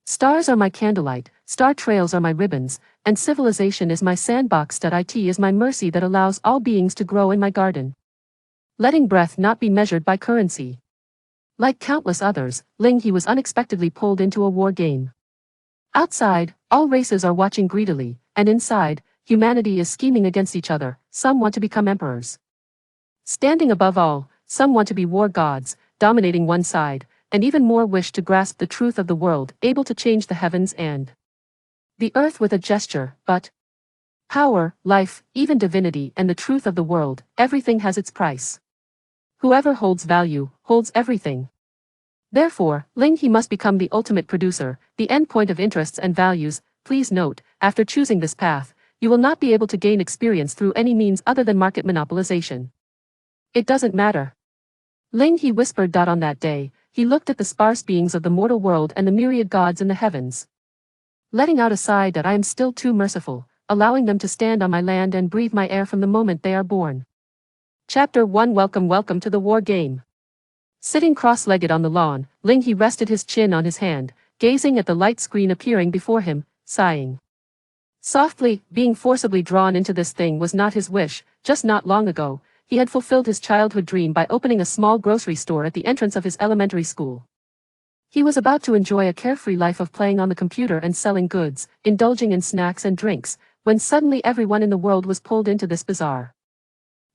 Stars are my candlelight, star trails are my ribbons, and civilization is my sandbox. It is my mercy that allows all beings to grow in my garden. Letting breath not be measured by currency. Like countless others, Ling He was unexpectedly pulled into a war game. Outside, all races are watching greedily, and inside, humanity is scheming against each other. Some want to become emperors. Standing above all, some want to be war gods, dominating one side, and even more wish to grasp the truth of the world, able to change the heavens and the earth with a gesture. But power, life, even divinity, and the truth of the world, everything has its price. Whoever holds value, holds everything. Therefore, Ling He must become the ultimate producer, the end point of interests and values. Please note, after choosing this path, you will not be able to gain experience through any means other than market monopolization. It doesn't matter. Ling He whispered. On that day, he looked at the sparse beings of the mortal world and the myriad gods in the heavens. Letting out a sigh that I am still too merciful, allowing them to stand on my land and breathe my air from the moment they are born. Chapter 1. Welcome to the war game. Sitting cross-legged on the lawn, Ling He rested his chin on his hand, gazing at the light screen appearing before him, sighing softly. Being forcibly drawn into this thing was not his wish. Just not long ago, he had fulfilled his childhood dream by opening a small grocery store at the entrance of his elementary school. He was about to enjoy a carefree life of playing on the computer and selling goods, indulging in snacks and drinks, when suddenly everyone in the world was pulled into this bizarre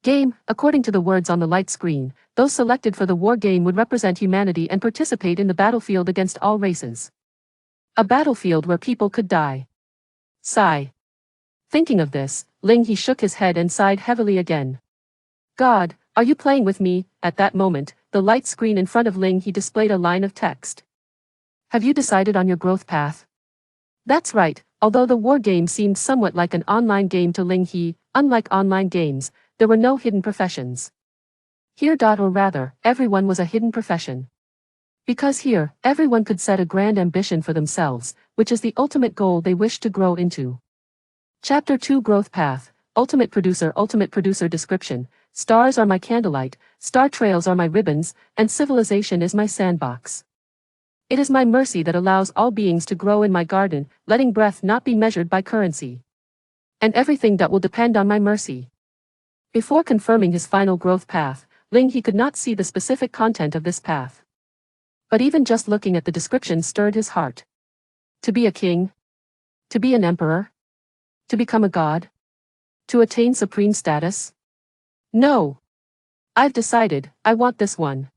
game. According to the words on the light screen, those selected for the war game would represent humanity and participate in the battlefield against all races. A battlefield where people could die. Sigh. Thinking of this, Ling He shook his head and sighed heavily again. God, are you playing with me? At that moment, the light screen in front of Ling He displayed a line of text. Have you decided on your growth path? That's right. Although the war game seemed somewhat like an online game to Ling He, unlike online games, there were no hidden professions. Here, or rather, everyone was a hidden profession. Because here, everyone could set a grand ambition for themselves, which is the ultimate goal they wish to grow into. Chapter 2. Growth Path. Ultimate producer description. Stars are my candlelight, star trails are my ribbons, and civilization is my sandbox. It is my mercy that allows all beings to grow in my garden, letting breath not be measured by currency. And everything that will depend on my mercy. Before confirming his final growth path, Ling He could not see the specific content of this path. But even just looking at the description stirred his heart. To be a king? To be an emperor? To become a god? To attain supreme status? No. I've decided, I want this one.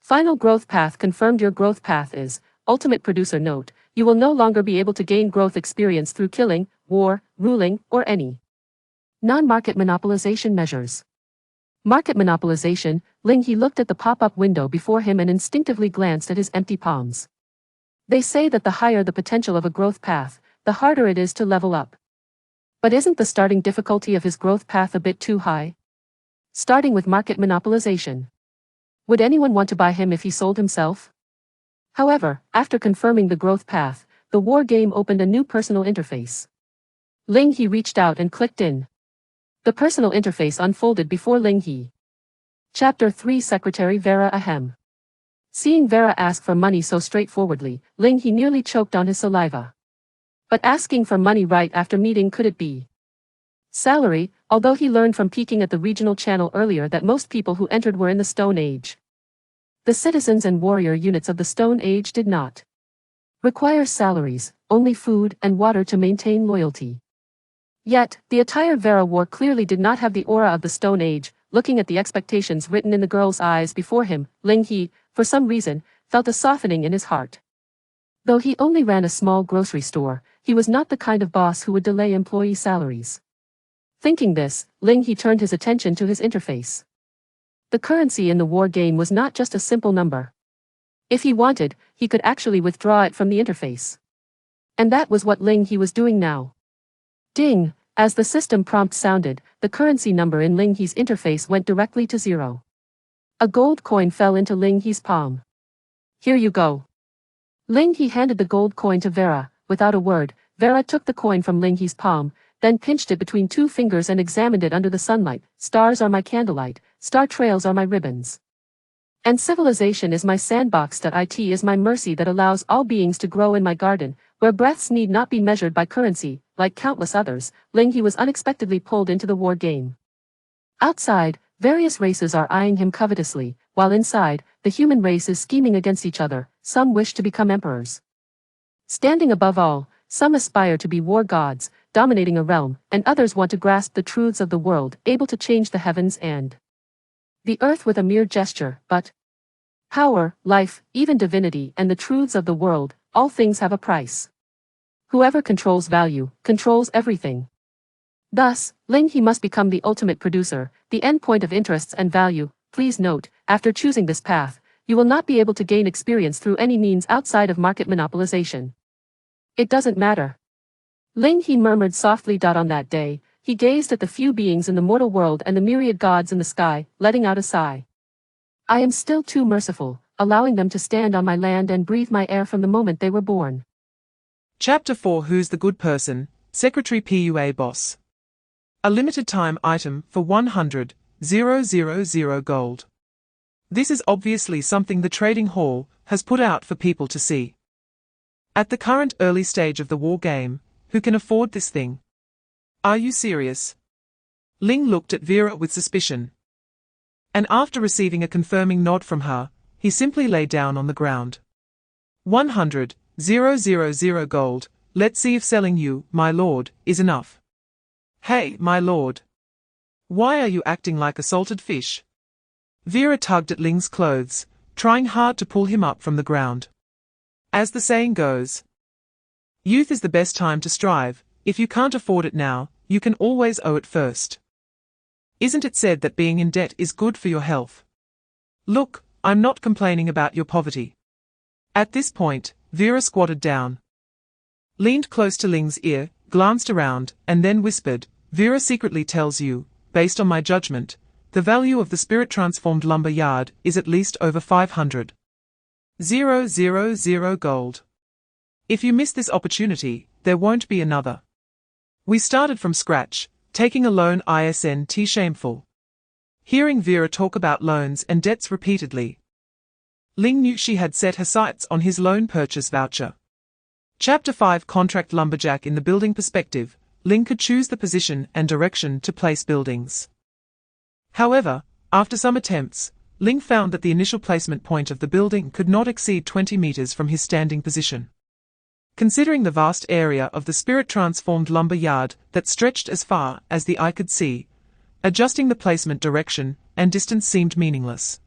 Final growth path confirmed. Your growth path is ultimate producer. Note, you will no longer be able to gain growth experience through killing, war, ruling, or any non-market monopolization measures. Market monopolization. Ling He looked at the pop-up window before him and instinctively glanced at his empty palms. They say that the higher the potential of a growth path, the harder it is to level up. But isn't the starting difficulty of his growth path a bit too high? Starting with market monopolization. Would anyone want to buy him if he sold himself? However, after confirming the growth path, the war game opened a new personal interface. Ling He reached out and clicked in. The personal interface unfolded before Ling He. Chapter 3. Secretary Vera. Ahem. Seeing Vera ask for money so straightforwardly, Ling He nearly choked on his saliva. But asking for money right after meeting, could it be salary? Although he learned from peeking at the regional channel earlier that most people who entered were in the Stone Age. The citizens and warrior units of the Stone Age did not require salaries, only food and water to maintain loyalty. Yet, the attire Vera wore clearly did not have the aura of the Stone Age. Looking at the expectations written in the girl's eyes before him, Ling He, for some reason, felt a softening in his heart. Though he only ran a small grocery store, he was not the kind of boss who would delay employee salaries. Thinking this, Ling He turned his attention to his interface. The currency in the war game was not just a simple number. If he wanted, he could actually withdraw it from the interface. And that was what Ling He was doing now. Ding! As the system prompt sounded, the currency number in Ling He's interface went directly to 0. A gold coin fell into Ling He's palm. Here you go. Ling He handed the gold coin to Vera. Without a word, Vera took the coin from Ling He's palm, then pinched it between two fingers and examined it under the sunlight. Stars are my candlelight, star trails are my ribbons. And civilization is my sandbox. It is my mercy that allows all beings to grow in my garden, where breaths need not be measured by currency. Like countless others, Ling He was unexpectedly pulled into the war game. Outside, various races are eyeing him covetously, while inside, the human race is scheming against each other. Some wish to become emperors. Standing above all, some aspire to be war gods, dominating a realm, and others want to grasp the truths of the world, able to change the heavens and the earth with a mere gesture. But power, life, even divinity, and the truths of the world, all things have a price. Whoever controls value, controls everything. Thus, Ling He must become the ultimate producer, the end point of interests and value. Please note, after choosing this path, you will not be able to gain experience through any means outside of market monopolization. It doesn't matter. Ling He murmured softly. On that day, he gazed at the few beings in the mortal world and the myriad gods in the sky, letting out a sigh. I am still too merciful, allowing them to stand on my land and breathe my air from the moment they were born. Chapter 4 Who's the Good Person? Secretary PUA Boss. A limited time item for 100,000 gold. This is obviously something the trading hall has put out for people to see. At the current early stage of the war game, who can afford this thing? Are you serious? Ling looked at Vera with suspicion. And after receiving a confirming nod from her, he simply lay down on the ground. 100,000 gold, let's see if selling you, my lord, is enough. Hey, my lord. Why are you acting like a salted fish? Vera tugged at Ling's clothes, trying hard to pull him up from the ground. As the saying goes, youth is the best time to strive. If you can't afford it now, you can always owe it first. Isn't it said that being in debt is good for your health? Look, I'm not complaining about your poverty. At this point, Vera squatted down, leaned close to Ling's ear, glanced around, and then whispered, Vera secretly tells you, based on my judgment, the value of the spirit-transformed lumber yard is at least over 500,000 gold. If you miss this opportunity, there won't be another. We started from scratch, taking a loan isn't shameful. Hearing Vera talk about loans and debts repeatedly, Ling knew she had set her sights on his loan purchase voucher. Chapter 5 Contract Lumberjack. In the building perspective, Ling could choose the position and direction to place buildings. However, after some attempts, Ling found that the initial placement point of the building could not exceed 20 meters from his standing position. Considering the vast area of the spirit-transformed lumber yard that stretched as far as the eye could see, adjusting the placement direction and distance seemed meaningless.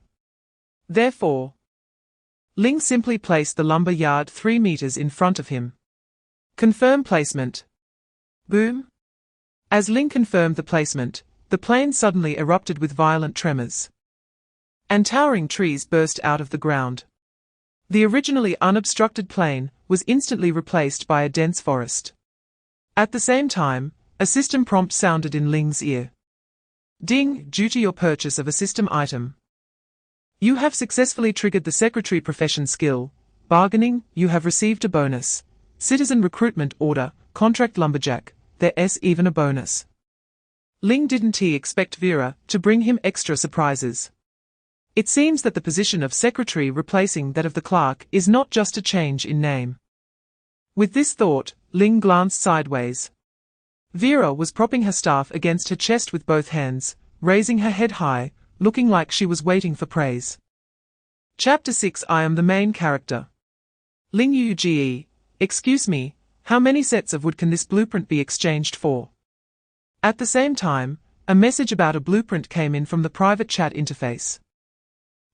Therefore, Ling simply placed the lumber yard 3 meters in front of him. Confirm placement. Boom. As Ling confirmed the placement, the plain suddenly erupted with violent tremors, and towering trees burst out of the ground. The originally unobstructed plain was instantly replaced by a dense forest. At the same time, a system prompt sounded in Ling's ear. Ding, due to your purchase of a system item, you have successfully triggered the secretary profession skill. Bargaining, you have received a bonus. Citizen recruitment order, contract lumberjack, there's even a bonus. Ling didn't expect Vera to bring him extra surprises. It seems that the position of secretary replacing that of the clerk is not just a change in name. With this thought, Ling glanced sideways. Vera was propping her staff against her chest with both hands, raising her head high, looking like she was waiting for praise. Chapter 6 I am the main character. Ling Uge, excuse me, how many sets of wood can this blueprint be exchanged for? At the same time, a message about a blueprint came in from the private chat interface.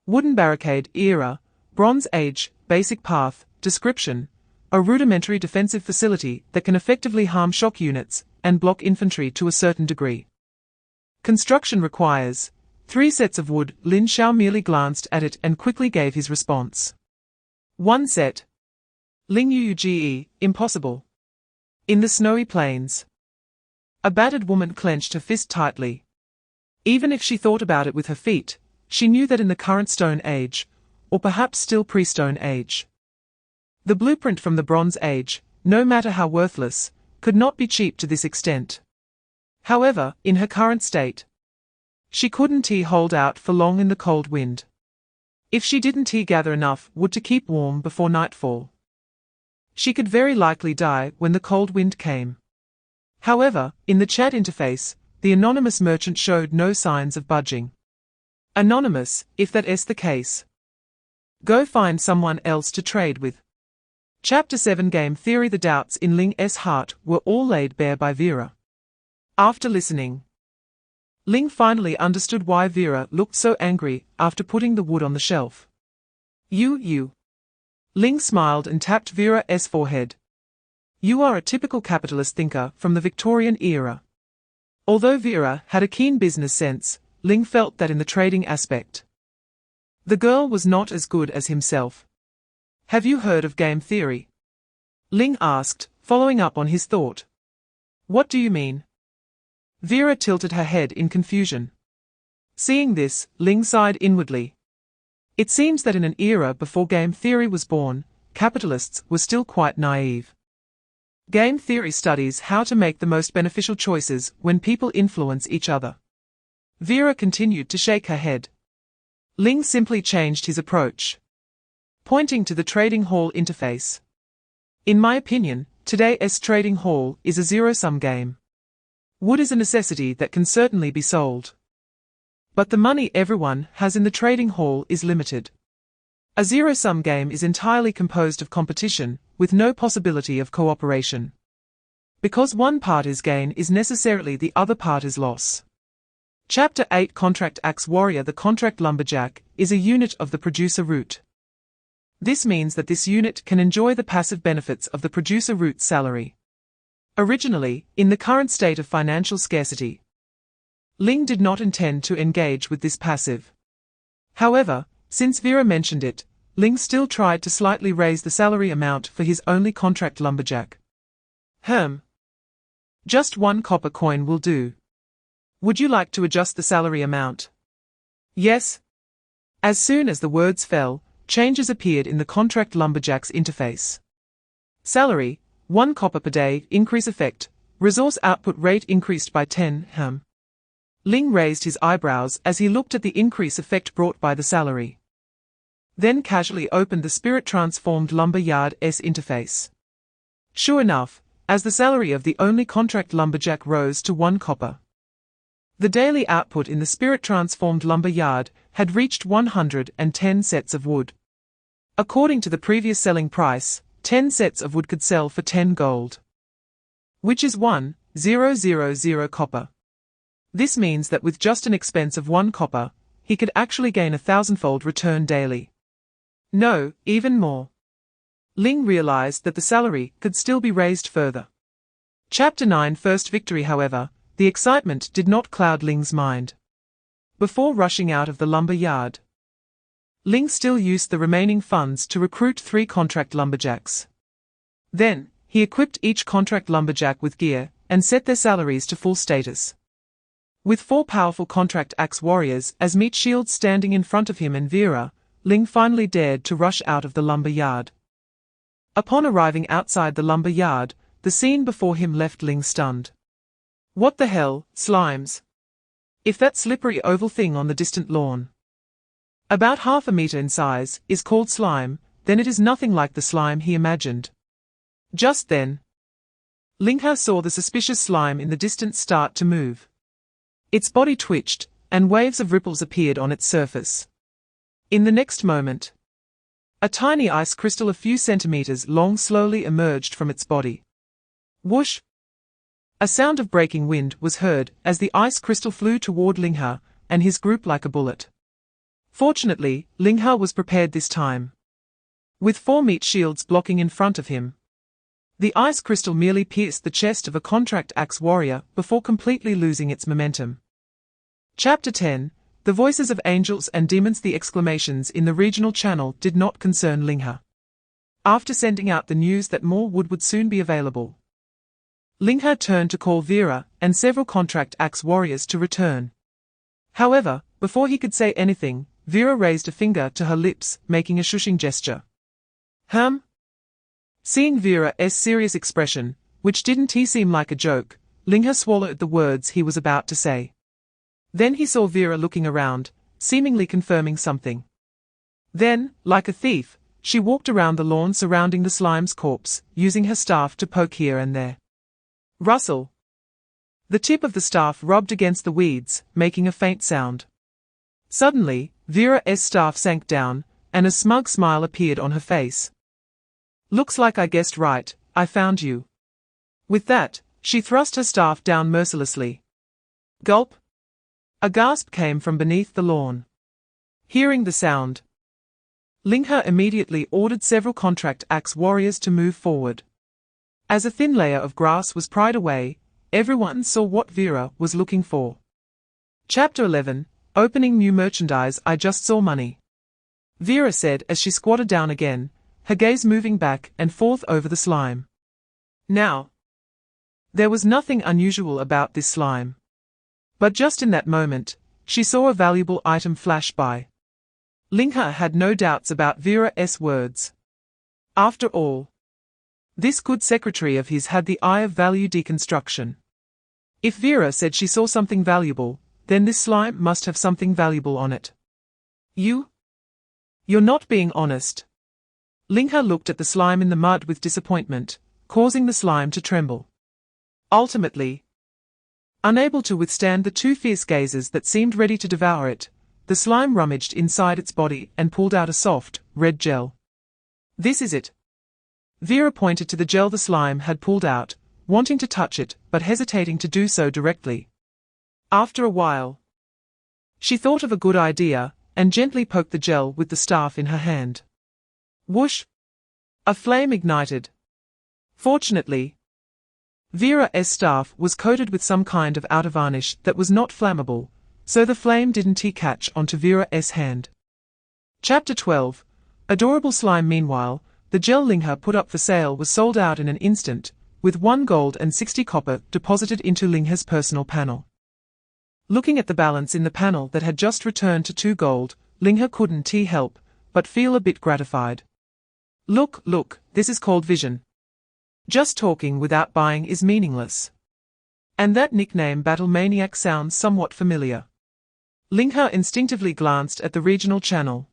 Wooden barricade, era, Bronze Age, basic path, description, a rudimentary defensive facility that can effectively harm shock units and block infantry to a certain degree. Construction requires 3 sets of wood. Lin Xiao merely glanced at it and quickly gave his response. 1 set. Ling Uge, impossible. In the snowy plains. A battered woman clenched her fist tightly. Even if she thought about it with her feet, she knew that in the current Stone Age, or perhaps still pre-Stone Age, the blueprint from the Bronze Age, no matter how worthless, could not be cheap to this extent. However, in her current state, she couldn't hold out for long in the cold wind. If she didn't gather enough wood to keep warm before nightfall, she could very likely die when the cold wind came. However, in the chat interface, the anonymous merchant showed no signs of budging. Anonymous, if that is the case, go find someone else to trade with. Chapter 7 Game Theory. The doubts in Ling's heart were all laid bare by Vera. After listening, Ling finally understood why Vera looked so angry after putting the wood on the shelf. You. Ling smiled and tapped Vera's forehead. You are a typical capitalist thinker from the Victorian era. Although Vera had a keen business sense, Ling felt that in the trading aspect, the girl was not as good as himself. Have you heard of game theory? Ling asked, following up on his thought. What do you mean? Vera tilted her head in confusion. Seeing this, Ling sighed inwardly. It seems that in an era before game theory was born, capitalists were still quite naive. Game theory studies how to make the most beneficial choices when people influence each other. Vera continued to shake her head. Ling simply changed his approach, pointing to the trading hall interface. In my opinion, today's trading hall is a zero-sum game. Wood is a necessity that can certainly be sold, but the money everyone has in the trading hall is limited. A zero-sum game is entirely composed of competition, with no possibility of cooperation. Because one party's gain is necessarily the other party's loss. Chapter 8 Contract Axe Warrior. The contract lumberjack is a unit of the producer route. This means that this unit can enjoy the passive benefits of the producer route's salary. Originally, in the current state of financial scarcity, Ling did not intend to engage with this passive. However, since Vera mentioned it, Ling still tried to slightly raise the salary amount for his only contract lumberjack. Just 1 copper coin will do. Would you like to adjust the salary amount? Yes. As soon as the words fell, changes appeared in the contract lumberjack's interface. Salary, 1 copper per day, increase effect, resource output rate increased by 10 Ling raised his eyebrows as he looked at the increase effect brought by the salary. Then casually opened the spirit transformed lumber yard's interface. Sure enough, as the salary of the only contract lumberjack rose to 1 copper, the daily output in the spirit transformed lumber yard had reached 110 sets of wood. According to the previous selling price, 10 sets of wood could sell for 10 gold, which is 1,000 copper. This means that with just an expense of 1 copper, he could actually gain a 1,000-fold return daily. No, even more. Ling realized that the salary could still be raised further. Chapter 9 First Victory. However, the excitement did not cloud Ling's mind. Before rushing out of the lumber yard, Ling still used the remaining funds to recruit 3 contract lumberjacks. Then, he equipped each contract lumberjack with gear and set their salaries to full status. With 4 powerful contract axe warriors as meat shields standing in front of him and Vera, Ling finally dared to rush out of the lumber yard. Upon arriving outside the lumber yard, the scene before him left Ling stunned. What the hell, slimes? If that slippery oval thing on the distant lawn, about half a meter in size, is called slime, then it is nothing like the slime he imagined. Just then, Ling He saw the suspicious slime in the distance start to move. Its body twitched, and waves of ripples appeared on its surface. In the next moment, a tiny ice crystal a few centimeters long slowly emerged from its body. Whoosh! A sound of breaking wind was heard as the ice crystal flew toward Ling He and his group like a bullet. Fortunately, Ling He was prepared this time. With 4 meat shields blocking in front of him, the ice crystal merely pierced the chest of a contract axe warrior before completely losing its momentum. Chapter 10 The Voices of Angels and Demons. The exclamations in the regional channel did not concern Ling He. After sending out the news that more wood would soon be available, Ling He turned to call Vera and several contract axe warriors to return. However, before he could say anything, Vera raised a finger to her lips, making a shushing gesture. Seeing Vera's serious expression, which didn't seem like a joke, Ling He swallowed the words he was about to say. Then he saw Vera looking around, seemingly confirming something. Then, like a thief, she walked around the lawn surrounding the slime's corpse, using her staff to poke here and there. Rustle. The tip of the staff rubbed against the weeds, making a faint sound. Suddenly, Vera's staff sank down, and a smug smile appeared on her face. Looks like I guessed right, I found you. With that, she thrust her staff down mercilessly. Gulp! A gasp came from beneath the lawn. Hearing the sound, Ling He immediately ordered several contract axe warriors to move forward. As a thin layer of grass was pried away, everyone saw what Vera was looking for. Chapter 11, Opening New Merchandise. I just saw money, Vera said as she squatted down again, her gaze moving back and forth over the slime. Now, there was nothing unusual about this slime. But just in that moment, she saw a valuable item flash by. Ling He had no doubts about Vera's words. After all, this good secretary of his had the eye of value deconstruction. If Vera said she saw something valuable, then this slime must have something valuable on it. You're not being honest. Ling He looked at the slime in the mud with disappointment, causing the slime to tremble. Ultimately, unable to withstand the two fierce gazes that seemed ready to devour it, the slime rummaged inside its body and pulled out a soft, red gel. This is it. Vera pointed to the gel the slime had pulled out, wanting to touch it but hesitating to do so directly. After a while, she thought of a good idea and gently poked the gel with the staff in her hand. Whoosh! A flame ignited. Fortunately, Vera's staff was coated with some kind of outer varnish that was not flammable, so the flame didn't catch onto Vera's hand. Chapter 12, Adorable Slime. Meanwhile, the gel Ling He put up for sale was sold out in an instant, with 1 gold and 60 copper deposited into Ling He's personal panel. Looking at the balance in the panel that had just returned to 2 gold, Ling He couldn't help but feel a bit gratified. Look, this is called vision. Just talking without buying is meaningless. And that nickname Battle Maniac sounds somewhat familiar. Ling He instinctively glanced at the regional channel.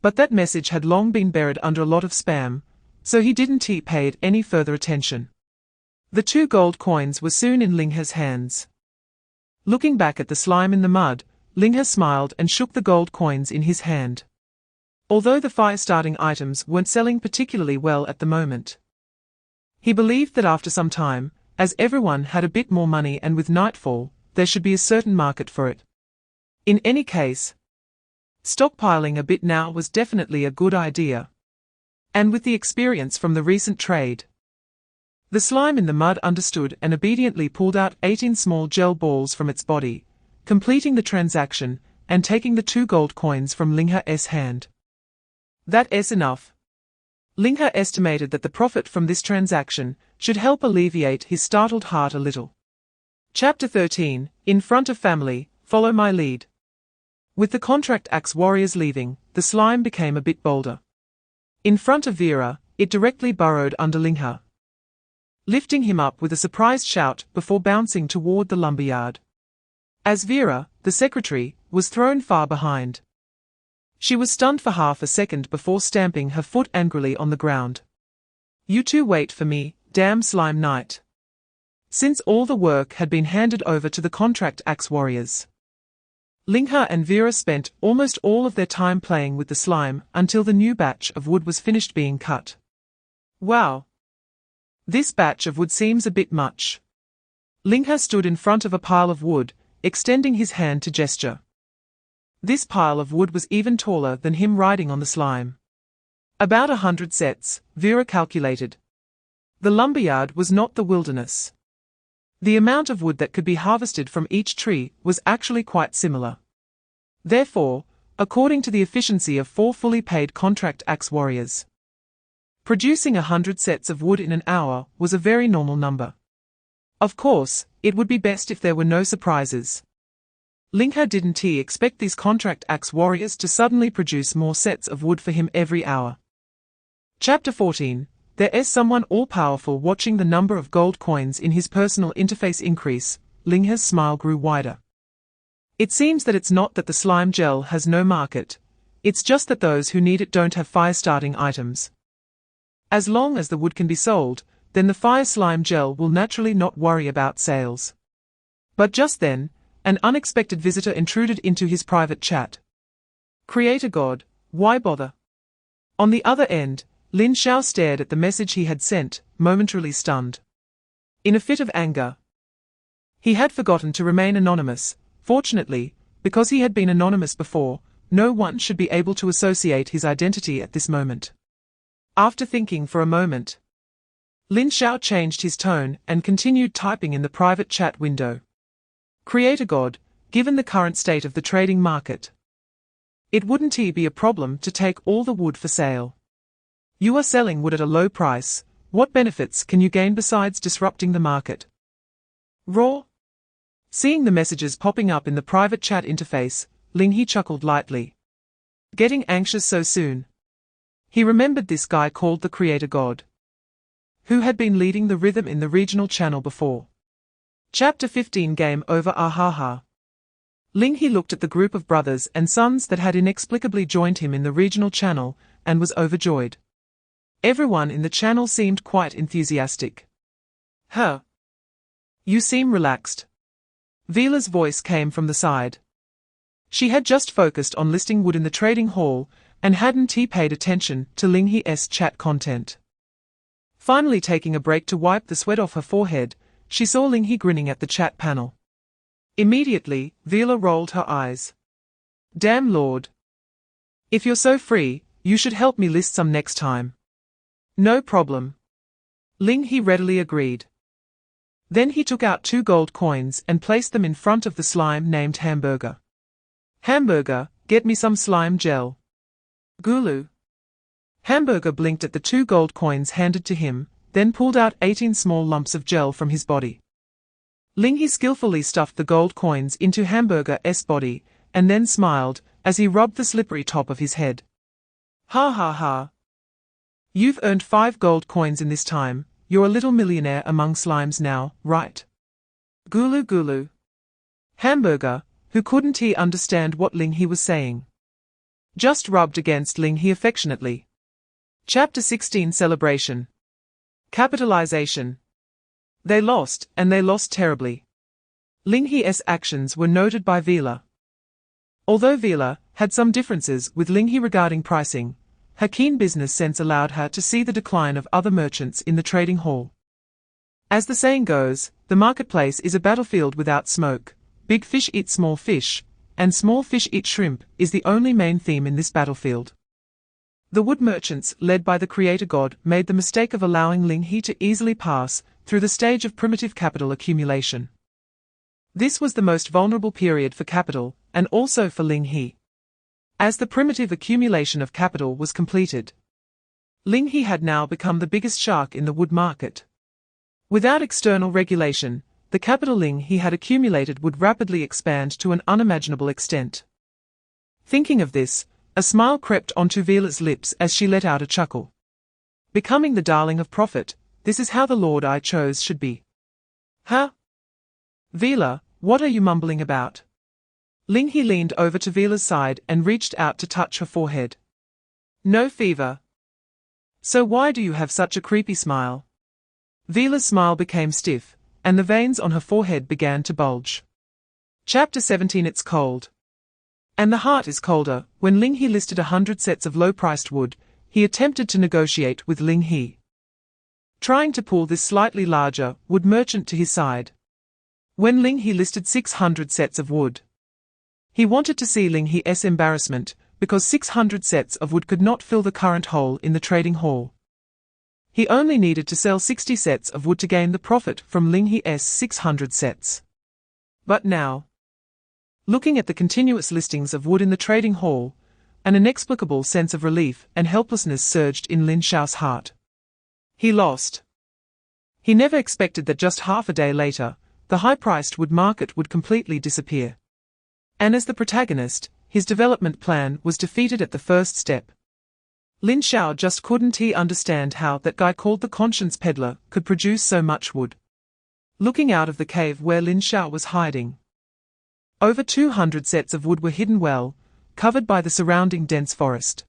But that message had long been buried under a lot of spam, so he didn't pay it any further attention. The 2 gold coins were soon in Ling He's hands. Looking back at the slime in the mud, Ling He smiled and shook the gold coins in his hand. Although the fire-starting items weren't selling particularly well at the moment, he believed that after some time, as everyone had a bit more money and with nightfall, there should be a certain market for it. In any case, stockpiling a bit now was definitely a good idea. And with the experience from the recent trade, the slime in the mud understood and obediently pulled out 18 small gel balls from its body, completing the transaction and taking the 2 gold coins from Ling He's hand. That's enough. Ling He estimated that the profit from this transaction should help alleviate his startled heart a little. Chapter 13, In Front of Family, Follow My Lead. With the contract axe warriors leaving, the slime became a bit bolder. In front of Vera, it directly burrowed under Ling He, lifting him up with a surprised shout before bouncing toward the lumberyard. As Vera, the secretary, was thrown far behind, she was stunned for half a second before stamping her foot angrily on the ground. You two wait for me, damn slime knight. Since all the work had been handed over to the contract axe warriors, Ling He and Vera spent almost all of their time playing with the slime until the new batch of wood was finished being cut. Wow! This batch of wood seems a bit much. Ling He stood in front of a pile of wood, extending his hand to gesture. This pile of wood was even taller than him riding on the slime. About 100 sets, Vera calculated. The lumberyard was not the wilderness. The amount of wood that could be harvested from each tree was actually quite similar. Therefore, according to the efficiency of 4 fully paid contract axe warriors, producing 100 sets of wood in an hour was a very normal number. Of course, it would be best if there were no surprises. Ling He didn't expect these contract axe warriors to suddenly produce more sets of wood for him every hour. Chapter 14, There is someone all-powerful watching the number of gold coins in his personal interface increase. Ling He's smile grew wider. It seems that it's not that the slime gel has no market. It's just that those who need it don't have fire-starting items. As long as the wood can be sold, then the fire slime gel will naturally not worry about sales. But just then, an unexpected visitor intruded into his private chat. Creator God, why bother? On the other end, Lin Xiao stared at the message he had sent, momentarily stunned. In a fit of anger, he had forgotten to remain anonymous. Fortunately, because he had been anonymous before, no one should be able to associate his identity at this moment. After thinking for a moment, Lin Xiao changed his tone and continued typing in the private chat window. Creator God, given the current state of the trading market, it wouldn't be a problem to take all the wood for sale. You are selling wood at a low price. What benefits can you gain besides disrupting the market? Raw. Seeing the messages popping up in the private chat interface, Ling He chuckled lightly. Getting anxious so soon? He remembered this guy called the Creator God, who had been leading the rhythm in the regional channel before. Chapter 15 Game over ahaha. Ling He looked at the group of brothers and sons that had inexplicably joined him in the regional channel, and was overjoyed. Everyone in the channel seemed quite enthusiastic. Huh. You seem relaxed. Vila's voice came from the side. She had just focused on listing wood in the trading hall, and hadn't paid attention to Ling He's chat content. Finally taking a break to wipe the sweat off her forehead, she saw Ling He grinning at the chat panel. Immediately, Vila rolled her eyes. Damn Lord. If you're so free, you should help me list some next time. No problem. Ling He readily agreed. Then he took out 2 gold coins and placed them in front of the slime named Hamburger. Hamburger, get me some slime gel. Gulu. Hamburger blinked at the 2 gold coins handed to him, then pulled out 18 small lumps of gel from his body. Ling He skillfully stuffed the gold coins into Hamburger's body, and then smiled, as he rubbed the slippery top of his head. Ha ha ha. You've earned 5 gold coins in this time, you're a little millionaire among slimes now, right? Gulu gulu. Hamburger, who couldn't understand what Ling He was saying, just rubbed against Ling He affectionately. Chapter 16 Celebration. Capitalization. They lost, and they lost terribly. Ling He's actions were noted by Vila. Although Vila had some differences with Ling He regarding pricing, her keen business sense allowed her to see the decline of other merchants in the trading hall. As the saying goes, the marketplace is a battlefield without smoke. Big fish eat small fish, and small fish eat shrimp is the only main theme in this battlefield. The wood merchants, led by the Creator God, made the mistake of allowing Ling He to easily pass through the stage of primitive capital accumulation. This was the most vulnerable period for capital, and also for Ling He. As the primitive accumulation of capital was completed, Ling He had now become the biggest shark in the wood market. Without external regulation, the capital Ling He had accumulated would rapidly expand to an unimaginable extent. Thinking of this, a smile crept onto Vila's lips as she let out a chuckle. Becoming the darling of profit, this is how the Lord I chose should be. Huh? Vila, what are you mumbling about? Ling He leaned over to Vila's side and reached out to touch her forehead. No fever. So why do you have such a creepy smile? Vila's smile became stiff, and the veins on her forehead began to bulge. Chapter 17 It's cold. And the heart is colder. When Ling He listed 100 sets of low-priced wood, he attempted to negotiate with Ling He, trying to pull this slightly larger wood merchant to his side. When Ling He listed 600 sets of wood, he wanted to see Ling He's embarrassment, because 600 sets of wood could not fill the current hole in the trading hall. He only needed to sell 60 sets of wood to gain the profit from Ling He's 600 sets. But now, looking at the continuous listings of wood in the trading hall, an inexplicable sense of relief and helplessness surged in Lin Xiao's heart. He lost. He never expected that just half a day later, the high-priced wood market would completely disappear. And as the protagonist, his development plan was defeated at the first step. Lin Xiao just couldn't understand how that guy called the conscience peddler could produce so much wood. Looking out of the cave where Lin Xiao was hiding, over 200 sets of wood were hidden well, covered by the surrounding dense forest.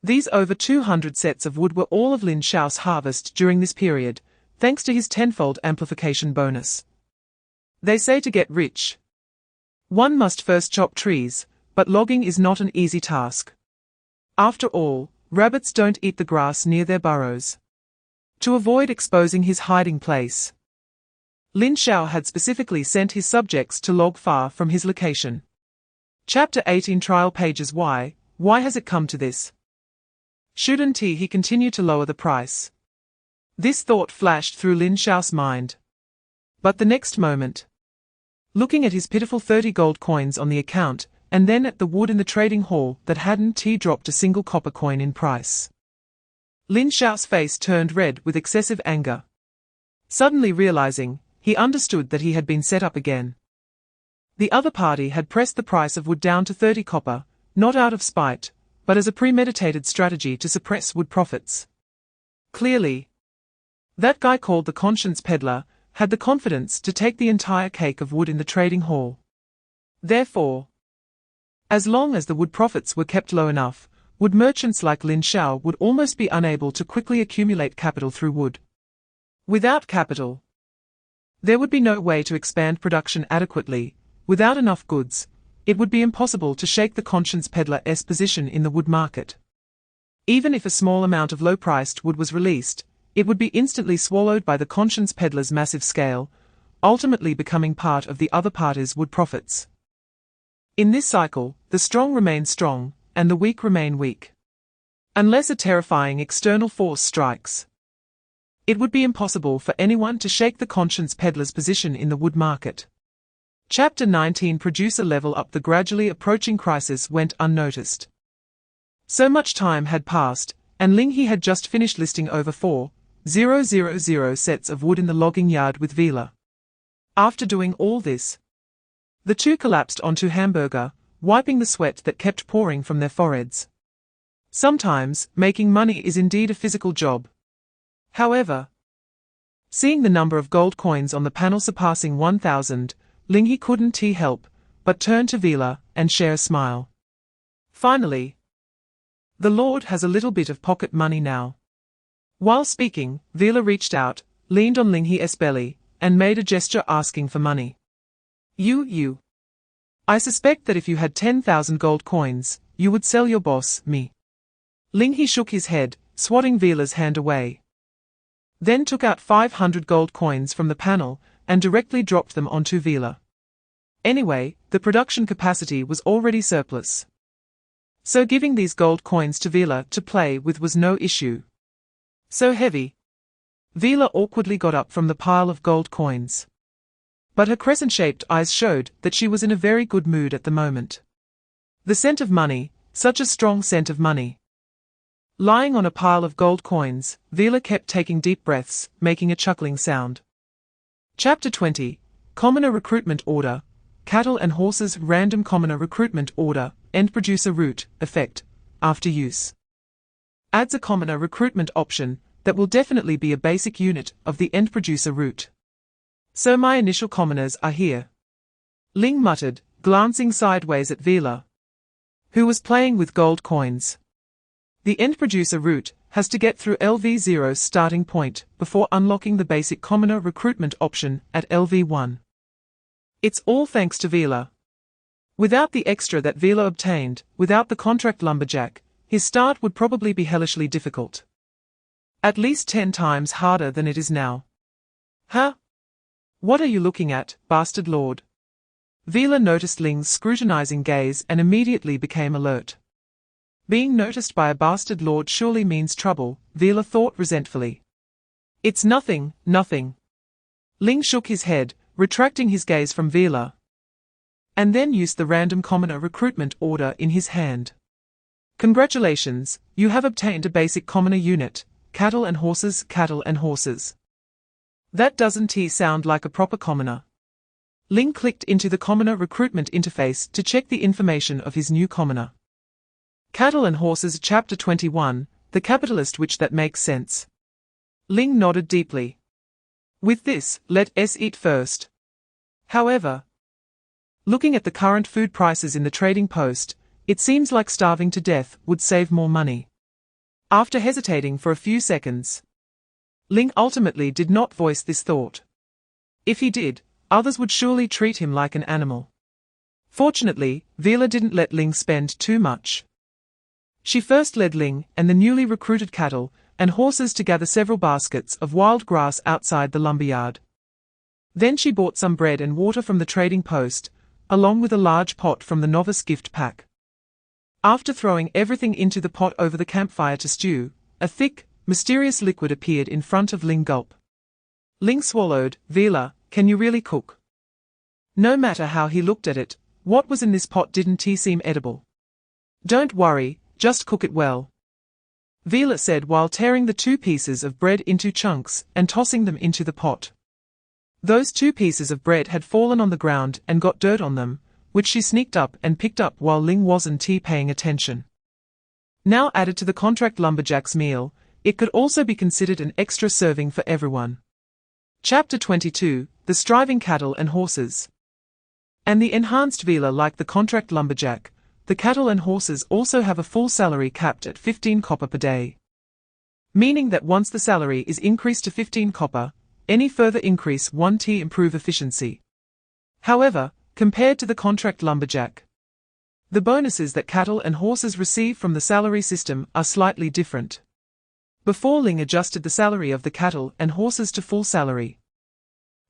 These over 200 sets of wood were all of Lin Shao's harvest during this period, thanks to his tenfold amplification bonus. They say to get rich, one must first chop trees, but logging is not an easy task. After all, rabbits don't eat the grass near their burrows. To avoid exposing his hiding place, Lin Shao had specifically sent his subjects to log far from his location. Chapter 18 Trial Pages. Why has it come to this? Shouldn't he continue to lower the price? This thought flashed through Lin Shao's mind. But the next moment, looking at his pitiful 30 gold coins on the account, and then at the wood in the trading hall that hadn't dropped a single copper coin in price, Lin Shao's face turned red with excessive anger. Suddenly realizing, he understood that he had been set up again. The other party had pressed the price of wood down to 30 copper, not out of spite, but as a premeditated strategy to suppress wood profits. Clearly, that guy called the conscience peddler had the confidence to take the entire cake of wood in the trading hall. Therefore, as long as the wood profits were kept low enough, wood merchants like Lin Shao would almost be unable to quickly accumulate capital through wood. Without capital, there would be no way to expand production adequately. Without enough goods, it would be impossible to shake the conscience peddler's position in the wood market. Even if a small amount of low-priced wood was released, it would be instantly swallowed by the conscience peddler's massive scale, ultimately becoming part of the other party's wood profits. In this cycle, the strong remain strong, and the weak remain weak. Unless a terrifying external force strikes, it would be impossible for anyone to shake the conscience peddler's position in the wood market. Chapter 19 Producer Level Up. The gradually approaching crisis went unnoticed. So much time had passed, and Ling He had just finished listing over 4,000 sets of wood in the logging yard with Vila. After doing all this, the two collapsed onto hamburger, wiping the sweat that kept pouring from their foreheads. Sometimes, making money is indeed a physical job. However, seeing the number of gold coins on the panel surpassing 1,000, Ling He couldn't help but turn to Vila and share a smile. Finally, the Lord has a little bit of pocket money now. While speaking, Vila reached out, leaned on Ling He's belly, and made a gesture asking for money. You. I suspect that if you had 10,000 gold coins, you would sell your boss, me. Ling He shook his head, swatting Vila's hand away. Then took out 500 gold coins from the panel, and directly dropped them onto Vila. Anyway, the production capacity was already surplus. So giving these gold coins to Vila to play with was no issue. So heavy. Vila awkwardly got up from the pile of gold coins. But her crescent-shaped eyes showed that she was in a very good mood at the moment. The scent of money, such a strong scent of money. Lying on a pile of gold coins, Vila kept taking deep breaths, making a chuckling sound. Chapter 20 Commoner Recruitment Order. Cattle and Horses. Random Commoner Recruitment Order. End Producer Route. Effect. After use. Adds a commoner recruitment option that will definitely be a basic unit of the end producer route. So my initial commoners are here. Ling muttered, glancing sideways at Vila, who was playing with gold coins. The end producer route has to get through LV0's starting point before unlocking the basic commoner recruitment option at LV1. It's all thanks to Vila. Without the extra that Vila obtained, without the contract lumberjack, his start would probably be hellishly difficult. At least 10 times harder than it is now. Huh? What are you looking at, bastard lord? Vila noticed Ling's scrutinizing gaze and immediately became alert. Being noticed by a bastard lord surely means trouble, Vila thought resentfully. It's nothing. Ling shook his head, retracting his gaze from Vila, and then used the random commoner recruitment order in his hand. Congratulations, you have obtained a basic commoner unit, cattle and horses. That doesn't sound like a proper commoner. Ling clicked into the commoner recruitment interface to check the information of his new commoner. Cattle and Horses. Chapter 21, The Capitalist. Which that makes sense. Ling nodded deeply. With this, let us eat first. However, looking at the current food prices in the trading post, it seems like starving to death would save more money. After hesitating for a few seconds, Ling ultimately did not voice this thought. If he did, others would surely treat him like an animal. Fortunately, Vila didn't let Ling spend too much. She first led Ling and the newly recruited cattle and horses to gather several baskets of wild grass outside the lumberyard. Then she bought some bread and water from the trading post, along with a large pot from the novice gift pack. After throwing everything into the pot over the campfire to stew, a thick, mysterious liquid appeared in front of Ling. Gulp. Ling swallowed. Vila, can you really cook? No matter how he looked at it, what was in this pot didn't seem edible. Don't worry, just cook it well, Vila said while tearing the 2 pieces of bread into chunks and tossing them into the pot. Those 2 pieces of bread had fallen on the ground and got dirt on them, which she sneaked up and picked up while Ling wasn't paying attention. Now added to the contract lumberjack's meal, it could also be considered an extra serving for everyone. Chapter 22, The Striving Cattle and Horses. And the enhanced Vila, like the contract lumberjack, the cattle and horses also have a full salary capped at 15 copper per day. Meaning that once the salary is increased to 15 copper, any further increase won't improve efficiency. However, compared to the contract lumberjack, the bonuses that cattle and horses receive from the salary system are slightly different. Before Ling adjusted the salary of the cattle and horses to full salary.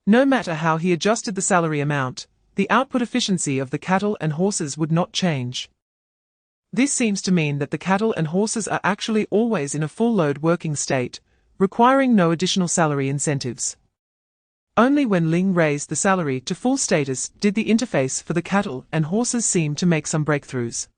No matter how he adjusted the salary amount, the output efficiency of the cattle and horses would not change. This seems to mean that the cattle and horses are actually always in a full load working state, requiring no additional salary incentives. Only when Ling raised the salary to full status did the interface for the cattle and horses seem to make some breakthroughs.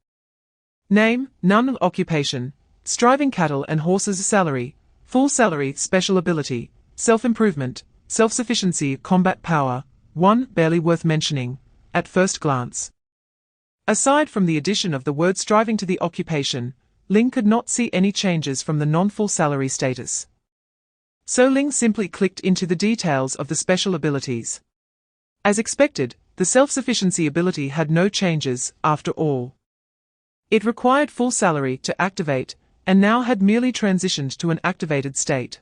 Name, none. Occupation, striving cattle and horses. Salary, full salary. Special ability, self-improvement, self-sufficiency. Combat power, 1. Barely worth mentioning, at first glance. Aside from the addition of the word striving to the occupation, Ling could not see any changes from the non-full salary status. So Ling simply clicked into the details of the special abilities. As expected, the self-sufficiency ability had no changes, after all. It required full salary to activate, and now had merely transitioned to an activated state.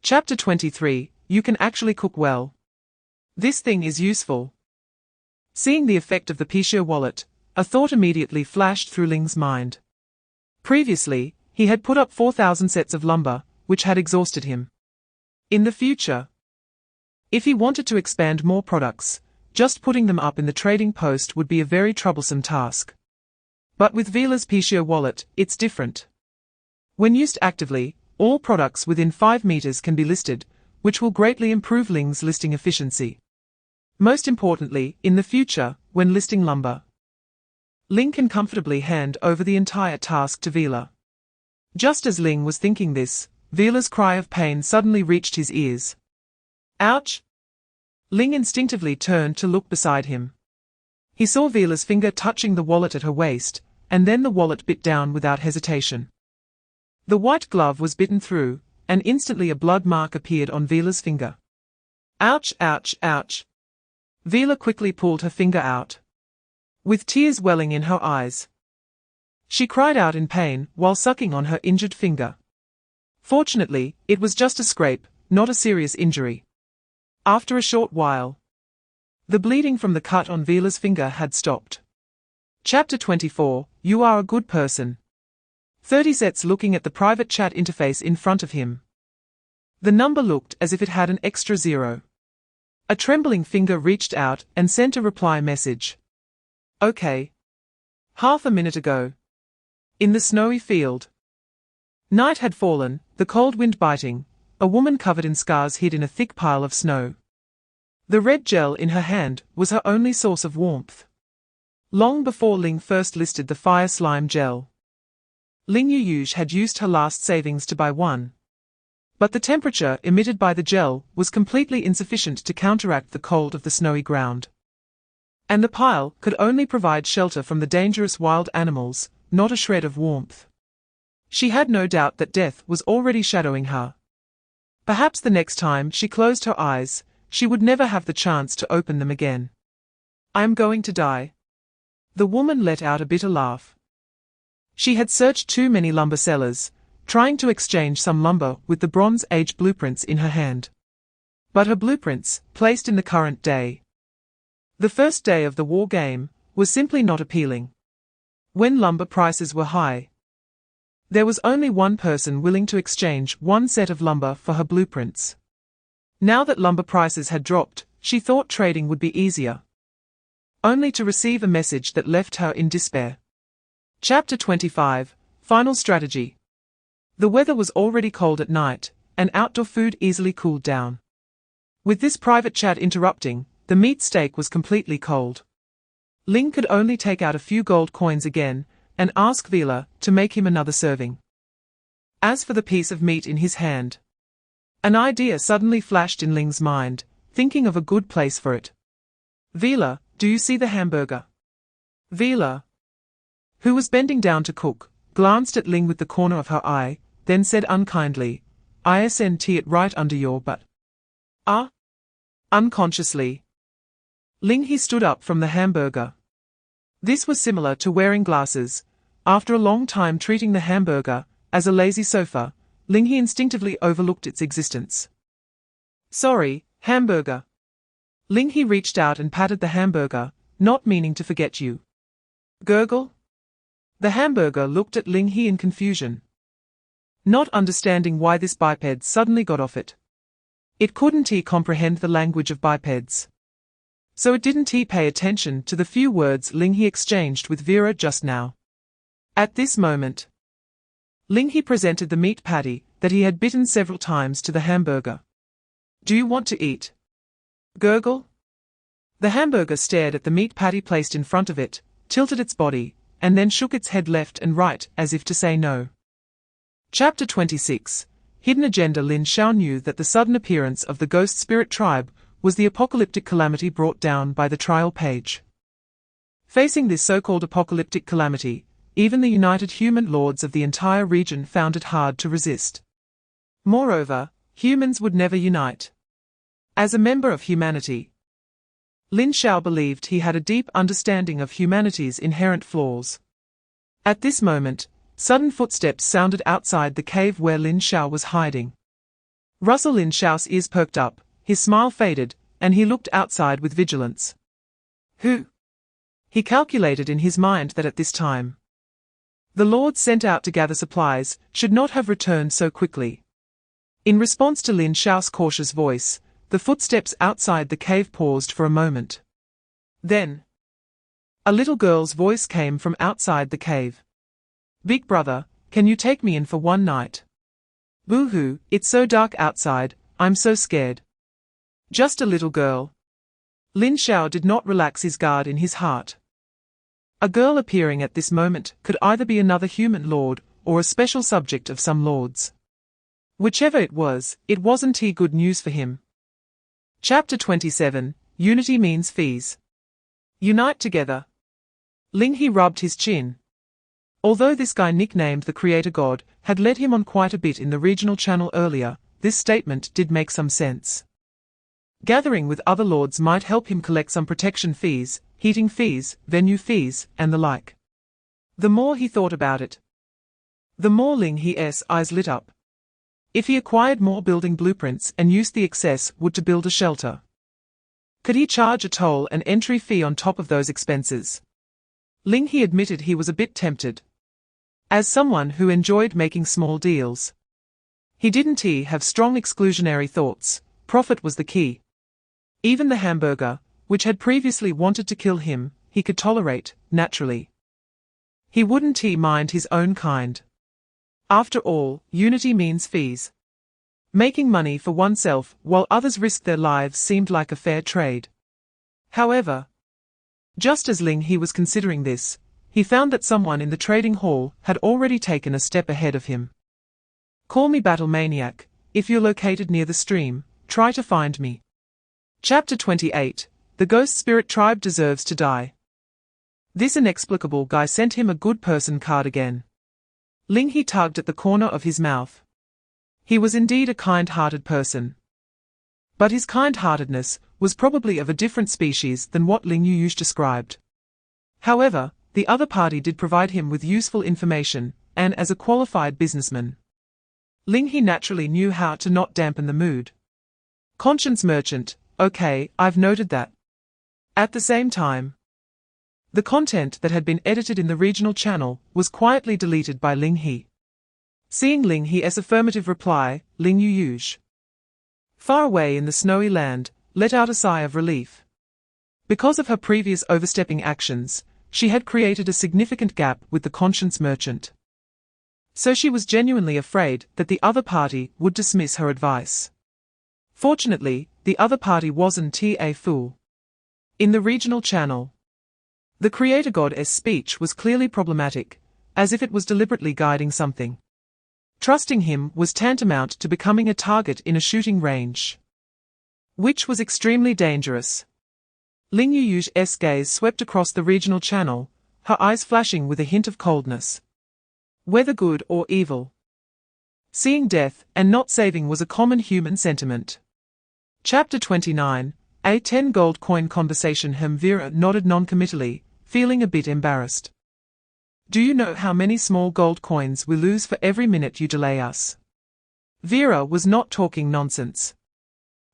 Chapter 23, You can actually cook well. This thing is useful. Seeing the effect of the Pishir wallet, a thought immediately flashed through Ling's mind. Previously, he had put up 4,000 sets of lumber, which had exhausted him. In the future, if he wanted to expand more products, just putting them up in the trading post would be a very troublesome task. But with Vila's Pishir wallet, it's different. When used actively, all products within 5 meters can be listed, which will greatly improve Ling's listing efficiency. Most importantly, in the future, when listing lumber, Ling can comfortably hand over the entire task to Vila. Just as Ling was thinking this, Vila's cry of pain suddenly reached his ears. Ouch! Ling instinctively turned to look beside him. He saw Vila's finger touching the wallet at her waist, and then the wallet bit down without hesitation. The white glove was bitten through, and instantly a blood mark appeared on Vila's finger. Ouch! Ouch! Ouch! Vila quickly pulled her finger out, with tears welling in her eyes. She cried out in pain while sucking on her injured finger. Fortunately, it was just a scrape, not a serious injury. After a short while, the bleeding from the cut on Vila's finger had stopped. Chapter 24, You are a good person. 30 sets. Looking at the private chat interface in front of him, the number looked as if it had an extra 0. A trembling finger reached out and sent a reply message. Okay. Half a minute ago. In the snowy field. Night had fallen, the cold wind biting, a woman covered in scars hid in a thick pile of snow. The red gel in her hand was her only source of warmth. Long before Ling first listed the fire slime gel, Ling Yuj had used her last savings to buy one. But the temperature emitted by the gel was completely insufficient to counteract the cold of the snowy ground. And the pile could only provide shelter from the dangerous wild animals, not a shred of warmth. She had no doubt that death was already shadowing her. Perhaps the next time she closed her eyes, she would never have the chance to open them again. I am going to die. The woman let out a bitter laugh. She had searched too many lumber sellers, trying to exchange some lumber with the Bronze Age blueprints in her hand. But her blueprints, placed in the current day, the first day of the war game, was simply not appealing. When lumber prices were high, there was only one person willing to exchange one set of lumber for her blueprints. Now that lumber prices had dropped, she thought trading would be easier, only to receive a message that left her in despair. Chapter 25, Final Strategy. The weather was already cold at night, and outdoor food easily cooled down. With this private chat interrupting, the meat steak was completely cold. Ling could only take out a few gold coins again, and ask Vila to make him another serving. As for the piece of meat in his hand, an idea suddenly flashed in Ling's mind, thinking of a good place for it. Vila, do you see the hamburger? Vila, who was bending down to cook, glanced at Ling with the corner of her eye, then said unkindly, "Isn't it right under your butt?" Ah? Unconsciously, Ling He stood up from the hamburger. This was similar to wearing glasses. After a long time treating the hamburger as a lazy sofa, Ling He instinctively overlooked its existence. Sorry, hamburger. Ling He reached out and patted the hamburger, not meaning to forget you. Gurgle? The hamburger looked at Ling He in confusion, not understanding why this biped suddenly got off it. It couldn't comprehend the language of bipeds. So it didn't pay attention to the few words Ling He exchanged with Vera just now. At this moment, Ling He presented the meat patty that he had bitten several times to the hamburger. Do you want to eat? Gurgle? The hamburger stared at the meat patty placed in front of it, tilted its body, and then shook its head left and right as if to say no. Chapter 26, Hidden Agenda. Lin Xiao knew that the sudden appearance of the ghost spirit tribe was the apocalyptic calamity brought down by the trial page. Facing this so-called apocalyptic calamity, even the united human lords of the entire region found it hard to resist. Moreover, humans would never unite. As a member of humanity, Lin Xiao believed he had a deep understanding of humanity's inherent flaws. At this moment, sudden footsteps sounded outside the cave where Lin Xiao was hiding. Russell Lin Xiao's ears perked up, his smile faded, and he looked outside with vigilance. Who? He calculated in his mind that at this time, the lords sent out to gather supplies should not have returned so quickly. In response to Lin Xiao's cautious voice, the footsteps outside the cave paused for a moment. Then, a little girl's voice came from outside the cave. Big brother, can you take me in for one night? Boo-hoo, it's so dark outside, I'm so scared. Just a little girl. Lin Xiao did not relax his guard in his heart. A girl appearing at this moment could either be another human lord or a special subject of some lords. Whichever it wasn't good news for him. Chapter 27, Unity means fees. Unite together. Ling He rubbed his chin. Although this guy nicknamed the Creator God had led him on quite a bit in the regional channel earlier, this statement did make some sense. Gathering with other lords might help him collect some protection fees, heating fees, venue fees, and the like. The more he thought about it, the more Ling He's eyes lit up. If he acquired more building blueprints and used the excess wood to build a shelter, could he charge a toll and entry fee on top of those expenses? Ling He admitted he was a bit tempted. As someone who enjoyed making small deals, he didn't have strong exclusionary thoughts. Profit was the key. Even the hamburger, which had previously wanted to kill him, he could tolerate, naturally. He wouldn't mind his own kind. After all, unity means fees. Making money for oneself while others risked their lives seemed like a fair trade. However, just as Ling He was considering this, he found that someone in the trading hall had already taken a step ahead of him. Call me Battle Maniac. If you're located near the stream, try to find me. Chapter 28, The Ghost Spirit Tribe Deserves to Die. This inexplicable guy sent him a good person card again. Ling He tugged at the corner of his mouth. He was indeed a kind-hearted person. But his kind-heartedness was probably of a different species than what Ling Yuj described. However, the other party did provide him with useful information, and as a qualified businessman, Ling He naturally knew how to not dampen the mood. Conscience merchant, okay, I've noted that. At the same time, the content that had been edited in the regional channel was quietly deleted by Ling He. Seeing Ling He's affirmative reply, Ling Yuge, far away in the snowy land, let out a sigh of relief. Because of her previous overstepping actions, she had created a significant gap with the conscience merchant. So she was genuinely afraid that the other party would dismiss her advice. Fortunately, the other party wasn't a fool. In the regional channel, the creator god's speech was clearly problematic, as if it was deliberately guiding something. Trusting him was tantamount to becoming a target in a shooting range, which was extremely dangerous. Ling Yuge's gaze swept across the regional channel, her eyes flashing with a hint of coldness. Whether good or evil, seeing death and not saving was a common human sentiment. Chapter 29, A 10 Gold Coin Conversation. Vera nodded non-committally, feeling a bit embarrassed. Do you know how many small gold coins we lose for every minute you delay us? Vera was not talking nonsense.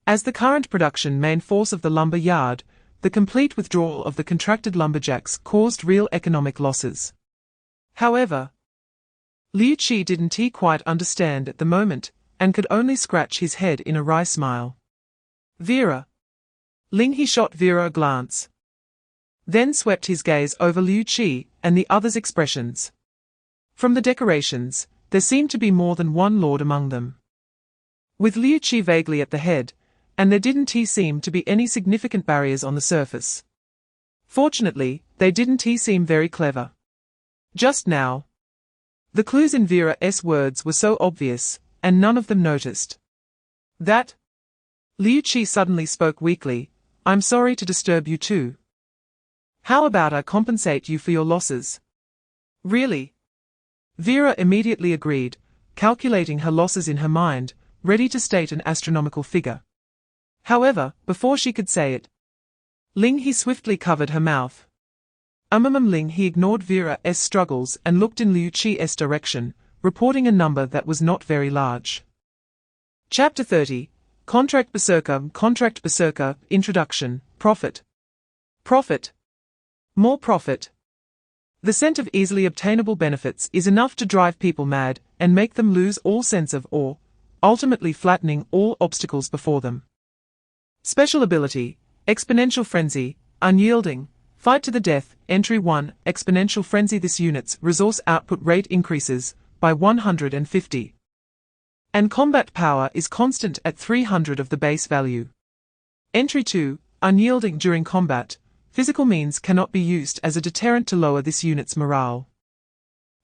As the current production main force of the lumber yard, the complete withdrawal of the contracted lumberjacks caused real economic losses. However, Liu Qi didn't quite understand at the moment, and could only scratch his head in a wry smile. Vera. Ling He shot Vera a glance, then swept his gaze over Liu Qi and the others' expressions. From the decorations, there seemed to be more than one lord among them, with Liu Qi vaguely at the head, and there didn't seem to be any significant barriers on the surface. Fortunately, they didn't seem very clever. Just now, the clues in Vera's words were so obvious, and none of them noticed. That? Liu Qi suddenly spoke weakly, I'm sorry to disturb you too. How about I compensate you for your losses? Really? Vera immediately agreed, calculating her losses in her mind, ready to state an astronomical figure. However, before she could say it, Ling He swiftly covered her mouth. Ling He ignored Vera's struggles and looked in Liu Qi's direction, reporting a number that was not very large. Chapter 30, Contract Berserker, Introduction, Profit. Profit. More profit. The scent of easily obtainable benefits is enough to drive people mad and make them lose all sense of awe, ultimately flattening all obstacles before them. Special ability, Exponential Frenzy, Unyielding, Fight to the Death, Entry 1, Exponential Frenzy. This unit's resource output rate increases by 150. And combat power is constant at 300 of the base value. Entry 2, Unyielding. During combat, physical means cannot be used as a deterrent to lower this unit's morale.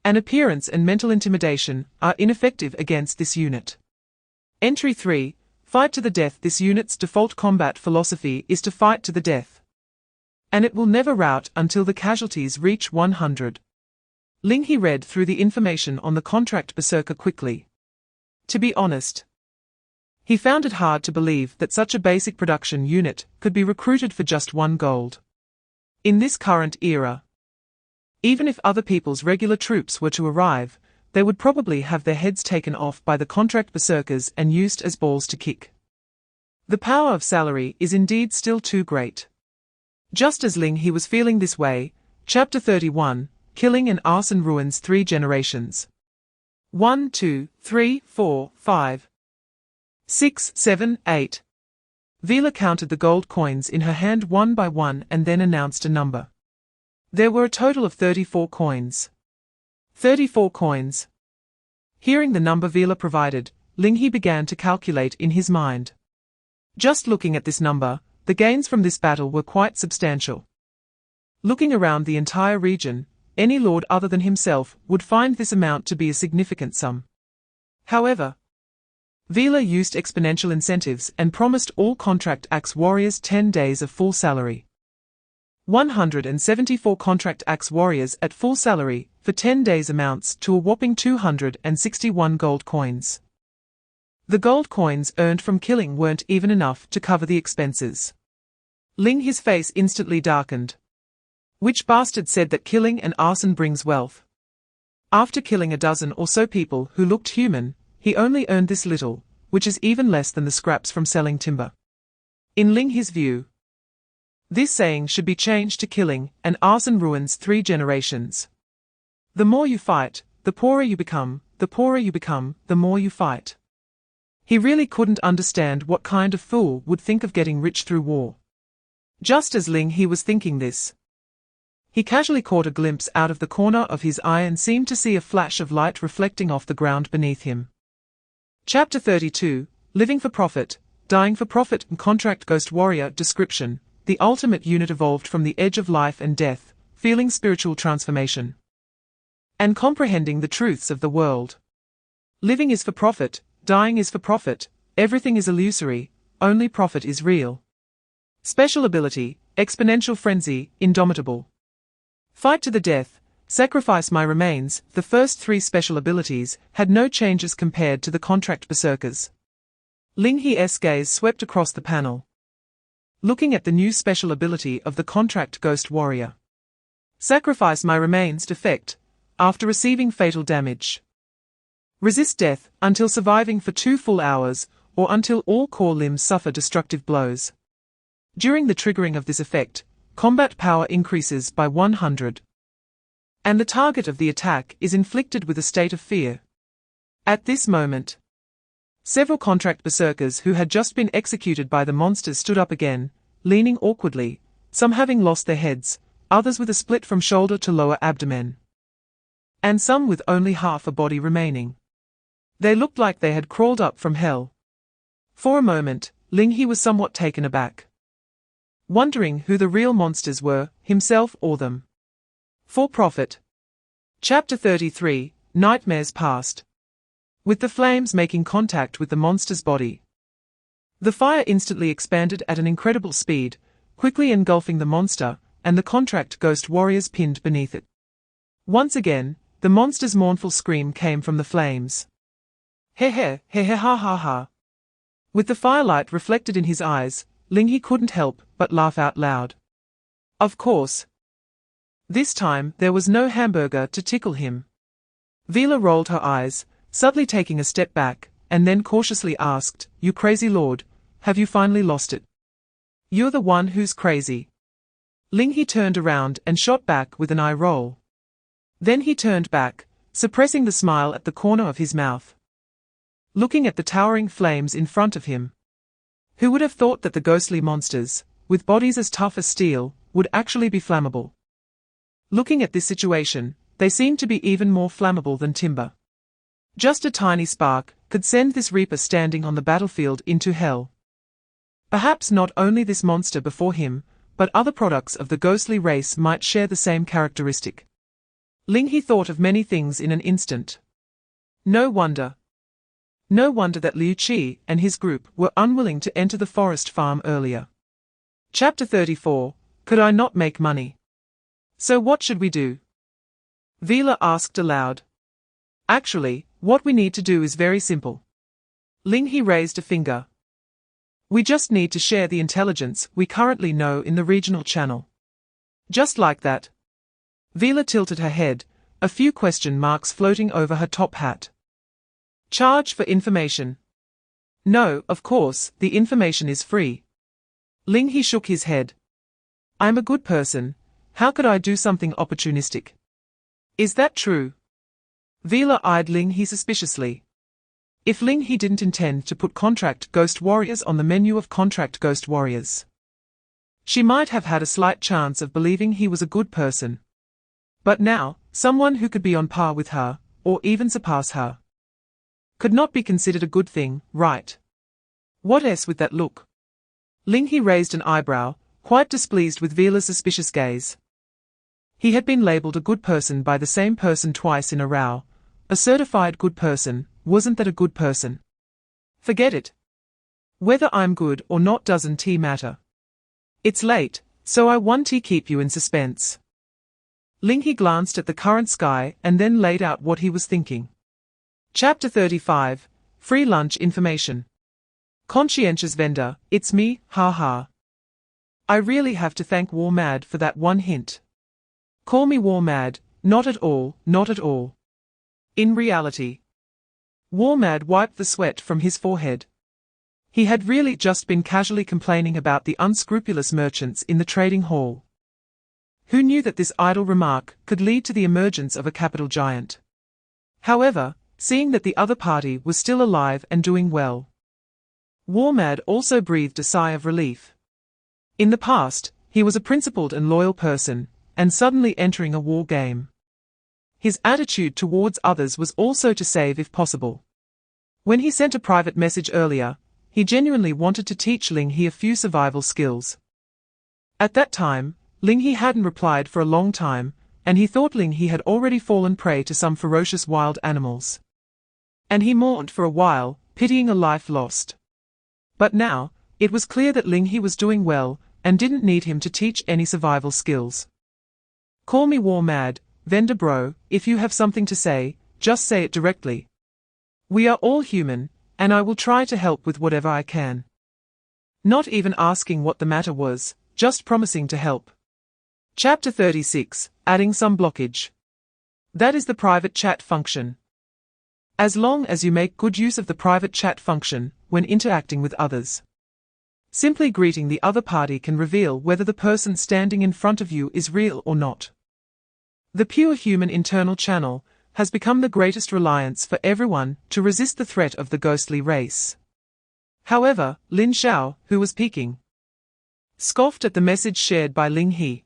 And appearance and mental intimidation are ineffective against this unit. Entry 3, Fight to the Death. This unit's default combat philosophy is to fight to the death, and it will never rout until the casualties reach 100. Ling He read through the information on the Contract Berserker quickly. To be honest, he found it hard to believe that such a basic production unit could be recruited for just 1 gold. In this current era, even if other people's regular troops were to arrive, they would probably have their heads taken off by the Contract Berserkers and used as balls to kick. The power of salary is indeed still too great. Just as Ling He was feeling this way, Chapter 31, Killing and Arson ruins 3 generations. 1, 2, 3, 4, 5, 6, 7, 8. Vila counted the gold coins in her hand one by one and then announced a number. There were a total of 34 coins. 34 coins. Hearing the number Vila provided, Ling He began to calculate in his mind. Just looking at this number, the gains from this battle were quite substantial. Looking around the entire region, any lord other than himself would find this amount to be a significant sum. However, Vila used exponential incentives and promised all Contract Axe warriors 10 days of full salary. 174 Contract Axe warriors at full salary for 10 days amounts to a whopping 261 gold coins. The gold coins earned from killing weren't even enough to cover the expenses. Ling He's face instantly darkened. Which bastard said that killing and arson brings wealth? After killing a dozen or so people who looked human, he only earned this little, which is even less than the scraps from selling timber. In Ling He's view, this saying should be changed to killing and arson ruins 3 generations. The more you fight, the poorer you become, the poorer you become, the more you fight. He really couldn't understand what kind of fool would think of getting rich through war. Just as Ling He was thinking this, he casually caught a glimpse out of the corner of his eye and seemed to see a flash of light reflecting off the ground beneath him. Chapter 32, Living for Profit, Dying for Profit and Contract Ghost Warrior Description, the ultimate unit evolved from the edge of life and death, feeling spiritual transformation and comprehending the truths of the world. Living is for profit, dying is for profit, everything is illusory, only profit is real. Special ability, exponential frenzy, indomitable. Fight to the death, sacrifice my remains. The first 3 special abilities had no changes compared to the contract berserkers. Ling He's gaze swept across the panel, looking at the new special ability of the contract ghost warrior. Sacrifice my remains defect, after receiving fatal damage. Resist death, until surviving for 2 full hours, or until all core limbs suffer destructive blows. During the triggering of this effect, combat power increases by 100. And the target of the attack is inflicted with a state of fear. At this moment, several contract berserkers who had just been executed by the monsters stood up again, leaning awkwardly, some having lost their heads, others with a split from shoulder to lower abdomen, and some with only half a body remaining. They looked like they had crawled up from hell. For a moment, Ling He was somewhat taken aback, wondering who the real monsters were, himself or them. For profit. Chapter 33, Nightmares Past. With the flames making contact with the monster's body, the fire instantly expanded at an incredible speed, quickly engulfing the monster, and the contract ghost warriors pinned beneath it. Once again, the monster's mournful scream came from the flames. He he, he he ha ha ha. With the firelight reflected in his eyes, Ling He couldn't help but laugh out loud. Of course. This time there was no hamburger to tickle him. Vila rolled her eyes, subtly taking a step back, and then cautiously asked, "You crazy lord, have you finally lost it? You're the one who's crazy." Ling He turned around and shot back with an eye roll. Then he turned back, suppressing the smile at the corner of his mouth, looking at the towering flames in front of him. Who would have thought that the ghostly monsters, with bodies as tough as steel, would actually be flammable? Looking at this situation, they seemed to be even more flammable than timber. Just a tiny spark could send this reaper standing on the battlefield into hell. Perhaps not only this monster before him, but other products of the ghostly race might share the same characteristic. Ling He thought of many things in an instant. No wonder that Liu Qi and his group were unwilling to enter the forest farm earlier. Chapter 34, Could I not make money? So what should we do? Vila asked aloud. Actually, what we need to do is very simple. Ling He raised a finger. We just need to share the intelligence we currently know in the regional channel. Just like that. Vila tilted her head, a few question marks floating over her top hat. Charge for information? No, of course, the information is free. Ling He shook his head. I'm a good person, how could I do something opportunistic? Is that true? Vila eyed Ling He suspiciously. If Ling He didn't intend to put contract ghost warriors on the menu of contract ghost warriors, she might have had a slight chance of believing he was a good person. But now, someone who could be on par with her, or even surpass her, could not be considered a good thing, right? What else with that look? Ling He raised an eyebrow, quite displeased with Vila's suspicious gaze. He had been labelled a good person by the same person twice in a row. A certified good person, wasn't that a good person? Forget it. Whether I'm good or not doesn't matter. It's late, so I want to keep you in suspense. Ling He glanced at the current sky and then laid out what he was thinking. Chapter 35, Free Lunch Information. Conscientious vendor, it's me, ha ha. I really have to thank War Mad for that one hint. Call me war mad, not at all, not at all. In reality, War Mad wiped the sweat from his forehead. He had really just been casually complaining about the unscrupulous merchants in the trading hall. Who knew that this idle remark could lead to the emergence of a capital giant? However, seeing that the other party was still alive and doing well, War Mad also breathed a sigh of relief. In the past, he was a principled and loyal person, and suddenly entering a war game. His attitude towards others was also to save if possible. When he sent a private message earlier, he genuinely wanted to teach Ling He a few survival skills. At that time, Ling He hadn't replied for a long time, and he thought Ling He had already fallen prey to some ferocious wild animals. And he mourned for a while, pitying a life lost. But now, it was clear that Ling He was doing well, and didn't need him to teach any survival skills. Call me war mad, vendor bro, if you have something to say, just say it directly. We are all human, and I will try to help with whatever I can. Not even asking what the matter was, just promising to help. Chapter 36, Adding some blockage. That is the private chat function. As long as you make good use of the private chat function when interacting with others, simply greeting the other party can reveal whether the person standing in front of you is real or not. The pure human internal channel has become the greatest reliance for everyone to resist the threat of the ghostly race. However, Lin Xiao, who was peeking, scoffed at the message shared by Ling He.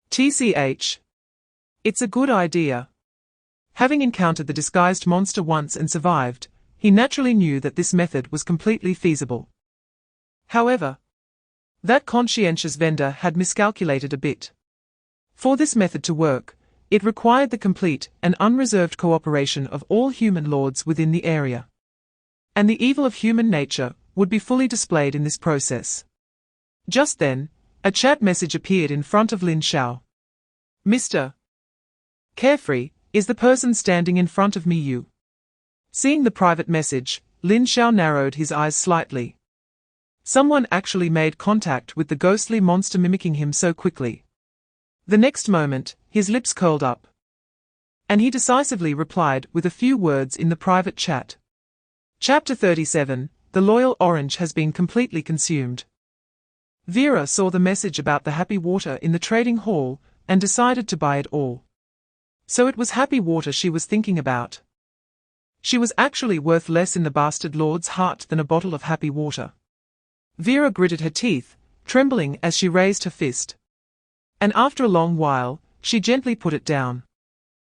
TCH. It's a good idea. Having encountered the disguised monster once and survived, he naturally knew that this method was completely feasible. However, that conscientious vendor had miscalculated a bit. For this method to work, it required the complete and unreserved cooperation of all human lords within the area. And the evil of human nature would be fully displayed in this process. Just then, a chat message appeared in front of Lin Xiao. Mr. Carefree, is the person standing in front of me you? Seeing the private message, Lin Xiao narrowed his eyes slightly. Someone actually made contact with the ghostly monster mimicking him so quickly. The next moment, his lips curled up, and he decisively replied with a few words in the private chat. Chapter 37, The Loyal Orange has been completely consumed. Vera saw the message about the happy water in the trading hall, and decided to buy it all. So it was happy water she was thinking about. She was actually worth less in the bastard lord's heart than a bottle of happy water. Vera gritted her teeth, trembling as she raised her fist. And after a long while, she gently put it down.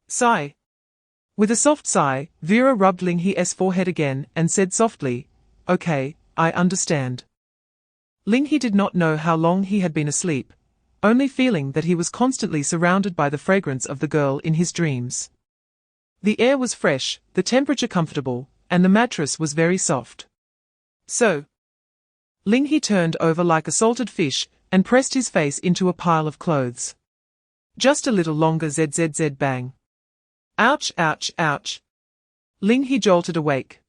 Sigh. With a soft sigh, Vera rubbed Ling He's forehead again and said softly, Okay, I understand. Ling He did not know how long he had been asleep, only feeling that he was constantly surrounded by the fragrance of the girl in his dreams. The air was fresh, the temperature comfortable, and the mattress was very soft. So, Ling He turned over like a salted fish and pressed his face into a pile of clothes. Just a little longer zzz bang. Ouch, ouch, ouch. Ling He jolted awake,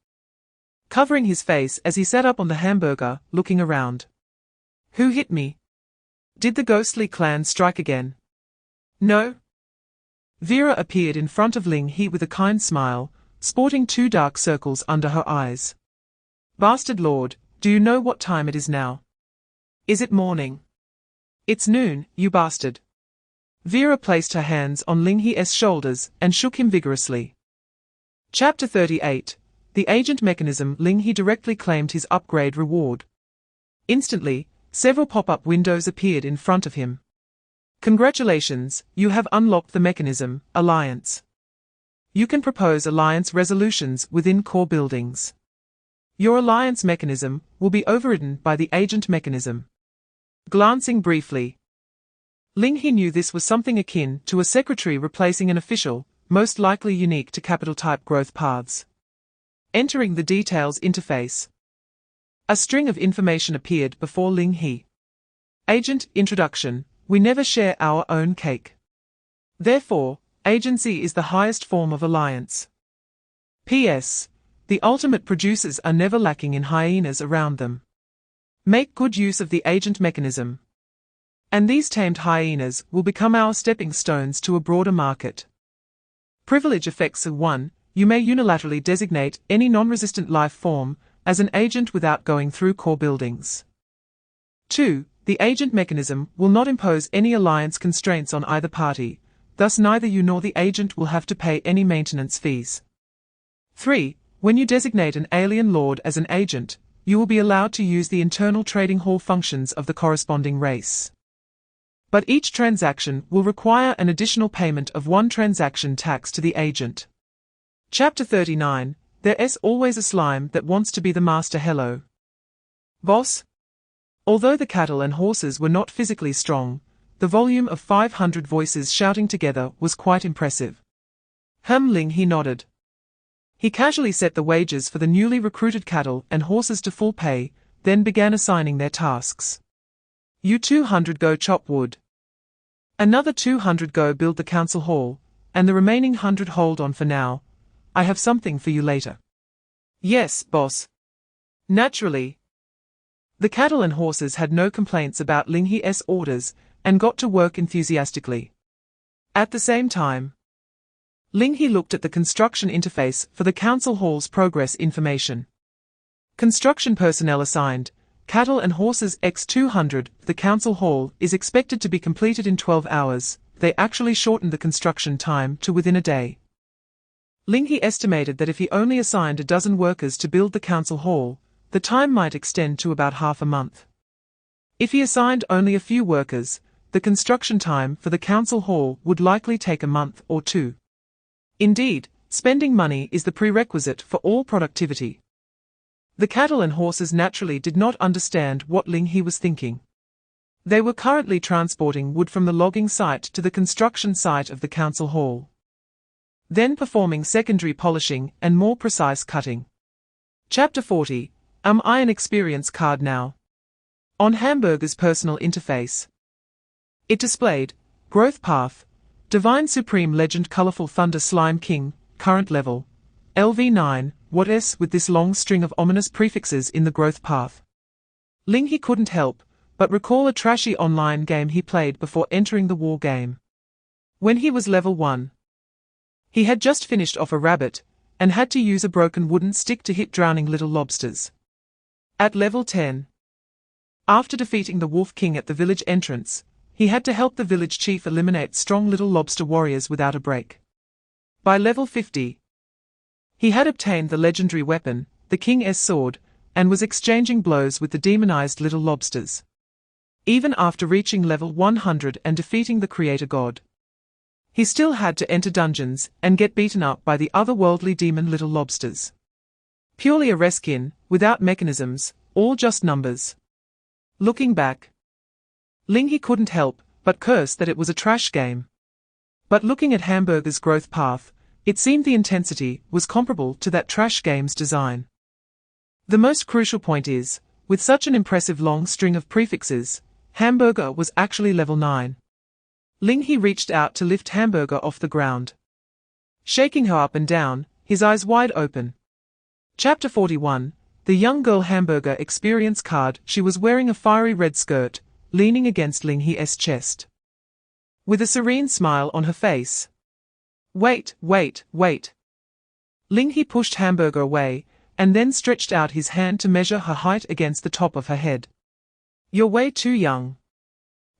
covering his face as he sat up on the hamburger, looking around. Who hit me? Did the ghostly clan strike again? No. Vera appeared in front of Ling He with a kind smile, sporting 2 dark circles under her eyes. Bastard lord, do you know what time it is now? Is it morning? It's noon, you bastard. Vera placed her hands on Ling He's shoulders and shook him vigorously. Chapter 38, The Agent Mechanism. Ling He directly claimed his upgrade reward. Instantly, several pop-up windows appeared in front of him. Congratulations, you have unlocked the mechanism, Alliance. You can propose alliance resolutions within core buildings. Your alliance mechanism will be overridden by the agent mechanism. Glancing briefly, Ling He knew this was something akin to a secretary replacing an official, most likely unique to capital-type growth paths. Entering the details interface, a string of information appeared before Ling He. Agent introduction. We never share our own cake. Therefore, agency is the highest form of alliance. P.S. The ultimate producers are never lacking in hyenas around them. Make good use of the agent mechanism. And these tamed hyenas will become our stepping stones to a broader market. Privilege effects. 1. You may unilaterally designate any non-resistant life form as an agent without going through core buildings. 2. The agent mechanism will not impose any alliance constraints on either party, thus neither you nor the agent will have to pay any maintenance fees. 3. When you designate an alien lord as an agent, you will be allowed to use the internal trading hall functions of the corresponding race. But each transaction will require an additional payment of 1 transaction tax to the agent. Chapter 39. There's always a slime that wants to be the master. Hello, boss. Although the cattle and horses were not physically strong, the volume of 500 voices shouting together was quite impressive. Ling He nodded. He casually set the wages for the newly recruited cattle and horses to full pay, then began assigning their tasks. You 200 go chop wood. Another 200 go build the council hall, and the remaining 100 hold on for now. I have something for you later. Yes, boss. Naturally. The cattle and horses had no complaints about Ling He's orders, and got to work enthusiastically. At the same time, Ling He looked at the construction interface for the council hall's progress information. Construction personnel assigned, cattle and horses x200, the council hall is expected to be completed in 12 hours, they actually shortened the construction time to within a day. Ling He estimated that if he only assigned a dozen workers to build the council hall, the time might extend to about half a month. If he assigned only a few workers, the construction time for the council hall would likely take a month or 2. Indeed, spending money is the prerequisite for all productivity. The cattle and horses naturally did not understand what Ling He was thinking. They were currently transporting wood from the logging site to the construction site of the council hall, then performing secondary polishing and more precise cutting. Chapter 40. Am I an experience card now? On Hamburger's personal interface, it displayed Growth Path, Divine Supreme Legend Colorful Thunder Slime King, current level, LV9, what s with this long string of ominous prefixes in the growth path. Ling He couldn't help but recall a trashy online game he played before entering the war game. When he was level 1, he had just finished off a rabbit, and had to use a broken wooden stick to hit drowning little lobsters. At level 10, after defeating the Wolf King at the village entrance, he had to help the village chief eliminate strong little lobster warriors without a break. By level 50, he had obtained the legendary weapon, the King's Sword, and was exchanging blows with the demonized little lobsters. Even after reaching level 100 and defeating the creator god, he still had to enter dungeons and get beaten up by the otherworldly demon little lobsters. Purely a reskin, without mechanisms, all just numbers. Looking back, Ling He couldn't help but curse that it was a trash game. But looking at Hamburger's growth path, it seemed the intensity was comparable to that trash game's design. The most crucial point is, with such an impressive long string of prefixes, Hamburger was actually level 9. Ling He reached out to lift Hamburger off the ground, shaking her up and down, his eyes wide open. Chapter 41. The young girl Hamburger experience card. She was wearing a fiery red skirt, leaning against Ling He's chest, with a serene smile on her face. Wait. Ling He pushed Hamburger away, and then stretched out his hand to measure her height against the top of her head. You're way too young.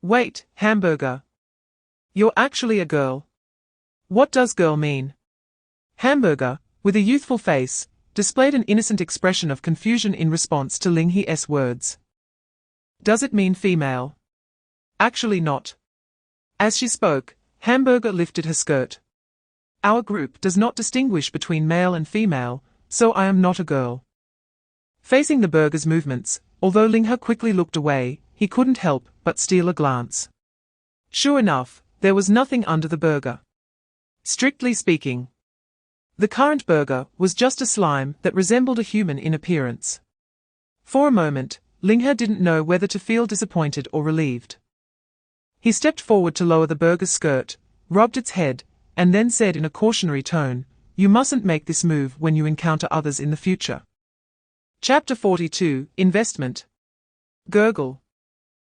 Wait, Hamburger. You're actually a girl. What does girl mean? Hamburger, with a youthful face, displayed an innocent expression of confusion in response to Ling He's words. Does it mean female? Actually not. As she spoke, Hamburger lifted her skirt. Our group does not distinguish between male and female, so I am not a girl. Facing the burger's movements, although Ling He quickly looked away, he couldn't help but steal a glance. Sure enough, there was nothing under the burger. Strictly speaking, the current burger was just a slime that resembled a human in appearance. For a moment, Ling He didn't know whether to feel disappointed or relieved. He stepped forward to lower the burger's skirt, rubbed its head, and then said in a cautionary tone, "You mustn't make this move when you encounter others in the future." Chapter 42. Investment. Gurgle.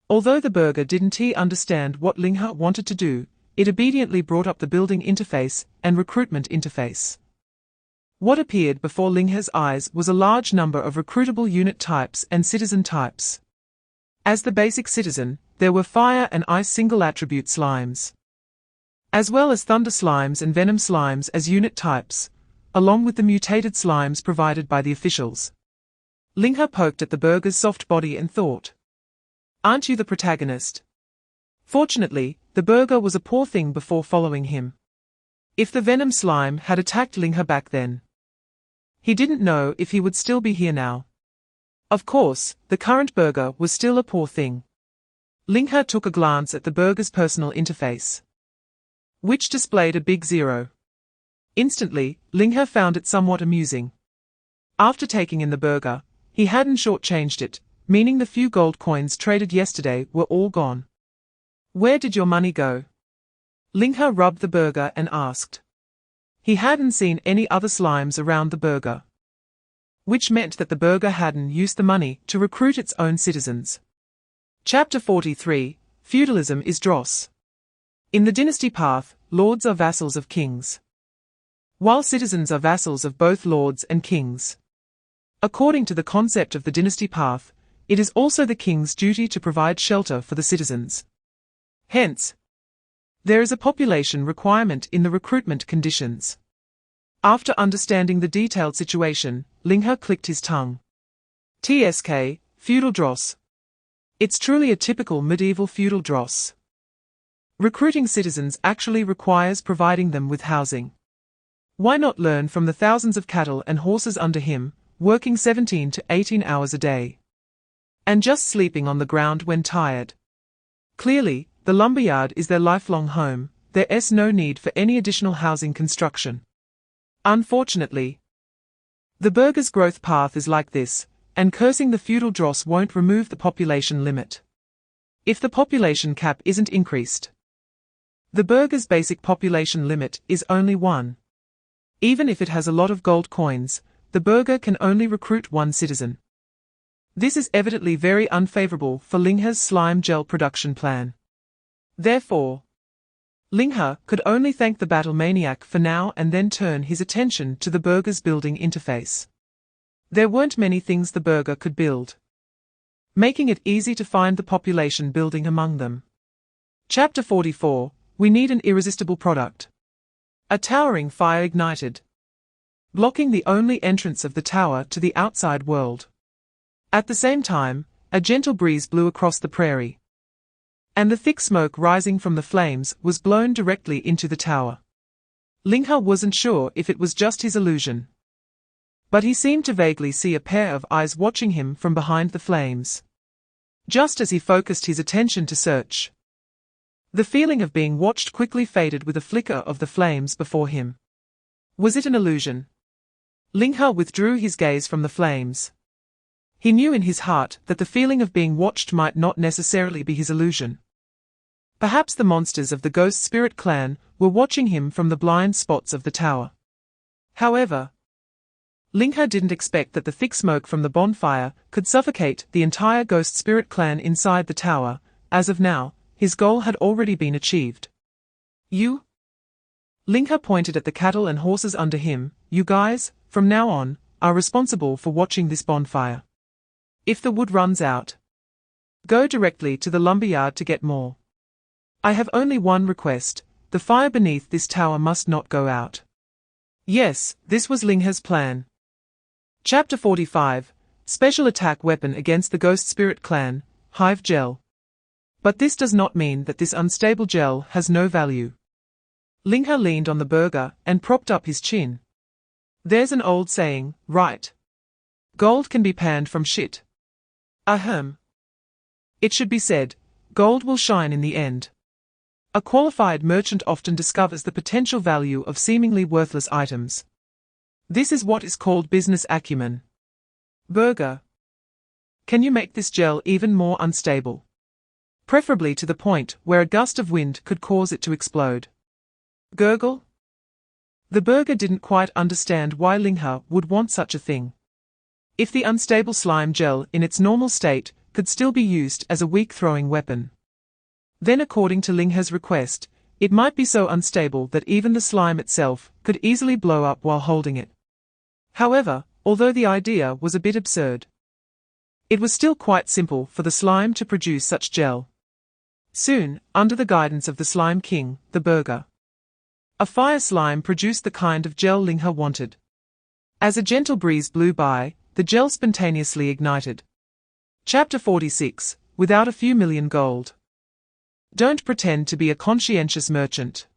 Although the burger didn't understand what Ling He wanted to do, it obediently brought up the building interface and recruitment interface. What appeared before Ling He's eyes was a large number of recruitable unit types and citizen types. As the basic citizen, there were fire and ice single attribute slimes, as well as thunder slimes and venom slimes as unit types, along with the mutated slimes provided by the officials. Ling He poked at the burger's soft body and thought, "Aren't you the protagonist?" Fortunately, the burger was a poor thing before following him. If the venom slime had attacked Ling He back then, he didn't know if he would still be here now. Of course, the current burger was still a poor thing. Ling He took a glance at the burger's personal interface, which displayed a big 0. Instantly, Ling He found it somewhat amusing. After taking in the burger, he hadn't shortchanged it, meaning the few gold coins traded yesterday were all gone. "Where did your money go?" Ling He rubbed the burger and asked. He hadn't seen any other slimes around the burger, which meant that the burger hadn't used the money to recruit its own citizens. Chapter 43, Feudalism is Dross. In the dynasty path, lords are vassals of kings, while citizens are vassals of both lords and kings. According to the concept of the dynasty path, it is also the king's duty to provide shelter for the citizens. Hence, there is a population requirement in the recruitment conditions. After understanding the detailed situation, Ling He clicked his tongue. TSK, feudal dross. It's truly a typical medieval feudal dross. Recruiting citizens actually requires providing them with housing. Why not learn from the thousands of cattle and horses under him, working 17 to 18 hours a day, and just sleeping on the ground when tired? Clearly, the lumberyard is their lifelong home. There's no need for any additional housing construction. Unfortunately, the burger's growth path is like this, and cursing the feudal dross won't remove the population limit. If the population cap isn't increased, the burger's basic population limit is only 1. Even if it has a lot of gold coins, the burger can only recruit 1 citizen. This is evidently very unfavorable for Ling He's slime gel production plan. Therefore, Ling He could only thank the battle maniac for now and then turn his attention to the burger's building interface. There weren't many things the burger could build, making it easy to find the population building among them. Chapter 44, we need an irresistible product. A towering fire ignited, blocking the only entrance of the tower to the outside world. At the same time, a gentle breeze blew across the prairie, and the thick smoke rising from the flames was blown directly into the tower. Ling He wasn't sure if it was just his illusion, but he seemed to vaguely see a pair of eyes watching him from behind the flames. Just as he focused his attention to search, the feeling of being watched quickly faded with a flicker of the flames before him. Was it an illusion? Ling He withdrew his gaze from the flames. He knew in his heart that the feeling of being watched might not necessarily be his illusion. Perhaps the monsters of the ghost spirit clan were watching him from the blind spots of the tower. However, Ling He didn't expect that the thick smoke from the bonfire could suffocate the entire ghost spirit clan inside the tower. As of now, his goal had already been achieved. "You?" Ling He pointed at the cattle and horses under him. "You guys, from now on, are responsible for watching this bonfire. If the wood runs out, go directly to the lumberyard to get more. I have only one request: the fire beneath this tower must not go out." Yes, this was Ling He's plan. Chapter 45, Special Attack Weapon Against the Ghost Spirit Clan, Hive Gel. But this does not mean that this unstable gel has no value. Ling He leaned on the burger and propped up his chin. There's an old saying, right? Gold can be panned from shit. Ahem. It should be said, gold will shine in the end. A qualified merchant often discovers the potential value of seemingly worthless items. This is what is called business acumen. Burger, can you make this gel even more unstable? Preferably to the point where a gust of wind could cause it to explode. Gurgle? The burger didn't quite understand why Ling He would want such a thing. If the unstable slime gel in its normal state could still be used as a weak throwing weapon. Then, according to Ling He's request, it might be so unstable that even the slime itself could easily blow up while holding it. However, although the idea was a bit absurd, it was still quite simple for the slime to produce such gel. Soon, under the guidance of the Slime King, the burger, a fire slime produced the kind of gel Ling He wanted. As a gentle breeze blew by, the gel spontaneously ignited. Chapter 46, Without a Few Million Gold. Don't pretend to be a conscientious merchant.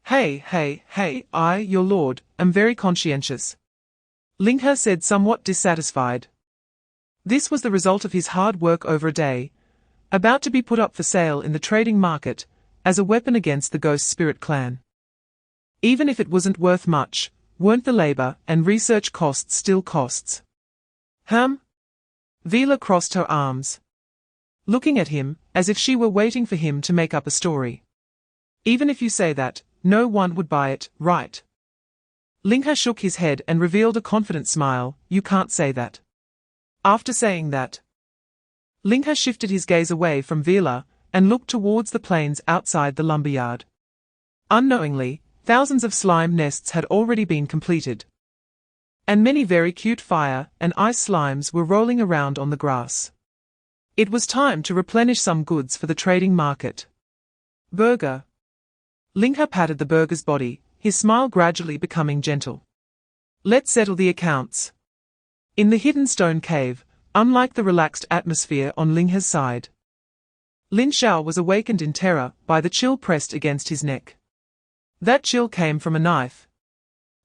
Hey, I, your lord, am very conscientious, Ling He said, somewhat dissatisfied. This was the result of his hard work over a day, about to be put up for sale in the trading market, as a weapon against the Ghost Spirit clan. Even if it wasn't worth much, weren't the labor and research costs still costs? Vila crossed her arms, looking at him, as if she were waiting for him to make up a story. Even if you say that, no one would buy it, right? Ling He shook his head and revealed a confident smile. You can't say that. After saying that, Ling He shifted his gaze away from Vila and looked towards the plains outside the lumberyard. Unknowingly, thousands of slime nests had already been completed, and many very cute fire and ice slimes were rolling around on the grass. It was time to replenish some goods for the trading market. Burger. Ling He patted the burger's body, his smile gradually becoming gentle. Let's settle the accounts. In the hidden stone cave, unlike the relaxed atmosphere on Ling He's side, Lin Xiao was awakened in terror by the chill pressed against his neck. That chill came from a knife,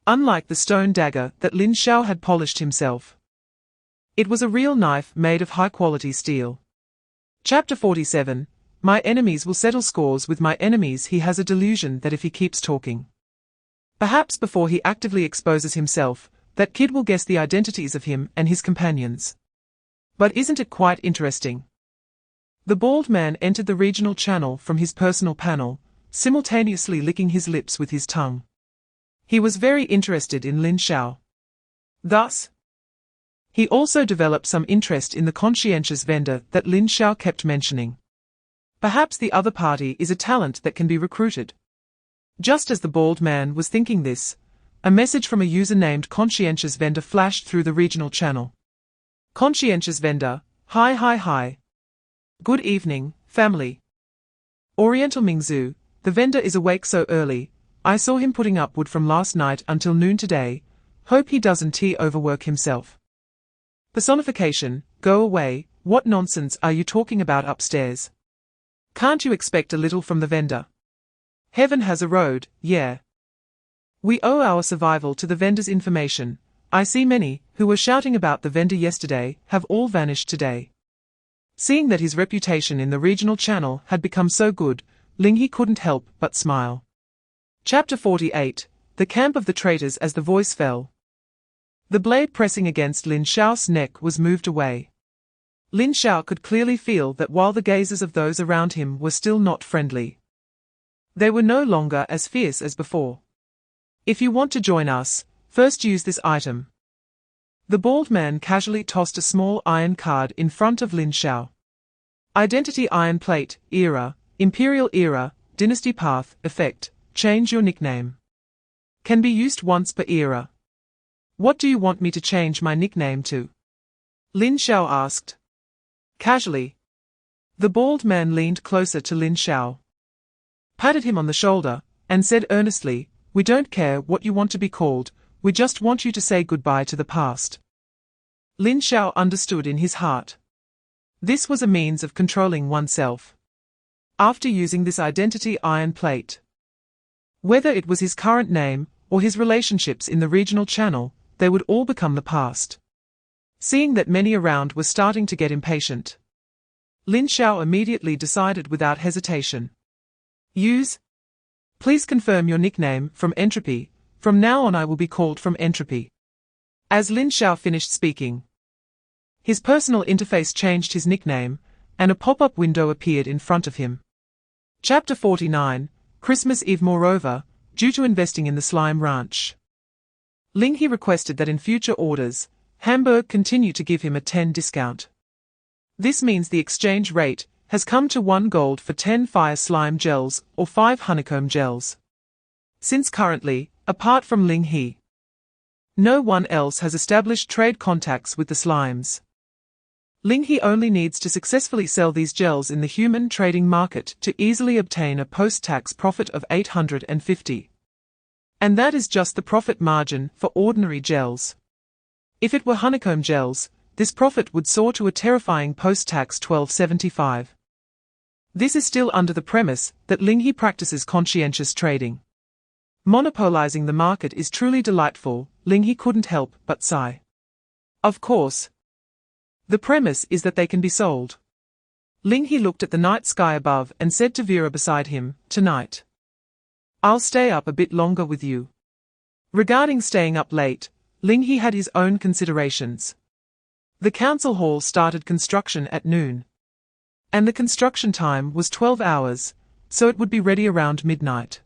unlike the stone dagger that Lin Xiao had polished himself. It was a real knife made of high-quality steel. Chapter 47, My enemies will settle scores with my enemies. He has a delusion that if he keeps talking, perhaps before he actively exposes himself, that kid will guess the identities of him and his companions. But isn't it quite interesting? The bald man entered the regional channel from his personal panel, simultaneously licking his lips with his tongue. He was very interested in Lin Xiao. Thus, he also developed some interest in the conscientious vendor that Lin Xiao kept mentioning. Perhaps the other party is a talent that can be recruited. Just as the bald man was thinking this, a message from a user named Conscientious Vendor flashed through the regional channel. Conscientious Vendor, hi. Good evening, family. Oriental Mingzhu, the vendor is awake so early. I saw him putting up wood from last night until noon today. Hope he doesn't overwork himself. Personification, go away. What nonsense are you talking about upstairs? Can't you expect a little from the vendor? Heaven has a road, yeah. We owe our survival to the vendor's information. I see many, who were shouting about the vendor yesterday, have all vanished today. Seeing that his reputation in the regional channel had become so good, Ling He couldn't help but smile. Chapter 48, The Camp of the Traitors. As the voice fell, the blade pressing against Lin Xiao's neck was moved away. Lin Xiao could clearly feel that while the gazes of those around him were still not friendly, they were no longer as fierce as before. If you want to join us, first use this item. The bald man casually tossed a small iron card in front of Lin Xiao. Identity Iron Plate, Era, Imperial Era, Dynasty Path, Effect, change your nickname. Can be used once per era. What do you want me to change my nickname to? Lin Xiao asked. Casually. The bald man leaned closer to Lin Xiao, patted him on the shoulder, and said earnestly, We don't care what you want to be called, we just want you to say goodbye to the past. Lin Xiao understood in his heart. This was a means of controlling oneself. After using this identity iron plate, whether it was his current name or his relationships in the regional channel, they would all become the past. Seeing that many around were starting to get impatient, Lin Xiao immediately decided without hesitation. Use. Please confirm your nickname from Entropy. From now on I will be called from Entropy. As Lin Xiao finished speaking, his personal interface changed his nickname, and a pop-up window appeared in front of him. Chapter 49, Christmas Eve. Moreover, due to investing in the Slime Ranch, Ling He requested that in future orders, Hamburg continue to give him a 10% discount. This means the exchange rate has come to 1 gold for 10 fire slime gels or 5 honeycomb gels. Since currently, apart from Ling He, no one else has established trade contacts with the slimes. Ling He only needs to successfully sell these gels in the human trading market to easily obtain a post-tax profit of 850. And that is just the profit margin for ordinary gels. If it were honeycomb gels, this profit would soar to a terrifying post-tax 1275. This is still under the premise that Ling He practices conscientious trading. Monopolizing the market is truly delightful, Ling He couldn't help but sigh. Of course. The premise is that they can be sold. Ling He looked at the night sky above and said to Vera beside him, "Tonight, I'll stay up a bit longer with you." Regarding staying up late, Ling He had his own considerations. The council hall started construction at noon. And the construction time was 12 hours, so it would be ready around midnight.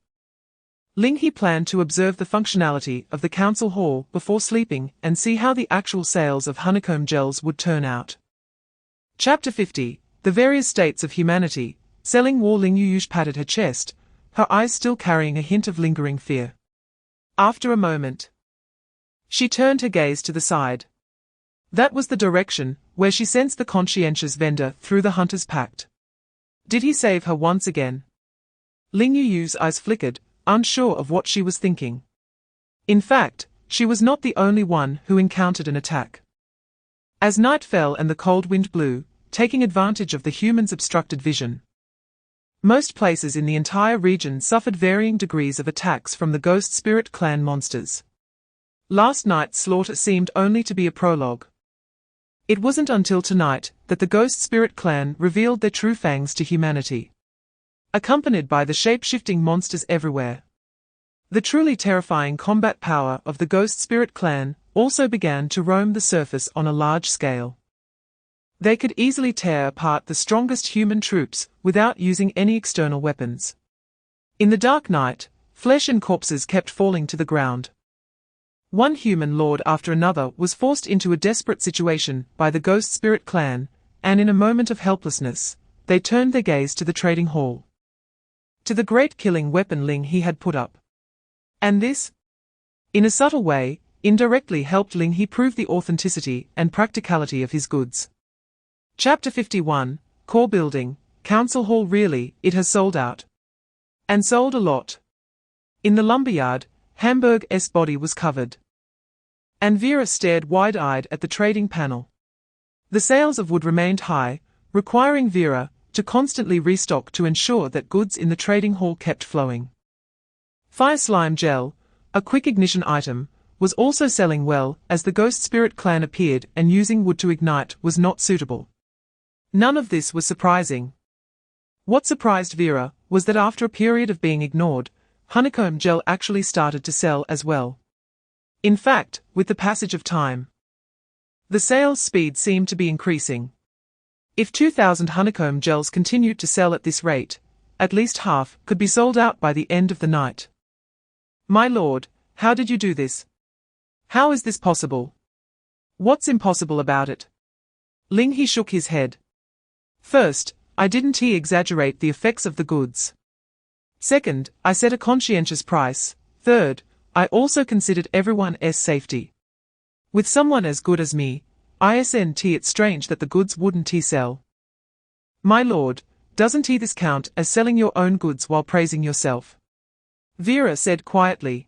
Ling He planned to observe the functionality of the council hall before sleeping and see how the actual sales of honeycomb gels would turn out. Chapter 50, The Various States of Humanity. Selling War. Ling Yuge patted her chest, her eyes still carrying a hint of lingering fear. After a moment, she turned her gaze to the side. That was the direction where she sensed the conscientious vendor through the hunter's pact. Did he save her once again? Ling Yu's eyes flickered, unsure of what she was thinking. In fact, she was not the only one who encountered an attack. As night fell and the cold wind blew, taking advantage of the humans' obstructed vision, most places in the entire region suffered varying degrees of attacks from the Ghost Spirit Clan monsters. Last night's slaughter seemed only to be a prologue. It wasn't until tonight that the Ghost Spirit Clan revealed their true fangs to humanity, accompanied by the shape-shifting monsters everywhere. The truly terrifying combat power of the Ghost Spirit Clan also began to roam the surface on a large scale. They could easily tear apart the strongest human troops without using any external weapons. In the dark night, flesh and corpses kept falling to the ground. One human lord after another was forced into a desperate situation by the Ghost Spirit Clan, and in a moment of helplessness, they turned their gaze to the trading hall, to the great killing weapon Ling He had put up. And this, in a subtle way, indirectly helped Ling He prove the authenticity and practicality of his goods. Chapter 51, Core Building, Council Hall. Really, it has sold out. And sold a lot. In the lumberyard, Hamburg's body was covered. And Vera stared wide-eyed at the trading panel. The sales of wood remained high, requiring Vera to constantly restock to ensure that goods in the trading hall kept flowing. Fire slime gel, a quick ignition item, was also selling well as the Ghost Spirit Clan appeared, and using wood to ignite was not suitable. None of this was surprising. What surprised Vera was that after a period of being ignored, honeycomb gel actually started to sell as well. In fact, with the passage of time, the sales speed seemed to be increasing. If 2,000 honeycomb gels continued to sell at this rate, at least half could be sold out by the end of the night. My lord, how did you do this? How is this possible? What's impossible about it? Ling He shook his head. First, I didn't exaggerate the effects of the goods. Second, I set a conscientious price. Third, I also considered everyone's safety. With someone as good as me, it's strange that the goods wouldn't sell. My lord, doesn't this count as selling your own goods while praising yourself? Vera said quietly.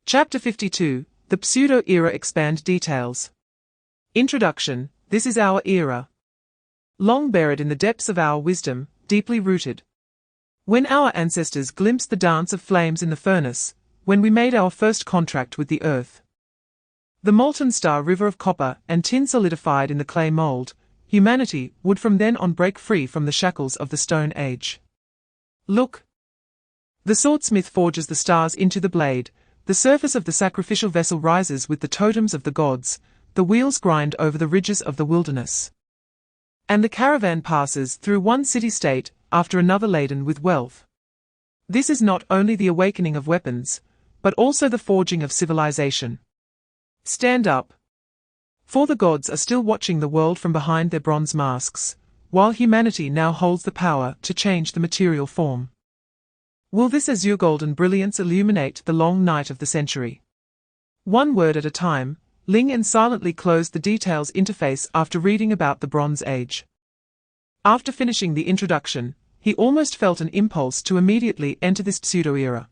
Chapter 52, The Pseudo-Era. Expand details. Introduction. This is our era. Long buried in the depths of our wisdom, deeply rooted. When our ancestors glimpsed the dance of flames in the furnace, when we made our first contract with the earth, the molten star river of copper and tin solidified in the clay mold, humanity would from then on break free from the shackles of the Stone Age. Look. The swordsmith forges the stars into the blade, the surface of the sacrificial vessel rises with the totems of the gods, the wheels grind over the ridges of the wilderness, and the caravan passes through one city-state after another laden with wealth. This is not only the awakening of weapons, but also the forging of civilization. Stand up. For the gods are still watching the world from behind their bronze masks, while humanity now holds the power to change the material form. Will this azure golden brilliance illuminate the long night of the century? One word at a time, Ling He silently closed the details interface after reading about the Bronze Age. After finishing the introduction, he almost felt an impulse to immediately enter this pseudo-era.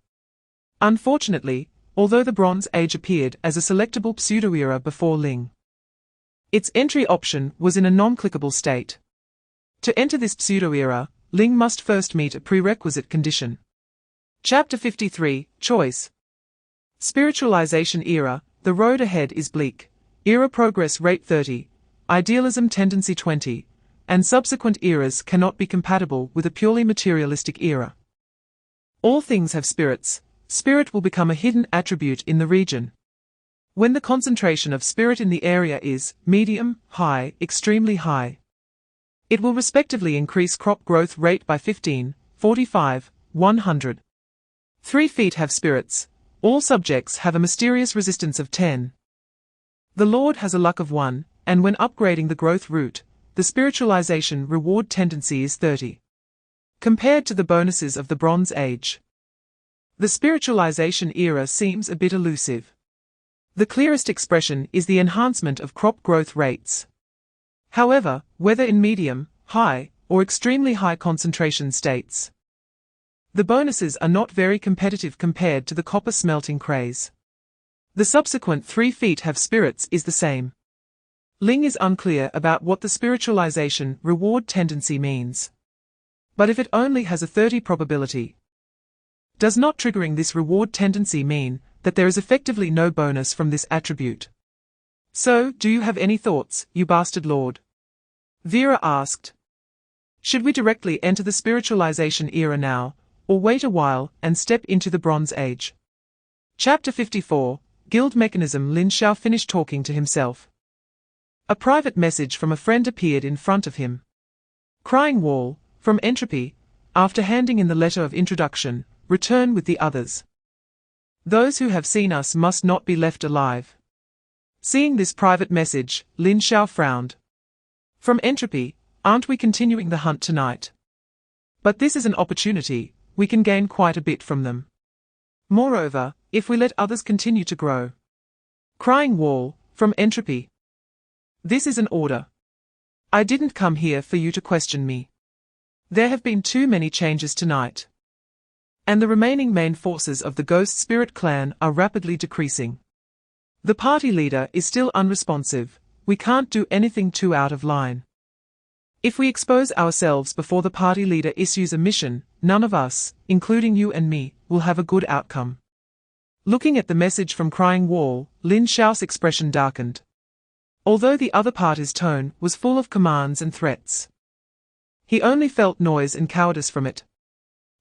Unfortunately, although the Bronze Age appeared as a selectable pseudo-era before Ling, its entry option was in a non-clickable state. To enter this pseudo-era, Ling must first meet a prerequisite condition. Chapter 53, Choice. Spiritualization Era, the road ahead is bleak. Era progress rate 30, idealism tendency 20, and subsequent eras cannot be compatible with a purely materialistic era. All things have spirits. Spirit will become a hidden attribute in the region. When the concentration of spirit in the area is medium, high, extremely high, it will respectively increase crop growth rate by 15, 45, 100. 3 feet have spirits. All subjects have a mysterious resistance of 10. The Lord has a luck of 1, and when upgrading the growth route, the spiritualization reward tendency is 30. Compared to the bonuses of the Bronze Age, the spiritualization era seems a bit elusive. The clearest expression is the enhancement of crop growth rates. However, whether in medium, high, or extremely high concentration states, the bonuses are not very competitive compared to the copper smelting craze. The subsequent 3 feet have spirits is the same. Ling is unclear about what the spiritualization reward tendency means. But if it only has a 30 probability, does not triggering this reward tendency mean that there is effectively no bonus from this attribute? So, do you have any thoughts, you bastard lord? Vera asked. Should we directly enter the spiritualization era now, or wait a while and step into the Bronze Age? Chapter 54, Guild Mechanism. Lin Xiao finished talking to himself. A private message from a friend appeared in front of him. Crying Wall, from Entropy, after handing in the letter of introduction, return with the others. Those who have seen us must not be left alive. Seeing this private message, Lin Xiao frowned. From Entropy, aren't we continuing the hunt tonight? But this is an opportunity, we can gain quite a bit from them. Moreover, if we let others continue to grow. Crying Wall, from Entropy. This is an order. I didn't come here for you to question me. There have been too many changes tonight. And the remaining main forces of the Ghost Spirit clan are rapidly decreasing. The party leader is still unresponsive, we can't do anything too out of line. If we expose ourselves before the party leader issues a mission, none of us, including you and me, will have a good outcome. Looking at the message from Crying Wall, Lin Xiao's expression darkened. Although the other party's tone was full of commands and threats, he only felt noise and cowardice from it.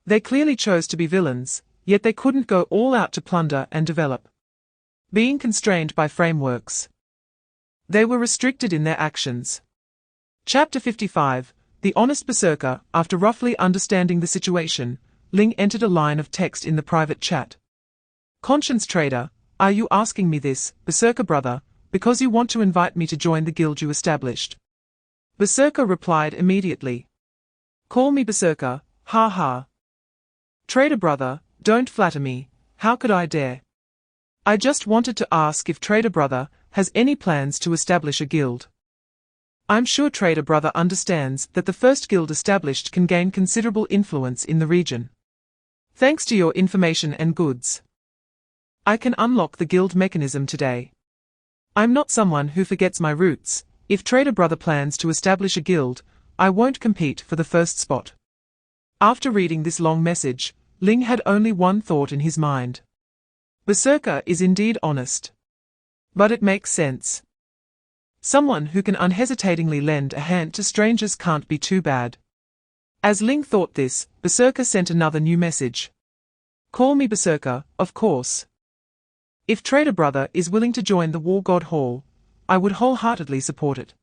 They clearly chose to be villains, yet they couldn't go all out to plunder and develop. Being constrained by frameworks, they were restricted in their actions. Chapter 55, The Honest Berserker. After roughly understanding the situation, Ling entered a line of text in the private chat. Conscience Trader, are you asking me this, Berserker brother, because you want to invite me to join the guild you established? Berserker replied immediately. Call me Berserker, ha ha. Trader brother, don't flatter me, how could I dare? I just wanted to ask if Trader brother has any plans to establish a guild. I'm sure Trader brother understands that the first guild established can gain considerable influence in the region. Thanks to your information and goods, I can unlock the guild mechanism today. I'm not someone who forgets my roots. If Trader brother plans to establish a guild, I won't compete for the first spot. After reading this long message, Ling had only one thought in his mind. Berserker is indeed honest. But it makes sense. Someone who can unhesitatingly lend a hand to strangers can't be too bad. As Ling thought this, Berserker sent another new message. Call me Berserker, of course. If Trader brother is willing to join the War God Hall, I would wholeheartedly support it.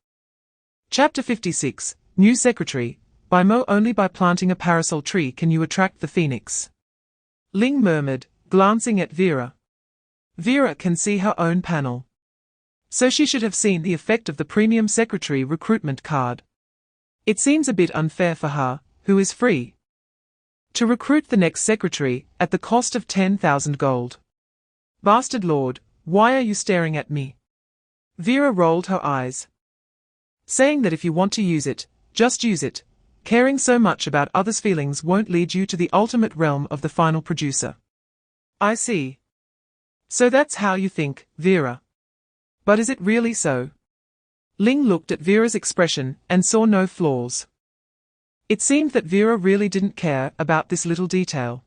Chapter 56, New Secretary. By Mo, only by planting a parasol tree can you attract the phoenix. Ling murmured, glancing at Vera. Vera can see her own panel. So she should have seen the effect of the premium secretary recruitment card. It seems a bit unfair for her, who is free, to recruit the next secretary at the cost of 10,000 gold. Bastard lord, why are you staring at me? Vera rolled her eyes, saying that if you want to use it, just use it. Caring so much about others' feelings won't lead you to the ultimate realm of the final producer. I see. So that's how you think, Vera. But is it really so? Ling looked at Vera's expression and saw no flaws. It seemed that Vera really didn't care about this little detail.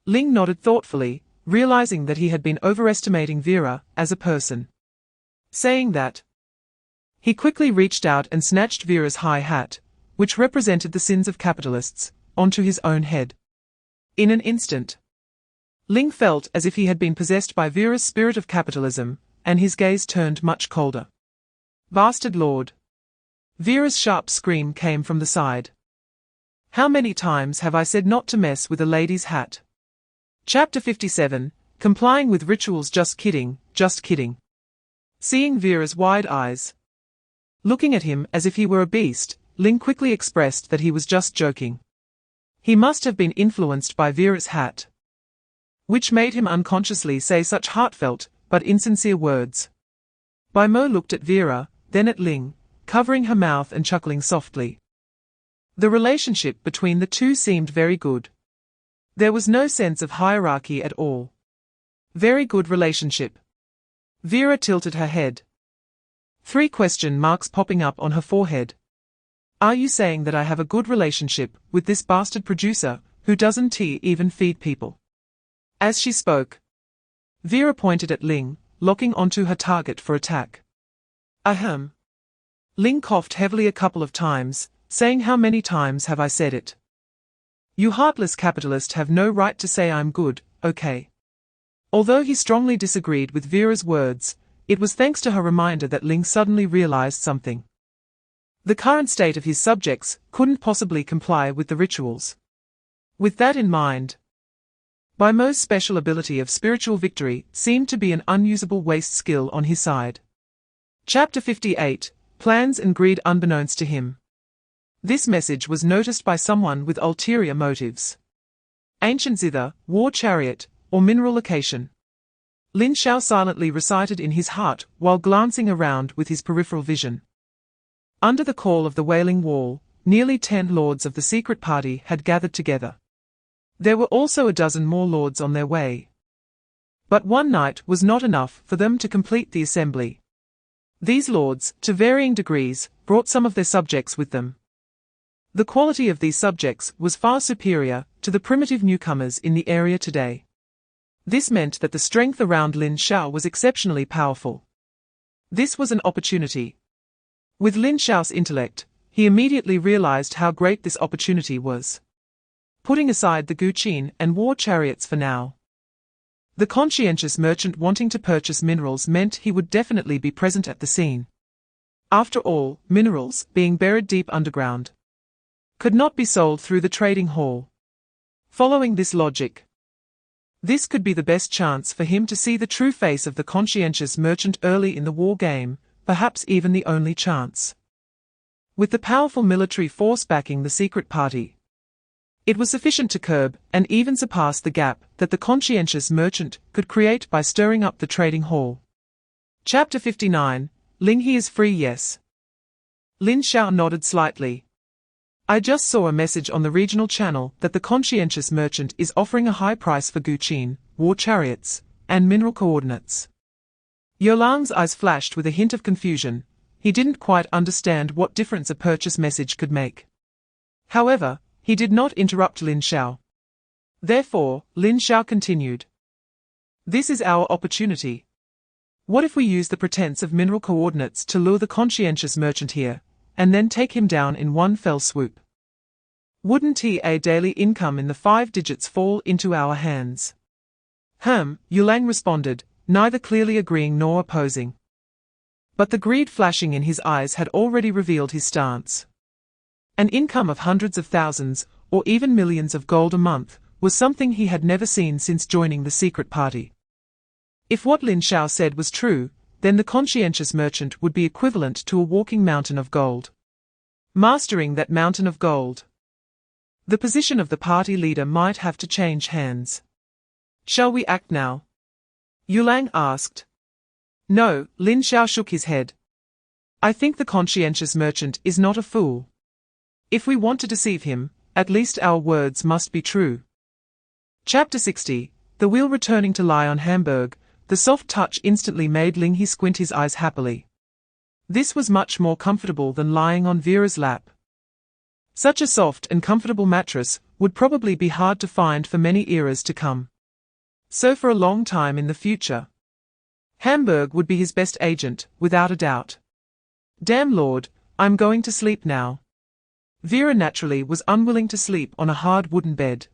Ling nodded thoughtfully, realizing that he had been overestimating Vera as a person. Saying that, he quickly reached out and snatched Vera's high hat, which represented the sins of capitalists, onto his own head. In an instant, Ling felt as if he had been possessed by Vera's spirit of capitalism, and his gaze turned much colder. Bastard lord. Vera's sharp scream came from the side. How many times have I said not to mess with a lady's hat? Chapter 57, Complying with Rituals. Just kidding, just kidding. Seeing Vera's wide eyes, looking at him as if he were a beast, Ling quickly expressed that he was just joking. He must have been influenced by Vera's hat, which made him unconsciously say such heartfelt, but insincere words. Bai Mo looked at Vera, then at Ling, covering her mouth and chuckling softly. The relationship between the two seemed very good. There was no sense of hierarchy at all. Very good relationship. Vera tilted her head. 3 question marks popping up on her forehead. Are you saying that I have a good relationship with this bastard producer, who doesn't even feed people? As she spoke, Vera pointed at Ling, locking onto her target for attack. Ahem. Ling coughed heavily a couple of times, saying, how many times have I said it? You heartless capitalist have no right to say I'm good, okay? Although he strongly disagreed with Vera's words, it was thanks to her reminder that Ling suddenly realized something. The current state of his subjects couldn't possibly comply with the rituals. With that in mind, Bai Mo's special ability of spiritual victory seemed to be an unusable waste skill on his side. Chapter 58, Plans and Greed. Unbeknownst to him, this message was noticed by someone with ulterior motives. Ancient zither, war chariot, or mineral location. Lin Xiao silently recited in his heart while glancing around with his peripheral vision. Under the call of the Wailing Wall, nearly 10 lords of the secret party had gathered together. There were also a dozen more lords on their way. But one night was not enough for them to complete the assembly. These lords, to varying degrees, brought some of their subjects with them. The quality of these subjects was far superior to the primitive newcomers in the area today. This meant that the strength around Lin Xiao was exceptionally powerful. This was an opportunity. With Lin Xiao's intellect, he immediately realized how great this opportunity was. Putting aside the Guqin and war chariots for now, the conscientious merchant wanting to purchase minerals meant he would definitely be present at the scene. After all, minerals, being buried deep underground, could not be sold through the trading hall. Following this logic, this could be the best chance for him to see the true face of the conscientious merchant early in the war game, perhaps even the only chance. With the powerful military force backing the secret party, it was sufficient to curb and even surpass the gap that the conscientious merchant could create by stirring up the trading hall. Chapter 59, Ling He is free. Yes. Lin Xiao nodded slightly. I just saw a message on the regional channel that the conscientious merchant is offering a high price for Guqin, war chariots, and mineral coordinates. Yolang's eyes flashed with a hint of confusion. He didn't quite understand what difference a purchase message could make. However, he did not interrupt Lin Xiao. Therefore, Lin Xiao continued. This is our opportunity. What if we use the pretense of mineral coordinates to lure the conscientious merchant here, and then take him down in one fell swoop? Wouldn't a daily income in the 5 digits fall into our hands? Yulang responded, neither clearly agreeing nor opposing. But the greed flashing in his eyes had already revealed his stance. An income of hundreds of thousands, or even millions of gold a month, was something he had never seen since joining the secret party. If what Lin Xiao said was true, then the conscientious merchant would be equivalent to a walking mountain of gold. Mastering that mountain of gold. The position of the party leader might have to change hands. Shall we act now? Yulang asked. No, Lin Xiao shook his head. I think the conscientious merchant is not a fool. If we want to deceive him, at least our words must be true. Chapter 60. The wheel returning to lie on Hamburg, the soft touch instantly made Ling He squint his eyes happily. This was much more comfortable than lying on Vera's lap. Such a soft and comfortable mattress would probably be hard to find for many eras to come. So for a long time in the future. Hamburg would be his best agent, without a doubt. Damn Lord, I'm going to sleep now. Vera naturally was unwilling to sleep on a hard wooden bed.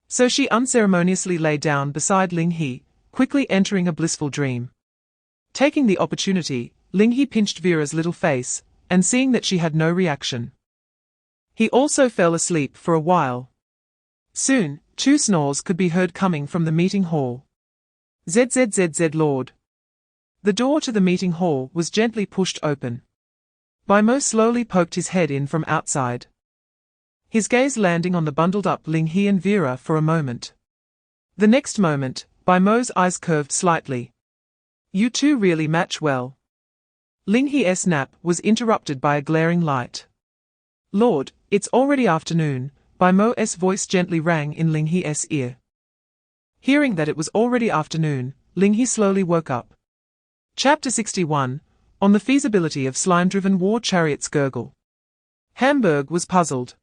So she unceremoniously lay down beside Ling He, quickly entering a blissful dream. Taking the opportunity, Ling He pinched Vera's little face, and seeing that she had no reaction, he also fell asleep for a while. Soon, 2 snores could be heard coming from the meeting hall. ZZZZ Lord. The door to the meeting hall was gently pushed open. Mo slowly poked his head in from outside. His gaze landing on the bundled-up Ling He and Vera for a moment. The next moment, Mo's eyes curved slightly. You two really match well. Ling He's nap was interrupted by a glaring light. Lord, it's already afternoon, Mo's voice gently rang in Ling He's ear. Hearing that it was already afternoon, Ling He slowly woke up. Chapter 61. On the feasibility of slime-driven war chariots gurgle. Hamburg was puzzled.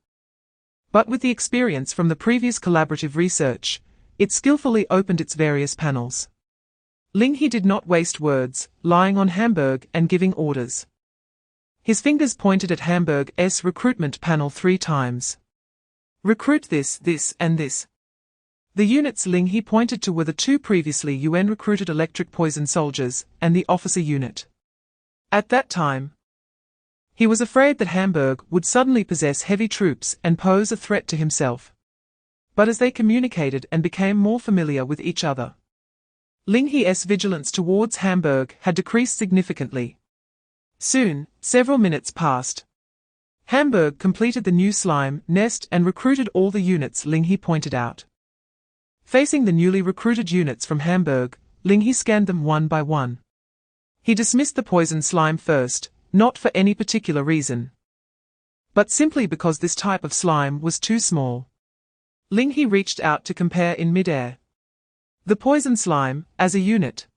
But with the experience from the previous collaborative research, it skillfully opened its various panels. Ling He did not waste words, lying on Hamburg and giving orders. His fingers pointed at Hamburg's recruitment panel 3 times. Recruit this, this, and this. The units Ling He pointed to were the 2 previously UN-recruited electric poison soldiers, and the officer unit. At that time, he was afraid that Hamburg would suddenly possess heavy troops and pose a threat to himself. But as they communicated and became more familiar with each other, Ling He's vigilance towards Hamburg had decreased significantly. Soon, several minutes passed. Hamburg completed the new slime nest and recruited all the units Ling He pointed out. Facing the newly recruited units from Hamburg, Ling He scanned them one by one. He dismissed the poison slime first, not for any particular reason, but simply because this type of slime was too small. Ling He reached out to compare in midair. The poison slime, as a unit,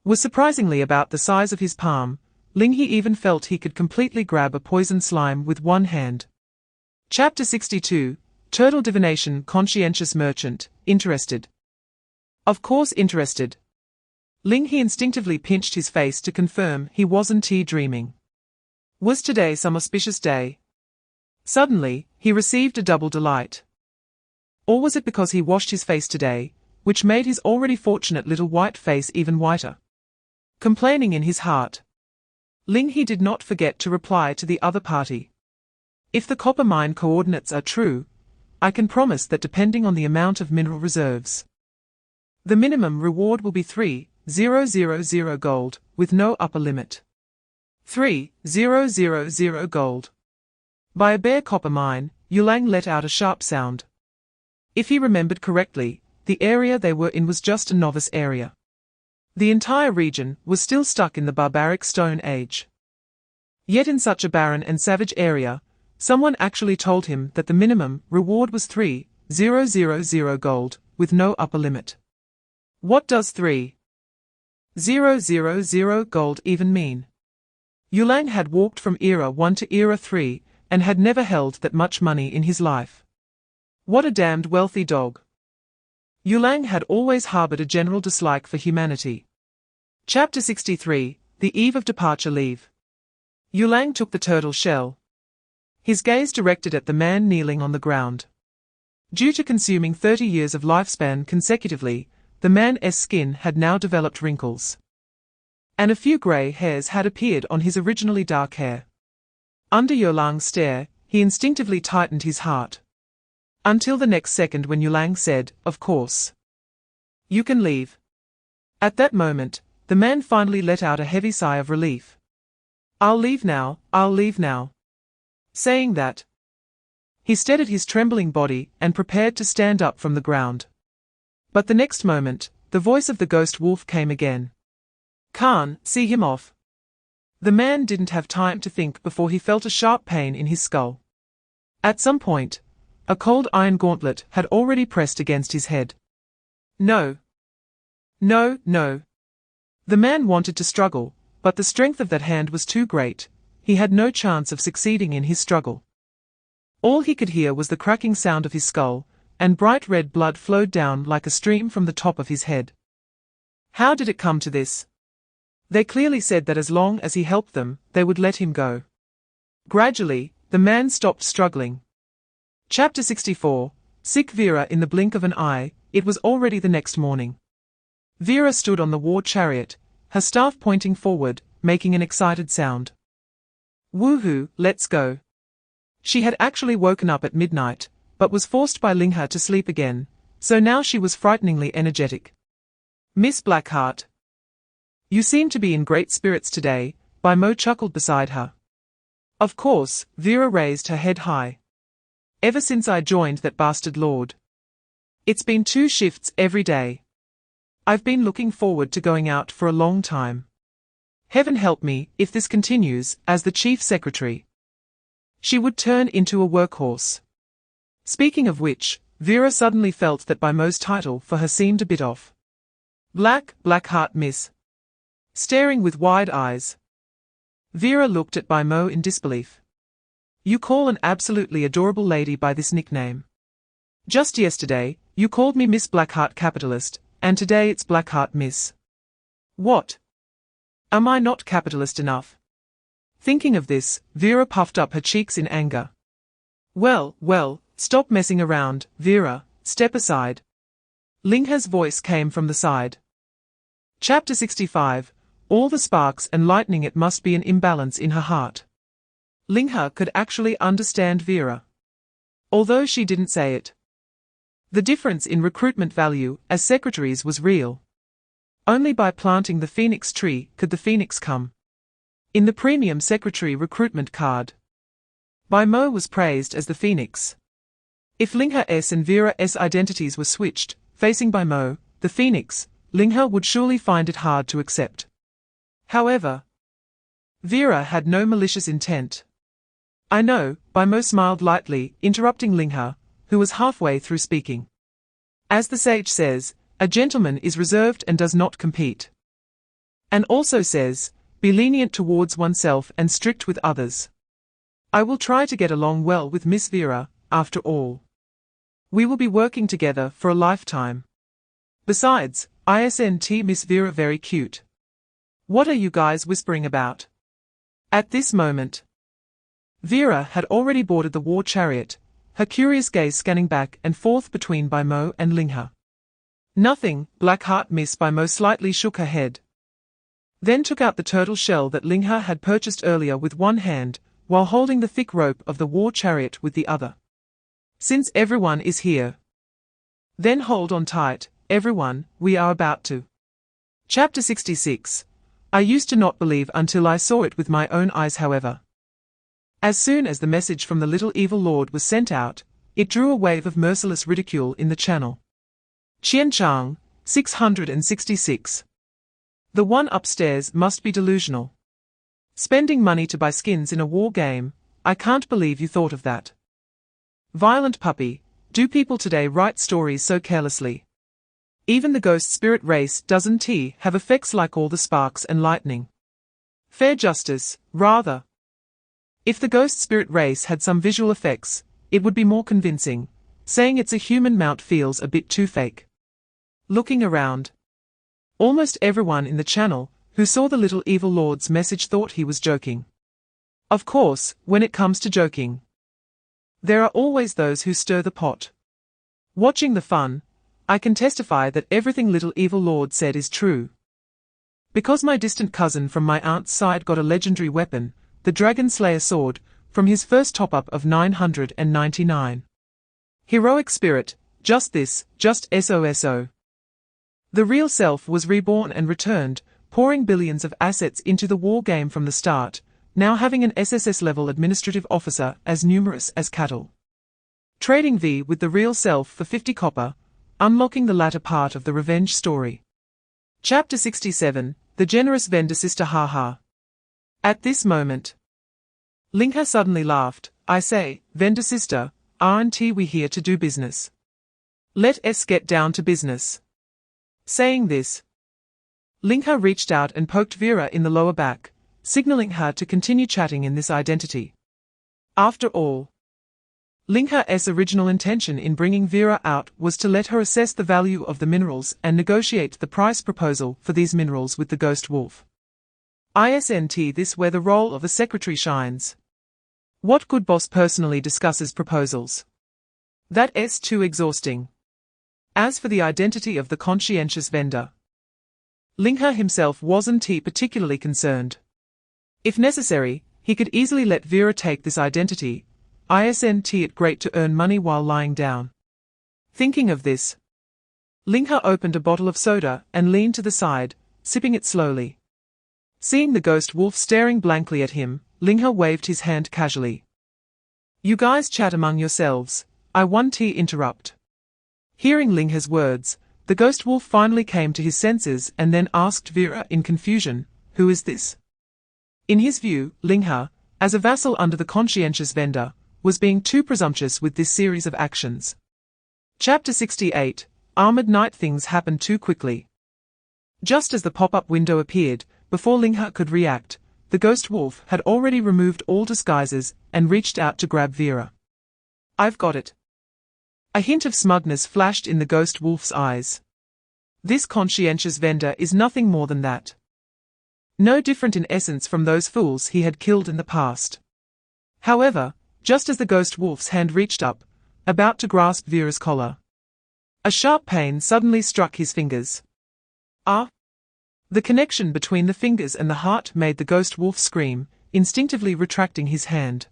was surprisingly about the size of his palm. Ling He even felt he could completely grab a poison slime with one hand. Chapter 62. Turtle Divination. Conscientious merchant, interested. Of course interested. Ling He instinctively pinched his face to confirm he wasn't dreaming. Was today some auspicious day? Suddenly, he received a double delight. Or was it because he washed his face today, which made his already fortunate little white face even whiter? Complaining in his heart, Ling He did not forget to reply to the other party. If the copper mine coordinates are true, I can promise that depending on the amount of mineral reserves, the minimum reward will be 3,000 gold, with no upper limit. 3,000 gold. By a bare copper mine, Yulang let out a sharp sound. If he remembered correctly, the area they were in was just a novice area. The entire region was still stuck in the barbaric Stone Age. Yet in such a barren and savage area, someone actually told him that the minimum reward was 3,000 gold, with no upper limit. What does 3,000 gold even mean? Yulang had walked from Era 1 to Era 3, and had never held that much money in his life. What a damned wealthy dog. Yulang had always harbored a general dislike for humanity. Chapter 63. The Eve of Departure Leave. Yulang took the turtle shell. His gaze directed at the man kneeling on the ground. Due to consuming 30 years of lifespan consecutively, the man's skin had now developed wrinkles. And a few grey hairs had appeared on his originally dark hair. Under Yulang's stare, he instinctively tightened his heart. Until the next second when Yulang said, "Of course. You can leave." At that moment, the man finally let out a heavy sigh of relief. I'll leave now, I'll leave now. Saying that, he steadied his trembling body and prepared to stand up from the ground. But the next moment, the voice of the ghost wolf came again. Khan, see him off. The man didn't have time to think before he felt a sharp pain in his skull. At some point, a cold iron gauntlet had already pressed against his head. No. No, no. The man wanted to struggle, but the strength of that hand was too great. He had no chance of succeeding in his struggle. All he could hear was the cracking sound of his skull, and bright red blood flowed down like a stream from the top of his head. How did it come to this? They clearly said that as long as he helped them, they would let him go. Gradually, the man stopped struggling. Chapter 64. Sick Vera. In the blink of an eye, it was already the next morning. Vera stood on the war chariot, her staff pointing forward, making an excited sound. Woohoo, let's go. She had actually woken up at midnight, but was forced by Ling He to sleep again, so now she was frighteningly energetic. Miss Blackheart. You seem to be in great spirits today, Mo chuckled beside her. Of course, Vera raised her head high. Ever since I joined that bastard lord. It's been 2 shifts every day. I've been looking forward to going out for a long time. Heaven help me if this continues. As the chief secretary, she would turn into a workhorse. Speaking of which, Vera suddenly felt that Mo's title for her seemed a bit off. Blackheart miss. Staring with wide eyes, Vera looked at Mo in disbelief. You call an absolutely adorable lady by this nickname? Just yesterday, you called me Miss Blackheart Capitalist, and today it's Blackheart Miss. What? Am I not capitalist enough? Thinking of this, Vera puffed up her cheeks in anger. Well, stop messing around, Vera, step aside. Ling He's voice came from the side. Chapter 65. All the sparks and lightning. It must be an imbalance in her heart. Ling He could actually understand Vera, although she didn't say it. The difference in recruitment value as secretaries was real. Only by planting the phoenix tree could the phoenix come. In the premium secretary recruitment card, Mo was praised as the phoenix. If Ling He's and Vera's identities were switched, facing Mo, the phoenix, Ling He would surely find it hard to accept. However, Vera had no malicious intent. I know, Mo smiled lightly, interrupting Ling He, who was halfway through speaking. As the sage says, a gentleman is reserved and does not compete. And also says, be lenient towards oneself and strict with others. I will try to get along well with Miss Vera, after all. We will be working together for a lifetime. Besides, isn't Miss Vera very cute? What are you guys whispering about? At this moment, Vera had already boarded the war chariot, her curious gaze scanning back and forth between Mo and Ling He. Nothing, Blackheart Miss. Mo slightly shook her head. Then took out the turtle shell that Ling He had purchased earlier with one hand, while holding the thick rope of the war chariot with the other. Since everyone is here, then hold on tight, everyone, we are about to. Chapter 66. I used to not believe until I saw it with my own eyes. However, as soon as the message from the little evil lord was sent out, it drew a wave of merciless ridicule in the channel. Qianchang, 666. The one upstairs must be delusional. Spending money to buy skins in a war game, I can't believe you thought of that. Violent puppy, do people today write stories so carelessly? Even the ghost spirit race doesn't have effects like all the sparks and lightning. Fair justice, rather. If the ghost spirit race had some visual effects, it would be more convincing. Saying it's a human mount feels a bit too fake. Looking around, almost everyone in the channel who saw the little evil lord's message thought he was joking. Of course, when it comes to joking, there are always those who stir the pot. Watching the fun, I can testify that everything little evil lord said is true. Because my distant cousin from my aunt's side got a legendary weapon, the Dragon Slayer sword, from his first top-up of 999. Heroic spirit, just this, just SOSO. The real self was reborn and returned, pouring billions of assets into the war game from the start, now having an SSS-level administrative officer as numerous as cattle. Trading V with the real self for 50 copper, unlocking the latter part of the revenge story. Chapter 67, The Generous Vendor Sister Haha. At this moment, Ling He suddenly laughed. I say, vendor sister, aren't we here to do business? Let us get down to business. Saying this, Ling He reached out and poked Vera in the lower back, signaling her to continue chatting in this identity. After all, Ling He's original intention in bringing Vera out was to let her assess the value of the minerals and negotiate the price proposal for these minerals with the ghost wolf. Isn't this where the role of a secretary shines? What good boss personally discusses proposals? That's too exhausting. As for the identity of the conscientious vendor, Ling He himself wasn't particularly concerned. If necessary, he could easily let Vera take this identity. Isn't it great to earn money while lying down? Thinking of this, Ling He opened a bottle of soda and leaned to the side, sipping it slowly. Seeing the ghost wolf staring blankly at him, Ling He waved his hand casually. You guys chat among yourselves, I won't interrupt. Hearing Ling He's words, the ghost wolf finally came to his senses and then asked Vera in confusion, who is this? In his view, Ling He, as a vassal under the conscientious vendor, was being too presumptuous with this series of actions. Chapter 68, Armored Knight. Things happened too quickly. Just as the pop-up window appeared, before Ling He could react, the ghost wolf had already removed all disguises and reached out to grab Vera. I've got it. A hint of smugness flashed in the ghost wolf's eyes. This conscientious vendor is nothing more than that. No different in essence from those fools he had killed in the past. However, just as the ghost wolf's hand reached up, about to grasp Vera's collar, a sharp pain suddenly struck his fingers. Ah! The connection between the fingers and the heart made the ghost wolf scream, instinctively retracting his hand.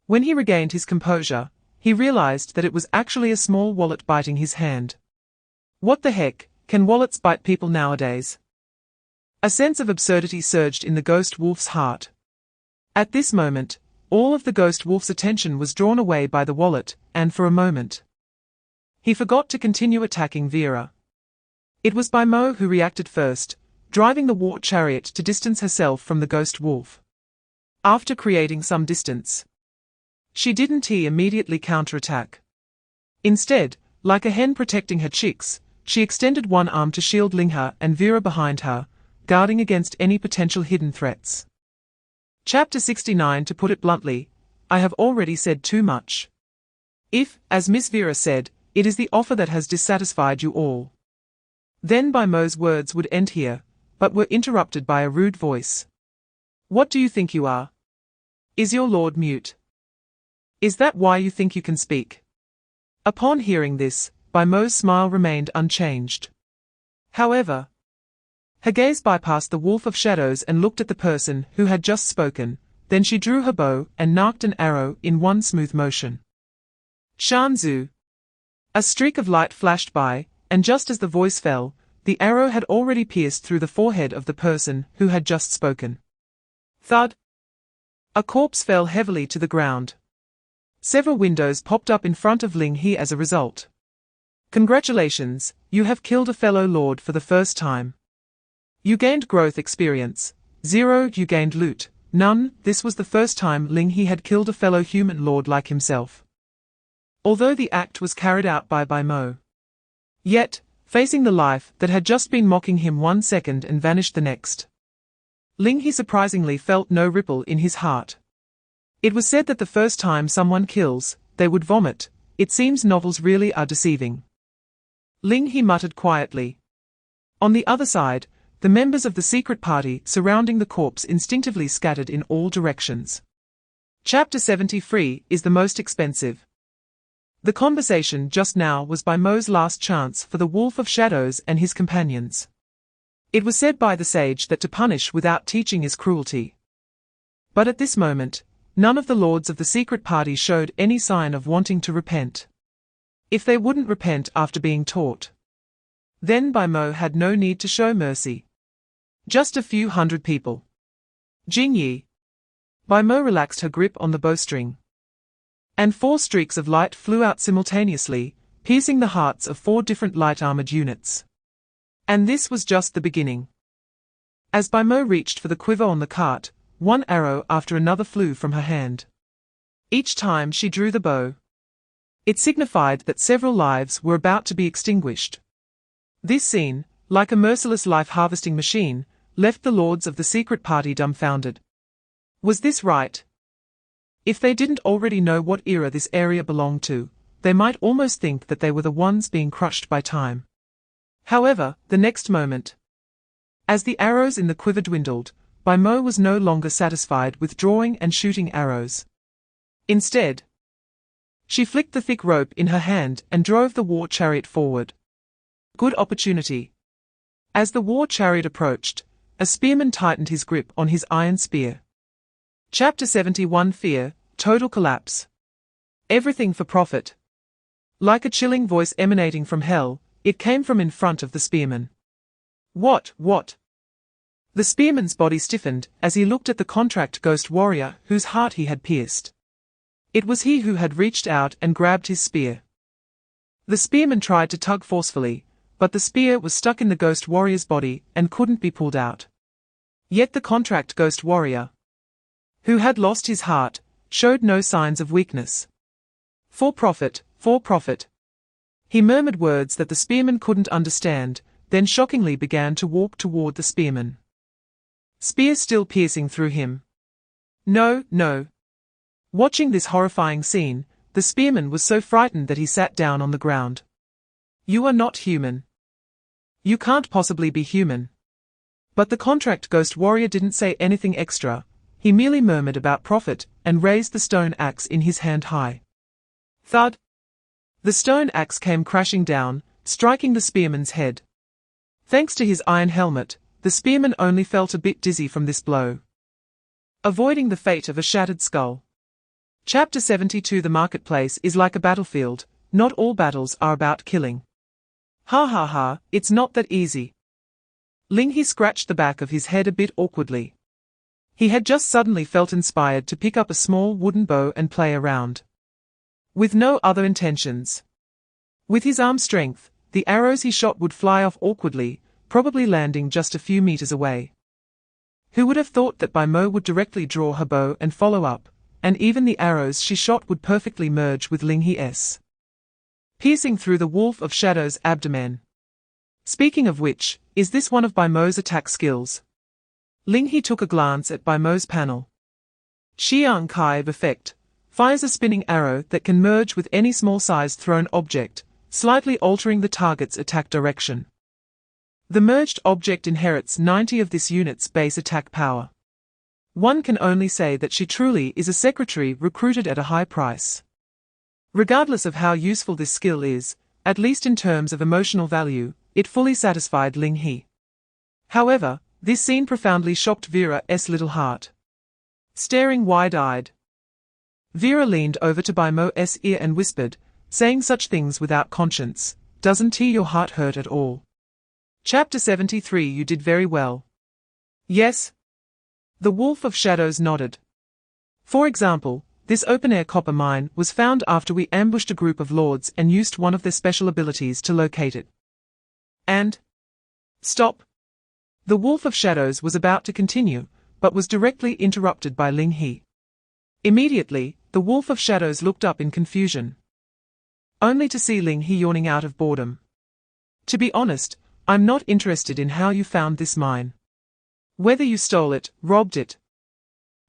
When he regained his composure, he realized that it was actually a small wallet biting his hand. What the heck, can wallets bite people nowadays? A sense of absurdity surged in the ghost wolf's heart. At this moment, all of the ghost wolf's attention was drawn away by the wallet, and for a moment, he forgot to continue attacking Vera. It was Bai Mo who reacted first, driving the war chariot to distance herself from the ghost wolf. After creating some distance, she didn't immediately counterattack. Instead, like a hen protecting her chicks, she extended one arm to shield Ling He and Vera behind her, guarding against any potential hidden threats. Chapter 69. To put it bluntly, I have already said too much. If, as Miss Vera said, it is the offer that has dissatisfied you all, then Bai Mo's words would end here, but were interrupted by a rude voice. What do you think you are? Is your lord mute? Is that why you think you can speak? Upon hearing this, Bai Mo's smile remained unchanged. However, her gaze bypassed the wolf of shadows and looked at the person who had just spoken, then she drew her bow and narked an arrow in one smooth motion. Shanzu. A streak of light flashed by, and just as the voice fell, the arrow had already pierced through the forehead of the person who had just spoken. Thud. A corpse fell heavily to the ground. Several windows popped up in front of Ling He as a result. Congratulations, you have killed a fellow lord for the first time. You gained growth experience. 0. You gained loot. None. This was the first time Ling He had killed a fellow human lord like himself. Although the act was carried out by Bai Mo. Yet, facing the life that had just been mocking him 1 second and vanished the next, Ling He surprisingly felt no ripple in his heart. It was said that the first time someone kills, they would vomit. It seems novels really are deceiving. Ling He muttered quietly. On the other side, the members of the secret party surrounding the corpse instinctively scattered in all directions. Chapter 73 is the most expensive. The conversation just now was Bai Mo's last chance for the Wolf of Shadows and his companions. It was said by the sage that to punish without teaching is cruelty. But at this moment, none of the lords of the secret party showed any sign of wanting to repent. If they wouldn't repent after being taught, then Bai Mo had no need to show mercy. Just a few hundred people. Ling He. Bai Mo relaxed her grip on the bowstring. And 4 streaks of light flew out simultaneously, piercing the hearts of 4 different light-armored units. And this was just the beginning. As Bai Mo reached for the quiver on the cart, one arrow after another flew from her hand. Each time she drew the bow, it signified that several lives were about to be extinguished. This scene, like a merciless life-harvesting machine, left the lords of the secret party dumbfounded. Was this right? If they didn't already know what era this area belonged to, they might almost think that they were the ones being crushed by time. However, the next moment, as the arrows in the quiver dwindled, Bai Mo was no longer satisfied with drawing and shooting arrows. Instead, she flicked the thick rope in her hand and drove the war chariot forward. Good opportunity. As the war chariot approached, a spearman tightened his grip on his iron spear. Chapter 71 Fear, Total Collapse. Everything for profit. Like a chilling voice emanating from hell, it came from in front of the spearman. What? The spearman's body stiffened as he looked at the contract ghost warrior whose heart he had pierced. It was he who had reached out and grabbed his spear. The spearman tried to tug forcefully, but the spear was stuck in the ghost warrior's body and couldn't be pulled out. Yet the contract ghost warrior, who had lost his heart, showed no signs of weakness. For profit. He murmured words that the spearman couldn't understand, then shockingly began to walk toward the spearman. Spear still piercing through him. No. Watching this horrifying scene, the spearman was so frightened that he sat down on the ground. You are not human. You can't possibly be human. But the contract ghost warrior didn't say anything extra. He merely murmured about profit and raised the stone axe in his hand high. Thud! The stone axe came crashing down, striking the spearman's head. Thanks to his iron helmet, the spearman only felt a bit dizzy from this blow, avoiding the fate of a shattered skull. Chapter 72 The marketplace is like a battlefield. Not all battles are about killing. Ha, it's not that easy. Ling He scratched the back of his head a bit awkwardly. He had just suddenly felt inspired to pick up a small wooden bow and play around, with no other intentions. With his arm strength, the arrows he shot would fly off awkwardly, probably landing just a few meters away. Who would have thought that Bai Mo would directly draw her bow and follow up, and even the arrows she shot would perfectly merge with Ling He's, piercing through the wolf of shadow's abdomen. Speaking of which, is this one of Bai Mo's attack skills? Ling He took a glance at Bai Mo's panel. Xiang Kai effect fires a spinning arrow that can merge with any small-sized thrown object, slightly altering the target's attack direction. The merged object inherits 90 of this unit's base attack power. One can only say that she truly is a secretary recruited at a high price. Regardless of how useful this skill is, at least in terms of emotional value, it fully satisfied Ling He. However, this scene profoundly shocked Vera's little heart. Staring wide-eyed, Vera leaned over to Bai Mo's ear and whispered, saying such things without conscience, doesn't your heart hurt at all? Chapter 73 You did very well. Yes. The Wolf of Shadows nodded. For example, this open-air copper mine was found after we ambushed a group of lords and used one of their special abilities to locate it. And? Stop. The Wolf of Shadows was about to continue, but was directly interrupted by Ling He. Immediately, the Wolf of Shadows looked up in confusion, only to see Ling He yawning out of boredom. To be honest, I'm not interested in how you found this mine. Whether you stole it, robbed it,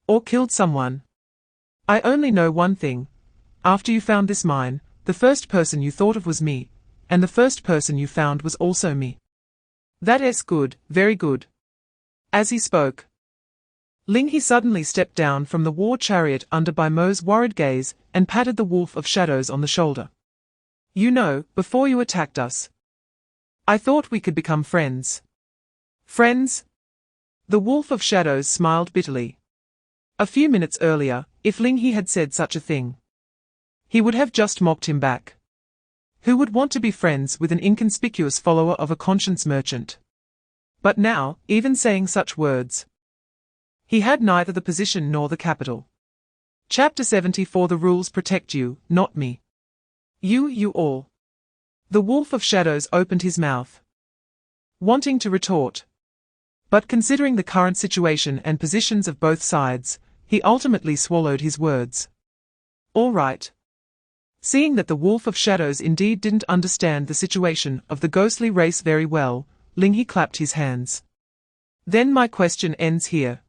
or killed someone. I only know one thing. After you found this mine, the first person you thought of was me, and the first person you found was also me. That's good, very good. As he spoke, Ling He suddenly stepped down from the war chariot under Bai Mo's worried gaze and patted the Wolf of Shadows on the shoulder. You know, before you attacked us, I thought we could become friends. Friends? The Wolf of Shadows smiled bitterly. A few minutes earlier, if Ling He had said such a thing, he would have just mocked him back. Who would want to be friends with an inconspicuous follower of a conscience merchant? But now, even saying such words, he had neither the position nor the capital. Chapter 74. The rules protect you, not me. You all. The Wolf of Shadows opened his mouth, wanting to retort. But considering the current situation and positions of both sides, he ultimately swallowed his words. All right. Seeing that the Wolf of Shadows indeed didn't understand the situation of the ghostly race very well, Ling He clapped his hands. Then my question ends here.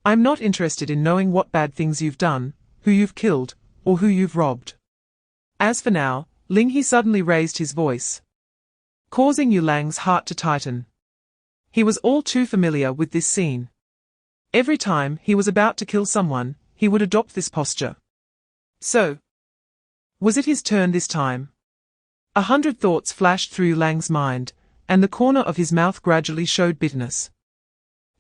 I'm not interested in knowing what bad things you've done, who you've killed, or who you've robbed. As for now, Ling He suddenly raised his voice, causing Yu Lang's heart to tighten. He was all too familiar with this scene. Every time he was about to kill someone, he would adopt this posture. So, was it his turn this time? 100 thoughts flashed through Yu Lang's mind, and the corner of his mouth gradually showed bitterness.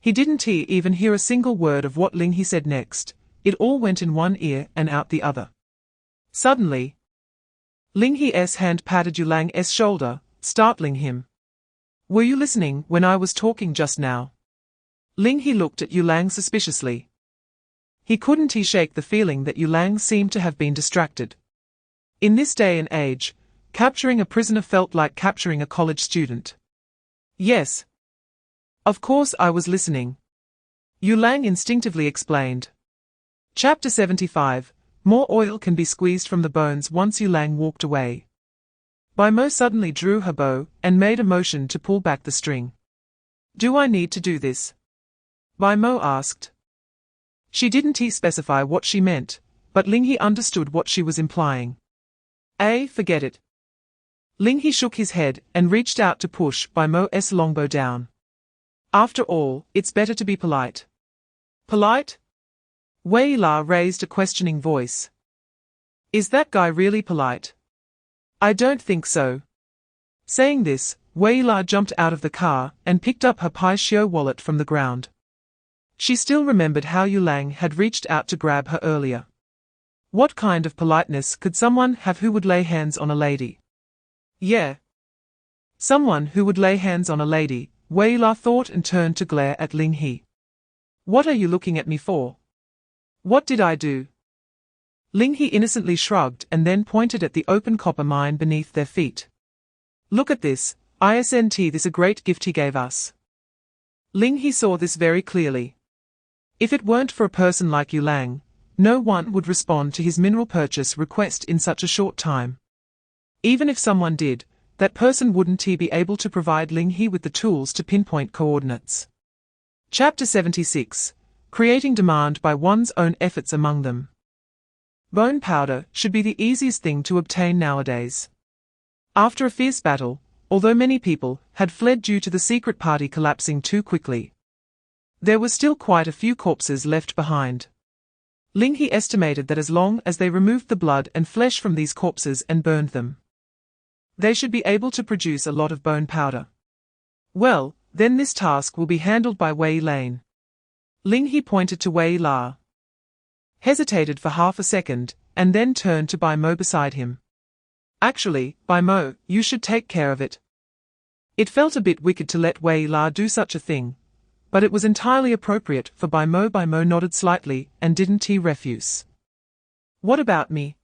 He didn't even hear a single word of what Ling He said next. It all went in one ear and out the other. Suddenly, Ling He's hand patted Yu Lang's shoulder, startling him. Were you listening when I was talking just now? Ling He looked at Yu Lang suspiciously. He couldn't shake the feeling that Yu Lang seemed to have been distracted. In this day and age, capturing a prisoner felt like capturing a college student. Yes. Of course I was listening. Yu Lang instinctively explained. Chapter 75. More oil can be squeezed from the bones. Once Yu Lang walked away, Bai Mo suddenly drew her bow and made a motion to pull back the string. Do I need to do this? Bai Mo asked. She didn't specify what she meant, but Ling He understood what she was implying. Forget it. Ling He shook his head and reached out to push Bai Mo's longbow down. After all, it's better to be polite. Polite? Wei La raised a questioning voice. Is that guy really polite? I don't think so. Saying this, Wei La jumped out of the car and picked up her Pai Xiu wallet from the ground. She still remembered how Yu Lang had reached out to grab her earlier. What kind of politeness could someone have who would lay hands on a lady? Yeah. Someone who would lay hands on a lady, Wei La thought and turned to glare at Ling He. What are you looking at me for? What did I do? Ling He innocently shrugged and then pointed at the open copper mine beneath their feet. Look at this, isn't this a great gift he gave us? Ling He saw this very clearly. If it weren't for a person like Yu Lang, no one would respond to his mineral purchase request in such a short time. Even if someone did, that person wouldn't be able to provide Ling He with the tools to pinpoint coordinates. Chapter 76. Creating demand by one's own efforts among them. Bone powder should be the easiest thing to obtain nowadays. After a fierce battle, although many people had fled due to the secret party collapsing too quickly, there were still quite a few corpses left behind. Ling He estimated that as long as they removed the blood and flesh from these corpses and burned them, they should be able to produce a lot of bone powder. Well, then this task will be handled by Wei Lane. Ling He pointed to Wei La, hesitated for half a second, and then turned to Bai Mo beside him. Actually, Bai Mo, you should take care of it. It felt a bit wicked to let Wei La do such a thing, but it was entirely appropriate for Bai Mo. Bai Mo nodded slightly and didn't refuse. What about me?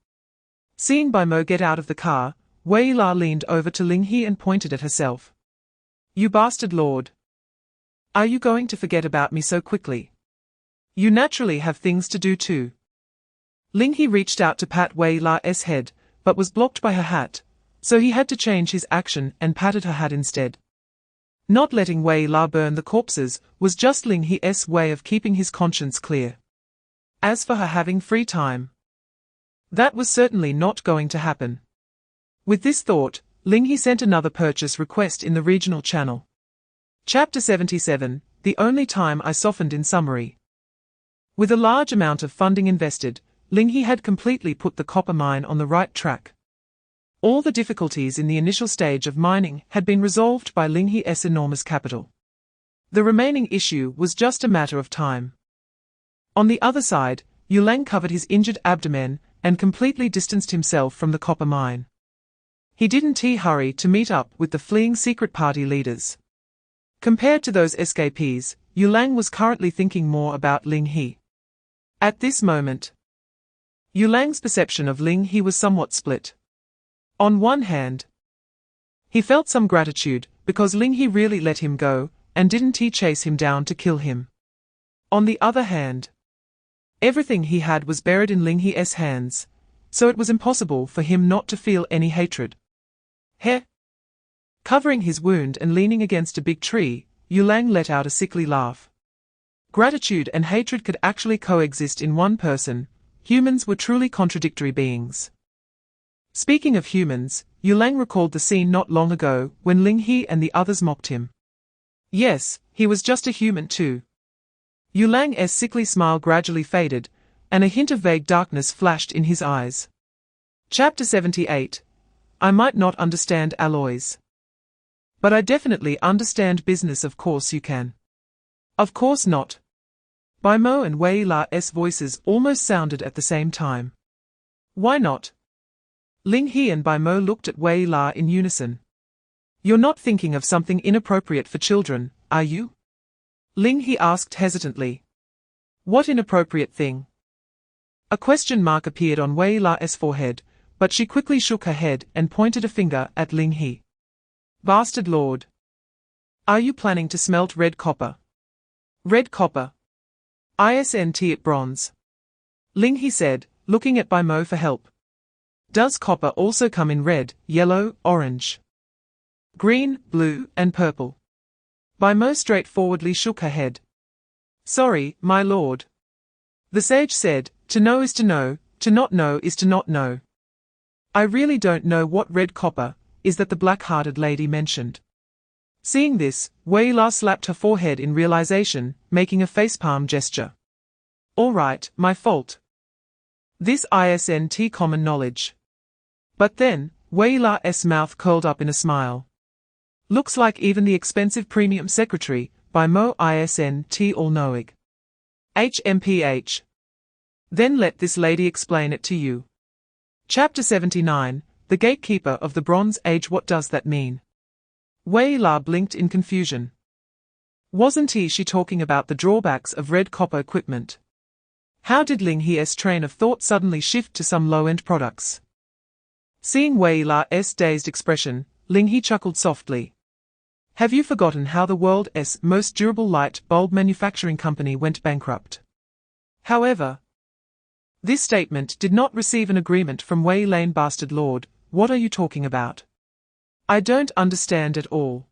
Seeing Bai Mo get out of the car, Wei La leaned over to Ling He and pointed at herself. You bastard lord. Are you going to forget about me so quickly? You naturally have things to do too. Ling He reached out to pat Wei La's head, but was blocked by her hat, so he had to change his action and patted her hat instead. Not letting Wei La burn the corpses was just Ling He's way of keeping his conscience clear. As for her having free time, that was certainly not going to happen. With this thought, Ling He sent another purchase request in the regional channel. Chapter 77. The only time I softened. In summary, with a large amount of funding invested, Ling He had completely put the copper mine on the right track. All the difficulties in the initial stage of mining had been resolved by Ling He's enormous capital. The remaining issue was just a matter of time. On the other side, Yu Lang covered his injured abdomen and completely distanced himself from the copper mine. He didn't hurry to meet up with the fleeing secret party leaders. Compared to those escapees, Yulang was currently thinking more about Ling He. At this moment, Yulang's perception of Ling He was somewhat split. On one hand, he felt some gratitude, because Ling He really let him go, and didn't he chase him down to kill him. On the other hand, everything he had was buried in Ling He's hands, so it was impossible for him not to feel any hatred. He. Covering his wound and leaning against a big tree, Yulang let out a sickly laugh. Gratitude and hatred could actually coexist in one person. Humans were truly contradictory beings. Speaking of humans, Yulang recalled the scene not long ago when Ling He and the others mocked him. Yes, he was just a human too. Yulang's sickly smile gradually faded, and a hint of vague darkness flashed in his eyes. Chapter 78. I might not understand alloys, but I definitely understand business. Of course you can. Of course not. Baimo and Wei La's voices almost sounded at the same time. Why not? Ling He and Baimo looked at Wei La in unison. You're not thinking of something inappropriate for children, are you? Ling He asked hesitantly. What inappropriate thing? A question mark appeared on Wei La's forehead, but she quickly shook her head and pointed a finger at Ling He. Bastard Lord. Are you planning to smelt red copper? Red copper. Isn't it bronze? Ling He said, looking at Baimo for help. Does copper also come in red, yellow, orange, green, blue, and purple? Baimo straightforwardly shook her head. Sorry, my lord. The sage said, to know is to know, to not know is to not know. I really don't know what red copper is that the black-hearted lady mentioned. Seeing this, Wei La slapped her forehead in realization, making a facepalm gesture. All right, my fault. This isn't common knowledge. But then, Wei La's mouth curled up in a smile. Looks like even the expensive premium secretary, Baimo isn't all-knowing. HMPH. Then let this lady explain it to you. Chapter 79, The Gatekeeper of the Bronze Age. What does that mean? Wei La blinked in confusion. Wasn't she talking about the drawbacks of red copper equipment? How did Ling He's train of thought suddenly shift to some low-end products? Seeing Wei La's dazed expression, Ling He chuckled softly. Have you forgotten how the world's most durable light bulb manufacturing company went bankrupt? However, this statement did not receive an agreement from Wei Lane. Bastard Lord, what are you talking about? I don't understand at all.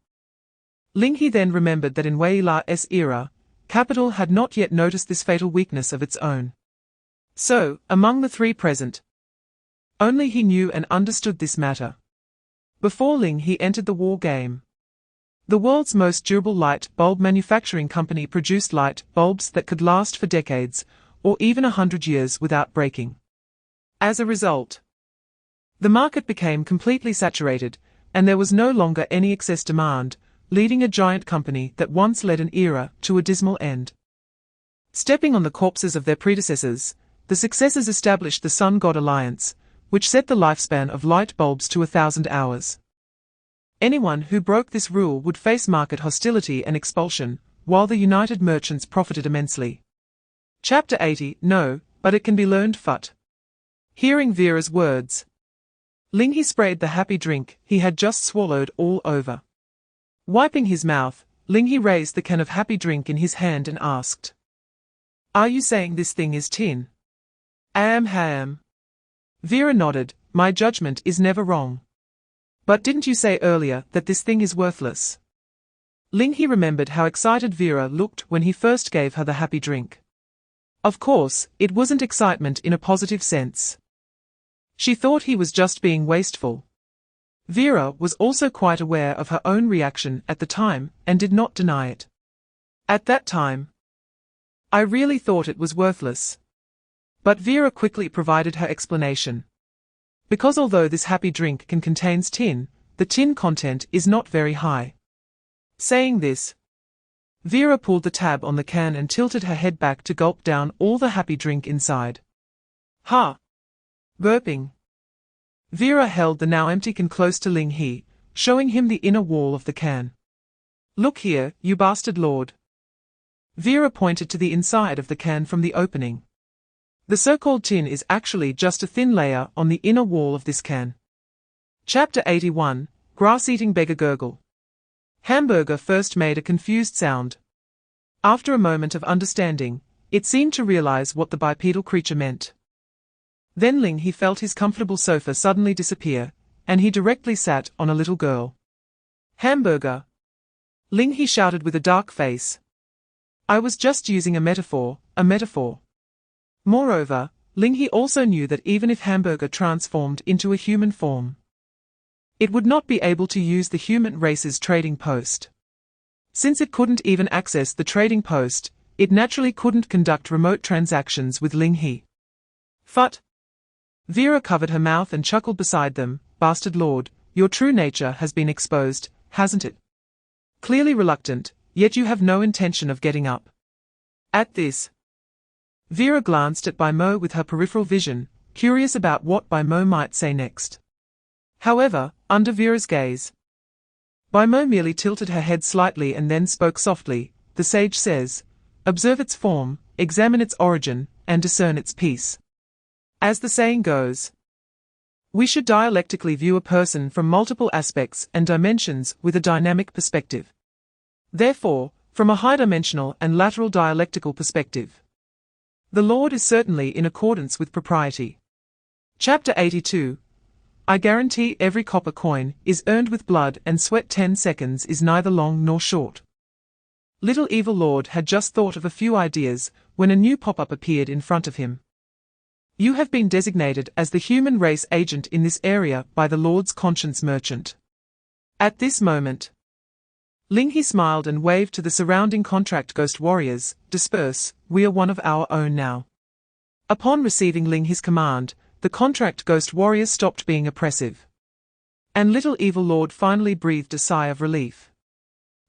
Ling He then remembered that in Wei La's era, capital had not yet noticed this fatal weakness of its own. So, among the three present, only he knew and understood this matter. Before Ling He entered the war game, the world's most durable light bulb manufacturing company produced light bulbs that could last for decades, or even 100 years without breaking. As a result, the market became completely saturated, and there was no longer any excess demand, leading a giant company that once led an era to a dismal end. Stepping on the corpses of their predecessors, the successors established the Sun God Alliance, which set the lifespan of light bulbs to 1,000 hours. Anyone who broke this rule would face market hostility and expulsion, while the United Merchants profited immensely. Chapter 80. No, but it can be learned. Fut. Hearing Vera's words, Ling He sprayed the happy drink he had just swallowed all over. Wiping his mouth, Ling He raised the can of happy drink in his hand and asked, Are you saying this thing is tin? Ham. Vera nodded. My judgment is never wrong. But didn't you say earlier that this thing is worthless? Ling He remembered how excited Vera looked when he first gave her the happy drink. Of course, it wasn't excitement in a positive sense. She thought he was just being wasteful. Vera was also quite aware of her own reaction at the time and did not deny it. At that time, I really thought it was worthless. But Vera quickly provided her explanation. Because although this happy drink can contains tin, the tin content is not very high. Saying this, Vera pulled the tab on the can and tilted her head back to gulp down all the happy drink inside. Ha! Burping. Vera held the now empty can close to Ling He, showing him the inner wall of the can. Look here, you bastard lord. Vera pointed to the inside of the can from the opening. The so-called tin is actually just a thin layer on the inner wall of this can. Chapter 81, Grass-Eating Beggar Gurgle. Hamburger first made a confused sound. After a moment of understanding, it seemed to realize what the bipedal creature meant. Then Ling He felt his comfortable sofa suddenly disappear, and he directly sat on a little girl. Hamburger! Ling He shouted with a dark face. I was just using a metaphor, a metaphor. Moreover, Ling He also knew that even if Hamburger transformed into a human form, it would not be able to use the human race's trading post. Since it couldn't even access the trading post, it naturally couldn't conduct remote transactions with Ling He. Phut! Vera covered her mouth and chuckled beside them. Bastard lord, your true nature has been exposed, hasn't it? Clearly reluctant, yet you have no intention of getting up. At this, Vera glanced at Bai Mo with her peripheral vision, curious about what Bai Mo might say next. However, under Vera's gaze, Bai Mo merely tilted her head slightly and then spoke softly. The sage says, observe its form, examine its origin, and discern its peace. As the saying goes, we should dialectically view a person from multiple aspects and dimensions with a dynamic perspective. Therefore, from a high-dimensional and lateral dialectical perspective, the Lord is certainly in accordance with propriety. Chapter 82. I guarantee every copper coin is earned with blood and sweat. 10 seconds is neither long nor short. Little Evil Lord had just thought of a few ideas when a new pop-up appeared in front of him. You have been designated as the human race agent in this area by the Lord's conscience merchant. At this moment, Ling He smiled and waved to the surrounding contract ghost warriors. Disperse, we are one of our own now. Upon receiving Ling He's command, the contract ghost warriors stopped being oppressive. And Little Evil Lord finally breathed a sigh of relief.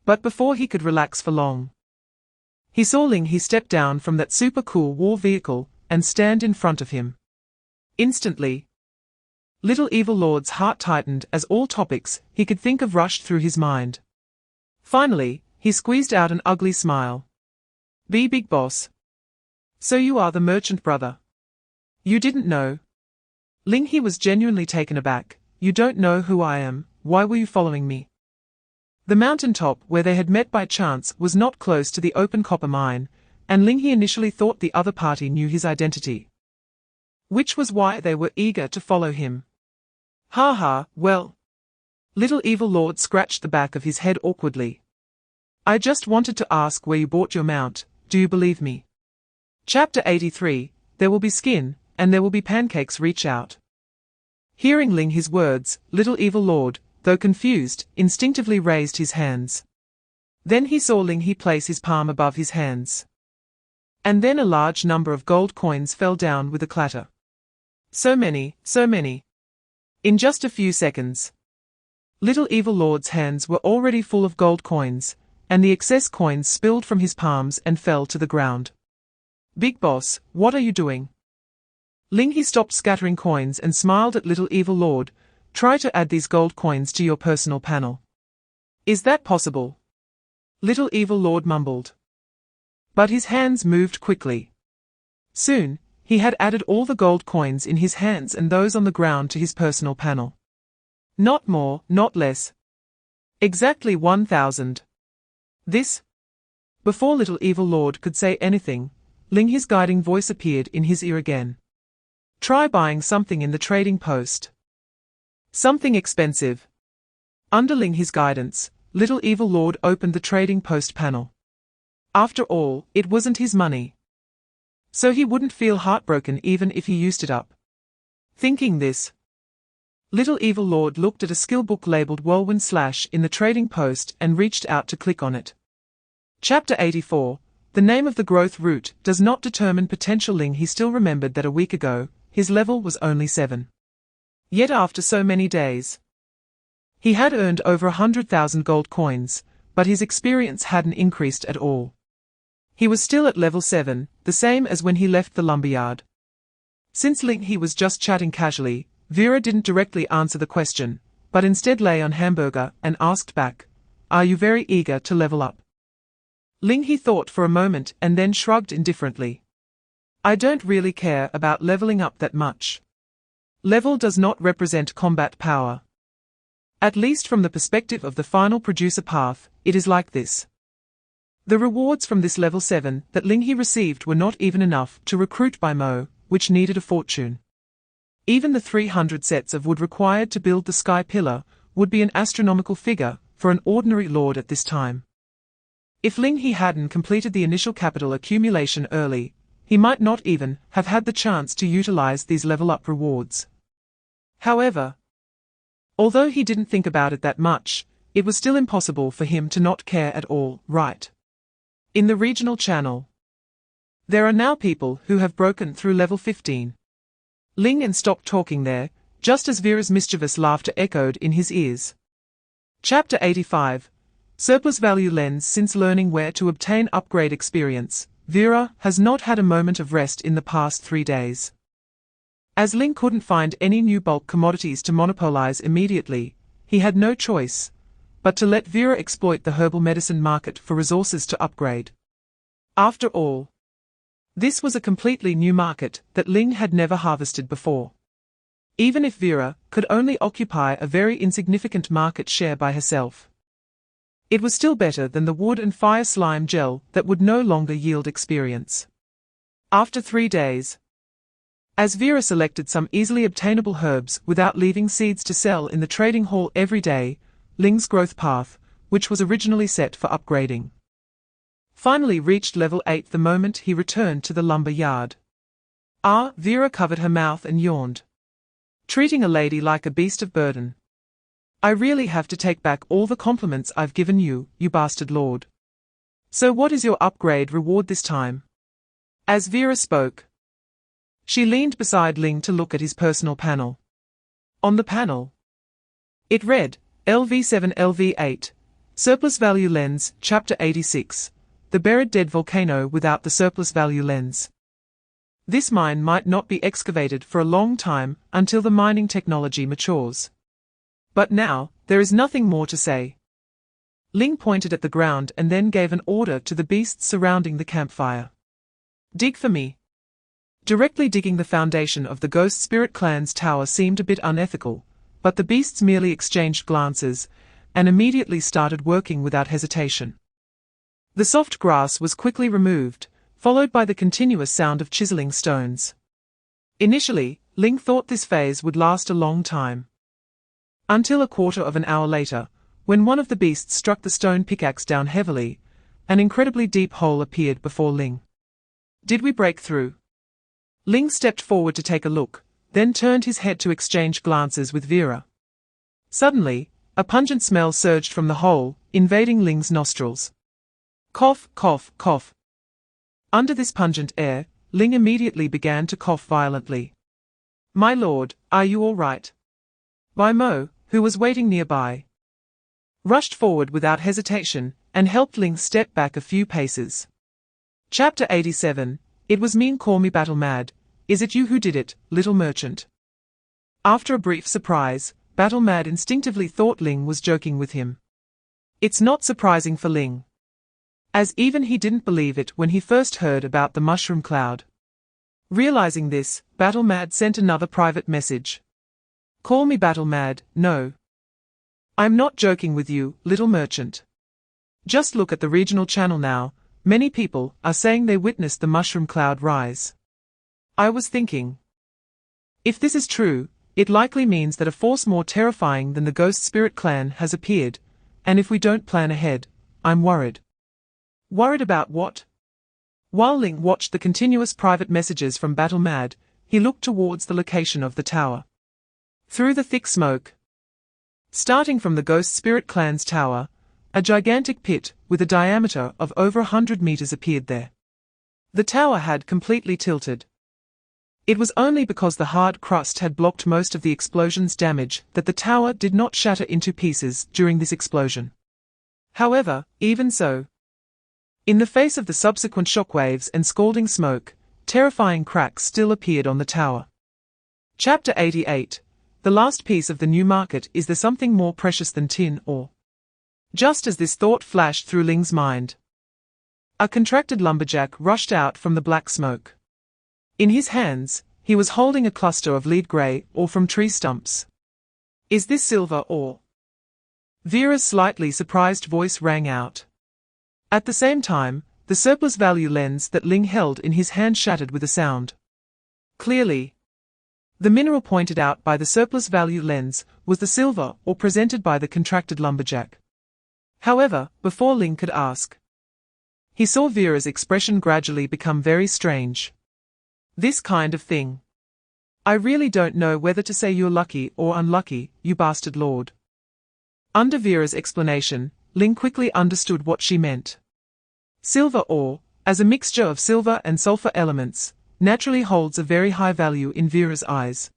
But before he could relax for long, he saw Ling He step down from that super cool war vehicle and stand in front of him. Instantly, Little Evil Lord's heart tightened as all topics he could think of rushed through his mind. Finally, he squeezed out an ugly smile. Be big boss. So you are the merchant brother. You didn't know? Ling He was genuinely taken aback. You don't know who I am, why were you following me? The mountaintop where they had met by chance was not close to the open copper mine, and Ling He initially thought the other party knew his identity, which was why they were eager to follow him. Ha ha, well. Little Evil Lord scratched the back of his head awkwardly. I just wanted to ask where you bought your mount, do you believe me? Chapter 83, There will be skin, and there will be pancakes. Reach out. Hearing Ling He's words, Little Evil Lord, though confused, instinctively raised his hands. Then he saw Ling He place his palm above his hands. And then a large number of gold coins fell down with a clatter. So many, so many. In just a few seconds, Little Evil Lord's hands were already full of gold coins, and the excess coins spilled from his palms and fell to the ground. Big boss, what are you doing? Ling He stopped scattering coins and smiled at Little Evil Lord. Try to add these gold coins to your personal panel. Is that possible? Little Evil Lord mumbled. But his hands moved quickly. Soon, he had added all the gold coins in his hands and those on the ground to his personal panel. Not more, not less. Exactly 1,000. This? Before Little Evil Lord could say anything, Ling He's guiding voice appeared in his ear again. Try buying something in the trading post. Something expensive. Under Ling He's guidance, Little Evil Lord opened the trading post panel. After all, it wasn't his money, so he wouldn't feel heartbroken even if he used it up. Thinking this, Little Evil Lord looked at a skill book labeled Whirlwind Slash in the trading post and reached out to click on it. Chapter 84, The name of the growth root does not determine potential. Ling He still remembered that a week ago, his level was only 7. Yet after so many days, he had earned over 100,000 gold coins, but his experience hadn't increased at all. He was still at level 7, the same as when he left the lumberyard. Since Ling He was just chatting casually, Vera didn't directly answer the question, but instead lay on Hamburger and asked back, are you very eager to level up? Ling He thought for a moment and then shrugged indifferently. I don't really care about leveling up that much. Level does not represent combat power. At least from the perspective of the final producer path, it is like this. The rewards from this level 7 that Ling He received were not even enough to recruit by Mo, which needed a fortune. Even the 300 sets of wood required to build the sky pillar would be an astronomical figure for an ordinary lord at this time. If Ling He hadn't completed the initial capital accumulation early, he might not even have had the chance to utilize these level-up rewards. However, although he didn't think about it that much, it was still impossible for him to not care at all, right? In the regional channel, there are now people who have broken through level 15. Ling He stopped talking there, just as Vera's mischievous laughter echoed in his ears. Chapter 85. Surplus Value Lens. Since learning where to obtain upgrade experience, Vera has not had a moment of rest in the past 3 days. As Ling couldn't find any new bulk commodities to monopolize immediately, he had no choice but to let Vera exploit the herbal medicine market for resources to upgrade. After all, this was a completely new market that Ling had never harvested before. Even if Vera could only occupy a very insignificant market share by herself, it was still better than the wood and fire slime gel that would no longer yield experience. After 3 days, as Vera selected some easily obtainable herbs without leaving seeds to sell in the trading hall every day, Ling's growth path, which was originally set for upgrading, finally reached level 8 the moment he returned to the lumber yard. Vera covered her mouth and yawned. Treating a lady like a beast of burden. I really have to take back all the compliments I've given you, you bastard lord. So what is your upgrade reward this time? As Vera spoke, she leaned beside Ling to look at his personal panel. On the panel, it read, LV7 LV8, Surplus Value Lens, Chapter 86, The Buried Dead Volcano Without the Surplus Value Lens. This mine might not be excavated for a long time until the mining technology matures. But now, there is nothing more to say. Ling pointed at the ground and then gave an order to the beasts surrounding the campfire. Dig for me. Directly digging the foundation of the Ghost Spirit Clan's tower seemed a bit unethical, but the beasts merely exchanged glances and immediately started working without hesitation. The soft grass was quickly removed, followed by the continuous sound of chiseling stones. Initially, Ling thought this phase would last a long time. Until a quarter of an hour later, when one of the beasts struck the stone pickaxe down heavily, an incredibly deep hole appeared before Ling. Did we break through? Ling stepped forward to take a look, then turned his head to exchange glances with Vera. Suddenly, a pungent smell surged from the hole, invading Ling's nostrils. Cough, cough, cough. Under this pungent air, Ling immediately began to cough violently. My lord, are you all right? Mo, who was waiting nearby, rushed forward without hesitation and helped Ling step back a few paces. Chapter 87. It was mean. Call me battle mad. Is it you who did it, little merchant? After a brief surprise, Battle Mad instinctively thought Ling was joking with him. It's not surprising for Ling, as even he didn't believe it when he first heard about the mushroom cloud. Realizing this, Battle Mad sent another private message. Call me Battle Mad, no. I'm not joking with you, little merchant. Just look at the regional channel now. Many people are saying they witnessed the mushroom cloud rise. I was thinking, if this is true, it likely means that a force more terrifying than the Ghost Spirit Clan has appeared, and if we don't plan ahead, I'm worried. Worried about what? While Ling watched the continuous private messages from Battle Mad, he looked towards the location of the tower. Through the thick smoke, starting from the Ghost Spirit Clan's tower, a gigantic pit with a diameter of over 100 meters appeared there. The tower had completely tilted. It was only because the hard crust had blocked most of the explosion's damage that the tower did not shatter into pieces during this explosion. However, even so, in the face of the subsequent shockwaves and scalding smoke, terrifying cracks still appeared on the tower. Chapter 88. The last piece of the new market. Is there something more precious than tin ore? Just as this thought flashed through Ling's mind, a contracted lumberjack rushed out from the black smoke. In his hands, he was holding a cluster of lead grey ore from tree stumps. "Is this silver ore?" Vera's slightly surprised voice rang out. At the same time, the surplus value lens that Ling held in his hand shattered with a sound. Clearly, the mineral pointed out by the surplus value lens was the silver ore presented by the contracted lumberjack. However, before Ling could ask, he saw Vera's expression gradually become very strange. "This kind of thing. I really don't know whether to say you're lucky or unlucky, you bastard lord." Under Vera's explanation, Ling quickly understood what she meant. Silver ore, as a mixture of silver and sulfur elements, naturally holds a very high value in Vera's eyes.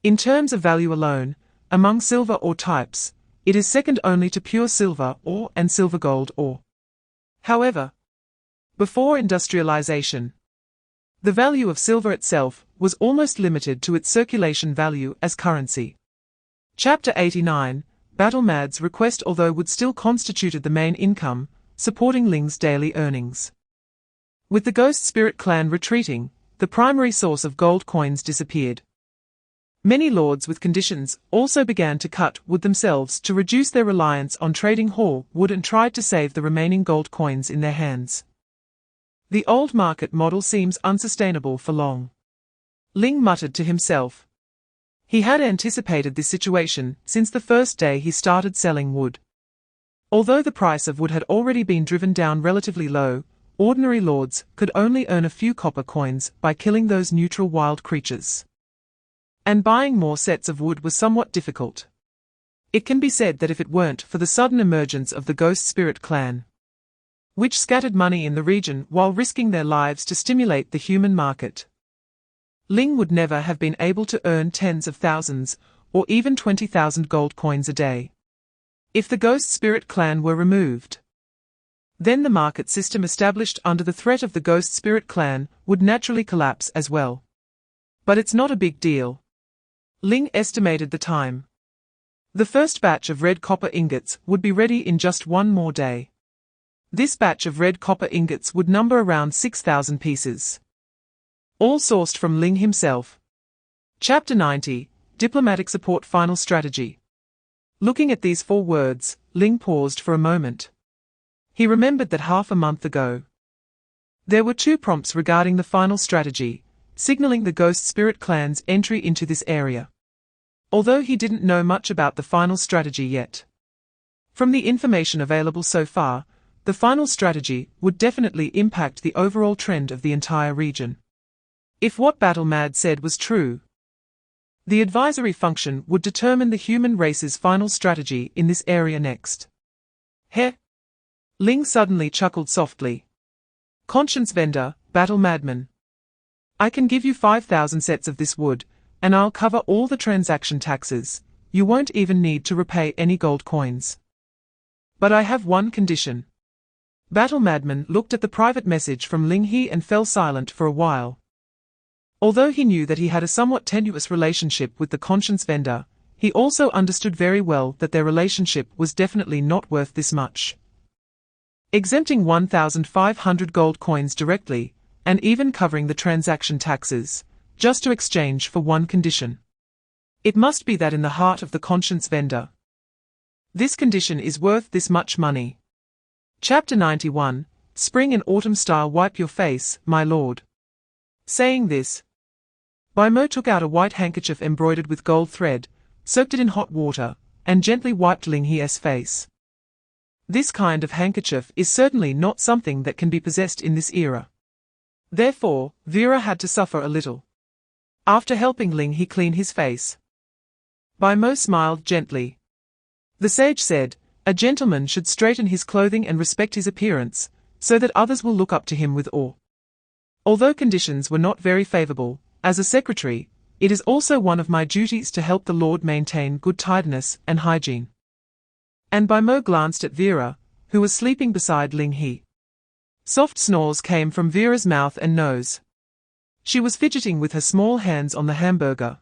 In terms of value alone, among silver ore types, it is second only to pure silver ore and silver gold ore. However, before industrialization, the value of silver itself was almost limited to its circulation value as currency. Chapter 89, Battle Mad's request although wood still constituted the main income, supporting Ling's daily earnings. With the Ghost Spirit clan retreating, the primary source of gold coins disappeared. Many lords with conditions also began to cut wood themselves to reduce their reliance on trading haul wood and tried to save the remaining gold coins in their hands. The old market model seems unsustainable for long. Ling muttered to himself. He had anticipated this situation since the first day he started selling wood. Although the price of wood had already been driven down relatively low, ordinary lords could only earn a few copper coins by killing those neutral wild creatures. And buying more sets of wood was somewhat difficult. It can be said that if it weren't for the sudden emergence of the Ghost Spirit clan, which scattered money in the region while risking their lives to stimulate the human market, Ling would never have been able to earn tens of thousands, or even 20,000 gold coins a day. If the Ghost Spirit clan were removed, then the market system established under the threat of the Ghost Spirit clan would naturally collapse as well. But it's not a big deal. Ling estimated the time. The first batch of red copper ingots would be ready in just one more day. This batch of red copper ingots would number around 6,000 pieces. All sourced from Ling himself. Chapter 90, Diplomatic Support Final Strategy. Looking at these 4 words, Ling paused for a moment. He remembered that half a month ago, there were 2 prompts regarding the final strategy, signaling the Ghost Spirit clan's entry into this area. Although he didn't know much about the final strategy yet. From the information available so far, the final strategy would definitely impact the overall trend of the entire region. If what Battle Mad said was true, the advisory function would determine the human race's final strategy in this area next. Heh! Ling suddenly chuckled softly. Conscience vendor, Battle Madman. I can give you 5,000 sets of this wood, and I'll cover all the transaction taxes. You won't even need to repay any gold coins. But I have one condition. Battle Madman looked at the private message from Ling He and fell silent for a while. Although he knew that he had a somewhat tenuous relationship with the conscience vendor, he also understood very well that their relationship was definitely not worth this much. Exempting 1,500 gold coins directly, and even covering the transaction taxes, just to exchange for one condition. It must be that in the heart of the conscience vendor, this condition is worth this much money. Chapter 91, Spring and Autumn Style Wipe Your Face, my lord. Saying this, Bai Mo took out a white handkerchief embroidered with gold thread, soaked it in hot water, and gently wiped Ling He's face. This kind of handkerchief is certainly not something that can be possessed in this era. Therefore, Vera had to suffer a little. After helping Ling He clean his face, Bai Mo smiled gently. The sage said, a gentleman should straighten his clothing and respect his appearance, so that others will look up to him with awe. Although conditions were not very favorable, as a secretary, it is also one of my duties to help the Lord maintain good tidiness and hygiene. And Bai Mo glanced at Vera, who was sleeping beside Ling He. Soft snores came from Vera's mouth and nose. She was fidgeting with her small hands on the hamburger,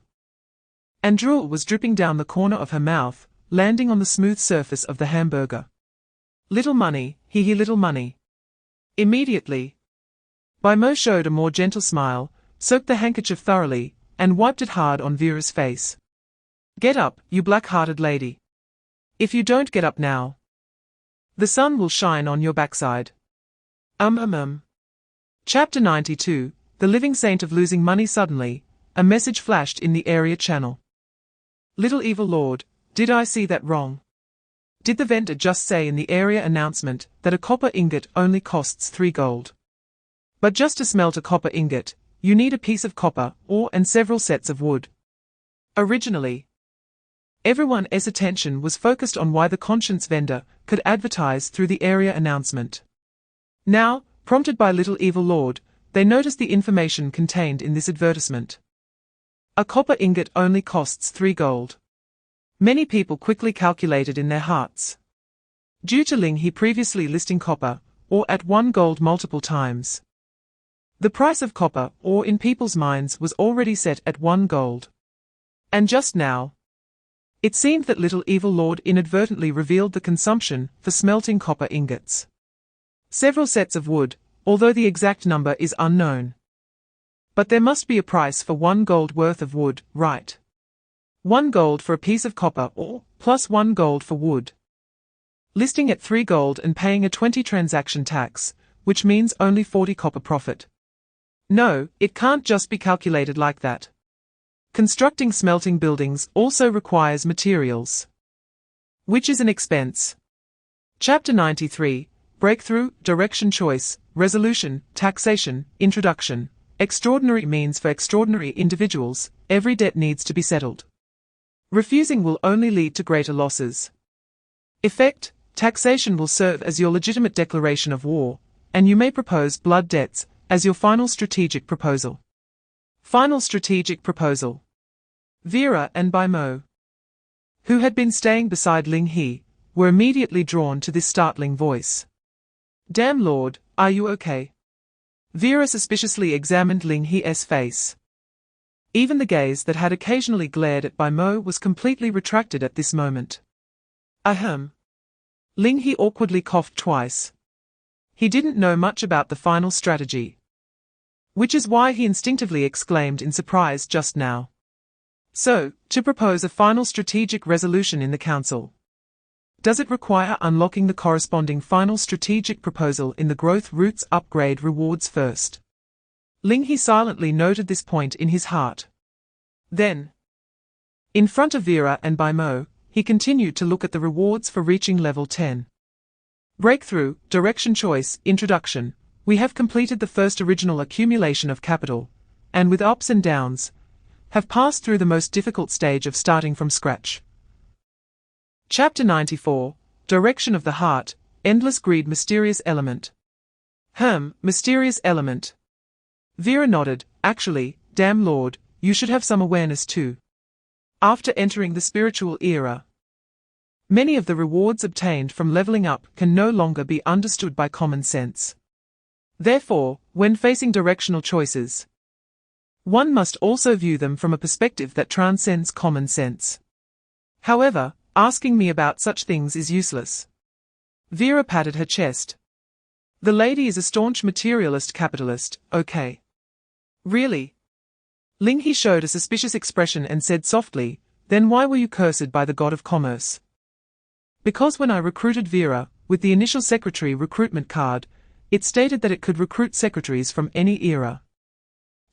and drool was dripping down the corner of her mouth, landing on the smooth surface of the hamburger. Little money, he little money. Immediately, Mo showed a more gentle smile, soaked the handkerchief thoroughly, and wiped it hard on Vera's face. Get up, you black-hearted lady. If you don't get up now, the sun will shine on your backside. Chapter 92, The Living Saint of Losing Money. Suddenly, a message flashed in the area channel. Little evil lord, did I see that wrong? Did the vendor just say in the area announcement that a copper ingot only costs 3 gold? But just to smelt a copper ingot, you need a piece of copper ore and several sets of wood. Originally, everyone's attention was focused on why the conscience vendor could advertise through the area announcement. Now, prompted by Little Evil Lord, they noticed the information contained in this advertisement. A copper ingot only costs 3 gold. Many people quickly calculated in their hearts. Due to Ling He previously listing copper ore at 1 gold multiple times, the price of copper ore in people's minds was already set at 1 gold. And just now, it seemed that Little Evil Lord inadvertently revealed the consumption for smelting copper ingots. Several sets of wood, although the exact number is unknown. But there must be a price for 1 gold worth of wood, right? 1 gold for a piece of copper ore, plus 1 gold for wood. Listing at 3 gold and paying a 20 transaction tax, which means only 40 copper profit. No, it can't just be calculated like that. Constructing smelting buildings also requires materials, which is an expense. Chapter 93, Breakthrough, Direction Choice, Resolution, Taxation, Introduction. Extraordinary means for extraordinary individuals, every debt needs to be settled. Refusing will only lead to greater losses. Effect, taxation will serve as your legitimate declaration of war, and you may propose blood debts as your final strategic proposal. Final strategic proposal. Vera and Mo, who had been staying beside Ling He, were immediately drawn to this startling voice. Damn Lord, are you okay? Vera suspiciously examined Ling He's face. Even the gaze that had occasionally glared at Mo was completely retracted at this moment. Ahem. Ling He awkwardly coughed twice. He didn't know much about the final strategy, which is why he instinctively exclaimed in surprise just now. So, to propose a final strategic resolution in the council, does it require unlocking the corresponding final strategic proposal in the growth roots upgrade rewards first? Ling He silently noted this point in his heart. Then, in front of Vera and Mo, he continued to look at the rewards for reaching level 10. Breakthrough, Direction Choice, Introduction. We have completed the first original accumulation of capital, and with ups and downs, have passed through the most difficult stage of starting from scratch. Chapter 94, Direction of the Heart, Endless Greed. Mysterious Element. Mysterious element. Vera nodded. Actually, damn Lord, you should have some awareness too. After entering the spiritual era, many of the rewards obtained from leveling up can no longer be understood by common sense. Therefore, when facing directional choices, one must also view them from a perspective that transcends common sense. However, asking me about such things is useless. Vera patted her chest. The lady is a staunch materialist capitalist, okay? Really? Ling He showed a suspicious expression and said softly, then why were you cursed by the god of commerce? Because when I recruited Vera, with the initial secretary recruitment card, it stated that it could recruit secretaries from any era.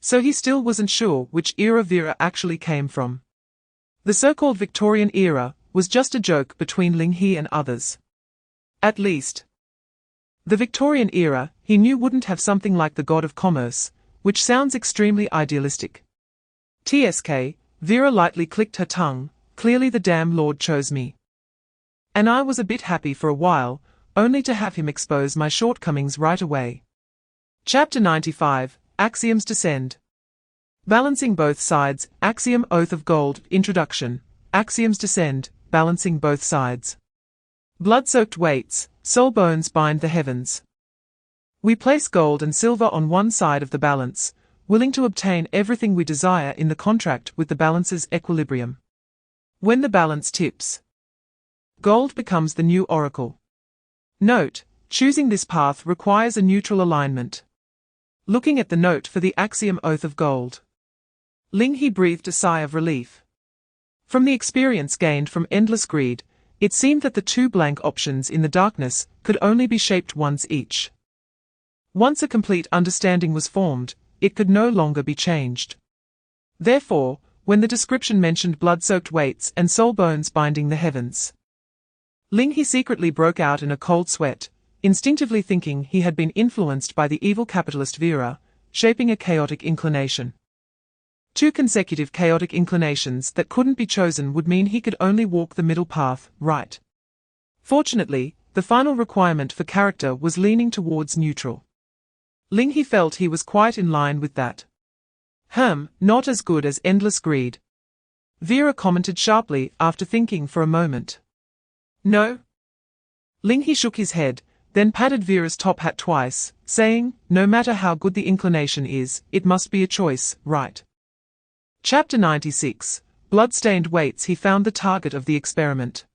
So he still wasn't sure which era Vera actually came from. The so-called Victorian era was just a joke between Ling He and others. At least, the Victorian era, he knew, wouldn't have something like the god of commerce, which sounds extremely idealistic. TSK, Vera lightly clicked her tongue, clearly the damn Lord chose me. And I was a bit happy for a while, only to have him expose my shortcomings right away. Chapter 95, Axioms Descend. Balancing Both Sides, Axiom Oath of Gold, Introduction. Axioms Descend, Balancing Both Sides. Blood-soaked weights, soul bones bind the heavens. We place gold and silver on one side of the balance, willing to obtain everything we desire in the contract with the balance's equilibrium. When the balance tips, gold becomes the new oracle. Note, choosing this path requires a neutral alignment. Looking at the note for the axiom oath of gold. Ling He breathed a sigh of relief. From the experience gained from endless greed, it seemed that the two blank options in the darkness could only be shaped once each. Once a complete understanding was formed, it could no longer be changed. Therefore, when the description mentioned blood-soaked weights and soul bones binding the heavens, Ling He secretly broke out in a cold sweat, instinctively thinking he had been influenced by the evil capitalist Vera, shaping a chaotic inclination. Two consecutive chaotic inclinations that couldn't be chosen would mean he could only walk the middle path, right. Fortunately, the final requirement for character was leaning towards neutral. Ling He felt he was quite in line with that. Not as good as endless greed. Vera commented sharply after thinking for a moment. No? Ling He shook his head, then patted Vera's top hat twice, saying, no matter how good the inclination is, it must be a choice, right? Chapter 96, Blood-stained weights. He found the target of the experiment.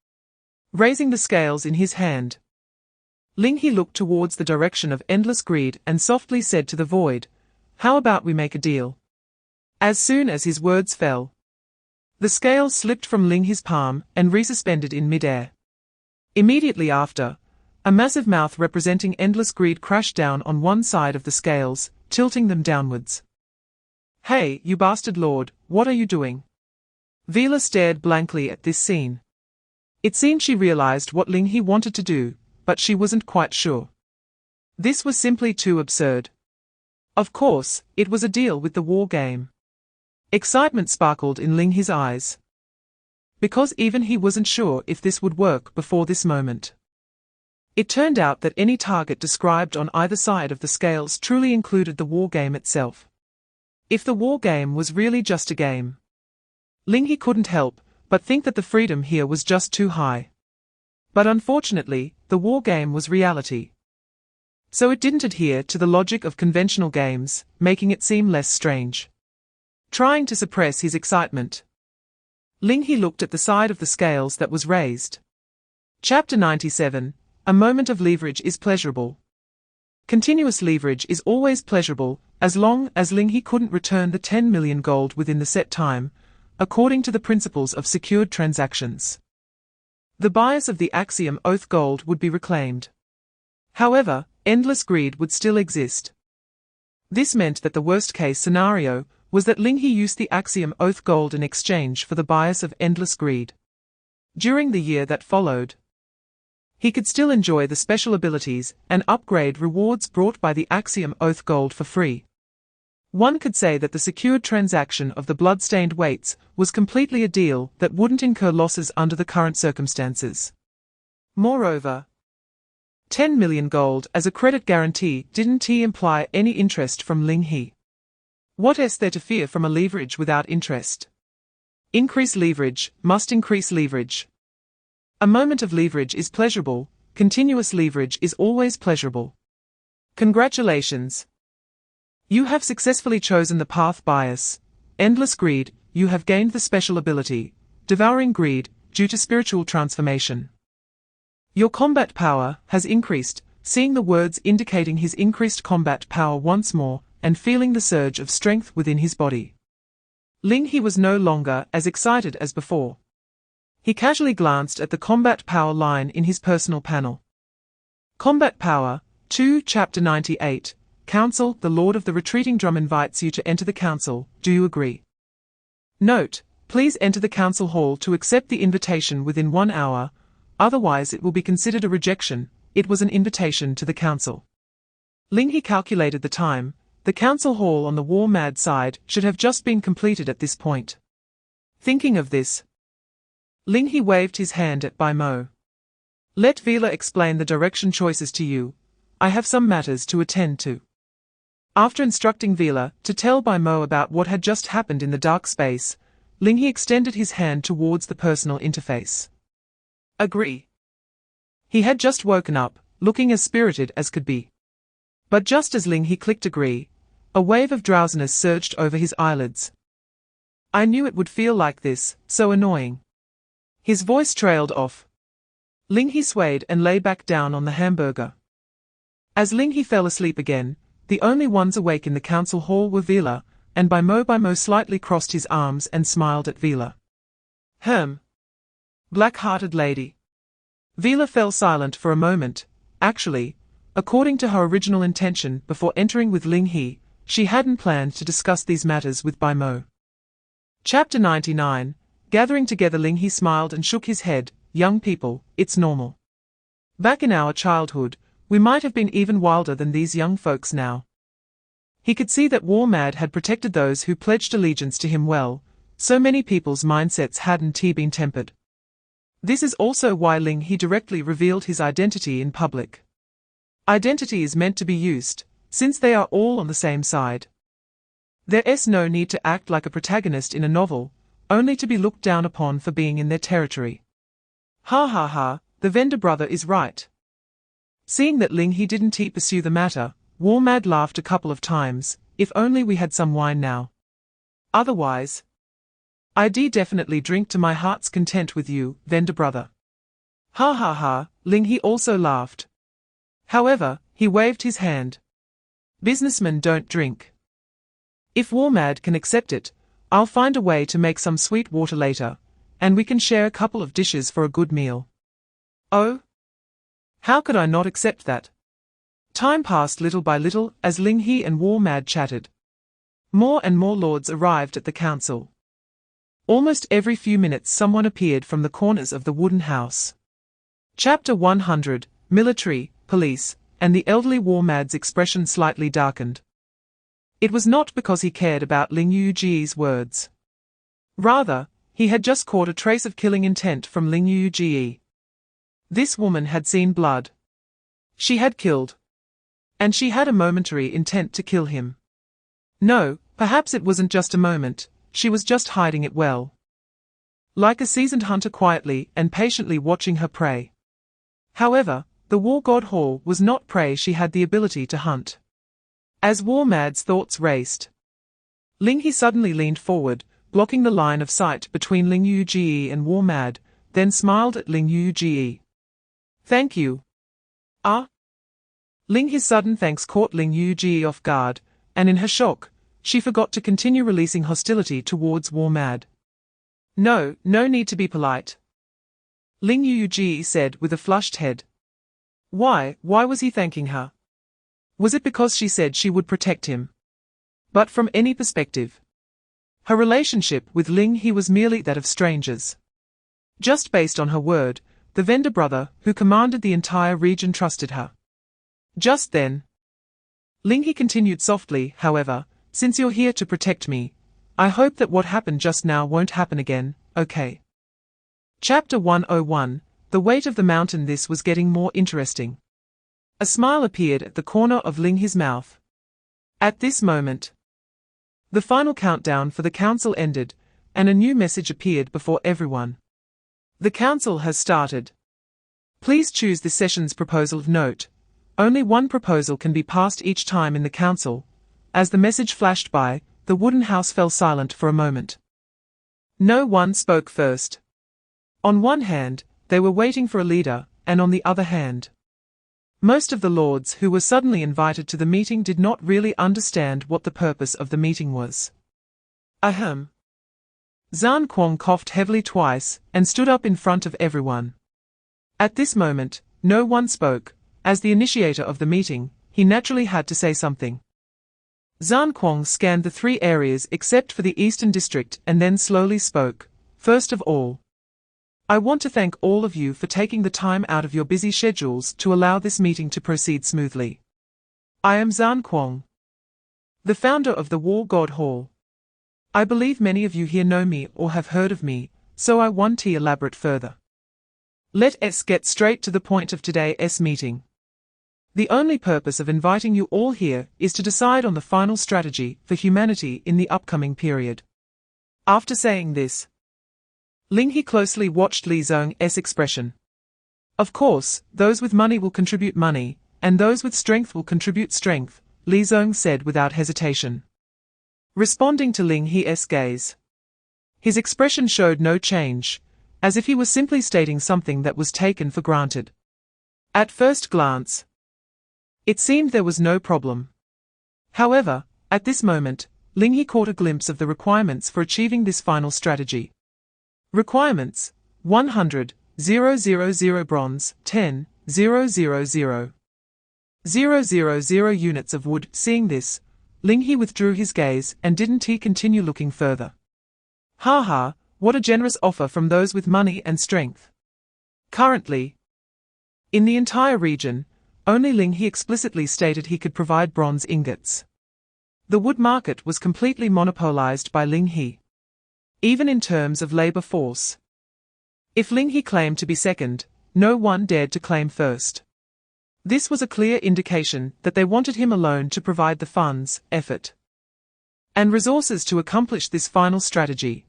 Raising the scales in his hand, Ling He looked towards the direction of endless greed and softly said to the void, how about we make a deal? As soon as his words fell, the scales slipped from Ling He's palm and resuspended in midair. Immediately after, a massive mouth representing endless greed crashed down on one side of the scales, tilting them downwards. Hey, you bastard lord, what are you doing? Vila stared blankly at this scene. It seemed she realized what Ling He wanted to do, but she wasn't quite sure. This was simply too absurd. Of course, it was a deal with the war game. Excitement sparkled in Ling He's eyes. Because even he wasn't sure if this would work before this moment. It turned out that any target described on either side of the scales truly included the war game itself. If the war game was really just a game, Ling He couldn't help but think that the freedom here was just too high. But unfortunately, the war game was reality. So it didn't adhere to the logic of conventional games, making it seem less strange. Trying to suppress his excitement, Ling He looked at the side of the scales that was raised. Chapter 97, A moment of leverage is pleasurable. Continuous leverage is always pleasurable, as long as Ling He couldn't return the 10 million gold within the set time, according to the principles of secured transactions. The bias of the axiom oath gold would be reclaimed. However, endless greed would still exist. This meant that the worst-case scenario was that Ling He used the axiom oath gold in exchange for the bias of endless greed. During the year that followed, he could still enjoy the special abilities and upgrade rewards brought by the axiom oath gold for free. One could say that the secured transaction of the blood-stained weights was completely a deal that wouldn't incur losses under the current circumstances. Moreover, 10 million gold as a credit guarantee didn't imply any interest from Ling He. What is there to fear from a leverage without interest? Increase leverage must increase leverage. A moment of leverage is pleasurable, continuous leverage is always pleasurable. Congratulations! You have successfully chosen the path bias, endless greed. You have gained the special ability, devouring greed, due to spiritual transformation. Your combat power has increased, seeing the words indicating his increased combat power once more, and feeling the surge of strength within his body. Ling He was no longer as excited as before. He casually glanced at the combat power line in his personal panel. Combat power, 2 Chapter 98, Council. The Lord of the Retreating Drum invites you to enter the council. Do you agree? Note, please enter the council hall to accept the invitation within 1 hour, otherwise it will be considered a rejection. It was an invitation to the council. Ling He calculated the time. The council hall on the war-mad side should have just been completed at this point. Thinking of this, Ling He waved his hand at Bai Mo. Let Vila explain the direction choices to you. I have some matters to attend to. After instructing Vila to tell Bai Mo about what had just happened in the dark space, Ling He extended his hand towards the personal interface. Agree. He had just woken up, looking as spirited as could be. But just as Ling He clicked agree, a wave of drowsiness surged over his eyelids. I knew it would feel like this, so annoying. His voice trailed off. Ling He swayed and lay back down on the hamburger. As Ling He fell asleep again, the only ones awake in the council hall were Vila, and By Mo slightly crossed his arms and smiled at Vila. Black-hearted lady. Vila fell silent for a moment. Actually, according to her original intention before entering with Ling He, she hadn't planned to discuss these matters with By Mo. Chapter 99. Gathering together. Ling He smiled and shook his head. Young people, it's normal. Back in our childhood, we might have been even wilder than these young folks now. He could see that War Mad had protected those who pledged allegiance to him well. So many people's mindsets hadn't been tempered. This is also why Ling He directly revealed his identity in public. Identity is meant to be used, since they are all on the same side. There's no need to act like a protagonist in a novel, only to be looked down upon for being in their territory. Ha ha ha, the vendor brother is right. Seeing that Ling He didn't pursue the matter, War Mad laughed a couple of times. If only we had some wine now. Otherwise, I'd definitely drink to my heart's content with you, vendor brother. Ha ha ha, Ling He also laughed. However, he waved his hand. Businessmen don't drink. If War Mad can accept it, I'll find a way to make some sweet water later, and we can share a couple of dishes for a good meal. Oh? How could I not accept that? Time passed little by little as Ling He and War Mad chatted. More and more lords arrived at the council. Almost every few minutes someone appeared from the corners of the wooden house. Chapter 100, Military, Police, and the elderly War Mad's expression slightly darkened. It was not because he cared about Ling Yuji's words. Rather, he had just caught a trace of killing intent from Ling Yuji. This woman had seen blood. She had killed. And she had a momentary intent to kill him. No, perhaps it wasn't just a moment. She was just hiding it well. Like a seasoned hunter quietly and patiently watching her prey. However, the War God Hall was not prey she had the ability to hunt. As War Mad's thoughts raced, Ling He suddenly leaned forward, blocking the line of sight between Ling Yuji and War Mad, then smiled at Ling Yuji. Thank you. Ah? Ling He's sudden thanks caught Ling Yuji off guard, and in her shock, she forgot to continue releasing hostility towards War Mad. No need to be polite. Ling Yuji said with a flushed head. Why was he thanking her? Was it because she said she would protect him? But from any perspective, her relationship with Ling He was merely that of strangers. Just based on her word, the vendor brother who commanded the entire region trusted her. Just then, Ling He continued softly, however, since you're here to protect me, I hope that what happened just now won't happen again, okay? Chapter 101, The Weight of the Mountain. This was getting more interesting. A smile appeared at the corner of Ling He's mouth. At this moment, the final countdown for the council ended, and a new message appeared before everyone. The council has started. Please choose this session's proposal. Of note, only one proposal can be passed each time in the council. As the message flashed by, the wooden house fell silent for a moment. No one spoke first. On one hand, they were waiting for a leader, and on the other hand, most of the lords who were suddenly invited to the meeting did not really understand what the purpose of the meeting was. Ahem. Zhan Kuang coughed heavily twice, and stood up in front of everyone. At this moment, no one spoke. As the initiator of the meeting, he naturally had to say something. Zhan Kuang scanned the three areas except for the Eastern District and then slowly spoke. First of all, I want to thank all of you for taking the time out of your busy schedules to allow this meeting to proceed smoothly. I am Zhan Kuang, the founder of the War God Hall. I believe many of you here know me or have heard of me, so I want to elaborate further. Let's get straight to the point of today's meeting. The only purpose of inviting you all here is to decide on the final strategy for humanity in the upcoming period. After saying this, Ling He closely watched Li Zhong's expression. Of course, those with money will contribute money, and those with strength will contribute strength, Li Zhong said without hesitation. Responding to Ling He's gaze, his expression showed no change, as if he was simply stating something that was taken for granted. At first glance, it seemed there was no problem. However, at this moment, Ling He caught a glimpse of the requirements for achieving this final strategy. Requirements: 100,000 bronze, 10,000,000 units of wood. Seeing this, Ling He withdrew his gaze and didn't he continue looking further. Haha, what a generous offer from those with money and strength. Currently, in the entire region, only Ling He explicitly stated he could provide bronze ingots. The wood market was completely monopolized by Ling He. Even in terms of labor force. If Ling He claimed to be second, no one dared to claim first. This was a clear indication that they wanted him alone to provide the funds, effort, and resources to accomplish this final strategy.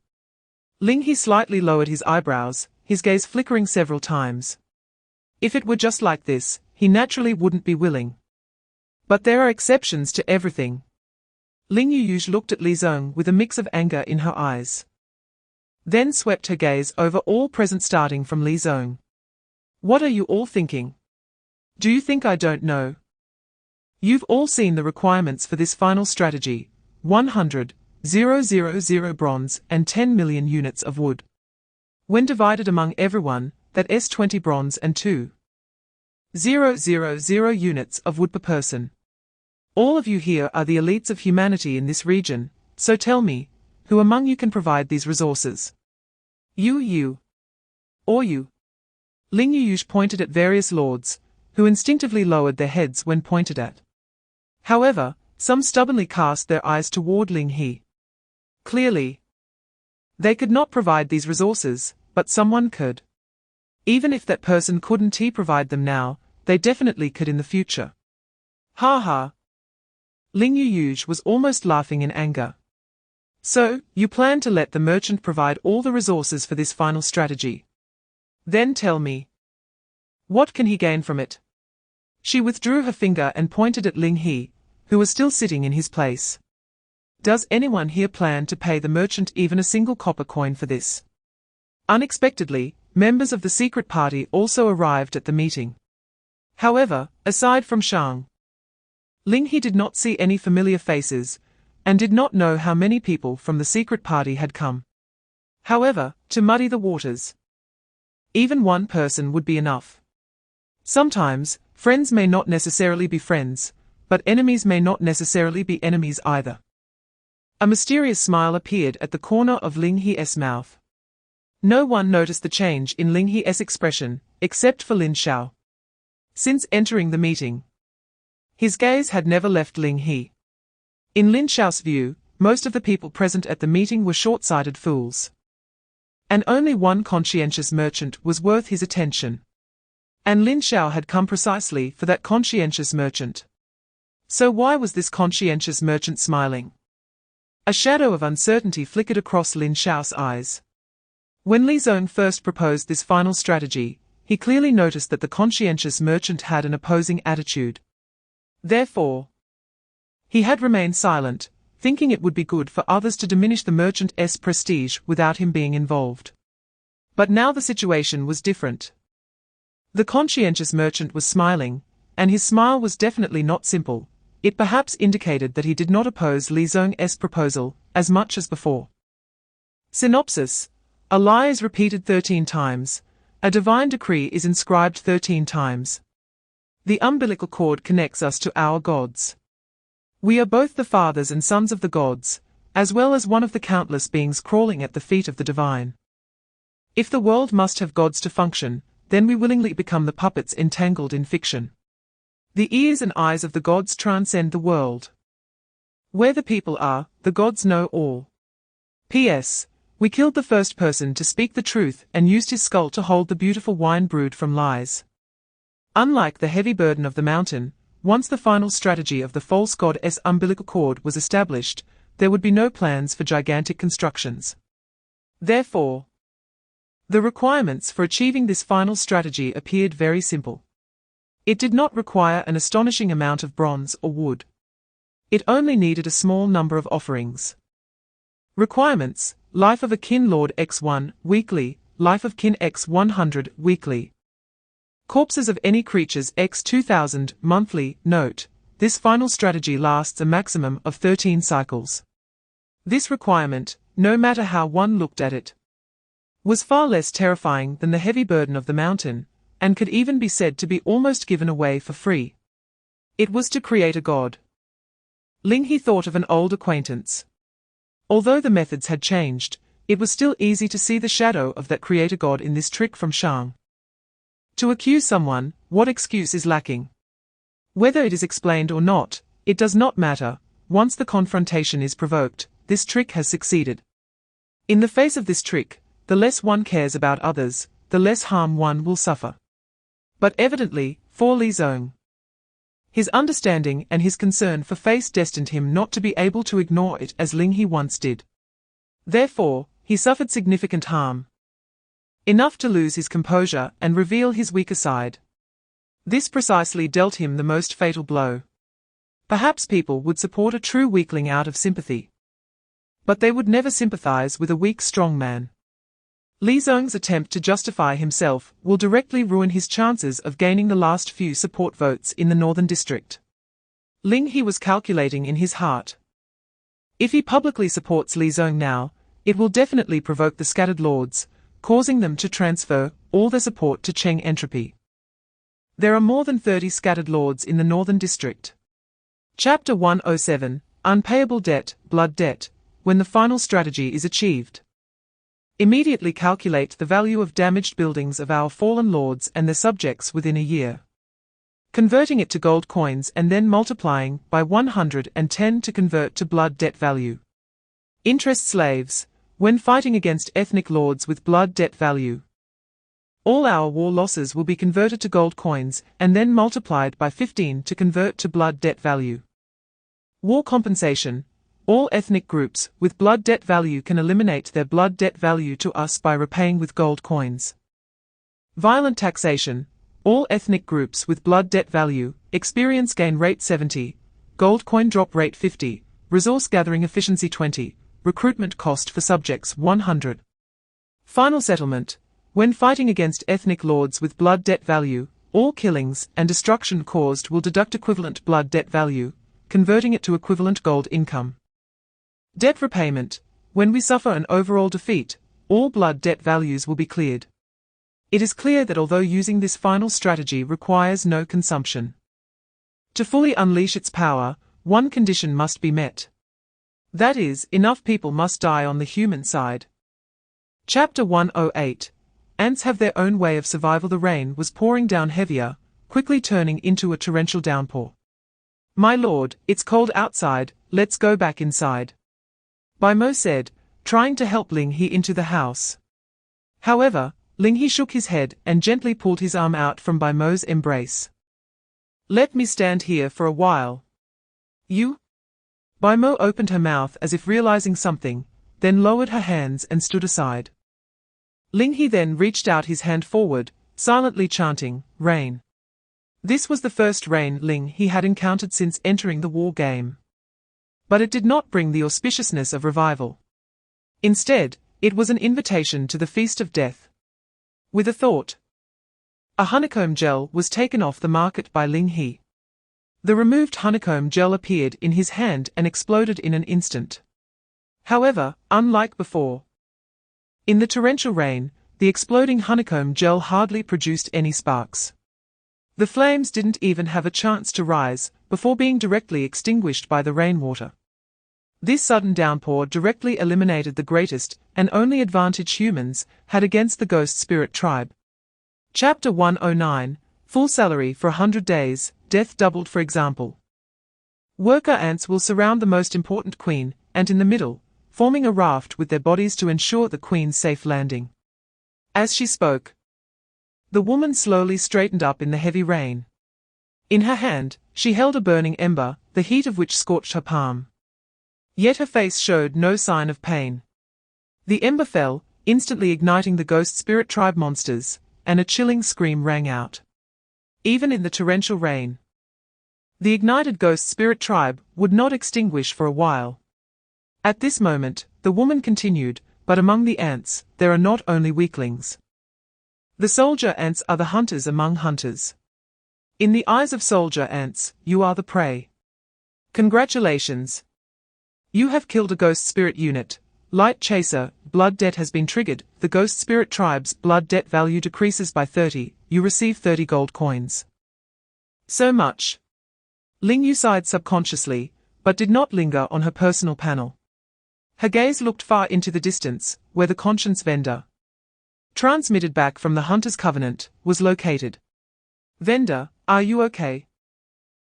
Ling He slightly lowered his eyebrows, his gaze flickering several times. If it were just like this, he naturally wouldn't be willing. But there are exceptions to everything. Ling Yuge looked at Li Zong with a mix of anger in her eyes. Then swept her gaze over all present starting from Li Zong. What are you all thinking? Do you think I don't know? You've all seen the requirements for this final strategy: 100,000 bronze and 10 million units of wood. When divided among everyone, that is 20 bronze and 2,000 units of wood per person. All of you here are the elites of humanity in this region, so tell me, who among you can provide these resources? You. Or you. Ling Yuge pointed at various lords, who instinctively lowered their heads when pointed at. However, some stubbornly cast their eyes toward Ling He. Clearly, they could not provide these resources, but someone could. Even if that person couldn't provide them now, they definitely could in the future. Ha. Ling Yuge was almost laughing in anger. So, you plan to let the merchant provide all the resources for this final strategy? Then tell me, what can he gain from it? She withdrew her finger and pointed at Ling He, who was still sitting in his place. Does anyone here plan to pay the merchant even a single copper coin for this? Unexpectedly, members of the secret party also arrived at the meeting. However, aside from Shang, Ling He did not see any familiar faces, and did not know how many people from the secret party had come. However, to muddy the waters, even one person would be enough. Sometimes, friends may not necessarily be friends, but enemies may not necessarily be enemies either. A mysterious smile appeared at the corner of Ling He's mouth. No one noticed the change in Ling He's expression, except for Lin Xiao. Since entering the meeting, his gaze had never left Ling He. In Lin Xiao's view, most of the people present at the meeting were short-sighted fools. And only one conscientious merchant was worth his attention. And Lin Xiao had come precisely for that conscientious merchant. So why was this conscientious merchant smiling? A shadow of uncertainty flickered across Lin Xiao's eyes. When Li Zong first proposed this final strategy, he clearly noticed that the conscientious merchant had an opposing attitude. Therefore, he had remained silent, thinking it would be good for others to diminish the merchant's prestige without him being involved. But now the situation was different. The conscientious merchant was smiling, and his smile was definitely not simple. It perhaps indicated that he did not oppose Li Zong's proposal as much as before. Synopsis: a lie is repeated 13 times. A divine decree is inscribed 13 times. The umbilical cord connects us to our gods. We are both the fathers and sons of the gods, as well as one of the countless beings crawling at the feet of the divine. If the world must have gods to function, then we willingly become the puppets entangled in fiction. The ears and eyes of the gods transcend the world. Where the people are, the gods know all. P.S. We killed the first person to speak the truth and used his skull to hold the beautiful wine brewed from lies. Unlike the heavy burden of the mountain, once the final strategy of the false god's umbilical cord was established, there would be no plans for gigantic constructions. Therefore, the requirements for achieving this final strategy appeared very simple. It did not require an astonishing amount of bronze or wood. It only needed a small number of offerings. Requirements: life of a kin lord x1, weekly, Life of Kin x 100 weekly. Corpses of any creatures x 2000 monthly. Note, this final strategy lasts a maximum of 13 cycles. This requirement, no matter how one looked at it, was far less terrifying than the heavy burden of the mountain, and could even be said to be almost given away for free. It was to create a god. Ling He thought of an old acquaintance. Although the methods had changed, it was still easy to see the shadow of that creator god in this trick from Shang. To accuse someone, what excuse is lacking? Whether it is explained or not, it does not matter. Once the confrontation is provoked, this trick has succeeded. In the face of this trick, the less one cares about others, the less harm one will suffer. But evidently, for Li Zong, his understanding and his concern for face destined him not to be able to ignore it as Ling He once did. Therefore, he suffered significant harm. Enough to lose his composure and reveal his weaker side. This precisely dealt him the most fatal blow. Perhaps people would support a true weakling out of sympathy, but they would never sympathize with a weak strong man. Li Zong's attempt to justify himself will directly ruin his chances of gaining the last few support votes in the Northern District. Ling He was calculating in his heart. If he publicly supports Li Zong now, it will definitely provoke the scattered lords, causing them to transfer all their support to Cheng Entropy. There are more than 30 scattered lords in the Northern District. Chapter 107, Unpayable Debt, Blood Debt, when the final strategy is achieved. Immediately calculate the value of damaged buildings of our fallen lords and their subjects within a year. Converting it to gold coins and then multiplying by 110 to convert to blood debt value. Interest slaves, when fighting against ethnic lords with blood debt value. All our war losses will be converted to gold coins and then multiplied by 15 to convert to blood debt value. War compensation. All ethnic groups with blood debt value can eliminate their blood debt value to us by repaying with gold coins. Violent taxation. All ethnic groups with blood debt value experience gain rate 70, gold coin drop rate 50, resource gathering efficiency 20, recruitment cost for subjects 100. Final settlement. When fighting against ethnic lords with blood debt value, all killings and destruction caused will deduct equivalent blood debt value, converting it to equivalent gold income. Debt repayment. When we suffer an overall defeat, all blood debt values will be cleared. It is clear that although using this final strategy requires no consumption, to fully unleash its power, one condition must be met. That is, enough people must die on the human side. Chapter 108. Ants have their own way of survival. The rain was pouring down heavier, quickly turning into a torrential downpour. My lord, it's cold outside, let's go back inside, Bai Mo said, trying to help Ling He into the house. However, Ling He shook his head and gently pulled his arm out from Bai Mo's embrace. Let me stand here for a while. You? Bai Mo opened her mouth as if realizing something, then lowered her hands and stood aside. Ling He then reached out his hand forward, silently chanting, rain. This was the first rain Ling He had encountered since entering the war game. But it did not bring the auspiciousness of revival. Instead, it was an invitation to the feast of death. With a thought, a honeycomb gel was taken off the market by Ling He. The removed honeycomb gel appeared in his hand and exploded in an instant. However, unlike before, in the torrential rain, the exploding honeycomb gel hardly produced any sparks. The flames didn't even have a chance to rise, before being directly extinguished by the rainwater. This sudden downpour directly eliminated the greatest and only advantage humans had against the ghost spirit tribe. Chapter 109, Full salary for 100 days, death doubled. For example, worker ants will surround the most important queen, and in the middle, forming a raft with their bodies to ensure the queen's safe landing. As she spoke, the woman slowly straightened up in the heavy rain. In her hand, she held a burning ember, the heat of which scorched her palm. Yet her face showed no sign of pain. The ember fell, instantly igniting the ghost spirit tribe monsters, and a chilling scream rang out. Even in the torrential rain, the ignited ghost spirit tribe would not extinguish for a while. At this moment, the woman continued, but among the ants, there are not only weaklings. The soldier ants are the hunters among hunters. In the eyes of soldier ants, you are the prey. Congratulations! You have killed a ghost spirit unit. Light Chaser, blood debt has been triggered. The ghost spirit tribe's blood debt value decreases by 30. You receive 30 gold coins. So much. Ling He sighed subconsciously, but did not linger on her personal panel. Her gaze looked far into the distance, where the conscience vendor, transmitted back from the Hunter's Covenant, was located. Vendor, are you okay?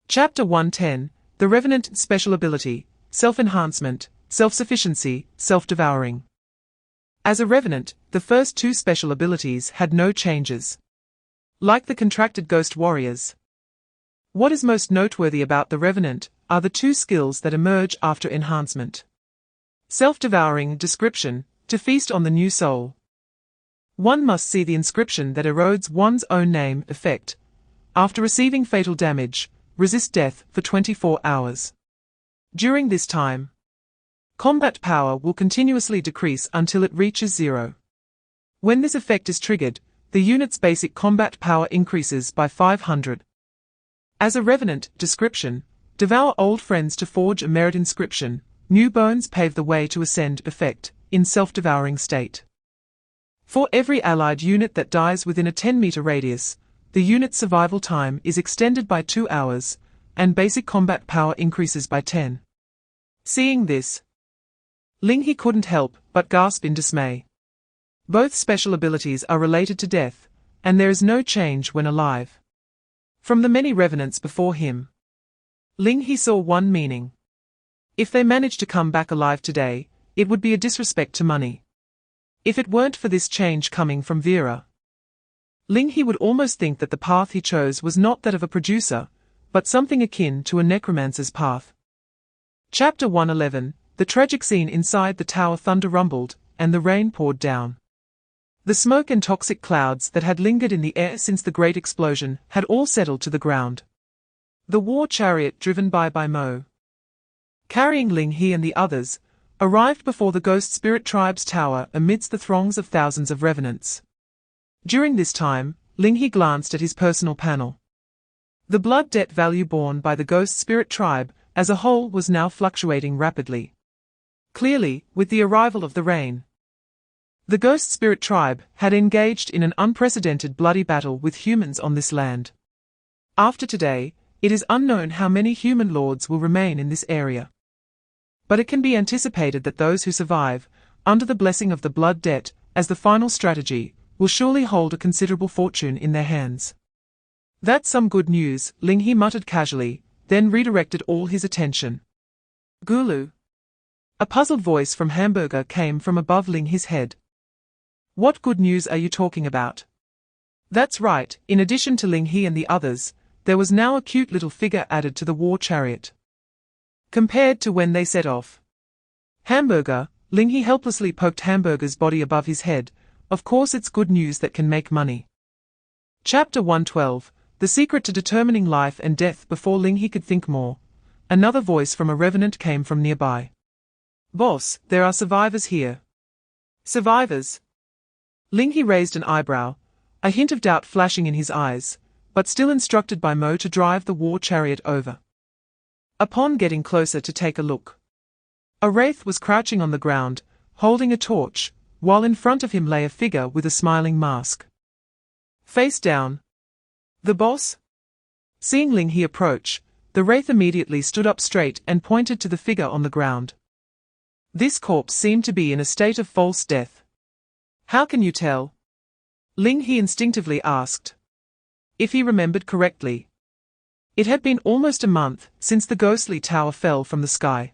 Chapter 110, The Revenant Special Ability, Self-Enhancement, Self-Sufficiency, Self-Devouring. As a Revenant, the first two special abilities had no changes. Like the contracted Ghost Warriors. What is most noteworthy about the Revenant are the two skills that emerge after enhancement. Self-devouring description, to feast on the new soul. One must see the inscription that erodes one's own name effect. After receiving fatal damage, resist death for 24 hours. During this time, combat power will continuously decrease until it reaches 0. When this effect is triggered, the unit's basic combat power increases by 500. As a Revenant description, devour old friends to forge a merit inscription. New bones pave the way to ascend effect, in self-devouring state. For every allied unit that dies within a 10-meter radius, the unit's survival time is extended by 2 hours, and basic combat power increases by 10. Seeing this, Ling He couldn't help but gasp in dismay. Both special abilities are related to death, and there is no change when alive. From the many revenants before him, Ling He saw one meaning. If they managed to come back alive today, it would be a disrespect to money. If it weren't for this change coming from Vera, Ling He would almost think that the path he chose was not that of a producer, but something akin to a necromancer's path. Chapter 111, The tragic scene inside the tower. Thunder rumbled, and the rain poured down. The smoke and toxic clouds that had lingered in the air since the great explosion had all settled to the ground. The war chariot driven by Mo, carrying Ling He and the others, arrived before the Ghost Spirit Tribe's tower amidst the throngs of thousands of revenants. During this time, Ling He glanced at his personal panel. The blood debt value borne by the Ghost Spirit Tribe as a whole was now fluctuating rapidly. Clearly, with the arrival of the rain, the Ghost Spirit Tribe had engaged in an unprecedented bloody battle with humans on this land. After today, it is unknown how many human lords will remain in this area. But it can be anticipated that those who survive, under the blessing of the blood debt, as the final strategy, will surely hold a considerable fortune in their hands. That's some good news, Ling He muttered casually, then redirected all his attention. Gulu. A puzzled voice from Hamburger came from above Ling He's head. What good news are you talking about? That's right, in addition to Ling He and the others, there was now a cute little figure added to the war chariot. Compared to when they set off. Hamburger, Ling He helplessly poked Hamburger's body above his head. Of course it's good news that can make money. Chapter 112, The Secret to Determining Life and Death. Before Ling He could think more, another voice from a revenant came from nearby. Boss, there are survivors here. Survivors? Ling He raised an eyebrow, a hint of doubt flashing in his eyes, but still instructed by Mo to drive the war chariot over. Upon getting closer to take a look, a wraith was crouching on the ground, holding a torch, while in front of him lay a figure with a smiling mask. Face down. The boss? Seeing Ling He approach, the wraith immediately stood up straight and pointed to the figure on the ground. This corpse seemed to be in a state of false death. How can you tell? Ling He instinctively asked. If he remembered correctly, it had been almost a month since the ghostly tower fell from the sky.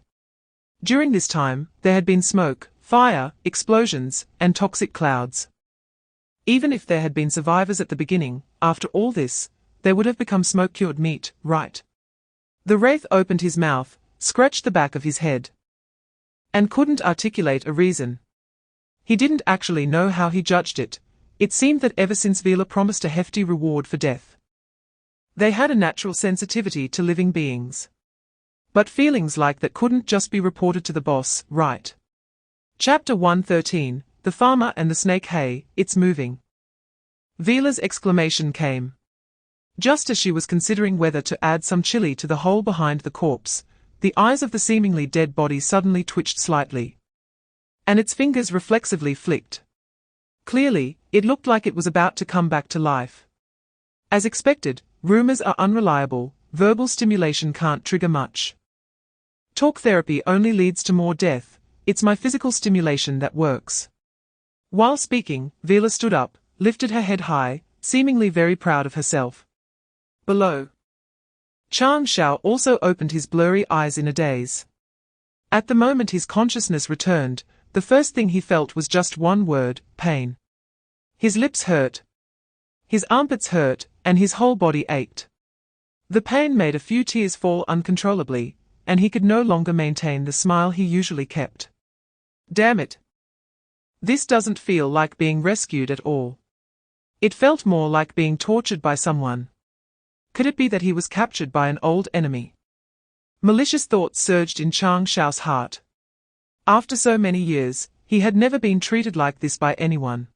During this time, there had been smoke, fire, explosions, and toxic clouds. Even if there had been survivors at the beginning, after all this, they would have become smoke-cured meat, right? The wraith opened his mouth, scratched the back of his head, and couldn't articulate a reason. He didn't actually know how he judged it. It seemed that ever since Vila promised a hefty reward for death, they had a natural sensitivity to living beings. But feelings like that couldn't just be reported to the boss, right? Chapter 113, The Farmer and the Snake. Hey, it's moving. Vila's exclamation came just as she was considering whether to add some chili to the hole behind the corpse. The eyes of the seemingly dead body suddenly twitched slightly, and its fingers reflexively flicked. Clearly, it looked like it was about to come back to life. As expected, rumors are unreliable, verbal stimulation can't trigger much. Talk therapy only leads to more death, it's my physical stimulation that works. While speaking, Vila stood up, lifted her head high, seemingly very proud of herself. Below, Chang Shao also opened his blurry eyes in a daze. At the moment his consciousness returned, the first thing he felt was just one word: pain. His lips hurt, his armpits hurt, and his whole body ached. The pain made a few tears fall uncontrollably, and he could no longer maintain the smile he usually kept. Damn it! This doesn't feel like being rescued at all. It felt more like being tortured by someone. Could it be that he was captured by an old enemy? Malicious thoughts surged in Chang Shao's heart. After so many years, he had never been treated like this by anyone.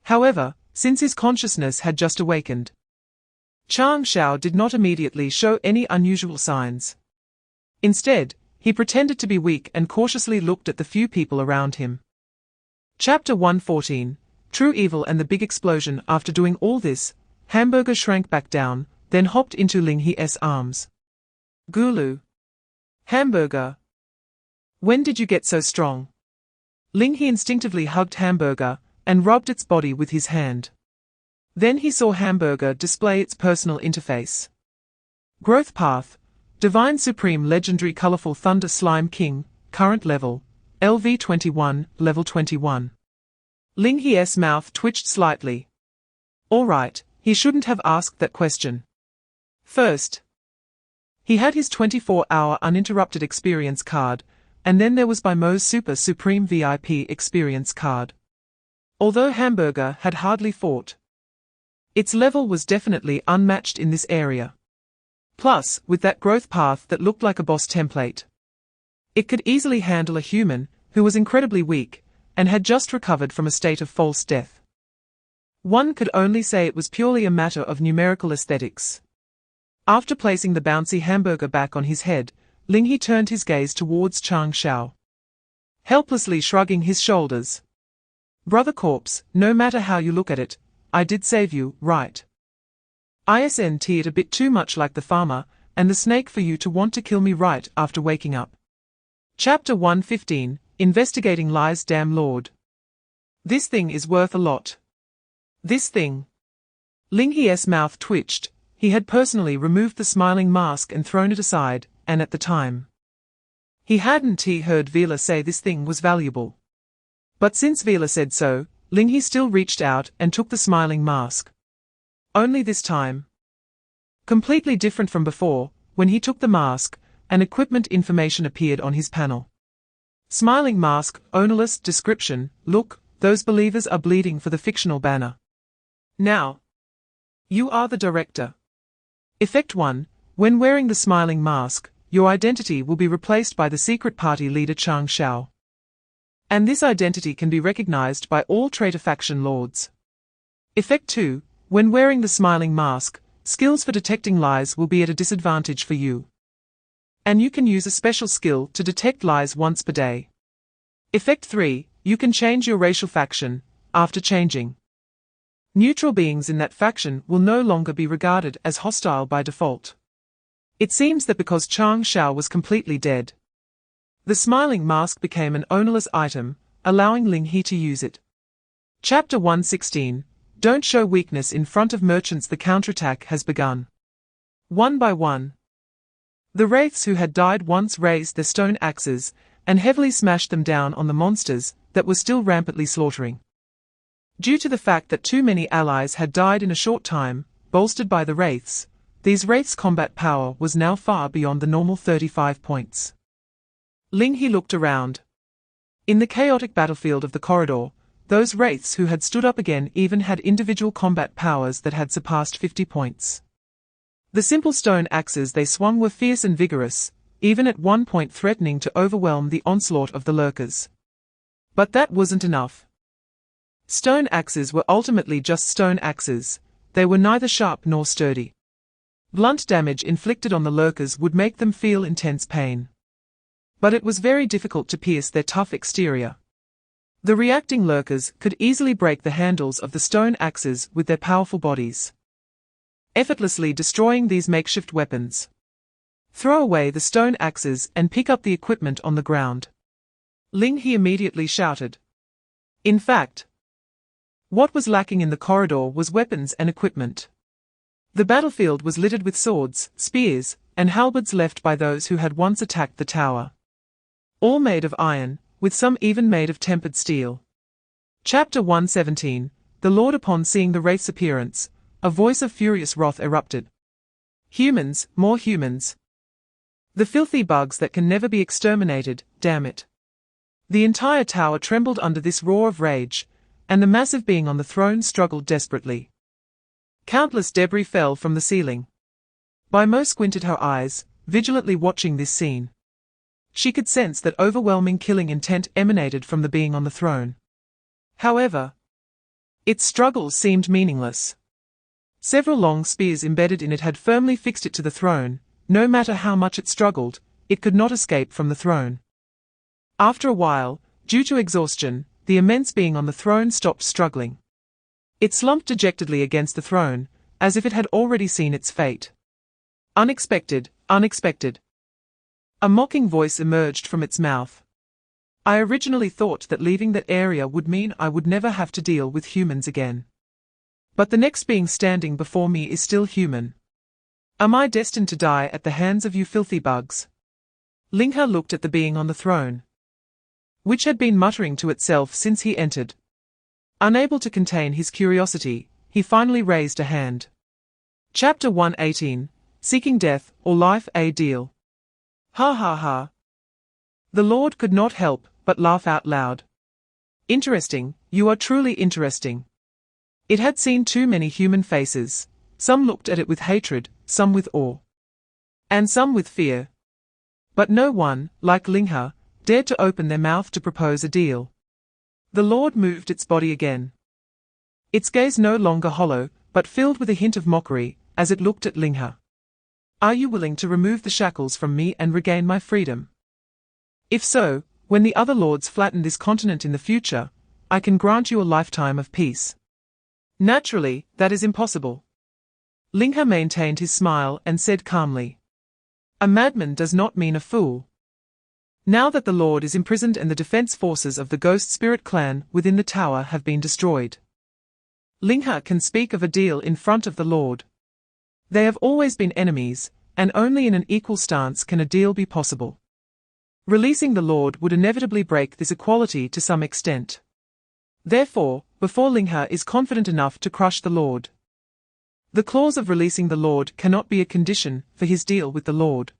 However, since his consciousness had just awakened, Chang Shao did not immediately show any unusual signs. Instead, he pretended to be weak and cautiously looked at the few people around him. Chapter 114, True Evil and the Big Explosion. After doing all this, Hamburger shrank back down, then hopped into Ling He's arms. Gulu. Hamburger. When did you get so strong? Ling He instinctively hugged Hamburger, and rubbed its body with his hand. Then he saw Hamburger display its personal interface. Growth path, Divine Supreme Legendary Colorful Thunder Slime King, current level, LV21, level 21. Ling He's mouth twitched slightly. Alright, he shouldn't have asked that question. First, he had his 24-hour uninterrupted experience card, and then there was Mo's Super Supreme VIP experience card. Although Hamburger had hardly fought, its level was definitely unmatched in this area. Plus, with that growth path that looked like a boss template, it could easily handle a human who was incredibly weak and had just recovered from a state of false death. One could only say it was purely a matter of numerical aesthetics. After placing the bouncy Hamburger back on his head, Ling He turned his gaze towards Chang Shao, helplessly shrugging his shoulders. Brother Corpse, no matter how you look at it, I did save you, right? Isn't it a bit too much like the farmer and the snake for you to want to kill me right after waking up? Chapter 115, Investigating Lies. Damn Lord. This thing is worth a lot. This thing. Ling He's mouth twitched. He had personally removed the smiling mask and thrown it aside, and at the time, he hadn't heard Vila say this thing was valuable. But since Vila said so, Ling He still reached out and took the smiling mask. Only this time, completely different from before, when he took the mask, an equipment information appeared on his panel. Smiling mask, ownerless, description, look, those believers are bleeding for the fictional banner. Now, you are the director. Effect 1, when wearing the smiling mask, your identity will be replaced by the secret party leader Chang Shao. And this identity can be recognized by all traitor faction lords. Effect 2, when wearing the smiling mask, skills for detecting lies will be at a disadvantage for you. And you can use a special skill to detect lies once per day. Effect 3, you can change your racial faction. After changing, neutral beings in that faction will no longer be regarded as hostile by default. It seems that because Chang Shao was completely dead, the smiling mask became an ownerless item, allowing Ling He to use it. Chapter 116, Don't show weakness in front of merchants. The counterattack has begun. One by one, the wraiths who had died once raised their stone axes and heavily smashed them down on the monsters that were still rampantly slaughtering. Due to the fact that too many allies had died in a short time, bolstered by the wraiths, these wraiths' combat power was now far beyond the normal 35 points. Ling He looked around. In the chaotic battlefield of the corridor, those wraiths who had stood up again even had individual combat powers that had surpassed 50 points. The simple stone axes they swung were fierce and vigorous, even at one point threatening to overwhelm the onslaught of the lurkers. But that wasn't enough. Stone axes were ultimately just stone axes. They were neither sharp nor sturdy. Blunt damage inflicted on the lurkers would make them feel intense pain. But it was very difficult to pierce their tough exterior. The reacting lurkers could easily break the handles of the stone axes with their powerful bodies, effortlessly destroying these makeshift weapons. Throw away the stone axes and pick up the equipment on the ground, Ling He immediately shouted. In fact, what was lacking in the corridor was weapons and equipment. The battlefield was littered with swords, spears, and halberds left by those who had once attacked the tower. All made of iron, with some even made of tempered steel. Chapter 117, The Lord. Upon seeing the wraith's appearance, a voice of furious wrath erupted. Humans, more humans. The filthy bugs that can never be exterminated, damn it. The entire tower trembled under this roar of rage, and the massive being on the throne struggled desperately. Countless debris fell from the ceiling. Mo squinted her eyes, vigilantly watching this scene. She could sense that overwhelming killing intent emanated from the being on the throne. However, its struggles seemed meaningless. Several long spears embedded in it had firmly fixed it to the throne. No matter how much it struggled, it could not escape from the throne. After a while, due to exhaustion, the immense being on the throne stopped struggling. It slumped dejectedly against the throne, as if it had already seen its fate. Unexpected, unexpected. A mocking voice emerged from its mouth. I originally thought that leaving that area would mean I would never have to deal with humans again. But the next being standing before me is still human. Am I destined to die at the hands of you filthy bugs? Ling He looked at the being on the throne, which had been muttering to itself since he entered. Unable to contain his curiosity, he finally raised a hand. Chapter 118, Seeking Death or Life, a Deal. Ha ha ha. The Lord could not help but laugh out loud. Interesting, you are truly interesting. It had seen too many human faces. Some looked at it with hatred, some with awe, and some with fear. But no one, like Ling He, dared to open their mouth to propose a deal. The Lord moved its body again. Its gaze no longer hollow, but filled with a hint of mockery, as it looked at Ling He. Are you willing to remove the shackles from me and regain my freedom? If so, when the other lords flatten this continent in the future, I can grant you a lifetime of peace. Naturally, that is impossible. Ling He maintained his smile and said calmly. A madman does not mean a fool. Now that the Lord is imprisoned and the defense forces of the Ghost Spirit clan within the tower have been destroyed, Ling He can speak of a deal in front of the Lord. They have always been enemies, and only in an equal stance can a deal be possible. Releasing the Lord would inevitably break this equality to some extent. Therefore, before Ling He is confident enough to crush the Lord, the clause of releasing the Lord cannot be a condition for his deal with the Lord.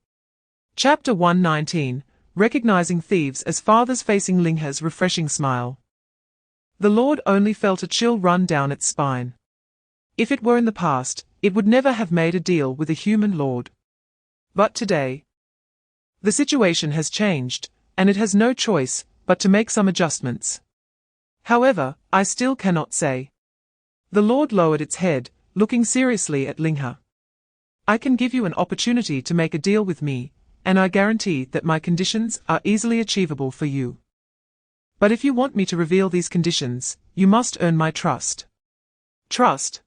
Chapter 119, Recognizing Thieves as Fathers. Facing Ling He's refreshing smile, the Lord only felt a chill run down its spine. If it were in the past, it would never have made a deal with a human lord. But today, the situation has changed, and it has no choice but to make some adjustments. However, I still cannot say. The Lord lowered its head, looking seriously at Ling He. I can give you an opportunity to make a deal with me, and I guarantee that my conditions are easily achievable for you. But if you want me to reveal these conditions, you must earn my trust. Trust?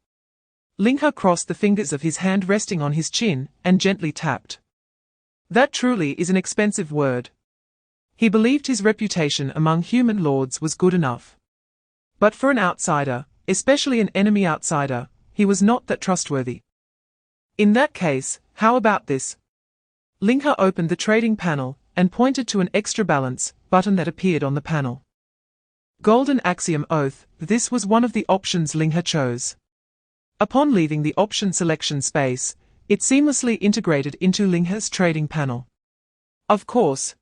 Ling He crossed the fingers of his hand resting on his chin and gently tapped. That truly is an expensive word. He believed his reputation among human lords was good enough. But for an outsider, especially an enemy outsider, he was not that trustworthy. In that case, how about this? Ling He opened the trading panel and pointed to an extra balance button that appeared on the panel. Golden Axiom Oath, this was one of the options Ling He chose. Upon leaving the option selection space, it seamlessly integrated into Ling He's trading panel. Of course,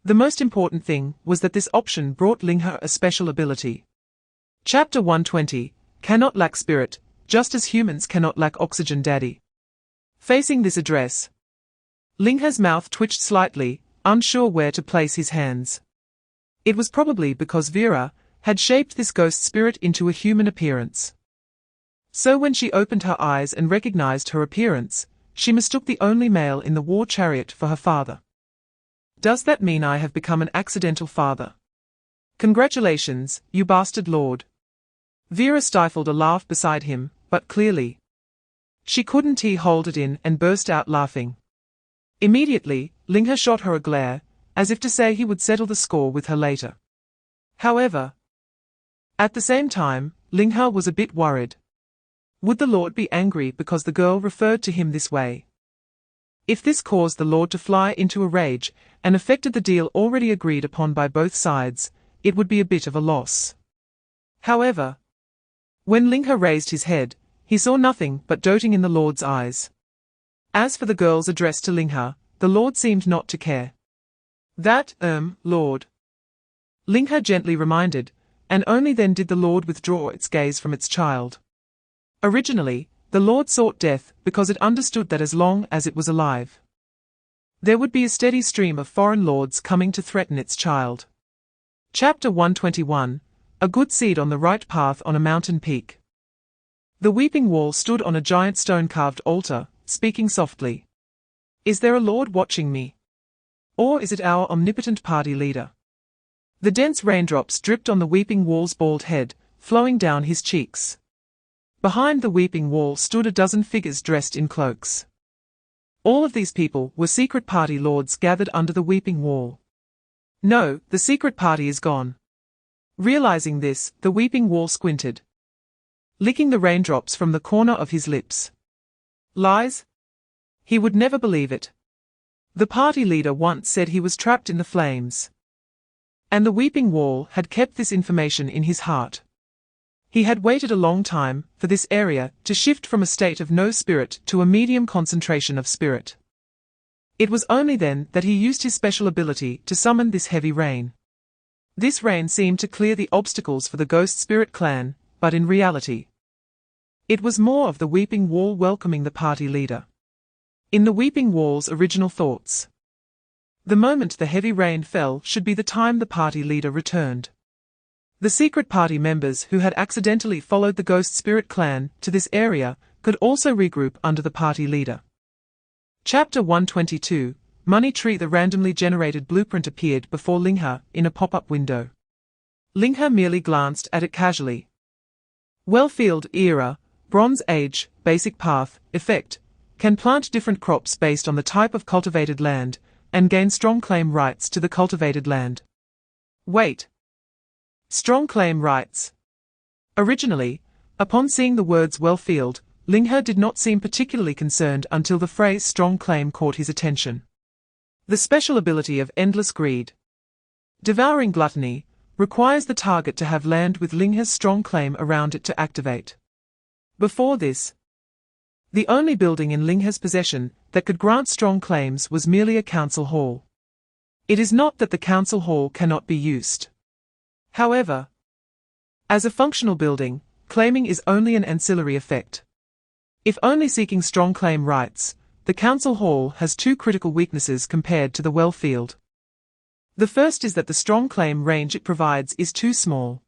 the most important thing was that this option brought Ling He a special ability. Chapter 120, Cannot Lack Spirit, just as humans cannot lack oxygen. Daddy. Facing this address, Ling He's mouth twitched slightly, unsure where to place his hands. It was probably because Vera had shaped this ghost spirit into a human appearance. So when she opened her eyes and recognized her appearance, she mistook the only male in the war chariot for her father. Does that mean I have become an accidental father? Congratulations, you bastard lord. Vera stifled a laugh beside him, but clearly she couldn't hold it in and burst out laughing. Immediately, Ling He shot her a glare, as if to say he would settle the score with her later. However, at the same time, Ling He was a bit worried. Would the Lord be angry because the girl referred to him this way? If this caused the Lord to fly into a rage and affected the deal already agreed upon by both sides, it would be a bit of a loss. However, when Ling He raised his head, he saw nothing but doting in the Lord's eyes. As for the girl's address to Ling He, the Lord seemed not to care. That, Lord. Ling He gently reminded, and only then did the Lord withdraw its gaze from its child. Originally, the Lord sought death because it understood that as long as it was alive, there would be a steady stream of foreign lords coming to threaten its child. Chapter 121, A good seed on the right path on a mountain peak. The weeping wall stood on a giant stone-carved altar, speaking softly. Is there a Lord watching me? Or is it our omnipotent party leader? The dense raindrops dripped on the weeping wall's bald head, flowing down his cheeks. Behind the weeping wall stood a dozen figures dressed in cloaks. All of these people were secret party lords gathered under the weeping wall. No, the secret party is gone. Realizing this, the weeping wall squinted, licking the raindrops from the corner of his lips. Lies? He would never believe it. The party leader once said he was trapped in the flames. And the weeping wall had kept this information in his heart. He had waited a long time for this area to shift from a state of no spirit to a medium concentration of spirit. It was only then that he used his special ability to summon this heavy rain. This rain seemed to clear the obstacles for the Ghost Spirit clan, but in reality, it was more of the weeping wall welcoming the party leader. In the weeping wall's original thoughts, the moment the heavy rain fell should be the time the party leader returned. The secret party members who had accidentally followed the Ghost Spirit clan to this area could also regroup under the party leader. Chapter 122, Money Tree. The randomly generated blueprint appeared before Ling He in a pop-up window. Ling He merely glanced at it casually. Wellfield era, Bronze Age, basic path, effect, can plant different crops based on the type of cultivated land, and gain strong claim rights to the cultivated land. Wait. Strong claim rights. Originally, upon seeing the words Wellfield, Ling He did not seem particularly concerned until the phrase strong claim caught his attention. The special ability of endless greed, devouring gluttony, requires the target to have land with Ling He's strong claim around it to activate. Before this, the only building in Ling He's possession that could grant strong claims was merely a council hall. It is not that the council hall cannot be used. However, as a functional building, claiming is only an ancillary effect. If only seeking strong claim rights, the council hall has two critical weaknesses compared to the Wellfield. The first is that the strong claim range it provides is too small.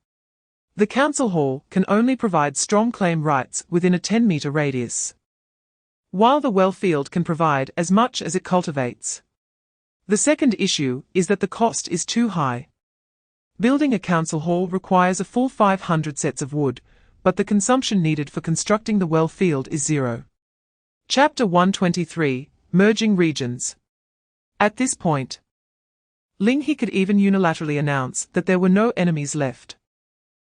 The council hall can only provide strong claim rights within a 10-meter radius, while the Wellfield can provide as much as it cultivates. The second issue is that the cost is too high. Building a council hall requires a full 500 sets of wood, but the consumption needed for constructing the Wellfield is 0. Chapter 123, Merging Regions. At this point, Ling He could even unilaterally announce that there were no enemies left.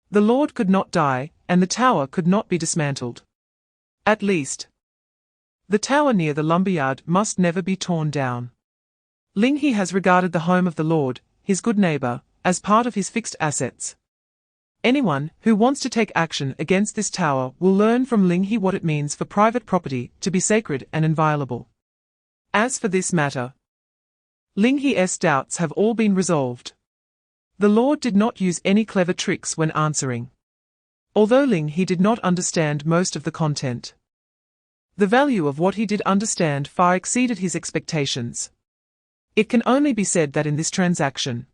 The Lord could not die, and the tower could not be dismantled. At least, the tower near the lumberyard must never be torn down. Ling He has regarded the home of the Lord, his good neighbor, as part of his fixed assets. Anyone who wants to take action against this tower will learn from Ling He what it means for private property to be sacred and inviolable. As for this matter, Ling He's doubts have all been resolved. The Lord did not use any clever tricks when answering. Although Ling He did not understand most of the content, the value of what he did understand far exceeded his expectations. It can only be said that in this transaction,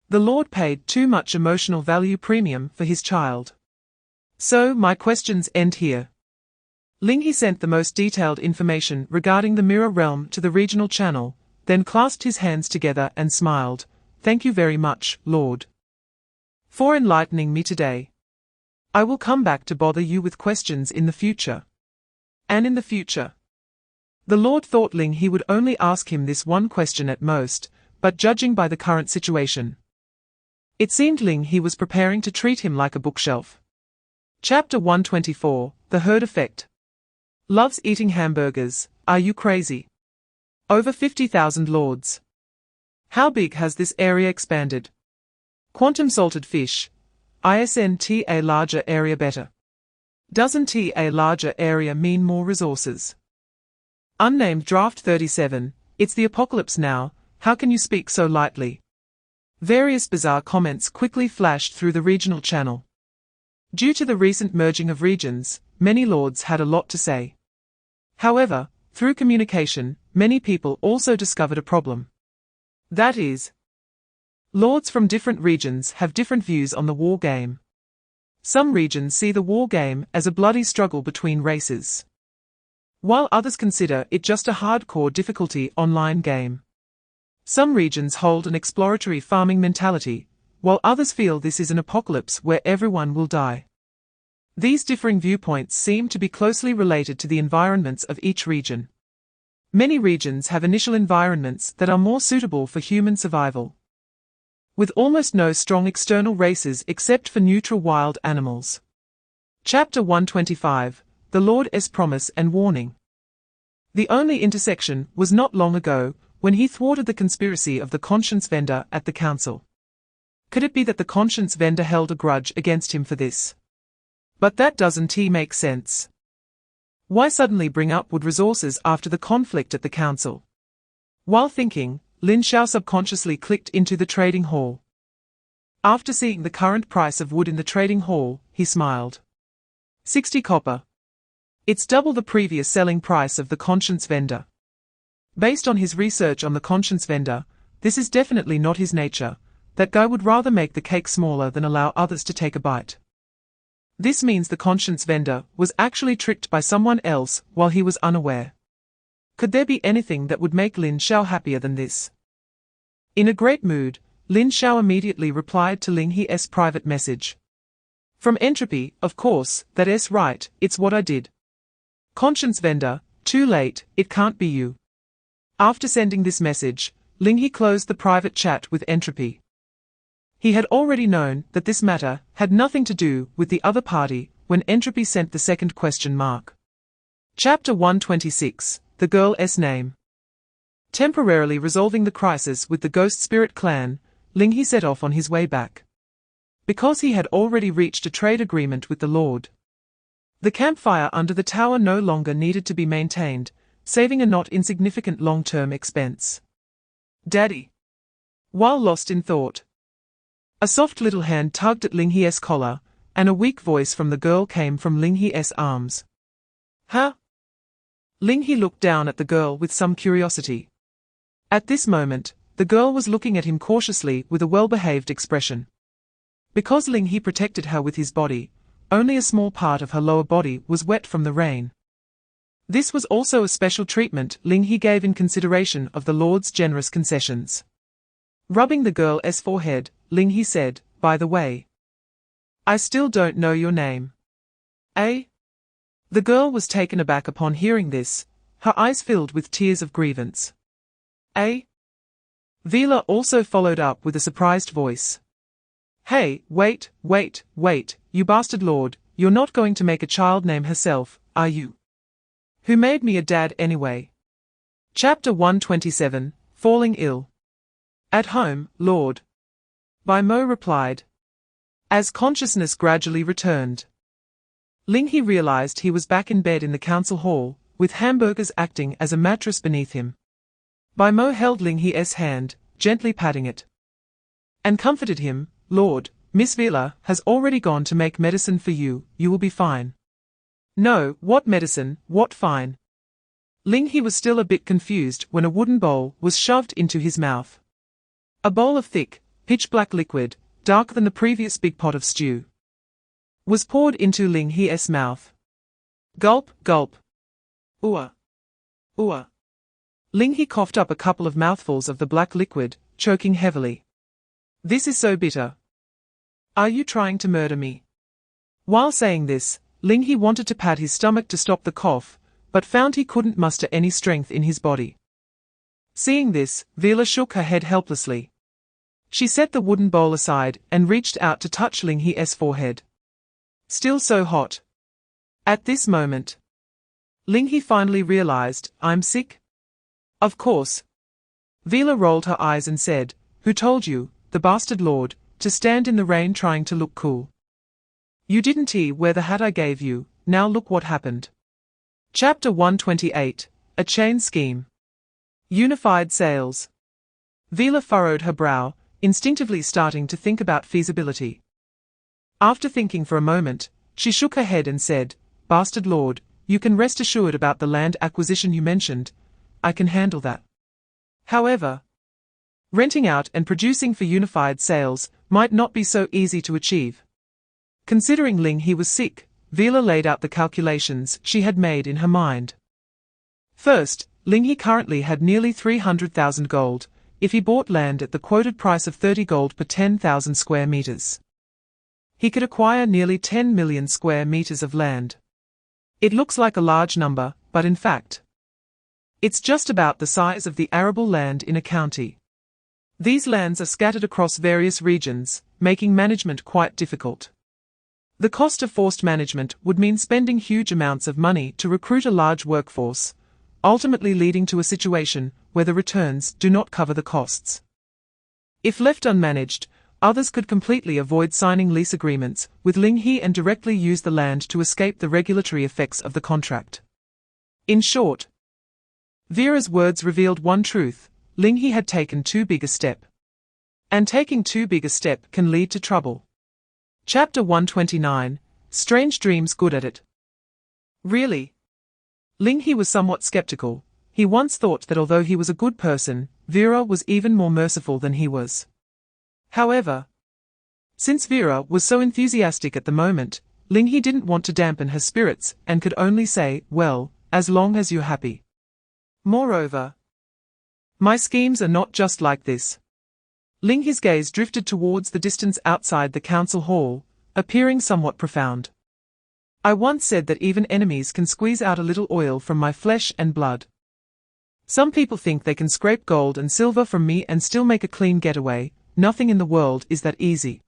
The Lord paid too much emotional value premium for his child. So, my questions end here. Ling He sent the most detailed information regarding the mirror realm to the regional channel, then clasped his hands together and smiled. Thank you very much, Lord, for enlightening me today. I will come back to bother you with questions in the future. And in the future. The Lord thought Ling He would only ask him this one question at most, but judging by the current situation, it seemed Ling He was preparing to treat him like a bookshelf. Chapter 124, The Herd Effect. Loves eating hamburgers, are you crazy? Over 50,000 lords. How big has this area expanded? Quantum salted fish. Isn't a larger area better? Doesn't a larger area mean more resources? Unnamed Draft 37, it's the apocalypse now, how can you speak so lightly? Various bizarre comments quickly flashed through the regional channel. Due to the recent merging of regions, many lords had a lot to say. However, through communication, many people also discovered a problem. That is, lords from different regions have different views on the war game. Some regions see the war game as a bloody struggle between races, while others consider it just a hardcore difficulty online game. Some regions hold an exploratory farming mentality, while others feel this is an apocalypse where everyone will die. These differing viewpoints seem to be closely related to the environments of each region. Many regions have initial environments that are more suitable for human survival, with almost no strong external races except for neutral wild animals. Chapter 125, The Lord's Promise and Warning. The only intersection was not long ago, when he thwarted the conspiracy of the conscience vendor at the council. Could it be that the conscience vendor held a grudge against him for this? But that doesn't make sense. Why suddenly bring up wood resources after the conflict at the council? While thinking, Lin Xiao subconsciously clicked into the trading hall. After seeing the current price of wood in the trading hall, he smiled. 60 copper. It's double the previous selling price of the conscience vendor. Based on his research on the conscience vendor, this is definitely not his nature. That guy would rather make the cake smaller than allow others to take a bite. This means the conscience vendor was actually tricked by someone else while he was unaware. Could there be anything that would make Lin Xiao happier than this? In a great mood, Lin Xiao immediately replied to Ling He's private message. From Entropy, of course, that's right, it's what I did. Conscience vendor, too late, it can't be you. After sending this message, Ling He closed the private chat with Entropy. He had already known that this matter had nothing to do with the other party when Entropy sent the second question mark. Chapter 126, The Girl's Name. Temporarily resolving the crisis with the Ghost Spirit clan, Ling He set off on his way back. Because he had already reached a trade agreement with the Lord, the campfire under the tower no longer needed to be maintained, saving a not insignificant long-term expense. Daddy. While lost in thought, a soft little hand tugged at Ling He's collar, and a weak voice from the girl came from Ling He's arms. Huh? Ling He looked down at the girl with some curiosity. At this moment, the girl was looking at him cautiously with a well-behaved expression. Because Ling He protected her with his body, only a small part of her lower body was wet from the rain. This was also a special treatment Ling He gave in consideration of the Lord's generous concessions. Rubbing the girl's forehead, Ling He said, by the way, I still don't know your name. Eh? The girl was taken aback upon hearing this, her eyes filled with tears of grievance. Eh? Vila also followed up with a surprised voice. Hey, wait, you bastard lord, you're not going to make a child name herself, are you? Who made me a dad anyway? Chapter 127, Falling Ill. At home, Lord. Bai Mo replied. As consciousness gradually returned, Ling He realized he was back in bed in the council hall, with hamburgers acting as a mattress beneath him. Bai Mo held Ling He's hand, gently patting it, and comforted him. Lord, Miss Vila has already gone to make medicine for you, you will be fine. No, what medicine, what fine? Ling He was still a bit confused when a wooden bowl was shoved into his mouth. A bowl of thick, pitch black liquid, darker than the previous big pot of stew, was poured into Ling He's mouth. Gulp, gulp. Ooh. Ooh. Ling He coughed up a couple of mouthfuls of the black liquid, choking heavily. This is so bitter. Are you trying to murder me? While saying this, Ling He wanted to pat his stomach to stop the cough, but found he couldn't muster any strength in his body. Seeing this, Vila shook her head helplessly. She set the wooden bowl aside and reached out to touch Ling He's forehead. Still so hot. At this moment, Ling He finally realized, I'm sick? Of course. Vila rolled her eyes and said, Who told you, the bastard lord, to stand in the rain trying to look cool? You didn't wear the hat I gave you, now look what happened. Chapter 128, A Chain Scheme. Unified Sales. Vila furrowed her brow, instinctively starting to think about feasibility. After thinking for a moment, she shook her head and said, Bastard lord, you can rest assured about the land acquisition you mentioned. I can handle that. However, renting out and producing for unified sales might not be so easy to achieve. Considering Ling He was sick, Vila laid out the calculations she had made in her mind. First, Ling He currently had nearly 300,000 gold, if he bought land at the quoted price of 30 gold per 10,000 square meters. He could acquire nearly 10 million square meters of land. It looks like a large number, but in fact, it's just about the size of the arable land in a county. These lands are scattered across various regions, making management quite difficult. The cost of forced management would mean spending huge amounts of money to recruit a large workforce, ultimately leading to a situation where the returns do not cover the costs. If left unmanaged, others could completely avoid signing lease agreements with Ling He and directly use the land to escape the regulatory effects of the contract. In short, Vera's words revealed one truth: Ling He had taken too big a step. And taking too big a step can lead to trouble. Chapter 129, Strange Dreams. Good at it. Really? Ling He was somewhat skeptical. He once thought that although he was a good person, Vera was even more merciful than he was. However, since Vera was so enthusiastic at the moment, Ling He didn't want to dampen her spirits and could only say, well, as long as you're happy. Moreover, my schemes are not just like this. Ling He's gaze drifted towards the distance outside the council hall, appearing somewhat profound. I once said that even enemies can squeeze out a little oil from my flesh and blood. Some people think they can scrape gold and silver from me and still make a clean getaway. Nothing in the world is that easy.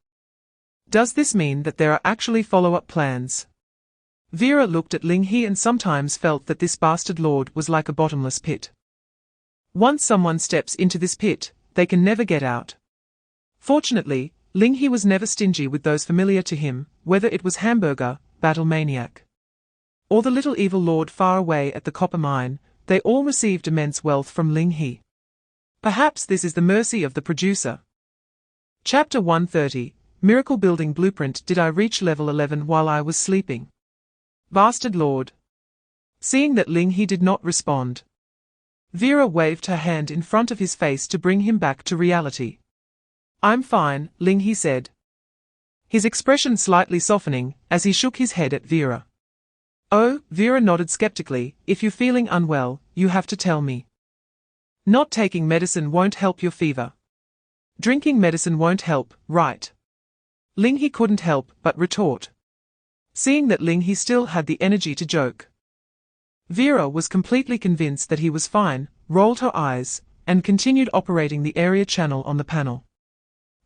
Does this mean that there are actually follow-up plans? Vera looked at Ling He and sometimes felt that this bastard lord was like a bottomless pit. Once someone steps into this pit, they can never get out. Fortunately, Ling He was never stingy with those familiar to him, whether it was Hamburger, Battle Maniac, or the little evil lord far away at the copper mine. They all received immense wealth from Ling He. Perhaps this is the mercy of the producer. Chapter 130, Miracle Building Blueprint. Did I reach level 11 while I was sleeping? Bastard lord. Seeing that Ling He did not respond, Vera waved her hand in front of his face to bring him back to reality. I'm fine, Ling He said, his expression slightly softening as he shook his head at Vera. Oh, Vera nodded skeptically. If you're feeling unwell, you have to tell me. Not taking medicine won't help your fever. Drinking medicine won't help, right? Ling He couldn't help but retort, seeing that Ling He still had the energy to joke. Vera was completely convinced that he was fine, rolled her eyes, and continued operating the area channel on the panel.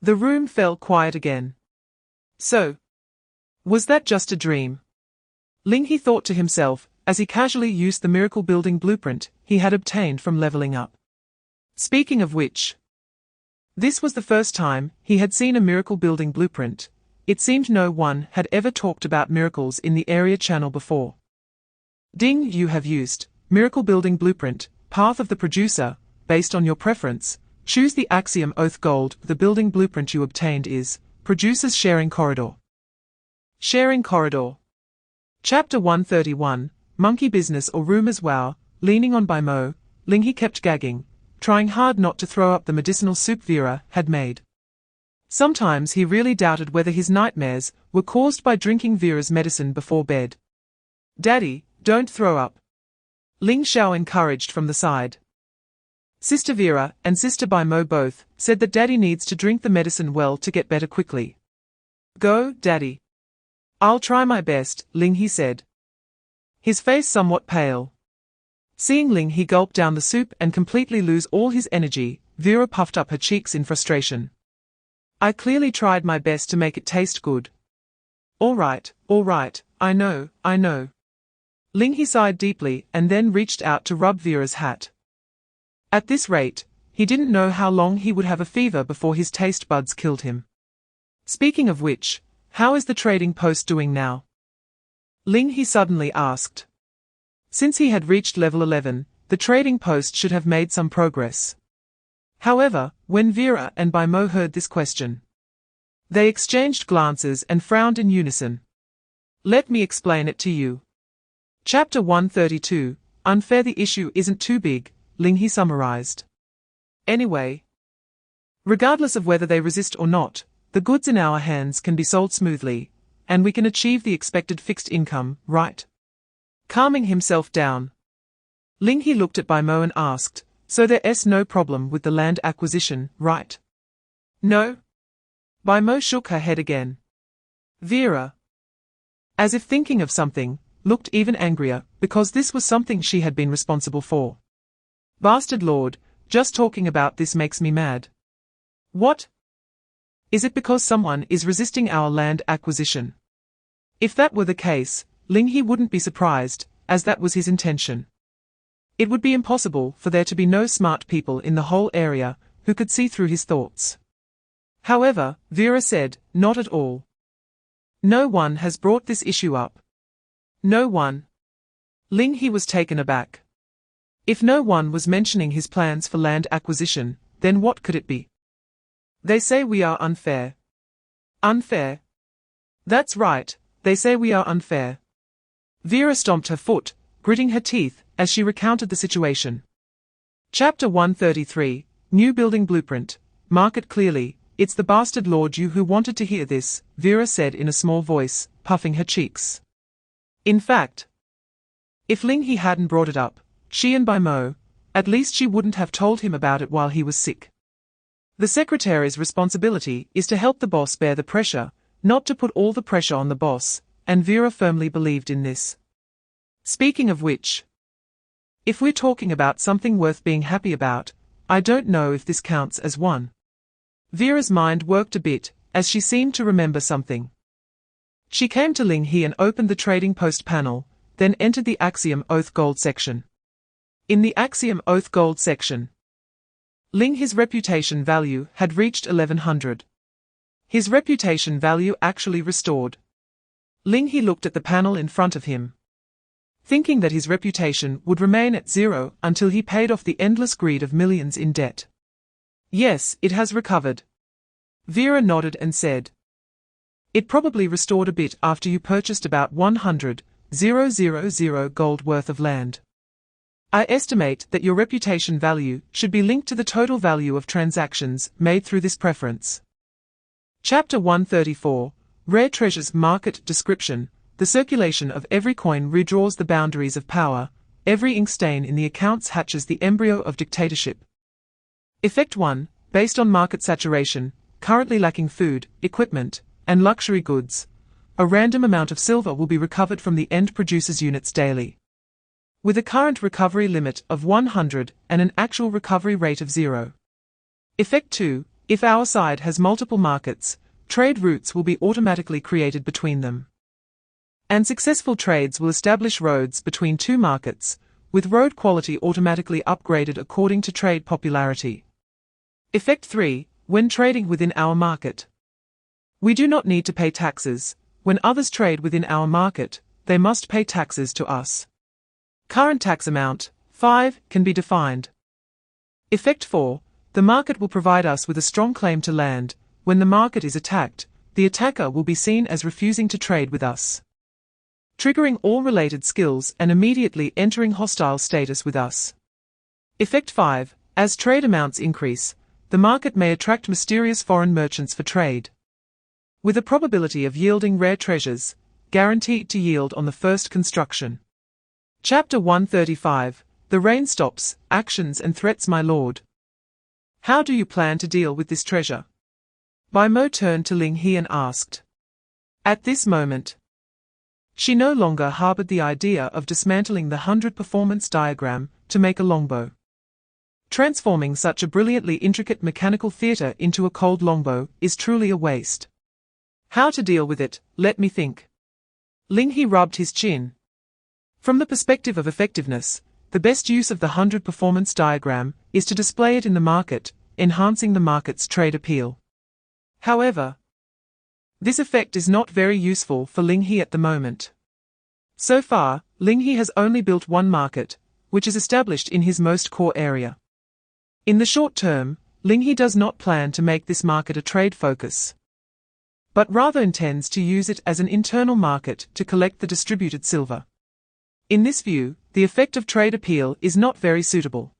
The room fell quiet again. So, was that just a dream? Ling He thought to himself, as he casually used the miracle building blueprint he had obtained from leveling up. Speaking of which, this was the first time he had seen a miracle building blueprint. It seemed no one had ever talked about miracles in the area channel before. Ding, you have used miracle building blueprint, path of the producer, based on your preference. Choose the axiom oath gold. The building blueprint you obtained is producer's sharing corridor. Sharing corridor. Chapter 131, Monkey Business or Rumors. Wow, leaning on by Mo, Ling He kept gagging, trying hard not to throw up the medicinal soup Vera had made. Sometimes he really doubted whether his nightmares were caused by drinking Vera's medicine before bed. "Daddy, don't throw up," Ling He encouraged from the side. Sister Vera and Sister Bai Mo both said that Daddy needs to drink the medicine well to get better quickly. "Go, Daddy." "I'll try my best," Ling He said, his face somewhat pale. Seeing Ling He gulp down the soup and completely lose all his energy, Vera puffed up her cheeks in frustration. "I clearly tried my best to make it taste good." All right, I know. Ling He sighed deeply and then reached out to rub Vera's hat. At this rate, he didn't know how long he would have a fever before his taste buds killed him. Speaking of which, how is the trading post doing now? Ling He suddenly asked. Since he had reached level 11, the trading post should have made some progress. However, when Vera and Bai Mo heard this question, they exchanged glances and frowned in unison. "Let me explain it to you." Chapter 132, Unfair. The issue isn't too big, Ling He summarized. Anyway, regardless of whether they resist or not, the goods in our hands can be sold smoothly, and we can achieve the expected fixed income, right? Calming himself down, Ling He looked at Bai Mo and asked, "So there's no problem with the land acquisition, right?" "No." Bai Mo shook her head again. Vera, as if thinking of something, looked even angrier, because this was something she had been responsible for. "Bastard Lord, just talking about this makes me mad." "What? Is it because someone is resisting our land acquisition?" If that were the case, Ling He wouldn't be surprised, as that was his intention. It would be impossible for there to be no smart people in the whole area who could see through his thoughts. However, Vera said, "Not at all. No one has brought this issue up." "No one?" Ling He was taken aback. If no one was mentioning his plans for land acquisition, then what could it be? "They say we are unfair." "Unfair?" "That's right, they say we are unfair." Vera stomped her foot, gritting her teeth, as she recounted the situation. Chapter 133, New Building Blueprint. "Mark it clearly, it's the bastard Lord you who wanted to hear this," Vera said in a small voice, puffing her cheeks. In fact, if Ling He hadn't brought it up, she and Bai Mo, at least she wouldn't have told him about it while he was sick. The secretary's responsibility is to help the boss bear the pressure, not to put all the pressure on the boss, and Vera firmly believed in this. Speaking of which, if we're talking about something worth being happy about, I don't know if this counts as one. Vera's mind worked a bit, as she seemed to remember something. She came to Ling He and opened the trading post panel, then entered the Axiom Oath Gold section. In the Axiom Oath Gold section, Ling He's reputation value had reached 1100. His reputation value actually restored. Ling He looked at the panel in front of him, thinking that his reputation would remain at 0 until he paid off the endless greed of millions in debt. "Yes, it has recovered." Vera nodded and said, "It probably restored a bit after you purchased about 100,000 gold worth of land. I estimate that your reputation value should be linked to the total value of transactions made through this preference." Chapter 134, Rare Treasures. Market description. The circulation of every coin redraws the boundaries of power, every ink stain in the accounts hatches the embryo of dictatorship. Effect 1, based on market saturation, currently lacking food, equipment, and luxury goods, a random amount of silver will be recovered from the end producer's units daily. With a current recovery limit of 100 and an actual recovery rate of 0. Effect 2, if our side has multiple markets, trade routes will be automatically created between them. And successful trades will establish roads between two markets, with road quality automatically upgraded according to trade popularity. Effect 3, when trading within our market, we do not need to pay taxes. When others trade within our market, they must pay taxes to us. Current tax amount, 5, can be defined. Effect 4, the market will provide us with a strong claim to land. When the market is attacked, the attacker will be seen as refusing to trade with us, triggering all related skills and immediately entering hostile status with us. Effect 5, as trade amounts increase, the market may attract mysterious foreign merchants for trade, with a probability of yielding rare treasures, guaranteed to yield on the first construction. Chapter 135, The Rain Stops, Actions and Threats, my lord. How do you plan to deal with this treasure? Bai Mo turned to Ling He and asked. At this moment, she no longer harbored the idea of dismantling the 100 performance diagram to make a longbow. Transforming such a brilliantly intricate mechanical theatre into a cold longbow is truly a waste. How to deal with it, let me think. Ling He rubbed his chin. From the perspective of effectiveness, the best use of the 100 performance diagram is to display it in the market, enhancing the market's trade appeal. However, this effect is not very useful for Ling He at the moment. So far, Ling He has only built one market, which is established in his most core area. In the short term, Ling He does not plan to make this market a trade focus, but rather intends to use it as an internal market to collect the distributed silver. In this view, the effect of trade appeal is not very suitable.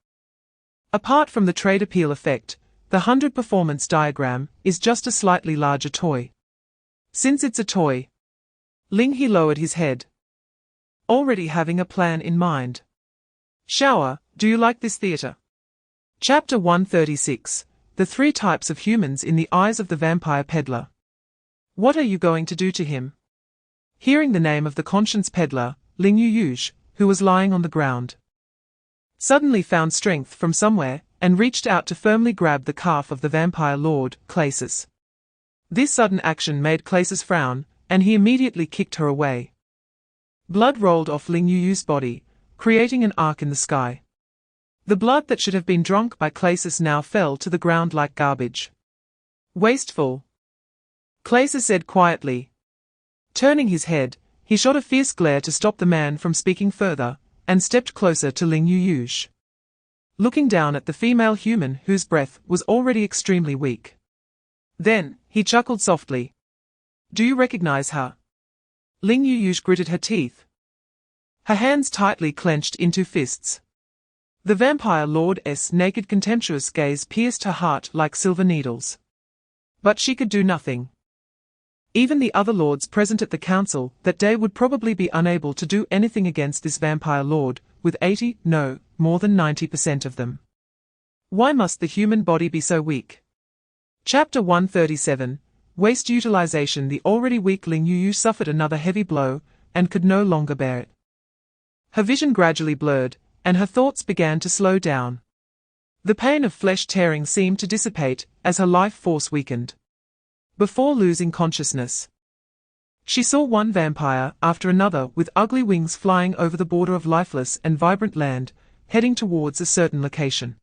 Apart from the trade appeal effect, the 100 performance diagram is just a slightly larger toy. Since it's a toy, Ling He lowered his head, already having a plan in mind. Shower, do you like this theatre? Chapter 136, The Three Types of Humans in the Eyes of the Vampire Peddler. What are you going to do to him? Hearing the name of the conscience peddler, Ling He, who was lying on the ground, suddenly found strength from somewhere and reached out to firmly grab the calf of the vampire lord, Clasus. This sudden action made Clasus frown, and he immediately kicked her away. Blood rolled off Ling He's body, creating an arc in the sky. The blood that should have been drunk by Clasus now fell to the ground like garbage. Wasteful, Clasus said quietly. Turning his head, he shot a fierce glare to stop the man from speaking further, and stepped closer to Ling He. Looking down at the female human whose breath was already extremely weak. Then, he chuckled softly. Do you recognize her? Ling He gritted her teeth. Her hands tightly clenched into fists. The vampire lord's naked contemptuous gaze pierced her heart like silver needles. But she could do nothing. Even the other lords present at the council that day would probably be unable to do anything against this vampire lord, with 80, no, more than 90% of them. Why must the human body be so weak? Chapter 137, Waste Utilization. The already weak Ling He suffered another heavy blow, and could no longer bear it. Her vision gradually blurred, and her thoughts began to slow down. The pain of flesh tearing seemed to dissipate as her life force weakened. Before losing consciousness, she saw one vampire after another with ugly wings flying over the border of lifeless and vibrant land, heading towards a certain location.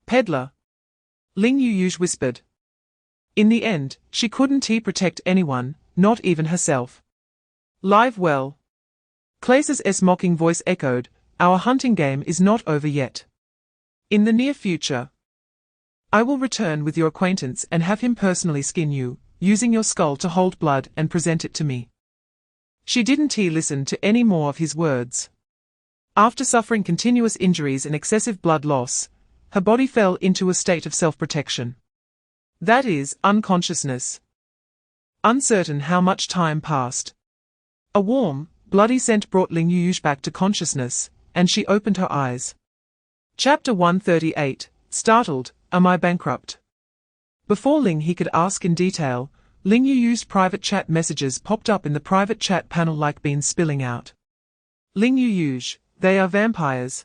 Peddler, Ling He whispered. In the end, she couldn't protect anyone, not even herself. Live well. Clasus's mocking voice echoed, our hunting game is not over yet. In the near future, I will return with your acquaintance and have him personally skin you, using your skull to hold blood and present it to me. She didn't listen to any more of his words. After suffering continuous injuries and excessive blood loss, her body fell into a state of self-protection. That is, unconsciousness. Uncertain how much time passed. A warm, bloody scent brought Ling He back to consciousness, and she opened her eyes. Chapter 138, Startled, Am I bankrupt? Before Ling He could ask in detail, Ling He's private chat messages popped up in the private chat panel like beans spilling out. Ling He, they are vampires.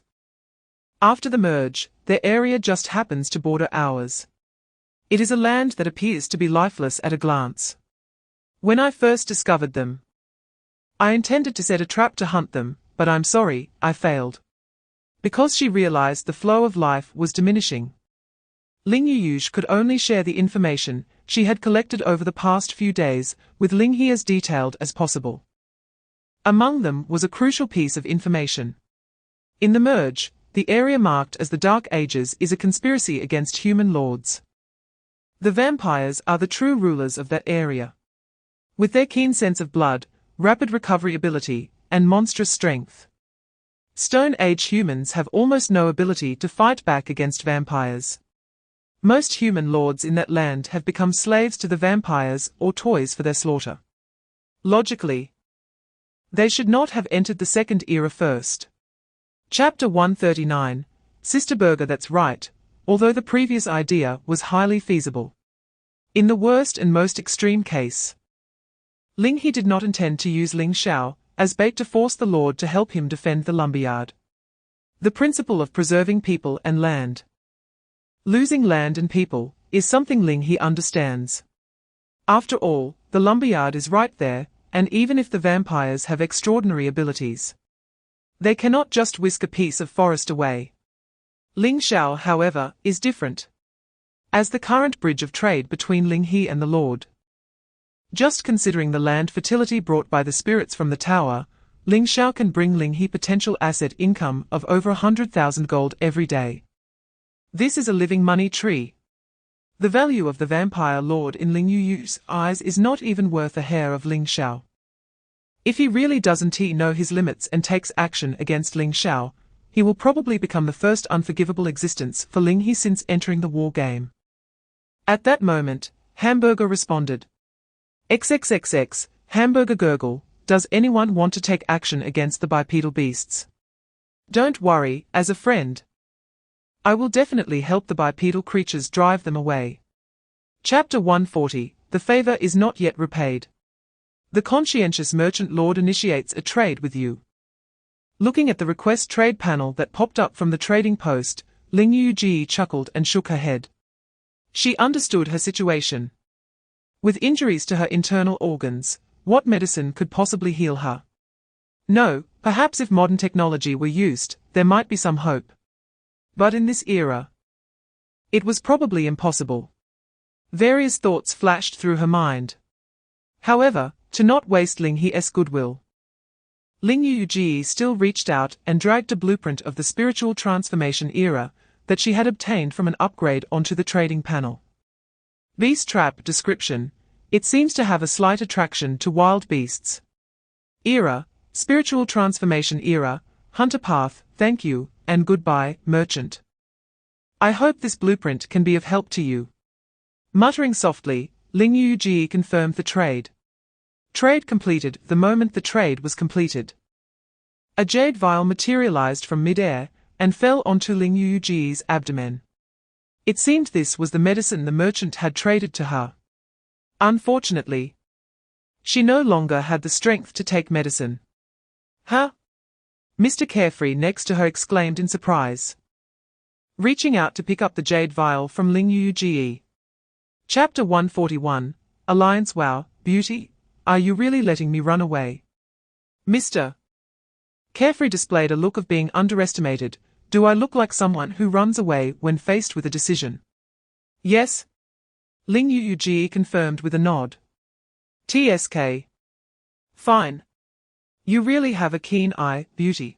After the merge, their area just happens to border ours. It is a land that appears to be lifeless at a glance. When I first discovered them, I intended to set a trap to hunt them, but I'm sorry, I failed. Because she realized the flow of life was diminishing, Ling He could only share the information she had collected over the past few days with Ling He as detailed as possible. Among them was a crucial piece of information. In the merge, the area marked as the Dark Ages is a conspiracy against human lords. The vampires are the true rulers of that area. With their keen sense of blood, rapid recovery ability, and monstrous strength, Stone Age humans have almost no ability to fight back against vampires. Most human lords in that land have become slaves to the vampires or toys for their slaughter. Logically, they should not have entered the second era first. Chapter 139, Sister Burger. That's right, although the previous idea was highly feasible. In the worst and most extreme case, Ling He did not intend to use Ling Xiao as bait to force the Lord to help him defend the lumberyard. The principle of preserving people and land. Losing land and people is something Ling He understands. After all, the lumberyard is right there, and even if the vampires have extraordinary abilities, they cannot just whisk a piece of forest away. Ling Xiao, however, is different. As the current bridge of trade between Ling He and the Lord. Just considering the land fertility brought by the spirits from the tower, Ling Xiao can bring Ling He potential asset income of over 100,000 gold every day. This is a living money tree. The value of the vampire lord in Ling Yu's eyes is not even worth a hair of Ling Xiao. If he really doesn't know his limits and takes action against Ling Xiao, he will probably become the first unforgivable existence for Ling He since entering the war game. At that moment, Hamburger responded. XXXX, Hamburger gurgle, does anyone want to take action against the bipedal beasts? Don't worry, as a friend, I will definitely help the bipedal creatures drive them away. Chapter 140, The favor is not yet repaid. The conscientious merchant lord initiates a trade with you. Looking at the request trade panel that popped up from the trading post, Ling Yuji chuckled and shook her head. She understood her situation. With injuries to her internal organs, what medicine could possibly heal her? No, perhaps if modern technology were used, there might be some hope. But in this era, it was probably impossible. Various thoughts flashed through her mind. However, to not waste Ling He's goodwill, Ling Yuji still reached out and dragged a blueprint of the spiritual transformation era that she had obtained from an upgrade onto the trading panel. Beast trap description: it seems to have a slight attraction to wild beasts. Era: spiritual transformation era, hunter path, thank you, and goodbye, merchant. I hope this blueprint can be of help to you. Muttering softly, Ling Yuji confirmed the trade. Trade completed. The moment the trade was completed, a jade vial materialized from mid-air and fell onto Ling Yuji's abdomen. It seemed this was the medicine the merchant had traded to her. Unfortunately, she no longer had the strength to take medicine. Huh? Mr. Carefree next to her exclaimed in surprise, reaching out to pick up the jade vial from Ling Yuji. Chapter 141, Alliance. Wow, beauty, are you really letting me run away? Mr. Carefree displayed a look of being underestimated. Do I look like someone who runs away when faced with a decision? Yes. Ling Yuji confirmed with a nod. TSK. Fine. You really have a keen eye, beauty.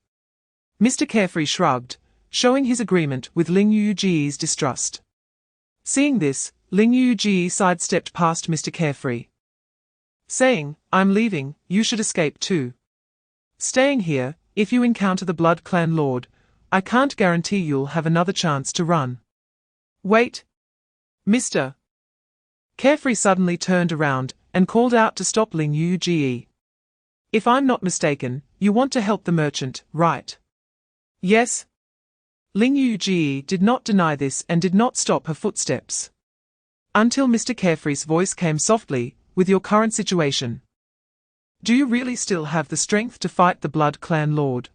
Mr. Carefree shrugged, showing his agreement with Ling Yuji's distrust. Seeing this, Ling Yuji sidestepped past Mr. Carefree, saying, I'm leaving, you should escape too. Staying here, if you encounter the Blood Clan Lord, I can't guarantee you'll have another chance to run. Wait. Mr. Carefree suddenly turned around and called out to stop Ling Yuji. If I'm not mistaken, you want to help the merchant, right? Yes. Ling Yuji did not deny this and did not stop her footsteps. Until Mr. Carefree's voice came softly, with your current situation, do you really still have the strength to fight the Blood Clan Lord?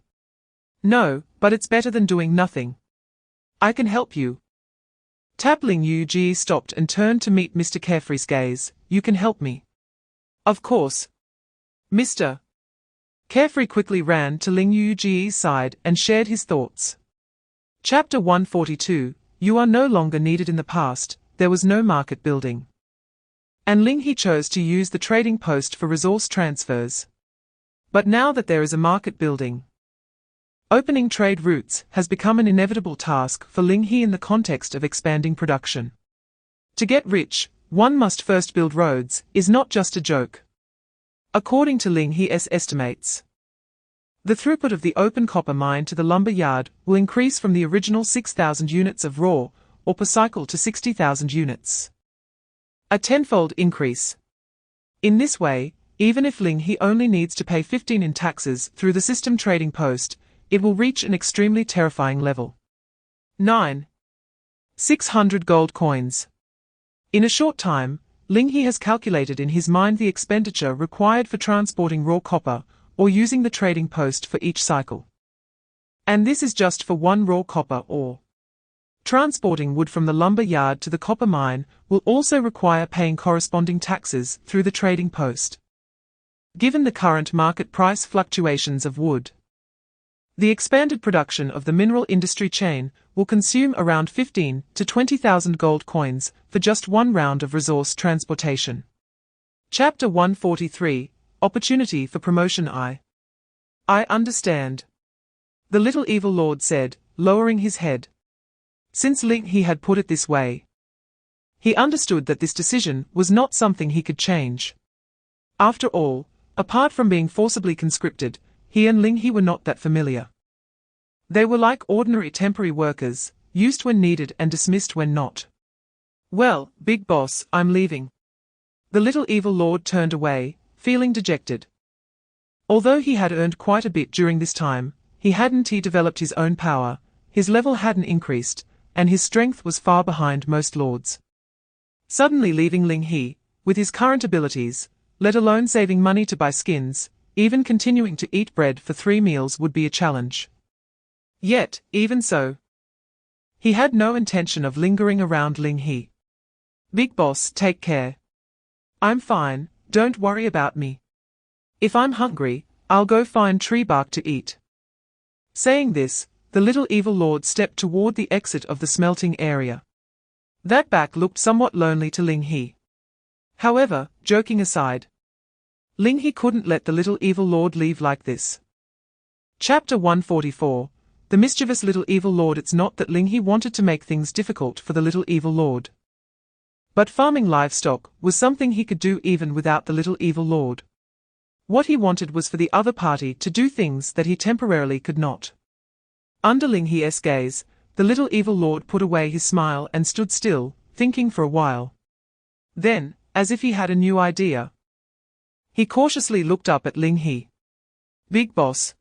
No, but it's better than doing nothing. I can help you. Ling Yuji stopped and turned to meet Mr. Carefree's gaze. You can help me. Of course. Mr. Carefree quickly ran to Ling Yuji's side and shared his thoughts. Chapter 142, You are no longer needed. In the past, there was no market building, and Ling He chose to use the trading post for resource transfers. But now that there is a market building, opening trade routes has become an inevitable task for Ling He in the context of expanding production. To get rich, one must first build roads, is not just a joke. According to Ling He's estimates, the throughput of the open copper mine to the lumber yard will increase from the original 6,000 units of raw or per cycle to 60,000 units. A tenfold increase. In this way, even if Ling He only needs to pay 15 in taxes through the system trading post, it will reach an extremely terrifying level. 9. 600 gold coins. In a short time, Ling He has calculated in his mind the expenditure required for transporting raw copper, or using the trading post for each cycle. And this is just for one raw copper ore. Transporting wood from the lumber yard to the copper mine will also require paying corresponding taxes through the trading post. Given the current market price fluctuations of wood, the expanded production of the mineral industry chain will consume around 15 to 20,000 gold coins for just one round of resource transportation. Chapter 143, Opportunity for Promotion. I understand, the little evil lord said, lowering his head. Since Ling He had put it this way, he understood that this decision was not something he could change. After all, apart from being forcibly conscripted, he and Ling He were not that familiar. They were like ordinary temporary workers, used when needed and dismissed when not. Well, big boss, I'm leaving. The little evil lord turned away, feeling dejected. Although he had earned quite a bit during this time, he hadn't developed his own power, his level hadn't increased, and his strength was far behind most lords. Suddenly leaving Ling He, with his current abilities, let alone saving money to buy skins, even continuing to eat bread for 3 meals would be a challenge. Yet, even so, he had no intention of lingering around Ling He. Big boss, take care. I'm fine, don't worry about me. If I'm hungry, I'll go find tree bark to eat. Saying this, the little evil lord stepped toward the exit of the smelting area. That back looked somewhat lonely to Ling He. However, joking aside, Ling He couldn't let the little evil lord leave like this. Chapter 144, The Mischievous Little Evil Lord. It's not that Ling He wanted to make things difficult for the little evil lord. But farming livestock was something he could do even without the little evil lord. What he wanted was for the other party to do things that he temporarily could not. Under Ling He's gaze, the little evil lord put away his smile and stood still, thinking for a while. Then, as if he had a new idea, he cautiously looked up at Ling He. Big boss.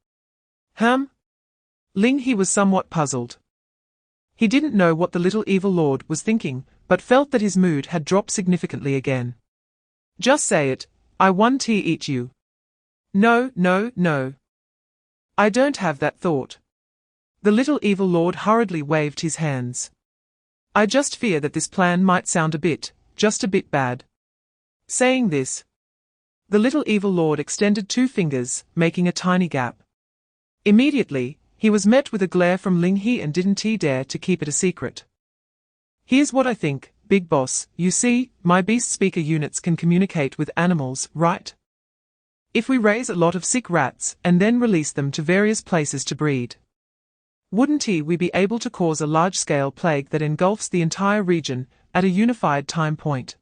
Ling He was somewhat puzzled. He didn't know what the little evil lord was thinking, but felt that his mood had dropped significantly again. Just say it, I want to eat you. No. I don't have that thought. The little evil lord hurriedly waved his hands. I just fear that this plan might sound just a bit bad. Saying this, the little evil lord extended 2 fingers, making a tiny gap. Immediately, he was met with a glare from Ling He and didn't dare to keep it a secret. Here's what I think, big boss, you see, my beast speaker units can communicate with animals, right? If we raise a lot of sick rats and then release them to various places to breed, wouldn't we be able to cause a large-scale plague that engulfs the entire region at a unified time point?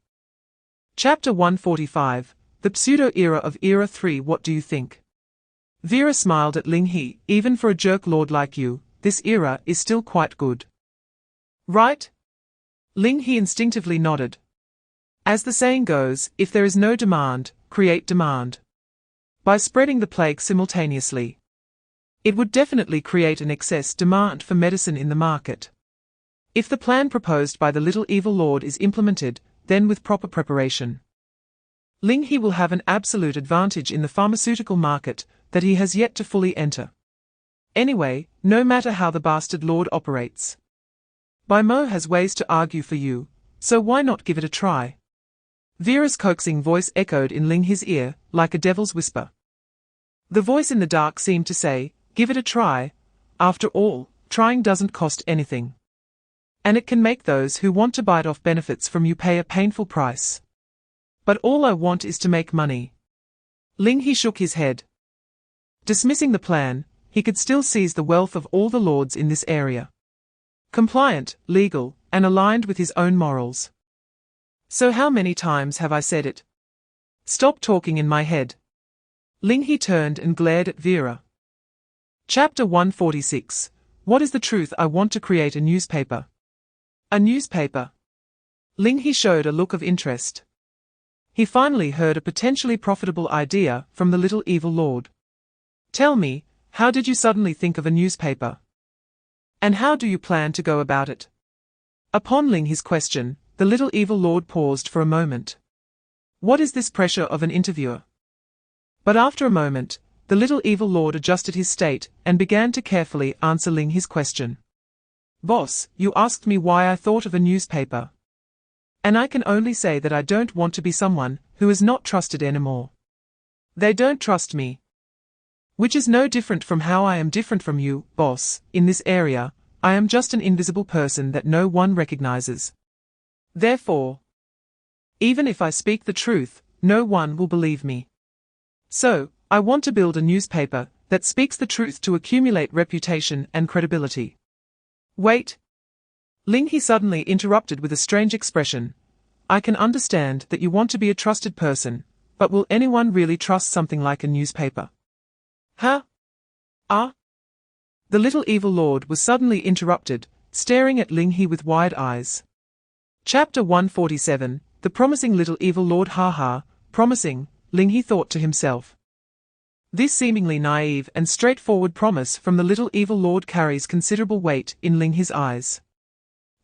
Chapter 145, The Pseudo-Era of Era 3. What do you think? Vera smiled at Ling He. Even for a jerk lord like you, this era is still quite good. Right? Ling He instinctively nodded. As the saying goes, if there is no demand, create demand. By spreading the plague simultaneously, it would definitely create an excess demand for medicine in the market. If the plan proposed by the little evil lord is implemented, then with proper preparation, Ling He will have an absolute advantage in the pharmaceutical market that he has yet to fully enter. Anyway, no matter how the bastard lord operates, Bai Mo has ways to argue for you, so why not give it a try? Vera's coaxing voice echoed in Ling He's ear, like a devil's whisper. The voice in the dark seemed to say, give it a try. After all, trying doesn't cost anything. And it can make those who want to bite off benefits from you pay a painful price. But all I want is to make money. Ling He shook his head. Dismissing the plan, he could still seize the wealth of all the lords in this area. Compliant, legal, and aligned with his own morals. So how many times have I said it? Stop talking in my head. Ling He turned and glared at Vera. Chapter 146, What is the truth? I want to create a newspaper. A newspaper. Ling He showed a look of interest. He finally heard a potentially profitable idea from the little evil lord. Tell me, how did you suddenly think of a newspaper? And how do you plan to go about it? Upon Ling He's question, the little evil lord paused for a moment. What is this pressure of an interviewer? But after a moment, the little evil lord adjusted his state and began to carefully answer Ling He's question. Boss, you asked me why I thought of a newspaper. And I can only say that I don't want to be someone who is not trusted anymore. They don't trust me. Which is no different from how I am different from you, boss. In this area, I am just an invisible person that no one recognizes. Therefore, even if I speak the truth, no one will believe me. So, I want to build a newspaper that speaks the truth to accumulate reputation and credibility. Wait. Ling He suddenly interrupted with a strange expression. I can understand that you want to be a trusted person, but will anyone really trust something like a newspaper? Huh? Ah? The little evil lord was suddenly interrupted, staring at Ling He with wide eyes. Chapter 147, The Promising Little Evil Lord. Ha, promising, Ling He thought to himself. This seemingly naive and straightforward promise from the little evil lord carries considerable weight in Ling He's eyes.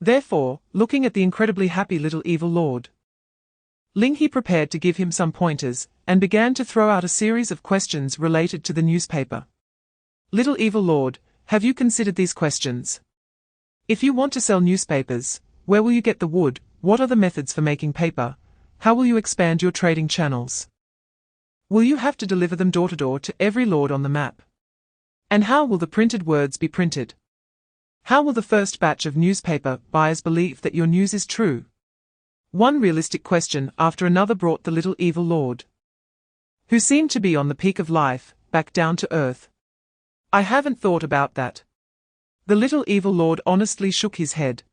Therefore, looking at the incredibly happy little evil lord, Ling He prepared to give him some pointers, and began to throw out a series of questions related to the newspaper. Little evil lord, have you considered these questions? If you want to sell newspapers, where will you get the wood? What are the methods for making paper? How will you expand your trading channels? Will you have to deliver them door to door to every lord on the map? And how will the printed words be printed? How will the first batch of newspaper buyers believe that your news is true? One realistic question after another brought the little evil lord, who seemed to be on the peak of life, back down to earth. I haven't thought about that. The little evil lord honestly shook his head.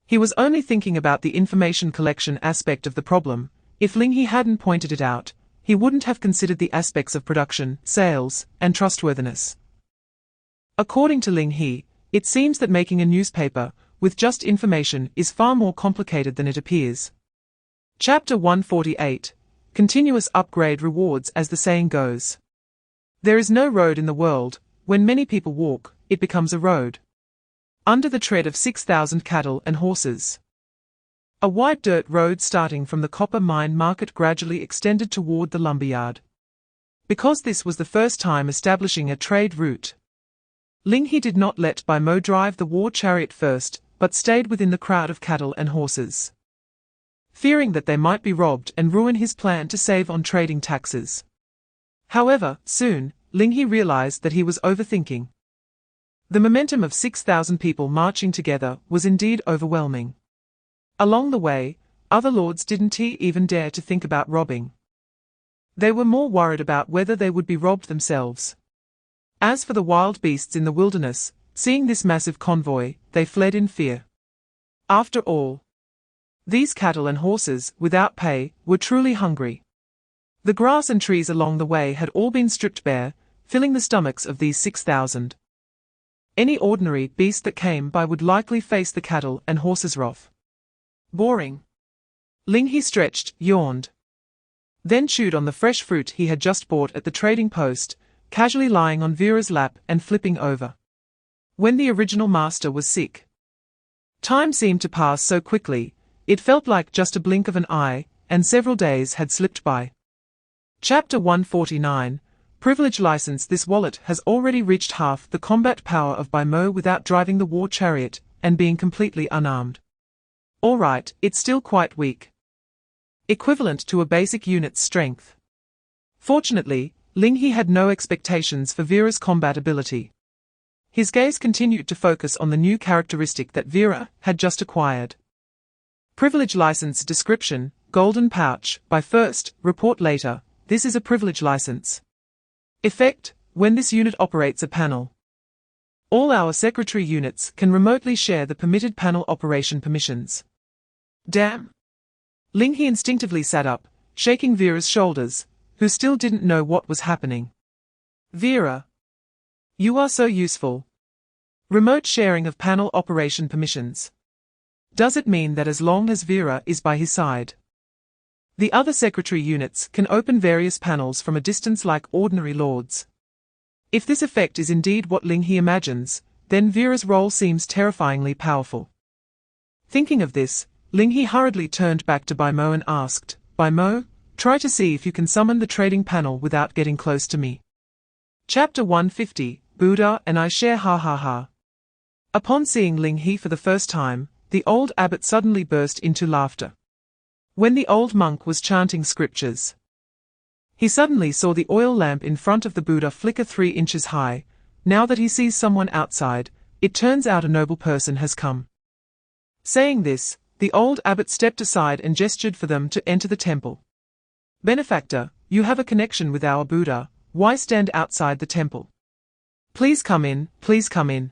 He was only thinking about the information collection aspect of the problem. If Ling He hadn't pointed it out, he wouldn't have considered the aspects of production, sales, and trustworthiness. According to Ling He, it seems that making a newspaper with just information is far more complicated than it appears. Chapter 148, Continuous Upgrade Rewards. As the saying goes, there is no road in the world. When many people walk, it becomes a road. Under the tread of 6,000 cattle and horses. A wide dirt road starting from the copper mine market gradually extended toward the lumberyard. Because this was the first time establishing a trade route, Ling He did not let Bai Mo drive the war chariot first, but stayed within the crowd of cattle and horses, fearing that they might be robbed and ruin his plan to save on trading taxes. However, soon, Ling He realized that he was overthinking. The momentum of 6,000 people marching together was indeed overwhelming. Along the way, other lords didn't even dare to think about robbing. They were more worried about whether they would be robbed themselves. As for the wild beasts in the wilderness, seeing this massive convoy, they fled in fear. After all, these cattle and horses, without pay, were truly hungry. The grass and trees along the way had all been stripped bare, filling the stomachs of these 6,000. Any ordinary beast that came by would likely face the cattle and horses' wrath. Boring. Ling He stretched, yawned, then chewed on the fresh fruit he had just bought at the trading post, casually lying on Vera's lap and flipping over. When the original master was sick, time seemed to pass so quickly, it felt like just a blink of an eye, and several days had slipped by. Chapter 149, Privilege License. This wallet has already reached half the combat power of Bai Mo without driving the war chariot, and being completely unarmed. Alright, it's still quite weak. Equivalent to a basic unit's strength. Fortunately, Ling He had no expectations for Vera's combat ability. His gaze continued to focus on the new characteristic that Vera had just acquired. Privilege License. Description, Golden Pouch, by first, report later. This is a privilege license. Effect, when this unit operates a panel. All our secretary units can remotely share the permitted panel operation permissions. Damn. Ling He instinctively sat up, shaking Vera's shoulders, who still didn't know what was happening. Vera, you are so useful. Remote sharing of panel operation permissions. Does it mean that as long as Vera is by his side, the other secretary units can open various panels from a distance like ordinary lords? If this effect is indeed what Ling He imagines, then Vera's role seems terrifyingly powerful. Thinking of this, Ling He hurriedly turned back to Bai Mo and asked, Bai Mo, try to see if you can summon the trading panel without getting close to me. Chapter 150, Buddha and I share ha ha ha. Upon seeing Ling He for the first time, the old abbot suddenly burst into laughter. When the old monk was chanting scriptures, he suddenly saw the oil lamp in front of the Buddha flicker 3 inches high. Now that he sees someone outside, it turns out a noble person has come. Saying this, the old abbot stepped aside and gestured for them to enter the temple. Benefactor, you have a connection with our Buddha, why stand outside the temple? Please come in, please come in.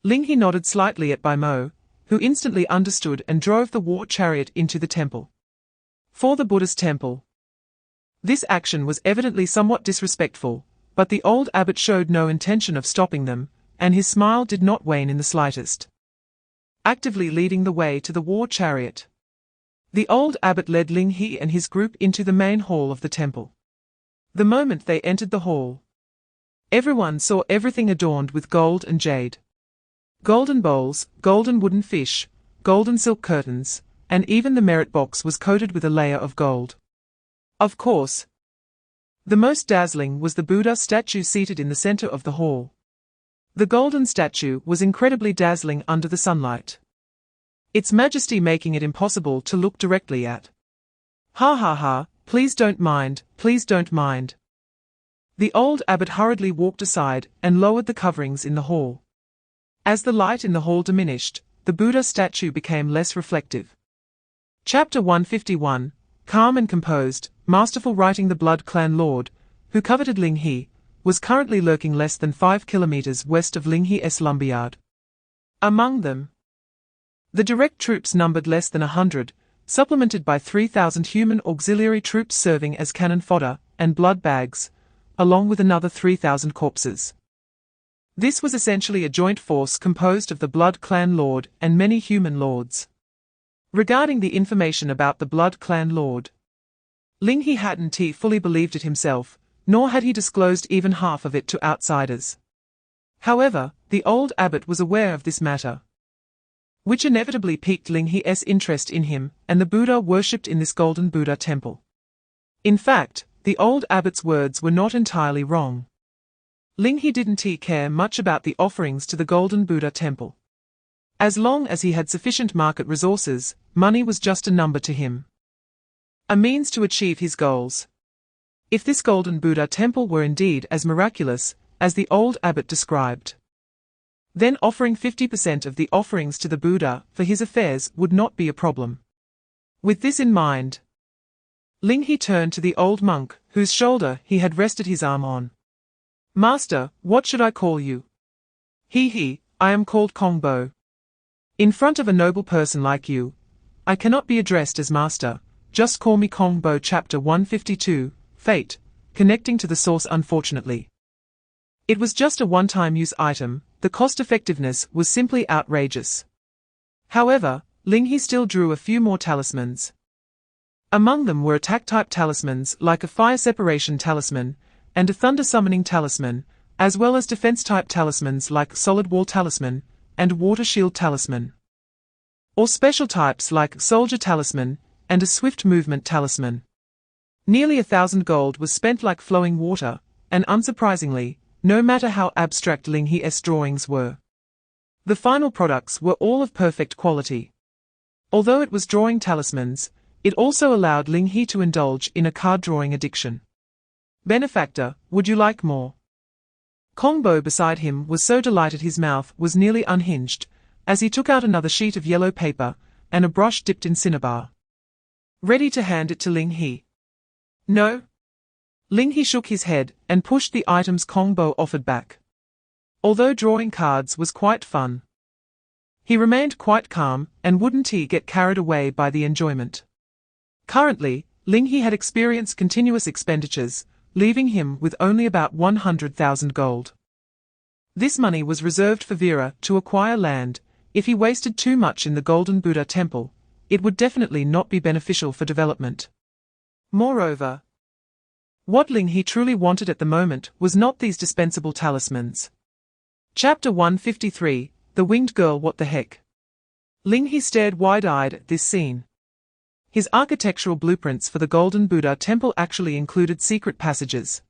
Ling He nodded slightly at Bai Mo, who instantly understood and drove the war chariot into the temple. For the Buddha's temple. This action was evidently somewhat disrespectful, but the old abbot showed no intention of stopping them, and his smile did not wane in the slightest. Actively leading the way to the war chariot, the old abbot led Ling He and his group into the main hall of the temple. The moment they entered the hall, everyone saw everything adorned with gold and jade. Golden bowls, golden wooden fish, golden silk curtains, and even the merit box was coated with a layer of gold. Of course, the most dazzling was the Buddha statue seated in the center of the hall. The golden statue was incredibly dazzling under the sunlight, its majesty making it impossible to look directly at. Ha ha ha, please don't mind, please don't mind. The old abbot hurriedly walked aside and lowered the coverings in the hall. As the light in the hall diminished, the Buddha statue became less reflective. Chapter 151, Calm and composed, masterful writing. The Blood Clan Lord, who coveted Ling He, was currently lurking less than 5 kilometers west of Ling He's lumberyard. Among them, the direct troops numbered less than 100, supplemented by 3,000 human auxiliary troops serving as cannon fodder and blood bags, along with another 3,000 corpses. This was essentially a joint force composed of the Blood Clan Lord and many human lords. Regarding the information about the Blood Clan Lord, Ling He hadn't fully believed it himself, nor had he disclosed even half of it to outsiders. However, the old abbot was aware of this matter, which inevitably piqued Ling He's interest in him and the Buddha worshipped in this golden Buddha temple. In fact, the old abbot's words were not entirely wrong. Ling He didn't care much about the offerings to the golden Buddha temple. As long as he had sufficient market resources, money was just a number to him, a means to achieve his goals. If this golden Buddha temple were indeed as miraculous as the old abbot described, then offering 50% of the offerings to the Buddha for his affairs would not be a problem. With this in mind, Ling He turned to the old monk, whose shoulder he had rested his arm on. Master, what should I call you? He, I am called Kongbo. In front of a noble person like you, I cannot be addressed as master, just call me Kongbo. Chapter 152, Fate, connecting to the source. Unfortunately, it was just a one-time use item, the cost-effectiveness was simply outrageous. However, Ling He still drew a few more talismans. Among them were attack-type talismans like a fire separation talisman and a thunder summoning talisman, as well as defense-type talismans like solid wall talisman and water shield talisman, or special types like soldier talisman and a swift movement talisman. Nearly 1,000 gold was spent like flowing water, and unsurprisingly, no matter how abstract Ling He's drawings were, the final products were all of perfect quality. Although it was drawing talismans, it also allowed Ling He to indulge in a card-drawing addiction. Benefactor, would you like more? Kongbo beside him was so delighted his mouth was nearly unhinged, as he took out another sheet of yellow paper and a brush dipped in cinnabar, ready to hand it to Ling He. No. Ling He shook his head and pushed the items Kongbo offered back. Although drawing cards was quite fun, he remained quite calm and wouldn't get carried away by the enjoyment. Currently, Ling He had experienced continuous expenditures, leaving him with only about 100,000 gold. This money was reserved for Vera to acquire land, if he wasted too much in the Golden Buddha temple, it would definitely not be beneficial for development. Moreover, what Ling He truly wanted at the moment was not these dispensable talismans. Chapter 153, The Winged Girl. What the heck? Ling He stared wide-eyed at this scene. His architectural blueprints for the Golden Buddha temple actually included secret passages.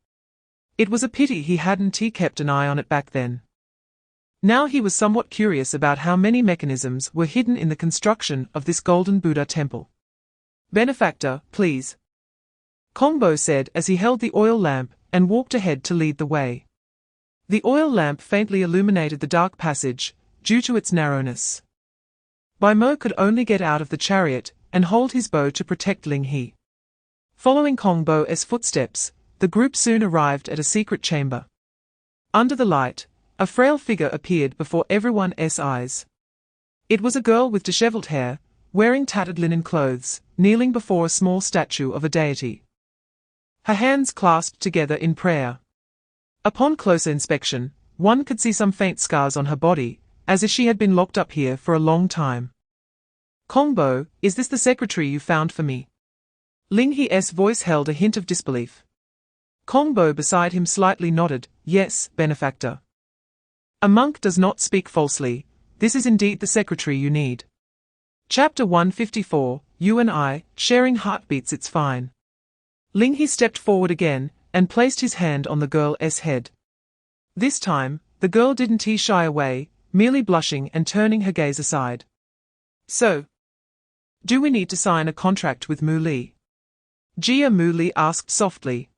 It was a pity he hadn't kept an eye on it back then. Now he was somewhat curious about how many mechanisms were hidden in the construction of this Golden Buddha temple. "Benefactor, please," Kongbo said as he held the oil lamp and walked ahead to lead the way. The oil lamp faintly illuminated the dark passage, due to its narrowness. Mo could only get out of the chariot and hold his bow to protect Ling He. Following Kongbo's footsteps, the group soon arrived at a secret chamber. Under the light, a frail figure appeared before everyone's eyes. It was a girl with disheveled hair, wearing tattered linen clothes, kneeling before a small statue of a deity. Her hands clasped together in prayer. Upon closer inspection, one could see some faint scars on her body, as if she had been locked up here for a long time. "Kongbo, is this the secretary you found for me?" Ling He's voice held a hint of disbelief. Kongbo beside him slightly nodded, "Yes, benefactor. A monk does not speak falsely. This is indeed the secretary you need." Chapter 154, You and I, Sharing Heartbeats. It's fine. Ling He stepped forward again, and placed his hand on the girl's head. This time, the girl didn't shy away, merely blushing and turning her gaze aside. "So, do we need to sign a contract with Mu Li?" Jia Mu Li asked softly.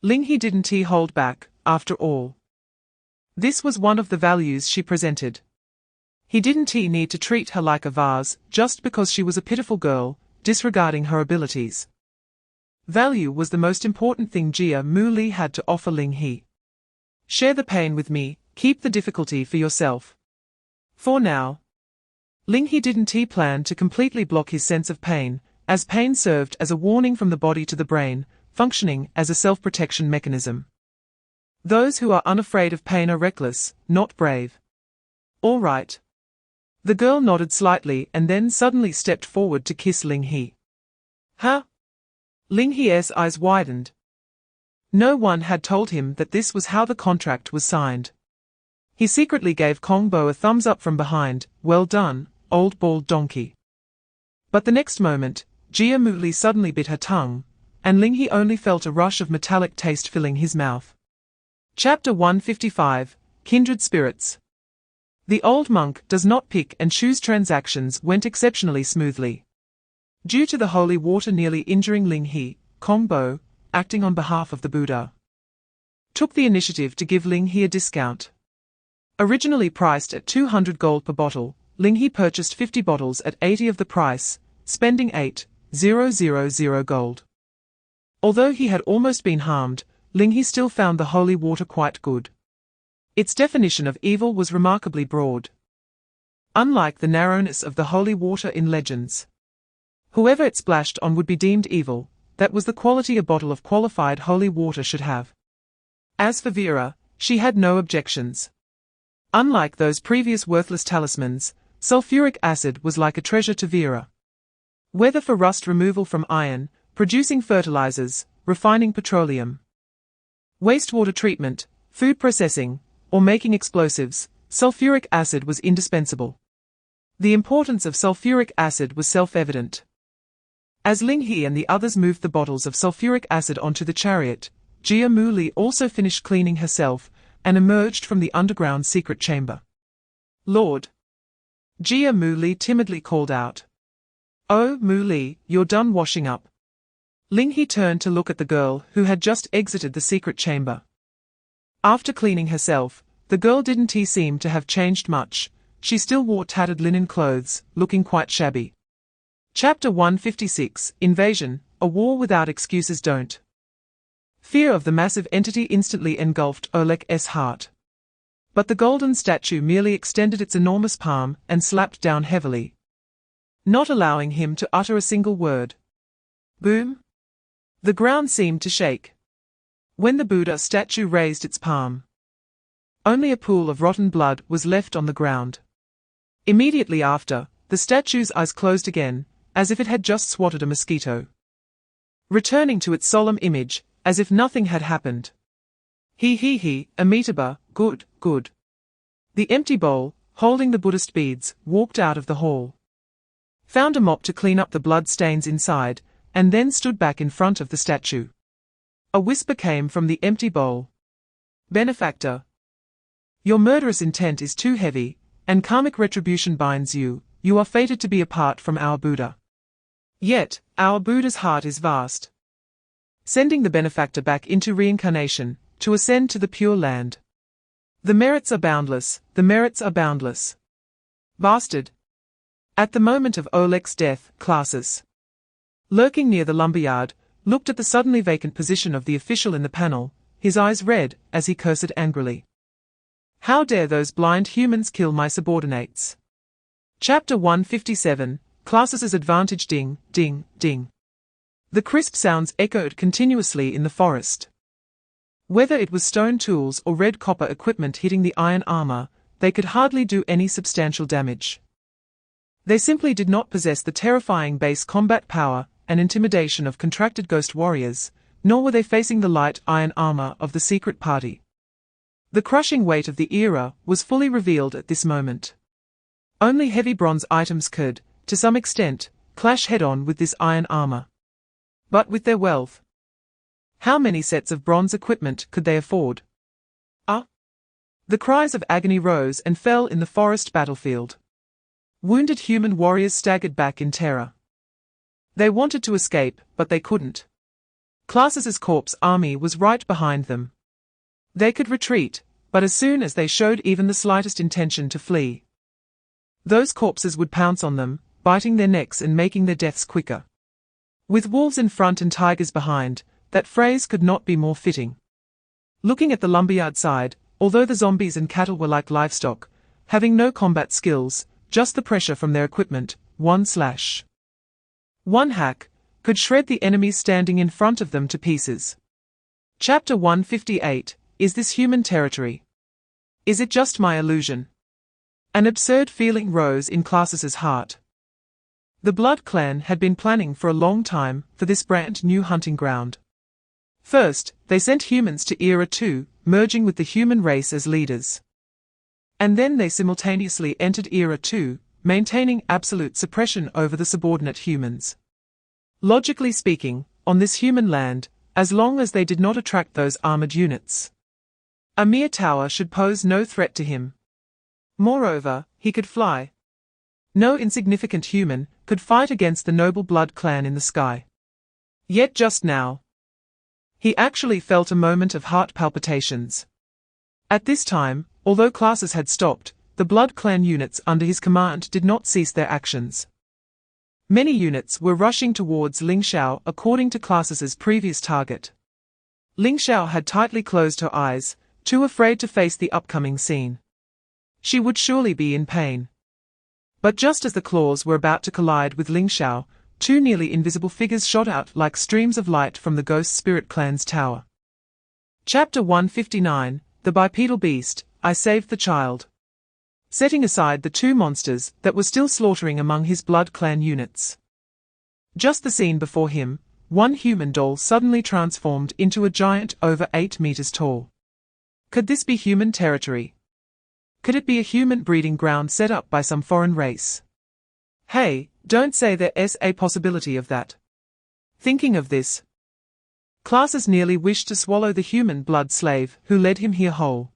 Ling He didn't hold back, after all. This was one of the values she presented. He didn't need to treat her like a vase, just because she was a pitiful girl, disregarding her abilities. Value was the most important thing Jia Mu Li had to offer Ling He. "Share the pain with me, keep the difficulty for yourself." For now, Ling He didn't plan to completely block his sense of pain, as pain served as a warning from the body to the brain, functioning as a self-protection mechanism. Those who are unafraid of pain are reckless, not brave. "All right." The girl nodded slightly and then suddenly stepped forward to kiss Ling He. "Huh?" Ling He's eyes widened. No one had told him that this was how the contract was signed. He secretly gave Kongbo a thumbs up from behind, "Well done, old bald donkey." But the next moment, Jia Mu Li suddenly bit her tongue, and Ling He only felt a rush of metallic taste filling his mouth. Chapter 155, Kindred Spirits. The old monk does not pick and choose. Transactions went exceptionally smoothly. Due to the holy water nearly injuring Ling He, Kongbo, acting on behalf of the Buddha, took the initiative to give Ling He a discount. Originally priced at 200 gold per bottle, Ling He purchased 50 bottles at 80 of the price, spending 8,000 gold. Although he had almost been harmed, Ling He still found the holy water quite good. Its definition of evil was remarkably broad. Unlike the narrowness of the holy water in legends, whoever it splashed on would be deemed evil. That was the quality a bottle of qualified holy water should have. As for Vera, she had no objections. Unlike those previous worthless talismans, sulfuric acid was like a treasure to Vera. Whether for rust removal from iron, producing fertilizers, refining petroleum, wastewater treatment, food processing, or making explosives, sulfuric acid was indispensable. The importance of sulfuric acid was self-evident. As Ling He and the others moved the bottles of sulfuric acid onto the chariot, Jia Mu Li also finished cleaning herself and emerged from the underground secret chamber. "Lord," Jia Mu Li timidly called out. "Oh, Mu Li, you're done washing up." Ling He turned to look at the girl who had just exited the secret chamber. After cleaning herself, the girl didn't seem to have changed much. She still wore tattered linen clothes, looking quite shabby. Chapter 156, Invasion, A War Without Excuses. Don't. Fear of the massive entity instantly engulfed Oleg's heart. But the golden statue merely extended its enormous palm and slapped down heavily, not allowing him to utter a single word. Boom! The ground seemed to shake when the Buddha statue raised its palm. Only a pool of rotten blood was left on the ground. Immediately after, the statue's eyes closed again, as if it had just swatted a mosquito. Returning to its solemn image, as if nothing had happened. He, Amitabha, good, good. The empty bowl, holding the Buddhist beads, walked out of the hall. Found a mop to clean up the blood stains inside, and then stood back in front of the statue. A whisper came from the empty bowl. Benefactor. Your murderous intent is too heavy, and karmic retribution binds you. You are fated to be apart from our Buddha. Yet, our Buddha's heart is vast. Sending the benefactor back into reincarnation, to ascend to the Pure Land. The merits are boundless, the merits are boundless. Bastard. At the moment of Oleg's death, classes. Lurking near the lumberyard, looked at the suddenly vacant position of the official in the panel, his eyes red, as he cursed angrily. How dare those blind humans kill my subordinates? Chapter 157, Classes' Advantage. Ding, ding, ding. The crisp sounds echoed continuously in the forest. Whether it was stone tools or red copper equipment hitting the iron armor, they could hardly do any substantial damage. They simply did not possess the terrifying base combat power and intimidation of contracted ghost warriors, nor were they facing the light iron armor of the secret party. The crushing weight of the era was fully revealed at this moment. Only heavy bronze items could, to some extent, clash head-on with this iron armor. But with their wealth, how many sets of bronze equipment could they afford? The cries of agony rose and fell in the forest battlefield. Wounded human warriors staggered back in terror. They wanted to escape, but they couldn't. Classes' corpse army was right behind them. They could retreat, but as soon as they showed even the slightest intention to flee, those corpses would pounce on them, biting their necks and making their deaths quicker. With wolves in front and tigers behind, that phrase could not be more fitting. Looking at the lumberyard side, although the zombies and cattle were like livestock, having no combat skills, just the pressure from their equipment, one hack, could shred the enemies standing in front of them to pieces. Chapter 158, Is this human territory? Is it just my illusion? An absurd feeling rose in Classes' heart. The Blood Clan had been planning for a long time for this brand new hunting ground. First, they sent humans to Era 2, merging with the human race as leaders. And then they simultaneously entered Era 2, maintaining absolute suppression over the subordinate humans. Logically speaking, on this human land, as long as they did not attract those armored units, a mere tower should pose no threat to him. Moreover, he could fly. No insignificant human could fight against the noble Blood Clan in the sky. Yet just now, he actually felt a moment of heart palpitations. At this time, although Classes had stopped, the Blood Clan units under his command did not cease their actions. Many units were rushing towards Ling He according to Classes' previous target. Ling He had tightly closed her eyes, too afraid to face the upcoming scene. She would surely be in pain. But just as the claws were about to collide with Ling He, two nearly invisible figures shot out like streams of light from the Ghost Spirit Clan's tower. Chapter 159, The Bipedal Beast, I Saved the Child. Setting aside the two monsters that were still slaughtering among his Blood Clan units. Just the scene before him, one human doll suddenly transformed into a giant over 8 meters tall. Could this be human territory? Could it be a human breeding ground set up by some foreign race? Hey, don't say there's a possibility of that. Thinking of this, Classes nearly wished to swallow the human blood slave who led him here whole.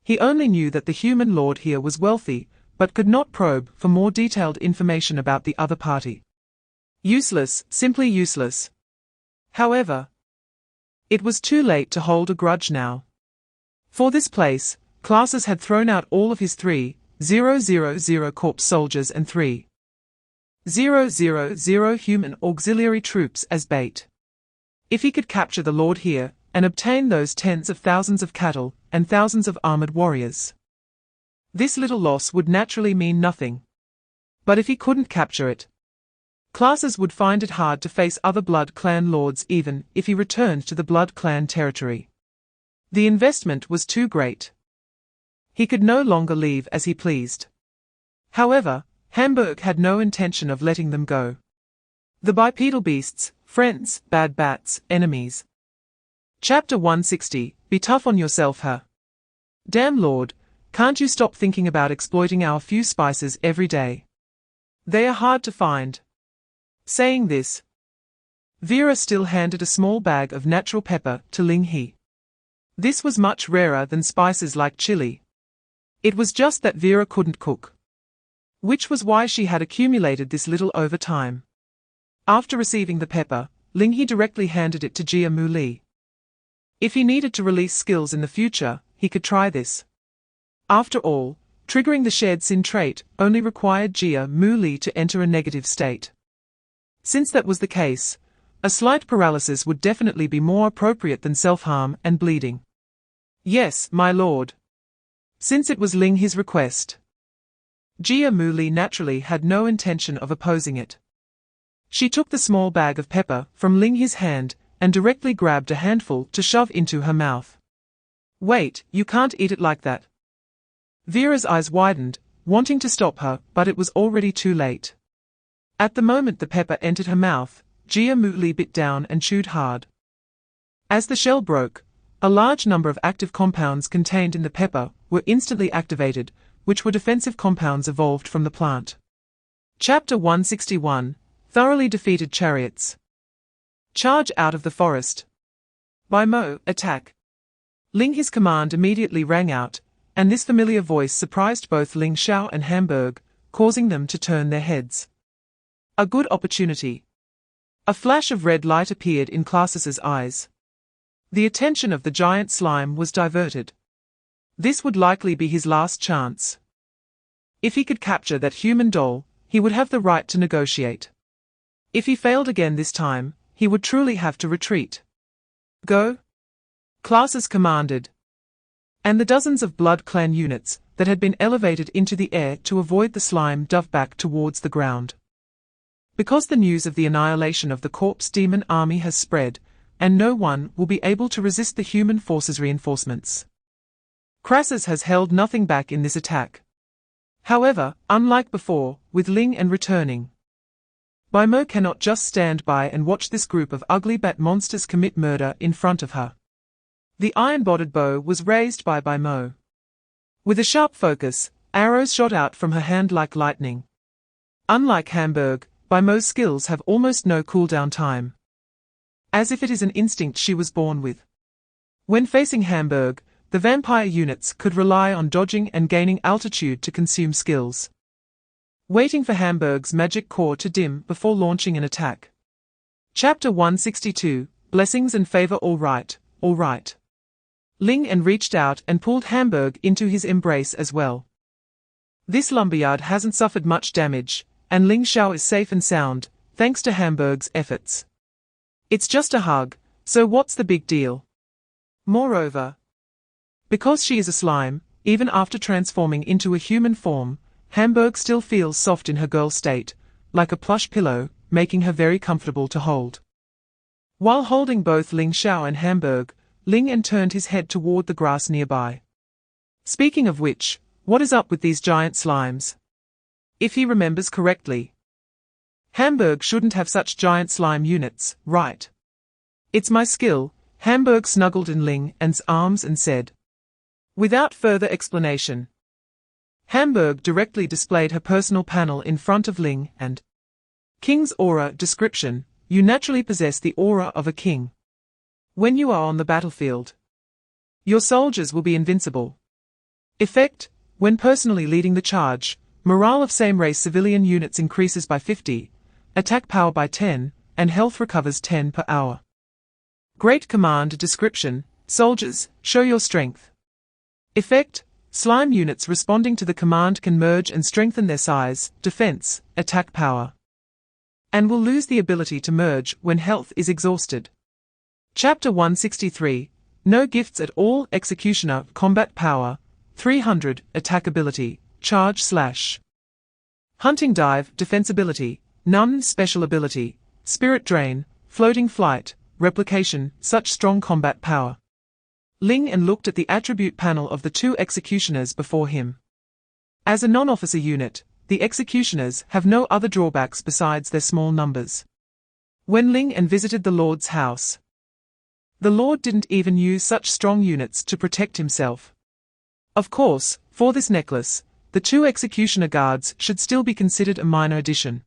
He only knew that the human lord here was wealthy, but could not probe for more detailed information about the other party. Useless, simply useless. However, it was too late to hold a grudge now. For this place, Classes had thrown out all of his 3,000 corpse soldiers and 3,000 human auxiliary troops as bait. If he could capture the lord here, and obtain those tens of thousands of cattle, and thousands of armored warriors, this little loss would naturally mean nothing. But if he couldn't capture it, Classes would find it hard to face other Blood Clan lords even if he returned to the Blood Clan territory. The investment was too great. He could no longer leave as he pleased. However, Hamburg had no intention of letting them go. The bipedal beasts, friends, bad bats, enemies. Chapter 160, Be tough on yourself, huh? Damn Lord, can't you stop thinking about exploiting our few spices every day? They are hard to find. Saying this, Vera still handed a small bag of natural pepper to Ling He. This was much rarer than spices like chili. It was just that Vera couldn't cook, which was why she had accumulated this little over time. After receiving the pepper, Ling He directly handed it to Jia Mu Li. If he needed to release skills in the future, he could try this. After all, triggering the shared sin trait only required Jia Mu Li to enter a negative state. Since that was the case, a slight paralysis would definitely be more appropriate than self-harm and bleeding. Yes, my lord. Since it was Ling He's request, Jia Mu Li naturally had no intention of opposing it. She took the small bag of pepper from Ling He's hand and directly grabbed a handful to shove into her mouth. Wait, you can't eat it like that. Vera's eyes widened, wanting to stop her, but it was already too late. At the moment the pepper entered her mouth, Jia Mu Li bit down and chewed hard. As the shell broke, a large number of active compounds contained in the pepper were instantly activated, which were defensive compounds evolved from the plant. Chapter 161, Thoroughly Defeated Chariots. Charge out of the forest. By Mo, attack. Ling He's command immediately rang out, and this familiar voice surprised both Ling Xiao and Hamburg, causing them to turn their heads. A good opportunity. A flash of red light appeared in Classus's eyes. The attention of the giant slime was diverted. This would likely be his last chance. If he could capture that human doll, he would have the right to negotiate. If he failed again this time, he would truly have to retreat. Go! Classus commanded. And the dozens of Blood Clan units that had been elevated into the air to avoid the slime dove back towards the ground. Because the news of the annihilation of the corpse demon army has spread, and no one will be able to resist the human forces' reinforcements. Crassus has held nothing back in this attack. However, unlike before, with Ling and returning, Mo cannot just stand by and watch this group of ugly bat monsters commit murder in front of her. The iron-bodied bow was raised by Mo. With a sharp focus, arrows shot out from her hand like lightning. Unlike Hamburg, Mo's skills have almost no cooldown time. As if it is an instinct she was born with. When facing Hamburg, the vampire units could rely on dodging and gaining altitude to consume skills. Waiting for Hamburg's magic core to dim before launching an attack. Chapter 162, Blessings and Favor. All right, all right. Ling En reached out and pulled Hamburg into his embrace as well. This lumberyard hasn't suffered much damage, and Ling Xiao is safe and sound, thanks to Hamburg's efforts. It's just a hug, so what's the big deal? Moreover, because she is a slime, even after transforming into a human form, Hamburg still feels soft in her girl state, like a plush pillow, making her very comfortable to hold. While holding both Ling Xiao and Hamburg, Ling En turned his head toward the grass nearby. Speaking of which, what is up with these giant slimes? If he remembers correctly, Hamburg shouldn't have such giant slime units, right? It's my skill, Hamburg snuggled in Ling En's arms and said. Without further explanation, Hamburg directly displayed her personal panel in front of Ling and King's aura description. You naturally possess the aura of a king. When you are on the battlefield, your soldiers will be invincible. Effect, when personally leading the charge, morale of same-race civilian units increases by 50, attack power by 10, and health recovers 10 per hour. Great command description, soldiers, show your strength. Effect, slime units responding to the command can merge and strengthen their size, defense, attack power, and will lose the ability to merge when health is exhausted. Chapter 163, No gifts at all. Executioner, combat power, 300, attack ability, charge slash. Hunting dive, defense ability, none. Special ability, spirit drain, floating flight, replication. Such strong combat power. Ling En looked at the attribute panel of the two executioners before him. As a non-officer unit, the executioners have no other drawbacks besides their small numbers. When Ling He visited the Lord's house, the Lord didn't even use such strong units to protect himself. Of course, for this necklace, the 2 executioner guards should still be considered a minor addition.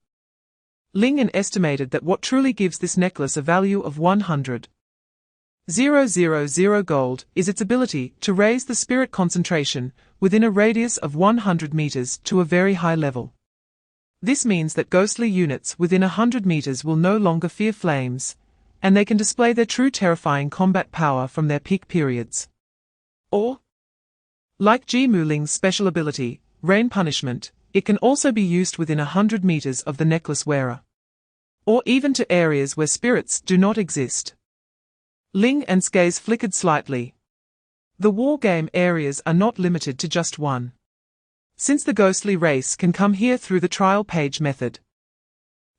Ling He estimated that what truly gives this necklace a value of 100,000 gold is its ability to raise the spirit concentration within a radius of 100 meters to a very high level. This means that ghostly units within 100 meters will no longer fear flames, and they can display their true terrifying combat power from their peak periods. Or, like Ji Muling's special ability, Rain Punishment, it can also be used within 100 meters of the necklace wearer. Or even to areas where spirits do not exist. Ling He's gaze flickered slightly. The war game areas are not limited to just one. Since the ghostly race can come here through the trial page method.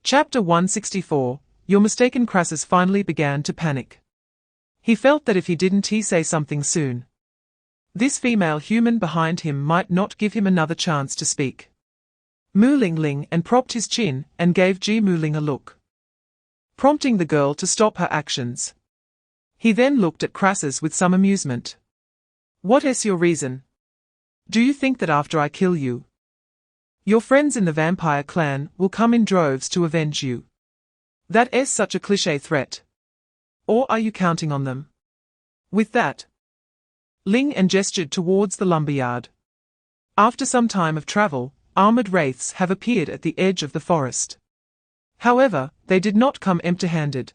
Chapter 164, Your Mistaken. Crassus finally began to panic. He felt that if he didn't say something soon, this female human behind him might not give him another chance to speak. Ling He propped his chin and gave Ji Muling a look, prompting the girl to stop her actions. He then looked at Crassus with some amusement. What is your reason? Do you think that after I kill you, your friends in the vampire clan will come in droves to avenge you? That is such a cliché threat. Or are you counting on them? With that, Ling He gestured towards the lumberyard. After some time of travel, armored wraiths have appeared at the edge of the forest. However, they did not come empty-handed.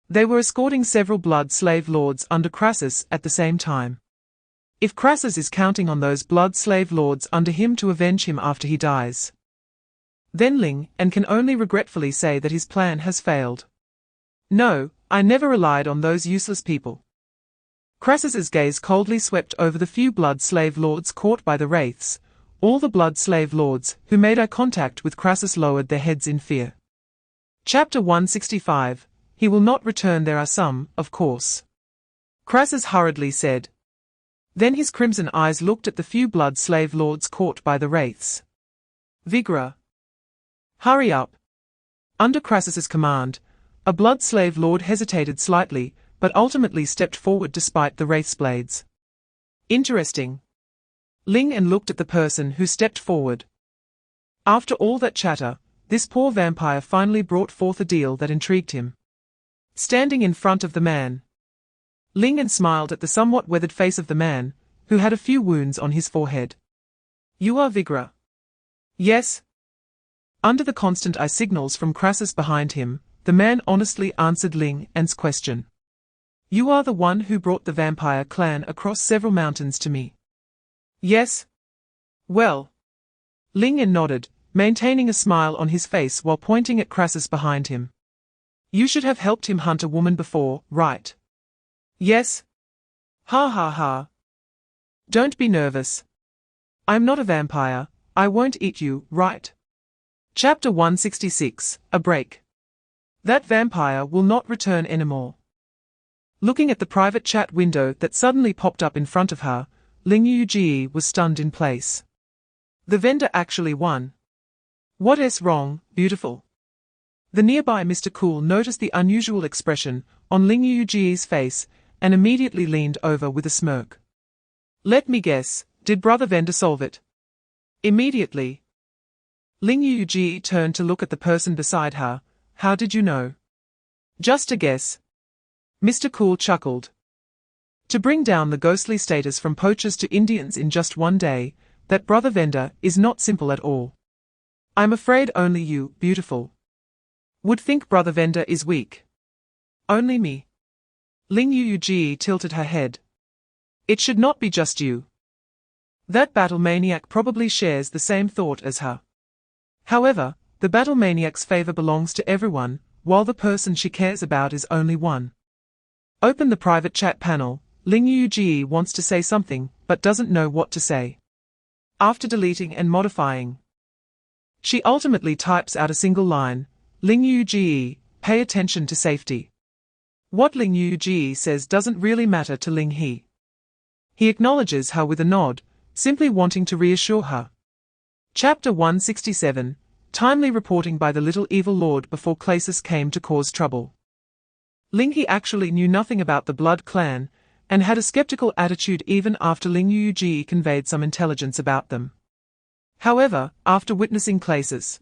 They were escorting several blood slave lords under Crassus at the same time. If Crassus is counting on those blood slave lords under him to avenge him after he dies, then Ling He can only regretfully say that his plan has failed. No, I never relied on those useless people. Crassus's gaze coldly swept over the few blood slave lords caught by the wraiths. All the blood slave lords who made eye contact with Crassus lowered their heads in fear. Chapter 165, He will not return. There are some, of course, Crassus hurriedly said. Then his crimson eyes looked at the few blood slave lords caught by the wraiths. Vigra, hurry up. Under Crassus's command, a blood slave lord hesitated slightly, but ultimately stepped forward despite the wraith's blades. Interesting. Ling He looked at the person who stepped forward. After all that chatter, this poor vampire finally brought forth a deal that intrigued him. Standing in front of the man, Ling He smiled at the somewhat weathered face of the man, who had a few wounds on his forehead. You are Vigra? Yes. Under the constant eye signals from Crassus behind him, the man honestly answered Ling He's question. You are the one who brought the vampire clan across several mountains to me. Yes. Well. Ling He nodded, maintaining a smile on his face while pointing at Crassus behind him. You should have helped him hunt a woman before, right? Yes. Ha ha ha. Don't be nervous. I'm not a vampire, I won't eat you, right? Chapter 166, A Break. That vampire will not return anymore. Looking at the private chat window that suddenly popped up in front of her, Ling He was stunned in place. The vendor actually won. What is wrong, beautiful? The nearby Mr. Cool noticed the unusual expression on Ling He's face and immediately leaned over with a smirk. Let me guess, did Brother Vendor solve it? Immediately. Ling He turned to look at the person beside her. How did you know? Just a guess. Mr. Cool chuckled. To bring down the ghostly status from poachers to Indians in just one day, that Brother Vendor is not simple at all. I'm afraid only you, beautiful, would think Brother Vendor is weak. Only me. Ling He tilted her head. It should not be just you. That battle maniac probably shares the same thought as her. However, the battle maniac's favor belongs to everyone, while the person she cares about is only one. Open the private chat panel. Ling He wants to say something, but doesn't know what to say. After deleting and modifying, she ultimately types out a single line. Ling He, pay attention to safety. What Ling He says doesn't really matter to Ling He. He acknowledges her with a nod, simply wanting to reassure her. Chapter 167, Timely Reporting by the Little Evil Lord before Clasis came to cause trouble. Ling He actually knew nothing about the Blood Clan, and had a skeptical attitude even after Ling He conveyed some intelligence about them. However, after witnessing Clasis,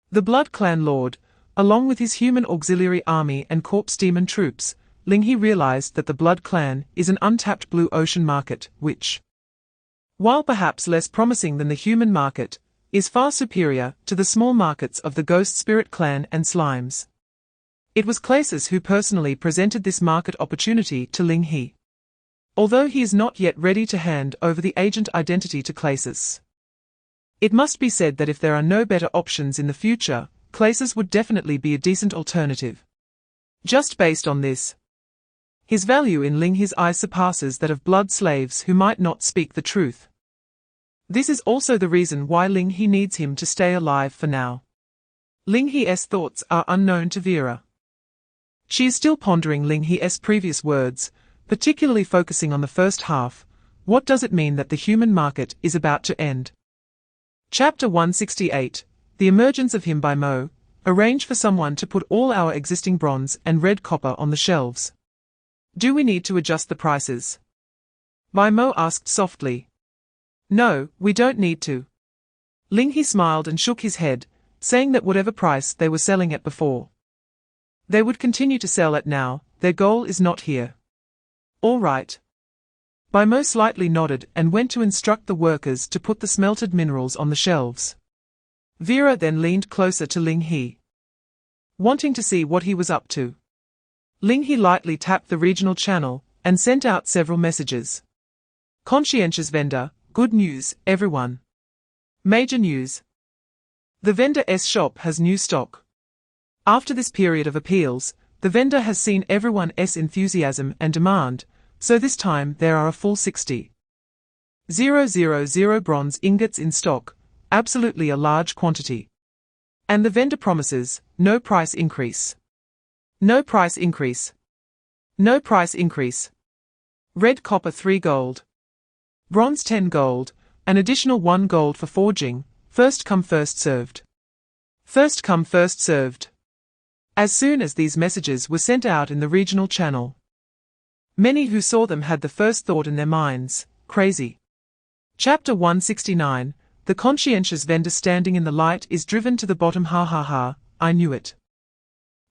the Blood Clan Lord, along with his human auxiliary army and corpse demon troops, Ling He realized that the Blood Clan is an untapped blue ocean market, which, while perhaps less promising than the human market, is far superior to the small markets of the Ghost Spirit Clan and Slimes. It was Clasis who personally presented this market opportunity to Ling He, although he is not yet ready to hand over the agent identity to Clasis. It must be said that if there are no better options in the future, Clasis would definitely be a decent alternative. Just based on this, his value in Ling He's eyes surpasses that of blood slaves who might not speak the truth. This is also the reason why Ling He needs him to stay alive for now. Ling He's thoughts are unknown to Vera. She is still pondering Ling He's previous words, particularly focusing on the first half. What does it mean that the human market is about to end? Chapter 168, The Emergence of Him by Mo. Arrange for someone to put all our existing bronze and red copper on the shelves. Do we need to adjust the prices? By Mo asked softly. No, we don't need to. Ling He smiled and shook his head, saying that whatever price they were selling at before, they would continue to sell at now. Their goal is not here. All right. Bai Mo slightly nodded and went to instruct the workers to put the smelted minerals on the shelves. Vera then leaned closer to Ling He, wanting to see what he was up to. Ling He lightly tapped the regional channel and sent out several messages. Conscientious vendor, good news, everyone. Major news. The vendor's shop has new stock. After this period of appeals, the vendor has seen everyone's enthusiasm and demand, so this time there are a full 60,000 bronze ingots in stock, absolutely a large quantity. And the vendor promises, no price increase. No price increase. No price increase. Red copper 3 gold. Bronze 10 gold, an additional 1 gold for forging, first come first served. First come first served. As soon as these messages were sent out in the regional channel, many who saw them had the first thought in their minds, crazy. Chapter 169, The conscientious vendor standing in the light is driven to the bottom. Ha ha ha, I knew it.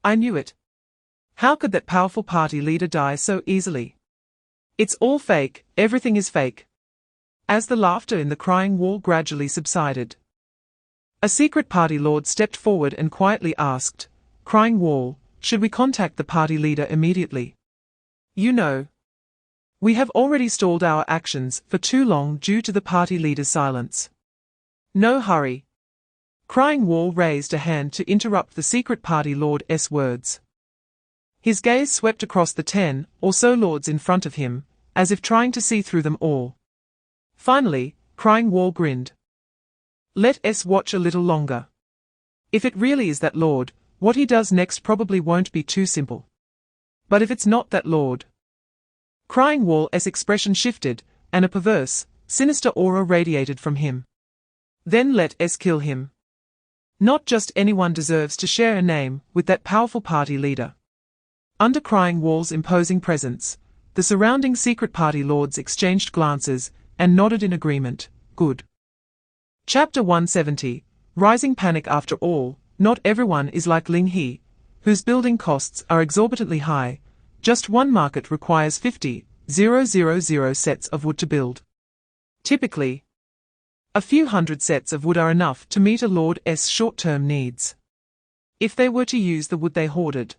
I knew it. How could that powerful party leader die so easily? It's all fake, everything is fake. As the laughter in the crying wall gradually subsided, a secret party lord stepped forward and quietly asked, Crying wall, should we contact the party leader immediately? You know, we have already stalled our actions for too long due to the party leader's silence. No hurry. Crying wall raised a hand to interrupt the secret party lord's words. His gaze swept across the 10 or so lords in front of him, as if trying to see through them all. Finally, Crying wall grinned. Let us watch a little longer. If it really is that lord, what he does next probably won't be too simple. But if it's not that lord... Crying wall's expression shifted, and a perverse, sinister aura radiated from him. Then let us kill him. Not just anyone deserves to share a name with that powerful party leader. Under Crying wall's imposing presence, the surrounding secret party lords exchanged glances and nodded in agreement. Good. Chapter 170, Rising Panic. After all, not everyone is like Ling He, whose building costs are exorbitantly high. Just one market requires 50,000 sets of wood to build. Typically, a few hundred sets of wood are enough to meet a lord's short-term needs. If they were to use the wood they hoarded,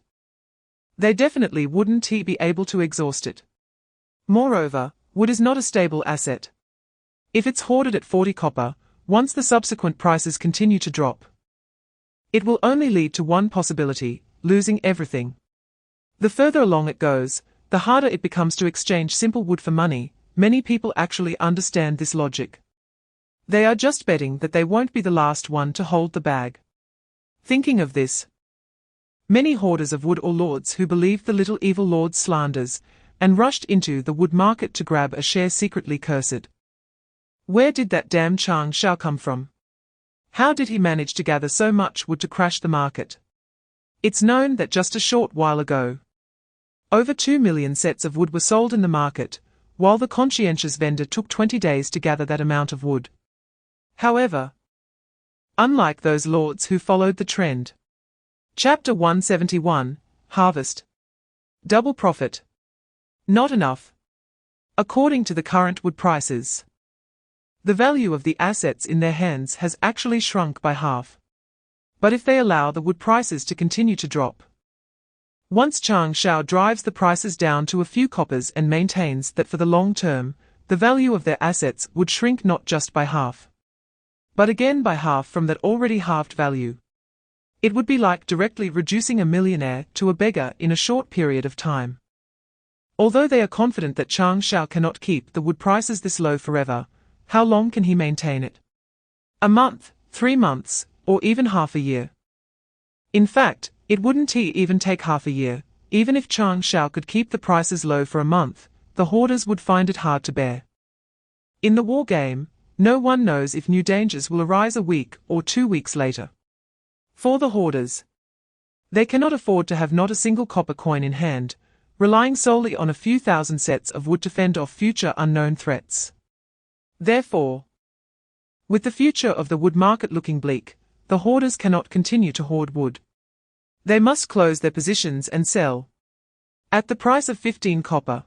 they definitely wouldn't be able to exhaust it. Moreover, wood is not a stable asset. If it's hoarded at 40 copper, once the subsequent prices continue to drop, it will only lead to one possibility, losing everything. The further along it goes, the harder it becomes to exchange simple wood for money. Many people actually understand this logic. They are just betting that they won't be the last one to hold the bag. Thinking of this, many hoarders of wood or lords who believed the little evil lord's slanders, and rushed into the wood market to grab a share secretly cursed. Where did that damn Chang Shao come from? How did he manage to gather so much wood to crash the market? It's known that just a short while ago, over 2 million sets of wood were sold in the market, while the conscientious vendor took 20 days to gather that amount of wood. However, unlike those lords who followed the trend. Chapter 171, Harvest. Double profit. Not enough. According to the current wood prices, the value of the assets in their hands has actually shrunk by half. But if they allow the wood prices to continue to drop, once Chang Shao drives the prices down to a few coppers and maintains that for the long term, the value of their assets would shrink not just by half, but again by half from that already halved value. It would be like directly reducing a millionaire to a beggar in a short period of time. Although they are confident that Chang Shao cannot keep the wood prices this low forever, how long can he maintain it? A month, 3 months, or even half a year? In fact, it wouldn't even take half a year. Even if Chang Shao could keep the prices low for a month, the hoarders would find it hard to bear. In the war game, no one knows if new dangers will arise a week or 2 weeks later. For the hoarders, they cannot afford to have not a single copper coin in hand, relying solely on a few thousand sets of wood to fend off future unknown threats. Therefore, with the future of the wood market looking bleak, the hoarders cannot continue to hoard wood. They must close their positions and sell at the price of 15 copper.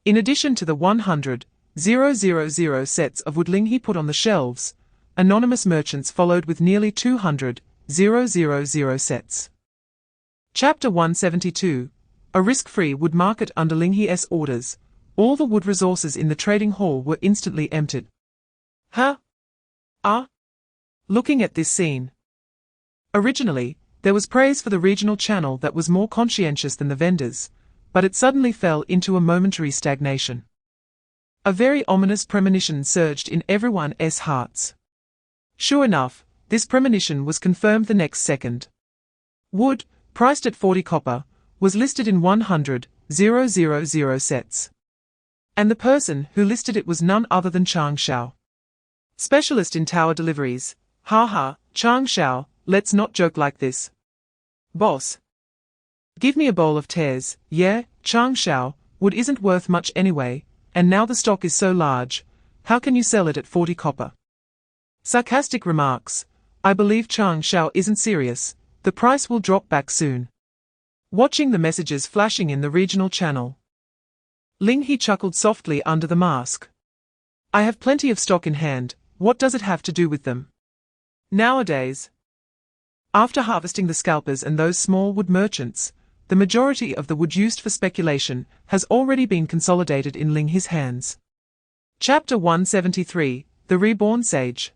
In addition to the 100,000 sets of wood Ling He put on the shelves, anonymous merchants followed with nearly 200,000 sets. Chapter 172, a risk-free wood market under Ling He's orders. All the wood resources in the trading hall were instantly emptied. Looking at this scene. Originally, there was praise for the regional channel that was more conscientious than the vendors, but it suddenly fell into a momentary stagnation. A very ominous premonition surged in everyone's hearts. Sure enough, this premonition was confirmed the next second. Wood, priced at 40 copper, was listed in 100,000 sets. And the person who listed it was none other than Chang Shao. Specialist in tower deliveries. Chang Shao, let's not joke like this. Boss, give me a bowl of tears. Yeah, Chang Shao, wood isn't worth much anyway, and now the stock is so large, how can you sell it at 40 copper? Sarcastic remarks. I believe Chang Shao isn't serious, the price will drop back soon. Watching the messages flashing in the regional channel, Ling He chuckled softly under the mask. I have plenty of stock in hand, what does it have to do with them? Nowadays, after harvesting the scalpers and those small wood merchants, the majority of the wood used for speculation has already been consolidated in Ling He's hands. Chapter 173, The Reborn Sage.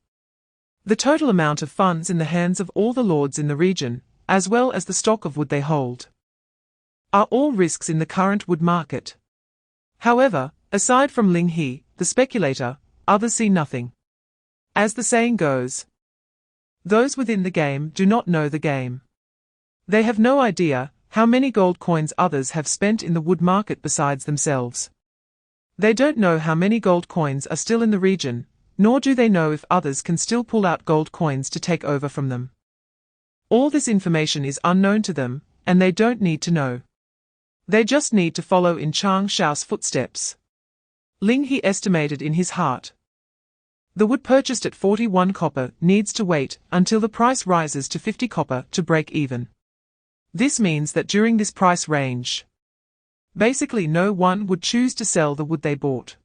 The total amount of funds in the hands of all the lords in the region, as well as the stock of wood they hold, are all risks in the current wood market. However, aside from Ling He, the speculator, others see nothing. As the saying goes, those within the game do not know the game. They have no idea how many gold coins others have spent in the wood market besides themselves. They don't know how many gold coins are still in the region, nor do they know if others can still pull out gold coins to take over from them. All this information is unknown to them, and they don't need to know. They just need to follow in Chang Shao's footsteps. Ling He estimated in his heart. The wood purchased at 41 copper needs to wait until the price rises to 50 copper to break even. This means that during this price range, basically no one would choose to sell the wood they bought.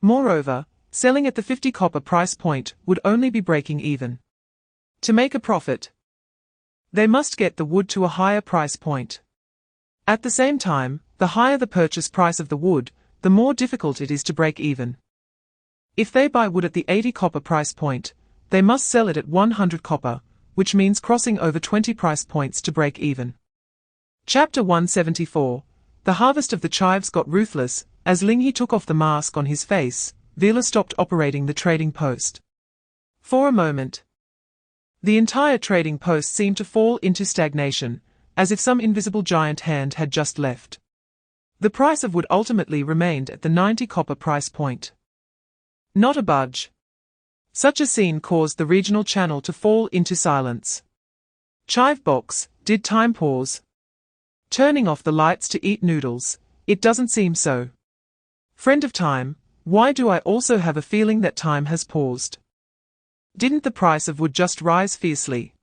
Moreover, selling at the 50 copper price point would only be breaking even. To make a profit, they must get the wood to a higher price point. At the same time, the higher the purchase price of the wood, the more difficult it is to break even. If they buy wood at the 80 copper price point, they must sell it at 100 copper, which means crossing over 20 price points to break even. Chapter 174. The harvest of the chives got ruthless. As Ling He took off the mask on his face, Vila stopped operating the trading post. For a moment, the entire trading post seemed to fall into stagnation, as if some invisible giant hand had just left. The price of wood ultimately remained at the 90 copper price point. Not a budge. Such a scene caused the regional channel to fall into silence. Chive box, did time pause? Turning off the lights to eat noodles, it doesn't seem so. Friend of time, why do I also have a feeling that time has paused? Didn't the price of wood just rise fiercely?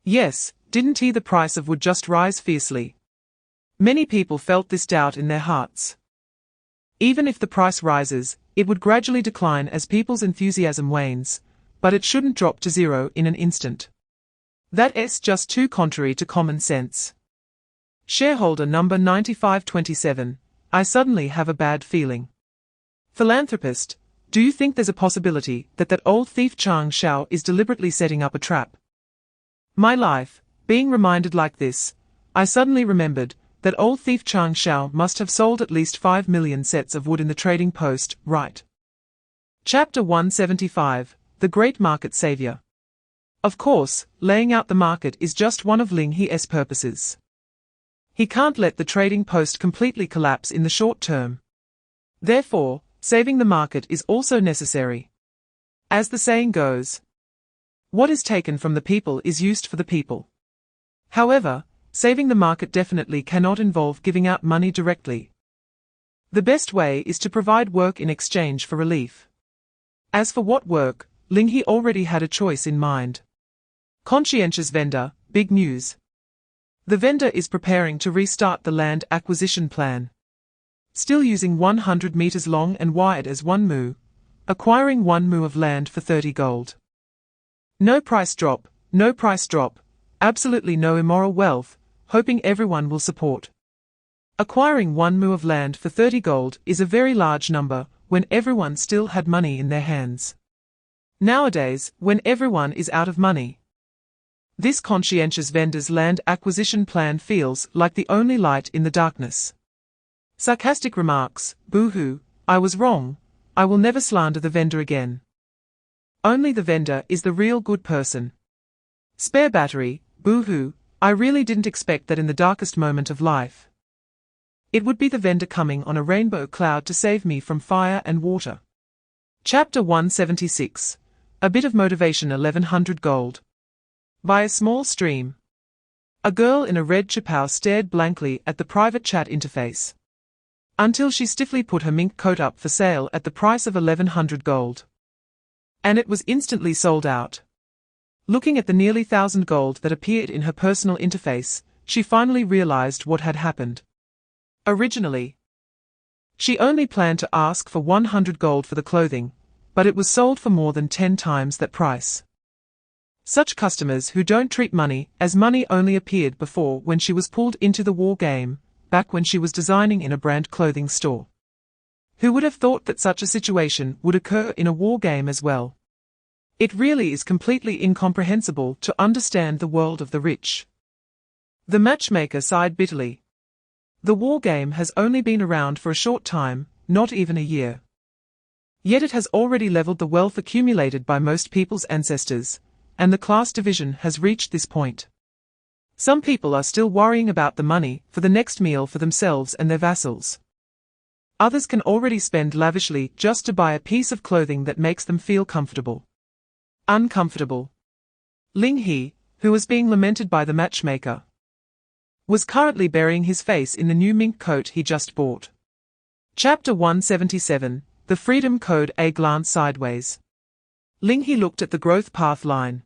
Yes, didn't the price of wood just rise fiercely? Many people felt this doubt in their hearts. Even if the price rises, it would gradually decline as people's enthusiasm wanes, but it shouldn't drop to zero in an instant. That's just too contrary to common sense. Shareholder number 9527, I suddenly have a bad feeling. Philanthropist, do you think there's a possibility that old thief Chang Shao is deliberately setting up a trap? My life, being reminded like this, I suddenly remembered that old thief Chang Shao must have sold at least 5 million sets of wood in the trading post, right? Chapter 175, The Great Market Savior. Of course, laying out the market is just one of Ling He's purposes. He can't let the trading post completely collapse in the short term. Therefore, saving the market is also necessary. As the saying goes, what is taken from the people is used for the people. However, saving the market definitely cannot involve giving out money directly. The best way is to provide work in exchange for relief. As for what work, Ling He already had a choice in mind. Conscientious vendor, big news. The vendor is preparing to restart the land acquisition plan. Still using 100 meters long and wide as 1 mu, acquiring 1 mu of land for 30 gold. No price drop, absolutely no immoral wealth, hoping everyone will support. Acquiring 1 mu of land for 30 gold is a very large number when everyone still had money in their hands. Nowadays, when everyone is out of money, this conscientious vendor's land acquisition plan feels like the only light in the darkness. Sarcastic remarks, boo-hoo, I was wrong, I will never slander the vendor again. Only the vendor is the real good person. Spare battery, boo-hoo, I really didn't expect that in the darkest moment of life. It would be the vendor coming on a rainbow cloud to save me from fire and water. Chapter 176. A bit of motivation 1100 gold. By a small stream. A girl in a red chipao stared blankly at the private chat interface. Until she stiffly put her mink coat up for sale at the price of 1100 gold. And it was instantly sold out. Looking at the nearly 1,000 gold that appeared in her personal interface, she finally realized what had happened. Originally, she only planned to ask for 100 gold for the clothing, but it was sold for more than 10 times that price. Such customers who don't treat money as money only appeared before when she was pulled into the war game, back when she was designing in a brand clothing store. Who would have thought that such a situation would occur in a war game as well? It really is completely incomprehensible to understand the world of the rich. The matchmaker sighed bitterly. The war game has only been around for a short time, not even a year. Yet it has already leveled the wealth accumulated by most people's ancestors, and the class division has reached this point. Some people are still worrying about the money for the next meal for themselves and their vassals. Others can already spend lavishly just to buy a piece of clothing that makes them feel comfortable. Uncomfortable. Ling He, who was being lamented by the matchmaker, was currently burying his face in the new mink coat he just bought. Chapter 177, The Freedom Code. A glance sideways. Ling He looked at the growth path line.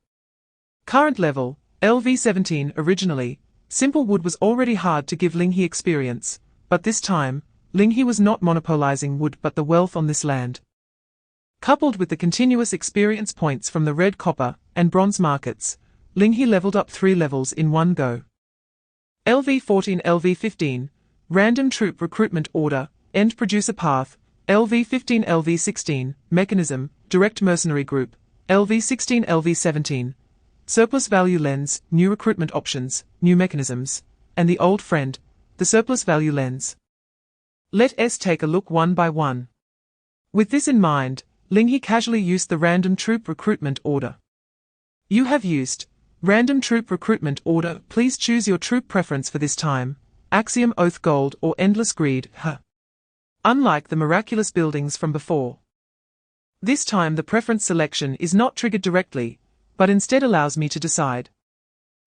Current level, LV17. Originally, simple wood was already hard to give Ling He experience, but this time, Ling He was not monopolizing wood but the wealth on this land. Coupled with the continuous experience points from the red, copper, and bronze markets, Ling He leveled up 3 levels in one go. LV14 LV15, Random Troop Recruitment Order, End Producer Path, LV15 LV16, Mechanism, Direct Mercenary Group, LV16 LV17, Surplus Value Lens, New Recruitment Options, New Mechanisms, and the Old Friend, the Surplus Value Lens. Let us take a look one by one. With this in mind, Ling He casually used the Random Troop Recruitment Order. You have used Random Troop Recruitment Order. Please choose your troop preference for this time, Axiom Oath Gold or Endless Greed. Unlike the miraculous buildings from before, This time the preference selection is not triggered directly, but instead allows me to decide.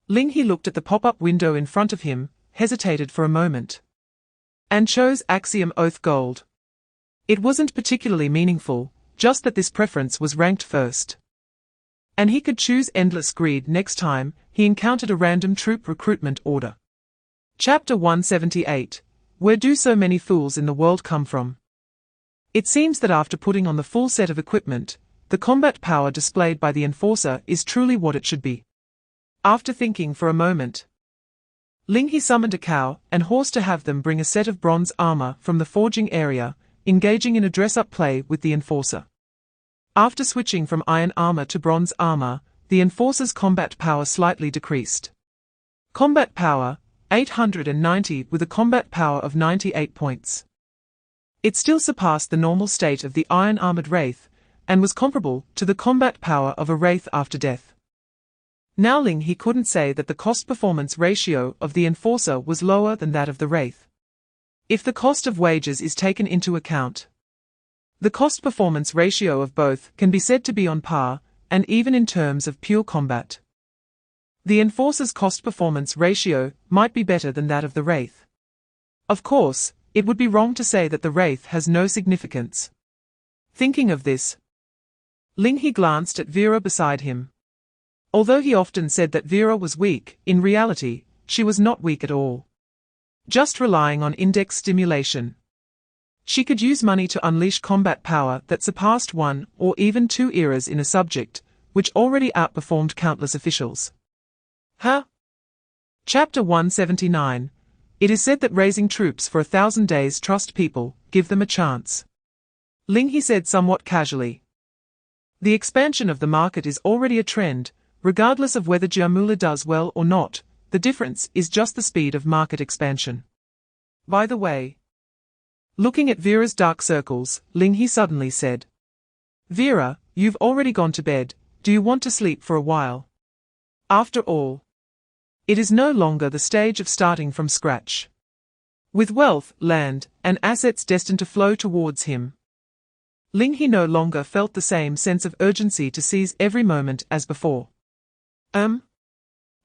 Ling He looked at the pop-up window in front of him, hesitated for a moment, and chose Axiom Oath Gold. It wasn't particularly meaningful, just that this preference was ranked first. And he could choose Endless Greed next time he encountered a random troop recruitment order. Chapter 178. Where do so many fools in the world come from? It seems that after putting on the full set of equipment, the combat power displayed by the Enforcer is truly what it should be. After thinking for a moment, Ling He summoned a cow and horse to have them bring a set of bronze armor from the forging area, engaging in a dress-up play with the Enforcer. After switching from iron armor to bronze armor, the Enforcer's combat power slightly decreased. Combat power, 890 with a combat power of 98 points. It still surpassed the normal state of the iron-armored wraith, and was comparable to the combat power of a wraith after death. Now Ling He couldn't say that the cost-performance ratio of the Enforcer was lower than that of the wraith. If the cost of wages is taken into account, the cost-performance ratio of both can be said to be on par, and even in terms of pure combat. The Enforcer's cost-performance ratio might be better than that of the wraith. Of course, it would be wrong to say that the wraith has no significance. Thinking of this, Ling He glanced at Vera beside him. Although he often said that Vera was weak, in reality, she was not weak at all. Just relying on index stimulation, she could use money to unleash combat power that surpassed 1 or even 2 eras in a subject, which already outperformed countless officials. Chapter 179. It is said that raising troops for 1,000 days trust people, give them a chance. Ling He said somewhat casually. The expansion of the market is already a trend, regardless of whether Jiamula does well or not, the difference is just the speed of market expansion. By the way, looking at Vera's dark circles, Ling He suddenly said, Vera, you've already gone to bed, do you want to sleep for a while? After all, it is no longer the stage of starting from scratch. With wealth, land, and assets destined to flow towards him, Ling He no longer felt the same sense of urgency to seize every moment as before.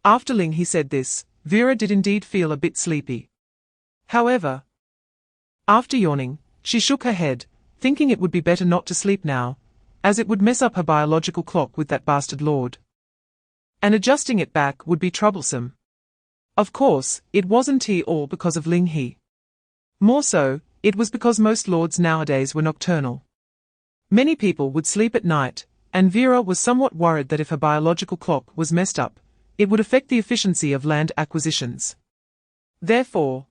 After Ling He said this, Vera did indeed feel a bit sleepy. However, after yawning, she shook her head, thinking it would be better not to sleep now, as it would mess up her biological clock with that bastard lord. And adjusting it back would be troublesome. Of course, it wasn't all because of Ling He. More so, it was because most lords nowadays were nocturnal. Many people would sleep at night, and Vera was somewhat worried that if her biological clock was messed up, it would affect the efficiency of land acquisitions. Therefore,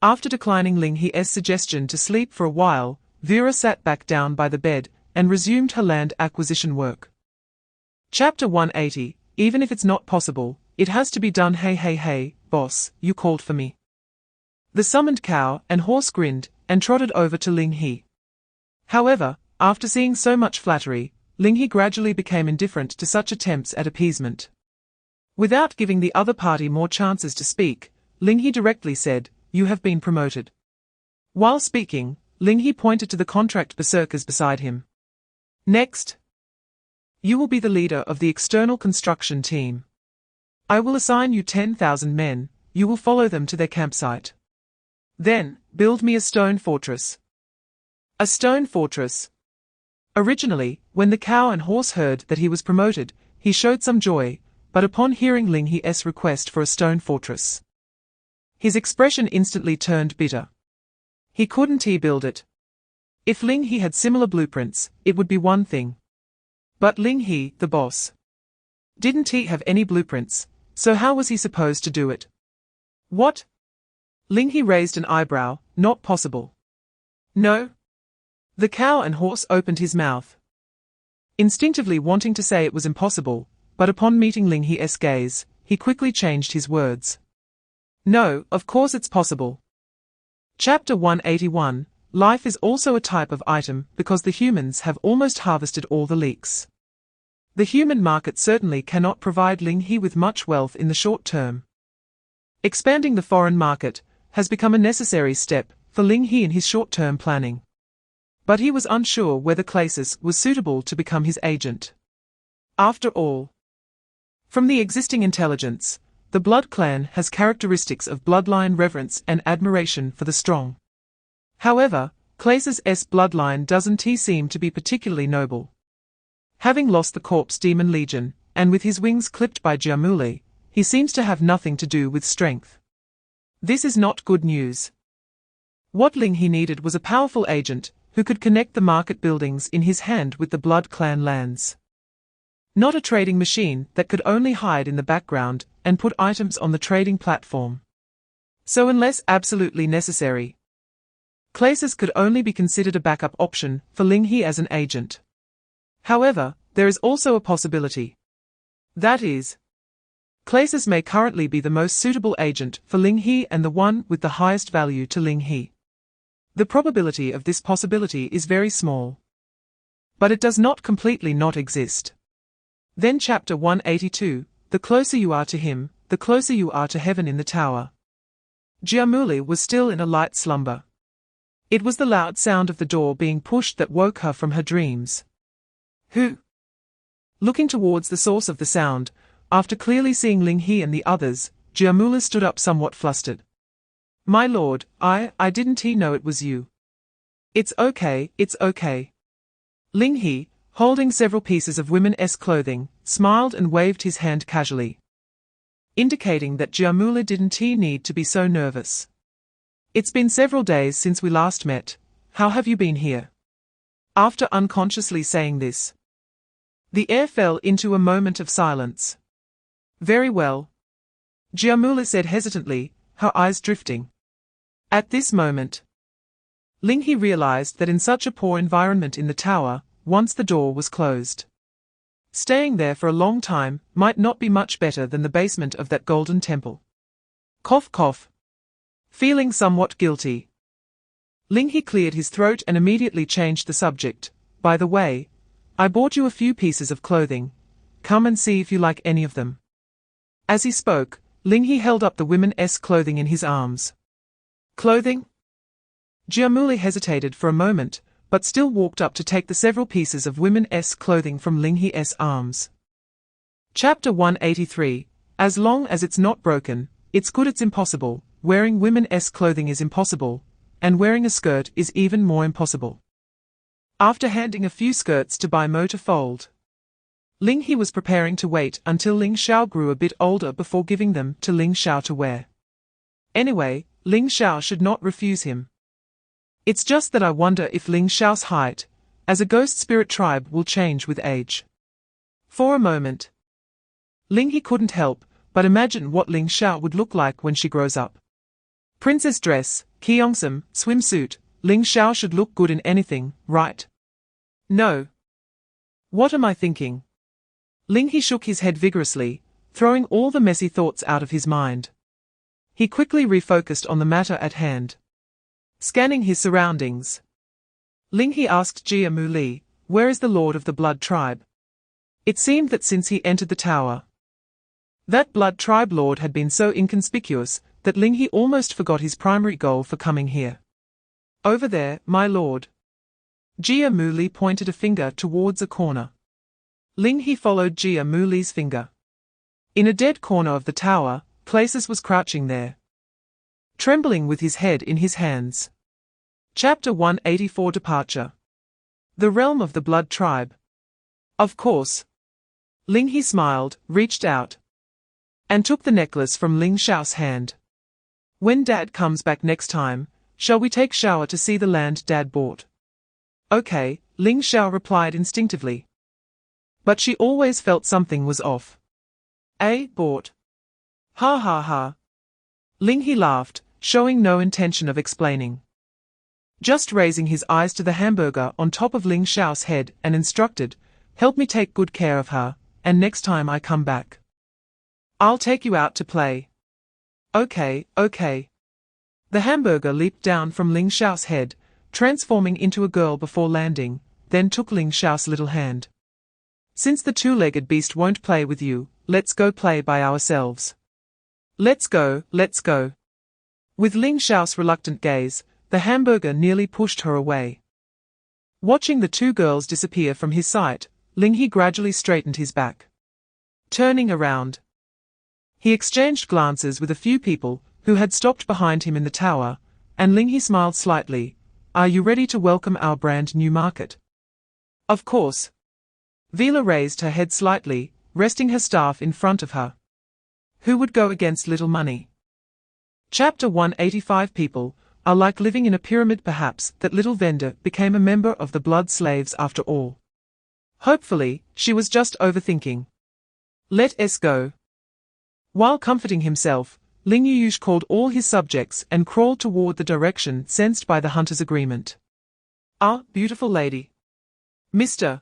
after declining Ling He's suggestion to sleep for a while, Vera sat back down by the bed and resumed her land acquisition work. Chapter 180. Even if it's not possible, it has to be done. Hey, boss, you called for me. The summoned cow and horse grinned and trotted over to Ling He. However, after seeing so much flattery, Ling He gradually became indifferent to such attempts at appeasement. Without giving the other party more chances to speak, Ling He directly said, You have been promoted. While speaking, Ling He pointed to the contract berserkers beside him. Next, you will be the leader of the external construction team. I will assign you 10,000 men, you will follow them to their campsite. Then, build me a stone fortress. A stone fortress. Originally, when the cow and horse heard that he was promoted, he showed some joy, but upon hearing Ling He's request for a stone fortress, his expression instantly turned bitter. He couldn't build it. If Ling He had similar blueprints, it would be one thing. But Ling He, the boss, didn't have any blueprints, so how was he supposed to do it? What? Ling He raised an eyebrow. Not possible. No. The cow and horse opened his mouth, instinctively wanting to say it was impossible, but upon meeting Ling He's gaze, he quickly changed his words. No, of course it's possible. Chapter 181. Life is also a type of item because the humans have almost harvested all the leeks. The human market certainly cannot provide Ling He with much wealth in the short term. Expanding the foreign market has become a necessary step for Ling He in his short-term planning. But he was unsure whether Clasus was suitable to become his agent. After all, from the existing intelligence, the Blood Clan has characteristics of bloodline reverence and admiration for the strong. However, Clasus' bloodline doesn't seem to be particularly noble. Having lost the Corpse Demon Legion, and with his wings clipped by Giamuli, he seems to have nothing to do with strength. This is not good news. What Ling He needed was a powerful agent who could connect the market buildings in his hand with the Blood Clan lands. Not a trading machine that could only hide in the background and put items on the trading platform. So unless absolutely necessary, Clasus could only be considered a backup option for Ling He as an agent. However, there is also a possibility. That is, Clasus may currently be the most suitable agent for Ling He and the one with the highest value to Ling He. The probability of this possibility is very small. But it does not completely not exist. Then chapter 182, the closer you are to him, the closer you are to heaven in the tower. Giamuli was still in a light slumber. It was the loud sound of the door being pushed that woke her from her dreams. Who? Looking towards the source of the sound, after clearly seeing Ling He and the others, Giamuli stood up somewhat flustered. My lord, I didn't know it was you. It's okay. Ling He, holding several pieces of women's clothing, smiled and waved his hand casually, indicating that Giamuli didn't need to be so nervous. It's been several days since we last met. How have you been here? After unconsciously saying this, the air fell into a moment of silence. Very well, Giamuli said hesitantly, her eyes drifting. At this moment, Ling He realized that in such a poor environment in the tower, once the door was closed, staying there for a long time might not be much better than the basement of that golden temple. Cough cough. Feeling somewhat guilty, Ling He cleared his throat and immediately changed the subject. By the way, I bought you a few pieces of clothing. Come and see if you like any of them. As he spoke, Ling He held up the women's clothing in his arms. Clothing? Giamuli hesitated for a moment, but still walked up to take the several pieces of women's clothing from Ling He's arms. Chapter 183, As long as it's not broken, it's good. It's impossible. Wearing women's clothing is impossible, and wearing a skirt is even more impossible. After handing a few skirts to Bai Mo to fold, Ling He was preparing to wait until Ling Xiao grew a bit older before giving them to Ling Xiao to wear. Anyway, Ling Xiao should not refuse him. It's just that I wonder if Ling Xiao's height, as a ghost spirit tribe, will change with age. For a moment, Ling He couldn't help but imagine what Ling Xiao would look like when she grows up. Princess dress, Kyeongsam, swimsuit, Ling Xiao should look good in anything, right? No. What am I thinking? Ling He shook his head vigorously, throwing all the messy thoughts out of his mind. He quickly refocused on the matter at hand. Scanning his surroundings, Ling He asked Giamuli, where is the Lord of the Blood Tribe? It seemed that since he entered the tower, that Blood Tribe Lord had been so inconspicuous that Ling He almost forgot his primary goal for coming here. Over there, my lord. Giamuli pointed a finger towards a corner. Ling He followed Giamuli's finger. In a dead corner of the tower, Clasus was crouching there, trembling with his head in his hands. Chapter 184 Departure. The realm of the Blood Tribe. Of course. Ling He smiled, reached out, and took the necklace from Ling Xiao's hand. When Dad comes back next time, shall we take Xiao to see the land Dad bought? Okay, Ling Xiao replied instinctively. But she always felt something was off. Bought. Ha ha ha. Ling He laughed, showing no intention of explaining. Just raising his eyes to the hamburger on top of Ling Xiao's head and instructed, help me take good care of her, and next time I come back, I'll take you out to play. Okay. The hamburger leaped down from Ling Xiao's head, transforming into a girl before landing, then took Ling Xiao's little hand. Since the two-legged beast won't play with you, let's go play by ourselves. Let's go. With Ling Xiao's reluctant gaze, the hamburger nearly pushed her away. Watching the two girls disappear from his sight, Ling He gradually straightened his back. Turning around, he exchanged glances with a few people who had stopped behind him in the tower, and Ling He smiled slightly. Are you ready to welcome our brand new market? Of course. Vila raised her head slightly, resting her staff in front of her. Who would go against little money? Chapter 185. People are like living in a pyramid. Perhaps that little vendor became a member of the blood slaves after all. Hopefully, she was just overthinking. Let us go. While comforting himself, Ling He called all his subjects and crawled toward the direction sensed by the hunter's agreement. Ah, beautiful lady. Mr.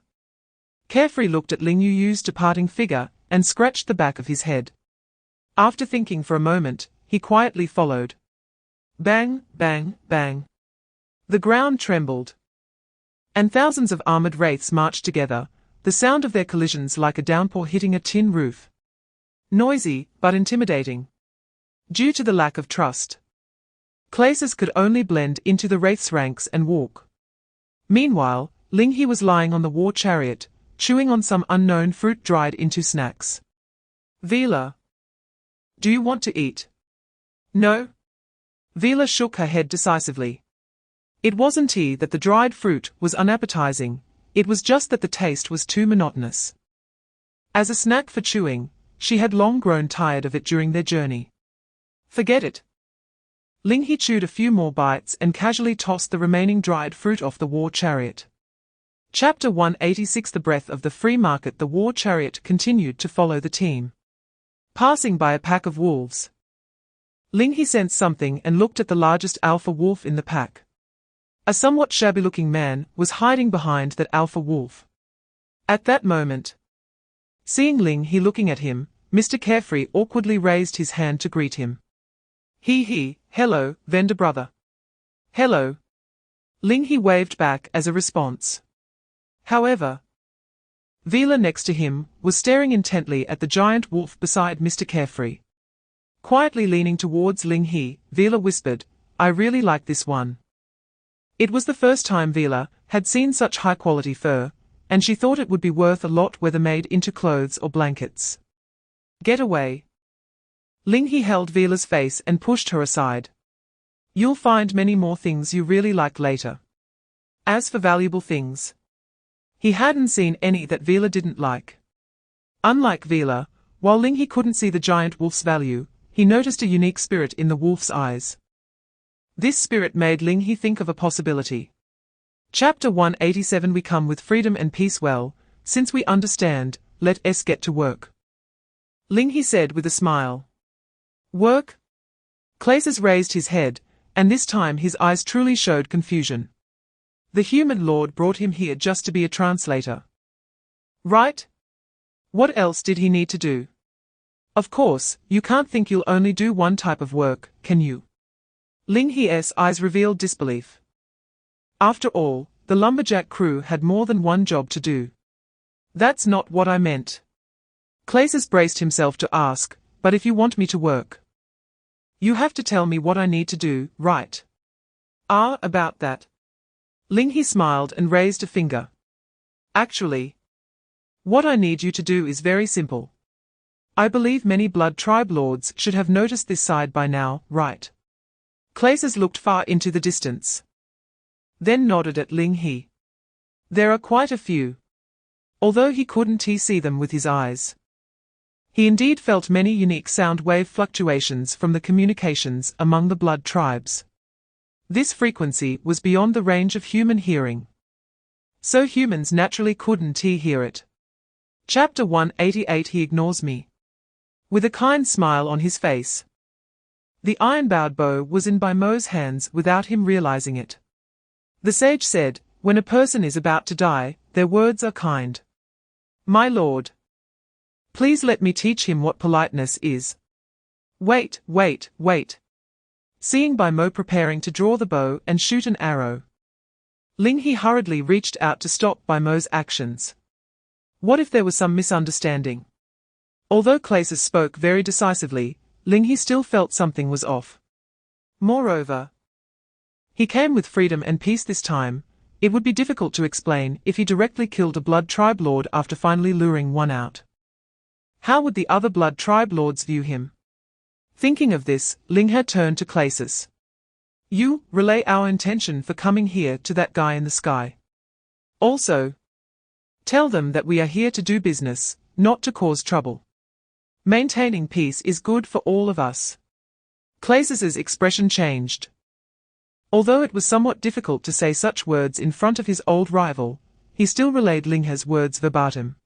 Carefree looked at Ling He's departing figure and scratched the back of his head. After thinking for a moment, he quietly followed. Bang, bang, bang. The ground trembled. And thousands of armored wraiths marched together, the sound of their collisions like a downpour hitting a tin roof. Noisy, but intimidating. Due to the lack of trust, Clases could only blend into the wraith's ranks and walk. Meanwhile, Ling He was lying on the war chariot, chewing on some unknown fruit dried into snacks. Vila. Do you want to eat? No. Vila shook her head decisively. It wasn't that the dried fruit was unappetizing, it was just that the taste was too monotonous. As a snack for chewing, she had long grown tired of it during their journey. Forget it. Ling He chewed a few more bites and casually tossed the remaining dried fruit off the war chariot. Chapter 186. The breath of the free market. The war chariot continued to follow the team. Passing by a pack of wolves, Ling He sensed something and looked at the largest alpha wolf in the pack. A somewhat shabby-looking man was hiding behind that alpha wolf. At that moment, seeing Ling He looking at him, Mr. Carefree awkwardly raised his hand to greet him. He, hello, vendor brother. Hello. Ling He waved back as a response. However, Vila next to him was staring intently at the giant wolf beside Mr. Carefree. Quietly leaning towards Ling He, Vila whispered, I really like this one. It was the first time Vila had seen such high-quality fur, and she thought it would be worth a lot whether made into clothes or blankets. Get away. Ling He held Vila's face and pushed her aside. You'll find many more things you really like later. As for valuable things, he hadn't seen any that Vila didn't like. Unlike Vila, while Ling He couldn't see the giant wolf's value, he noticed a unique spirit in the wolf's eyes. This spirit made Ling He think of a possibility. Chapter 187. We come with freedom and peace. Well, since we understand, let us get to work. Ling He said with a smile. Work? Clases raised his head, and this time his eyes truly showed confusion. The human lord brought him here just to be a translator. Right? What else did he need to do? Of course, you can't think you'll only do one type of work, can you? Ling He's eyes revealed disbelief. After all, the lumberjack crew had more than one job to do. That's not what I meant. Clases braced himself to ask, but if you want me to work, you have to tell me what I need to do, right? Ah, about that. Ling He smiled and raised a finger. Actually, what I need you to do is very simple. I believe many blood tribe lords should have noticed this side by now, right? Clases looked far into the distance, then nodded at Ling He. There are quite a few. Although he couldn't see them with his eyes, he indeed felt many unique sound wave fluctuations from the communications among the blood tribes. This frequency was beyond the range of human hearing, so humans naturally couldn't hear it. Chapter 188. He ignores me. With a kind smile on his face, the iron-bound bow was in Bai Mo's hands without him realizing it. The sage said, when a person is about to die, their words are kind. My lord, please let me teach him what politeness is. Wait. Seeing Bai Mo preparing to draw the bow and shoot an arrow, Ling He hurriedly reached out to stop Bai Mo's actions. What if there was some misunderstanding? Although Clases spoke very decisively, Ling He still felt something was off. Moreover, he came with freedom and peace this time. It would be difficult to explain if he directly killed a blood tribe lord after finally luring one out. How would the other blood tribe lords view him? Thinking of this, Ling He turned to Clasis. You, relay our intention for coming here to that guy in the sky. Also, tell them that we are here to do business, not to cause trouble. Maintaining peace is good for all of us. Clasis's expression changed. Although it was somewhat difficult to say such words in front of his old rival, he still relayed Ling He's words verbatim.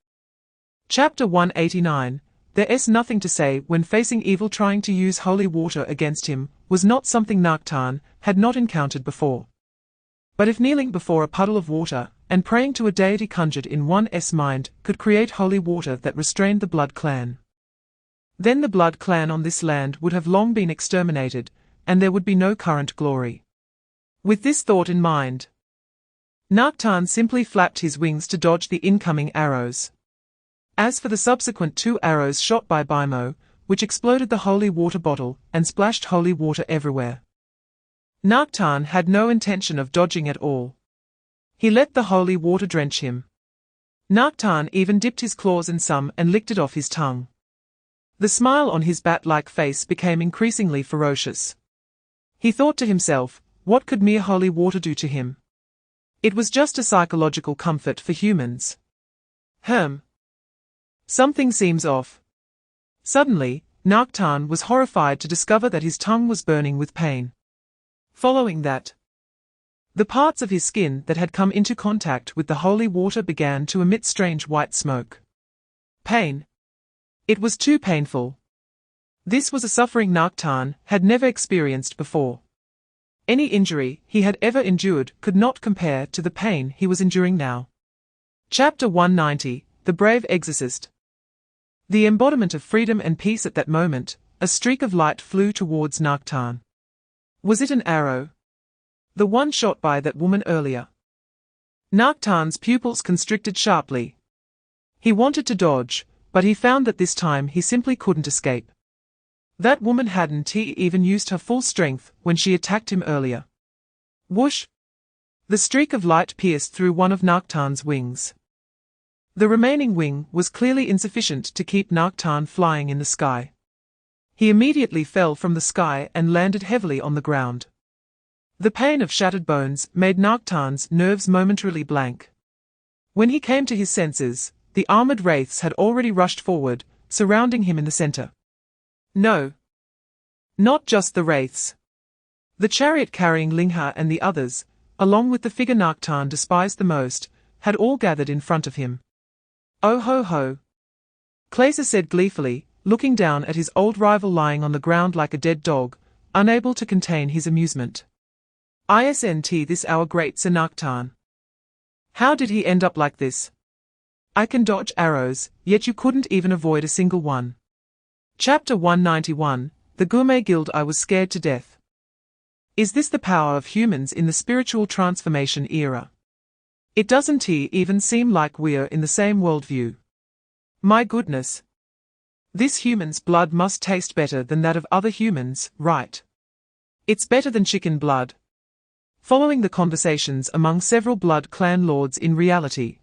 Chapter 189. There's nothing to say when facing evil. Trying to use holy water against him was not something Nocturne had not encountered before. But if kneeling before a puddle of water and praying to a deity conjured in one's mind could create holy water that restrained the Blood Clan, then the Blood Clan on this land would have long been exterminated, and there would be no current glory. With this thought in mind, Nocturne simply flapped his wings to dodge the incoming arrows. As for the subsequent 2 arrows shot by Bimo, which exploded the holy water bottle and splashed holy water everywhere, Nocturne had no intention of dodging at all. He let the holy water drench him. Nocturne even dipped his claws in some and licked it off his tongue. The smile on his bat-like face became increasingly ferocious. He thought to himself, what could mere holy water do to him? It was just a psychological comfort for humans. Something seems off. Suddenly, Nocturne was horrified to discover that his tongue was burning with pain. Following that, the parts of his skin that had come into contact with the holy water began to emit strange white smoke. Pain. It was too painful. This was a suffering Nocturne had never experienced before. Any injury he had ever endured could not compare to the pain he was enduring now. Chapter 190. The Brave Exorcist. The embodiment of freedom and peace. At that moment, a streak of light flew towards Nocturne. Was it an arrow? The one shot by that woman earlier. Nocturne's pupils constricted sharply. He wanted to dodge, but he found that this time he simply couldn't escape. That woman hadn't even used her full strength when she attacked him earlier. Whoosh! The streak of light pierced through one of Nocturne's wings. The remaining wing was clearly insufficient to keep Nocturne flying in the sky. He immediately fell from the sky and landed heavily on the ground. The pain of shattered bones made Nocturne's nerves momentarily blank. When he came to his senses, the armored wraiths had already rushed forward, surrounding him in the center. No. Not just the wraiths. The chariot carrying Ling He and the others, along with the figure Nocturne despised the most, had all gathered in front of him. Oh ho ho! Clasis said gleefully, looking down at his old rival lying on the ground like a dead dog, unable to contain his amusement. Isn't this our great Sir Nocturne? How did he end up like this? I can dodge arrows, yet you couldn't even avoid a single one. Chapter 191. The Gourmet Guild. I was scared to death. Is this the power of humans in the spiritual transformation era? It doesn't even seem like we're in the same worldview. My goodness. This human's blood must taste better than that of other humans, right? It's better than chicken blood. Following the conversations among several Blood Clan lords in reality,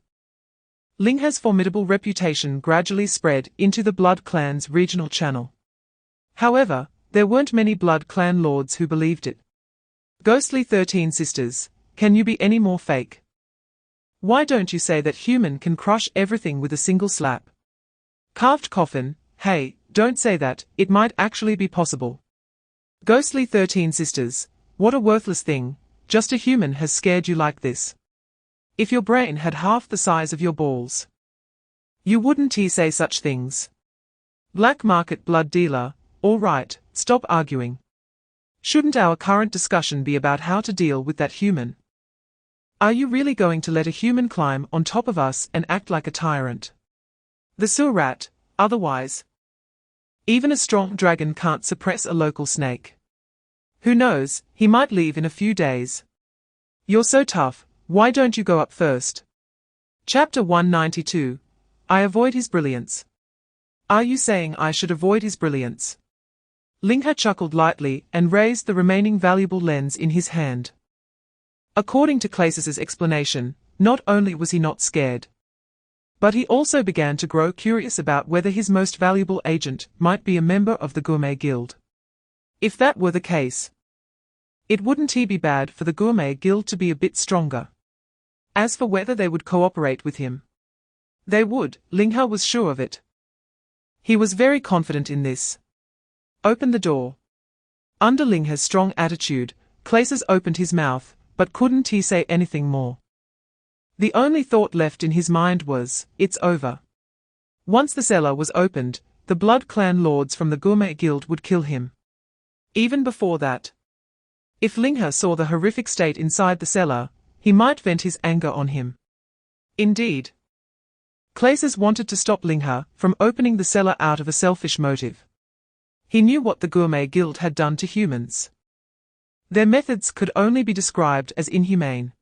Ling He's formidable reputation gradually spread into the Blood Clan's regional channel. However, there weren't many Blood Clan lords who believed it. Ghostly 13 sisters, can you be any more fake? Why don't you say that human can crush everything with a single slap? Carved coffin, hey, don't say that, it might actually be possible. Ghostly 13 sisters, what a worthless thing, just a human has scared you like this. If your brain had half the size of your balls, you wouldn't say such things. Black market blood dealer, all right, stop arguing. Shouldn't our current discussion be about how to deal with that human? Are you really going to let a human climb on top of us and act like a tyrant? The sewer rat, otherwise. Even a strong dragon can't suppress a local snake. Who knows, he might leave in a few days. You're so tough. Why don't you go up first? Chapter 192. I avoid his brilliance. Are you saying I should avoid his brilliance? Ling He chuckled lightly and raised the remaining valuable lens in his hand. According to Claes's explanation, not only was he not scared, but he also began to grow curious about whether his most valuable agent might be a member of the Gourmet Guild. If that were the case, it wouldn't he be bad for the Gourmet Guild to be a bit stronger? As for whether they would cooperate with him, they would, Ling He was sure of it. He was very confident in this. Open the door. Under Ling He's strong attitude, Claes opened his mouth, but couldn't he say anything more. The only thought left in his mind was, it's over. Once the cellar was opened, the Blood Clan lords from the Gourmet Guild would kill him. Even before that, if Ling He saw the horrific state inside the cellar, he might vent his anger on him. Indeed, Claes wanted to stop Ling He from opening the cellar out of a selfish motive. He knew what the Gourmet Guild had done to humans. Their methods could only be described as inhumane.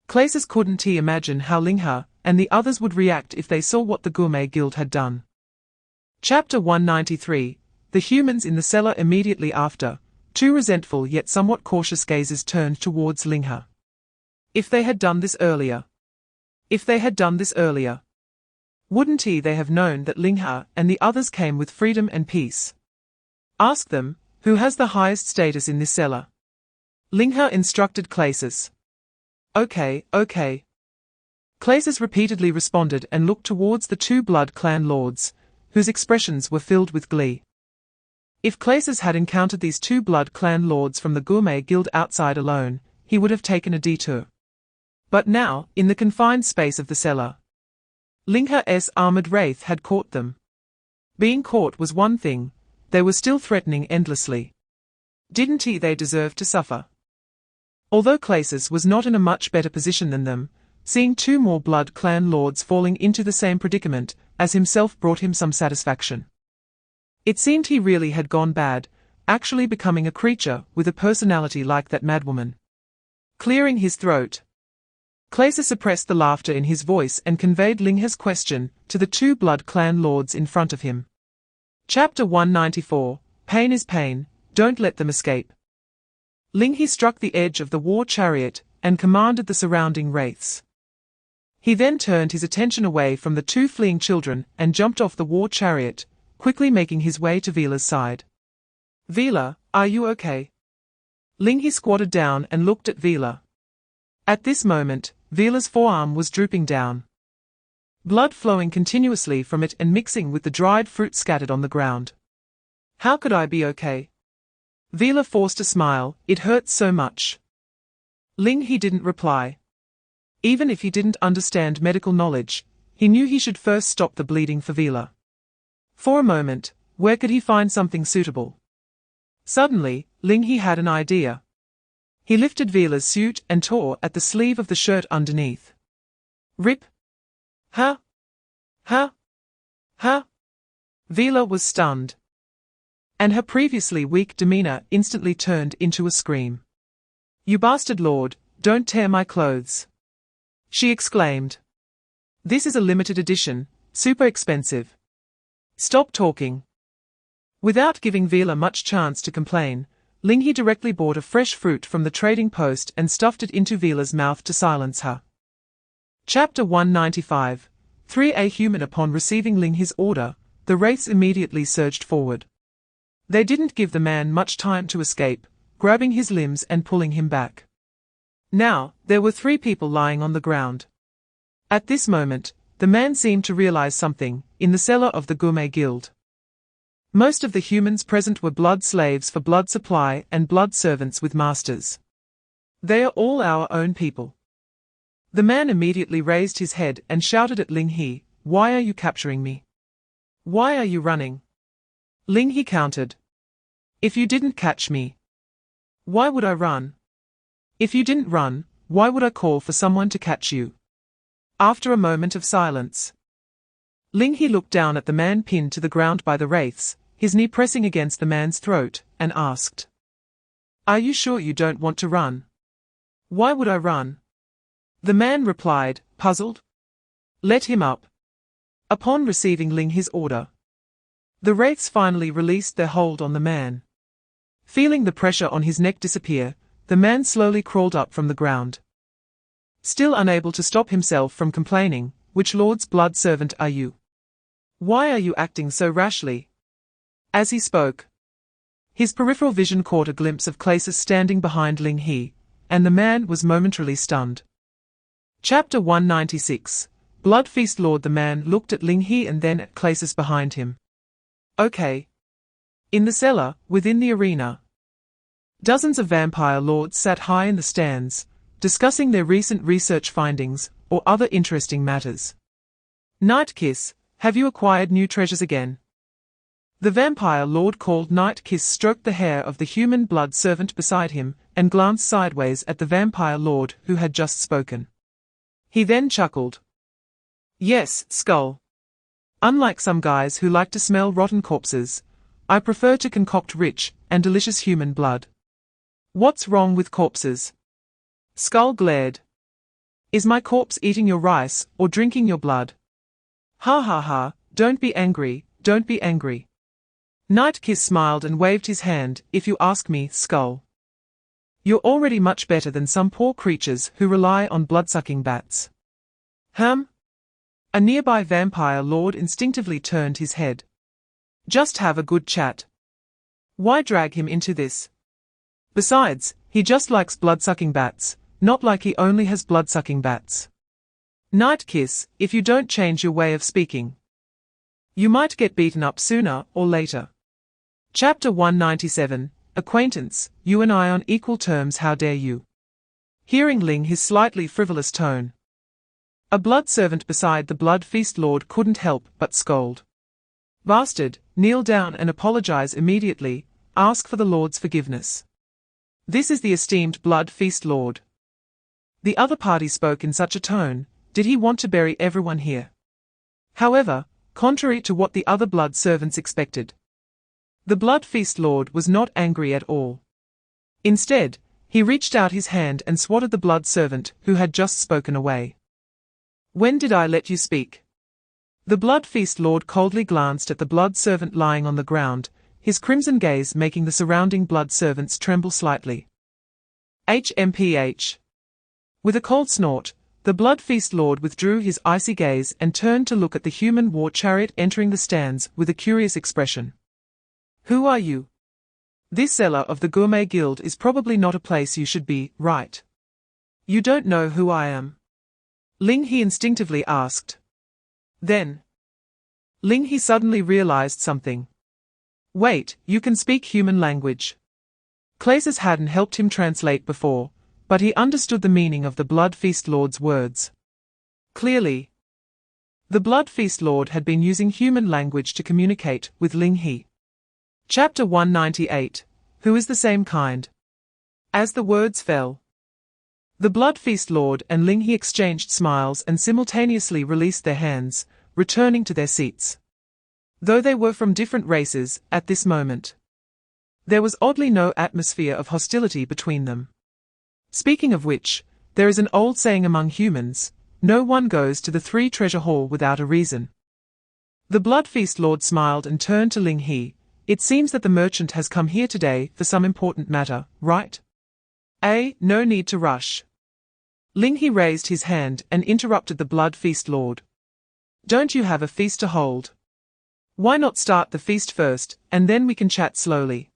Claes couldn't he imagine how Ling He and the others would react if they saw what the Gourmet Guild had done. Chapter 193, The humans in the cellar. Immediately after, two resentful yet somewhat cautious gazes turned towards Ling He. If they had done this earlier. Wouldn't they have known that Ling He and the others came with freedom and peace? Ask them, who has the highest status in this cellar? Ling He instructed Claes. Okay. Claes repeatedly responded and looked towards the two Blood Clan lords, whose expressions were filled with glee. If Claes had encountered these two Blood Clan lords from the Gourmet Guild outside alone, he would have taken a detour. But now, in the confined space of the cellar, Ling He's armored wraith had caught them. Being caught was one thing, they were still threatening endlessly. Didn't they deserve to suffer? Although Claes was not in a much better position than them, seeing two more Blood Clan lords falling into the same predicament as himself brought him some satisfaction. It seemed he really had gone bad, actually becoming a creature with a personality like that madwoman. Clearing his throat, Claes suppressed the laughter in his voice and conveyed Ling He's question to the two Blood Clan lords in front of him. Chapter 194, Pain is pain, don't let them escape. Ling He struck the edge of the war chariot and commanded the surrounding wraiths. He then turned his attention away from the two fleeing children and jumped off the war chariot, quickly making his way to Vela's side. Vela, are you okay? Ling He squatted down and looked at Vela. At this moment, Vela's forearm was drooping down, blood flowing continuously from it and mixing with the dried fruit scattered on the ground. How could I be okay? Vela forced a smile, it hurts so much. Ling He didn't reply. Even if he didn't understand medical knowledge, he knew he should first stop the bleeding for Vela. For a moment, where could he find something suitable? Suddenly, Ling He had an idea. He lifted Vela's suit and tore at the sleeve of the shirt underneath. Rip! Ha! Ha! Ha! Vela was stunned, and her previously weak demeanor instantly turned into a scream. You bastard lord, don't tear my clothes! She exclaimed. This is a limited edition, super expensive. Stop talking. Without giving Vela much chance to complain, Ling He directly bought a fresh fruit from the trading post and stuffed it into Vela's mouth to silence her. Chapter 195, 3A Human. Upon receiving Ling He's order, the wraiths immediately surged forward. They didn't give the man much time to escape, grabbing his limbs and pulling him back. Now, there were three people lying on the ground. At this moment, the man seemed to realize something, in the cellar of the Gourmet Guild. Most of the humans present were blood slaves for blood supply and blood servants with masters. They are all our own people. The man immediately raised his head and shouted at Ling He, why are you capturing me? Why are you running? Ling He countered. If you didn't catch me, why would I run? If you didn't run, why would I call for someone to catch you? After a moment of silence, Ling He looked down at the man pinned to the ground by the wraiths, his knee pressing against the man's throat, and asked, are you sure you don't want to run? Why would I run? The man replied, puzzled. Let him up. Upon receiving Ling He's order, the wraiths finally released their hold on the man. Feeling the pressure on his neck disappear, the man slowly crawled up from the ground. Still unable to stop himself from complaining, "Which lord's blood servant are you? Why are you acting so rashly?" As he spoke, his peripheral vision caught a glimpse of Clasus standing behind Ling He, and the man was momentarily stunned. Chapter 196. Blood Feast Lord. The man looked at Ling He and then at Clasus behind him. Okay. In the cellar, within the arena, dozens of vampire lords sat high in the stands, discussing their recent research findings, or other interesting matters. "Night Kiss, have you acquired new treasures again?" The vampire lord called Night Kiss stroked the hair of the human blood servant beside him, and glanced sideways at the vampire lord who had just spoken. He then chuckled. "Yes, Skull. Unlike some guys who like to smell rotten corpses, I prefer to concoct rich and delicious human blood." "What's wrong with corpses?" Skull glared. "Is my corpse eating your rice or drinking your blood?" "Ha ha ha, don't be angry, don't be angry." Night Kiss smiled and waved his hand. "If you ask me, Skull, you're already much better than some poor creatures who rely on blood-sucking bats." A nearby vampire lord instinctively turned his head. "Just have a good chat. Why drag him into this? Besides, he just likes blood-sucking bats, not like he only has blood-sucking bats." "Night Kiss, if you don't change your way of speaking, you might get beaten up sooner or later." Chapter 197. Acquaintance, you and I on equal terms, how dare you? Hearing Ling his slightly frivolous tone, a blood servant beside the Blood Feast Lord couldn't help but scold. "Bastard, kneel down and apologize immediately, ask for the Lord's forgiveness. This is the esteemed Blood Feast Lord." The other party spoke in such a tone. Did he want to bury everyone here? However, contrary to what the other blood servants expected, the Blood Feast Lord was not angry at all. Instead, he reached out his hand and swatted the blood servant who had just spoken away. "When did I let you speak?" The Blood Feast Lord coldly glanced at the blood servant lying on the ground, his crimson gaze making the surrounding blood servants tremble slightly. HMPH. With a cold snort, the Blood Feast Lord withdrew his icy gaze and turned to look at the human war chariot entering the stands with a curious expression. "Who are you? This cellar of the Gourmet Guild is probably not a place you should be, right? You don't know who I am?" Ling He instinctively asked. Then, Ling He suddenly realized something. "Wait, you can speak human language." Clasus hadn't helped him translate before, but he understood the meaning of the Blood Feast Lord's words. Clearly, the Blood Feast Lord had been using human language to communicate with Ling He. Chapter 198. Who is the same kind? As the words fell, the Blood Feast Lord and Ling He exchanged smiles and simultaneously released their hands, returning to their seats. Though they were from different races, at this moment, there was oddly no atmosphere of hostility between them. Speaking of which, there is an old saying among humans, no one goes to the Three Treasure Hall without a reason. The Blood Feast Lord smiled and turned to Ling He. "It seems that the merchant has come here today for some important matter, right?" No need to rush." Ling He raised his hand and interrupted the Blood Feast Lord. "Don't you have a feast to hold? Why not start the feast first, and then we can chat slowly?"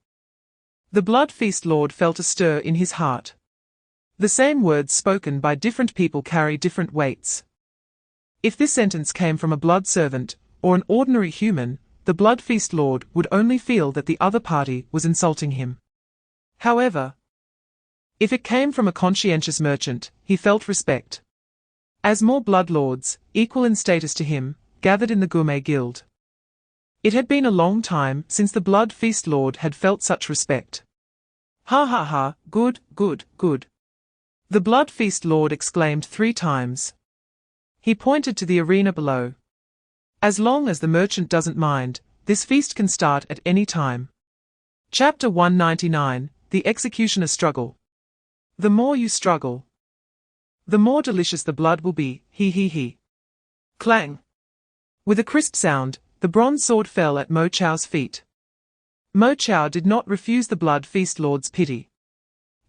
The Blood Feast Lord felt a stir in his heart. The same words spoken by different people carry different weights. If this sentence came from a blood servant, or an ordinary human, the Blood Feast Lord would only feel that the other party was insulting him. However, if it came from a conscientious merchant, he felt respect. As more blood lords, equal in status to him, gathered in the Gourmet Guild, it had been a long time since the Blood Feast Lord had felt such respect. "Ha ha ha, good, good, good," the Blood Feast Lord exclaimed 3 times. He pointed to the arena below. "As long as the merchant doesn't mind, this feast can start at any time." Chapter 199. The Executioner Struggle. The more you struggle, the more delicious the blood will be, he. Clang. With a crisp sound, the bronze sword fell at Mo Chao's feet. Mo Chao did not refuse the Blood Feast Lord's pity.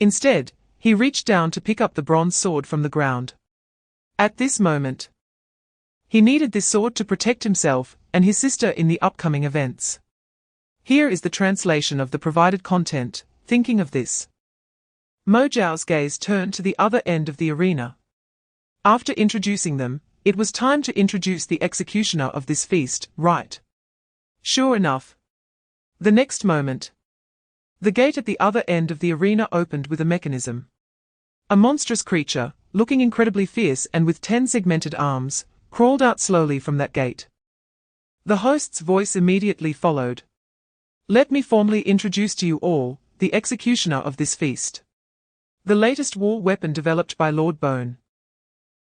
Instead, he reached down to pick up the bronze sword from the ground. At this moment, he needed this sword to protect himself and his sister in the upcoming events. Here is the translation of the provided content. Thinking of this, Mo Zhao's gaze turned to the other end of the arena. After introducing them, it was time to introduce the executioner of this feast, right? Sure enough. The next moment, the gate at the other end of the arena opened with a mechanism. A monstrous creature, looking incredibly fierce and with 10 segmented arms, crawled out slowly from that gate. The host's voice immediately followed. Let me formally introduce to you all, the executioner of this feast. The latest war weapon developed by Lord Bone.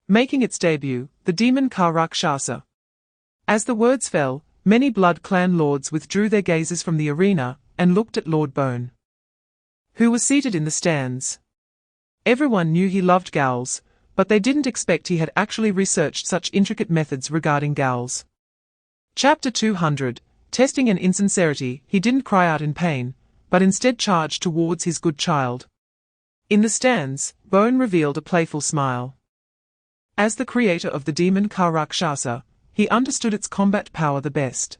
Making its debut, the demon Rakshasa. As the words fell, many Blood Clan lords withdrew their gazes from the arena and looked at Lord Bone, who was seated in the stands. Everyone knew he loved gals, but they didn't expect he had actually researched such intricate methods regarding gals. Chapter 200, Testing and Insincerity. He didn't cry out in pain, but instead charged towards his good child. In the stands, Bone revealed a playful smile. As the creator of the demon Rakshasa, he understood its combat power the best.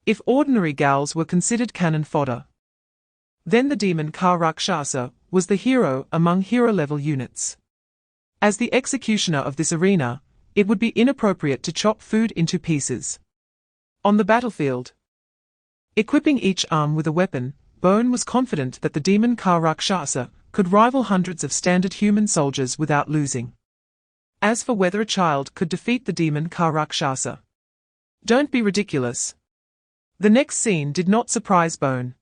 If ordinary gals were considered cannon fodder, then the demon Rakshasa was the hero among hero-level units. As the executioner of this arena, it would be inappropriate to chop food into pieces. On the battlefield, equipping each arm with a weapon, Bone was confident that the demon Rakshasa could rival hundreds of standard human soldiers without losing. As for whether a child could defeat the demon Rakshasa, don't be ridiculous. The next scene did not surprise Bone.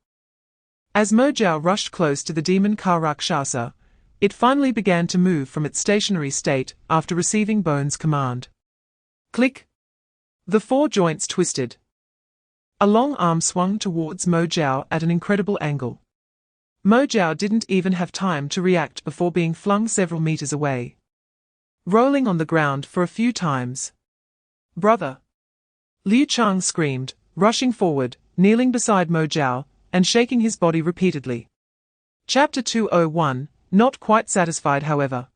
As Mo Zhao rushed close to the demon Rakshasa, it finally began to move from its stationary state after receiving Bone's command. Click! The 4 joints twisted. A long arm swung towards Mo Zhao at an incredible angle. Mo Zhao didn't even have time to react before being flung several meters away, rolling on the ground for a few times. Brother! Liu Chang screamed, rushing forward, kneeling beside Mo Zhao, and shaking his body repeatedly. Chapter 201, Not quite satisfied however.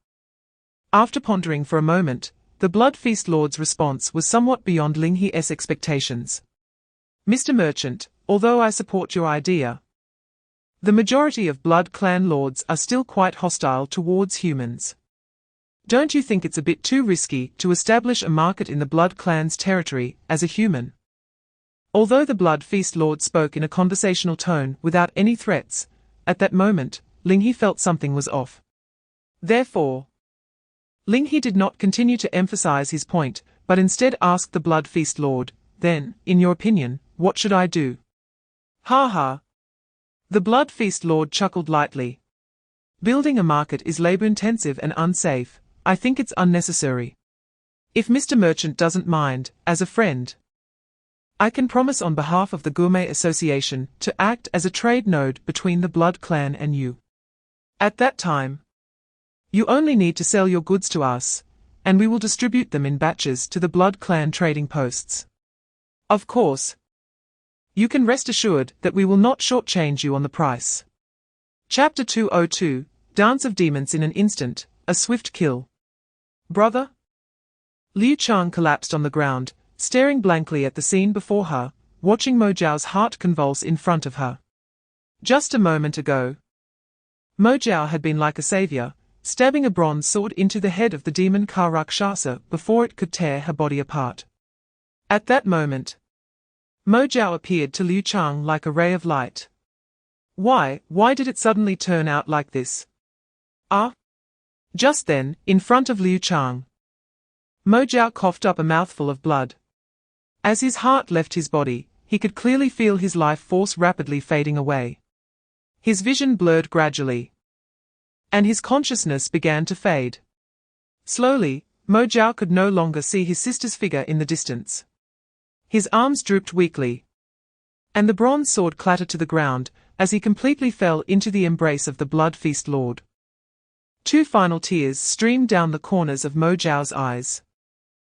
After pondering for a moment, the Blood Feast Lord's response was somewhat beyond Ling He's expectations. Mr. Merchant, although I support your idea, the majority of Blood Clan lords are still quite hostile towards humans. Don't you think it's a bit too risky to establish a market in the Blood Clan's territory as a human? Although the Blood Feast Lord spoke in a conversational tone without any threats, at that moment, Ling He felt something was off. Therefore, Ling He did not continue to emphasize his point, but instead asked the Blood Feast Lord, then, in your opinion, what should I do? Ha ha! The Blood Feast Lord chuckled lightly. Building a market is labor-intensive and unsafe. I think it's unnecessary. If Mr. Merchant doesn't mind, as a friend, I can promise on behalf of the Gourmet Association to act as a trade node between the Blood Clan and you. At that time, you only need to sell your goods to us, and we will distribute them in batches to the Blood Clan trading posts. Of course, you can rest assured that we will not shortchange you on the price. Chapter 202, Dance of Demons. In an instant, a swift kill. Brother? Liu Chang collapsed on the ground, staring blankly at the scene before her, watching Mo Zhao's heart convulse in front of her. Just a moment ago, Mo Zhao had been like a savior, stabbing a bronze sword into the head of the demon Rakshasa before it could tear her body apart. At that moment, Mo Zhao appeared to Liu Chang like a ray of light. Why did it suddenly turn out like this? Ah! Just then, in front of Liu Chang, Mo Zhao coughed up a mouthful of blood. As his heart left his body, he could clearly feel his life force rapidly fading away. His vision blurred gradually, and his consciousness began to fade. Slowly, Mo Zhao could no longer see his sister's figure in the distance. His arms drooped weakly, and the bronze sword clattered to the ground as he completely fell into the embrace of the Blood Feast Lord. 2 final tears streamed down the corners of Mo Zhao's eyes.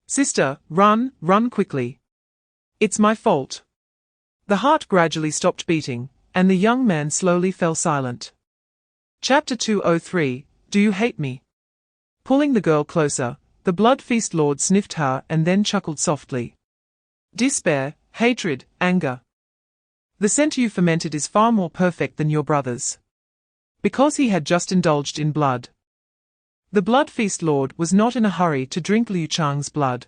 Sister, run quickly. It's my fault. The heart gradually stopped beating, and the young man slowly fell silent. Chapter 203, Do You Hate Me? Pulling the girl closer, the Blood Feast Lord sniffed her and then chuckled softly. Despair, hatred, anger. The scent you fermented is far more perfect than your brother's. Because he had just indulged in blood. The Blood Feast Lord was not in a hurry to drink Liu Chang's blood.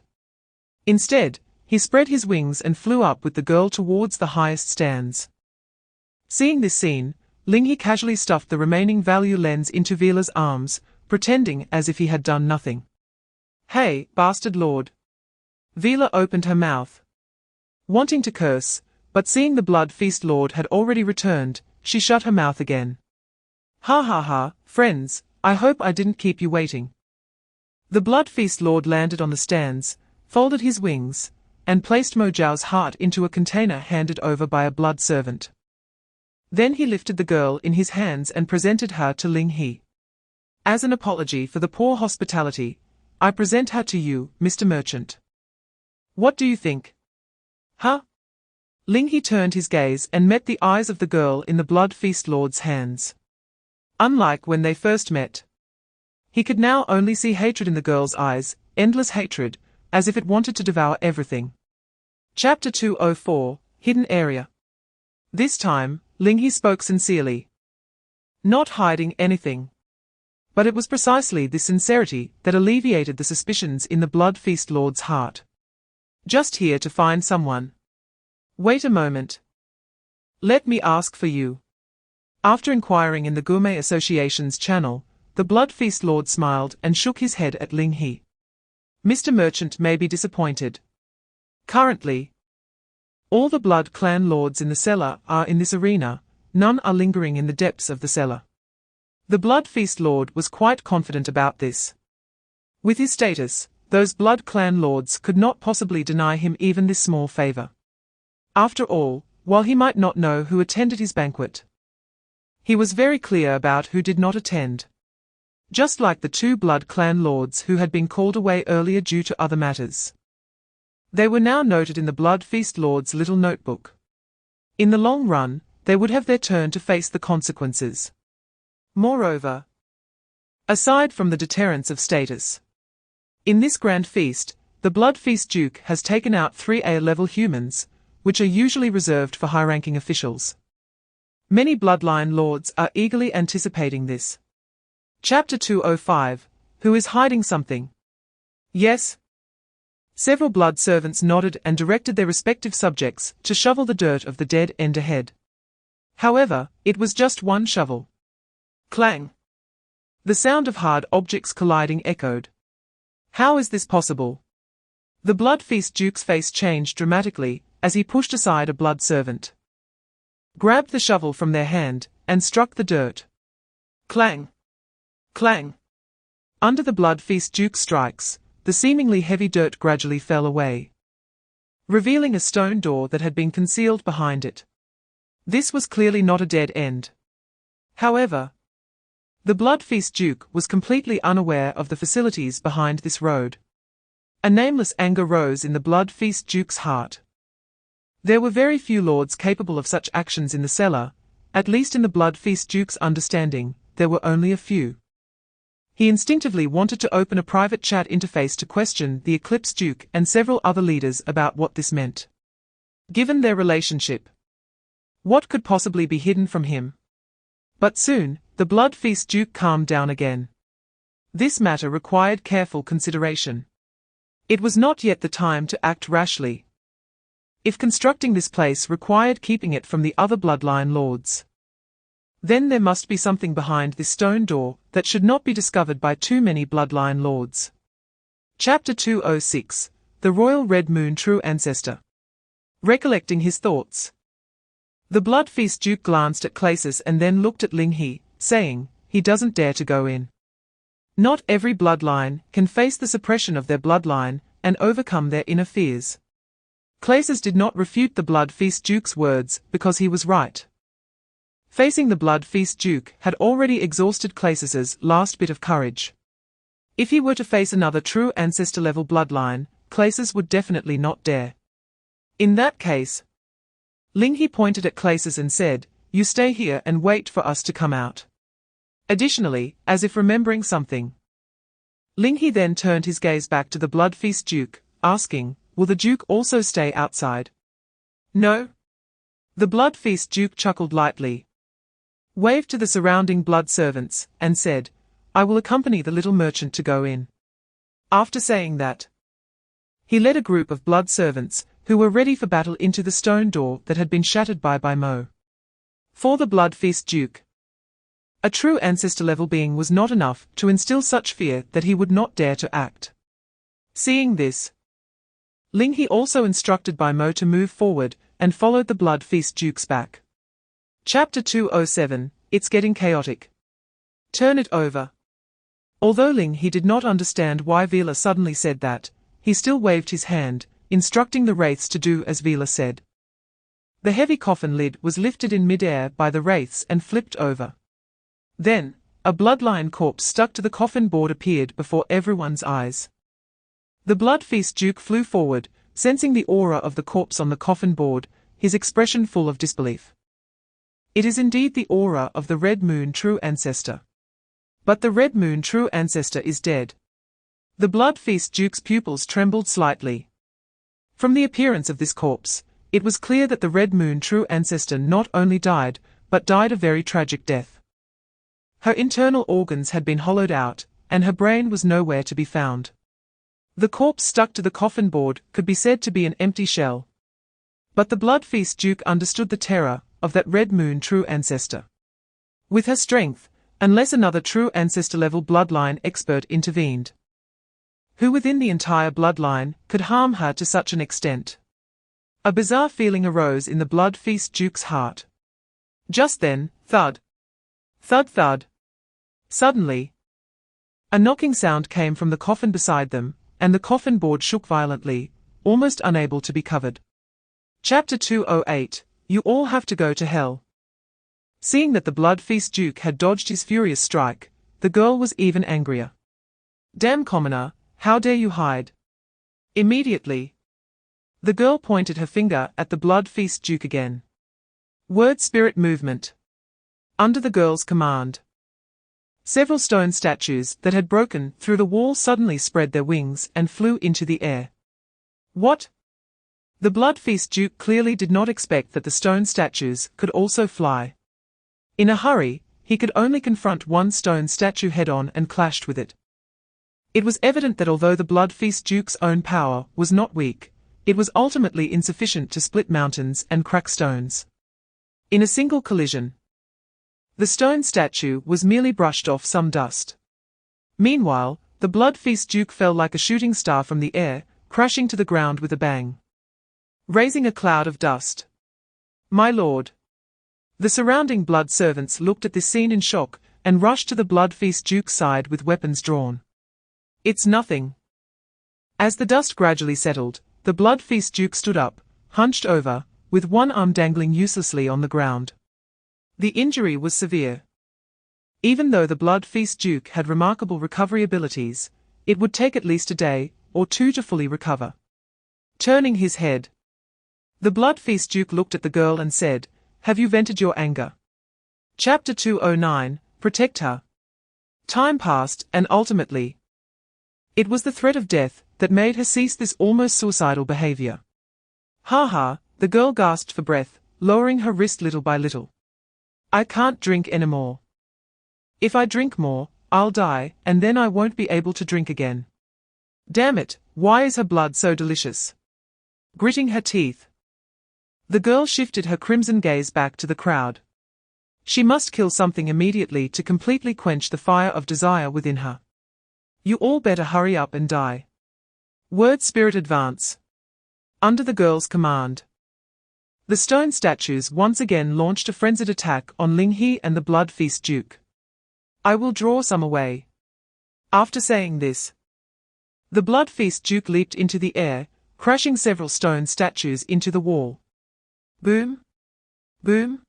Instead, he spread his wings and flew up with the girl towards the highest stands. Seeing this scene, Ling He casually stuffed the remaining value lens into Vila's arms, pretending as if he had done nothing. Hey, bastard lord. Vila opened her mouth, wanting to curse, but seeing the Blood Feast Lord had already returned, she shut her mouth again. Ha ha ha, friends, I hope I didn't keep you waiting. The Blood Feast Lord landed on the stands, folded his wings, and placed Mo Zhao's heart into a container handed over by a blood servant. Then he lifted the girl in his hands and presented her to Ling He. As an apology for the poor hospitality, I present her to you, Mr. Merchant. What do you think? Huh? Ling He turned his gaze and met the eyes of the girl in the Blood Feast Lord's hands. Unlike when they first met, he could now only see hatred in the girl's eyes, endless hatred, as if it wanted to devour everything. Chapter 204, Hidden Area. This time, Ling He spoke sincerely, not hiding anything. But it was precisely this sincerity that alleviated the suspicions in the Blood Feast Lord's heart. Just here to find someone. Wait a moment. Let me ask for you. After inquiring in the Gourmet Association's channel, the Blood Feast Lord smiled and shook his head at Ling He. Mr. Merchant may be disappointed. Currently, all the Blood Clan Lords in the cellar are in this arena, none are lingering in the depths of the cellar. The Blood Feast Lord was quite confident about this. With his status, those Blood Clan Lords could not possibly deny him even this small favor. After all, while he might not know who attended his banquet, he was very clear about who did not attend. Just like the two Blood Clan Lords who had been called away earlier due to other matters. They were now noted in the Blood Feast Lord's little notebook. In the long run, they would have their turn to face the consequences. Moreover, aside from the deterrence of status, in this grand feast, the Blood Feast Duke has taken out 3A-level humans, which are usually reserved for high-ranking officials. Many bloodline lords are eagerly anticipating this. Chapter 205, Who is hiding something? Yes. Several blood servants nodded and directed their respective subjects to shovel the dirt of the dead end ahead. However, it was just one shovel. Clang. The sound of hard objects colliding echoed. How is this possible? The Blood Feast Duke's face changed dramatically as he pushed aside a blood servant, grabbed the shovel from their hand, and struck the dirt. Clang. Clang. Under the Blood Feast Duke's strikes, the seemingly heavy dirt gradually fell away, revealing a stone door that had been concealed behind it. This was clearly not a dead end. However, the Blood Feast Duke was completely unaware of the facilities behind this road. A nameless anger rose in the Blood Feast Duke's heart. There were very few lords capable of such actions in the cellar, at least in the Blood Feast Duke's understanding, there were only a few. He instinctively wanted to open a private chat interface to question the Eclipse Duke and several other leaders about what this meant. Given their relationship, what could possibly be hidden from him? But soon, the Blood Feast Duke calmed down again. This matter required careful consideration. It was not yet the time to act rashly. If constructing this place required keeping it from the other bloodline lords, then there must be something behind this stone door that should not be discovered by too many bloodline lords. Chapter 206, The Royal Red Moon True Ancestor. Recollecting his thoughts, the Blood Feast Duke glanced at Clasus and then looked at Ling He, saying, he doesn't dare to go in. Not every bloodline can face the suppression of their bloodline and overcome their inner fears. Clasus did not refute the Blood Feast Duke's words because he was right. Facing the Blood Feast Duke had already exhausted Clasus's last bit of courage. If he were to face another true ancestor-level bloodline, Clasus would definitely not dare. In that case, Ling He pointed at Clasus and said, you stay here and wait for us to come out. Additionally, as if remembering something, Ling He then turned his gaze back to the blood-feast Duke, asking, "Will the Duke also stay outside?" "No." The blood-feast Duke chuckled lightly, waved to the surrounding blood servants, and said, "I will accompany the little merchant to go in." After saying that, he led a group of blood servants, who were ready for battle, into the stone door that had been shattered by Mo. For the blood-feast Duke, a true ancestor-level being was not enough to instill such fear that he would not dare to act. Seeing this, Ling He also instructed Mo to move forward, and followed the blood-feast Duke's back. Chapter 207, It's Getting Chaotic. Turn it over. Although Ling He did not understand why Vila suddenly said that, he still waved his hand, instructing the wraiths to do as Vila said. The heavy coffin lid was lifted in mid-air by the wraiths and flipped over. Then, a bloodline corpse stuck to the coffin board appeared before everyone's eyes. The blood-feast Duke flew forward, sensing the aura of the corpse on the coffin board, his expression full of disbelief. It is indeed the aura of the Red Moon True Ancestor. But the Red Moon True Ancestor is dead. The blood-feast Duke's pupils trembled slightly. From the appearance of this corpse, it was clear that the Red Moon True Ancestor not only died, but died a very tragic death. Her internal organs had been hollowed out, and her brain was nowhere to be found. The corpse stuck to the coffin board could be said to be an empty shell. But the blood-feast Duke understood the terror of that Red Moon True Ancestor. With her strength, unless another true ancestor-level bloodline expert intervened, who within the entire bloodline could harm her to such an extent? A bizarre feeling arose in the blood-feast Duke's heart. Just then, thud. Thud thud. Suddenly, a knocking sound came from the coffin beside them, and the coffin board shook violently, almost unable to be covered. Chapter 208, You All Have to Go to Hell. Seeing that the blood-feast Duke had dodged his furious strike, the girl was even angrier. Damn commoner, how dare you hide? Immediately, the girl pointed her finger at the blood-feast Duke again. Word spirit movement. Under the girl's command, several stone statues that had broken through the wall suddenly spread their wings and flew into the air. What? The blood-feast Duke clearly did not expect that the stone statues could also fly. In a hurry, he could only confront one stone statue head-on and clashed with it. It was evident that although the blood-feast Duke's own power was not weak, it was ultimately insufficient to split mountains and crack stones. In a single collision, the stone statue was merely brushed off some dust. Meanwhile, the blood-feast Duke fell like a shooting star from the air, crashing to the ground with a bang, raising a cloud of dust. My lord! The surrounding blood servants looked at this scene in shock, and rushed to the blood-feast Duke's side with weapons drawn. It's nothing. As the dust gradually settled, the blood-feast Duke stood up, hunched over, with one arm dangling uselessly on the ground. The injury was severe. Even though the blood-feast Duke had remarkable recovery abilities, it would take at least a day or two to fully recover. Turning his head, the blood-feast Duke looked at the girl and said, Have you vented your anger? Chapter 209, Protect her. Time passed, and ultimately, it was the threat of death that made her cease this almost suicidal behavior. Ha ha, the girl gasped for breath, lowering her wrist little by little. I can't drink anymore. If I drink more, I'll die, and then I won't be able to drink again. Damn it, why is her blood so delicious? Gritting her teeth, the girl shifted her crimson gaze back to the crowd. She must kill something immediately to completely quench the fire of desire within her. You all better hurry up and die. Word spirit advance. Under the girl's command, the stone statues once again launched a frenzied attack on Ling He and the blood-feast Duke. I will draw some away. After saying this, the blood-feast Duke leaped into the air, crashing several stone statues into the wall. Boom! Boom!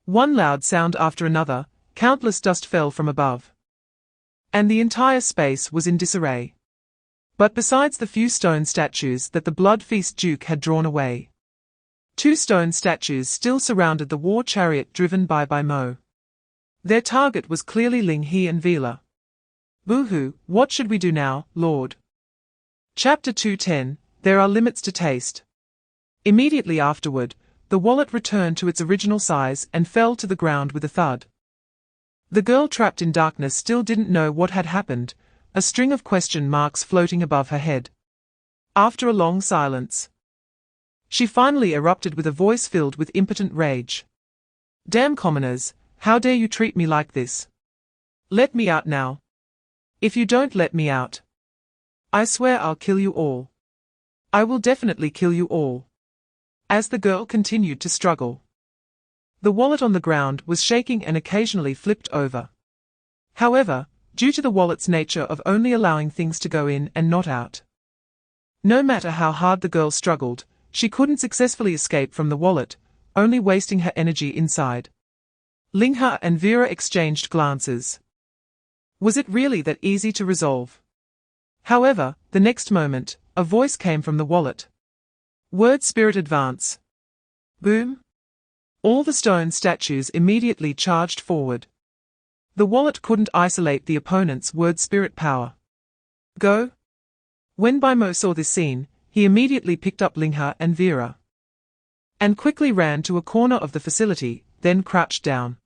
One loud sound after another, countless dust fell from above, and the entire space was in disarray. But besides the few stone statues that the blood-feast Duke had drawn away, 2 stone statues still surrounded the war chariot driven by Mo. Their target was clearly Ling He and Vila. Boo-hoo, what should we do now, Lord? Chapter 210, There are limits to taste. Immediately afterward, the wallet returned to its original size and fell to the ground with a thud. The girl trapped in darkness still didn't know what had happened, a string of question marks floating above her head. After a long silence, she finally erupted with a voice filled with impotent rage. Damn commoners, how dare you treat me like this? Let me out now. If you don't let me out, I swear I'll kill you all. I will definitely kill you all. As the girl continued to struggle, the wallet on the ground was shaking and occasionally flipped over. However, due to the wallet's nature of only allowing things to go in and not out, no matter how hard the girl struggled, she couldn't successfully escape from the wallet, only wasting her energy inside. Ling He and Vera exchanged glances. Was it really that easy to resolve? However, the next moment, a voice came from the wallet. Word spirit advance. Boom. All the stone statues immediately charged forward. The wallet couldn't isolate the opponent's word spirit power. Go. When Baimo saw this scene, he immediately picked up Ling He and Vera and quickly ran to a corner of the facility, then crouched down.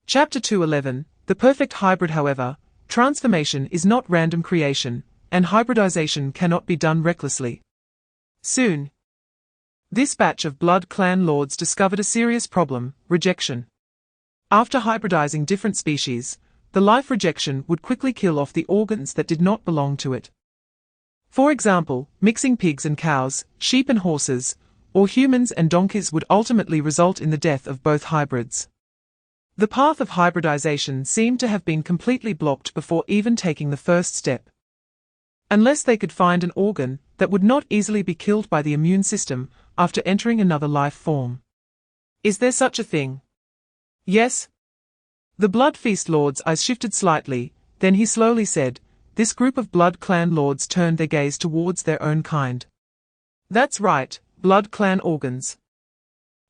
Chapter 211, The Perfect Hybrid. However, transformation is not random creation, and hybridization cannot be done recklessly. Soon, this batch of Blood Clan lords discovered a serious problem: rejection. After hybridizing different species, the life rejection would quickly kill off the organs that did not belong to it. For example, mixing pigs and cows, sheep and horses, or humans and donkeys would ultimately result in the death of both hybrids. The path of hybridization seemed to have been completely blocked before even taking the first step. Unless they could find an organ that would not easily be killed by the immune system after entering another life form. Is there such a thing? Yes. The Blood Feast Lord's eyes shifted slightly, then he slowly said, this group of Blood Clan lords turned their gaze towards their own kind. That's right, Blood Clan organs.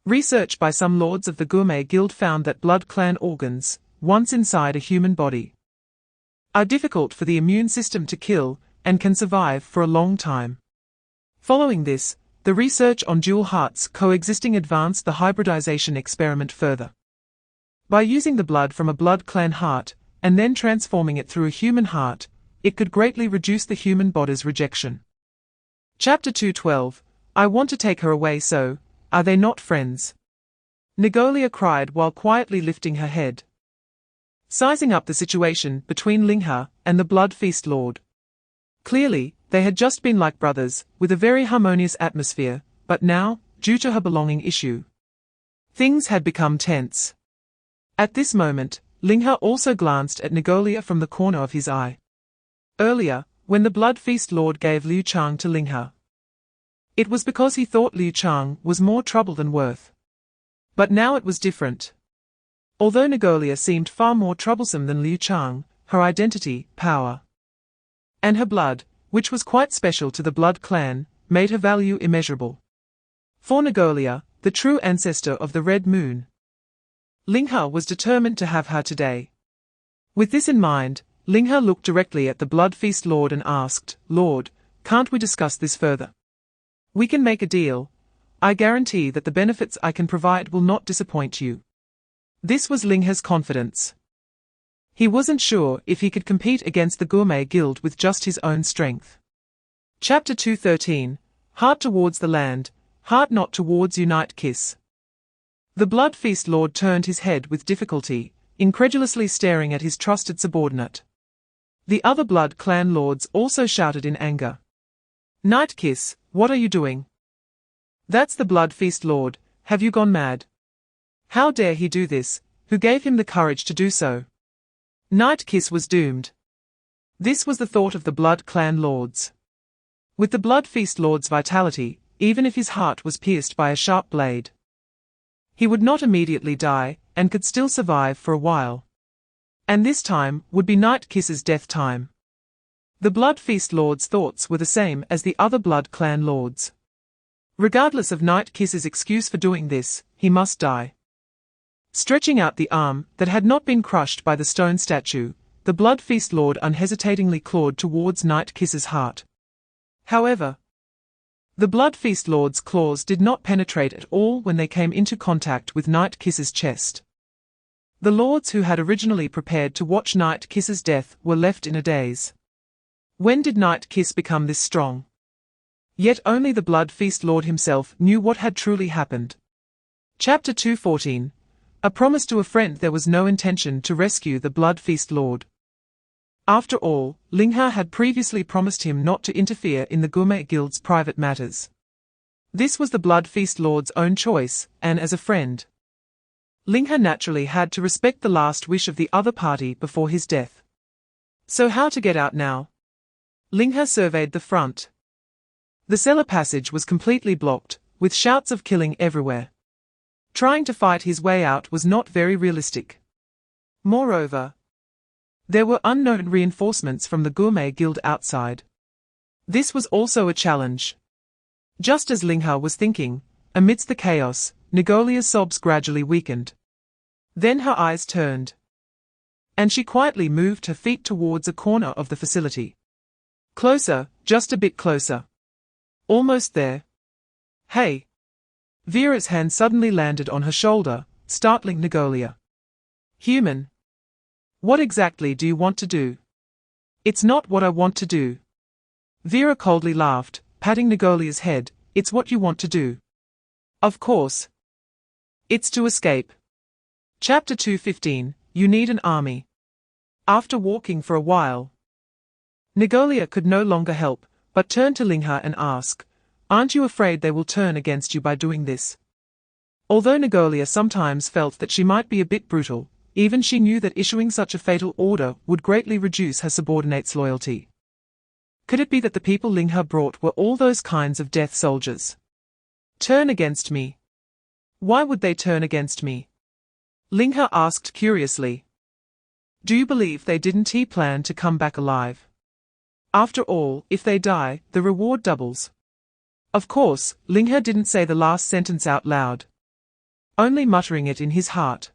Research by some lords of the Gourmet Guild found that Blood Clan organs, once inside a human body, are difficult for the immune system to kill and can survive for a long time. Following this, the research on dual hearts coexisting advanced the hybridization experiment further. By using the blood from a Blood Clan heart, and then transforming it through a human heart, it could greatly reduce the human body's rejection. Chapter 212, I want to take her away, so, are they not friends? Negolia cried while quietly lifting her head, sizing up the situation between Ling He and the Blood Feast Lord. Clearly, they had just been like brothers, with a very harmonious atmosphere, but now, due to her belonging issue, things had become tense. At this moment, Ling He also glanced at Negolia from the corner of his eye. Earlier, when the Blood Feast Lord gave Liu Chang to Ling He, it was because he thought Liu Chang was more trouble than worth. But now it was different. Although Negolia seemed far more troublesome than Liu Chang, her identity, power, and her blood, which was quite special to the Blood Clan, made her value immeasurable. For Negolia, the true ancestor of the Red Moon, Ling He was determined to have her today. With this in mind, Ling He looked directly at the Blood Feast Lord and asked, Lord, can't we discuss this further? We can make a deal. I guarantee that the benefits I can provide will not disappoint you. This was Ling He's confidence. He wasn't sure if he could compete against the Gourmet Guild with just his own strength. Chapter 213, Heart towards the land, heart not towards unite kiss. The Blood Feast Lord turned his head with difficulty, incredulously staring at his trusted subordinate. The other Blood Clan lords also shouted in anger. Night Kiss, what are you doing? That's the Blood Feast Lord, have you gone mad? How dare he do this? Who gave him the courage to do so? Night Kiss was doomed. This was the thought of the Blood Clan lords. With the Blood Feast Lord's vitality, even if his heart was pierced by a sharp blade, he would not immediately die, and could still survive for a while. And this time would be Night Kiss's death time. The Blood Feast Lord's thoughts were the same as the other Blood Clan lords. Regardless of Night Kiss's excuse for doing this, he must die. Stretching out the arm that had not been crushed by the stone statue, the Blood Feast Lord unhesitatingly clawed towards Night Kiss's heart. However, the Blood Feast Lord's claws did not penetrate at all when they came into contact with Night Kiss's chest. The lords who had originally prepared to watch Night Kiss's death were left in a daze. When did Night Kiss become this strong? Yet only the Blood Feast Lord himself knew what had truly happened. Chapter 2:14. A promise to a friend. There was no intention to rescue the Blood Feast Lord. After all, Ling He had previously promised him not to interfere in the Gourmet Guild's private matters. This was the Blood Feast Lord's own choice, and as a friend, Ling He naturally had to respect the last wish of the other party before his death. So how to get out now? Ling He surveyed the front. The cellar passage was completely blocked, with shouts of killing everywhere. Trying to fight his way out was not very realistic. Moreover, there were unknown reinforcements from the Gourmet Guild outside. This was also a challenge. Just as Ling He was thinking, amidst the chaos, Negolia's sobs gradually weakened. Then her eyes turned, and she quietly moved her feet towards a corner of the facility. Closer, just a bit closer. Almost there. Hey! Vera's hand suddenly landed on her shoulder, startling Negolia. Human. What exactly do you want to do? It's not what I want to do. Vera coldly laughed, patting Negolia's head. It's what you want to do. Of course. It's to escape. Chapter 2:15. You need an army. After walking for a while, Negolia could no longer help, but turned to Ling He and asked, aren't you afraid they will turn against you by doing this? Although Negolia sometimes felt that she might be a bit brutal, even she knew that issuing such a fatal order would greatly reduce her subordinates' loyalty. Could it be that the people Ling He brought were all those kinds of death soldiers? Turn against me? Why would they turn against me? Ling He asked curiously. Do you believe they didn't plan to come back alive? After all, if they die, the reward doubles. Of course, Ling He didn't say the last sentence out loud, only muttering it in his heart.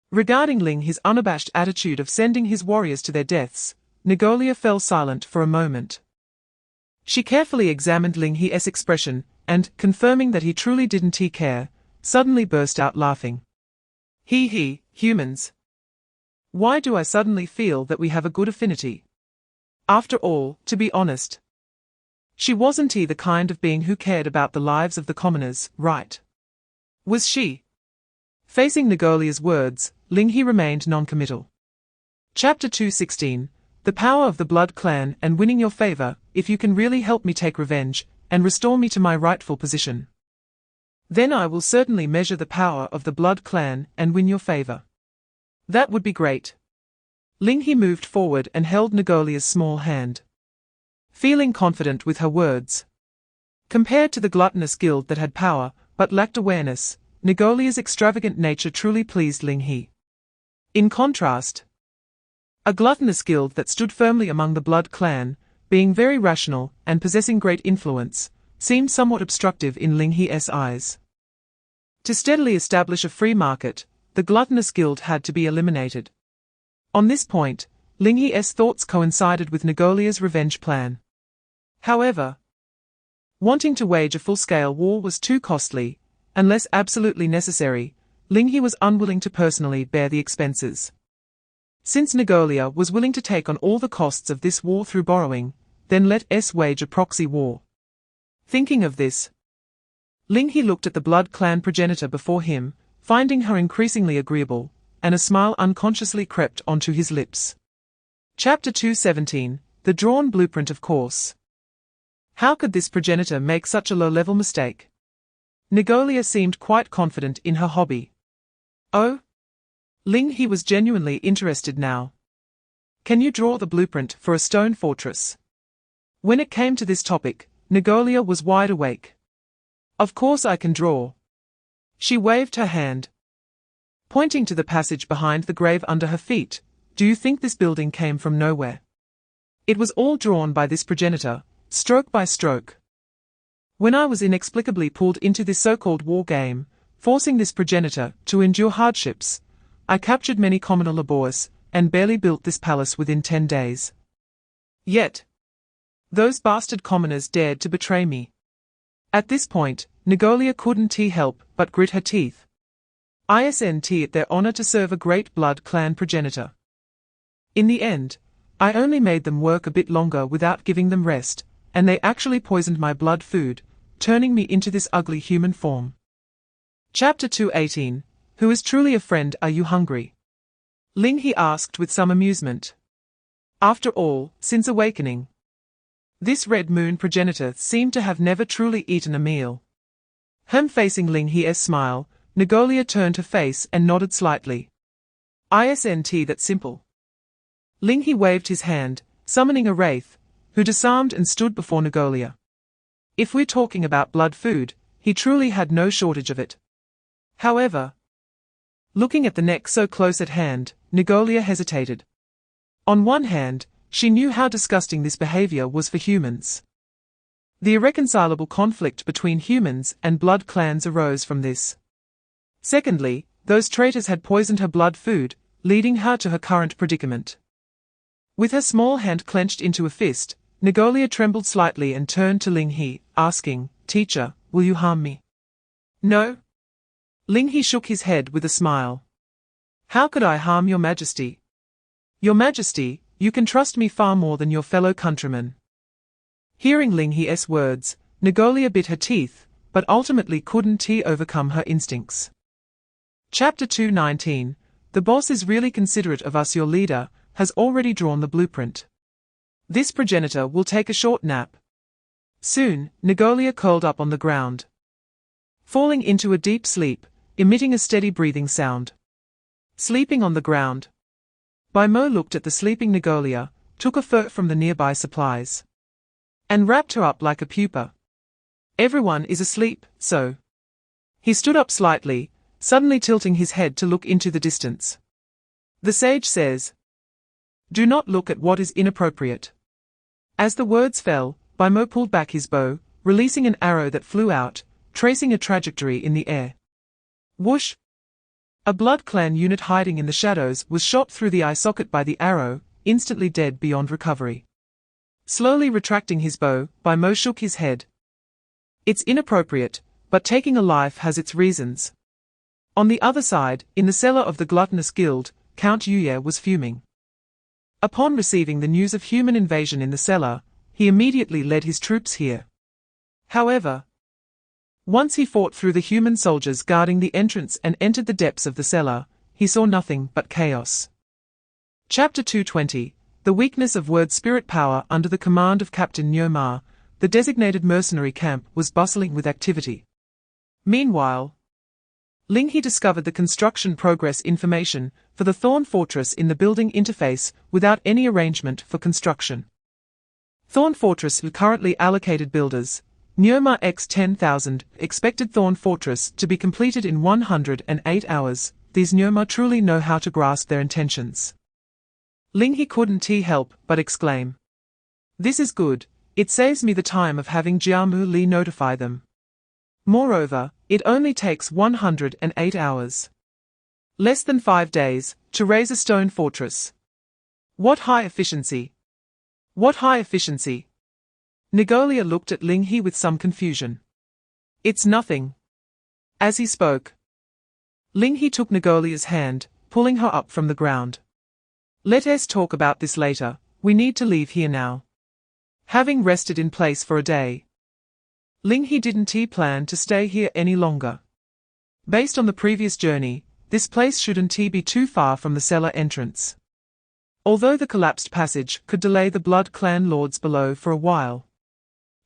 Regarding Ling He's unabashed attitude of sending his warriors to their deaths, Negolia fell silent for a moment. She carefully examined Ling He's expression, and, confirming that he truly didn't care, suddenly burst out laughing. He, humans. Why do I suddenly feel that we have a good affinity? After all, to be honest, she wasn't the kind of being who cared about the lives of the commoners, right? Was she? Facing Negolia's words, Ling He remained non-committal. Chapter 2:16. The power of the Blood Clan and winning your favor. If you can really help me take revenge, and restore me to my rightful position, then I will certainly measure the power of the Blood Clan and win your favor. That would be great. Ling He moved forward and held Negolia's small hand, feeling confident with her words. Compared to the gluttonous guild that had power, but lacked awareness, Negolia's extravagant nature truly pleased Ling He. In contrast, a gluttonous guild that stood firmly among the Blood Clan, being very rational and possessing great influence, seemed somewhat obstructive in Ling He's eyes. To steadily establish a free market, the gluttonous guild had to be eliminated. On this point, Ling He's thoughts coincided with Negolia's revenge plan. However, wanting to wage a full-scale war was too costly. Unless absolutely necessary, Ling He was unwilling to personally bear the expenses. Since Negolia was willing to take on all the costs of this war through borrowing, then let us wage a proxy war. Thinking of this, Ling He looked at the Blood Clan progenitor before him, finding her increasingly agreeable, and a smile unconsciously crept onto his lips. Chapter 2:17. The drawn blueprint. Of course. How could this progenitor make such a low-level mistake? Negolia seemed quite confident in her hobby. Oh? Ling He was genuinely interested now. Can you draw the blueprint for a stone fortress? When it came to this topic, Negolia was wide awake. Of course I can draw. She waved her hand, pointing to the passage behind the grave under her feet. Do you think this building came from nowhere? It was all drawn by this progenitor, stroke by stroke. When I was inexplicably pulled into this so-called war game, forcing this progenitor to endure hardships, I captured many communal labors, and barely built this palace within 10 days. Yet, those bastard commoners dared to betray me. At this point, Negolia couldn't help but grit her teeth. Isn't it their honor to serve a great blood clan progenitor? In the end, I only made them work a bit longer without giving them rest, and they actually poisoned my blood food, turning me into this ugly human form. Chapter 2:18. Who is truly a friend? Are you hungry? Ling He asked with some amusement. After all, since awakening, this red moon progenitor seemed to have never truly eaten a meal. Facing Ling He's smile, Negolia turned her face and nodded slightly. Isn't that simple? Ling He waved his hand, summoning a wraith, who disarmed and stood before Negolia. If we're talking about blood food, he truly had no shortage of it. However, looking at the neck so close at hand, Negolia hesitated. On one hand, she knew how disgusting this behavior was for humans. The irreconcilable conflict between humans and blood clans arose from this. Secondly, those traitors had poisoned her blood food, leading her to her current predicament. With her small hand clenched into a fist, Negolia trembled slightly and turned to Ling He, asking, "Teacher, will you harm me?" "No." Ling He shook his head with a smile. "How could I harm your majesty? Your majesty, you can trust me far more than your fellow countrymen." Hearing Ling He's words, Negolia bit her teeth, but ultimately couldn't overcome her instincts. Chapter 2:19. The boss is really considerate of us. Your leader has already drawn the blueprint. This progenitor will take a short nap. Soon, Negolia curled up on the ground, falling into a deep sleep, emitting a steady breathing sound. Sleeping on the ground, Baimo looked at the sleeping Negolia, took a fur from the nearby supplies, and wrapped her up like a pupa. Everyone is asleep, so. He stood up slightly, suddenly tilting his head to look into the distance. The sage says, "Do not look at what is inappropriate." As the words fell, Baimo pulled back his bow, releasing an arrow that flew out, tracing a trajectory in the air. Whoosh! A blood clan unit hiding in the shadows was shot through the eye socket by the arrow, instantly dead beyond recovery. Slowly retracting his bow, Baimo shook his head. It's inappropriate, but taking a life has its reasons. On the other side, in the cellar of the Gluttonous Guild, Count Yuye was fuming. Upon receiving the news of human invasion in the cellar, he immediately led his troops here. However, once he fought through the human soldiers guarding the entrance and entered the depths of the cellar, he saw nothing but chaos. Chapter 2:20. The weakness of word spirit power. Under the command of Captain Nyoma, the designated mercenary camp was bustling with activity. Meanwhile, Ling He discovered the construction progress information for the Thorn Fortress in the building interface without any arrangement for construction. Thorn Fortress currently allocated builders. Nyoma x 10,000, expected Thorn Fortress to be completed in 108 hours. These Nyoma truly know how to grasp their intentions. Ling He couldn't help but exclaim. This is good, it saves me the time of having Jiamu Li notify them. Moreover, it only takes 108 hours. Less than 5 days, to raise a stone fortress. What high efficiency! What high efficiency! Negolia looked at Ling He with some confusion. It's nothing. As he spoke, Ling He took Negolia's hand, pulling her up from the ground. Let us talk about this later, we need to leave here now. Having rested in place for a day, Ling He didn't plan to stay here any longer. Based on the previous journey, this place shouldn't be too far from the cellar entrance. Although the collapsed passage could delay the blood clan lords below for a while.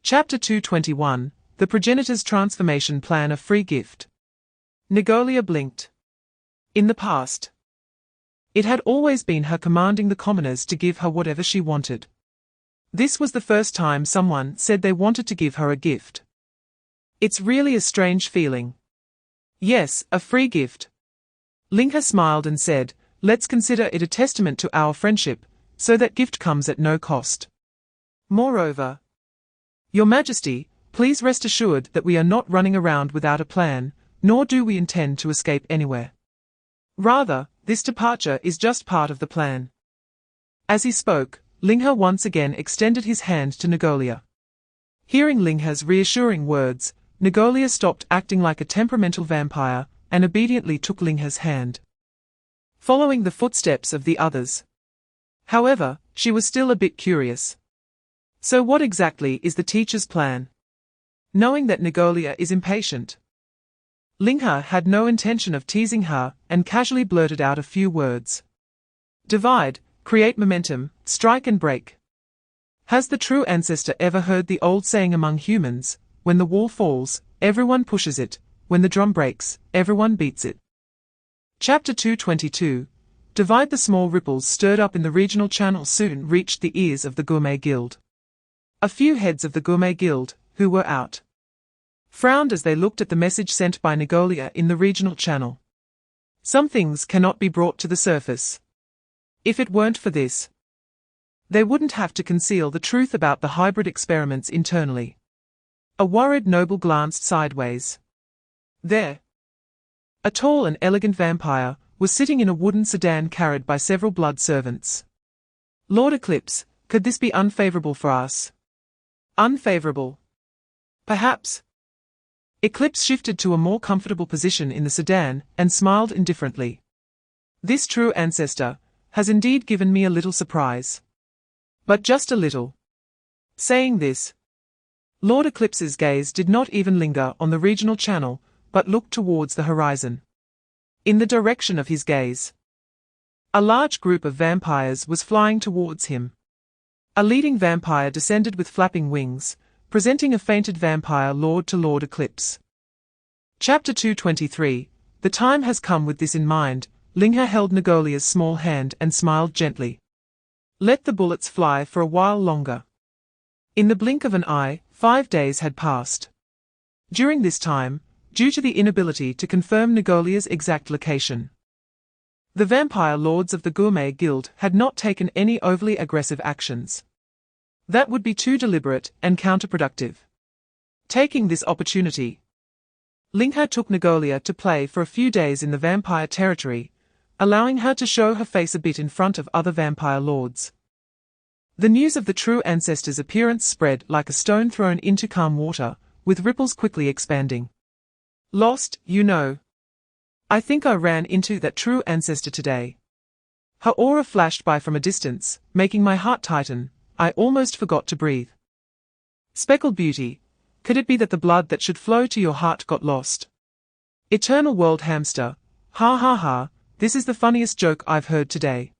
Chapter 2:21. The progenitor's transformation plan. A free gift. Negolia blinked. In the past, it had always been her commanding the commoners to give her whatever she wanted. This was the first time someone said they wanted to give her a gift. It's really a strange feeling. Yes, a free gift. Ling He smiled and said, let's consider it a testament to our friendship, so that gift comes at no cost. Moreover, Your Majesty, please rest assured that we are not running around without a plan, nor do we intend to escape anywhere. Rather, This departure is just part of the plan. As he spoke, Ling He once again extended his hand to Nagolia. Hearing Ling He's reassuring words, Nagolia stopped acting like a temperamental vampire and obediently took Ling He's hand, following the footsteps of the others. However, she was still a bit curious. So what exactly is the teacher's plan? Knowing that Nagolia is impatient, Ling He had no intention of teasing her and casually blurted out a few words. Divide, create momentum, strike and break. Has the true ancestor ever heard the old saying among humans, when the wall falls, everyone pushes it, when the drum breaks, everyone beats it? Chapter 222. Divide. The small ripples stirred up in the regional channel soon reached the ears of the Gourmet Guild. A few heads of the Gourmet Guild, who were out, frowned as they looked at the message sent by Nagolia in the regional channel. Some things cannot be brought to the surface. If it weren't for this, they wouldn't have to conceal the truth about the hybrid experiments internally. A worried noble glanced sideways. There, a tall and elegant vampire was sitting in a wooden sedan carried by several blood servants. Lord Eclipse, could this be unfavorable for us? Unfavorable? Perhaps. Eclipse shifted to a more comfortable position in the sedan and smiled indifferently. This true ancestor has indeed given me a little surprise. But just a little. Saying this, Lord Eclipse's gaze did not even linger on the regional channel, but looked towards the horizon. In the direction of his gaze, a large group of vampires was flying towards him. A leading vampire descended with flapping wings, presenting a fainted vampire lord to Lord Eclipse. Chapter 223. The time has come. With this in mind, Ling He held Nagolia's small hand and smiled gently. Let the bullets fly for a while longer. In the blink of an eye, 5 days had passed. During this time, due to the inability to confirm Nagolia's exact location, the vampire lords of the Gourmet Guild had not taken any overly aggressive actions. That would be too deliberate and counterproductive. Taking this opportunity, Ling He took Nagolia to play for a few days in the vampire territory, allowing her to show her face a bit in front of other vampire lords. The news of the true ancestor's appearance spread like a stone thrown into calm water, with ripples quickly expanding. Lost, you know. I think I ran into that true ancestor today. Her aura flashed by from a distance, making my heart tighten. I almost forgot to breathe. Speckled beauty, could it be that the blood that should flow to your heart got lost? Eternal world hamster, ha ha ha, this is the funniest joke I've heard today.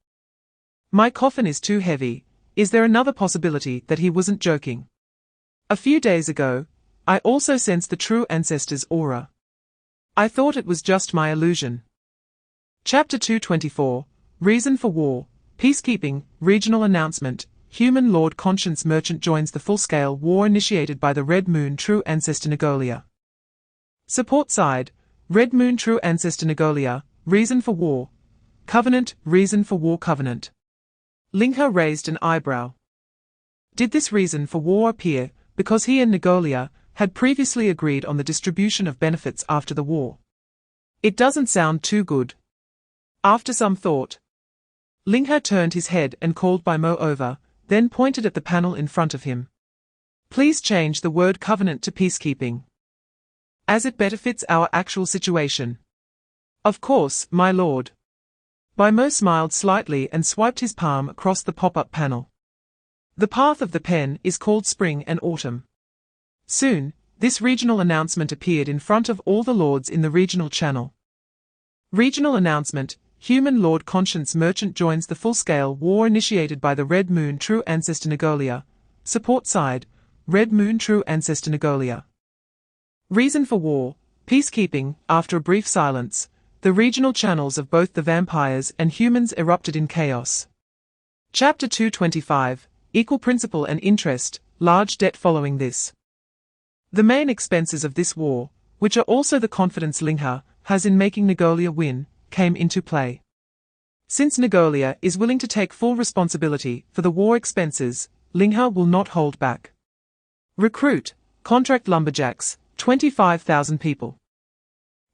My coffin is too heavy. Is there another possibility that he wasn't joking? A few days ago, I also sensed the true ancestor's aura. I thought it was just my illusion. Chapter 224. Reason for War. Peacekeeping. Regional announcement. Human Lord Conscience Merchant joins the full-scale war initiated by the Red Moon True Ancestor Nagolia. Support side. Red Moon True Ancestor Nagolia. Reason for war. Covenant. Reason for war. Covenant. Ling He raised an eyebrow. Did this reason for war appear because he and Nagolia had previously agreed on the distribution of benefits after the war? It doesn't sound too good. After some thought, Ling He turned his head and called by Mo over, then pointed at the panel in front of him. Please change the word covenant to peacekeeping, as it better fits our actual situation. Of course, my lord. Mo smiled slightly and swiped his palm across the pop-up panel. The path of the pen is called spring and autumn. Soon, this regional announcement appeared in front of all the lords in the regional channel. Regional announcement. Human Lord Conscience Merchant joins the full-scale war initiated by the Red Moon True Ancestor Nagolia. Support side. Red Moon True Ancestor Nagolia. Reason for war. Peacekeeping. After a brief silence, the regional channels of both the vampires and humans erupted in chaos. Chapter 225. Equal principal and interest. Large debt. Following this, the main expenses of this war, which are also the confidence Ling He has in making Nagolia win, came into play. Since Nagolia is willing to take full responsibility for the war expenses, Ling He will not hold back. Recruit, contract lumberjacks, 25,000 people.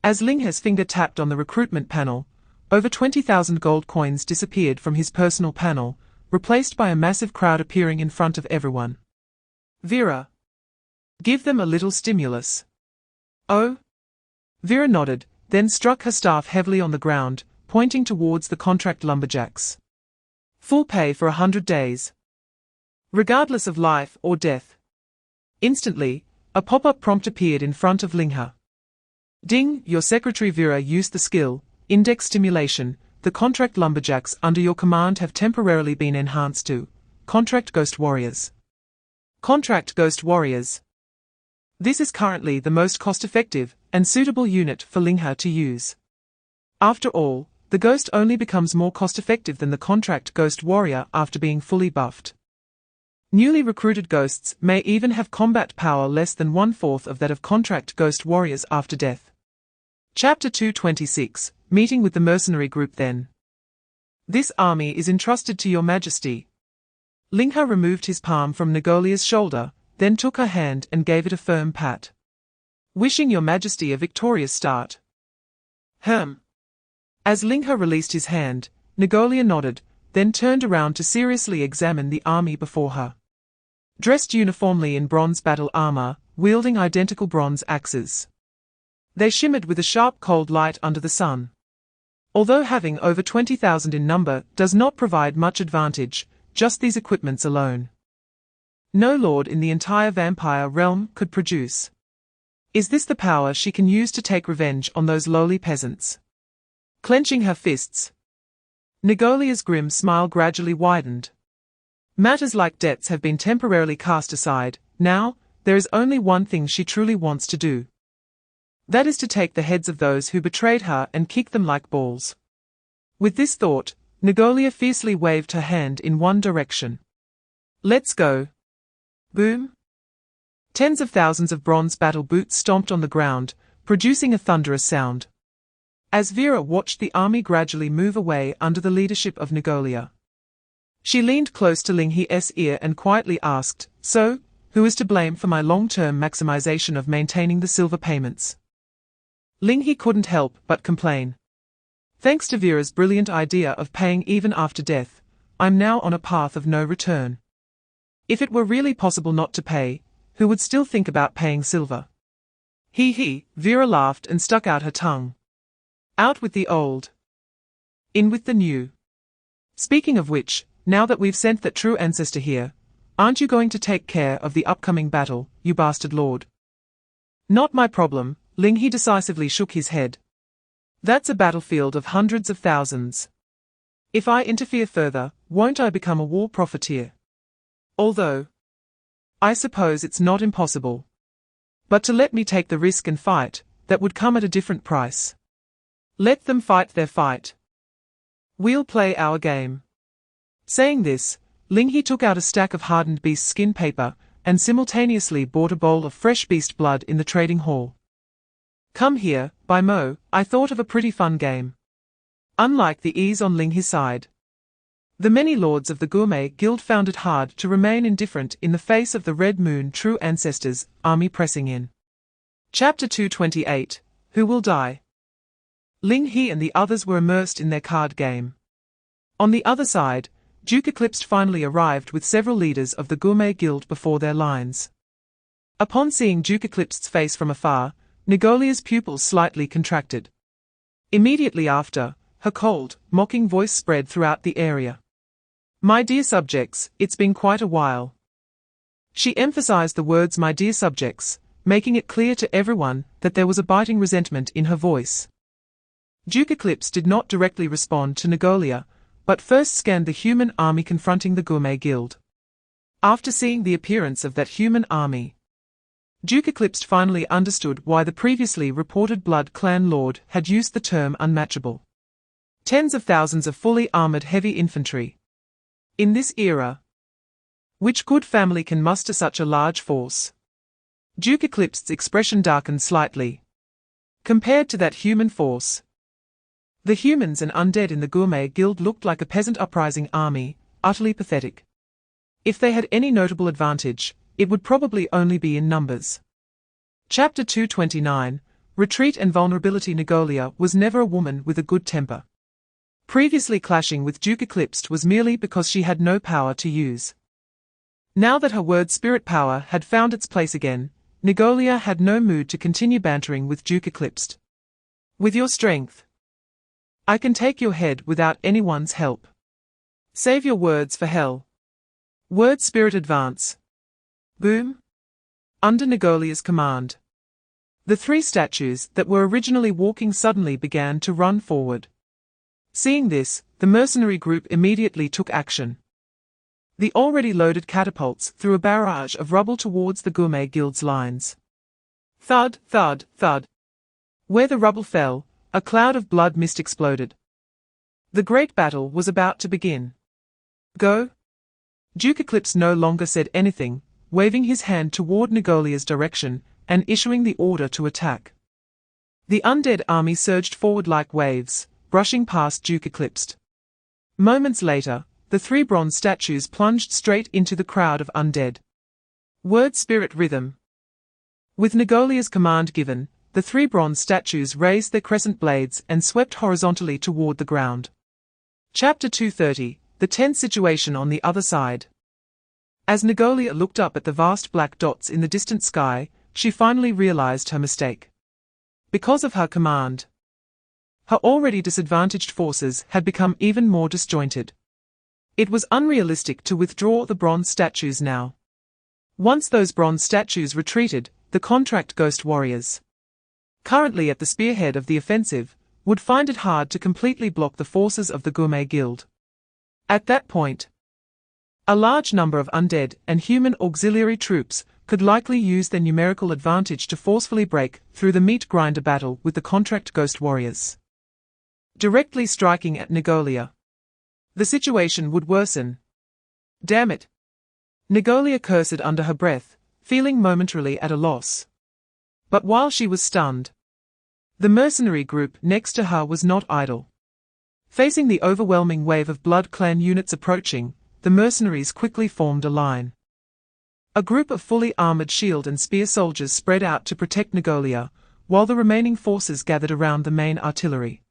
As Ling He's finger tapped on the recruitment panel, over 20,000 gold coins disappeared from his personal panel, replaced by a massive crowd appearing in front of everyone. Vera. Give them a little stimulus. Oh? Vera nodded, then struck her staff heavily on the ground, pointing towards the contract lumberjacks. Full pay for 100 days. Regardless of life or death. Instantly, a pop-up prompt appeared in front of Ling He. Ding, your secretary Vera used the skill, Index Stimulation. The contract lumberjacks under your command have temporarily been enhanced to Contract Ghost Warriors. Contract Ghost Warriors. This is currently the most cost-effective and suitable unit for Ling He to use. After all, the Ghost only becomes more cost-effective than the Contract Ghost Warrior after being fully buffed. Newly recruited Ghosts may even have combat power less than 1/4 of that of Contract Ghost Warriors after death. Chapter 226, Meeting with the Mercenary Group then. This army is entrusted to your majesty. Ling He removed his palm from Nagolia's shoulder, then took her hand and gave it a firm pat. Wishing your majesty a victorious start. As Ling He released his hand, Nagolia nodded, then turned around to seriously examine the army before her. Dressed uniformly in bronze battle armor, wielding identical bronze axes. They shimmered with a sharp cold light under the sun. Although having over 20,000 in number does not provide much advantage, just these equipments alone. No lord in the entire vampire realm could produce. Is this the power she can use to take revenge on those lowly peasants? Clenching her fists, Nagolia's grim smile gradually widened. Matters like debts have been temporarily cast aside. Now, there is only one thing she truly wants to do. That is to take the heads of those who betrayed her and kick them like balls. With this thought, Nagolia fiercely waved her hand in one direction. Let's go. Boom. Tens of thousands of bronze battle boots stomped on the ground, producing a thunderous sound. As Vera watched the army gradually move away under the leadership of Nagolia, she leaned close to Ling He's ear and quietly asked, "So, who is to blame for my long-term maximization of maintaining the silver payments?" Ling He couldn't help but complain. Thanks to Vera's brilliant idea of paying even after death, I'm now on a path of no return. If it were really possible not to pay, who would still think about paying silver? He, Vera laughed and stuck out her tongue. Out with the old. In with the new. Speaking of which, now that we've sent that true ancestor here, aren't you going to take care of the upcoming battle, you bastard lord? Not my problem, Ling He decisively shook his head. That's a battlefield of hundreds of thousands. If I interfere further, won't I become a war profiteer? Although, I suppose it's not impossible. But to let me take the risk and fight, that would come at a different price. Let them fight their fight. We'll play our game. Saying this, Ling He took out a stack of hardened beast skin paper, and simultaneously bought a bowl of fresh beast blood in the trading hall. Come here, by Mo, I thought of a pretty fun game. Unlike the ease on Ling He's side, the many lords of the Gourmet Guild found it hard to remain indifferent in the face of the Red Moon True Ancestors army pressing in. Chapter 228, Who Will Die? Ling He and the others were immersed in their card game. On the other side, Duke Eclipsed finally arrived with several leaders of the Gourmet Guild before their lines. Upon seeing Duke Eclipsed's face from afar, Nagolia's pupils slightly contracted. Immediately after, her cold, mocking voice spread throughout the area. My dear subjects, it's been quite a while. She emphasized the words my dear subjects, making it clear to everyone that there was a biting resentment in her voice. Duke Eclipse did not directly respond to Nagolia, but first scanned the human army confronting the Gourmet Guild. After seeing the appearance of that human army, Duke Eclipsed finally understood why the previously reported Blood Clan Lord had used the term unmatchable. Tens of thousands of fully armored heavy infantry. In this era, which good family can muster such a large force? Duke Eclipsed's expression darkened slightly. Compared to that human force, the humans and undead in the Gourmet Guild looked like a peasant uprising army, utterly pathetic. If they had any notable advantage, it would probably only be in numbers. Chapter 229, Retreat and Vulnerability. Nagolia was never a woman with a good temper. Previously clashing with Duke Eclipsed was merely because she had no power to use. Now that her word spirit power had found its place again, Nigolia had no mood to continue bantering with Duke Eclipsed. With your strength, I can take your head without anyone's help. Save your words for hell. Word spirit advance. Boom. Under Nigolia's command, the three statues that were originally walking suddenly began to run forward. Seeing this, the mercenary group immediately took action. The already loaded catapults threw a barrage of rubble towards the Gourmet Guild's lines. Thud, thud, thud. Where the rubble fell, a cloud of blood mist exploded. The great battle was about to begin. Go. Duke Eclipse no longer said anything, waving his hand toward Nigolia's direction and issuing the order to attack. The undead army surged forward like waves, brushing past Duke Eclipsed. Moments later, the three bronze statues plunged straight into the crowd of undead. Word spirit rhythm. With Nigolia's command given, the three bronze statues raised their crescent blades and swept horizontally toward the ground. Chapter 230, The Tense Situation on the Other Side. As Nigolia looked up at the vast black dots in the distant sky, she finally realized her mistake. Because of her command, her already disadvantaged forces had become even more disjointed. It was unrealistic to withdraw the bronze statues now. Once those bronze statues retreated, the contract ghost warriors, currently at the spearhead of the offensive, would find it hard to completely block the forces of the Gourmet Guild. At that point, a large number of undead and human auxiliary troops could likely use their numerical advantage to forcefully break through the meat grinder battle with the contract ghost warriors, directly striking at Nigolia. The situation would worsen. Damn it. Nigolia cursed under her breath, feeling momentarily at a loss. But while she was stunned, the mercenary group next to her was not idle. Facing the overwhelming wave of Blood Clan units approaching, the mercenaries quickly formed a line. A group of fully armored shield and spear soldiers spread out to protect Nigolia, while the remaining forces gathered around the main artillery.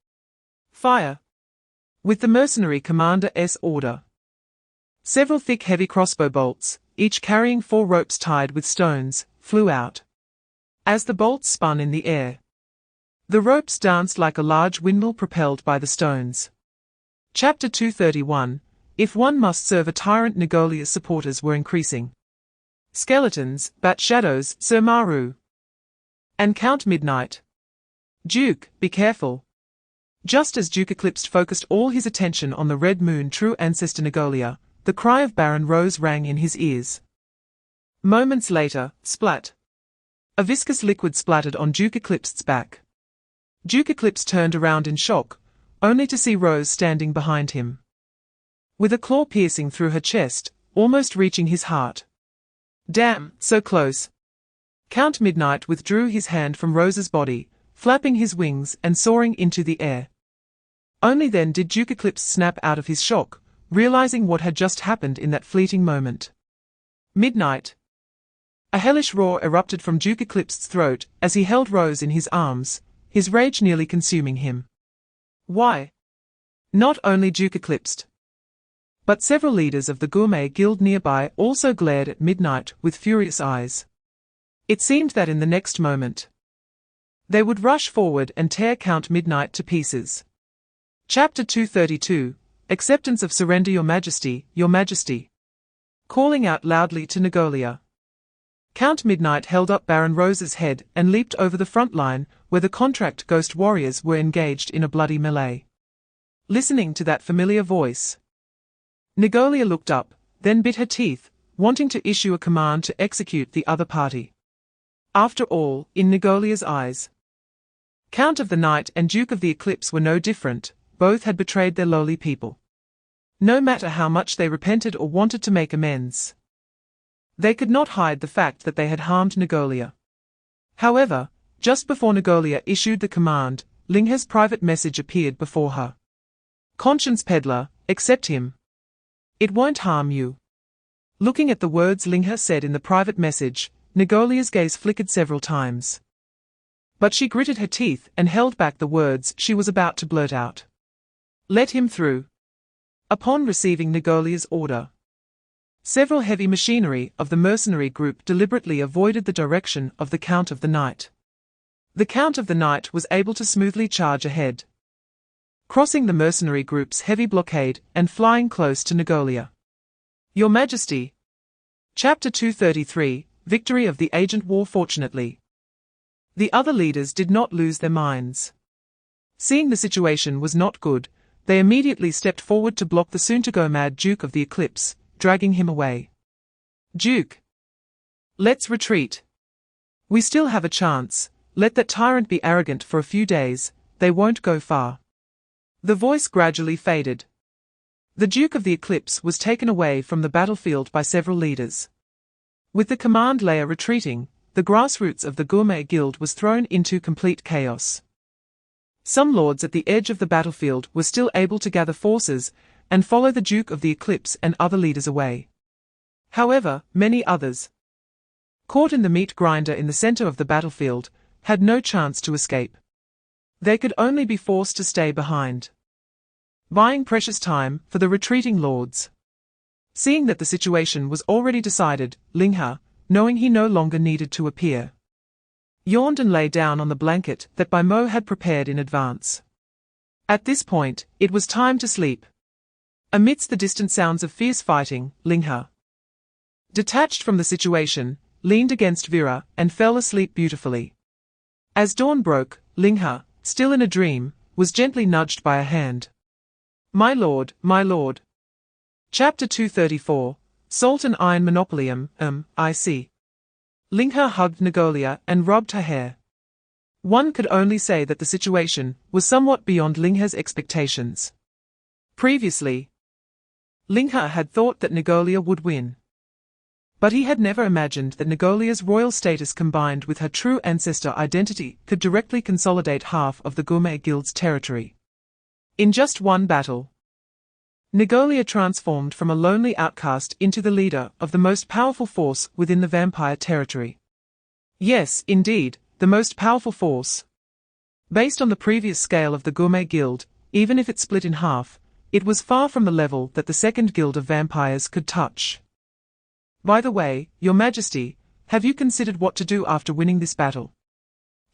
Fire! With the mercenary commander's order, several thick heavy crossbow bolts, each carrying 4 ropes tied with stones, flew out. As the bolts spun in the air, the ropes danced like a large windmill propelled by the stones. Chapter 231, If one must serve a tyrant. Nigolia's supporters were increasing. Skeletons, Bat Shadows, Sir Maru, and Count Midnight. Duke, be careful. Just as Duke Eclipsed focused all his attention on the Red Moon true ancestor Nigolia, the cry of Baron Rose rang in his ears. Moments later, splat. A viscous liquid splattered on Duke Eclipsed's back. Duke Eclipse turned around in shock, only to see Rose standing behind him, with a claw piercing through her chest, almost reaching his heart. Damn, so close. Count Midnight withdrew his hand from Rose's body, flapping his wings and soaring into the air. Only then did Duke Eclipse snap out of his shock, realizing what had just happened in that fleeting moment. Midnight. A hellish roar erupted from Duke Eclipse's throat as he held Rose in his arms, his rage nearly consuming him. Why? Not only Duke Eclipsed, but several leaders of the Gourmet Guild nearby also glared at Midnight with furious eyes. It seemed that in the next moment, they would rush forward and tear Count Midnight to pieces. Chapter 232, Acceptance of Surrender. Your Majesty, Your Majesty. Calling out loudly to Nigolia, Count Midnight held up Baron Rose's head and leaped over the front line where the contract ghost warriors were engaged in a bloody melee. Listening to that familiar voice, Nigolia looked up, then bit her teeth, wanting to issue a command to execute the other party. After all, in Nigolia's eyes, Count of the Night and Duke of the Eclipse were no different, both had betrayed their lowly people. No matter how much they repented or wanted to make amends, they could not hide the fact that they had harmed Nigolia. However, just before Nigolia issued the command, Ling He's private message appeared before her. Conscience Peddler, accept him. It won't harm you. Looking at the words Ling He said in the private message, Nigolia's gaze flickered several times. But she gritted her teeth and held back the words she was about to blurt out. Let him through. Upon receiving Negolia's order, several heavy machinery of the mercenary group deliberately avoided the direction of the Count of the Night. The Count of the Night was able to smoothly charge ahead, crossing the mercenary group's heavy blockade and flying close to Negolia. Your Majesty. Chapter 233, Victory of the Agent War. Fortunately, the other leaders did not lose their minds. Seeing the situation was not good, they immediately stepped forward to block the soon-to-go mad Duke of the Eclipse, dragging him away. Duke! Let's retreat. We still have a chance. Let that tyrant be arrogant for a few days, they won't go far. The voice gradually faded. The Duke of the Eclipse was taken away from the battlefield by several leaders. With the command layer retreating, the grassroots of the Gourmet Guild was thrown into complete chaos. Some lords at the edge of the battlefield were still able to gather forces and follow the Duke of the Eclipse and other leaders away. However, many others, caught in the meat grinder in the center of the battlefield, had no chance to escape. They could only be forced to stay behind, buying precious time for the retreating lords. Seeing that the situation was already decided, Ling He, knowing he no longer needed to appear, yawned and lay down on the blanket that Bai Mo had prepared in advance. At this point, it was time to sleep. Amidst the distant sounds of fierce fighting, Ling He, detached from the situation, leaned against Vera and fell asleep beautifully. As dawn broke, Ling He, still in a dream, was gently nudged by a hand. My lord, my lord. Chapter 234, Salt and Iron Monopolium, I see. Ling He hugged Negolia and rubbed her hair. One could only say that the situation was somewhat beyond Ling He's expectations. Previously, Ling He had thought that Negolia would win. But he had never imagined that Negolia's royal status combined with her true ancestor identity could directly consolidate half of the Gourmet Guild's territory. In just one battle, Negolia transformed from a lonely outcast into the leader of the most powerful force within the vampire territory. Yes, indeed, the most powerful force. Based on the previous scale of the Gourmet Guild, even if it split in half, it was far from the level that the second guild of vampires could touch. By the way, Your Majesty, have you considered what to do after winning this battle?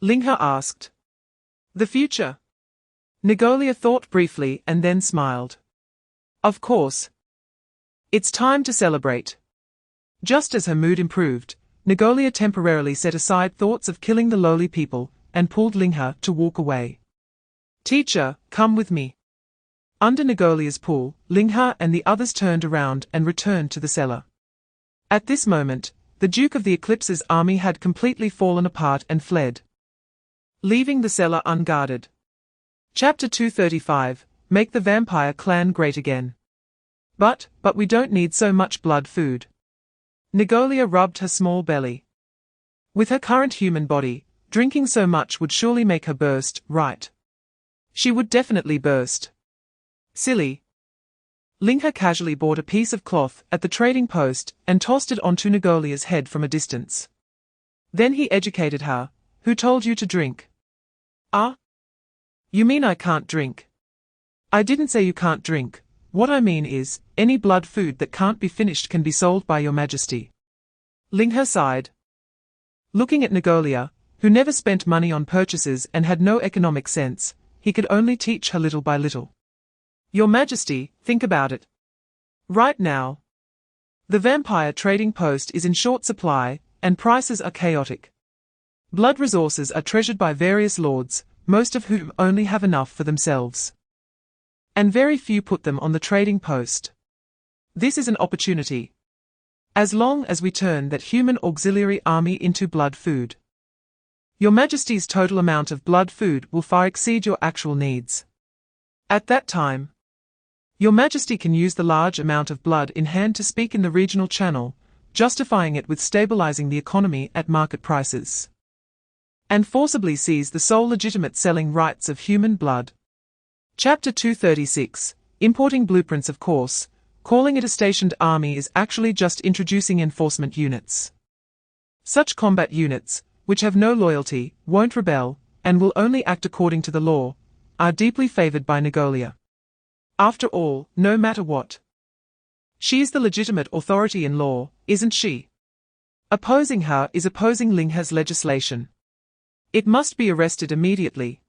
Ling He asked. The future? Negolia thought briefly and then smiled. Of course. It's time to celebrate. Just as her mood improved, Negolia temporarily set aside thoughts of killing the lowly people and pulled Ling He to walk away. Teacher, come with me. Under Negolia's pull, Ling He and the others turned around and returned to the cellar. At this moment, the Duke of the Eclipse's army had completely fallen apart and fled, leaving the cellar unguarded. Chapter 235, Make the Vampire Clan Great Again. But we don't need so much blood food. Negolia rubbed her small belly. With her current human body, drinking so much would surely make her burst, right? She would definitely burst. Silly. Ling He casually bought a piece of cloth at the trading post and tossed it onto Negolia's head from a distance. Then he educated her. Who told you to drink? Ah? You mean I can't drink? I didn't say you can't drink. What I mean is, any blood food that can't be finished can be sold by Your Majesty. Ling He sighed. Looking at Negolia, who never spent money on purchases and had no economic sense, he could only teach her little by little. Your Majesty, think about it. Right now, the vampire trading post is in short supply, and prices are chaotic. Blood resources are treasured by various lords, most of whom only have enough for themselves, and very few put them on the trading post. This is an opportunity. As long as we turn that human auxiliary army into blood food, Your Majesty's total amount of blood food will far exceed your actual needs. At that time, Your Majesty can use the large amount of blood in hand to speak in the regional channel, justifying it with stabilizing the economy at market prices, and forcibly seize the sole legitimate selling rights of human blood. Chapter 236, Importing Blueprints. Of course, calling it a stationed army is actually just introducing enforcement units. Such combat units, which have no loyalty, won't rebel, and will only act according to the law, are deeply favored by Negolia. After all, no matter what. She is the legitimate authority in law, isn't she? Opposing her is opposing Ling He's legislation. It must be arrested immediately.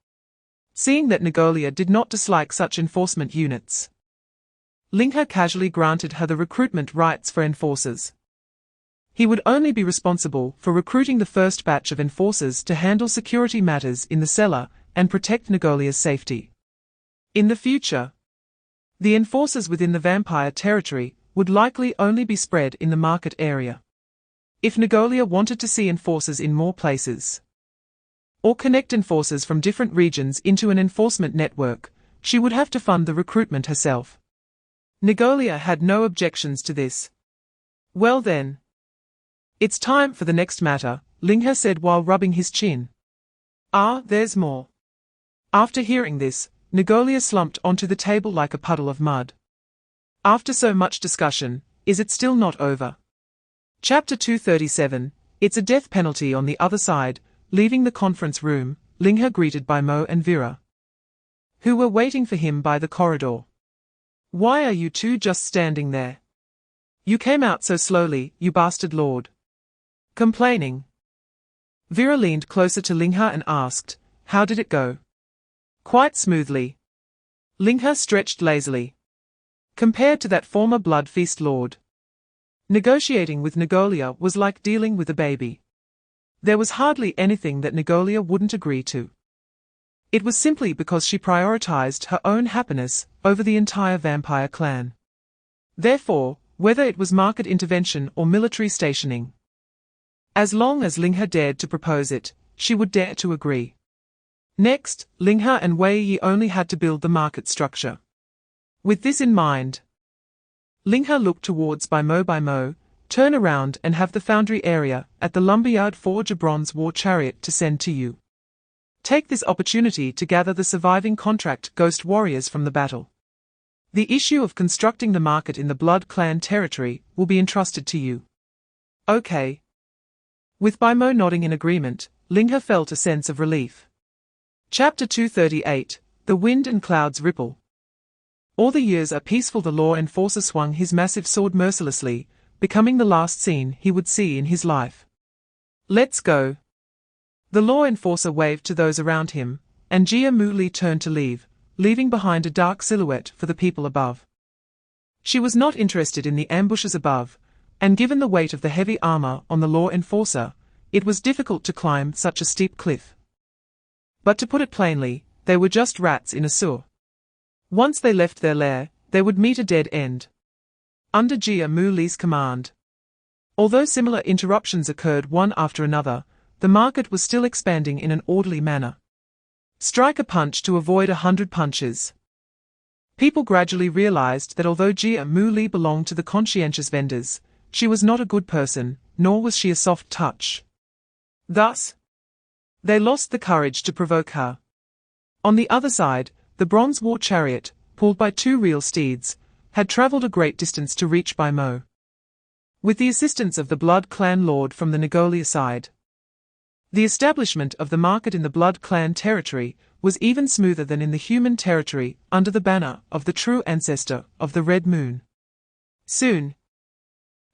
Seeing that Nagolia did not dislike such enforcement units, Ling He casually granted her the recruitment rights for enforcers. He would only be responsible for recruiting the first batch of enforcers to handle security matters in the cellar and protect Nagolia's safety. In the future, the enforcers within the vampire territory would likely only be spread in the market area. If Nagolia wanted to see enforcers in more places, or connect enforcers from different regions into an enforcement network, she would have to fund the recruitment herself. Nagolia had no objections to this. Well then, it's time for the next matter, Ling He said while rubbing his chin. Ah, there's more. After hearing this, Nagolia slumped onto the table like a puddle of mud. After so much discussion, is it still not over? Chapter 237, it's a death penalty on the other side. Leaving the conference room, Ling He greeted by Mo and Vera, who were waiting for him by the corridor. Why are you two just standing there? You came out so slowly, you bastard lord. Complaining. Vera leaned closer to Ling He and asked, how did it go? Quite smoothly. Ling He stretched lazily. Compared to that former blood feast lord, negotiating with Nagolia was like dealing with a baby. There was hardly anything that Nagolia wouldn't agree to. It was simply because she prioritized her own happiness over the entire vampire clan. Therefore, whether it was market intervention or military stationing, as long as Ling He dared to propose it, she would dare to agree. Next, Ling He and Wei Yi only had to build the market structure. With this in mind, Ling He looked towards by Mo, turn around and have the foundry area at the lumberyard forge a bronze war chariot to send to you. Take this opportunity to gather the surviving contract ghost warriors from the battle. The issue of constructing the market in the Blood Clan territory will be entrusted to you. Okay. With Mo nodding in agreement, Ling He felt a sense of relief. Chapter 238, The Wind and Clouds Ripple. All the years are peaceful. The law enforcer swung his massive sword mercilessly, becoming the last scene he would see in his life. Let's go. The law enforcer waved to those around him, and Jia Mu Li turned to leave, leaving behind a dark silhouette for the people above. She was not interested in the ambushes above, and given the weight of the heavy armor on the law enforcer, it was difficult to climb such a steep cliff. But to put it plainly, they were just rats in a sewer. Once they left their lair, they would meet a dead end. Under Jia Mu Li's command, although similar interruptions occurred one after another, the market was still expanding in an orderly manner. Strike a punch to avoid 100 punches. People gradually realized that although Jia Mu Li belonged to the conscientious vendors, she was not a good person, nor was she a soft touch. Thus, they lost the courage to provoke her. On the other side, the bronze war chariot, pulled by two real steeds, had traveled a great distance to reach by Mo. With the assistance of the Blood Clan Lord from the Nagolia side, the establishment of the market in the Blood Clan territory was even smoother than in the human territory under the banner of the true ancestor of the Red Moon. Soon,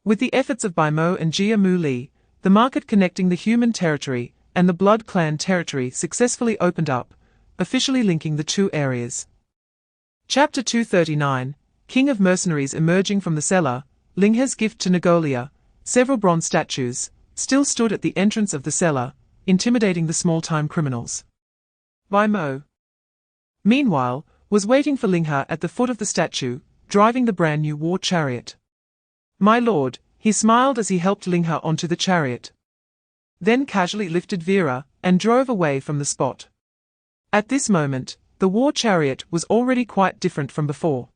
with the efforts of Mo and Jia Mu Li, the market connecting the human territory and the Blood Clan territory successfully opened up, officially linking the two areas. Chapter 239, King of Mercenaries. Emerging from the cellar, Ling He's gift to Nagolia, several bronze statues, still stood at the entrance of the cellar, intimidating the small-time criminals. Mo, meanwhile, was waiting for Ling He at the foot of the statue, driving the brand-new war chariot. My lord, he smiled as he helped Ling He onto the chariot, then casually lifted Vera and drove away from the spot. At this moment, the war chariot was already quite different from before.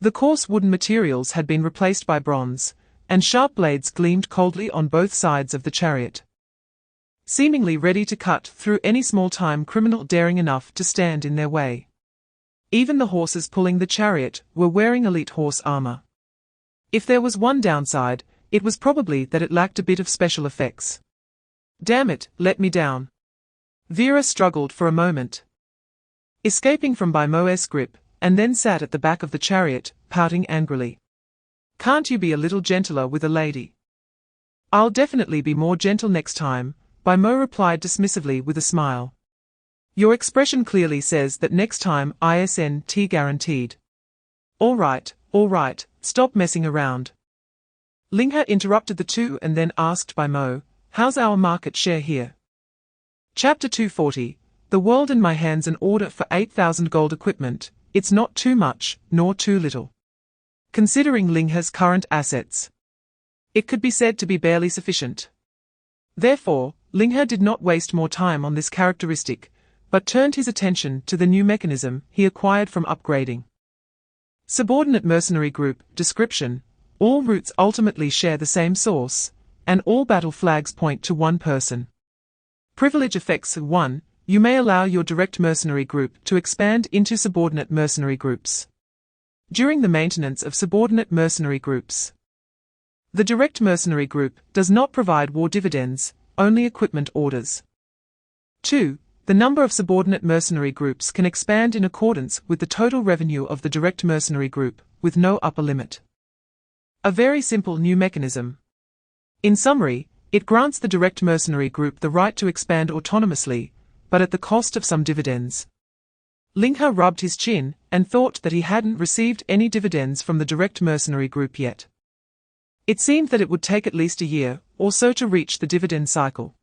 The coarse wooden materials had been replaced by bronze, and sharp blades gleamed coldly on both sides of the chariot, seemingly ready to cut through any small-time criminal daring enough to stand in their way. Even the horses pulling the chariot were wearing elite horse armor. If there was one downside, it was probably that it lacked a bit of special effects. Damn it, let me down. Vera struggled for a moment. Escaping from Mo's grip, and then sat at the back of the chariot, pouting angrily. "Can't you be a little gentler with a lady?" "I'll definitely be more gentle next time," Mo replied dismissively with a smile. "Your expression clearly says that next time isn't guaranteed." All right, stop messing around." Ling He interrupted the two and then asked Mo, "How's our market share here?" Chapter 240, The World in My Hands. An order for 8,000 gold equipment. It's not too much, nor too little. Considering Ling He's current assets, it could be said to be barely sufficient. Therefore, Ling He did not waste more time on this characteristic, but turned his attention to the new mechanism he acquired from upgrading. Subordinate mercenary group. Description: all routes ultimately share the same source, and all battle flags point to one person. Privilege effects. 1. You may allow your direct mercenary group to expand into subordinate mercenary groups during the maintenance of subordinate mercenary groups. The direct mercenary group does not provide war dividends, only equipment orders. 2. The number of subordinate mercenary groups can expand in accordance with the total revenue of the direct mercenary group, with no upper limit. A very simple new mechanism. In summary, it grants the direct mercenary group the right to expand autonomously, but at the cost of some dividends. Ling He rubbed his chin and thought that he hadn't received any dividends from the direct mercenary group yet. It seemed that it would take at least a year or so to reach the dividend cycle.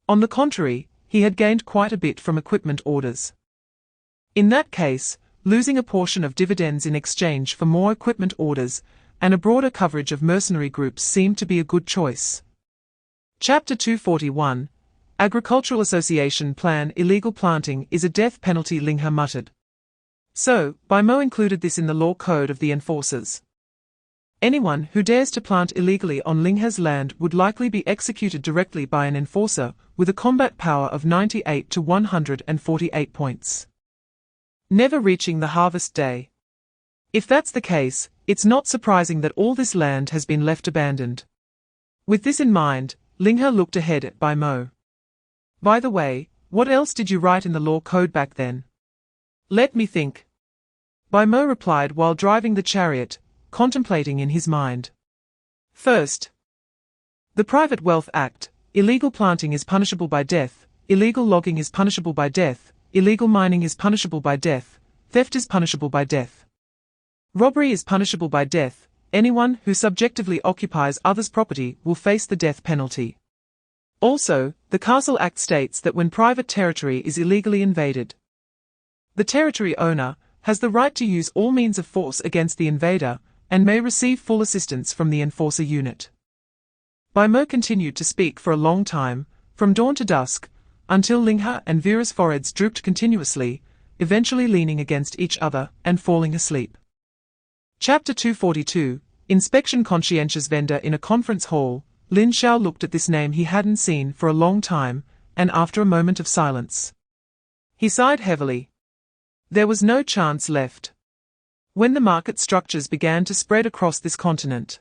On the contrary, he had gained quite a bit from equipment orders. In that case, losing a portion of dividends in exchange for more equipment orders and a broader coverage of mercenary groups seemed to be a good choice. Chapter 241, Agricultural Association Plan. Illegal planting is a death penalty, Ling He muttered. So, Mo included this in the law code of the enforcers. Anyone who dares to plant illegally on Ling He's land would likely be executed directly by an enforcer with a combat power of 98 to 148 points, never reaching the harvest day. If that's the case, it's not surprising that all this land has been left abandoned. With this in mind, Ling He looked ahead at Mo. "By the way, what else did you write in the law code back then?" "Let me think." Mo replied while driving the chariot, contemplating in his mind. "First, the Private Wealth Act. Illegal planting is punishable by death, illegal logging is punishable by death, illegal mining is punishable by death, theft is punishable by death. Robbery is punishable by death. Anyone who subjectively occupies others' property will face the death penalty. Also, the Castle Act states that when private territory is illegally invaded, the territory owner has the right to use all means of force against the invader and may receive full assistance from the enforcer unit." Mo continued to speak for a long time, from dawn to dusk, until Ling He and Vera's foreheads drooped continuously, eventually leaning against each other and falling asleep. Chapter 242, Inspection. Conscientious vendor. In a conference hall, Lin Xiao looked at this name he hadn't seen for a long time, and after a moment of silence, he sighed heavily. There was no chance left. When the market structures began to spread across this continent,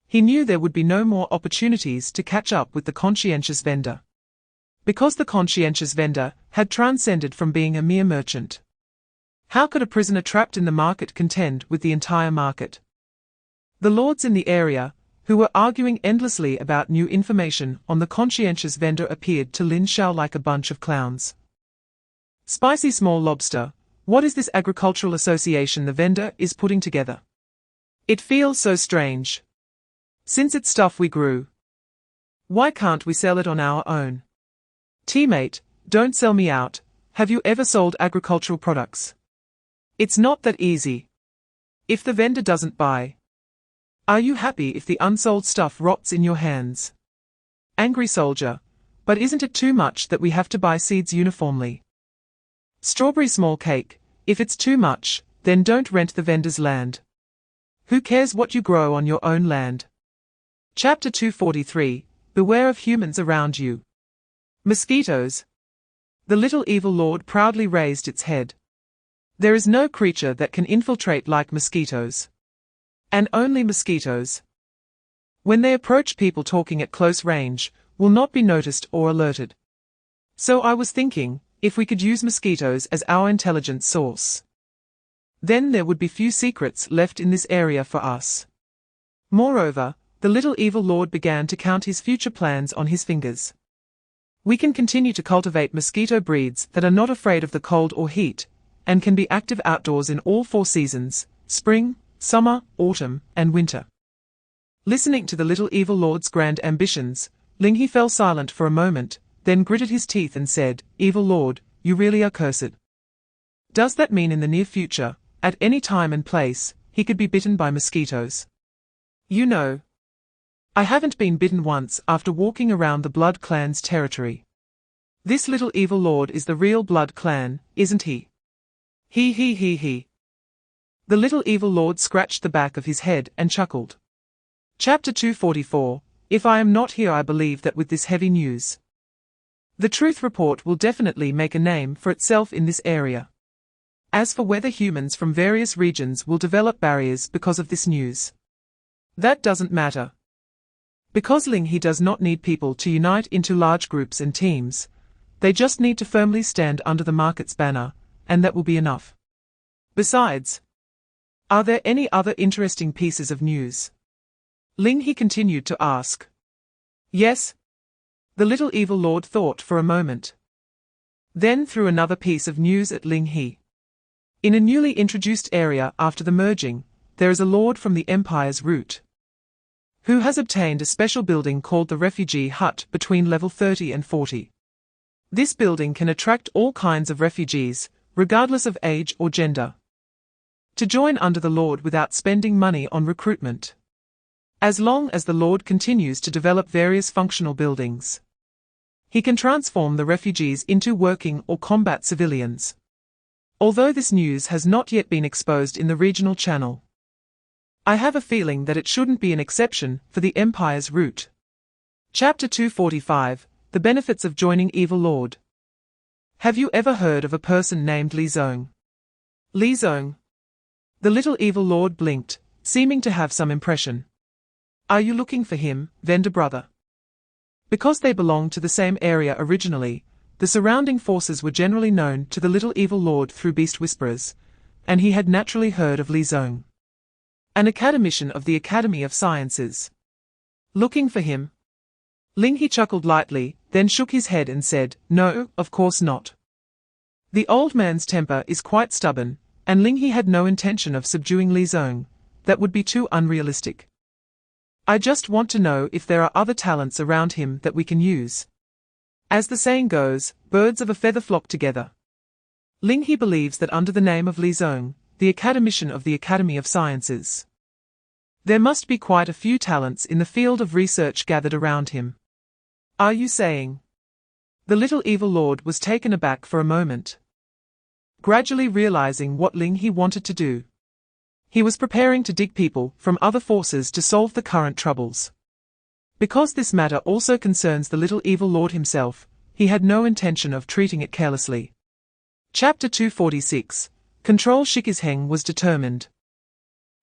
he knew there would be no more opportunities to catch up with the conscientious vendor. Because the conscientious vendor had transcended from being a mere merchant. How could a prisoner trapped in the market contend with the entire market? The lords in the area, who were arguing endlessly about new information on the conscientious vendor, appeared to Lin Xiao like a bunch of clowns. "Spicy small lobster, what is this agricultural association the vendor is putting together? It feels so strange. Since it's stuff we grew, why can't we sell it on our own? Teammate, don't sell me out. Have you ever sold agricultural products? It's not that easy. If the vendor doesn't buy, are you happy if the unsold stuff rots in your hands? Angry soldier, but isn't it too much that we have to buy seeds uniformly? Strawberry small cake, if it's too much, then don't rent the vendor's land. Who cares what you grow on your own land?" Chapter 243, Beware of humans around you. Mosquitoes. The little evil lord proudly raised its head. There is no creature that can infiltrate like mosquitoes. And only mosquitoes, when they approach people talking at close range, will not be noticed or alerted. So I was thinking, if we could use mosquitoes as our intelligence source. Then there would be few secrets left in this area for us. Moreover, the little evil lord began to count his future plans on his fingers. We can continue to cultivate mosquito breeds that are not afraid of the cold or heat, and can be active outdoors in all 4 seasons, spring, summer, autumn, and winter. Listening to the little evil lord's grand ambitions, Ling He fell silent for a moment, then gritted his teeth and said, "Evil lord, you really are cursed. Does that mean in the near future, at any time and place, he could be bitten by mosquitoes? You know, I haven't been bitten once after walking around the Blood Clan's territory. This little evil lord is the real Blood Clan, isn't he? He. The little evil lord scratched the back of his head and chuckled. Chapter 244, If I am not here, I believe that with this heavy news, the Truth Report will definitely make a name for itself in this area. As for whether humans from various regions will develop barriers because of this news, that doesn't matter. Because Ling He does not need people to unite into large groups and teams, they just need to firmly stand under the market's banner, and that will be enough. Besides, are there any other interesting pieces of news? Ling He continued to ask. Yes. The little evil lord thought for a moment, then threw another piece of news at Ling He. In a newly introduced area after the merging, there is a lord from the Empire's root, who has obtained a special building called the Refugee Hut between level 30 and 40. This building can attract all kinds of refugees, regardless of age or gender, to join under the Lord without spending money on recruitment, as long as the Lord continues to develop various functional buildings. He can transform the refugees into working or combat civilians. Although this news has not yet been exposed in the regional channel, I have a feeling that it shouldn't be an exception for the Empire's route. Chapter 245, The Benefits of Joining Evil Lord. Have you ever heard of a person named Li Zong? Li Zong? The little evil lord blinked, seeming to have some impression. Are you looking for him, vendor brother? Because they belonged to the same area originally, the surrounding forces were generally known to the little evil lord through beast whisperers, and he had naturally heard of Li Zong, an academician of the Academy of Sciences. Looking for him? Ling He chuckled lightly, then shook his head and said, "No, of course not." The old man's temper is quite stubborn, and Ling He had no intention of subduing Li Zong. That would be too unrealistic. I just want to know if there are other talents around him that we can use. As the saying goes, birds of a feather flock together. Ling He believes that under the name of Li Zong, the academician of the Academy of Sciences, there must be quite a few talents in the field of research gathered around him. Are you saying? The little evil lord was taken aback for a moment, gradually realizing what Ling He wanted to do. He was preparing to dig people from other forces to solve the current troubles. Because this matter also concerns the little evil lord himself, he had no intention of treating it carelessly. Chapter 246, Control Shikizheng was determined.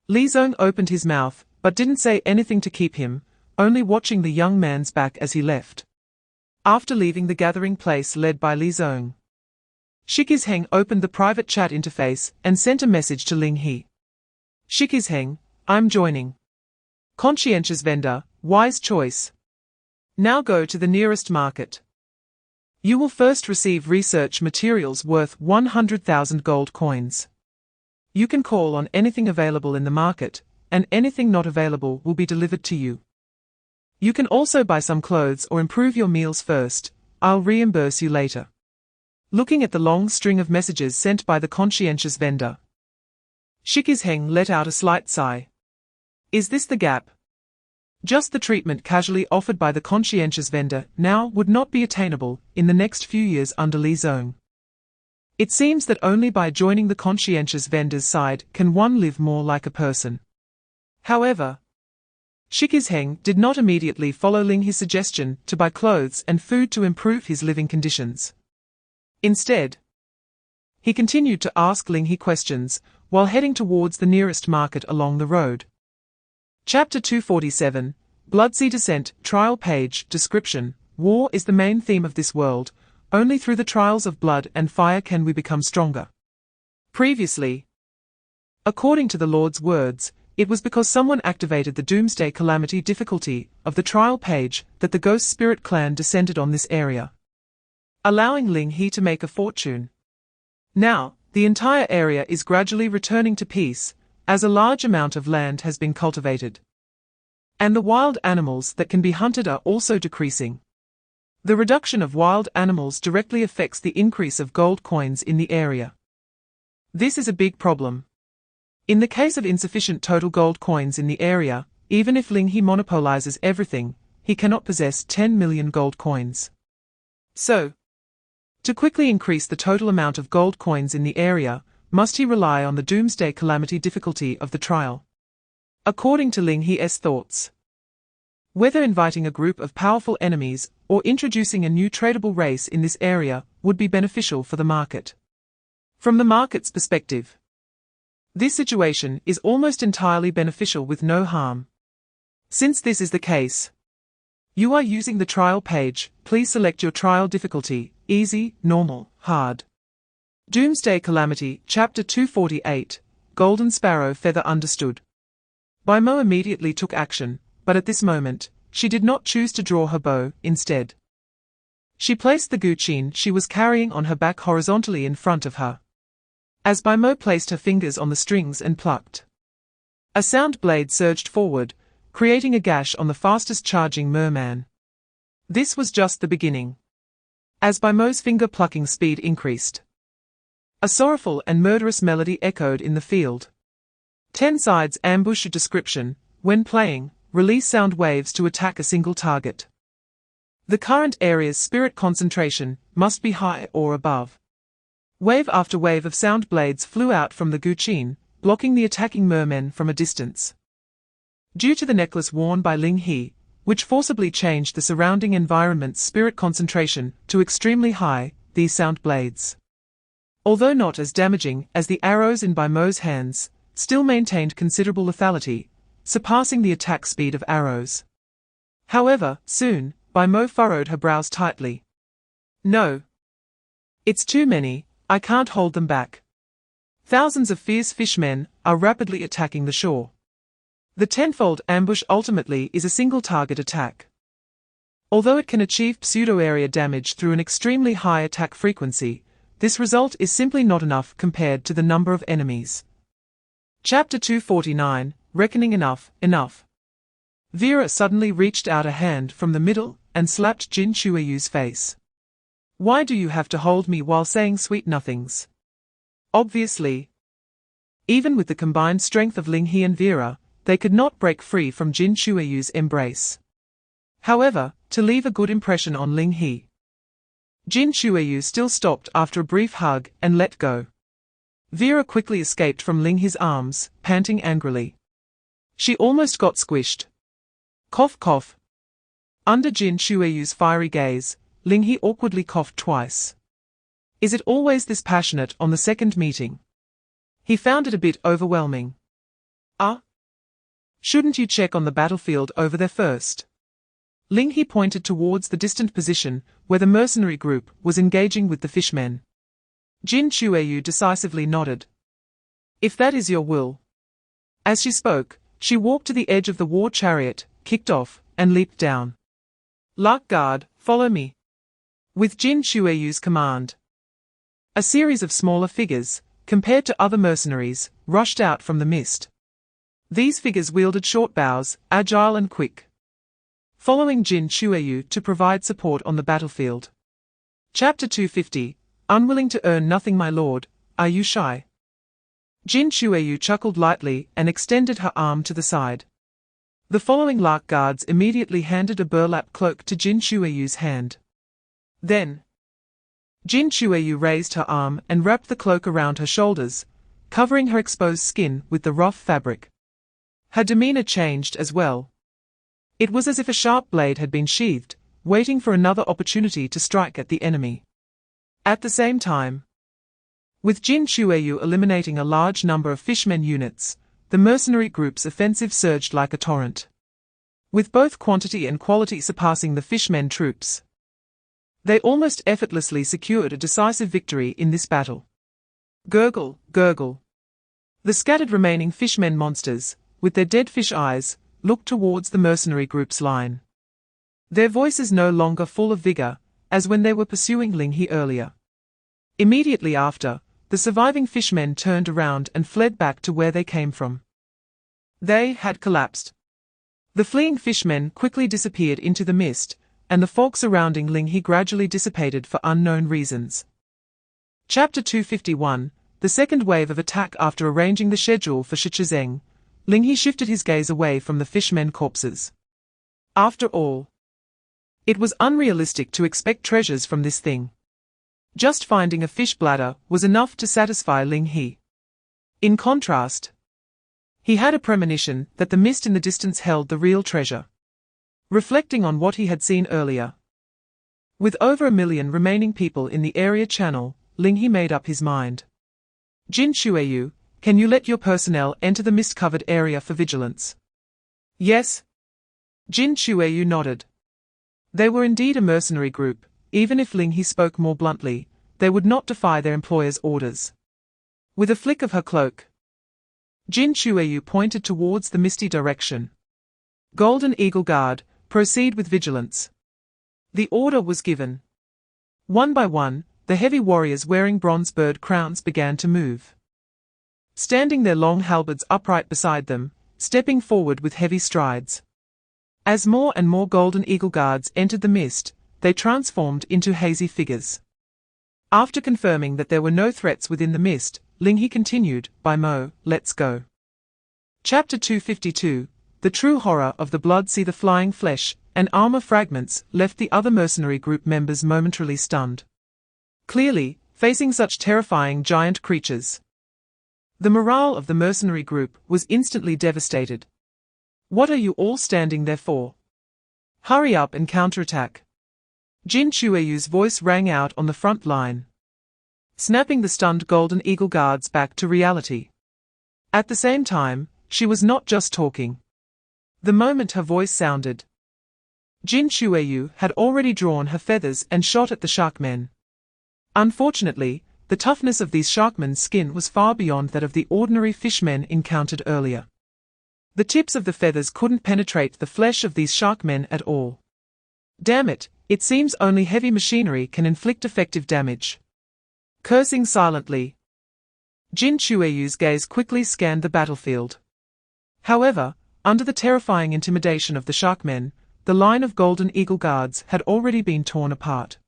Li Zong opened his mouth, but didn't say anything to keep him, only watching the young man's back as he left. After leaving the gathering place led by Li Zong, Shikizheng opened the private chat interface and sent a message to Ling He. Shikizheng, I'm joining. Conscientious vendor, wise choice. Now go to the nearest market. You will first receive research materials worth 100,000 gold coins. You can call on anything available in the market, and anything not available will be delivered to you. You can also buy some clothes or improve your meals first. I'll reimburse you later. Looking at the long string of messages sent by the conscientious vendor, Shikizheng let out a slight sigh. Is this the gap? Just the treatment casually offered by the conscientious vendor now would not be attainable in the next few years under Li Zong. It seems that only by joining the conscientious vendor's side can one live more like a person. However, Shikizheng did not immediately follow Ling He's suggestion to buy clothes and food to improve his living conditions. Instead, he continued to ask Ling He questions while heading towards the nearest market along the road. Chapter 247, Bloodsea Descent, Trial Page, Description. War is the main theme of this world. Only through the trials of blood and fire can we become stronger. Previously, According to the Lord's words, it was because someone activated the Doomsday Calamity difficulty of the trial page that the Ghost Spirit clan descended on this area, allowing Ling He to make a fortune. Now, the entire area is gradually returning to peace, as a large amount of land has been cultivated. And the wild animals that can be hunted are also decreasing. The reduction of wild animals directly affects the increase of gold coins in the area. This is a big problem. In the case of insufficient total gold coins in the area, even if Ling He monopolizes everything, he cannot possess 10 million gold coins. So, to quickly increase the total amount of gold coins in the area, must he rely on the Doomsday Calamity difficulty of the trial? According to Ling He's thoughts, whether inviting a group of powerful enemies or introducing a new tradable race in this area would be beneficial for the market. From the market's perspective, this situation is almost entirely beneficial with no harm. Since this is the case, you are using the trial page, please select your trial difficulty, easy, normal, hard. Doomsday Calamity, Chapter 248, Golden Sparrow Feather Understood. Bai Mo immediately took action, but at this moment, she did not choose to draw her bow, instead. She placed the guqin she was carrying on her back horizontally in front of her. As Bai Mo placed her fingers on the strings and plucked, a sound blade surged forward, creating a gash on the fastest charging merman. This was just the beginning. As Bai Mo's finger-plucking speed increased, a sorrowful and murderous melody echoed in the field. 10 sides ambush description, when playing, release sound waves to attack a single target. The current area's spirit concentration must be high or above. Wave after wave of sound blades flew out from the guqin, blocking the attacking mermen from a distance. Due to the necklace worn by Ling He, which forcibly changed the surrounding environment's spirit concentration to extremely high, these sound blades, although not as damaging as the arrows in Bai Mo's hands, still maintained considerable lethality, surpassing the attack speed of arrows. However, soon, Bai Mo furrowed her brows tightly. No. It's too many, I can't hold them back. Thousands of fierce fishmen are rapidly attacking the shore. The tenfold ambush ultimately is a single target attack. Although it can achieve pseudo-area damage through an extremely high attack frequency, this result is simply not enough compared to the number of enemies. Chapter 249, Reckoning Enough. Vera suddenly reached out a hand from the middle and slapped Jin Chueyu's face. Why do you have to hold me while saying sweet nothings? Obviously, even with the combined strength of Ling He and Vera, they could not break free from Jin Chueyu's embrace. However, to leave a good impression on Ling He, Jin Chueyu still stopped after a brief hug and let go. Vera quickly escaped from Ling He's arms, panting angrily. She almost got squished. Cough cough. Under Jin Chueyu's fiery gaze, Ling He awkwardly coughed twice. Is it always this passionate on the second meeting? He found it a bit overwhelming. Shouldn't you check on the battlefield over there first? Ling He pointed towards the distant position where the mercenary group was engaging with the fishmen. Jin Chueyu decisively nodded. If that is your will. As she spoke, she walked to the edge of the war chariot, kicked off, and leaped down. Lark Guard, follow me. With Jin Chueyu's command, a series of smaller figures, compared to other mercenaries, rushed out from the mist. These figures wielded short bows, agile and quick, following Jin Chueyu to provide support on the battlefield. Chapter 250, Unwilling to earn nothing my lord, are you shy? Jin Chueyu chuckled lightly and extended her arm to the side. The following Lark Guards immediately handed a burlap cloak to Jin Chueyu's hand. Then, Jin Chueyu raised her arm and wrapped the cloak around her shoulders, covering her exposed skin with the rough fabric. Her demeanor changed as well. It was as if a sharp blade had been sheathed, waiting for another opportunity to strike at the enemy. At the same time, with Jin Chueyu eliminating a large number of fishmen units, the mercenary group's offensive surged like a torrent, with both quantity and quality surpassing the fishmen troops. They almost effortlessly secured a decisive victory in this battle. Gurgle, gurgle. The scattered remaining fishmen monsters, with their dead fish eyes, looked towards the mercenary group's line. Their voices no longer full of vigor, as when they were pursuing Ling He earlier. Immediately after, the surviving fishmen turned around and fled back to where they came from. They had collapsed. The fleeing fishmen quickly disappeared into the mist, and the fog surrounding Ling He gradually dissipated for unknown reasons. Chapter 251, the second wave of attack. After arranging the schedule for Shichizeng, Ling He shifted his gaze away from the fishmen corpses. After all, it was unrealistic to expect treasures from this thing. Just finding a fish bladder was enough to satisfy Ling He. In contrast, he had a premonition that the mist in the distance held the real treasure. Reflecting on what he had seen earlier, with over 1 million remaining people in the area channel, Ling He made up his mind. Jin Shueyu, can you let your personnel enter the mist-covered area for vigilance? Yes. Jin Shueyu nodded. They were indeed a mercenary group. Even if Ling He spoke more bluntly, they would not defy their employer's orders. With a flick of her cloak, Jin Shueyu pointed towards the misty direction. Golden Eagle Guard, proceed with vigilance. The order was given. One by one, the heavy warriors wearing bronze bird crowns began to move. Standing their long halberds upright beside them, stepping forward with heavy strides. As more and more Golden Eagle Guards entered the mist, they transformed into hazy figures. After confirming that there were no threats within the mist, Ling He continued, by Mo, let's go. Chapter 252, the true horror of the blood. See the flying flesh and armor fragments left the other mercenary group members momentarily stunned. Clearly, facing such terrifying giant creatures, the morale of the mercenary group was instantly devastated. What are you all standing there for? Hurry up and counterattack. Jin Shueyu's voice rang out on the front line, snapping the stunned Golden Eagle Guards back to reality. At the same time, she was not just talking. The moment her voice sounded, Jin Shueyu had already drawn her feathers and shot at the sharkmen. Unfortunately, the toughness of these sharkmen's skin was far beyond that of the ordinary fishmen encountered earlier. The tips of the feathers couldn't penetrate the flesh of these sharkmen at all. Damn it, it seems only heavy machinery can inflict effective damage. Cursing silently, Jin Shueyu's gaze quickly scanned the battlefield. However, under the terrifying intimidation of the sharkmen, the line of Golden Eagle Guards had already been torn apart.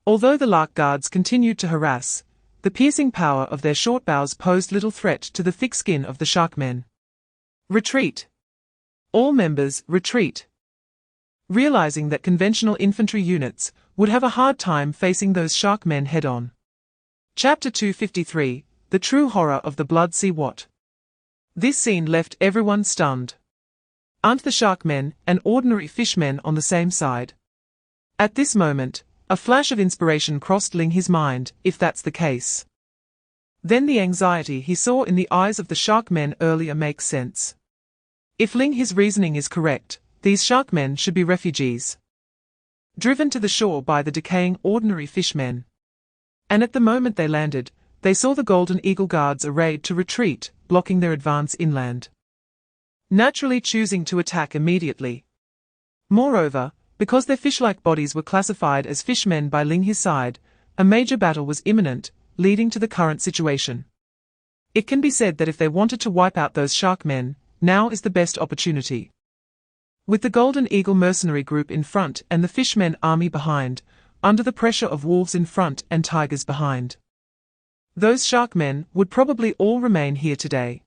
Although the Lark Guards continued to harass, the piercing power of their short bows posed little threat to the thick skin of the sharkmen. Retreat! All members, retreat! Realizing that conventional infantry units would have a hard time facing those sharkmen head-on. Chapter 253, the true horror of the blood. See what? This scene left everyone stunned. Aren't the sharkmen and ordinary fishmen on the same side? At this moment, a flash of inspiration crossed Ling He's mind. If that's the case, then the anxiety he saw in the eyes of the sharkmen earlier makes sense. If Ling He's reasoning is correct, these sharkmen should be refugees, driven to the shore by the decaying ordinary fishmen. And at the moment they landed, they saw the Golden Eagle Guards arrayed to retreat, blocking their advance inland, naturally choosing to attack immediately. Moreover, because their fish-like bodies were classified as fishmen by Ling He's side, a major battle was imminent, leading to the current situation. It can be said that if they wanted to wipe out those sharkmen, now is the best opportunity. With the Golden Eagle mercenary group in front and the fishmen army behind, under the pressure of wolves in front and tigers behind, those sharkmen would probably all remain here today.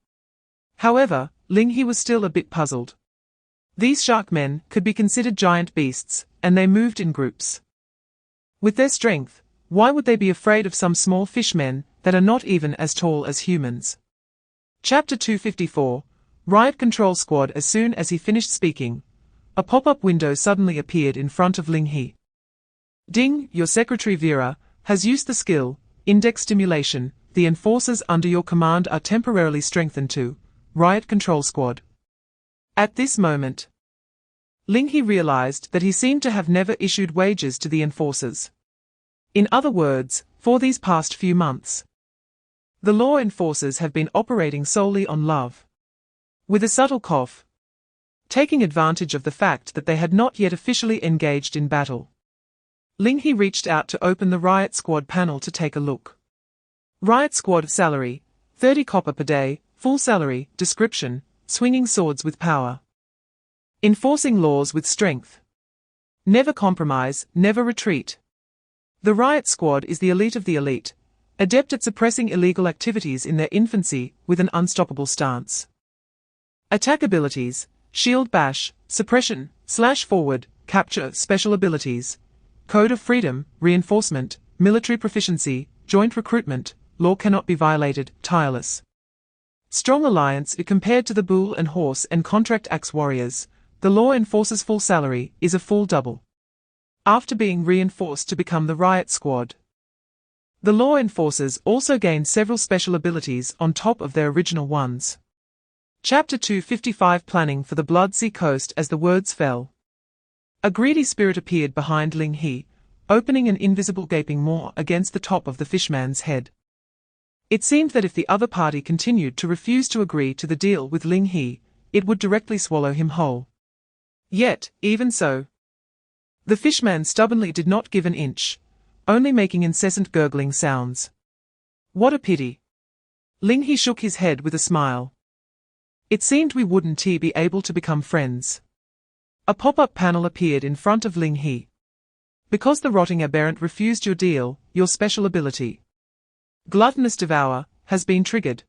However, Ling He was still a bit puzzled. These sharkmen could be considered giant beasts, and they moved in groups. With their strength, why would they be afraid of some small fishmen that are not even as tall as humans? Chapter 254, Riot Control Squad. As soon as he finished speaking, a pop-up window suddenly appeared in front of Ling He. Ding, your secretary Vera has used the skill, Index Stimulation. The enforcers under your command are temporarily strengthened to Riot Control Squad. At this moment, Ling He realized that he seemed to have never issued wages to the enforcers. In other words, for these past few months, The law enforcers have been operating solely on love. With a subtle cough, taking advantage of the fact that they had not yet officially engaged in battle, Ling He reached out to open the Riot Squad panel to take a look. Riot Squad salary, 30 copper per day, full salary, description, swinging swords with power. Enforcing laws with strength. Never compromise, never retreat. The Riot Squad is the elite of the elite, adept at suppressing illegal activities in their infancy with an unstoppable stance. Attack abilities, shield bash, suppression, slash forward, capture, special abilities, code of freedom, reinforcement, military proficiency, joint recruitment, law cannot be violated, tireless. Strong alliance. Compared to the bull and horse and contract axe warriors, the law enforcer's full salary is a full double. After being reinforced to become the Riot Squad, the law enforcers also gained several special abilities on top of their original ones. Chapter 255 Planning for the Blood Sea Coast. As the words fell, a greedy spirit appeared behind Ling He, opening an invisible gaping maw against the top of the fishman's head. It seemed that if the other party continued to refuse to agree to the deal with Ling He, it would directly swallow him whole. Yet, even so, the fishman stubbornly did not give an inch, only making incessant gurgling sounds. What a pity. Ling He shook his head with a smile. It seemed we wouldn't be able to become friends. A pop-up panel appeared in front of Ling He. Because the rotting aberrant refused your deal, your special ability, Gluttonous Devour, has been triggered.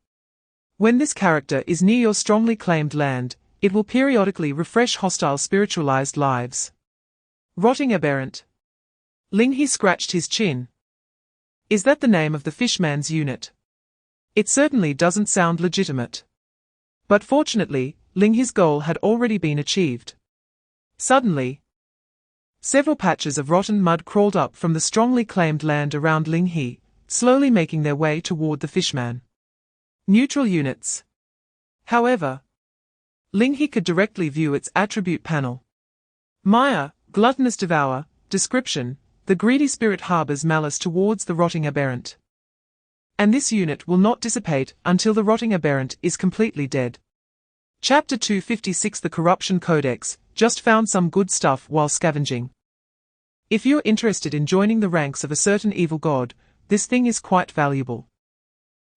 When this character is near your strongly claimed land, it will periodically refresh hostile spiritualized lives. Rotting Aberrant. Ling He scratched his chin. Is that the name of the fishman's unit? It certainly doesn't sound legitimate. But fortunately, Ling He's goal had already been achieved. Suddenly, several patches of rotten mud crawled up from the strongly claimed land around Ling He, slowly making their way toward the fishman. Neutral units. However, Ling He could directly view its attribute panel. Maya, Gluttonous Devour, description, the greedy spirit harbors malice towards the rotting aberrant. And this unit will not dissipate until the rotting aberrant is completely dead. Chapter 256 The Corruption Codex. Just found some good stuff while scavenging. If you're interested in joining the ranks of a certain evil god, this thing is quite valuable,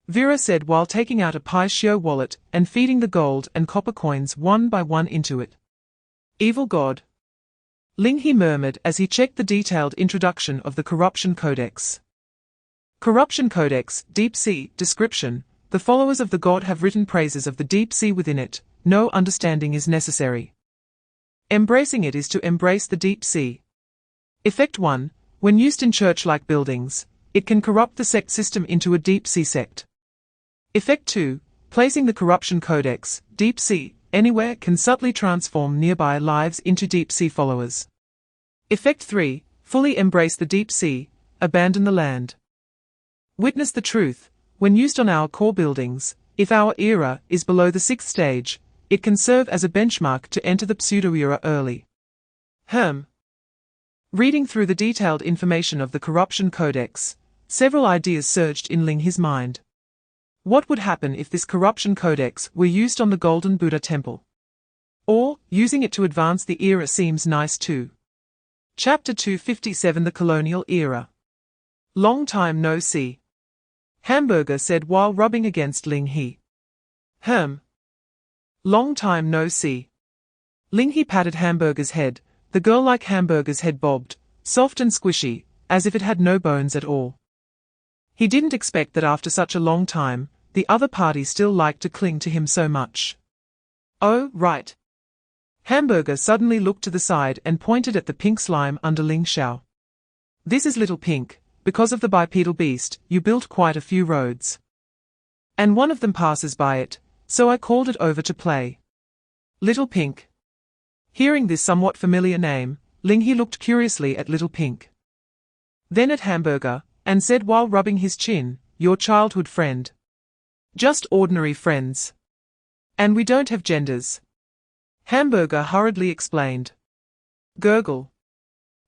Vera said while taking out a Pi-Shio wallet and feeding the gold and copper coins one by one into it. Evil god, Ling He murmured as he checked the detailed introduction of the Corruption Codex. Corruption Codex, Deep Sea, description, the followers of the god have written praises of the deep sea within it, no understanding is necessary. Embracing it is to embrace the deep sea. Effect 1, when used in church-like buildings, it can corrupt the sect system into a deep sea sect. Effect 2, placing the Corruption Codex, Deep Sea, anywhere can subtly transform nearby lives into deep sea followers. Effect 3, fully embrace the deep sea, abandon the land. Witness the truth, when used on our core buildings, if our era is below the 6th stage, it can serve as a benchmark to enter the pseudo-era early. Reading through the detailed information of the Corruption Codex, several ideas surged in Ling He's mind. What would happen if this Corruption Codex were used on the Golden Buddha Temple? Or, using it to advance the era seems nice too. Chapter 257 The Colonial Era. Long time no see, Hamburger said while rubbing against Ling He. Long time no see. Ling He patted Hamburger's head. The girl-like Hamburger's head bobbed, soft and squishy, as if it had no bones at all. He didn't expect that after such a long time, the other party still liked to cling to him so much. Oh, right. Hamburger suddenly looked to the side and pointed at the pink slime under Ling Xiao. This is Little Pink. Because of the bipedal beast, you built quite a few roads. And one of them passes by it, so I called it over to play. Little Pink. Hearing this somewhat familiar name, Ling He looked curiously at Little Pink, then at Hamburger, and said while rubbing his chin, your childhood friend. Just ordinary friends. And we don't have genders. Hamburger hurriedly explained. Gurgle.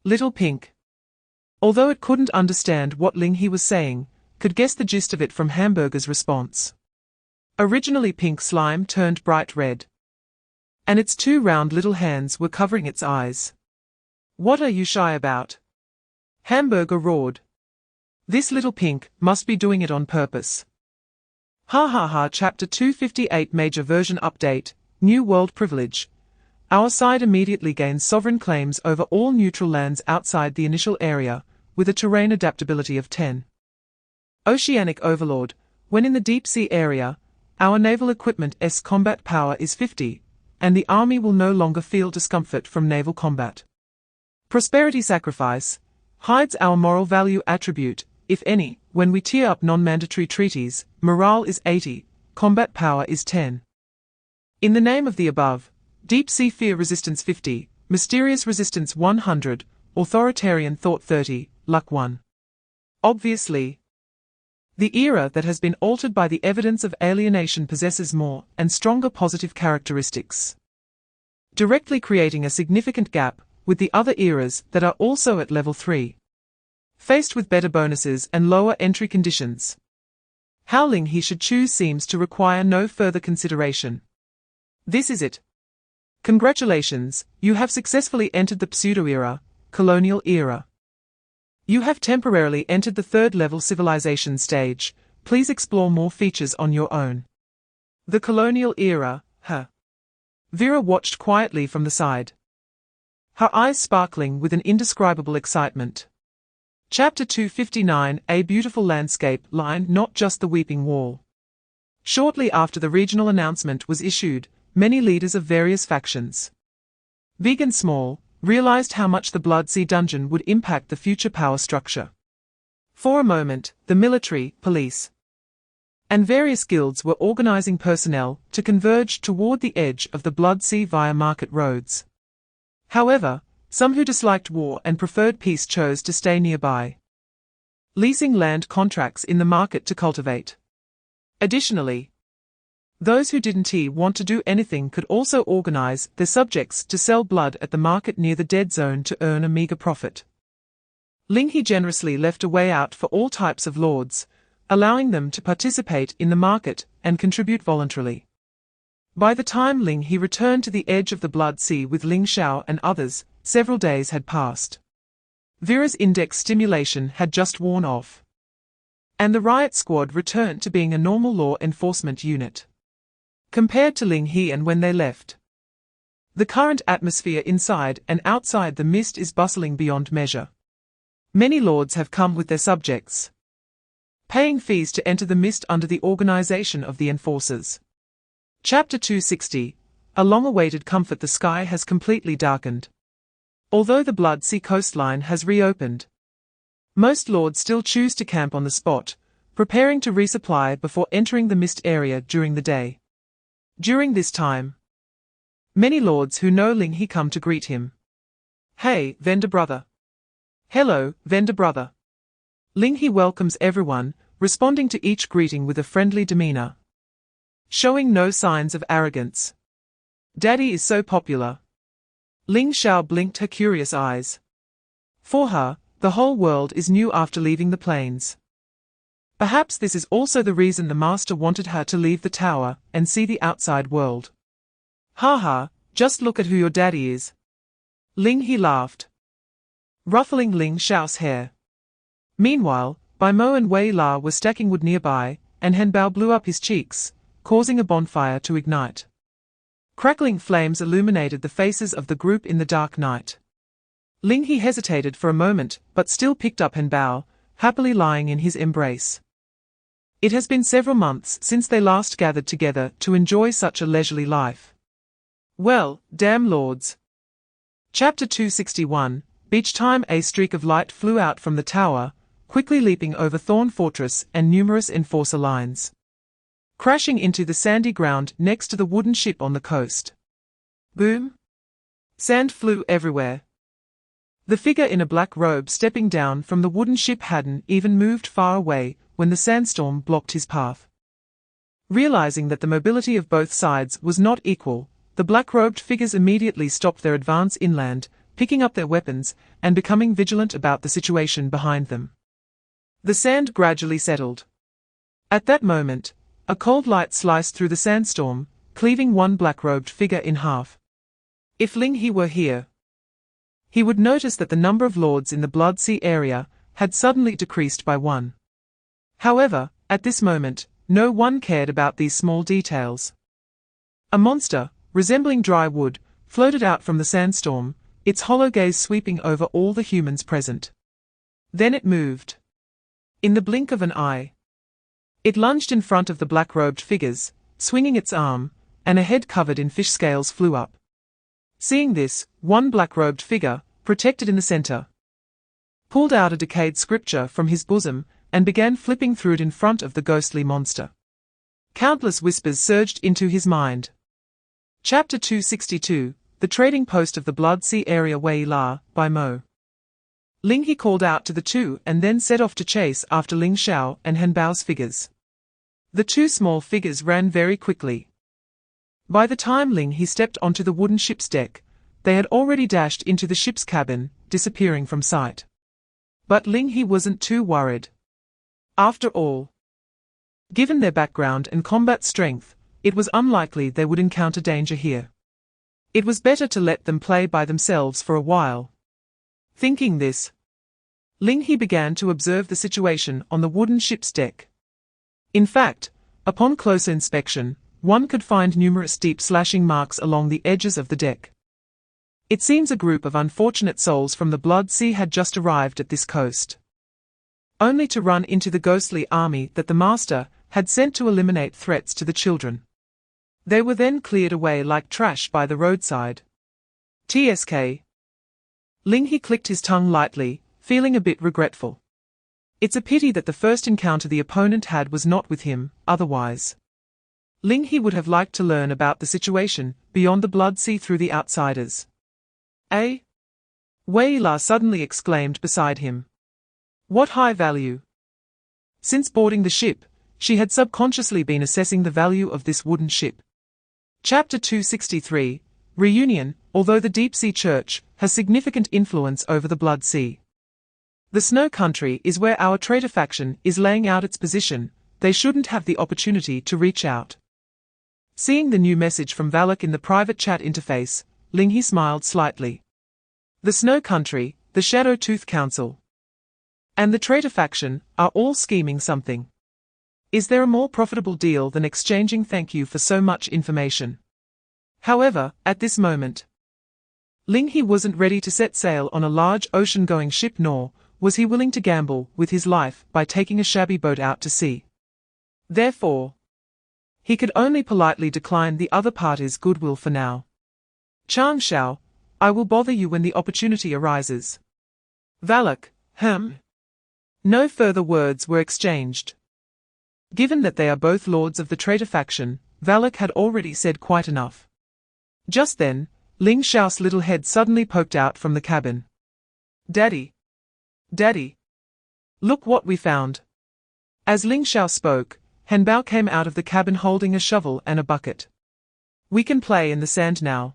Little Pink, although it couldn't understand what Ling He was saying, could guess the gist of it from Hamburger's response. Originally pink slime turned bright red. And its two round little hands were covering its eyes. What are you shy about? Hamburger roared. This little pink must be doing it on purpose. Ha ha ha. Chapter 258 Major Version Update, New World Privilege. Our side immediately gains sovereign claims over all neutral lands outside the initial area, with a terrain adaptability of 10. Oceanic Overlord. When in the deep sea area, our naval equipment's combat power is 50, and the army will no longer feel discomfort from naval combat. Prosperity Sacrifice. Hides our moral value attribute, if any, when we tier up non-mandatory treaties. Morale is 80, combat power is 10. In the name of the above, Deep Sea Fear Resistance 50, Mysterious Resistance 100, Authoritarian Thought 30, Luck 1. Obviously, the era that has been altered by the evidence of alienation possesses more and stronger positive characteristics, directly creating a significant gap with the other eras that are also at level 3. Faced with better bonuses and lower entry conditions, how Ling He should choose seems to require no further consideration. This is it. Congratulations, you have successfully entered the pseudo-era, colonial era. You have temporarily entered the third-level civilization stage. Please explore more features on your own. The colonial era, huh? Vera watched quietly from the side, her eyes sparkling with an indescribable excitement. Chapter 259 A beautiful landscape lined not just the Weeping Wall. Shortly after the regional announcement was issued, many leaders of various factions, big and small, realized how much the Blood Sea dungeon would impact the future power structure. For a moment, the military, police, and various guilds were organizing personnel to converge toward the edge of the Blood Sea via market roads. However, some who disliked war and preferred peace chose to stay nearby, leasing land contracts in the market to cultivate. Additionally, those who didn't want to do anything could also organize their subjects to sell blood at the market near the dead zone to earn a meager profit. Ling He generously left a way out for all types of lords, allowing them to participate in the market and contribute voluntarily. By the time Ling He returned to the edge of the Blood Sea with Ling Xiao and others, several days had passed. Vera's index stimulation had just worn off, and the riot squad returned to being a normal law enforcement unit. Compared to Ling He and when they left, the current atmosphere inside and outside the mist is bustling beyond measure. Many lords have come with their subjects, paying fees to enter the mist under the organization of the enforcers. Chapter 260, a long-awaited comfort. The sky has completely darkened. Although the Blood Sea coastline has reopened, most lords still choose to camp on the spot, preparing to resupply before entering the mist area during the day. During this time, many lords who know Ling He come to greet him. Hey, vendor brother. Hello, vendor brother. Ling He welcomes everyone, responding to each greeting with a friendly demeanor, showing no signs of arrogance. Daddy is so popular. Ling Xiao blinked her curious eyes. For her, the whole world is new after leaving the plains. Perhaps this is also the reason the master wanted her to leave the tower and see the outside world. Haha, just look at who your daddy is. Ling He laughed, ruffling Ling Xiao's hair. Meanwhile, Bai Mo and Wei La were stacking wood nearby, and Han Bao blew up his cheeks, causing a bonfire to ignite. Crackling flames illuminated the faces of the group in the dark night. Ling He hesitated for a moment, but still picked up Han Bao, happily lying in his embrace. It has been several months since they last gathered together to enjoy such a leisurely life. Well, damn lords. Chapter 261, Beach Time. A streak of light flew out from the tower, quickly leaping over Thorn Fortress and numerous enforcer lines, crashing into the sandy ground next to the wooden ship on the coast. Boom! Sand flew everywhere. The figure in a black robe stepping down from the wooden ship hadn't even moved far away when the sandstorm blocked his path. Realizing that the mobility of both sides was not equal, the black-robed figures immediately stopped their advance inland, picking up their weapons and becoming vigilant about the situation behind them. The sand gradually settled. At that moment, a cold light sliced through the sandstorm, cleaving one black-robed figure in half. If Ling He were here, he would notice that the number of lords in the Blood Sea area had suddenly decreased by one. However, at this moment, no one cared about these small details. A monster, resembling dry wood, floated out from the sandstorm, its hollow gaze sweeping over all the humans present. Then it moved. In the blink of an eye, it lunged in front of the black-robed figures, swinging its arm, and a head covered in fish scales flew up. Seeing this, one black-robed figure, protected in the center, pulled out a decayed scripture from his bosom and began flipping through it in front of the ghostly monster. Countless whispers surged into his mind. Chapter 262, The Trading Post of the Blood Sea Area Wei La, by Mo. Ling He called out to the two and then set off to chase after Ling Xiao and Han Bao's figures. The two small figures ran very quickly. By the time Ling He stepped onto the wooden ship's deck, they had already dashed into the ship's cabin, disappearing from sight. But Ling He wasn't too worried. After all, given their background and combat strength, it was unlikely they would encounter danger here. It was better to let them play by themselves for a while. Thinking this, Ling He began to observe the situation on the wooden ship's deck. In fact, upon closer inspection, one could find numerous deep slashing marks along the edges of the deck. It seems a group of unfortunate souls from the Blood Sea had just arrived at this coast, only to run into the ghostly army that the master had sent to eliminate threats to the children. They were then cleared away like trash by the roadside. TSK. Ling He clicked his tongue lightly, feeling a bit regretful. It's a pity that the first encounter the opponent had was not with him, otherwise Ling He would have liked to learn about the situation beyond the Blood Sea through the outsiders. Eh? Wei La suddenly exclaimed beside him. What high value? Since boarding the ship, she had subconsciously been assessing the value of this wooden ship. Chapter 263, Reunion. Although the Deep Sea Church has significant influence over the Blood Sea, the Snow Country is where our traitor faction is laying out its position. They shouldn't have the opportunity to reach out. Seeing the new message from Valak in the private chat interface, Ling He smiled slightly. The Snow Country, the Shadow Tooth Council, and the traitor faction are all scheming something. Is there a more profitable deal than exchanging thank you for so much information? However, at this moment, Ling He wasn't ready to set sail on a large ocean-going ship, nor was he willing to gamble with his life by taking a shabby boat out to sea. Therefore, he could only politely decline the other party's goodwill for now. Chang Xiao, I will bother you when the opportunity arises. Valak, No further words were exchanged. Given that they are both lords of the traitor faction, Valak had already said quite enough. Just then, Ling Xiao's little head suddenly poked out from the cabin. Daddy! Daddy! Look what we found! As Ling Xiao spoke, Han Bao came out of the cabin holding a shovel and a bucket. We can play in the sand now.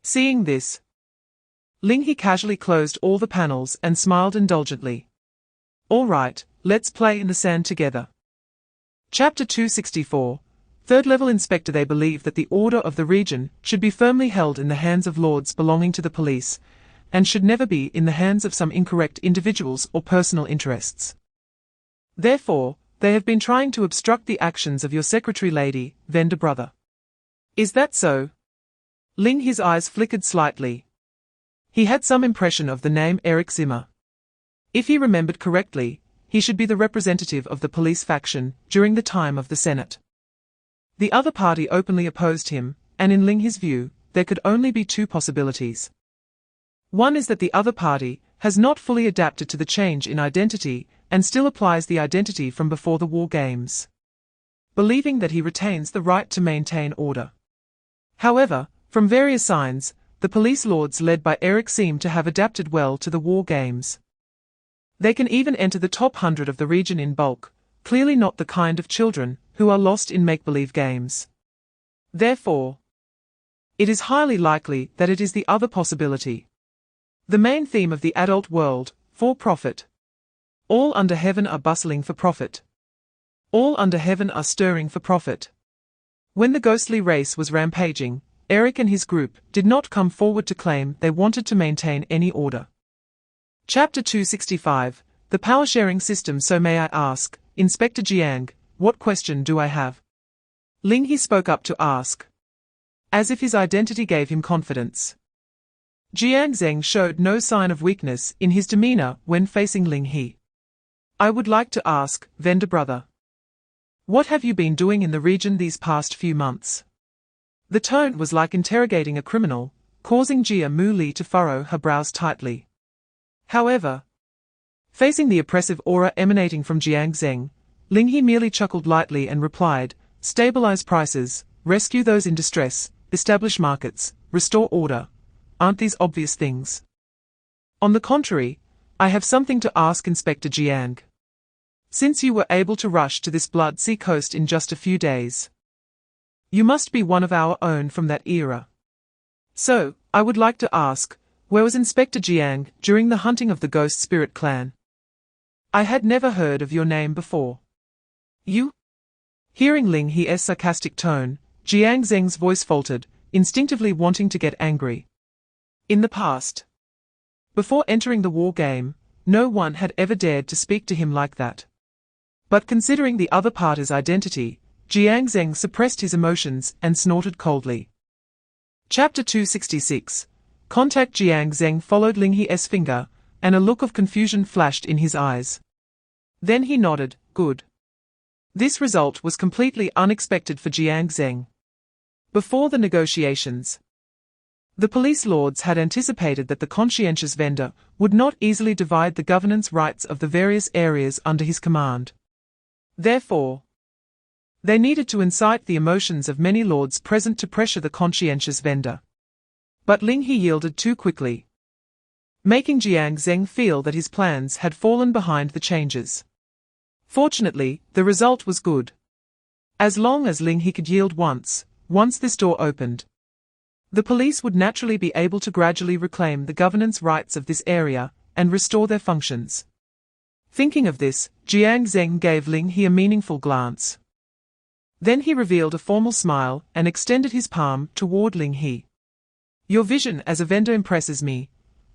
Seeing this, Ling He casually closed all the panels and smiled indulgently. All right, let's play in the sand together. Chapter 264, Third Level Inspector. They believe that the order of the region should be firmly held in the hands of lords belonging to the police, and should never be in the hands of some incorrect individuals or personal interests. Therefore, they have been trying to obstruct the actions of your secretary lady, vendor brother. Is that so? Ling He's eyes flickered slightly. He had some impression of the name Eric Zimmer. If he remembered correctly, he should be the representative of the police faction during the time of the Senate. The other party openly opposed him, and in Ling He's view, there could only be two possibilities. One is that the other party has not fully adapted to the change in identity and still applies the identity from before the war games, believing that he retains the right to maintain order. However, from various signs, the police lords led by Eric seem to have adapted well to the war games. They can even enter the top 100 of the region in bulk, clearly not the kind of children who are lost in make-believe games. Therefore, it is highly likely that it is the other possibility. The main theme of the adult world, for profit. All under heaven are bustling for profit. All under heaven are stirring for profit. When the ghostly race was rampaging, Eric and his group did not come forward to claim they wanted to maintain any order. Chapter 265, The Power-Sharing System. So may I ask, Inspector Jiang, what question do I have? Ling He spoke up to ask, as if his identity gave him confidence. Jiang Zheng showed no sign of weakness in his demeanor when facing Ling He. I would like to ask, vendor brother, what have you been doing in the region these past few months? The tone was like interrogating a criminal, causing Jia Mu Li to furrow her brows tightly. However, facing the oppressive aura emanating from Jiang Zheng, Ling He merely chuckled lightly and replied, stabilize prices, rescue those in distress, establish markets, restore order. Aren't these obvious things? On the contrary, I have something to ask Inspector Jiang. Since you were able to rush to this Blood Sea coast in just a few days, you must be one of our own from that era. So, I would like to ask, where was Inspector Jiang during the hunting of the Ghost Spirit clan? I had never heard of your name before. You? Hearing Ling He's sarcastic tone, Jiang Zheng's voice faltered, instinctively wanting to get angry. In the past, before entering the war game, no one had ever dared to speak to him like that. But considering the other party's identity, Jiang Zheng suppressed his emotions and snorted coldly. Chapter 266, Contact. Jiang Zheng followed Ling He's finger, and a look of confusion flashed in his eyes. Then he nodded, good. This result was completely unexpected for Jiang Zheng. Before the negotiations, the police lords had anticipated that the conscientious vendor would not easily divide the governance rights of the various areas under his command. Therefore, they needed to incite the emotions of many lords present to pressure the conscientious vendor. But Ling He yielded too quickly, making Jiang Zheng feel that his plans had fallen behind the changes. Fortunately, the result was good. As long as Ling He could yield once this door opened, the police would naturally be able to gradually reclaim the governance rights of this area and restore their functions. Thinking of this, Jiang Zheng gave Ling He a meaningful glance. Then he revealed a formal smile and extended his palm toward Ling He. Your vision as a vendor impresses me.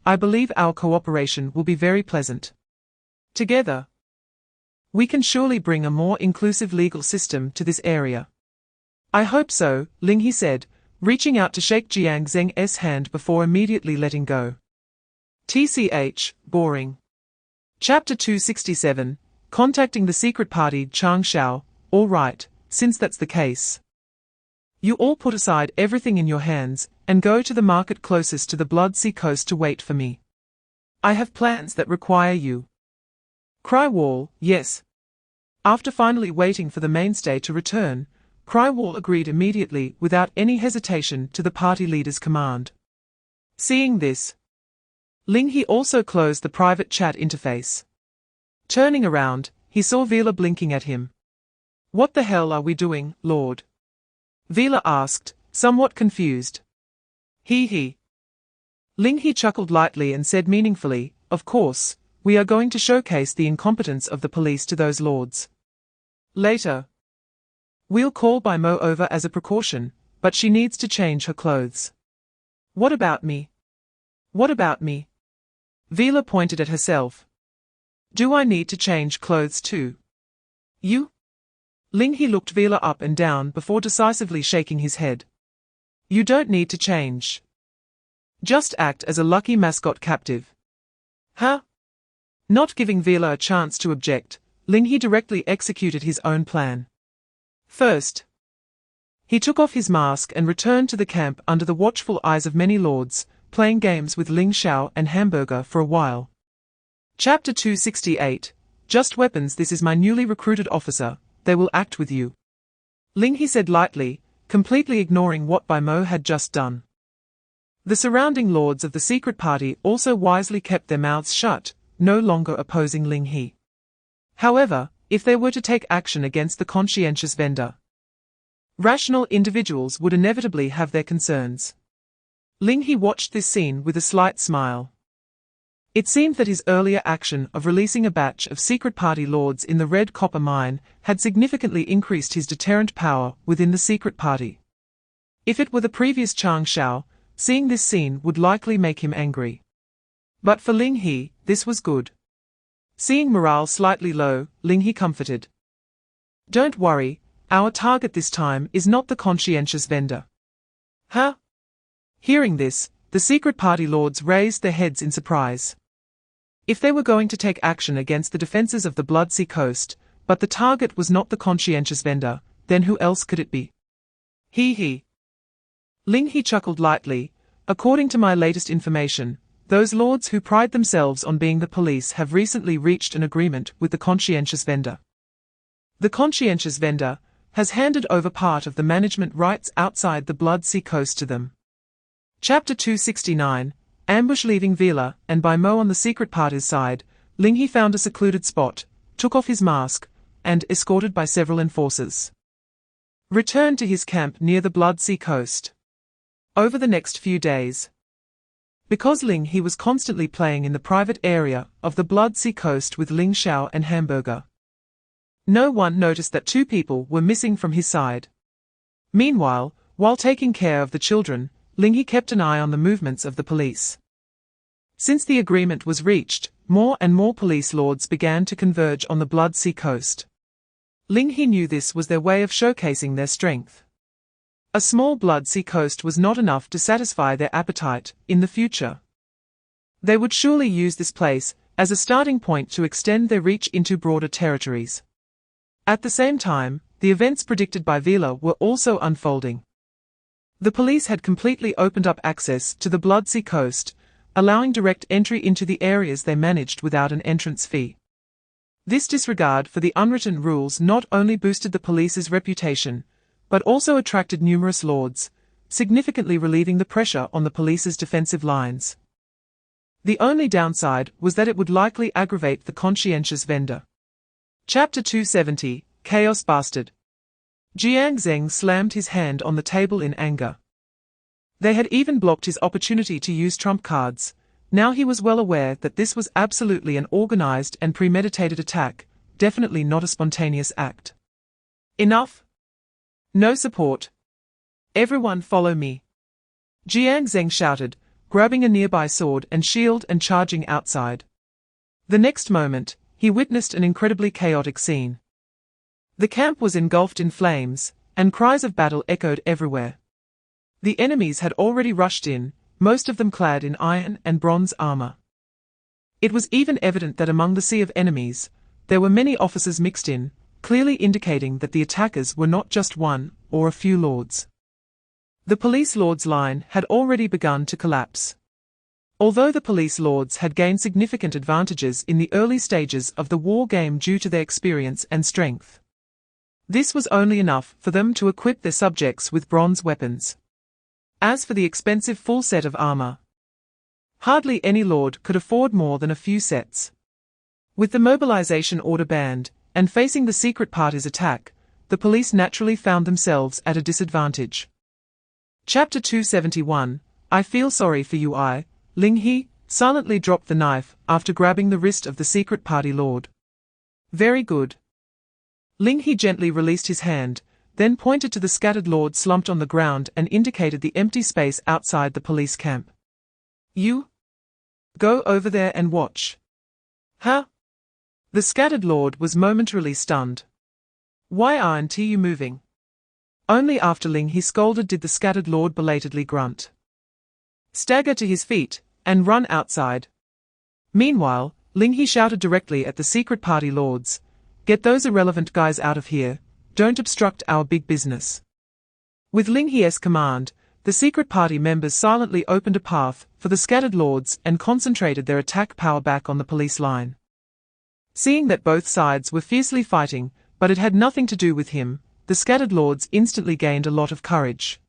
I believe our cooperation will be very pleasant. Together, we can surely bring a more inclusive legal system to this area. I hope so, Ling He said, reaching out to shake Jiang Zheng's hand before immediately letting go. TCH, boring. Chapter 267, Contacting the Secret Party. Chang Shao, all right, since that's the case, you all put aside everything in your hands and go to the market closest to the Blood Sea coast to wait for me. I have plans that require you. Crywall, yes. After finally waiting for the mainstay to return, Crywall agreed immediately without any hesitation to the party leader's command. Seeing this, Ling He also closed the private chat interface. Turning around, he saw Vila blinking at him. What the hell are we doing, Lord? Vila asked, somewhat confused. He. Ling He chuckled lightly and said meaningfully, of course, we are going to showcase the incompetence of the police to those lords. Later, we'll call Bai Mo over as a precaution, but she needs to change her clothes. What about me? What about me? Vila pointed at herself. Do I need to change clothes too? You? Ling He looked Vila up and down before decisively shaking his head. You don't need to change. Just act as a lucky mascot captive. Huh? Not giving Vila a chance to object, Ling He directly executed his own plan. First, he took off his mask and returned to the camp under the watchful eyes of many lords, playing games with Ling Xiao and Hamburger for a while. Chapter 268, Just Weapons. This is my newly recruited officer, they will act with you. Ling He said lightly, completely ignoring what Bai Mo had just done. The surrounding lords of the secret party also wisely kept their mouths shut, no longer opposing Ling He. However, if they were to take action against the conscientious vendor, rational individuals would inevitably have their concerns. Ling He watched this scene with a slight smile. It seemed that his earlier action of releasing a batch of secret party lords in the red copper mine had significantly increased his deterrent power within the secret party. If it were the previous Chang Shao, seeing this scene would likely make him angry. But for Ling He, this was good. Seeing morale slightly low, Ling He comforted. "Don't worry, our target this time is not the conscientious vendor." Huh? Hearing this, the secret party lords raised their heads in surprise. If they were going to take action against the defenses of the Bloodsea Coast, but the target was not the conscientious vendor, then who else could it be? He. Ling He chuckled lightly. "According to my latest information, those lords who pride themselves on being the police have recently reached an agreement with the conscientious vendor. The conscientious vendor has handed over part of the management rights outside the Bloodsea Coast to them." Chapter 269, Ambush. Leaving Vila and Bai Mo on the secret party's side, Ling He found a secluded spot, took off his mask, and, escorted by several enforcers, returned to his camp near the Bloodsea Coast. Over the next few days, because Ling He was constantly playing in the private area of the Bloodsea Coast with Ling Xiao and Hamburger, no one noticed that two people were missing from his side. Meanwhile, while taking care of the children, Ling He kept an eye on the movements of the police. Since the agreement was reached, more and more police lords began to converge on the Bloodsea Coast. Ling He knew this was their way of showcasing their strength. A small Bloodsea Coast was not enough to satisfy their appetite in the future. They would surely use this place as a starting point to extend their reach into broader territories. At the same time, the events predicted by Vila were also unfolding. The police had completely opened up access to the Bloodsea Coast, allowing direct entry into the areas they managed without an entrance fee. This disregard for the unwritten rules not only boosted the police's reputation, but also attracted numerous lords, significantly relieving the pressure on the police's defensive lines. The only downside was that it would likely aggravate the conscientious vendor. Chapter 270, Chaos Bastard. Jiang Zheng slammed his hand on the table in anger. They had even blocked his opportunity to use trump cards. Now he was well aware that this was absolutely an organized and premeditated attack, definitely not a spontaneous act. "Enough! No support! Everyone follow me!" Jiang Zheng shouted, grabbing a nearby sword and shield and charging outside. The next moment, he witnessed an incredibly chaotic scene. The camp was engulfed in flames, and cries of battle echoed everywhere. The enemies had already rushed in, most of them clad in iron and bronze armor. It was even evident that among the sea of enemies, there were many officers mixed in, clearly indicating that the attackers were not just one or a few lords. The police lords' line had already begun to collapse. Although the police lords had gained significant advantages in the early stages of the war game due to their experience and strength, this was only enough for them to equip their subjects with bronze weapons. As for the expensive full set of armor, hardly any lord could afford more than a few sets. With the mobilization order banned, and facing the secret party's attack, the police naturally found themselves at a disadvantage. Chapter 271, I Feel Sorry for You. Ling He silently dropped the knife after grabbing the wrist of the secret party lord. "Very good." Ling He gently released his hand, then pointed to the scattered lords slumped on the ground and indicated the empty space outside the police camp. "You go over there and watch." "Huh?" The scattered lord was momentarily stunned. "Why aren't you moving?" Only after Ling He scolded did the scattered lord belatedly grunt, stagger to his feet, and run outside. Meanwhile, Ling He shouted directly at the secret party lords, "Get those irrelevant guys out of here, don't obstruct our big business." With Ling He's command, the secret party members silently opened a path for the scattered lords and concentrated their attack power back on the police line. Seeing that both sides were fiercely fighting, but it had nothing to do with him, the scattered lords instantly gained a lot of courage.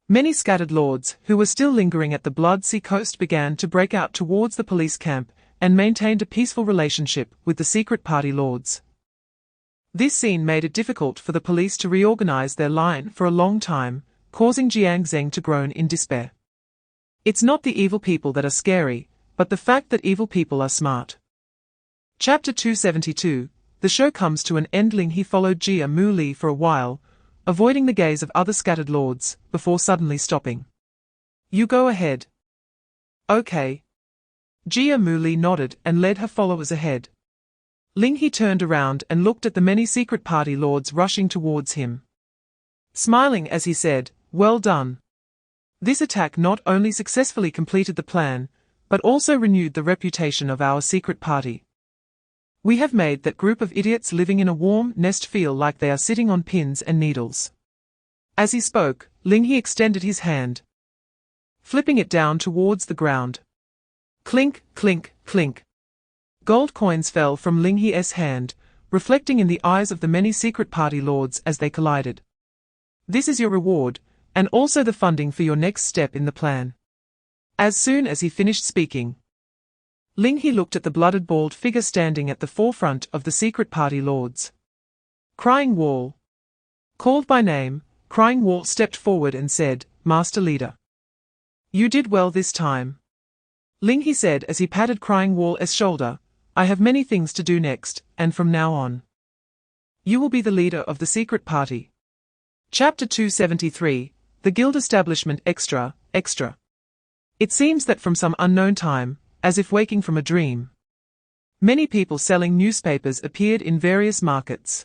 Many scattered lords who were still lingering at the Bloodsea Coast began to break out towards the police camp and maintained a peaceful relationship with the secret party lords. This scene made it difficult for the police to reorganize their line for a long time, causing Jiang Zheng to groan in despair. It's not the evil people that are scary, but the fact that evil people are smart. Chapter 272. The show comes to an end. Ling He followed Jia Mu Li for a while, avoiding the gaze of other scattered lords, before suddenly stopping. You go ahead. Okay. Jia Mu Li nodded and led her followers ahead. Ling He turned around and looked at the many secret party lords rushing towards him. Smiling as he said, "Well done. This attack not only successfully completed the plan, but also renewed the reputation of our secret party. We have made that group of idiots living in a warm nest feel like they are sitting on pins and needles." As he spoke, Ling He extended his hand, flipping it down towards the ground. Clink, clink, clink. Gold coins fell from Ling He's hand, reflecting in the eyes of the many secret party lords as they collided. This is your reward, and also the funding for your next step in the plan. As soon as he finished speaking, Ling He looked at the blooded bald figure standing at the forefront of the secret party lords. Crying Wall. Called by name, Crying Wall stepped forward and said, "Master Leader. You did well this time." Ling He said as he patted Crying Wall's shoulder, "I have many things to do next, and from now on, you will be the leader of the secret party." Chapter 273. The Guild Establishment Extra. It seems that from some unknown time, as if waking from a dream, many people selling newspapers appeared in various markets.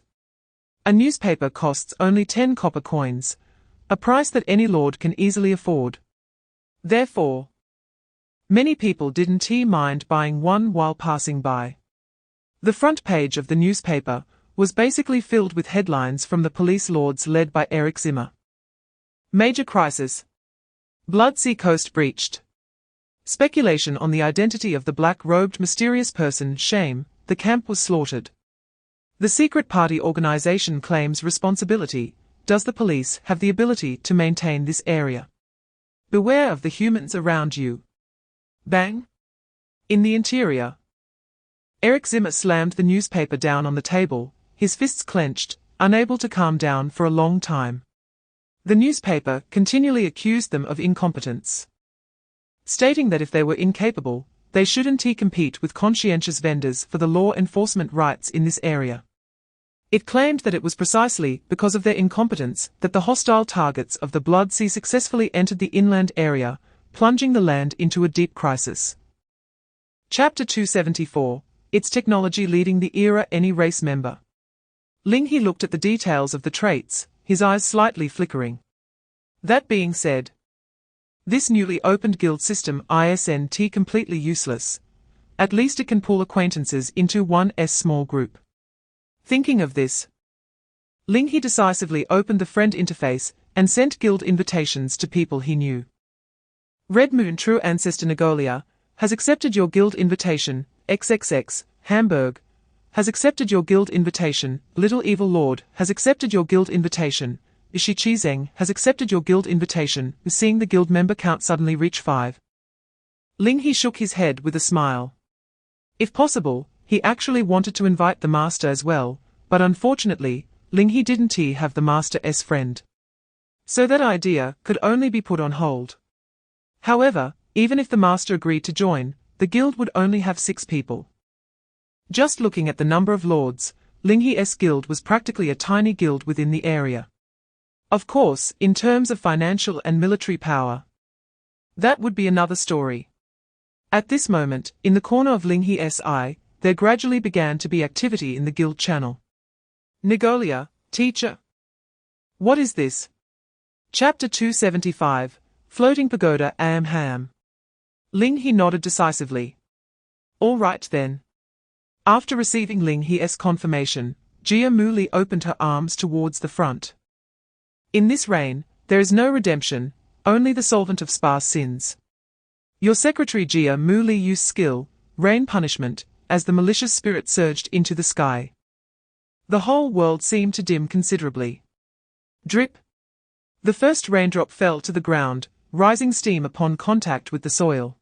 A newspaper costs only 10 copper coins, a price that any lord can easily afford. Therefore, many people didn't mind buying one while passing by. The front page of the newspaper was basically filled with headlines from the police lords led by Eric Zimmer. Major crisis. Blood Sea coast breached. Speculation on the identity of the black-robed mysterious person. Shame, the camp was slaughtered. The secret party organization claims responsibility. Does the police have the ability to maintain this area? Beware of the humans around you. Bang! In the interior, Eric Zimmer slammed the newspaper down on the table, his fists clenched, unable to calm down for a long time. The newspaper continually accused them of incompetence, stating that if they were incapable, they shouldn't compete with conscientious vendors for the law enforcement rights in this area. It claimed that it was precisely because of their incompetence that the hostile targets of the Blood Sea successfully entered the inland area, plunging the land into a deep crisis. Chapter 274. Its technology leading the era. Any race member. Ling He looked at the details of the traits, his eyes slightly flickering. That being said, this newly opened guild system isn't completely useless. At least it can pull acquaintances into one's small group. Thinking of this, Ling He decisively opened the friend interface and sent guild invitations to people he knew. Red Moon True Ancestor Nagolia has accepted your guild invitation. XXX Hamburg has accepted your guild invitation. Little Evil Lord has accepted your guild invitation. Ishi Chizeng has accepted your guild invitation. Seeing the guild member count suddenly reach 5, Ling He shook his head with a smile. If possible, he actually wanted to invite the master as well, but unfortunately, Ling He didn't have the master's friend. So that idea could only be put on hold. However, even if the master agreed to join, the guild would only have 6 people. Just looking at the number of lords, Ling He's guild was practically a tiny guild within the area. Of course, in terms of financial and military power, that would be another story. At this moment, in the corner of Ling He's eye, there gradually began to be activity in the guild channel. Nagolia, teacher. What is this? Chapter 275. Floating Pagoda. Ham. Ling He nodded decisively. All right then. After receiving Ling He's confirmation, Jia Mu Li opened her arms towards the front. In this reign, there is no redemption, only the solvent of sparse sins. Your secretary Jia Mu Li used skill, rain punishment, as the malicious spirit surged into the sky. The whole world seemed to dim considerably. Drip. The first raindrop fell to the ground, rising steam upon contact with the soil.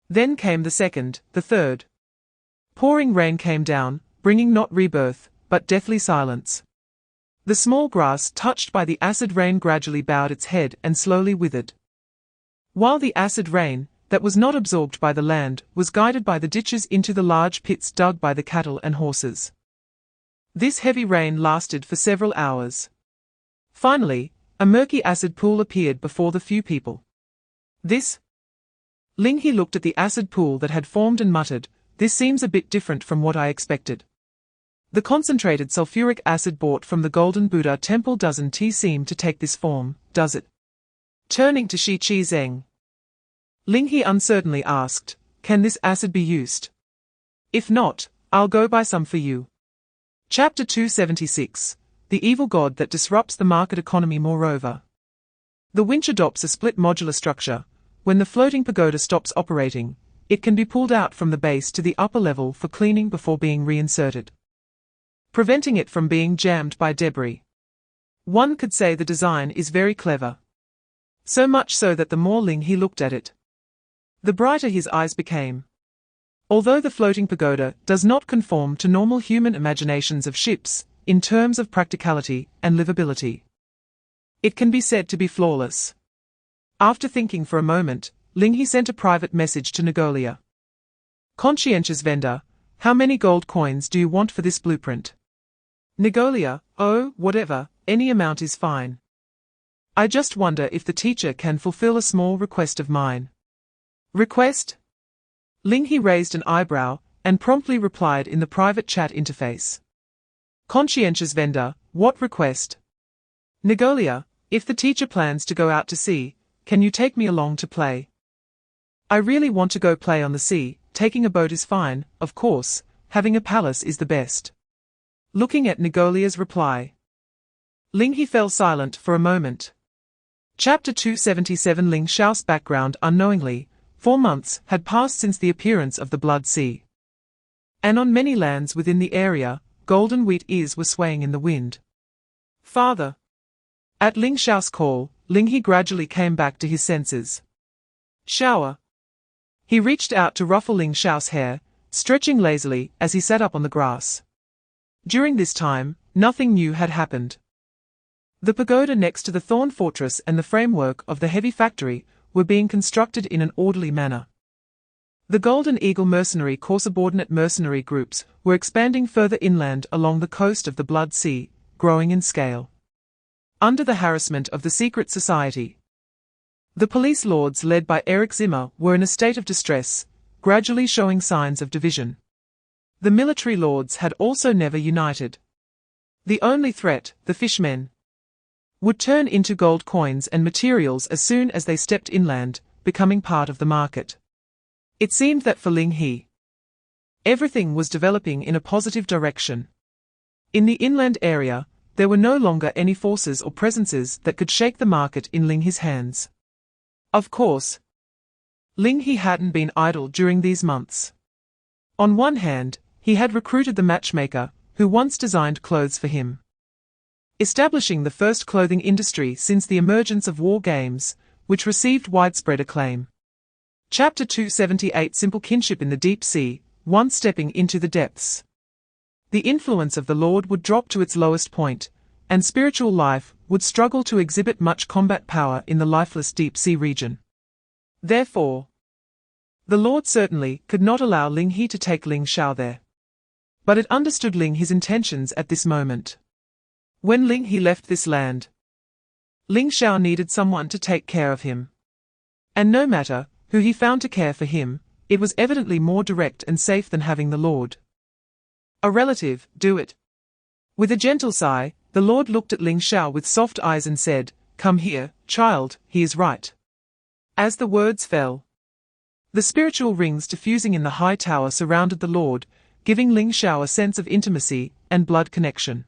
Then came the second, the third. Pouring rain came down, bringing not rebirth, but deathly silence. The small grass touched by the acid rain gradually bowed its head and slowly withered. While the acid rain, that was not absorbed by the land, was guided by the ditches into the large pits dug by the cattle and horses. This heavy rain lasted for several hours. Finally, a murky acid pool appeared before the few people. This? Ling He looked at the acid pool that had formed and muttered, "This seems a bit different from what I expected." The concentrated sulfuric acid bought from the Golden Buddha temple doesn't seem to take this form, does it? Turning to Shi Chi Zheng, Ling He uncertainly asked, "Can this acid be used? If not, I'll go buy some for you." Chapter 276, The Evil God That Disrupts the Market Economy. Moreover, the winch adopts a split modular structure. When the floating pagoda stops operating, it can be pulled out from the base to the upper level for cleaning before being reinserted, preventing it from being jammed by debris. One could say the design is very clever. So much so that the more Ling He looked at it, the brighter his eyes became. Although the floating pagoda does not conform to normal human imaginations of ships, in terms of practicality and livability, it can be said to be flawless. After thinking for a moment, Ling He sent a private message to Nagolia. "Conscientious vendor, how many gold coins do you want for this blueprint?" Nagolia, "Oh, whatever, any amount is fine. I just wonder if the teacher can fulfill a small request of mine." "Request?" Ling He raised an eyebrow, and promptly replied in the private chat interface. "Conscientious vendor, what request?" Nagolia, "If the teacher plans to go out to sea, can you take me along to play? I really want to go play on the sea. Taking a boat is fine, of course, having a palace is the best." Looking at Nagolia's reply, Ling He fell silent for a moment. Chapter 277. Ling Xiao's background. Unknowingly, 4 months had passed since the appearance of the Blood Sea. And on many lands within the area, golden wheat ears were swaying in the wind. "Father!" At Ling Xiao's call, Ling He gradually came back to his senses. "Shower!" He reached out to ruffle Ling Xiao's hair, stretching lazily as he sat up on the grass. During this time, nothing new had happened. The pagoda next to the Thorn Fortress and the framework of the heavy factory were being constructed in an orderly manner. The Golden Eagle Mercenary Corps subordinate mercenary groups were expanding further inland along the coast of the Blood Sea, growing in scale. Under the harassment of the secret society, the police lords led by Eric Zimmer were in a state of distress, gradually showing signs of division. The military lords had also never united. The only threat, the fishmen, would turn into gold coins and materials as soon as they stepped inland, becoming part of the market. It seemed that for Ling He, everything was developing in a positive direction. In the inland area, there were no longer any forces or presences that could shake the market in Ling He's hands. Of course, Ling He hadn't been idle during these months. On one hand, he had recruited the matchmaker, who once designed clothes for him, establishing the first clothing industry since the emergence of war games, which received widespread acclaim. Chapter 278. Simple kinship in the deep sea. Once stepping into the depths, the influence of the Lord would drop to its lowest point, and spiritual life would struggle to exhibit much combat power in the lifeless deep sea region. Therefore, the Lord certainly could not allow Ling He to take Ling Xiao there. But it understood Ling He's intentions at this moment. When Ling He left this land, Ling Xiao needed someone to take care of him. And no matter who he found to care for him, it was evidently more direct and safe than having the Lord, a relative, do it. With a gentle sigh, the Lord looked at Ling Xiao with soft eyes and said, "Come here, child, he is right." As the words fell, the spiritual rings diffusing in the high tower surrounded the Lord, giving Ling Xiao a sense of intimacy and blood connection.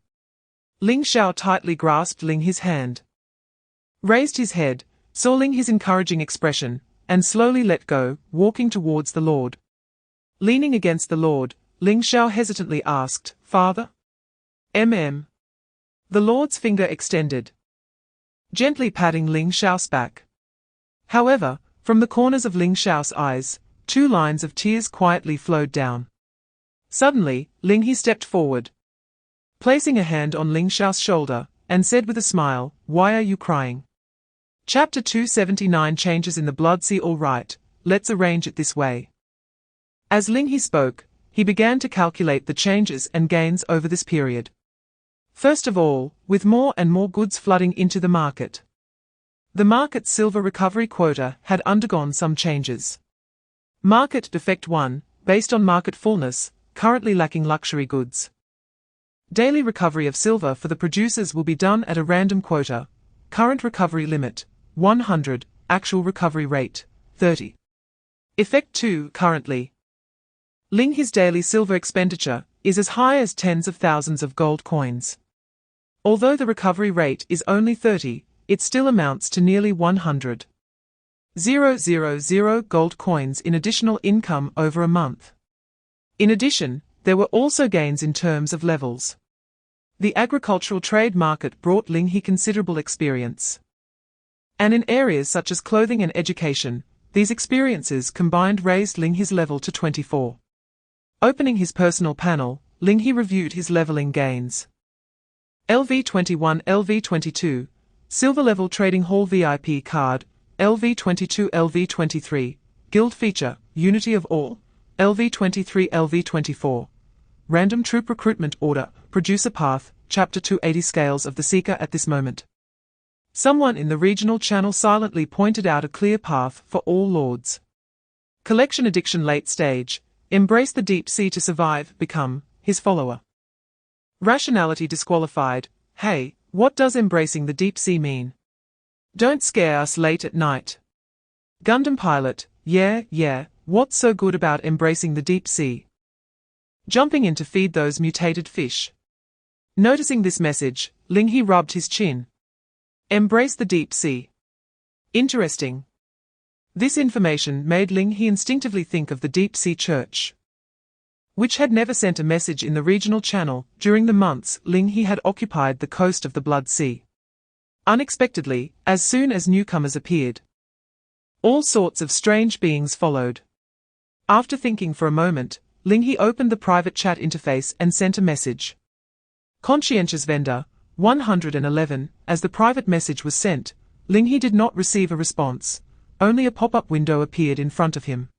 Ling Xiao tightly grasped Ling He's hand, raised his head, saw Ling He's encouraging expression, and slowly let go, walking towards the Lord. Leaning against the Lord, Ling Xiao hesitantly asked, "Father?" The Lord's finger extended, gently patting Ling Xiao's back. However, from the corners of Ling Xiao's eyes, 2 lines of tears quietly flowed down. Suddenly, Ling He stepped forward, placing a hand on Ling Xiao's shoulder, and said with a smile, "Why are you crying?" Chapter 279. Changes in the Blood Sea. All right, let's arrange it this way. As Ling He spoke, he began to calculate the changes and gains over this period. First of all, with more and more goods flooding into the market. The market's silver recovery quota had undergone some changes. Market defect 1, based on market fullness, currently lacking luxury goods. Daily recovery of silver for the producers will be done at a random quota. Current recovery limit, 100, actual recovery rate, 30. Effect 2, currently. Ling He's daily silver expenditure is as high as tens of thousands of gold coins. Although the recovery rate is only 30, it still amounts to nearly 100,000 gold coins in additional income over a month. In addition, there were also gains in terms of levels. The agricultural trade market brought Ling He considerable experience. And in areas such as clothing and education, these experiences combined raised Ling He's level to 24. Opening his personal panel, Ling He reviewed his leveling gains. LV21 LV22, Silver Level Trading Hall VIP Card, LV22 LV23, Guild Feature, Unity of All, LV23 LV24. Random Troop Recruitment Order, Producer Path, Chapter 280 Scales of the Seeker at this moment. Someone in the regional channel silently pointed out a clear path for all lords. Collection Addiction Late Stage, Embrace the Deep Sea to Survive, Become his follower. Rationality disqualified. Hey, what does embracing the deep sea mean? Don't scare us late at night. Gundam pilot, yeah, what's so good about embracing the deep sea? Jumping in to feed those mutated fish. Noticing this message, Ling He rubbed his chin. Embrace the deep sea. Interesting. This information made Ling He instinctively think of the Deep Sea Church, which had never sent a message in the regional channel during the months Ling He had occupied the coast of the Blood Sea. Unexpectedly, as soon as newcomers appeared, all sorts of strange beings followed. After thinking for a moment, Ling He opened the private chat interface and sent a message. Conscientious Vendor, 111, as the private message was sent, Ling He did not receive a response, only a pop-up window appeared in front of him.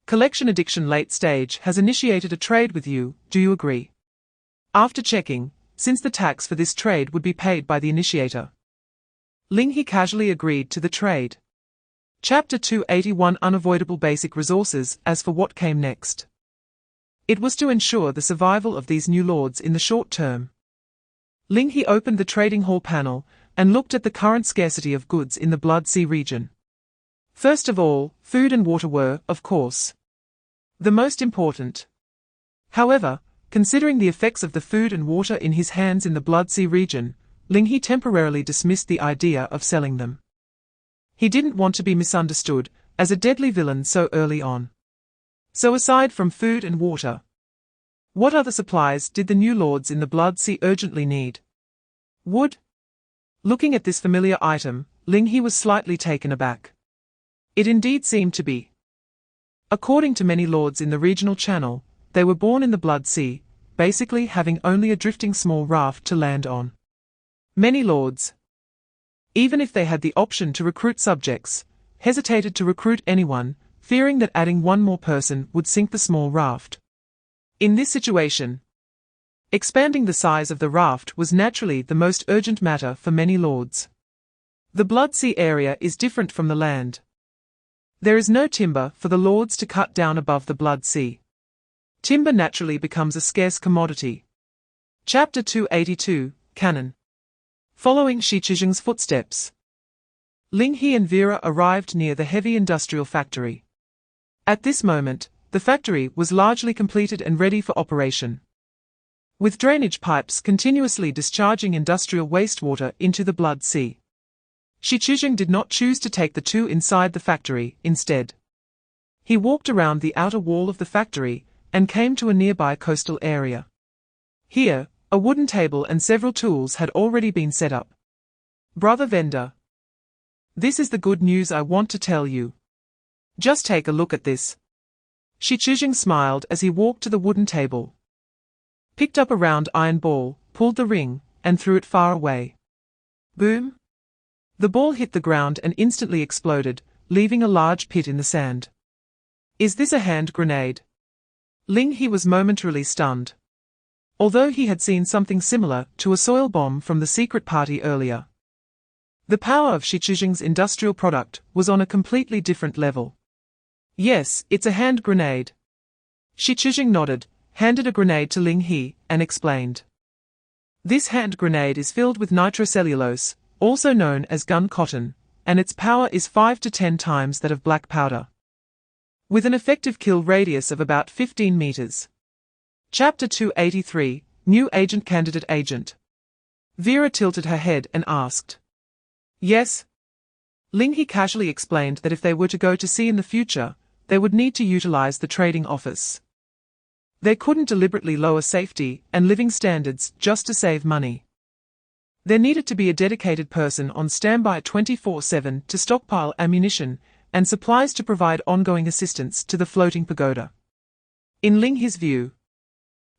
Collection Addiction Late Stage has initiated a trade with you, do you agree? After checking, since the tax for this trade would be paid by the initiator, Ling He casually agreed to the trade. Chapter 281 Unavoidable Basic Resources. As for what came next, it was to ensure the survival of these new lords in the short term. Ling He opened the trading hall panel and looked at the current scarcity of goods in the Blood Sea region. First of all, food and water were, of course, the most important. However, considering the effects of the food and water in his hands in the Blood Sea region, Ling He temporarily dismissed the idea of selling them. He didn't want to be misunderstood as a deadly villain so early on. So aside from food and water, what other supplies did the new lords in the Blood Sea urgently need? Wood? Looking at this familiar item, Ling He was slightly taken aback. It indeed seemed to be. According to many lords in the regional channel, they were born in the Blood Sea, basically having only a drifting small raft to land on. Many lords, even if they had the option to recruit subjects, hesitated to recruit anyone, fearing that adding one more person would sink the small raft. In this situation, expanding the size of the raft was naturally the most urgent matter for many lords. The Blood Sea area is different from the land. There is no timber for the lords to cut down above the Blood Sea. Timber naturally becomes a scarce commodity. Chapter 282, Canon. Following Shi Chizheng's footsteps, Ling He and Vera arrived near the heavy industrial factory. At this moment, the factory was largely completed and ready for operation, with drainage pipes continuously discharging industrial wastewater into the Blood Sea. Shi Chizheng did not choose to take the two inside the factory. Instead, he walked around the outer wall of the factory and came to a nearby coastal area. Here, a wooden table and several tools had already been set up. Brother Vendor, this is the good news I want to tell you. Just take a look at this. Shi Chizheng smiled as he walked to the wooden table, picked up a round iron ball, pulled the ring, and threw it far away. Boom! The ball hit the ground and instantly exploded, leaving a large pit in the sand. Is this a hand grenade? Ling He was momentarily stunned. Although he had seen something similar to a soil bomb from the secret party earlier. The power of Shi Chijing's industrial product was on a completely different level. Yes, it's a hand grenade. Shi Chijing nodded, handed a grenade to Ling He, and explained. This hand grenade is filled with nitrocellulose, also known as gun cotton, and its power is 5 to 10 times that of black powder. With an effective kill radius of about 15 meters. Chapter 283, New Agent Candidate Agent. Vera tilted her head and asked. Yes? Ling He casually explained that if they were to go to sea in the future, they would need to utilize the trading office. They couldn't deliberately lower safety and living standards just to save money. There needed to be a dedicated person on standby 24/7 to stockpile ammunition and supplies to provide ongoing assistance to the floating pagoda. In Ling He's view,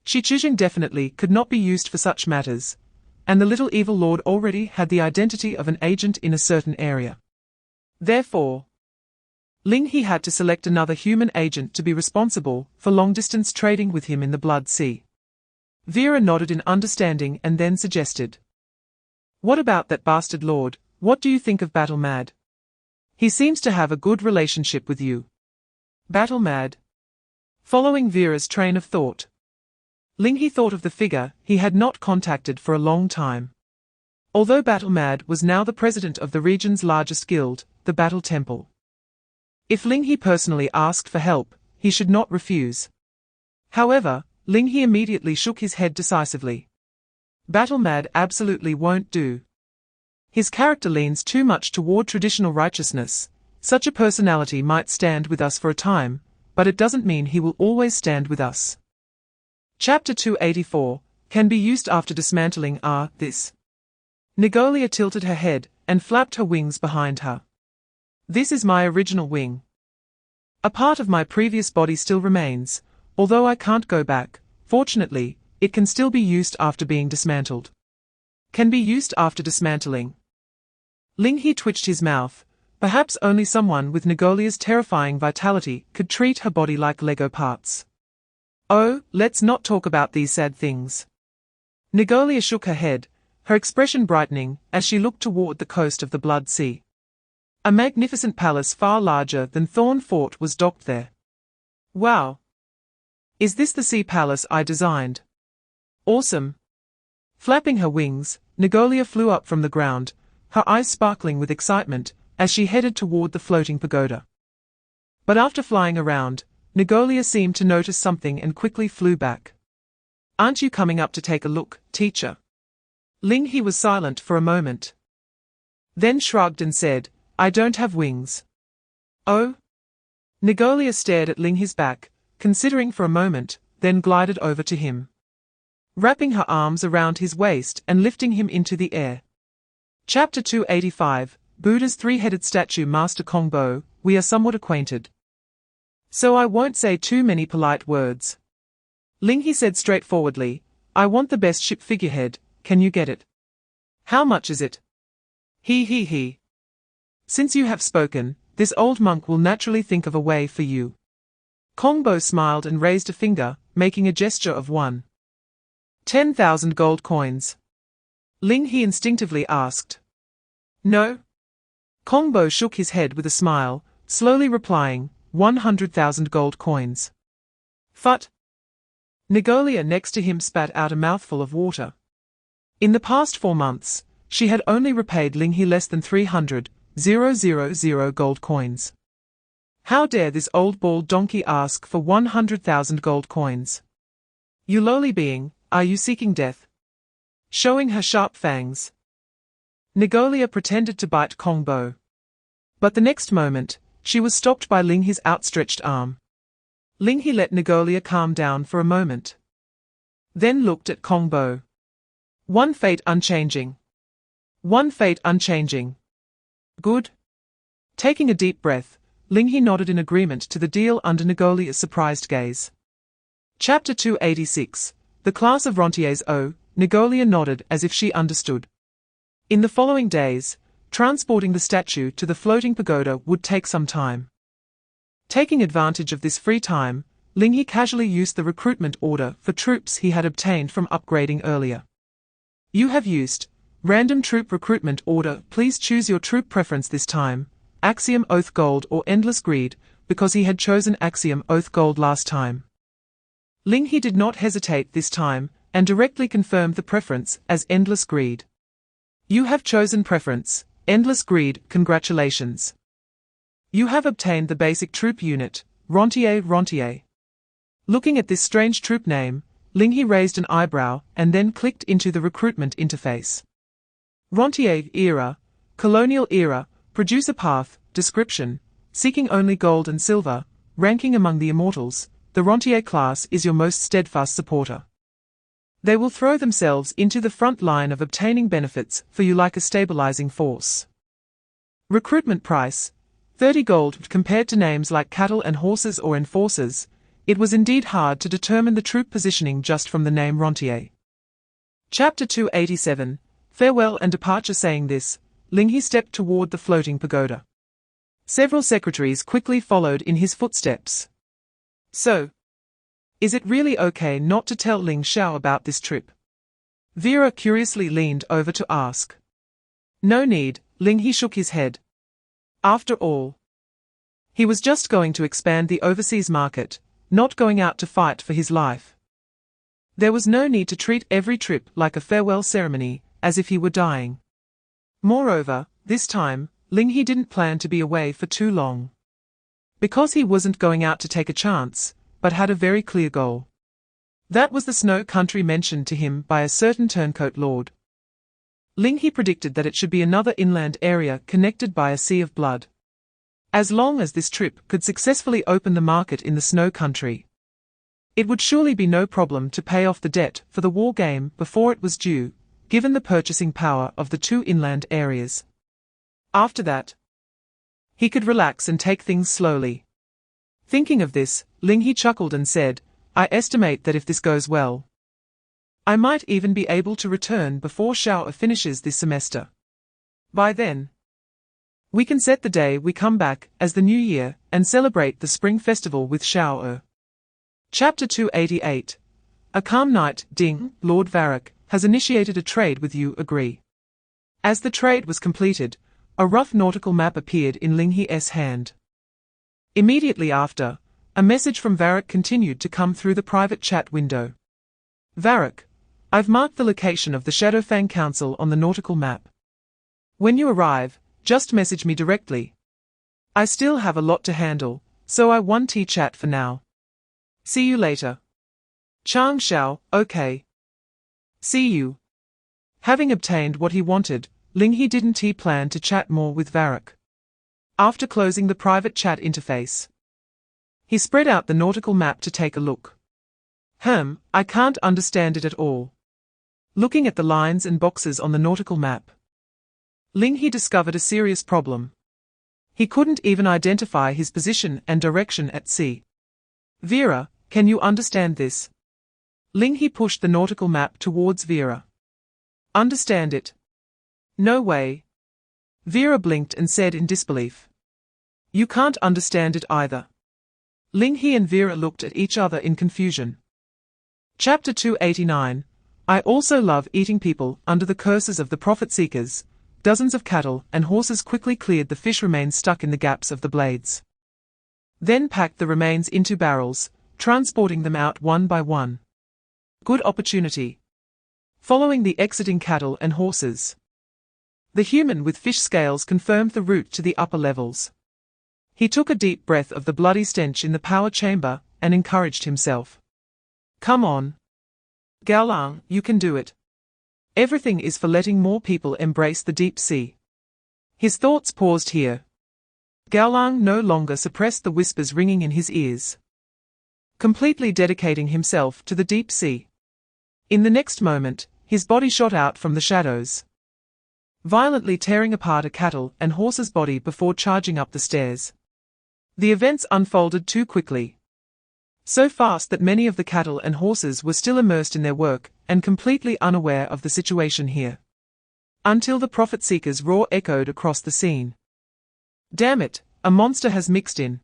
Shi Chijing definitely could not be used for such matters, and the little evil lord already had the identity of an agent in a certain area. Therefore, Ling He had to select another human agent to be responsible for long-distance trading with him in the Blood Sea. Vera nodded in understanding and then suggested. What about that bastard lord? What do you think of Battle Mad? He seems to have a good relationship with you. Battle Mad? Following Vera's train of thought, Ling He thought of the figure he had not contacted for a long time. Although Battle Mad was now the president of the region's largest guild, the Battle Temple. If Ling He personally asked for help, he should not refuse. However, Ling He immediately shook his head decisively. Battle Mad absolutely won't do. His character leans too much toward traditional righteousness. Such a personality might stand with us for a time, but it doesn't mean he will always stand with us. Chapter 284, can be used after dismantling this. Nigolia tilted her head and flapped her wings behind her. This is my original wing. A part of my previous body still remains, although I can't go back. Fortunately, it can still be used after being dismantled. Can be used after dismantling. Ling He twitched his mouth. Perhaps only someone with Nigolia's terrifying vitality could treat her body like Lego parts. Oh, let's not talk about these sad things. Nigolia shook her head, her expression brightening as she looked toward the coast of the Blood Sea. A magnificent palace far larger than Thorn Fort was docked there. Wow! Is this the sea palace I designed? Awesome! Flapping her wings, Nigolia flew up from the ground, her eyes sparkling with excitement, as she headed toward the floating pagoda. But after flying around, Nigolia seemed to notice something and quickly flew back. Aren't you coming up to take a look, teacher? Ling He was silent for a moment. Then shrugged and said, I don't have wings. Oh? Nigolia stared at Ling He's back, considering for a moment, then glided over to him. Wrapping her arms around his waist and lifting him into the air. Chapter 285, Buddha's three-headed statue Master Kongbo, we are somewhat acquainted. So I won't say too many polite words. Ling He said straightforwardly, I want the best ship figurehead, can you get it? How much is it? He. Since you have spoken, this old monk will naturally think of a way for you. Kongbo smiled and raised a finger, making a gesture of 10,000 gold coins. Ling He instinctively asked. No? Kongbo shook his head with a smile, slowly replying, 100,000 gold coins. Phut! Nigolia next to him spat out a mouthful of water. In the past 4 months, she had only repaid Ling He less than 300,000 gold coins. How dare this old bald donkey ask for 100,000 gold coins? You lowly being, are you seeking death? Showing her sharp fangs. Nigolia pretended to bite Kongbo. But the next moment, she was stopped by Ling He's outstretched arm. Ling He let Nigolia calm down for a moment. Then looked at Kongbo. One fate unchanging. One fate unchanging. Good. Taking a deep breath, Ling He nodded in agreement to the deal under Nigolia's surprised gaze. Chapter 286, The Class of Rentiers. Nigolia nodded as if she understood. In the following days, transporting the statue to the floating pagoda would take some time. Taking advantage of this free time, Ling He casually used the recruitment order for troops he had obtained from upgrading earlier. You have used random troop recruitment order. Please choose your troop preference this time, Axiom Oath Gold or Endless Greed, because he had chosen Axiom Oath Gold last time. Ling He did not hesitate this time, and directly confirmed the preference as Endless Greed. You have chosen preference, Endless Greed. Congratulations. You have obtained the basic troop unit, Rentier. Looking at this strange troop name, Ling He raised an eyebrow and then clicked into the recruitment interface. Rentier era, colonial era, producer path, description, seeking only gold and silver, ranking among the immortals, the Rentier class is your most steadfast supporter. They will throw themselves into the front line of obtaining benefits for you like a stabilizing force. Recruitment price, 30 gold. Compared to names like cattle and horses or enforcers, it was indeed hard to determine the troop positioning just from the name Rentier. Chapter 287, Farewell and Departure. Saying this, Ling He stepped toward the floating pagoda. Several secretaries quickly followed in his footsteps. So, is it really okay not to tell Ling Xiao about this trip? Vera curiously leaned over to ask. No need, Ling He shook his head. After all, he was just going to expand the overseas market, not going out to fight for his life. There was no need to treat every trip like a farewell ceremony, as if he were dying. Moreover, this time, Ling He didn't plan to be away for too long. Because he wasn't going out to take a chance, but had a very clear goal. That was the snow country mentioned to him by a certain turncoat lord. Ling He predicted that it should be another inland area connected by a sea of blood. As long as this trip could successfully open the market in the snow country, it would surely be no problem to pay off the debt for the war game before it was due, given the purchasing power of the two inland areas. After that, he could relax and take things slowly. Thinking of this, Ling He chuckled and said, I estimate that if this goes well, I might even be able to return before Xiao finishes this semester. By then, we can set the day we come back as the new year and celebrate the spring festival with Xiao. Chapter 288. A calm night. Ding, Lord Varrock has initiated a trade with you. Agree. As the trade was completed, a rough nautical map appeared in Ling He's hand. Immediately after, a message from Varrock continued to come through the private chat window. Varrock, I've marked the location of the Shadowfang Council on the nautical map. When you arrive, just message me directly. I still have a lot to handle, so I won't chat for now. See you later. Chang Xiao. Okay. See you. Having obtained what he wanted, Ling He didn't plan to chat more with Varrock. After closing the private chat interface, he spread out the nautical map to take a look. I can't understand it at all. Looking at the lines and boxes on the nautical map, Ling He discovered a serious problem. He couldn't even identify his position and direction at sea. Vera, can you understand this? Ling He pushed the nautical map towards Vera. Understand it? No way. Vera blinked and said in disbelief. You can't understand it either. Ling He and Vera looked at each other in confusion. Chapter 289. I also love eating people. Under the curses of the profit seekers, dozens of cattle and horses quickly cleared the fish remains stuck in the gaps of the blades. Then packed the remains into barrels, transporting them out one by one. Good opportunity. Following the exiting cattle and horses, the human with fish scales confirmed the route to the upper levels. He took a deep breath of the bloody stench in the power chamber and encouraged himself. Come on. Gaolang, you can do it. Everything is for letting more people embrace the deep sea. His thoughts paused here. Gaolang no longer suppressed the whispers ringing in his ears, completely dedicating himself to the deep sea. In the next moment, his body shot out from the shadows, violently tearing apart a cattle and horse's body before charging up the stairs. The events unfolded too quickly. So fast that many of the cattle and horses were still immersed in their work and completely unaware of the situation here. until the profit-seeker's roar echoed across the scene. Damn it, a monster has mixed in.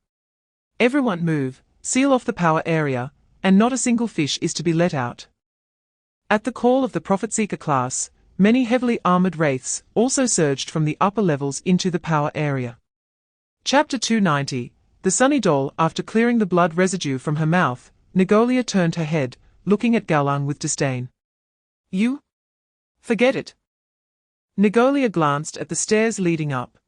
Everyone move, seal off the power area, and not a single fish is to be let out. At the call of the profit-seeker class, many heavily armored wraiths also surged from the upper levels into the power area. Chapter 290. The Sunny Doll. After clearing the blood residue from her mouth, Negolia turned her head, looking at Galang with disdain. You? Forget it. Negolia glanced at the stairs leading up.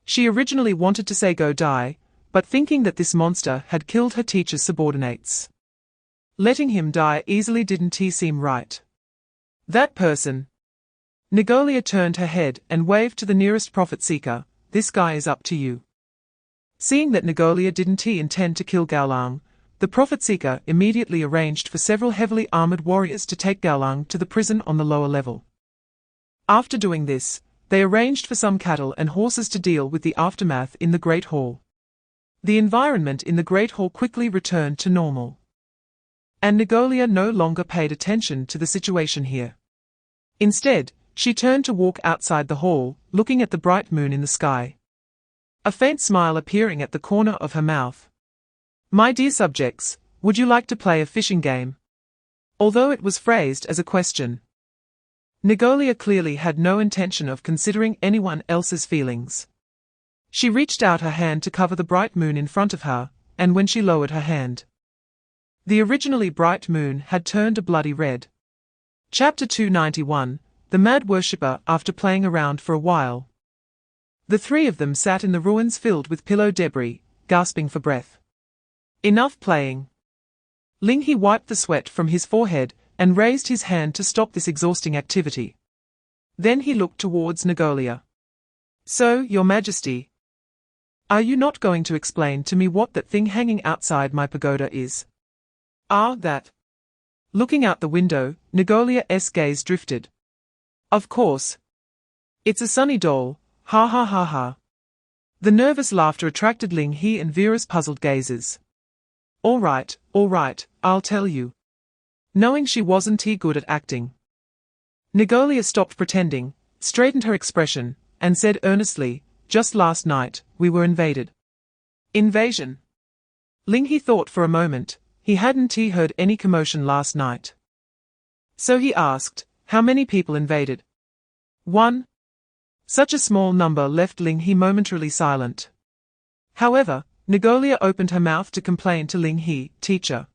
She originally wanted to say go die, but thinking that this monster had killed her teacher's subordinates. Letting him die easily didn't seem right. That person. Negolia turned her head and waved to the nearest profit seeker. This guy is up to you. Seeing that Negolia didn't intend to kill Galang, the profit seeker immediately arranged for several heavily armored warriors to take Galang to the prison on the lower level. After doing this, they arranged for some cattle and horses to deal with the aftermath in the Great Hall. The environment in the Great Hall quickly returned to normal. And Negolia no longer paid attention to the situation here. Instead, she turned to walk outside the hall, looking at the bright moon in the sky. A faint smile appearing at the corner of her mouth. My dear subjects, would you like to play a fishing game? Although it was phrased as a question, Negolia clearly had no intention of considering anyone else's feelings. She reached out her hand to cover the bright moon in front of her, and when she lowered her hand, the originally bright moon had turned a bloody red. Chapter 291. The Mad Worshipper. After playing around for a while, the three of them sat in the ruins filled with pillow debris, gasping for breath. Enough playing. Ling He wiped the sweat from his forehead and raised his hand to stop this exhausting activity. Then he looked towards Negolia. So, Your Majesty, are you not going to explain to me what that thing hanging outside my pagoda is? Ah, that. Looking out the window, Negolia's gaze drifted. Of course. It's a sunny doll, ha ha ha ha. The nervous laughter attracted Ling He and Vera's puzzled gazes. All right, I'll tell you. Knowing she wasn't good at acting, Negolia stopped pretending, straightened her expression, and said earnestly, just last night, we were invaded. Invasion? Ling He thought for a moment. He hadn't heard any commotion last night. So he asked, how many people invaded? One. Such a small number left Ling He momentarily silent. However, Negolia opened her mouth to complain to Ling He, teacher.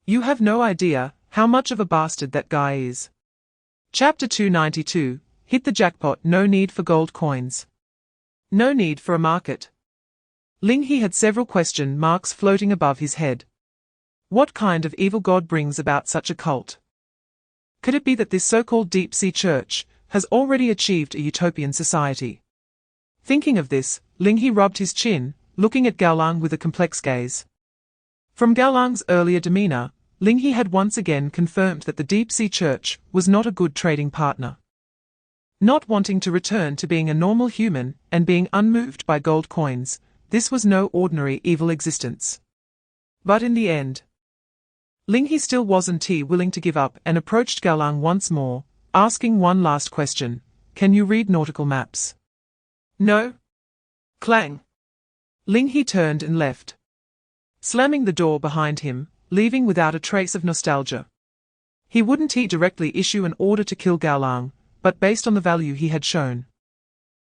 You have no idea how much of a bastard that guy is. Chapter 292. Hit the jackpot. No need for gold coins. No need for a market. Ling He had several question marks floating above his head. What kind of evil god brings about such a cult? Could it be that this so-called deep-sea church has already achieved a utopian society? Thinking of this, Ling He rubbed his chin, looking at Galang with a complex gaze. From Galang's earlier demeanor, Ling He had once again confirmed that the deep-sea church was not a good trading partner. Not wanting to return to being a normal human and being unmoved by gold coins, this was no ordinary evil existence. But in the end, Ling He still wasn't willing to give up and approached Galang once more, asking one last question. Can you read nautical maps? No. Clang. Ling He turned and left, slamming the door behind him, leaving without a trace of nostalgia. He wouldn't directly issue an order to kill Galang, but based on the value he had shown,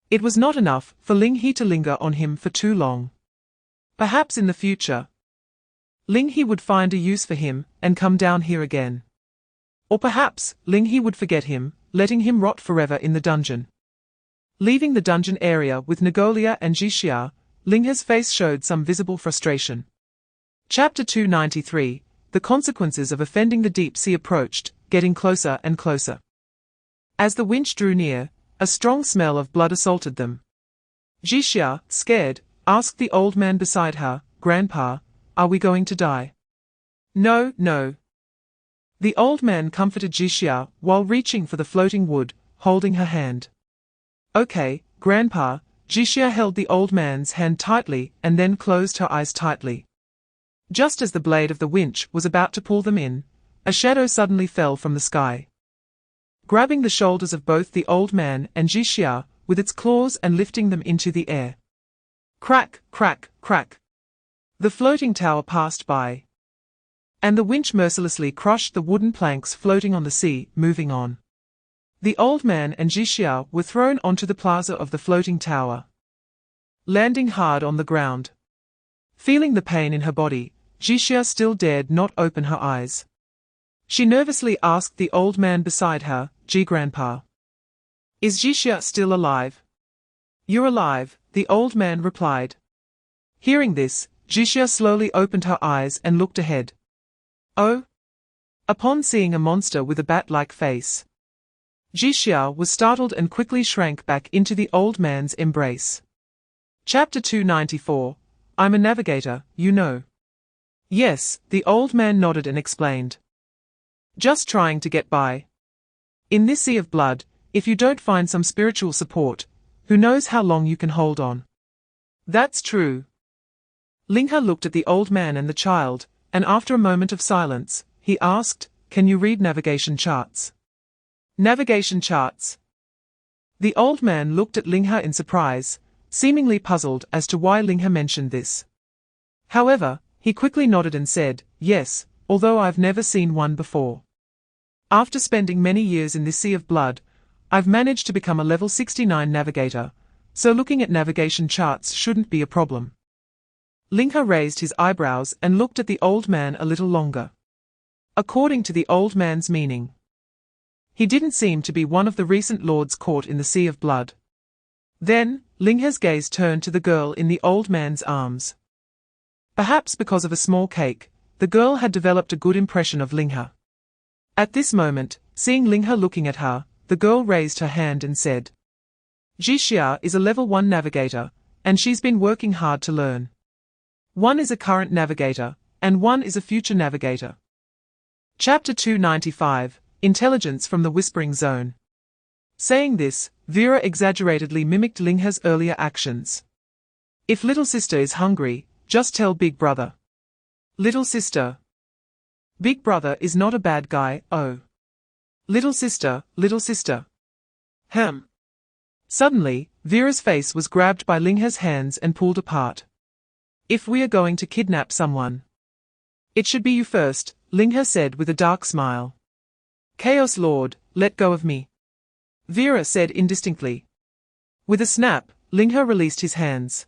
it was not enough for Ling He to linger on him for too long. Perhaps in the future, Ling He would find a use for him and come down here again. Or perhaps Ling He would forget him, letting him rot forever in the dungeon. Leaving the dungeon area with Negolia and Jixia, Ling He's face showed some visible frustration. Chapter 293. The consequences of offending the deep sea approached, getting closer and closer. As the winch drew near, a strong smell of blood assaulted them. Jixia, scared, asked the old man beside her, Grandpa, are we going to die? No, no. The old man comforted Jixia while reaching for the floating wood, holding her hand. Okay, Grandpa. Jixia held the old man's hand tightly and then closed her eyes tightly. Just as the blade of the winch was about to pull them in, a shadow suddenly fell from the sky. grabbing the shoulders of both the old man and Jixia with its claws and lifting them into the air. Crack, crack, crack. The floating tower passed by, and the winch mercilessly crushed the wooden planks floating on the sea, moving on. The old man and Jixia were thrown onto the plaza of the floating tower, landing hard on the ground. Feeling the pain in her body, Jixia still dared not open her eyes. She nervously asked the old man beside her, "Grandpa, is Jixia still alive?" "You're alive," the old man replied. Hearing this, Jixia slowly opened her eyes and looked ahead. Oh! Upon seeing a monster with a bat-like face, Jixia was startled and quickly shrank back into the old man's embrace. Chapter 294. I'm a navigator, you know. Yes, the old man nodded and explained. Just trying to get by. In this sea of blood, if you don't find some spiritual support, who knows how long you can hold on. That's true. Ling He looked at the old man and the child, and after a moment of silence, he asked, "Can you read navigation charts?" Navigation charts. The old man looked at Ling He in surprise, seemingly puzzled as to why Ling He mentioned this. However, he quickly nodded and said, "Yes, although I've never seen one before. After spending many years in this sea of blood, I've managed to become a level 69 navigator, so looking at navigation charts shouldn't be a problem." Ling He raised his eyebrows and looked at the old man a little longer. According to the old man's meaning, he didn't seem to be one of the recent lords caught in the sea of blood. Then, Ling He's gaze turned to the girl in the old man's arms. Perhaps because of a small cake, the girl had developed a good impression of Ling He. At this moment, seeing Ling He looking at her, the girl raised her hand and said, "Jixia is a level 1 navigator, and she's been working hard to learn. One is a current navigator, and one is a future navigator." Chapter 295. Intelligence from the Whispering Zone. Saying this, Vera exaggeratedly mimicked Ling He's earlier actions. "If little sister is hungry, just tell big brother." Little sister. Big brother is not a bad guy, oh. Little sister, little sister. Suddenly, Vera's face was grabbed by Ling He's hands and pulled apart. "If we are going to kidnap someone, it should be you first," Ling He said with a dark smile. "Chaos Lord, let go of me," Vera said indistinctly. With a snap, Ling He released his hands,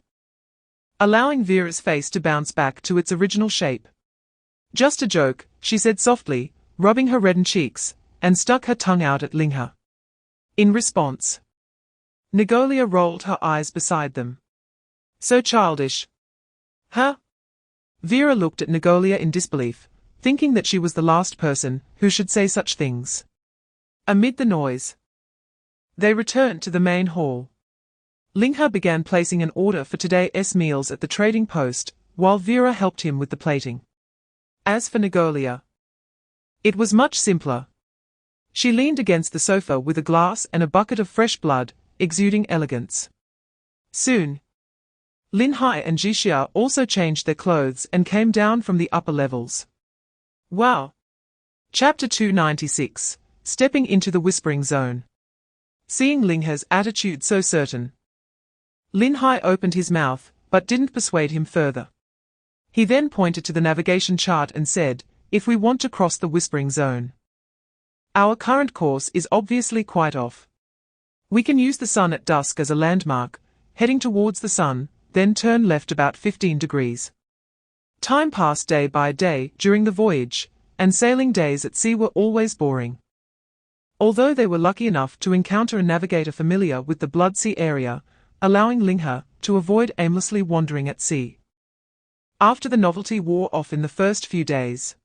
allowing Vera's face to bounce back to its original shape. "Just a joke," she said softly, rubbing her reddened cheeks, and stuck her tongue out at Ling He. In response, Negolia rolled her eyes beside them. "So childish." "Huh?" Vera looked at Negolia in disbelief, thinking that she was the last person who should say such things. Amid the noise, they returned to the main hall. Ling He began placing an order for today's meals at the trading post, while Vera helped him with the plating. As for Negolia, it was much simpler. She leaned against the sofa with a glass and a bucket of fresh blood, exuding elegance. Soon, Ling He and Jixia also changed their clothes and came down from the upper levels. Wow! Chapter 296. Stepping into the Whispering Zone. Seeing Ling He's attitude so certain, Ling He opened his mouth, but didn't persuade him further. He then pointed to the navigation chart and said, "If we want to cross the Whispering Zone, our current course is obviously quite off. We can use the sun at dusk as a landmark, heading towards the sun, then turn left about 15 degrees. Time passed day by day during the voyage, and sailing days at sea were always boring. Although they were lucky enough to encounter a navigator familiar with the Blood Sea area, allowing Ling He to avoid aimlessly wandering at sea. After the novelty wore off in the first few days,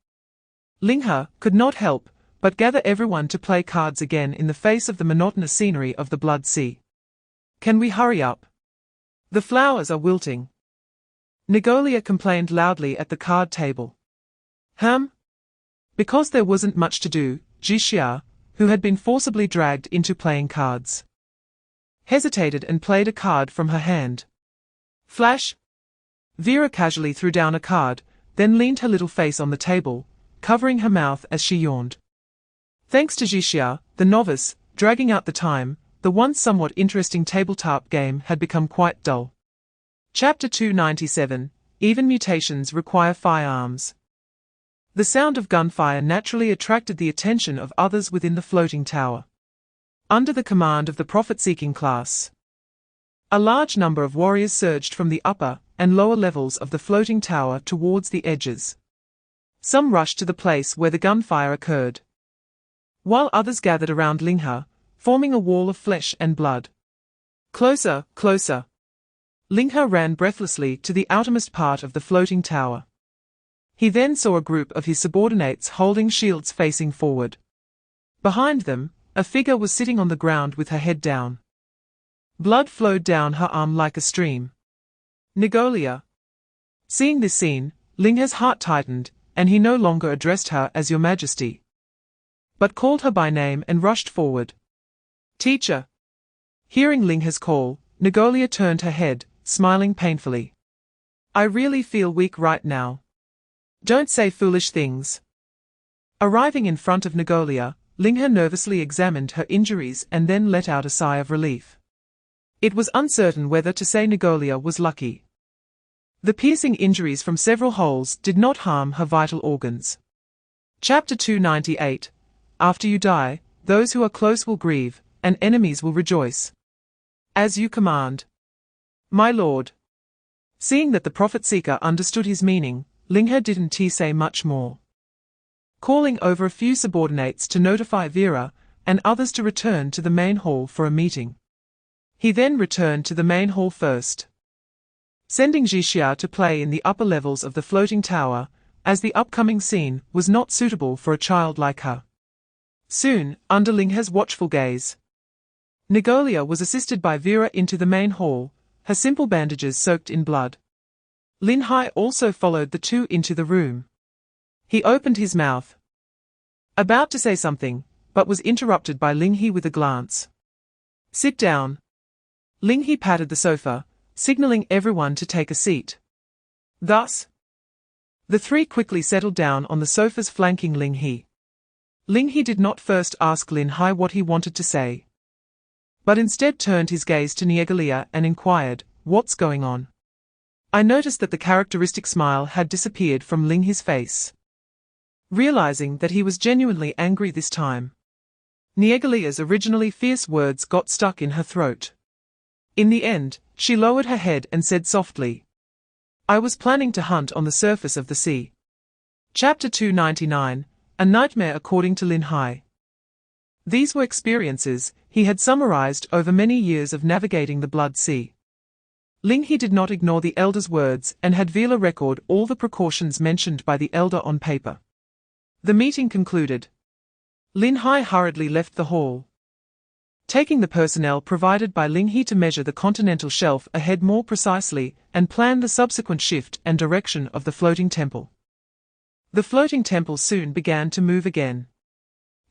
Ling He could not help but gather everyone to play cards again in the face of the monotonous scenery of the Blood Sea. "Can we hurry up? The flowers are wilting." Negolia complained loudly at the card table. Because there wasn't much to do, Jixia, who had been forcibly dragged into playing cards, hesitated and played a card from her hand. Flash! Vera casually threw down a card, then leaned her little face on the table, covering her mouth as she yawned. Thanks to Jixia, the novice, dragging out the time, the once somewhat interesting tabletop game had become quite dull. Chapter 297, Even Mutations Require Firearms. The sound of gunfire naturally attracted the attention of others within the floating tower. Under the command of the profit-seeking class, a large number of warriors surged from the upper and lower levels of the floating tower towards the edges. Some rushed to the place where the gunfire occurred, while others gathered around Ling He, forming a wall of flesh and blood. Closer, closer. Ling He ran breathlessly to the outermost part of the floating tower. He then saw a group of his subordinates holding shields facing forward. Behind them, a figure was sitting on the ground with her head down. Blood flowed down her arm like a stream. Negolia. Seeing this scene, Ling He's heart tightened, and he no longer addressed her as Your Majesty, but called her by name and rushed forward. Teacher. Hearing Ling He's call, Negolia turned her head, smiling painfully. I really feel weak right now. Don't say foolish things. Arriving in front of Negolia, Ling He nervously examined her injuries and then let out a sigh of relief. It was uncertain whether to say Negolia was lucky. The piercing injuries from several holes did not harm her vital organs. Chapter 298. After you die, those who are close will grieve, and enemies will rejoice. As you command. My lord. Seeing that the prophet-seeker understood his meaning, Ling He didn't say much more. Calling over a few subordinates to notify Vera, and others to return to the main hall for a meeting. He then returned to the main hall first, sending Jixia to play in the upper levels of the floating tower, as the upcoming scene was not suitable for a child like her. Soon, under Ling He's watchful gaze, Negolia was assisted by Vera into the main hall, her simple bandages soaked in blood. Ling He also followed the two into the room. He opened his mouth, about to say something, but was interrupted by Ling He with a glance. Sit down. Ling He patted the sofa, signaling everyone to take a seat. Thus, the three quickly settled down on the sofas flanking Ling He. Ling He did not first ask Ling He what he wanted to say, but instead turned his gaze to Negolia and inquired, What's going on? I noticed that the characteristic smile had disappeared from Ling He's face. Realizing that he was genuinely angry this time, Negolia's originally fierce words got stuck in her throat. In the end, she lowered her head and said softly, I was planning to hunt on the surface of the sea. Chapter 299, A Nightmare According to Ling He. These were experiences he had summarized over many years of navigating the Blood Sea. Ling He did not ignore the elder's words and had Vila record all the precautions mentioned by the elder on paper. The meeting concluded. Ling He hurriedly left the hall, taking the personnel provided by Ling He to measure the continental shelf ahead more precisely and plan the subsequent shift and direction of the floating temple. The floating temple soon began to move again.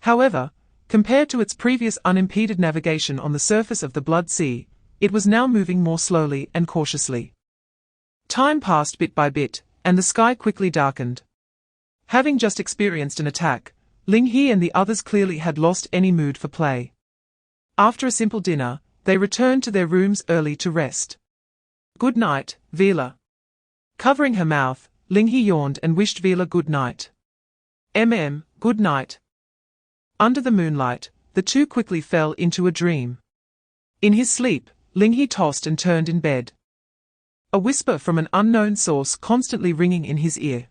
However, compared to its previous unimpeded navigation on the surface of the Blood Sea, it was now moving more slowly and cautiously. Time passed bit by bit, and the sky quickly darkened. Having just experienced an attack, Ling He and the others clearly had lost any mood for play. After a simple dinner, they returned to their rooms early to rest. Good night, Vila. Covering her mouth, Ling He yawned and wished Vila good night. Good night. Under the moonlight, the two quickly fell into a dream. In his sleep, Ling He tossed and turned in bed, a whisper from an unknown source constantly ringing in his ear.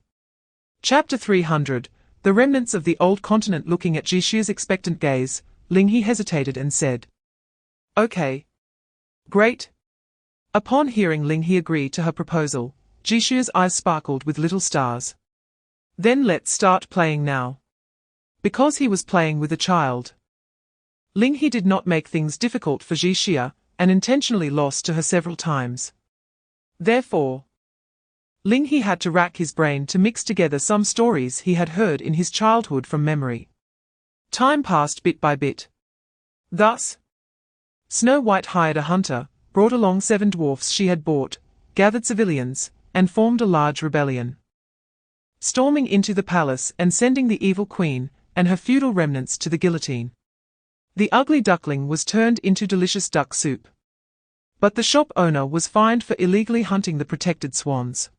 Chapter 300, The Remnants of the Old Continent. Looking at Jixia's expectant gaze, Ling He hesitated and said, Okay. Great. Upon hearing Ling He agree to her proposal, Jixia's eyes sparkled with little stars. Then let's start playing now. Because he was playing with a child, Ling He did not make things difficult for Jixia, and intentionally lost to her several times. Therefore, Ling He had to rack his brain to mix together some stories he had heard in his childhood from memory. Time passed bit by bit. Thus, Snow White hired a hunter, brought along 7 dwarfs she had bought, gathered civilians, and formed a large rebellion. Storming into the palace and sending the evil queen, and her feudal remnants to the guillotine. The ugly duckling was turned into delicious duck soup. But the shop owner was fined for illegally hunting the protected swans.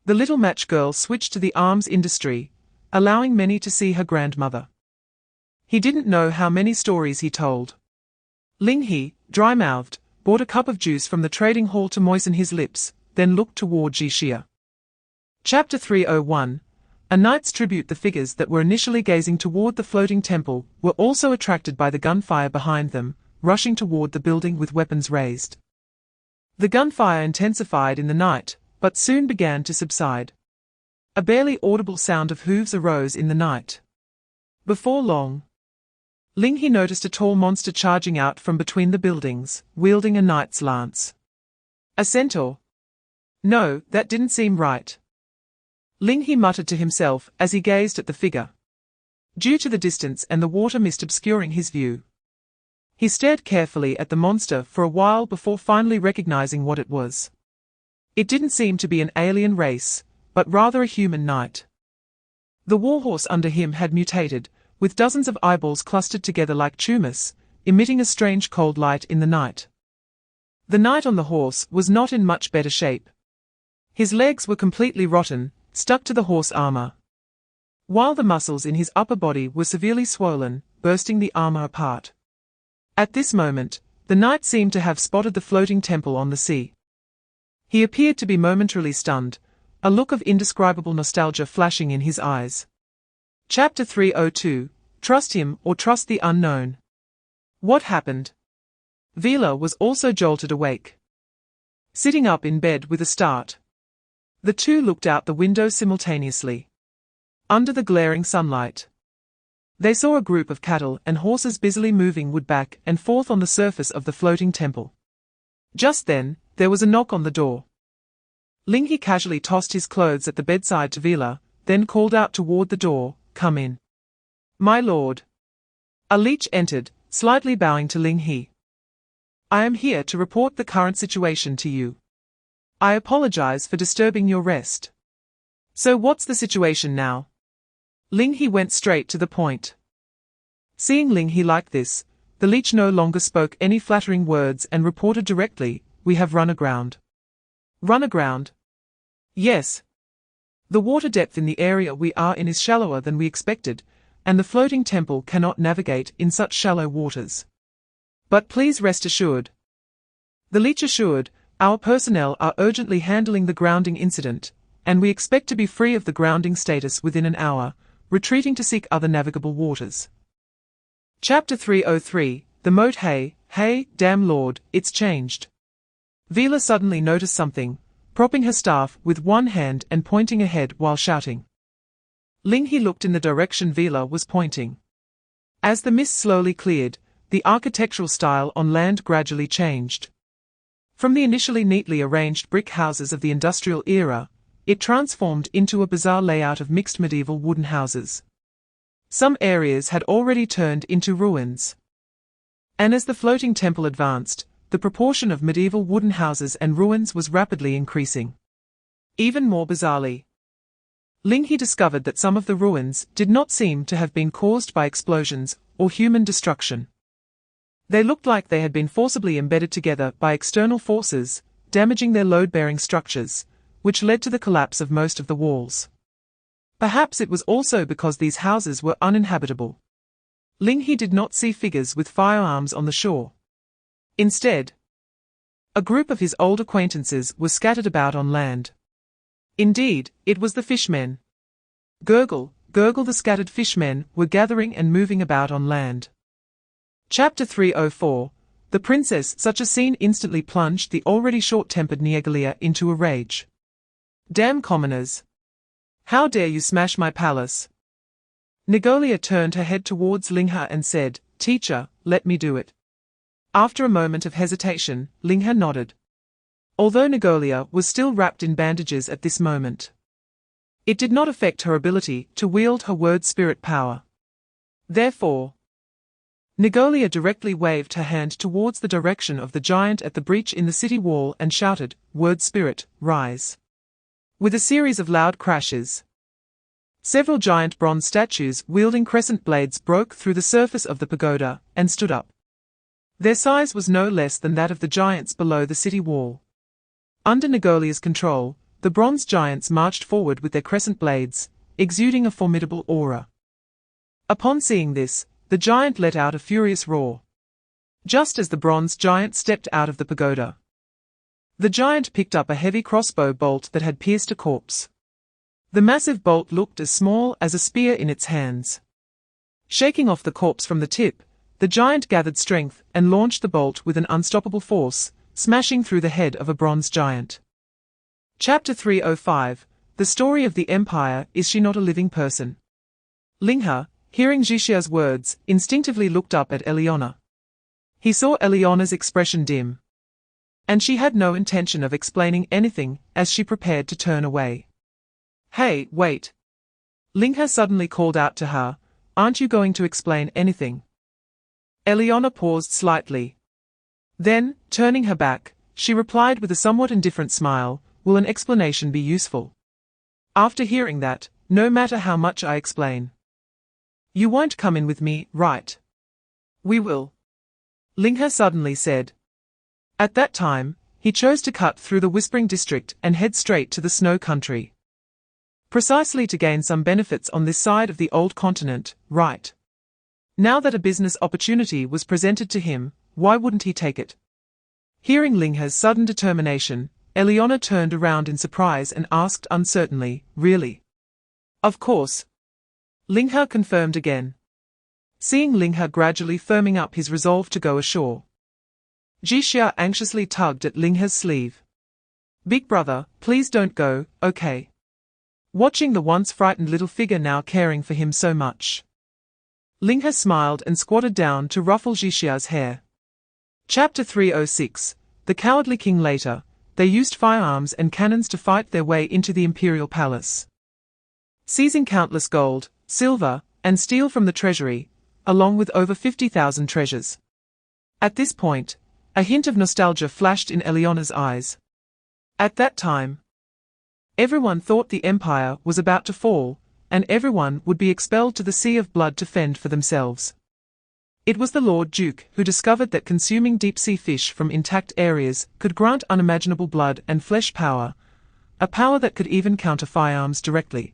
The little match girl switched to the arms industry, allowing many to see her grandmother. He didn't know how many stories he told. Ling He, dry-mouthed, bought a cup of juice from the trading hall to moisten his lips, then looked toward Jixia. Chapter 301. A Knight's Tribute. The figures that were initially gazing toward the floating temple were also attracted by the gunfire behind them, rushing toward the building with weapons raised. The gunfire intensified in the night, but soon began to subside. A barely audible sound of hooves arose in the night. Before long, Ling He noticed a tall monster charging out from between the buildings, wielding a knight's lance. A centaur? No, that didn't seem right. Ling He muttered to himself as he gazed at the figure. Due to the distance and the water mist obscuring his view, he stared carefully at the monster for a while before finally recognizing what it was. It didn't seem to be an alien race, but rather a human knight. The warhorse under him had mutated, with dozens of eyeballs clustered together like tumors, emitting a strange cold light in the night. The knight on the horse was not in much better shape. His legs were completely rotten, stuck to the horse armor, while the muscles in his upper body were severely swollen, bursting the armor apart. At this moment, the knight seemed to have spotted the floating temple on the sea. He appeared to be momentarily stunned, a look of indescribable nostalgia flashing in his eyes. Chapter 302. Trust him or trust the unknown. What happened? Vila was also jolted awake. Sitting up in bed with a start, the two looked out the window simultaneously. Under the glaring sunlight, they saw a group of cattle and horses busily moving wood back and forth on the surface of the floating temple. Just then, there was a knock on the door. Ling He casually tossed his clothes at the bedside to Vila, then called out toward the door, "Come in." "My lord." A leech entered, slightly bowing to Ling He. "I am here to report the current situation to you. I apologize for disturbing your rest." "So what's the situation now?" Ling He went straight to the point. Seeing Ling He like this, the leech no longer spoke any flattering words and reported directly, "We have run aground." "Run aground?" "Yes. The water depth in the area we are in is shallower than we expected, and the floating temple cannot navigate in such shallow waters. But please rest assured." The leech assured, "Our personnel are urgently handling the grounding incident, and we expect to be free of the grounding status within an hour, retreating to seek other navigable waters." Chapter 303. The moat. Hey, damn lord, it's changed. Vila suddenly noticed something, propping her staff with one hand and pointing ahead while shouting. Ling He looked in the direction Vila was pointing. As the mist slowly cleared, the architectural style on land gradually changed. From the initially neatly arranged brick houses of the industrial era, it transformed into a bizarre layout of mixed medieval wooden houses. Some areas had already turned into ruins. And as the floating temple advanced, the proportion of medieval wooden houses and ruins was rapidly increasing. Even more bizarrely, Ling He discovered that some of the ruins did not seem to have been caused by explosions or human destruction. They looked like they had been forcibly embedded together by external forces, damaging their load-bearing structures, which led to the collapse of most of the walls. Perhaps it was also because these houses were uninhabitable. Ling He did not see figures with firearms on the shore. Instead, a group of his old acquaintances were scattered about on land. Indeed, it was the fishmen. Gurgle, gurgle, the scattered fishmen were gathering and moving about on land. Chapter 304. The princess. Such a scene instantly plunged the already short-tempered Niegalia into a rage. "Damn commoners! How dare you smash my palace?" Niegalia turned her head towards Ling He and said, "Teacher, let me do it." After a moment of hesitation, Ling He nodded. Although Niegalia was still wrapped in bandages at this moment, it did not affect her ability to wield her word spirit power. Therefore, Niegalia directly waved her hand towards the direction of the giant at the breach in the city wall and shouted, "Word spirit, rise." With a series of loud crashes, Several giant bronze statues wielding crescent blades broke through the surface of the pagoda and stood up. Their size was no less than that of the giants below the city wall. Under Negolia's control, the bronze giants marched forward with their crescent blades, exuding a formidable aura. Upon seeing this, the giant let out a furious roar. Just as the bronze giant stepped out of the pagoda, the giant picked up a heavy crossbow bolt that had pierced a corpse. The massive bolt looked as small as a spear in its hands. Shaking off the corpse from the tip, the giant gathered strength and launched the bolt with an unstoppable force, smashing through the head of a bronze giant. Chapter 305, The Story of the Empire. Is she not a living person? Ling He, hearing Jixia's words, instinctively looked up at Eliona. He saw Eliona's expression dim, and she had no intention of explaining anything as she prepared to turn away. "Hey, wait!" Ling He suddenly called out to her, "Aren't you going to explain anything?" Eliona paused slightly. Then, turning her back, she replied with a somewhat indifferent smile, "Will an explanation be useful? After hearing that, no matter how much I explain, you won't come in with me, right?" "We will," Ling He suddenly said. At that time, he chose to cut through the Whispering District and head straight to the Snow Country. Precisely to gain some benefits on this side of the old continent, right? Now that a business opportunity was presented to him, why wouldn't he take it? Hearing Ling He's sudden determination, Eliona turned around in surprise and asked uncertainly, "Really?" "Of course," Ling He confirmed again. Seeing Ling He gradually firming up his resolve to go ashore, Jixia anxiously tugged at Ling He's sleeve. "Big brother, please don't go, okay?" Watching the once frightened little figure now caring for him so much, Ling He smiled and squatted down to ruffle Jixia's hair. Chapter 306, The Cowardly King. Later, they used firearms and cannons to fight their way into the imperial palace, seizing countless gold, silver, and steel from the treasury, along with over 50,000 treasures. At this point, a hint of nostalgia flashed in Eliona's eyes. At that time, everyone thought the empire was about to fall, and everyone would be expelled to the Sea of Blood to fend for themselves. It was the Lord Duke who discovered that consuming deep-sea fish from intact areas could grant unimaginable blood and flesh power, a power that could even counter firearms directly.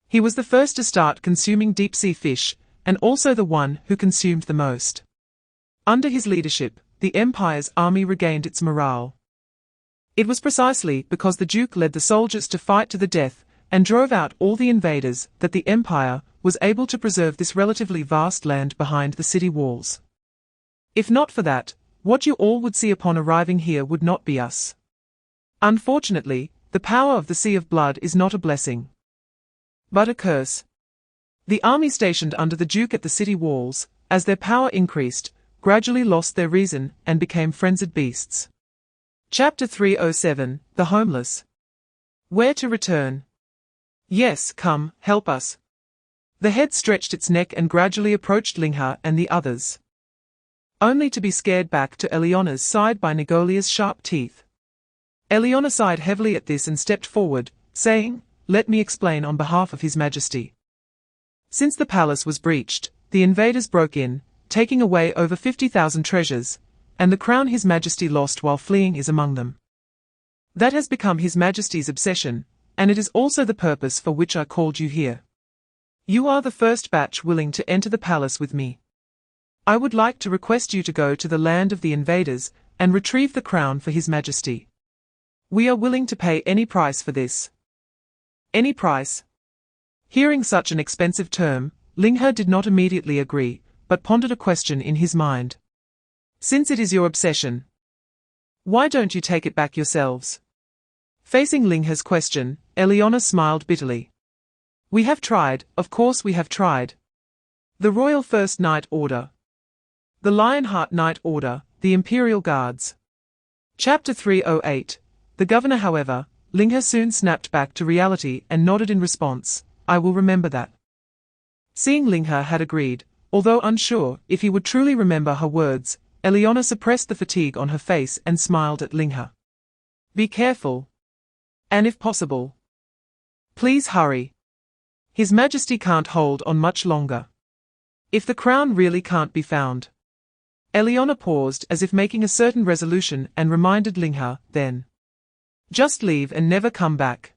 He was the first to start consuming deep-sea fish, and also the one who consumed the most. Under his leadership, the Empire's army regained its morale. It was precisely because the Duke led the soldiers to fight to the death and drove out all the invaders that the Empire was able to preserve this relatively vast land behind the city walls. If not for that, what you all would see upon arriving here would not be us. Unfortunately, the power of the Sea of Blood is not a blessing, but a curse. The army stationed under the Duke at the city walls, as their power increased, gradually lost their reason and became frenzied beasts. Chapter 307, The Homeless. Where to return? Yes, come, help us. The head stretched its neck and gradually approached Ling He and the others, only to be scared back to Eliona's side by Negolia's sharp teeth. Eliona sighed heavily at this and stepped forward, saying, "Let me explain on behalf of His Majesty. Since the palace was breached, the invaders broke in, taking away over 50,000 treasures, and the crown His Majesty lost while fleeing is among them. That has become His Majesty's obsession, and it is also the purpose for which I called you here. You are the first batch willing to enter the palace with me. I would like to request you to go to the land of the invaders and retrieve the crown for His Majesty. We are willing to pay any price for this." Any price? Hearing such an expensive term, Ling He did not immediately agree, but pondered a question in his mind. "Since it is your obsession, why don't you take it back yourselves?" Facing Ling He's question, Eliona smiled bitterly. "We have tried, of course we have tried. The Royal First Knight Order, the Lionheart Knight Order, the Imperial Guards." Chapter 308, The Governor. However, Ling He soon snapped back to reality and nodded in response, "I will remember that." Seeing Ling He had agreed, although unsure if he would truly remember her words, Eliona suppressed the fatigue on her face and smiled at Ling He. "Be careful. And if possible, please hurry." His Majesty can't hold on much longer. If the crown really can't be found. Eliona paused as if making a certain resolution and reminded Ling He, then. Just leave and never come back.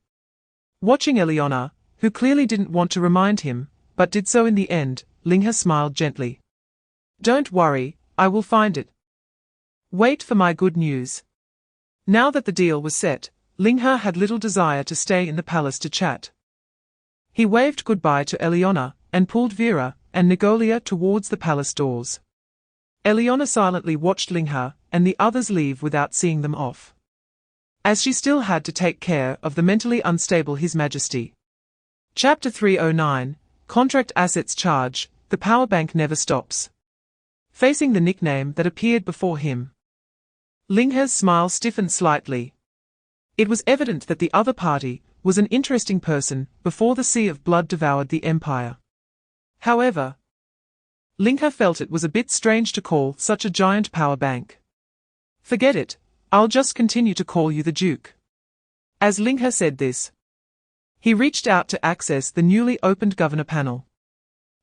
Watching Eliona, who clearly didn't want to remind him, but did so in the end, Ling He smiled gently. Don't worry, I will find it. Wait for my good news. Now that the deal was set, Ling He had little desire to stay in the palace to chat. He waved goodbye to Eliona, and pulled Vera and Negolia towards the palace doors. Eliona silently watched Ling He and the others leave without seeing them off, as she still had to take care of the mentally unstable His Majesty. Chapter 309, Contract Assets Charge, The Power Bank Never Stops. Facing the nickname that appeared before him, Ling He's smile stiffened slightly. It was evident that the other party was an interesting person before the sea of blood devoured the empire. However, Ling He felt it was a bit strange to call such a giant power bank. Forget it, I'll just continue to call you the Duke. As Ling He said this, he reached out to access the newly opened governor panel.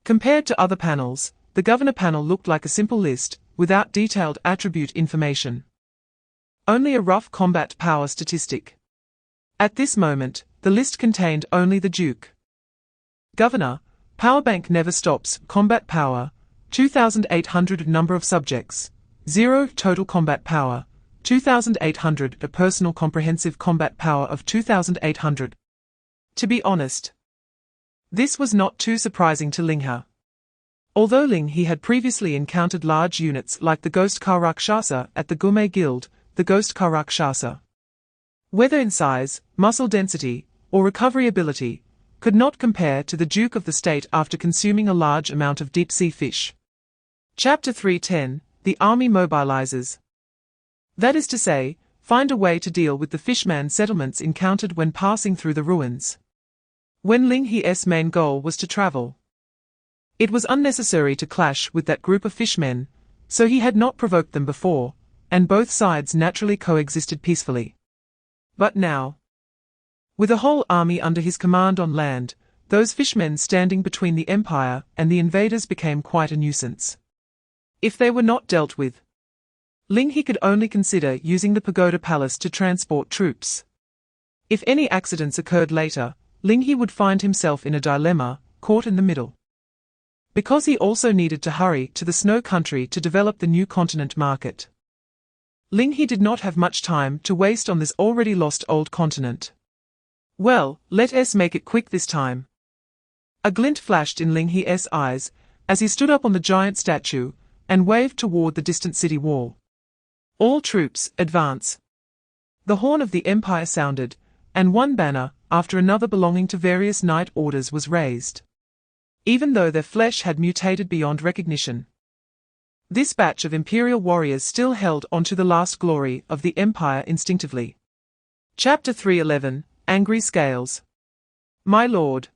Compared to other panels, the governor panel looked like a simple list, without detailed attribute information. Only a rough combat power statistic. At this moment, the list contained only the Duke. Governor, Power Bank Never Stops, Combat Power, 2,800 Number of Subjects, 0 Total Combat Power, 2,800 A Personal Comprehensive Combat Power of 2,800. To be honest, this was not too surprising to Ling He. Although Ling He had previously encountered large units like the Ghost Car Rakshasa at the Gourmet Guild, the Ghost Car Rakshasa, whether in size, muscle density, or recovery ability, could not compare to the Duke of the State after consuming a large amount of deep-sea fish. Chapter 310, The Army Mobilizes. That is to say, find a way to deal with the fishman settlements encountered when passing through the ruins. When Ling He's main goal was to travel, it was unnecessary to clash with that group of fishmen, so he had not provoked them before, and both sides naturally coexisted peacefully. But now, with a whole army under his command on land, those fishmen standing between the Empire and the invaders became quite a nuisance. If they were not dealt with, Ling He could only consider using the Pagoda Palace to transport troops. If any accidents occurred later, Ling He would find himself in a dilemma, caught in the middle. Because he also needed to hurry to the Snow Country to develop the new continent market, Ling He did not have much time to waste on this already lost old continent. Well, let us make it quick this time. A glint flashed in Ling He's eyes as he stood up on the giant statue and waved toward the distant city wall. All troops, advance. The horn of the Empire sounded, and one banner after another belonging to various knight orders was raised. Even though their flesh had mutated beyond recognition, this batch of imperial warriors still held onto the last glory of the Empire instinctively. Chapter 311, Angry Scales. My lord.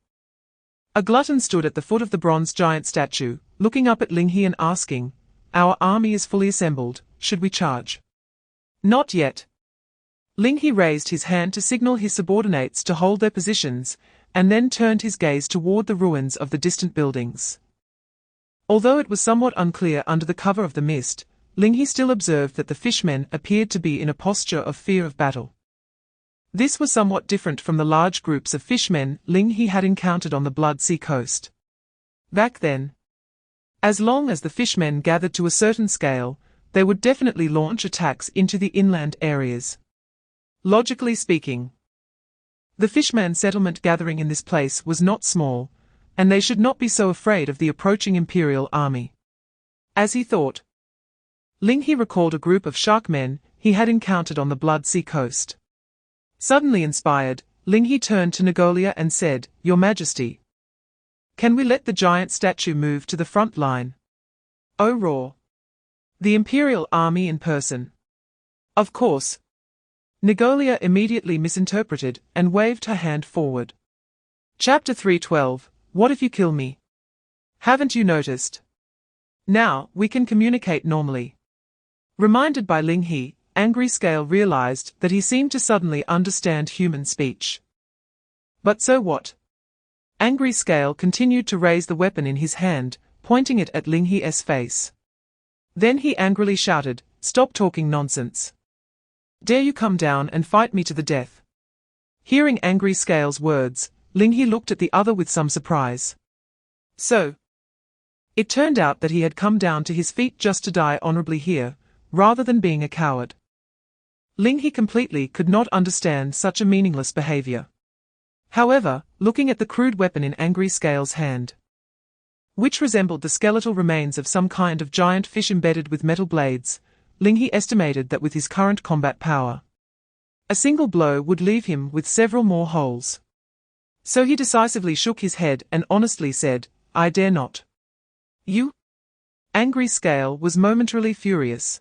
A glutton stood at the foot of the bronze giant statue, looking up at Ling He and asking, Our army is fully assembled, should we charge? Not yet. Ling He raised his hand to signal his subordinates to hold their positions, and then turned his gaze toward the ruins of the distant buildings. Although it was somewhat unclear under the cover of the mist, Ling He still observed that the fishmen appeared to be in a posture of fear of battle. This was somewhat different from the large groups of fishmen Ling He had encountered on the Blood Sea coast. Back then, as long as the fishmen gathered to a certain scale, they would definitely launch attacks into the inland areas. Logically speaking, the fishman settlement gathering in this place was not small, and they should not be so afraid of the approaching imperial army. As he thought, Ling He recalled a group of sharkmen he had encountered on the Blood Sea coast. Suddenly inspired, Ling He turned to Negolia and said, Your Majesty, can we let the giant statue move to the front line? Oh roar! The imperial army in person. Of course. Negolia immediately misinterpreted and waved her hand forward. Chapter 312, What if you kill me? Haven't you noticed? Now, we can communicate normally. Reminded by Ling He, Angry Scale realized that he seemed to suddenly understand human speech. But so what? Angry Scale continued to raise the weapon in his hand, pointing it at Ling He's face. Then he angrily shouted, "Stop talking nonsense. Dare you come down and fight me to the death?" Hearing Angry Scale's words, Ling He looked at the other with some surprise. So, it turned out that he had come down to his feet just to die honorably here, rather than being a coward. Ling He completely could not understand such a meaningless behavior. However, looking at the crude weapon in Angry Scale's hand, which resembled the skeletal remains of some kind of giant fish embedded with metal blades, Ling He estimated that with his current combat power, a single blow would leave him with several more holes. So he decisively shook his head and honestly said, "I dare not." "You?" Angry Scale was momentarily furious.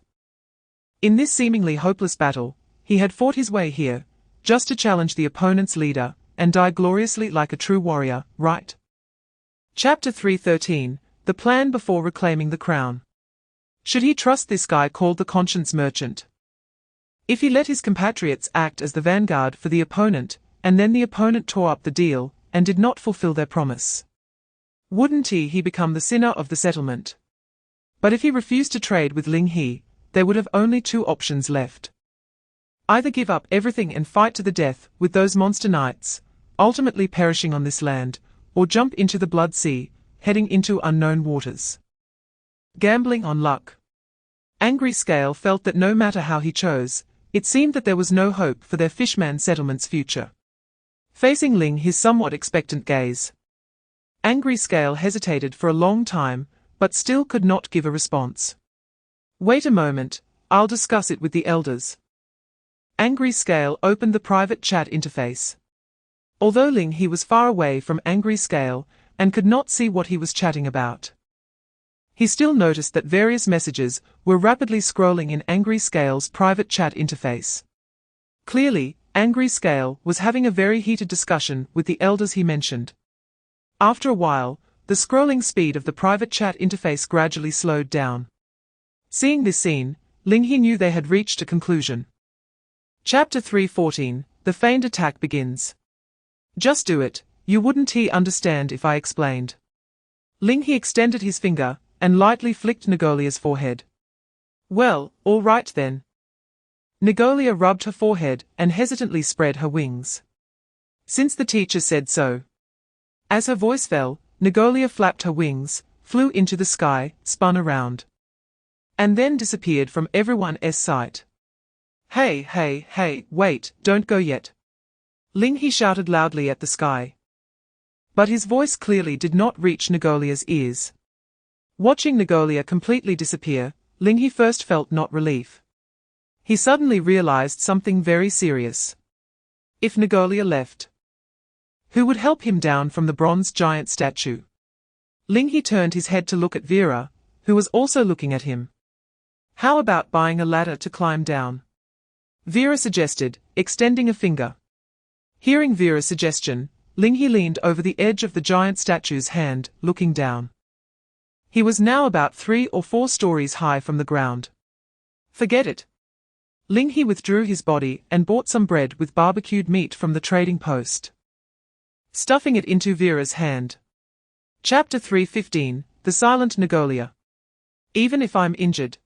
In this seemingly hopeless battle, he had fought his way here, just to challenge the opponent's leader, and die gloriously like a true warrior, right? Chapter 313, The Plan Before Reclaiming the Crown. Should he trust this guy called the Conscience Merchant? If he let his compatriots act as the vanguard for the opponent, and then the opponent tore up the deal, and did not fulfill their promise, wouldn't he become the sinner of the settlement? But if he refused to trade with Ling He, there would have only two options left. Either give up everything and fight to the death with those monster knights, ultimately perishing on this land, or jump into the blood sea, heading into unknown waters. Gambling on luck. Angry Scale felt that no matter how he chose, it seemed that there was no hope for their fishman settlement's future. Facing Ling his somewhat expectant gaze, Angry Scale hesitated for a long time, but still could not give a response. "Wait a moment, I'll discuss it with the elders." Angry Scale opened the private chat interface. Although Ling He was far away from Angry Scale, and could not see what he was chatting about, he still noticed that various messages were rapidly scrolling in Angry Scale's private chat interface. Clearly, Angry Scale was having a very heated discussion with the elders he mentioned. After a while, the scrolling speed of the private chat interface gradually slowed down. Seeing this scene, Ling He knew they had reached a conclusion. Chapter 314, The Feigned Attack begins. "Just do it, you wouldn't he understand if I explained." Ling He extended his finger, and lightly flicked Nagolia's forehead. "Well, all right then." Nagolia rubbed her forehead and hesitantly spread her wings. "Since the teacher said so." As her voice fell, Nagolia flapped her wings, flew into the sky, spun around, and then disappeared from everyone's sight. Hey, wait, don't go yet." Ling He shouted loudly at the sky. But his voice clearly did not reach Nagolia's ears. Watching Nagolia completely disappear, Ling He first felt not relief. He suddenly realized something very serious. If Nagolia left, who would help him down from the bronze giant statue? Ling He turned his head to look at Vera, who was also looking at him. "How about buying a ladder to climb down?" Vera suggested, extending a finger. Hearing Vera's suggestion, Ling He leaned over the edge of the giant statue's hand, looking down. He was now about 3 or 4 stories high from the ground. "Forget it." Ling He withdrew his body and bought some bread with barbecued meat from the trading post, stuffing it into Vera's hand. Chapter 315, The Silent Nagolia. "Even if I'm injured,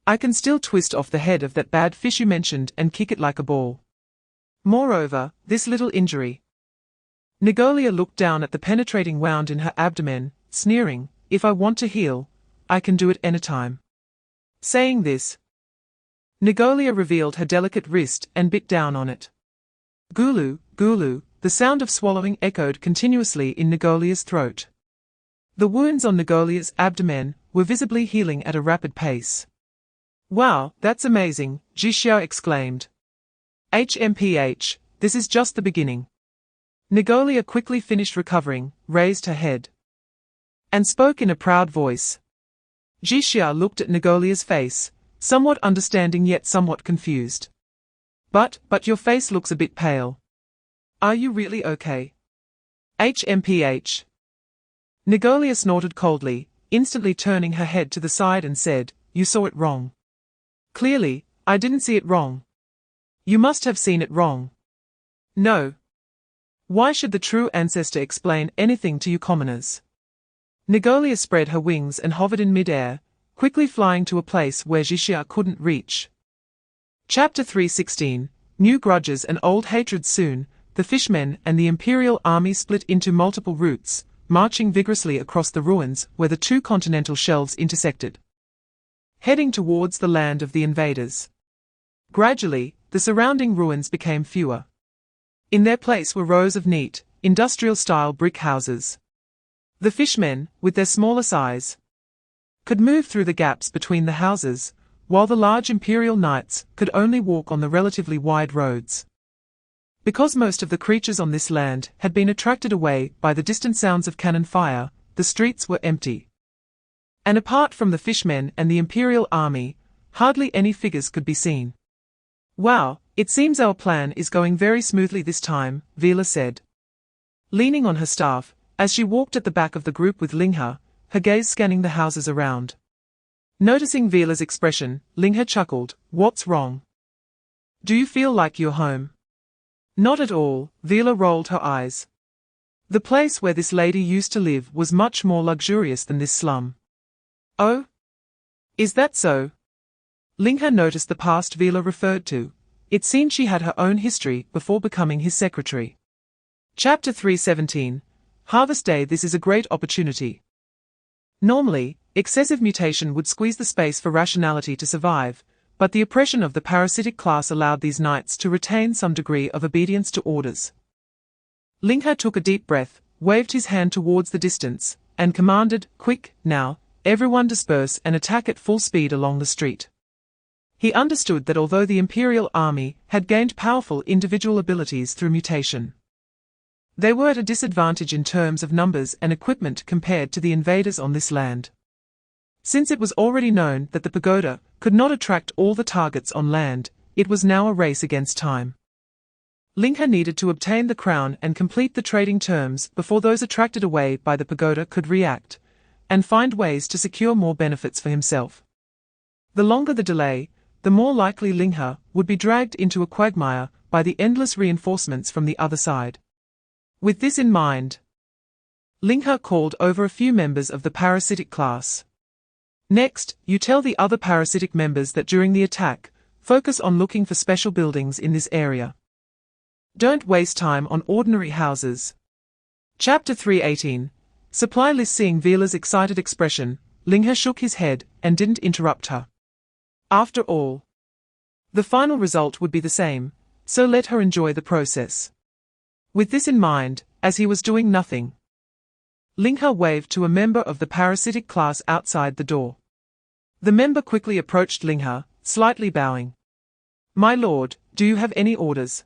I can still twist off the head of that bad fish you mentioned and kick it like a ball. Moreover, this little injury." Nagolia looked down at the penetrating wound in her abdomen, sneering, "If I want to heal, I can do it anytime." Saying this, Nagolia revealed her delicate wrist and bit down on it. Gulu, gulu, the sound of swallowing echoed continuously in Nagolia's throat. The wounds on Nagolia's abdomen were visibly healing at a rapid pace. "Wow, that's amazing," Jixia exclaimed. "HMPH, this is just the beginning." Nagolia quickly finished recovering, raised her head, and spoke in a proud voice. Jixia looked at Nagolia's face, somewhat understanding yet somewhat confused. But your face looks a bit pale. Are you really okay?" "HMPH." Nagolia snorted coldly, instantly turning her head to the side and said, "You saw it wrong." "Clearly, I didn't see it wrong." "You must have seen it wrong." "No. Why should the true ancestor explain anything to you commoners? Negolia spread her wings and hovered in mid-air, quickly flying to a place where Jixia couldn't reach. Chapter 3:16. New grudges and old hatreds. Soon, the fishmen and the imperial army split into multiple routes, marching vigorously across the ruins where the two continental shelves intersected, heading towards the land of the invaders. Gradually, the surrounding ruins became fewer. In their place were rows of neat, industrial-style brick houses. The fishmen, with their smaller size, could move through the gaps between the houses, while the large imperial knights could only walk on the relatively wide roads. Because most of the creatures on this land had been attracted away by the distant sounds of cannon fire, the streets were empty. And apart from the fishmen and the imperial army, hardly any figures could be seen. "Wow, it seems our plan is going very smoothly this time," Vila said, leaning on her staff, as she walked at the back of the group with Ling He, her gaze scanning the houses around. Noticing Vila's expression, Ling He chuckled. "What's wrong? Do you feel like you're home?" "Not at all," Vila rolled her eyes. The place where this lady used to live was much more luxurious than this slum. "Oh? Is that so?" Ling He noticed the past Vila referred to. It seemed she had her own history before becoming his secretary. Chapter 3:17. Harvest Day. This is a great opportunity. Normally, excessive mutation would squeeze the space for rationality to survive, but the oppression of the parasitic class allowed these knights to retain some degree of obedience to orders. Ling He took a deep breath, waved his hand towards the distance, and commanded, "Quick, now, everyone disperse and attack at full speed along the street." He understood that although the imperial army had gained powerful individual abilities through mutation, they were at a disadvantage in terms of numbers and equipment compared to the invaders on this land. Since it was already known that the pagoda could not attract all the targets on land, it was now a race against time. Ling He needed to obtain the crown and complete the trading terms before those attracted away by the pagoda could react, and find ways to secure more benefits for himself. The longer the delay, the more likely Ling He would be dragged into a quagmire by the endless reinforcements from the other side. With this in mind, Ling He called over a few members of the parasitic class. "Next, you tell the other parasitic members that during the attack, focus on looking for special buildings in this area. Don't waste time on ordinary houses." Chapter 3:18. Supply list. Seeing Vila's excited expression, Ling He shook his head and didn't interrupt her. After all, the final result would be the same, so let her enjoy the process. With this in mind, as he was doing nothing, Ling He waved to a member of the parasitic class outside the door. The member quickly approached Ling He, slightly bowing. "My lord, do you have any orders?"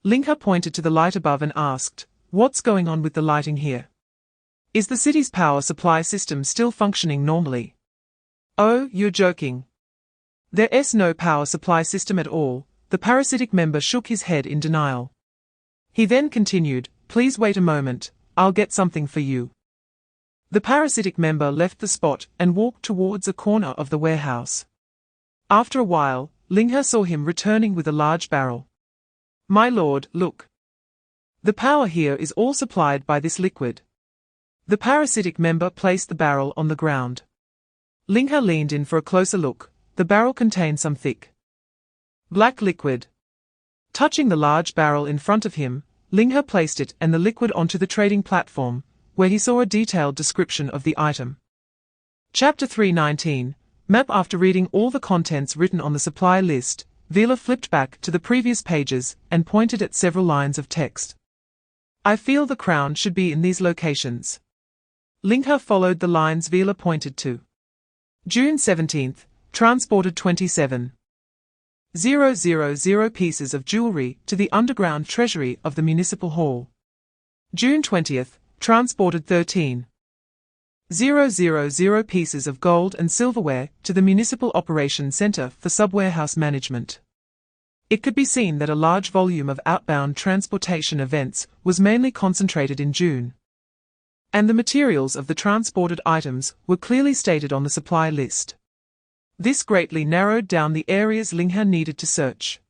Ling He pointed to the light above and asked, "What's going on with the lighting here? Is the city's power supply system still functioning normally?" "Oh, you're joking. There's no power supply system at all." The parasitic member shook his head in denial. He then continued, "Please wait a moment, I'll get something for you." The parasitic member left the spot and walked towards a corner of the warehouse. After a while, Ling He saw him returning with a large barrel. "My lord, look. The power here is all supplied by this liquid." The parasitic member placed the barrel on the ground. Ling He leaned in for a closer look. The barrel contained some thick, black liquid. Touching the large barrel in front of him, Ling He placed it and the liquid onto the trading platform, where he saw a detailed description of the item. Chapter 3:19. Map. After reading all the contents written on the supply list, Vila flipped back to the previous pages and pointed at several lines of text. "I feel the crown should be in these locations." Ling He followed the lines Vila pointed to. June 17th, transported 27,000 pieces of jewelry to the underground treasury of the municipal hall. June 20th, transported 13,000 pieces of gold and silverware to the municipal operations center for sub-warehouse management. It could be seen that a large volume of outbound transportation events was mainly concentrated in June, and the materials of the transported items were clearly stated on the supply list. This greatly narrowed down the areas Ling He needed to search.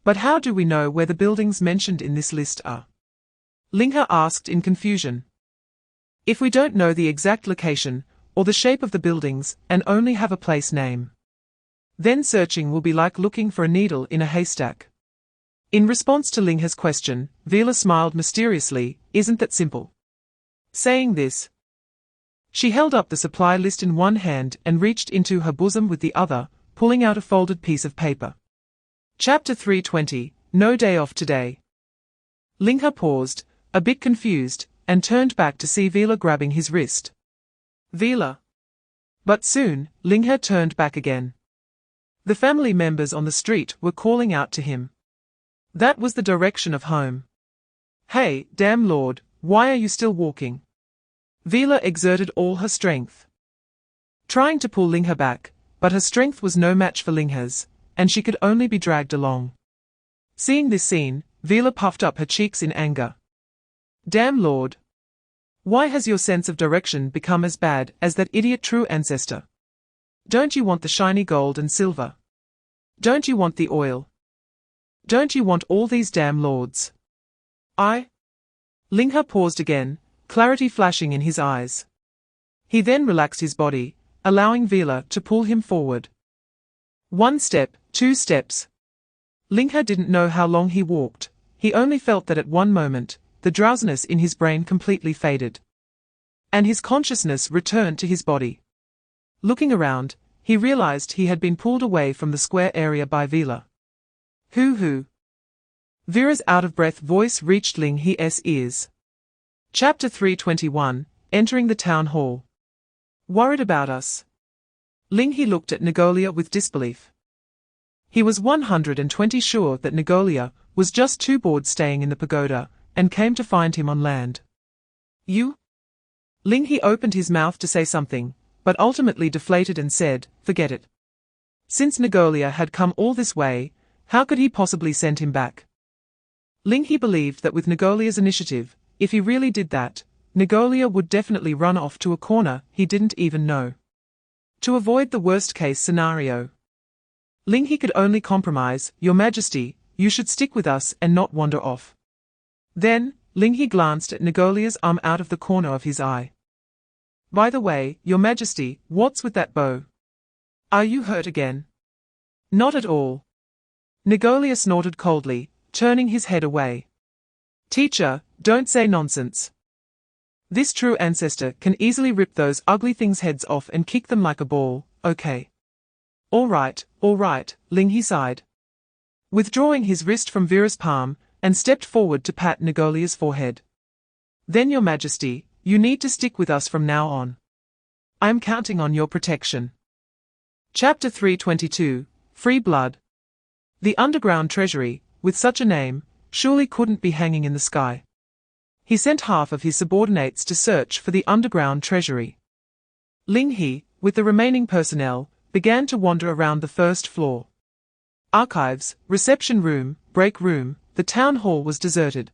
But how do we know where the buildings mentioned in this list are? Ling He asked in confusion. If we don't know the exact location, or the shape of the buildings, and only have a place name, then searching will be like looking for a needle in a haystack. In response to Ling He's question, Vila smiled mysteriously. Isn't that simple? Saying this, she held up the supply list in one hand and reached into her bosom with the other, pulling out a folded piece of paper. Chapter 320, No Day Off Today. Ling He paused, a bit confused, and turned back to see Vila grabbing his wrist. Vila. But soon, Ling He turned back again. The family members on the street were calling out to him. That was the direction of home. Hey, damn lord, why are you still walking? Vila exerted all her strength, trying to pull Ling He back, but her strength was no match for Ling He's, and she could only be dragged along. Seeing this scene, Vila puffed up her cheeks in anger. Damn lord. Why has your sense of direction become as bad as that idiot true ancestor? Don't you want the shiny gold and silver? Don't you want the oil? Don't you want all these damn lords? Ling He paused again, clarity flashing in his eyes. He then relaxed his body, allowing Vila to pull him forward. 1 step, 2 steps. Ling He didn't know how long he walked. He only felt that at one moment, the drowsiness in his brain completely faded, and his consciousness returned to his body. Looking around, he realized he had been pulled away from the square area by Vila. Who? Vera's out-of-breath voice reached Ling He's ears. Chapter 321, Entering the Town Hall. Worried about us? Ling He looked at Nagolia with disbelief. He was 120 sure that Nagolia was just too bored staying in the pagoda, and came to find him on land. You? Ling He opened his mouth to say something, but ultimately deflated and said, forget it. Since Nagolia had come all this way, how could he possibly send him back? Ling He believed that with Nagolia's initiative, if he really did that, Nagolia would definitely run off to a corner he didn't even know. To avoid the worst-case scenario, Ling He could only compromise. Your Majesty, you should stick with us and not wander off. Then, Ling He glanced at Nagolia's arm out of the corner of his eye. By the way, Your Majesty, what's with that bow? Are you hurt again? Not at all. Nagolia snorted coldly, turning his head away. Teacher, don't say nonsense. This true ancestor can easily rip those ugly things' heads off and kick them like a ball, okay? All right, Ling He sighed, withdrawing his wrist from Vera's palm, and stepped forward to pat Nagolia's forehead. Then Your Majesty, you need to stick with us from now on. I am counting on your protection. Chapter 322, Free Blood. The underground treasury, with such a name, surely couldn't be hanging in the sky. He sent half of his subordinates to search for the underground treasury. Ling He, with the remaining personnel, began to wander around the first floor. Archives, reception room, break room, the town hall was deserted.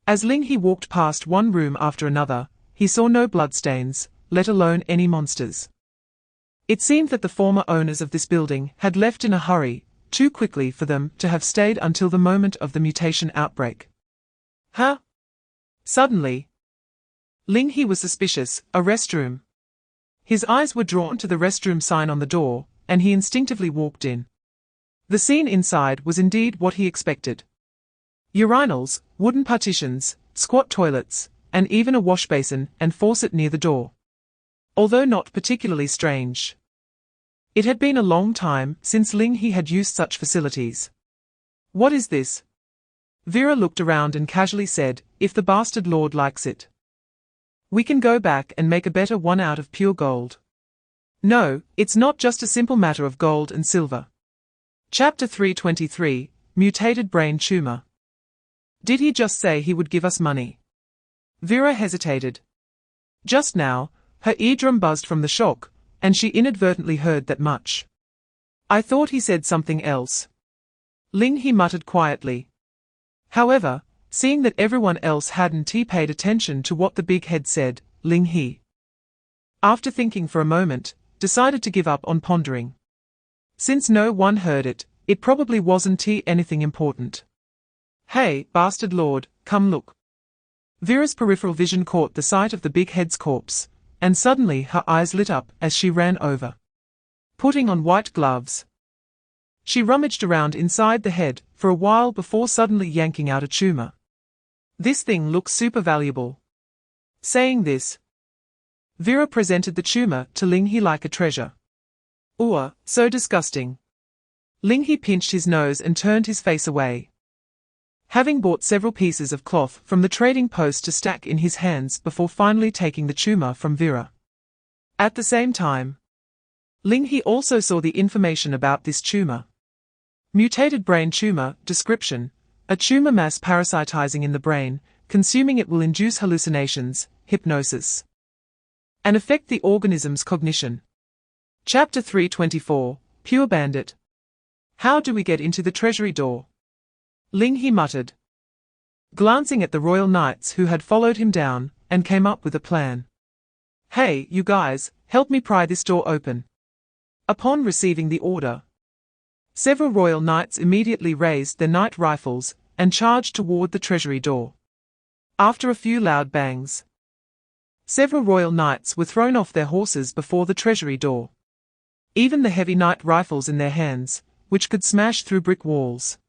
As Ling He walked past one room after another, he saw no bloodstains, let alone any monsters. It seemed that the former owners of this building had left in a hurry, too quickly for them to have stayed until the moment of the mutation outbreak. Huh? Suddenly, Ling He was suspicious. A restroom. His eyes were drawn to the restroom sign on the door, and he instinctively walked in. The scene inside was indeed what he expected. Urinals, wooden partitions, squat toilets, and even a wash basin and faucet near the door. Although not particularly strange, it had been a long time since Ling He had used such facilities. What is this? Vera looked around and casually said, if the bastard lord likes it, we can go back and make a better one out of pure gold. No, it's not just a simple matter of gold and silver. Chapter 323, Mutated Brain Tumor. Did he just say he would give us money? Vera hesitated. Just now, her eardrum buzzed from the shock, and she inadvertently heard that much. I thought he said something else. Ling He muttered quietly. However, seeing that everyone else hadn't paid attention to what the big head said, Ling He, after thinking for a moment, decided to give up on pondering. Since no one heard it, it probably wasn't anything important. Hey, bastard lord, come look. Vera's peripheral vision caught the sight of the big head's corpse, and suddenly her eyes lit up as she ran over. Putting on white gloves, she rummaged around inside the head for a while before suddenly yanking out a tumor. This thing looks super valuable. Saying this, Vera presented the tumor to Ling He like a treasure. Ooh, so disgusting. Ling He pinched his nose and turned his face away. Having bought several pieces of cloth from the trading post to stack in his hands before finally taking the tumor from Vera. At the same time, Ling He also saw the information about this tumor. Mutated brain tumor, description, a tumor mass parasitizing in the brain, consuming it will induce hallucinations, hypnosis, and affect the organism's cognition. Chapter 324, Pure Bandit. How do we get into the treasury door? Ling He muttered, glancing at the royal knights who had followed him down, and came up with a plan. Hey, you guys, help me pry this door open. Upon receiving the order, several royal knights immediately raised their knight rifles and charged toward the treasury door. After a few loud bangs, several royal knights were thrown off their horses before the treasury door. Even the heavy knight rifles in their hands, which could smash through brick walls,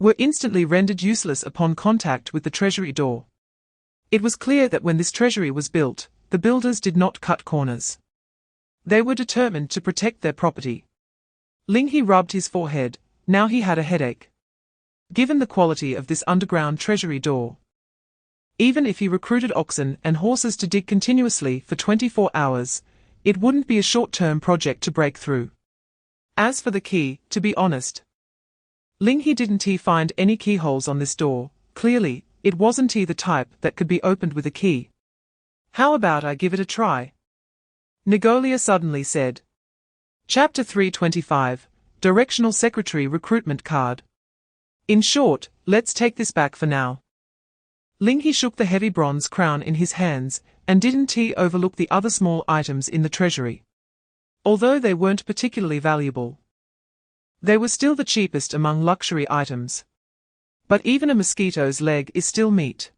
were instantly rendered useless upon contact with the treasury door. It was clear that when this treasury was built, the builders did not cut corners. They were determined to protect their property. Ling He rubbed his forehead. Now he had a headache. Given the quality of this underground treasury door, even if he recruited oxen and horses to dig continuously for 24 hours, it wouldn't be a short-term project to break through. As for the key, to be honest, Ling He didn't find any keyholes on this door. Clearly, it wasn't the type that could be opened with a key. How about I give it a try? Negolia suddenly said. Chapter 325, Directional Secretary Recruitment Card. In short, let's take this back for now. Ling He shook the heavy bronze crown in his hands, and didn't overlook the other small items in the treasury. Although they weren't particularly valuable, they were still the cheapest among luxury items. But even a mosquito's leg is still meat.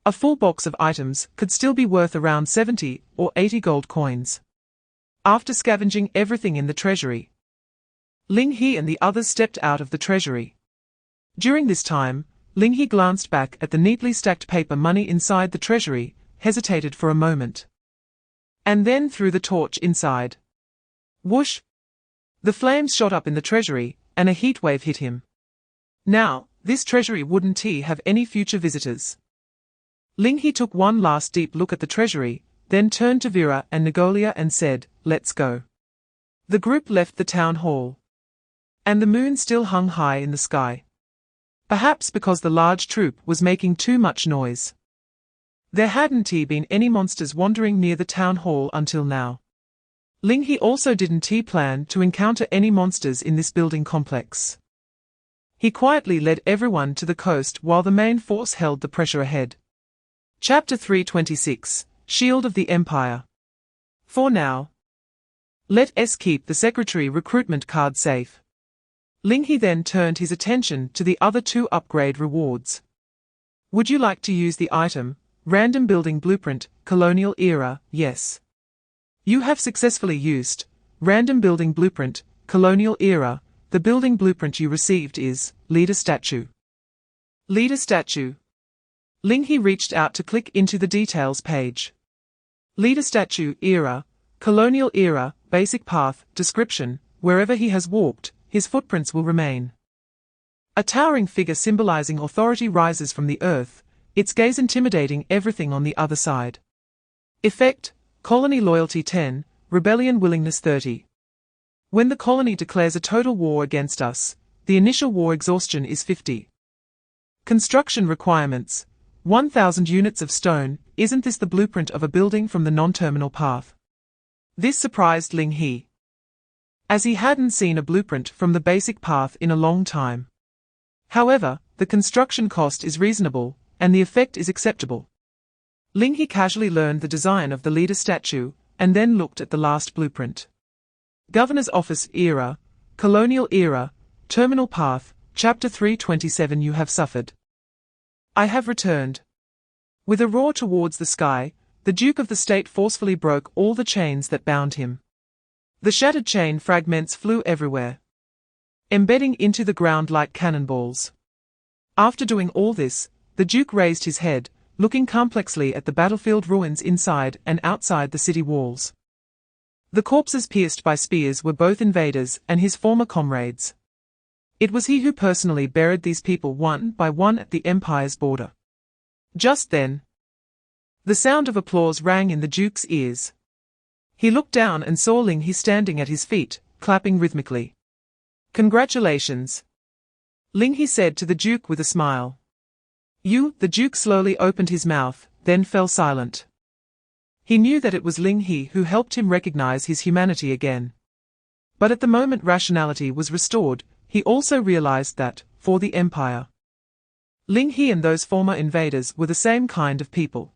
A full box of items could still be worth around 70 or 80 gold coins. After scavenging everything in the treasury, Ling He and the others stepped out of the treasury. During this time, Ling He glanced back at the neatly stacked paper money inside the treasury, hesitated for a moment, and then threw the torch inside. Whoosh! The flames shot up in the treasury, and a heat wave hit him. Now, this treasury wouldn't have any future visitors. Ling He took one last deep look at the treasury, then turned to Vera and Negolia and said, "Let's go." The group left the town hall, and the moon still hung high in the sky. Perhaps because the large troop was making too much noise. There hadn't been any monsters wandering near the town hall until now. Ling He also didn't plan to encounter any monsters in this building complex. He quietly led everyone to the coast while the main force held the pressure ahead. Chapter 326, Shield of the Empire. For now, let us keep the secretary recruitment card safe. Ling He then turned his attention to the other two upgrade rewards. Would you like to use the item, Random Building Blueprint, Colonial Era? Yes. You have successfully used Random Building Blueprint, Colonial Era. The building blueprint you received is Leader Statue. Leader Statue. Ling He reached out to click into the details page. Leader Statue Era, Colonial Era, Basic Path, Description, wherever he has walked, his footprints will remain. A towering figure symbolizing authority rises from the earth, its gaze intimidating everything on the other side. Effect, Colony Loyalty 10, Rebellion Willingness 30. When the colony declares a total war against us, the initial war exhaustion is 50. Construction requirements, 1,000 units of stone. Isn't this the blueprint of a building from the non-terminal path? This surprised Ling He, as he hadn't seen a blueprint from the basic path in a long time. However, the construction cost is reasonable, and the effect is acceptable. Ling He casually learned the design of the leader statue, and then looked at the last blueprint. Governor's Office Era, Colonial Era, Terminal Path, Chapter 327. You have suffered. I have returned. With a roar towards the sky, the Duke of the State forcefully broke all the chains that bound him. The shattered chain fragments flew everywhere, embedding into the ground like cannonballs. After doing all this, the Duke raised his head, looking complexly at the battlefield ruins inside and outside the city walls. The corpses pierced by spears were both invaders and his former comrades. It was he who personally buried these people one by one at the Empire's border. Just then, the sound of applause rang in the Duke's ears. He looked down and saw Ling He standing at his feet, clapping rhythmically. "Congratulations," Ling He said to the Duke with a smile. The Duke slowly opened his mouth, then fell silent. He knew that it was Ling He who helped him recognize his humanity again. But at the moment rationality was restored, he also realized that, for the Empire, Ling He and those former invaders were the same kind of people.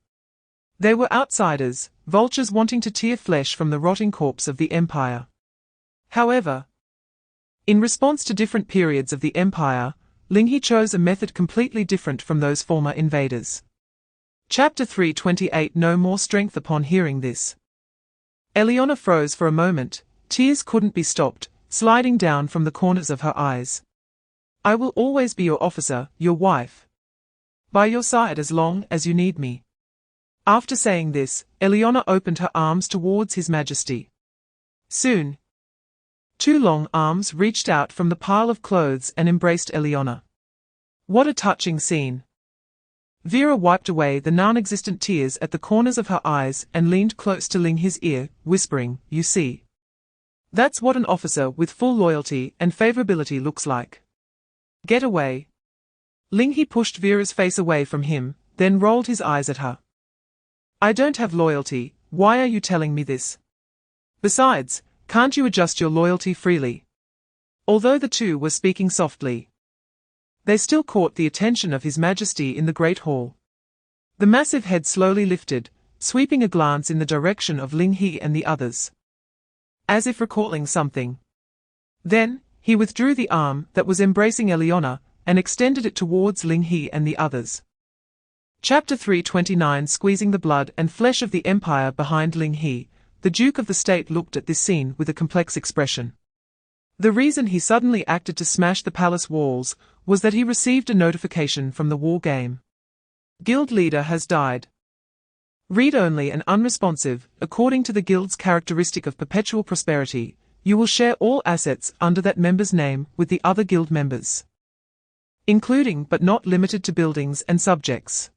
They were outsiders, vultures wanting to tear flesh from the rotting corpse of the Empire. However, in response to different periods of the Empire, Ling He chose a method completely different from those former invaders. Chapter 328. No more strength. Upon hearing this, Eliona froze for a moment. Tears couldn't be stopped, sliding down from the corners of her eyes. "I will always be your officer, your wife. By your side as long as you need me." After saying this, Eliona opened her arms towards His Majesty. Soon, two long arms reached out from the pile of clothes and embraced Eliona. What a touching scene! Vera wiped away the non-existent tears at the corners of her eyes and leaned close to Ling He's ear, whispering, "You see, that's what an officer with full loyalty and favorability looks like." "Get away." Ling He pushed Vera's face away from him, then rolled his eyes at her. "I don't have loyalty, why are you telling me this? Besides, can't you adjust your loyalty freely?" Although the two were speaking softly, they still caught the attention of His Majesty in the Great Hall. The massive head slowly lifted, sweeping a glance in the direction of Ling He and the others, as if recalling something. Then, he withdrew the arm that was embracing Eliona and extended it towards Ling He and the others. Chapter 329. Squeezing the blood and flesh of the Empire behind Ling He, the Duke of the State looked at this scene with a complex expression. The reason he suddenly acted to smash the palace walls was that he received a notification from the war game. Guild leader has died. Read-only and unresponsive, according to the guild's characteristic of perpetual prosperity, you will share all assets under that member's name with the other guild members, including but not limited to buildings and subjects.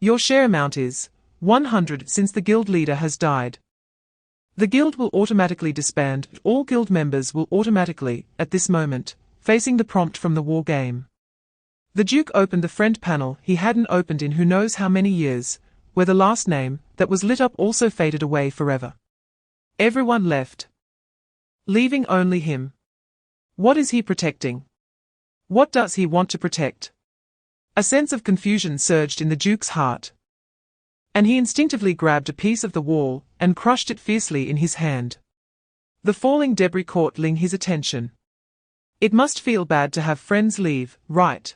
Your share amount is 100 since the guild leader has died. The guild will automatically disband. All guild members will automatically, at this moment, facing the prompt from the war game. The Duke opened the friend panel he hadn't opened in who knows how many years, where the last name that was lit up also faded away forever. Everyone left, leaving only him. What is he protecting? What does he want to protect? A sense of confusion surged in the Duke's heart, and he instinctively grabbed a piece of the wall and crushed it fiercely in his hand. The falling debris caught Ling He's attention. It must feel bad to have friends leave, right?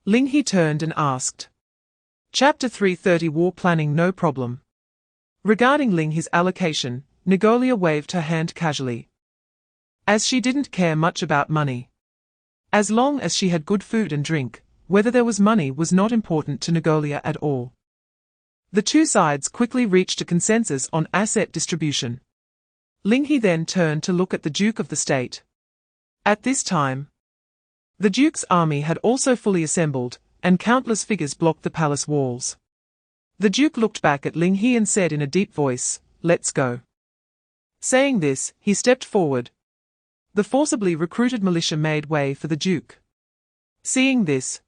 Ling He turned and asked. Chapter 330. War planning. No problem. Regarding Ling He's allocation, Negolia waved her hand casually, as she didn't care much about money. As long as she had good food and drink, whether there was money was not important to Negolia at all. The two sides quickly reached a consensus on asset distribution. Ling He then turned to look at the Duke of the State. At this time, the Duke's army had also fully assembled, and countless figures blocked the palace walls. The Duke looked back at Ling He and said in a deep voice, "Let's go." Saying this, he stepped forward. The forcibly recruited militia made way for the Duke. Seeing this,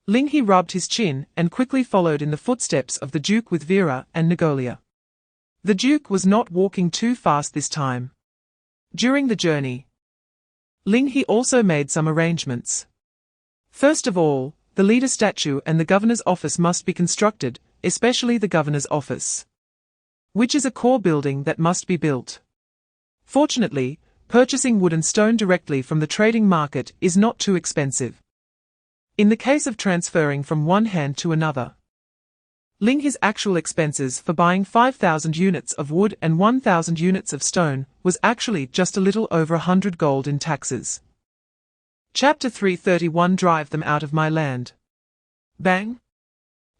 Ling He rubbed his chin and quickly followed in the footsteps of the Duke with Vera and Negolia. The Duke was not walking too fast this time. During the journey, Ling He also made some arrangements. First of all, the leader statue and the governor's office must be constructed, especially the governor's office, which is a core building that must be built. Fortunately, purchasing wood and stone directly from the trading market is not too expensive. In the case of transferring from one hand to another, Ling He's actual expenses for buying 5,000 units of wood and 1,000 units of stone was actually just a little over 100 gold in taxes. Chapter 331 Drive them out of my land. Bang!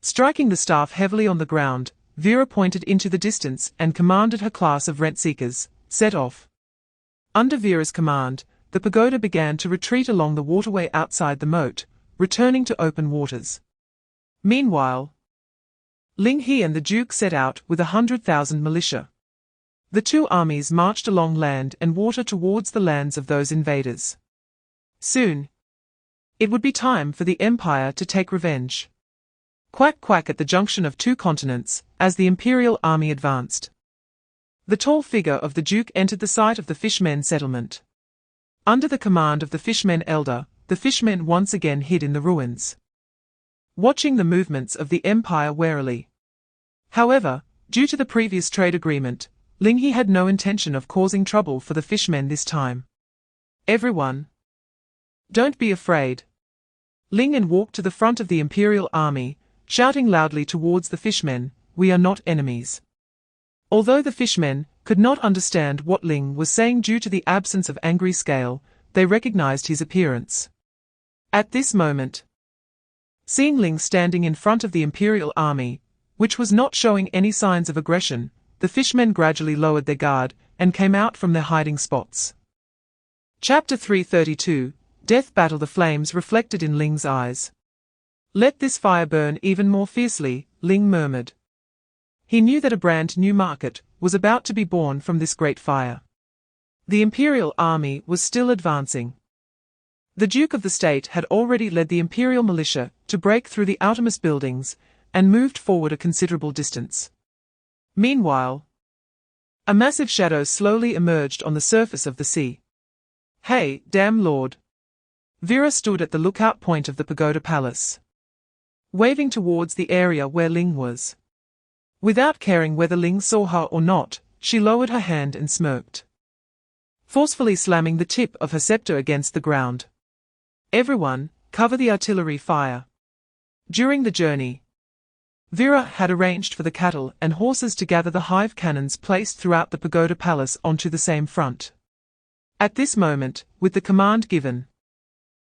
Striking the staff heavily on the ground, Vera pointed into the distance and commanded her class of rent-seekers, set off. Under Vera's command, the pagoda began to retreat along the waterway outside the moat, returning to open waters. Meanwhile, Ling He and the Duke set out with 100,000 militia. The two armies marched along land and water towards the lands of those invaders. Soon, it would be time for the Empire to take revenge. Quack quack at the junction of two continents, as the Imperial army advanced. The tall figure of the Duke entered the site of the Fishmen settlement. Under the command of the Fishmen Elder, the Fishmen once again hid in the ruins, watching the movements of the Empire warily. However, due to the previous trade agreement, Ling He had no intention of causing trouble for the Fishmen this time. Everyone, don't be afraid. Ling He walked to the front of the Imperial army, shouting loudly towards the Fishmen, we are not enemies. Although the Fishmen could not understand what Ling was saying due to the absence of angry scale, they recognized his appearance. At this moment, seeing Ling standing in front of the Imperial army, which was not showing any signs of aggression, the Fishmen gradually lowered their guard and came out from their hiding spots. Chapter 332 Death Battle. The flames reflected in Ling's eyes. Let this fire burn even more fiercely, Ling murmured. He knew that a brand new market was about to be born from this great fire. The Imperial army was still advancing. The Duke of the State had already led the Imperial militia to break through the outermost buildings and moved forward a considerable distance. Meanwhile, a massive shadow slowly emerged on the surface of the sea. Hey, damn lord! Vera stood at the lookout point of the pagoda palace, waving towards the area where Ling was. Without caring whether Ling saw her or not, she lowered her hand and smirked, forcefully slamming the tip of her scepter against the ground. Everyone, cover the artillery fire. During the journey, Vera had arranged for the cattle and horses to gather the hive cannons placed throughout the pagoda palace onto the same front. At this moment, with the command given,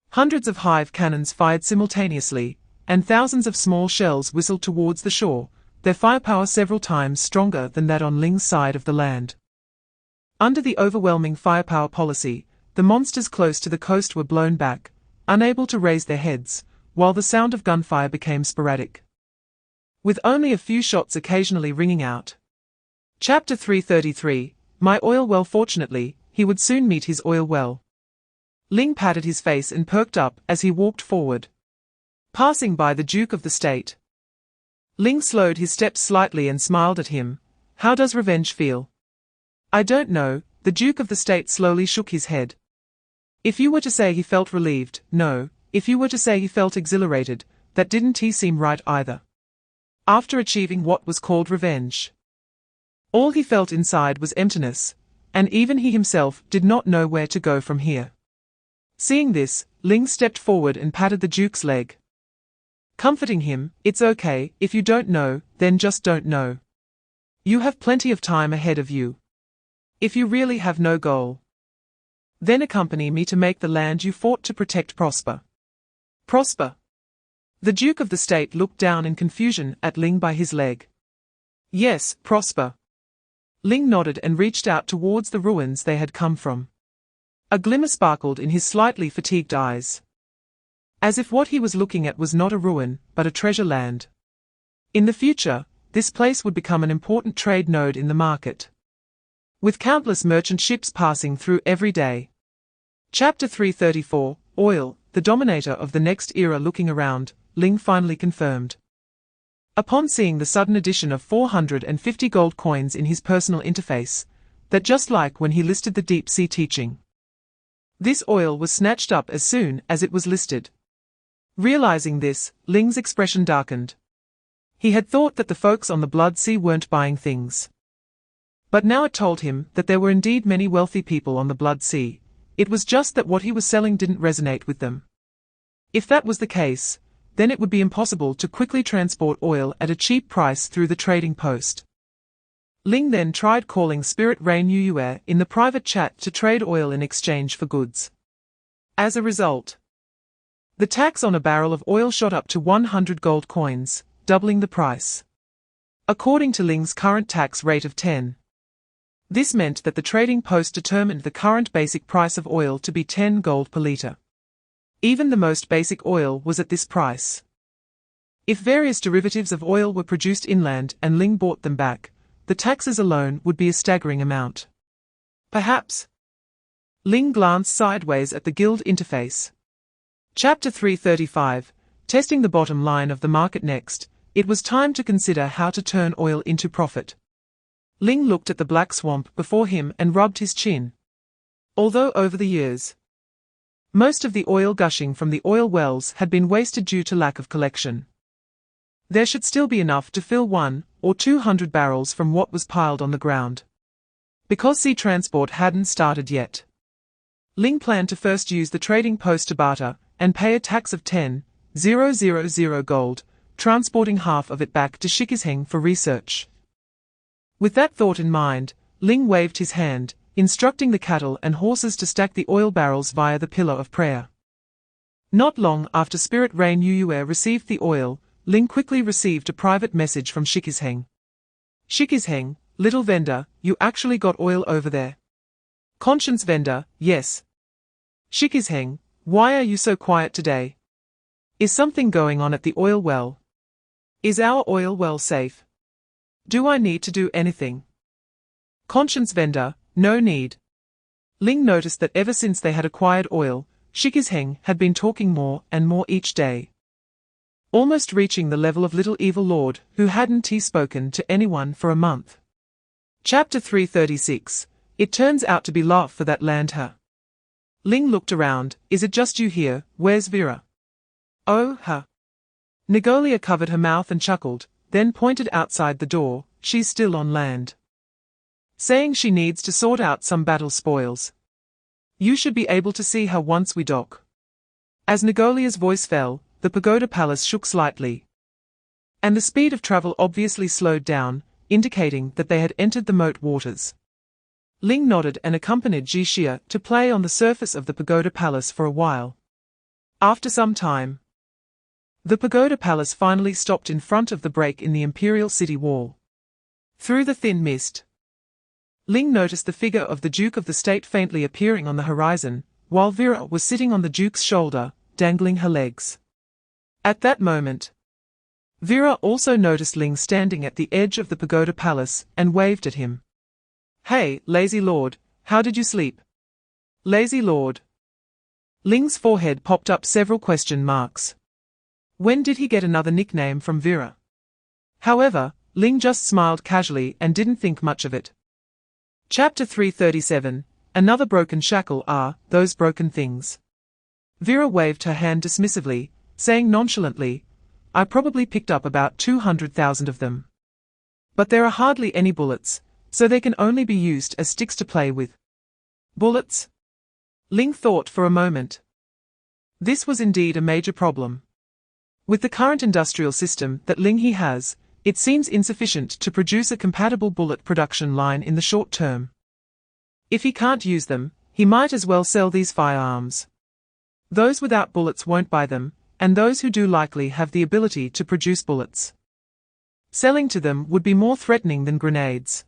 hundreds of hive cannons fired simultaneously, and thousands of small shells whistled towards the shore, their firepower several times stronger than that on Ling's side of the land. Under the overwhelming firepower policy, the monsters close to the coast were blown back, unable to raise their heads, while the sound of gunfire became sporadic, with only a few shots occasionally ringing out. Chapter 333 My oil well. Fortunately, he would soon meet his oil well. Ling patted his face and perked up as he walked forward, passing by the Duke of the State. Ling slowed his steps slightly and smiled at him. How does revenge feel? I don't know, the Duke of the State slowly shook his head. If you were to say he felt relieved, no. If you were to say he felt exhilarated, that didn't seem right either. After achieving what was called revenge, all he felt inside was emptiness, and even he himself did not know where to go from here. Seeing this, Ling stepped forward and patted the Duke's leg, comforting him. It's okay, if you don't know, then just don't know. You have plenty of time ahead of you. If you really have no goal, then accompany me to make the land you fought to protect prosper. Prosper? The Duke of the State looked down in confusion at Ling by his leg. Yes, prosper. Ling nodded and reached out towards the ruins they had come from. A glimmer sparkled in his slightly fatigued eyes, as if what he was looking at was not a ruin, but a treasure land. In the future, this place would become an important trade node in the market, with countless merchant ships passing through every day. Chapter 334 Oil, the dominator of the next era. Looking around, Ling finally confirmed, upon seeing the sudden addition of 450 gold coins in his personal interface, that just like when he listed the deep sea teaching, this oil was snatched up as soon as it was listed. Realizing this, Ling's expression darkened. He had thought that the folks on the Blood Sea weren't buying things, but now it told him that there were indeed many wealthy people on the Blood Sea. It was just that what he was selling didn't resonate with them. If that was the case, then it would be impossible to quickly transport oil at a cheap price through the trading post. Ling then tried calling Spirit Rain Yue in the private chat to trade oil in exchange for goods. As a result, the tax on a barrel of oil shot up to 100 gold coins, doubling the price. According to Ling's current tax rate of 10. This meant that the trading post determined the current basic price of oil to be 10 gold per liter. Even the most basic oil was at this price. If various derivatives of oil were produced inland and Ling bought them back, the taxes alone would be a staggering amount. Perhaps. Ling glanced sideways at the guild interface. Chapter 335, Testing the bottom line of the market. Next, it was time to consider how to turn oil into profit. Ling looked at the black swamp before him and rubbed his chin. Although over the years, most of the oil gushing from the oil wells had been wasted due to lack of collection, there should still be enough to fill 100 or 200 barrels from what was piled on the ground. Because sea transport hadn't started yet, Ling planned to first use the trading post to barter and pay a tax of 10,000 gold, transporting half of it back to Shikisheng for research. With that thought in mind, Ling waved his hand, instructing the cattle and horses to stack the oil barrels via the pillar of prayer. Not long after Spirit Rain Yue received the oil, Ling quickly received a private message from Shikisheng. Shikisheng, little vendor, you actually got oil over there. Conscience vendor, yes. Shikisheng, why are you so quiet today? Is something going on at the oil well? Is our oil well safe? Do I need to do anything? Conscience vendor, no need. Ling noticed that ever since they had acquired oil, Shikisheng had been talking more and more each day, almost reaching the level of little evil lord who hadn't spoken to anyone for a month. Chapter 336, It turns out to be love for that land her. Ling looked around, is it just you here, where's Vera? Oh, her. Negolia covered her mouth and chuckled, then pointed outside the door, she's still on land. Saying she needs to sort out some battle spoils. You should be able to see her once we dock. As Negolia's voice fell, the pagoda palace shook slightly, and the speed of travel obviously slowed down, indicating that they had entered the moat waters. Ling nodded and accompanied Jixia to play on the surface of the pagoda palace for a while. After some time, the pagoda palace finally stopped in front of the break in the imperial city wall. Through the thin mist, Ling noticed the figure of the Duke of the State faintly appearing on the horizon, while Vera was sitting on the Duke's shoulder, dangling her legs. At that moment, Vera also noticed Ling standing at the edge of the pagoda palace and waved at him. Hey, lazy lord, how did you sleep? Lazy lord. Ling's forehead popped up several question marks. When did he get another nickname from Vera? However, Ling just smiled casually and didn't think much of it. Chapter 337, Another broken shackle are those broken things. Vera waved her hand dismissively, saying nonchalantly, I probably picked up about 200,000 of them. But there are hardly any bullets, so they can only be used as sticks to play with. Bullets? Ling thought for a moment. This was indeed a major problem. With the current industrial system that Ling He has, it seems insufficient to produce a compatible bullet production line in the short term. If he can't use them, he might as well sell these firearms. Those without bullets won't buy them, and those who do likely have the ability to produce bullets. Selling to them would be more threatening than grenades.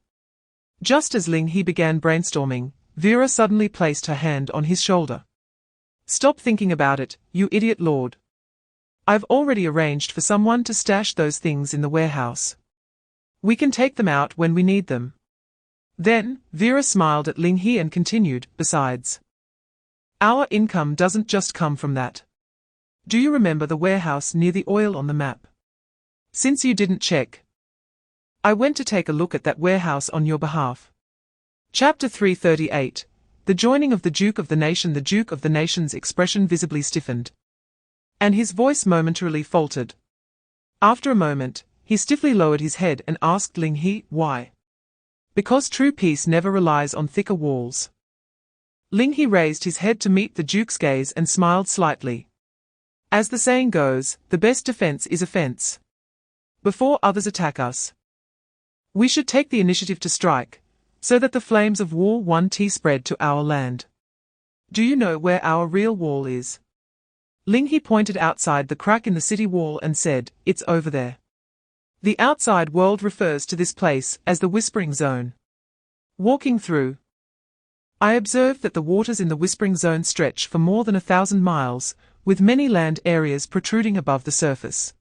Just as Ling He began brainstorming, Vera suddenly placed her hand on his shoulder. Stop thinking about it, you idiot lord. I've already arranged for someone to stash those things in the warehouse. We can take them out when we need them. Then, Vera smiled at Ling He and continued, besides, our income doesn't just come from that. Do you remember the warehouse near the oil on the map? Since you didn't check, I went to take a look at that warehouse on your behalf. Chapter 338, The joining of the Duke of the Nation. The Duke of the Nation's expression visibly stiffened, and his voice momentarily faltered. After a moment, he stiffly lowered his head and asked Ling He, why? Because true peace never relies on thicker walls. Ling He raised his head to meet the Duke's gaze and smiled slightly. As the saying goes, the best defense is offense. Before others attack us, we should take the initiative to strike, so that the flames of war won't spread to our land. Do you know where our real wall is? Ling He pointed outside the crack in the city wall and said, "It's over there." The outside world refers to this place as the Whispering Zone. Walking through, I observed that the waters in the Whispering Zone stretch for more than 1,000 miles, with many land areas protruding above the surface.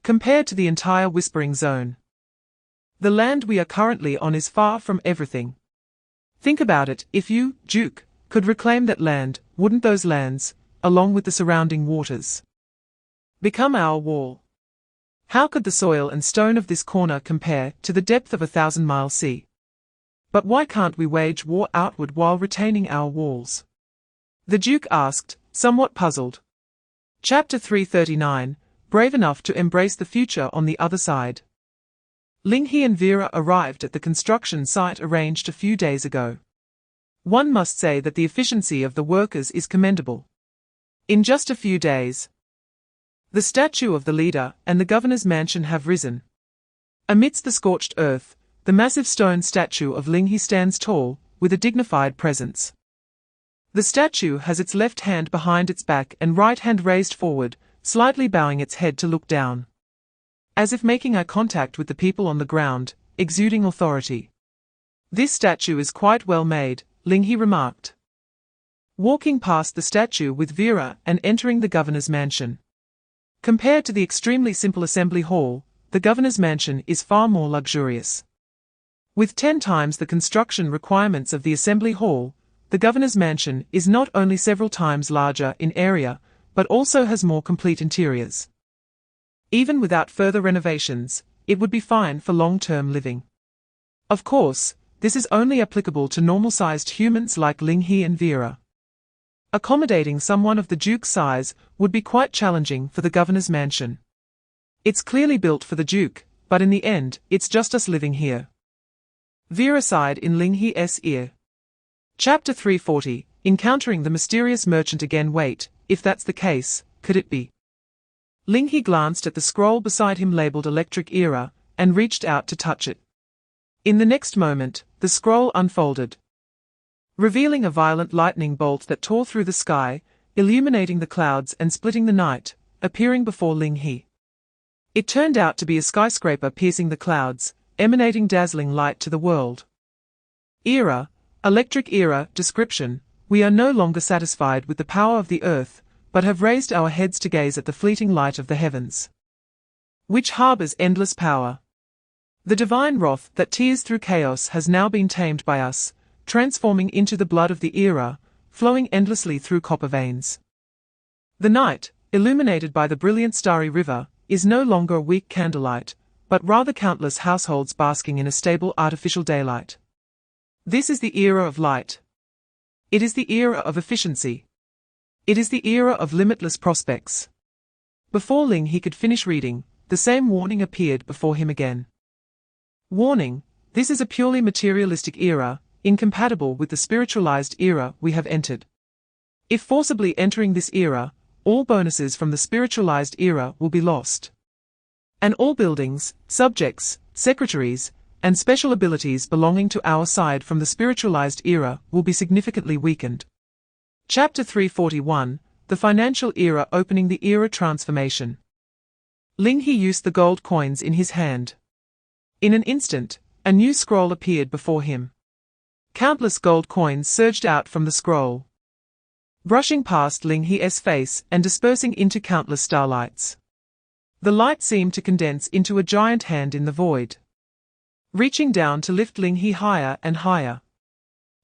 Compared to the entire Whispering Zone, the land we are currently on is far from everything. Think about it, if you, Duke, could reclaim that land, wouldn't those lands, along with the surrounding waters, become our wall? How could the soil and stone of this corner compare to the depth of 1,000-mile sea? But why can't we wage war outward while retaining our walls? The Duke asked, somewhat puzzled. Chapter 339, Brave Enough to Embrace the Future on the Other Side. Ling He and Vera arrived at the construction site arranged a few days ago. One must say that the efficiency of the workers is commendable. In just a few days, the statue of the leader and the governor's mansion have risen. Amidst the scorched earth, the massive stone statue of Ling He stands tall, with a dignified presence. The statue has its left hand behind its back and right hand raised forward, slightly bowing its head to look down, as if making eye contact with the people on the ground, exuding authority. This statue is quite well made, Ling He remarked, walking past the statue with Vera and entering the governor's mansion. Compared to the extremely simple assembly hall, the governor's mansion is far more luxurious. With 10 times the construction requirements of the assembly hall, the governor's mansion is not only several times larger in area, but also has more complete interiors. Even without further renovations, it would be fine for long-term living. Of course, this is only applicable to normal-sized humans like Ling He and Vera. Accommodating someone of the Duke's size would be quite challenging for the governor's mansion. It's clearly built for the Duke, but in the end, it's just us living here. Vera sighed in Ling He's ear. Chapter 340, Encountering the Mysterious Merchant again. Wait, if that's the case, could it be? Ling He glanced at the scroll beside him labeled Electric Era, and reached out to touch it. In the next moment, the scroll unfolded, revealing a violent lightning bolt that tore through the sky, illuminating the clouds and splitting the night, appearing before Ling He. It turned out to be a skyscraper piercing the clouds, emanating dazzling light to the world. Era, Electric Era, description: we are no longer satisfied with the power of the earth, but have raised our heads to gaze at the fleeting light of the heavens, which harbors endless power. The divine wrath that tears through chaos has now been tamed by us, transforming into the blood of the era, flowing endlessly through copper veins. The night, illuminated by the brilliant starry river, is no longer a weak candlelight, but rather countless households basking in a stable artificial daylight. This is the era of light. It is the era of efficiency. It is the era of limitless prospects. Before Ling He could finish reading, the same warning appeared before him again. Warning: this is a purely materialistic era, incompatible with the spiritualized era we have entered. If forcibly entering this era, all bonuses from the spiritualized era will be lost. And all buildings, subjects, secretaries, and special abilities belonging to our side from the spiritualized era will be significantly weakened. Chapter 341, The Financial Era Opening the Era Transformation. Ling He used the gold coins in his hand. In an instant, a new scroll appeared before him. Countless gold coins surged out from the scroll, brushing past Ling He's face and dispersing into countless starlights. The light seemed to condense into a giant hand in the void, reaching down to lift Ling He higher and higher.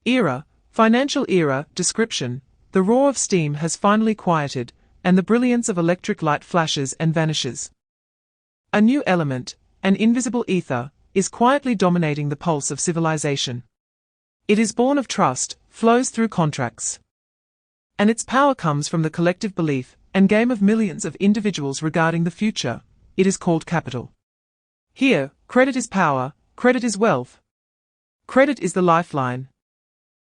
Era, Financial Era, description: the roar of steam has finally quieted, and the brilliance of electric light flashes and vanishes. A new element, an invisible ether, is quietly dominating the pulse of civilization. It is born of trust, flows through contracts, and its power comes from the collective belief and game of millions of individuals regarding the future. It is called capital. Here, credit is power, credit is wealth. Credit is the lifeline.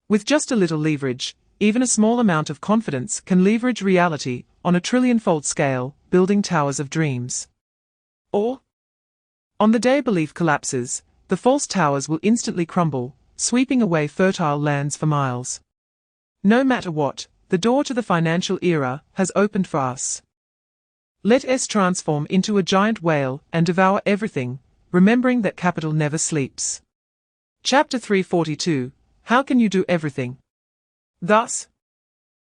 With just a little leverage, even a small amount of confidence can leverage reality on a trillion-fold scale, building towers of dreams. Or, on the day belief collapses, the false towers will instantly crumble, sweeping away fertile lands for miles. No matter what, the door to the financial era has opened for us. Let us transform into a giant whale and devour everything, remembering that capital never sleeps. Chapter 342, How can you do everything? Thus,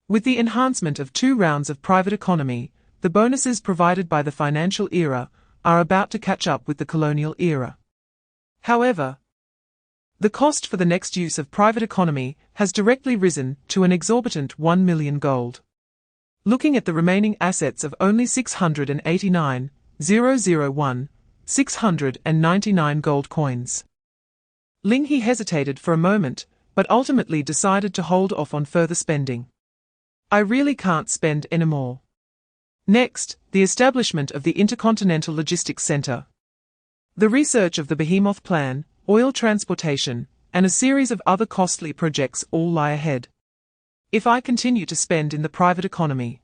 with the enhancement of 2 rounds of private economy, the bonuses provided by the financial era are about to catch up with the colonial era. However, the cost for the next use of private economy has directly risen to an exorbitant 1 million gold. Looking at the remaining assets of only 699,001,699 gold coins. Ling He hesitated for a moment, but ultimately decided to hold off on further spending. I really can't spend anymore. Next, the establishment of the Intercontinental Logistics Center. The research of the Behemoth Plan, oil transportation, and a series of other costly projects all lie ahead. If I continue to spend in the private economy,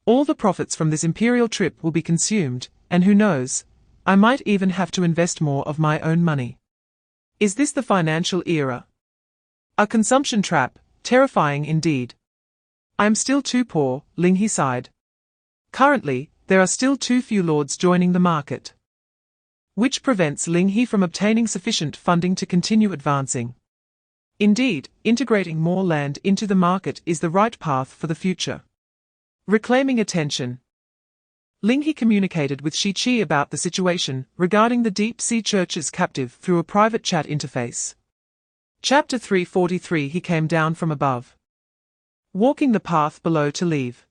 all the profits from this imperial trip will be consumed, and who knows, I might even have to invest more of my own money. Is this the financial era? A consumption trap, terrifying indeed. I am still too poor, Ling He sighed. Currently, there are still too few lords joining the market, which prevents Ling He from obtaining sufficient funding to continue advancing. Indeed, integrating more land into the market is the right path for the future. Reclaiming attention. Ling He communicated with Shi Qi about the situation regarding the Deep Sea Church's captive through a private chat interface. Chapter 343 He came down from above, walking the path below to leave.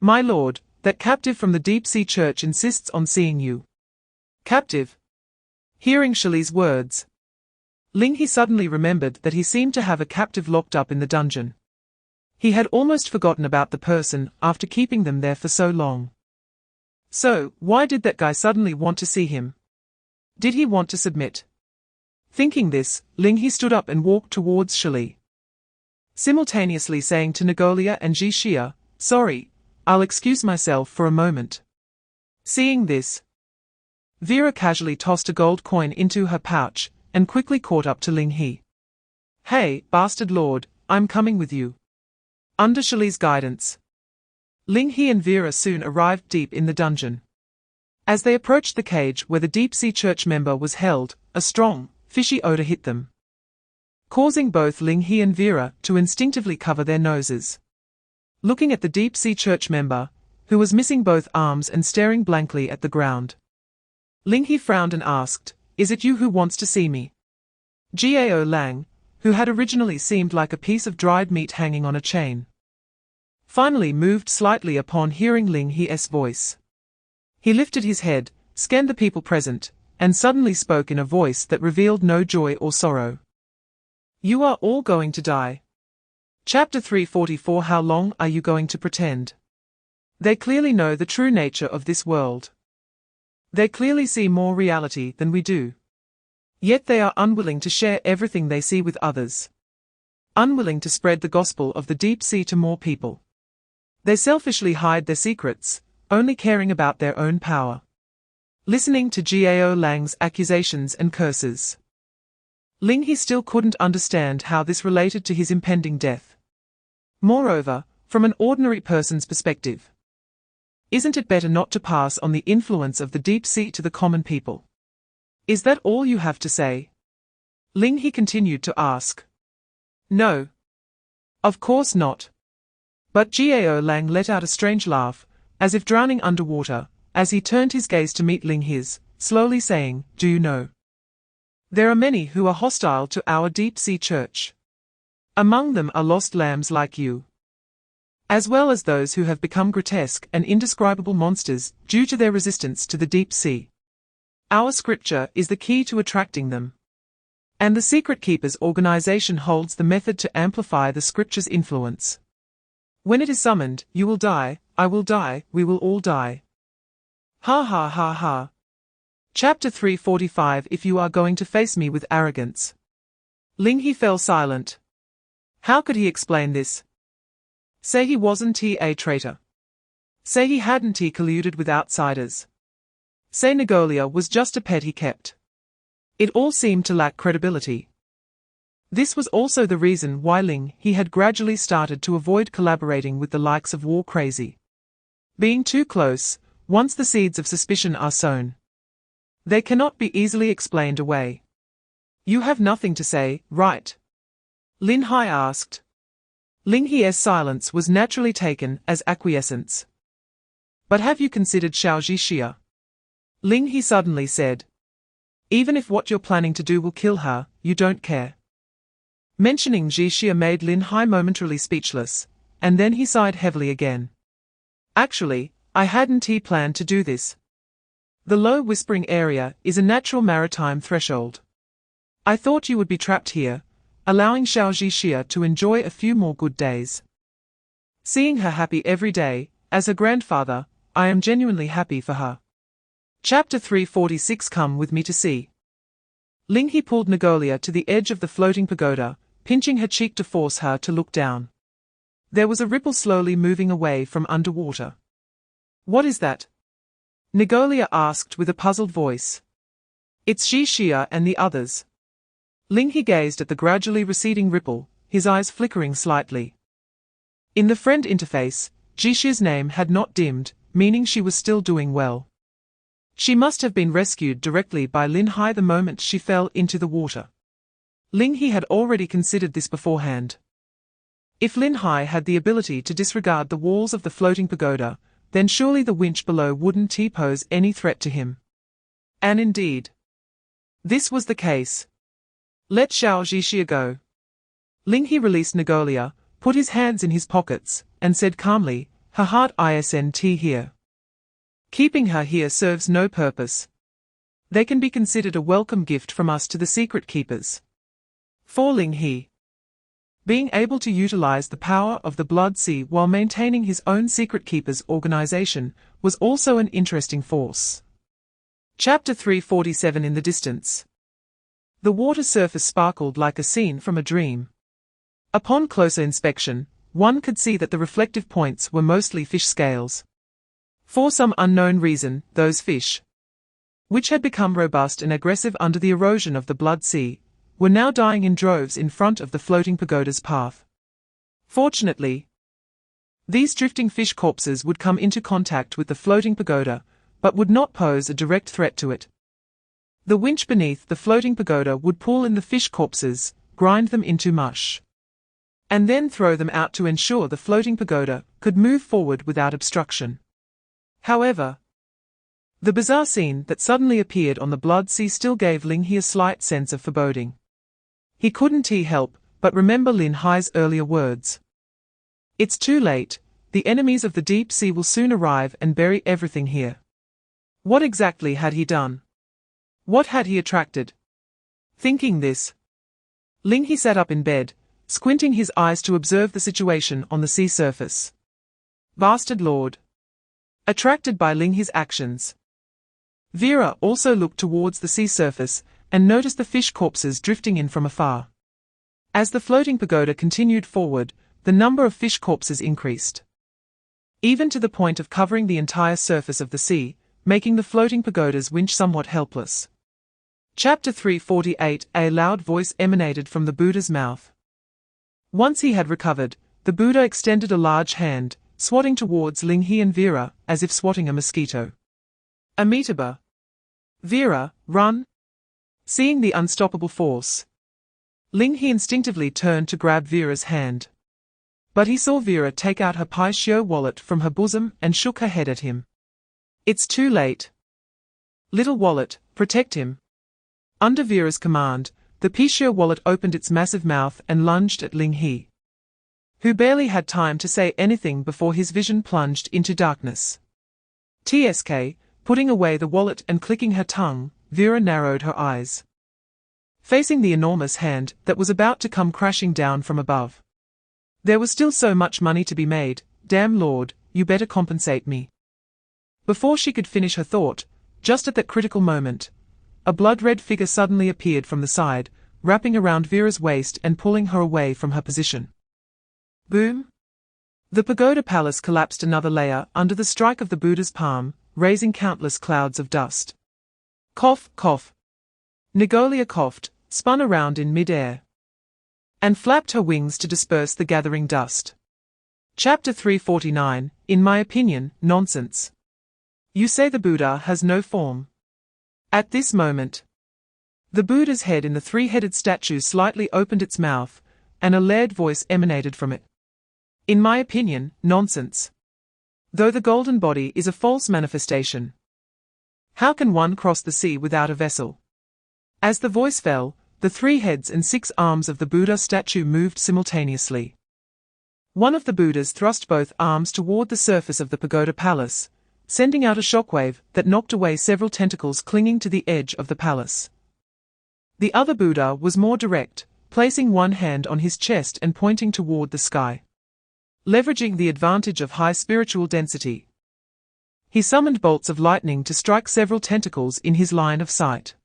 My lord, that captive from the Deep Sea Church insists on seeing you. Captive? Hearing Shili's words, Ling He suddenly remembered that he seemed to have a captive locked up in the dungeon. He had almost forgotten about the person after keeping them there for so long. So, why did that guy suddenly want to see him? Did he want to submit? Thinking this, Ling He stood up and walked towards Shili, simultaneously saying to Nagolia and Ji Xia, sorry, I'll excuse myself for a moment. Seeing this, Vera casually tossed a gold coin into her pouch, and quickly caught up to Ling He. Hey, bastard lord, I'm coming with you. Under Shili's guidance, Ling He and Vera soon arrived deep in the dungeon. As they approached the cage where the Deep Sea Church member was held, a strong, fishy odor hit them, causing both Ling He and Vera to instinctively cover their noses. Looking at the Deep Sea Church member, who was missing both arms and staring blankly at the ground, Ling He frowned and asked, Is it you who wants to see me? Gao Lang, who had originally seemed like a piece of dried meat hanging on a chain, finally moved slightly upon hearing Ling He's voice. He lifted his head, scanned the people present, and suddenly spoke in a voice that revealed no joy or sorrow. You are all going to die. Chapter 344 How long are you going to pretend? They clearly know the true nature of this world. They clearly see more reality than we do. Yet they are unwilling to share everything they see with others. Unwilling to spread the gospel of the deep sea to more people. They selfishly hide their secrets, only caring about their own power. Listening to Gao Lang's accusations and curses, Ling He still couldn't understand how this related to his impending death. Moreover, from an ordinary person's perspective, isn't it better not to pass on the influence of the deep sea to the common people? Is that all you have to say? Ling He continued to ask. No. Of course not. But Gao Lang let out a strange laugh, as if drowning underwater, as he turned his gaze to meet Ling He's, slowly saying, Do you know? There are many who are hostile to our deep sea church. Among them are lost lambs like you, as well as those who have become grotesque and indescribable monsters due to their resistance to the deep sea. Our scripture is the key to attracting them. And the Secret Keepers organization holds the method to amplify the scripture's influence. When it is summoned, you will die, I will die, we will all die. Ha ha ha ha. Chapter 345 If you are going to face me with arrogance. Ling He fell silent. How could he explain this? Say he wasn't a traitor. Say he hadn't he colluded with outsiders. Say Nagolia was just a pet he kept. It all seemed to lack credibility. This was also the reason why Ling He had gradually started to avoid collaborating with the likes of War Crazy. Being too close, once the seeds of suspicion are sown, they cannot be easily explained away. You have nothing to say, right? Lin Hai asked. Ling He's silence was naturally taken as acquiescence. But have you considered Xiao Zhixia? Ling He suddenly said. Even if what you're planning to do will kill her, you don't care. Mentioning Zhixia made Lin Hai momentarily speechless, and then he sighed heavily again. Actually, I hadn't planned to do this. The low whispering area is a natural maritime threshold. I thought you would be trapped here, allowing Xiao Zhixia to enjoy a few more good days. Seeing her happy every day, as her grandfather, I am genuinely happy for her. Chapter 346. Come with me to see. Ling He pulled Nagolia to the edge of the floating pagoda, pinching her cheek to force her to look down. There was a ripple slowly moving away from underwater. What is that? Nagolia asked with a puzzled voice. It's Zhixia and the others. Ling He gazed at the gradually receding ripple, his eyes flickering slightly. In the friend interface, Zhixia's name had not dimmed, meaning she was still doing well. She must have been rescued directly by Lin Hai the moment she fell into the water. Ling He had already considered this beforehand. If Lin Hai had the ability to disregard the walls of the floating pagoda, then surely the winch below wouldn't pose any threat to him. And indeed, this was the case. Let Xiao Zhixia go. Ling He released Nagolia, put his hands in his pockets, and said calmly, her heart isn't here. Keeping her here serves no purpose. They can be considered a welcome gift from us to the secret keepers. For Ling He, being able to utilize the power of the Blood Sea while maintaining his own secret keepers organization was also an interesting force. Chapter 347. In the distance, the water surface sparkled like a scene from a dream. Upon closer inspection, one could see that the reflective points were mostly fish scales. For some unknown reason, those fish, which had become robust and aggressive under the erosion of the Blood Sea, were now dying in droves in front of the floating pagoda's path. Fortunately, these drifting fish corpses would come into contact with the floating pagoda, but would not pose a direct threat to it. The winch beneath the floating pagoda would pull in the fish corpses, grind them into mush, and then throw them out to ensure the floating pagoda could move forward without obstruction. However, the bizarre scene that suddenly appeared on the Blood Sea still gave Ling He a slight sense of foreboding. He couldn't help but remember Lin Hai's earlier words. It's too late, the enemies of the deep sea will soon arrive and bury everything here. What exactly had he done? What had he attracted? Thinking this, Ling He sat up in bed, squinting his eyes to observe the situation on the sea surface. Bastard Lord. Attracted by Ling He's actions, Vera also looked towards the sea surface and noticed the fish corpses drifting in from afar. As the floating pagoda continued forward, the number of fish corpses increased, even to the point of covering the entire surface of the sea, making the floating pagoda's winch somewhat helpless. Chapter 348. A loud voice emanated from the Buddha's mouth. Once he had recovered, the Buddha extended a large hand, swatting towards Ling He and Vera, as if swatting a mosquito. Amitabha. Vera, run! Seeing the unstoppable force, Ling He instinctively turned to grab Vera's hand. But he saw Vera take out her Pai-Shio wallet from her bosom and shook her head at him. It's too late. Little wallet, protect him. Under Vera's command, the Pai-Shio wallet opened its massive mouth and lunged at Ling He, who barely had time to say anything before his vision plunged into darkness. TSK, putting away the wallet and clicking her tongue, Vera narrowed her eyes, facing the enormous hand that was about to come crashing down from above. There was still so much money to be made, damn Lord, you better compensate me. Before she could finish her thought, just at that critical moment, a blood-red figure suddenly appeared from the side, wrapping around Vera's waist and pulling her away from her position. Boom! The pagoda palace collapsed another layer under the strike of the Buddha's palm, raising countless clouds of dust. Cough, cough. Nigolia coughed, spun around in mid-air, and flapped her wings to disperse the gathering dust. Chapter 349, in my opinion, nonsense. You say the Buddha has no form. At this moment, the Buddha's head in the three-headed statue slightly opened its mouth, and a layered voice emanated from it. In my opinion, nonsense. Though the golden body is a false manifestation, how can one cross the sea without a vessel? As the voice fell, the 3 heads and 6 arms of the Buddha statue moved simultaneously. One of the Buddhas thrust both arms toward the surface of the pagoda palace, sending out a shockwave that knocked away several tentacles clinging to the edge of the palace. The other Buddha was more direct, placing one hand on his chest and pointing toward the sky. Leveraging the advantage of high spiritual density, he summoned bolts of lightning to strike several tentacles in his line of sight.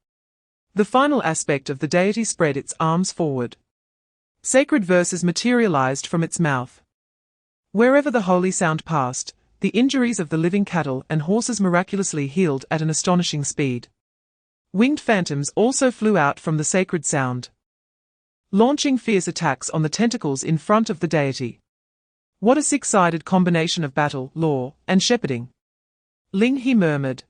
The final aspect of the deity spread its arms forward. Sacred verses materialized from its mouth. Wherever the holy sound passed, the injuries of the living cattle and horses miraculously healed at an astonishing speed. Winged phantoms also flew out from the sacred sound, launching fierce attacks on the tentacles in front of the deity. What a 6-sided combination of battle, law, and shepherding. Ling He murmured.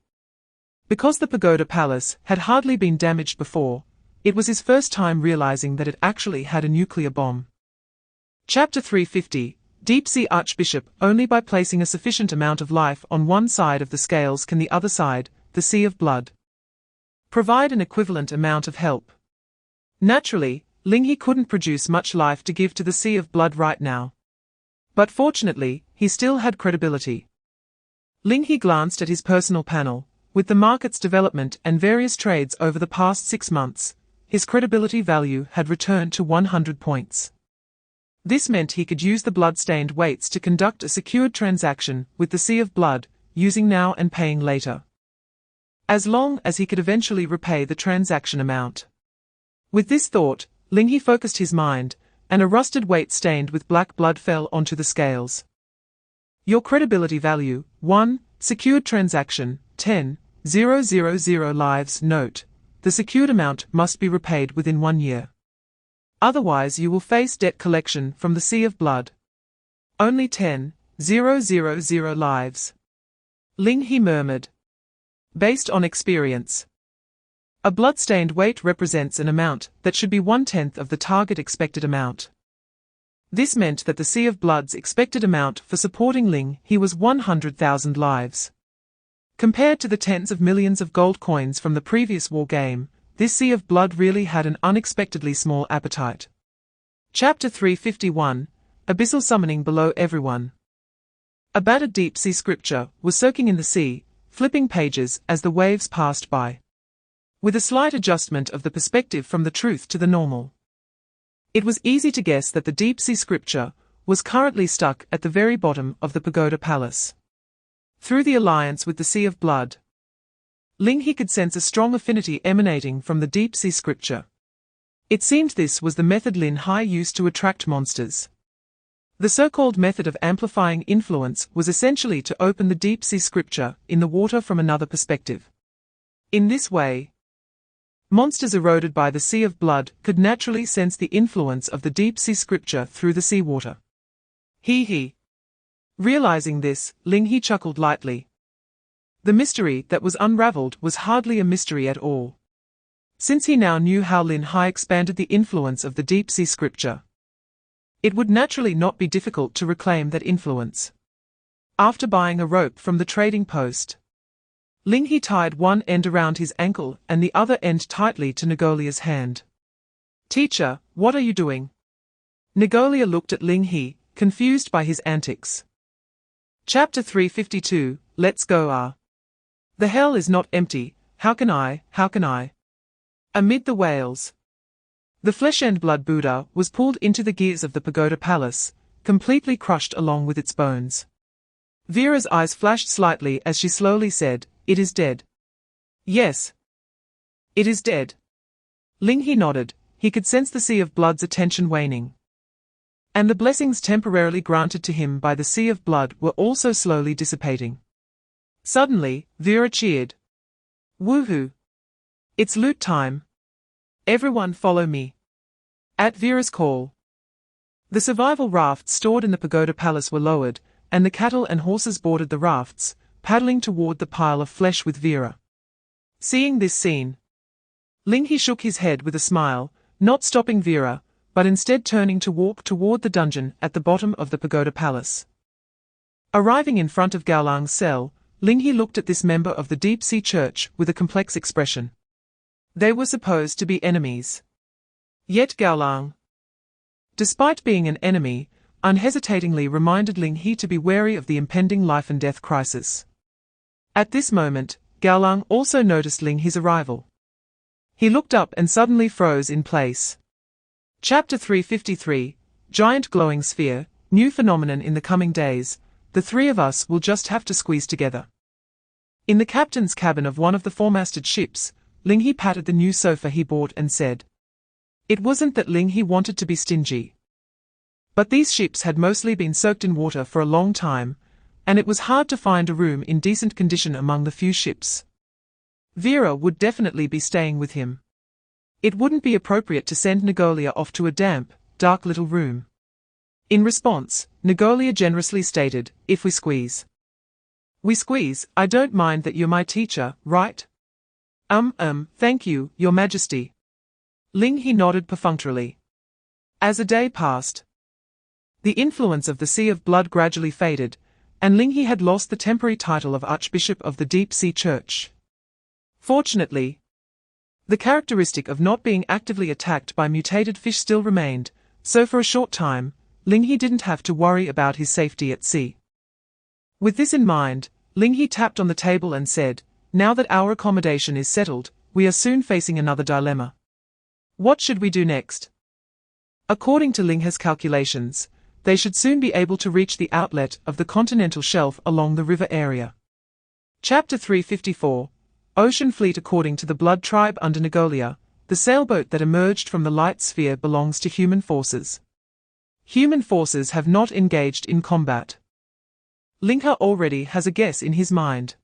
Because the pagoda palace had hardly been damaged before, it was his first time realizing that it actually had a nuclear bomb. Chapter 350, Deep-Sea Archbishop. Only by placing a sufficient amount of life on one side of the scales can the other side, the sea of blood, provide an equivalent amount of help. Naturally, Ling He couldn't produce much life to give to the sea of blood right now. But fortunately, he still had credibility. Ling He glanced at his personal panel. With the market's development and various trades over the past 6 months, his credibility value had returned to 100 points. This meant he could use the blood-stained weights to conduct a secured transaction with the sea of blood, using now and paying later, as long as he could eventually repay the transaction amount. With this thought, Ling He focused his mind, and a rusted weight stained with black blood fell onto the scales. Your credibility value, 1, secured transaction, 10,000 lives. Note, the secured amount must be repaid within 1 year. Otherwise you will face debt collection from the sea of blood. Only 10,000 lives. Ling He murmured. Based on experience, a blood-stained weight represents an amount that should be 1/10 of the target expected amount. This meant that the Sea of Blood's expected amount for supporting Ling He was 100,000 lives. Compared to the tens of millions of gold coins from the previous war game, this Sea of Blood really had an unexpectedly small appetite. Chapter 351, Abyssal Summoning Below Everyone. A battered deep-sea scripture was soaking in the sea, flipping pages as the waves passed by, with a slight adjustment of the perspective from the truth to the normal. It was easy to guess that the deep-sea scripture was currently stuck at the very bottom of the pagoda palace. Through the alliance with the Sea of Blood, Ling He could sense a strong affinity emanating from the deep-sea scripture. It seemed this was the method Ling He used to attract monsters. The so-called method of amplifying influence was essentially to open the deep-sea scripture in the water from another perspective. In this way, monsters eroded by the Sea of Blood could naturally sense the influence of the deep-sea scripture through the seawater. He. Realizing this, Ling He chuckled lightly. The mystery that was unraveled was hardly a mystery at all. Since he now knew how Ling He expanded the influence of the deep-sea scripture, it would naturally not be difficult to reclaim that influence. After buying a rope from the trading post, Ling He tied one end around his ankle and the other end tightly to Nigolia's hand. Teacher, what are you doing? Nigolia looked at Ling He, confused by his antics. Chapter 352, Let's go. The hell is not empty, how can I? Amid the wails, the flesh and blood Buddha was pulled into the gears of the pagoda palace, completely crushed along with its bones. Vera's eyes flashed slightly as she slowly said, "It is dead." "Yes. It is dead." Ling He nodded. He could sense the Sea of Blood's attention waning. And the blessings temporarily granted to him by the sea of blood were also slowly dissipating. Suddenly, Vera cheered. Woohoo! It's loot time. Everyone follow me. At Vera's call, the survival rafts stored in the pagoda palace were lowered, and the cattle and horses boarded the rafts, paddling toward the pile of flesh with Vera. Seeing this scene, Ling He shook his head with a smile, not stopping Vera, but instead turning to walk toward the dungeon at the bottom of the pagoda palace. Arriving in front of Gaolang's cell, Ling He looked at this member of the deep-sea church with a complex expression. They were supposed to be enemies. Yet Gaolang, despite being an enemy, unhesitatingly reminded Ling He to be wary of the impending life-and-death crisis. At this moment, Gaolang also noticed Ling He's arrival. He looked up and suddenly froze in place. Chapter 353, Giant Glowing Sphere, New Phenomenon in the Coming Days, the three of us will just have to squeeze together. In the captain's cabin of one of the four-masted ships, Ling He patted the new sofa he bought and said. It wasn't that Ling He wanted to be stingy. But these ships had mostly been soaked in water for a long time, and it was hard to find a room in decent condition among the few ships. Vera would definitely be staying with him. It wouldn't be appropriate to send Nagolia off to a damp, dark little room. In response, Nagolia generously stated, if we squeeze. We squeeze, I don't mind that you're my teacher, right? Thank you, Your Majesty. Ling He nodded perfunctorily. As a day passed, the influence of the Sea of Blood gradually faded, and Ling He had lost the temporary title of Archbishop of the Deep Sea Church. Fortunately, the characteristic of not being actively attacked by mutated fish still remained, so for a short time, Ling He didn't have to worry about his safety at sea. With this in mind, Ling He tapped on the table and said, now that our accommodation is settled, we are soon facing another dilemma. What should we do next? According to Ling He's calculations, they should soon be able to reach the outlet of the continental shelf along the river area. Chapter 354, Ocean Fleet. According to the Blood Tribe under Nagolia, the sailboat that emerged from the light sphere belongs to human forces. Human forces have not engaged in combat. Ling He already has a guess in his mind.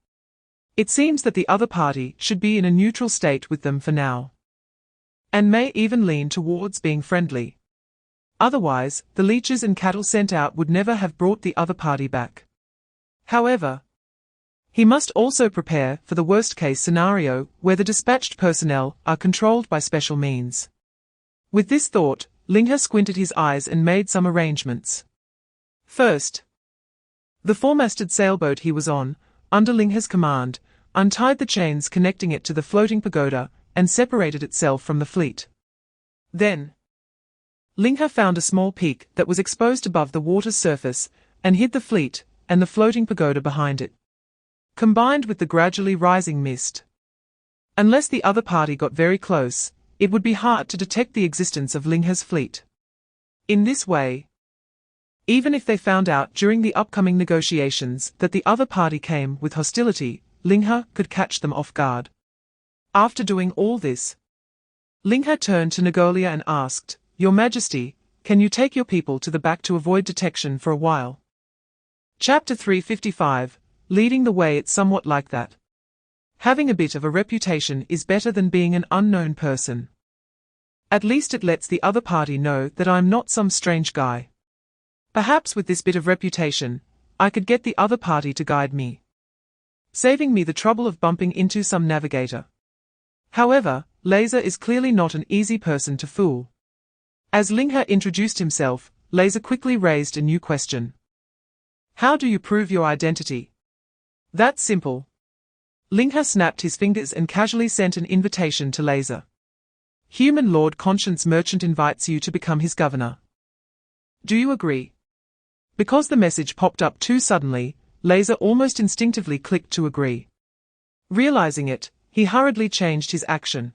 It seems that the other party should be in a neutral state with them for now, and may even lean towards being friendly. Otherwise, the leeches and cattle sent out would never have brought the other party back. However, he must also prepare for the worst-case scenario where the dispatched personnel are controlled by special means. With this thought, Ling He squinted his eyes and made some arrangements. First, the four-masted sailboat he was on, under Ling He's command, untied the chains connecting it to the floating pagoda and separated itself from the fleet. Then, Ling He found a small peak that was exposed above the water's surface and hid the fleet and the floating pagoda behind it. Combined with the gradually rising mist, unless the other party got very close, it would be hard to detect the existence of Ling He's fleet. In this way, even if they found out during the upcoming negotiations that the other party came with hostility, Ling He could catch them off guard. After doing all this, Ling He turned to Nagolia and asked, Your Majesty, can you take your people to the back to avoid detection for a while? Chapter 355, Leading the Way. It's somewhat like that. Having a bit of a reputation is better than being an unknown person. At least it lets the other party know that I'm not some strange guy. Perhaps with this bit of reputation, I could get the other party to guide me, saving me the trouble of bumping into some navigator. However, Laser is clearly not an easy person to fool. As Ling He introduced himself, Laser quickly raised a new question. How do you prove your identity? That's simple. Ling He snapped his fingers and casually sent an invitation to Laser. Human Lord Conscience Merchant invites you to become his governor. Do you agree? Because the message popped up too suddenly, Laser almost instinctively clicked to agree. Realizing it, he hurriedly changed his action.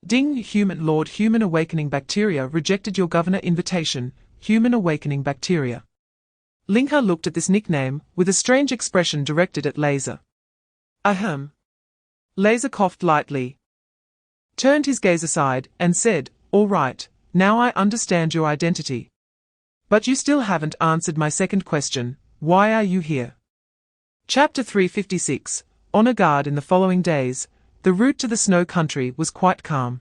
Ding! Human Lord. Human Awakening Bacteria rejected your governor invitation. Human Awakening Bacteria. Ling He looked at this nickname with a strange expression directed at Laser. Ahem. Laser coughed lightly, turned his gaze aside, and said, All right, now I understand your identity. But you still haven't answered my second question, why are you here? Chapter 356, On a Guard. In the following days, the route to the snow country was quite calm.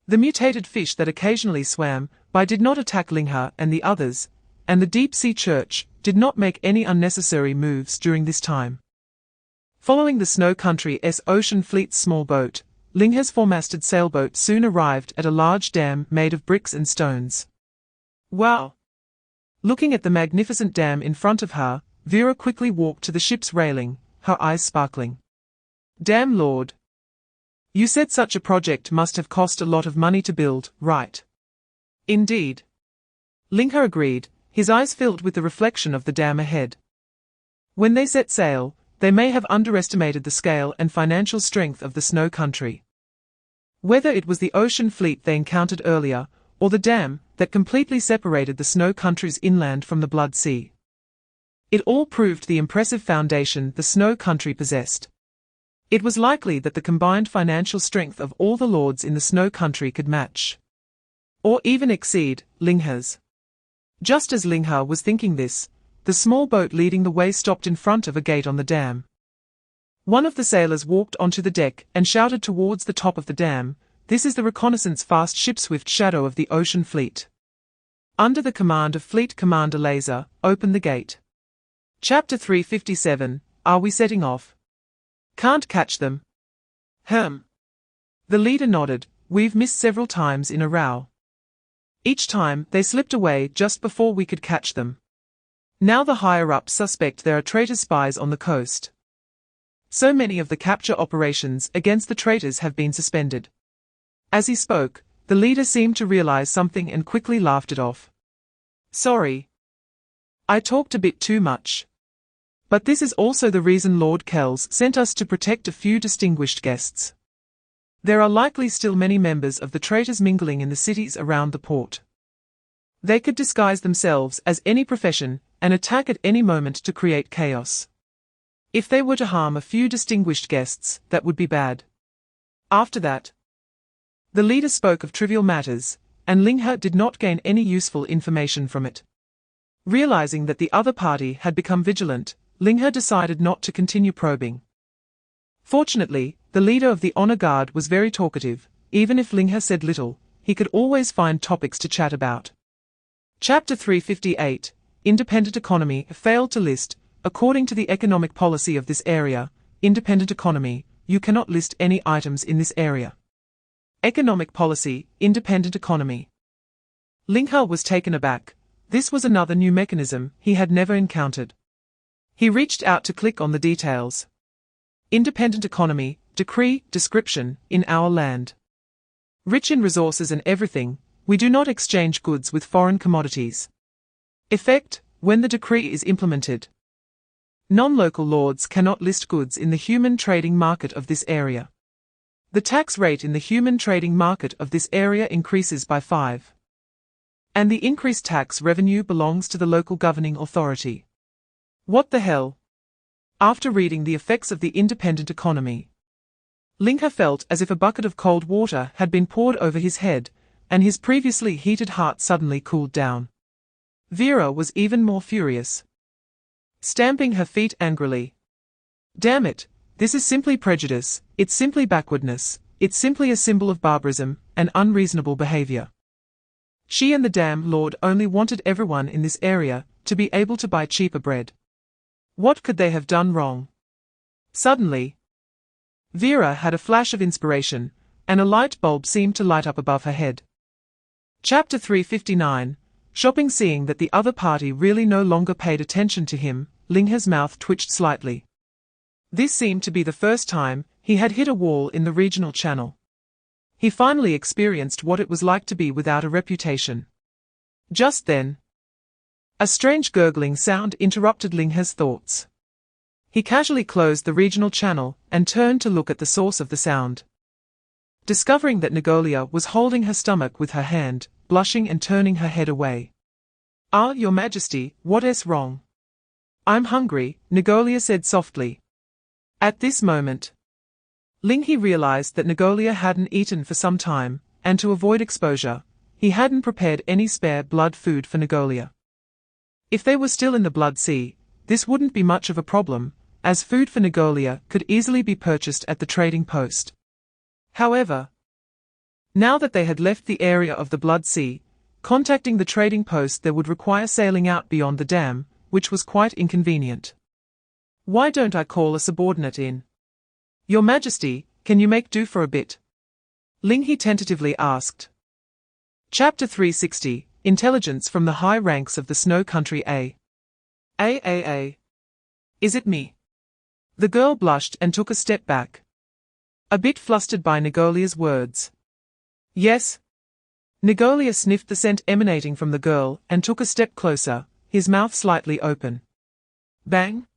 The mutated fish that occasionally swam by did not attack Ling He and the others, and the deep-sea church did not make any unnecessary moves during this time. Following the snow country's ocean fleet's small boat, Ling He's four-masted sailboat soon arrived at a large dam made of bricks and stones. Wow! Looking at the magnificent dam in front of her, Vera quickly walked to the ship's railing, her eyes sparkling. Damn Lord! You said such a project must have cost a lot of money to build, right? Indeed. Ling He agreed, his eyes filled with the reflection of the dam ahead. When they set sail, they may have underestimated the scale and financial strength of the snow country. Whether it was the ocean fleet they encountered earlier, or the dam that completely separated the snow country's inland from the Blood Sea. It all proved the impressive foundation the snow country possessed. It was likely that the combined financial strength of all the lords in the snow country could match, or even exceed, Ling He's. Just as Ling He was thinking this, the small boat leading the way stopped in front of a gate on the dam. One of the sailors walked onto the deck and shouted towards the top of the dam, "This is the reconnaissance fast ship Swift Shadow of the Ocean Fleet. Under the command of Fleet Commander Laser, open the gate." Chapter 357, Are we setting off? Can't catch them. The leader nodded, we've missed several times in a row. Each time, they slipped away just before we could catch them. Now the higher-ups suspect there are traitor spies on the coast. So many of the capture operations against the traitors have been suspended. As he spoke, the leader seemed to realize something and quickly laughed it off. Sorry. I talked a bit too much. But this is also the reason Lord Kells sent us to protect a few distinguished guests. There are likely still many members of the traitors mingling in the cities around the port. They could disguise themselves as any profession and attack at any moment to create chaos. If they were to harm a few distinguished guests, that would be bad. After that, the leader spoke of trivial matters, and Ling He did not gain any useful information from it. Realizing that the other party had become vigilant, Ling He decided not to continue probing. Fortunately, the leader of the honor guard was very talkative. Even if Ling He said little, he could always find topics to chat about. Chapter 358, Independent Economy. Failed to list. According to the economic policy of this area, independent economy, you cannot list any items in this area. Economic policy, independent economy. Ling He was taken aback. This was another new mechanism he had never encountered. He reached out to click on the details. Independent economy, decree, description, in our land. Rich in resources and everything, we do not exchange goods with foreign commodities. Effect, when the decree is implemented. Non-local lords cannot list goods in the human trading market of this area. The tax rate in the human trading market of this area increases by 5. And the increased tax revenue belongs to the local governing authority. What the hell? After reading the effects of the independent economy, Ling He felt as if a bucket of cold water had been poured over his head, and his previously heated heart suddenly cooled down. Vera was even more furious, stamping her feet angrily. Damn it, this is simply prejudice, it's simply backwardness, it's simply a symbol of barbarism and unreasonable behavior. She and the damn lord only wanted everyone in this area to be able to buy cheaper bread. What could they have done wrong? Suddenly, Vera had a flash of inspiration, and a light bulb seemed to light up above her head. Chapter 359, Shopping. Seeing that the other party really no longer paid attention to him, Ling He's mouth twitched slightly. This seemed to be the first time he had hit a wall in the regional channel. He finally experienced what it was like to be without a reputation. Just then, a strange gurgling sound interrupted Ling He's thoughts. He casually closed the regional channel and turned to look at the source of the sound. Discovering that Nagolia was holding her stomach with her hand, blushing and turning her head away. "Ah, Your Majesty, what's wrong?" "I'm hungry," Nagolia said softly. At this moment, Ling He realized that Nagolia hadn't eaten for some time, and to avoid exposure, he hadn't prepared any spare blood food for Nagolia. If they were still in the Blood Sea, this wouldn't be much of a problem, as food for Nagolia could easily be purchased at the trading post. However, now that they had left the area of the Blood Sea, contacting the trading post there would require sailing out beyond the dam, which was quite inconvenient. "Why don't I call a subordinate in? Your Majesty, can you make do for a bit?" Ling He tentatively asked. Chapter 360, Intelligence from the High Ranks of the Snow Country. Is it me? The girl blushed and took a step back, a bit flustered by Nagolia's words. Yes. Nagolia sniffed the scent emanating from the girl and took a step closer, his mouth slightly open. Bang!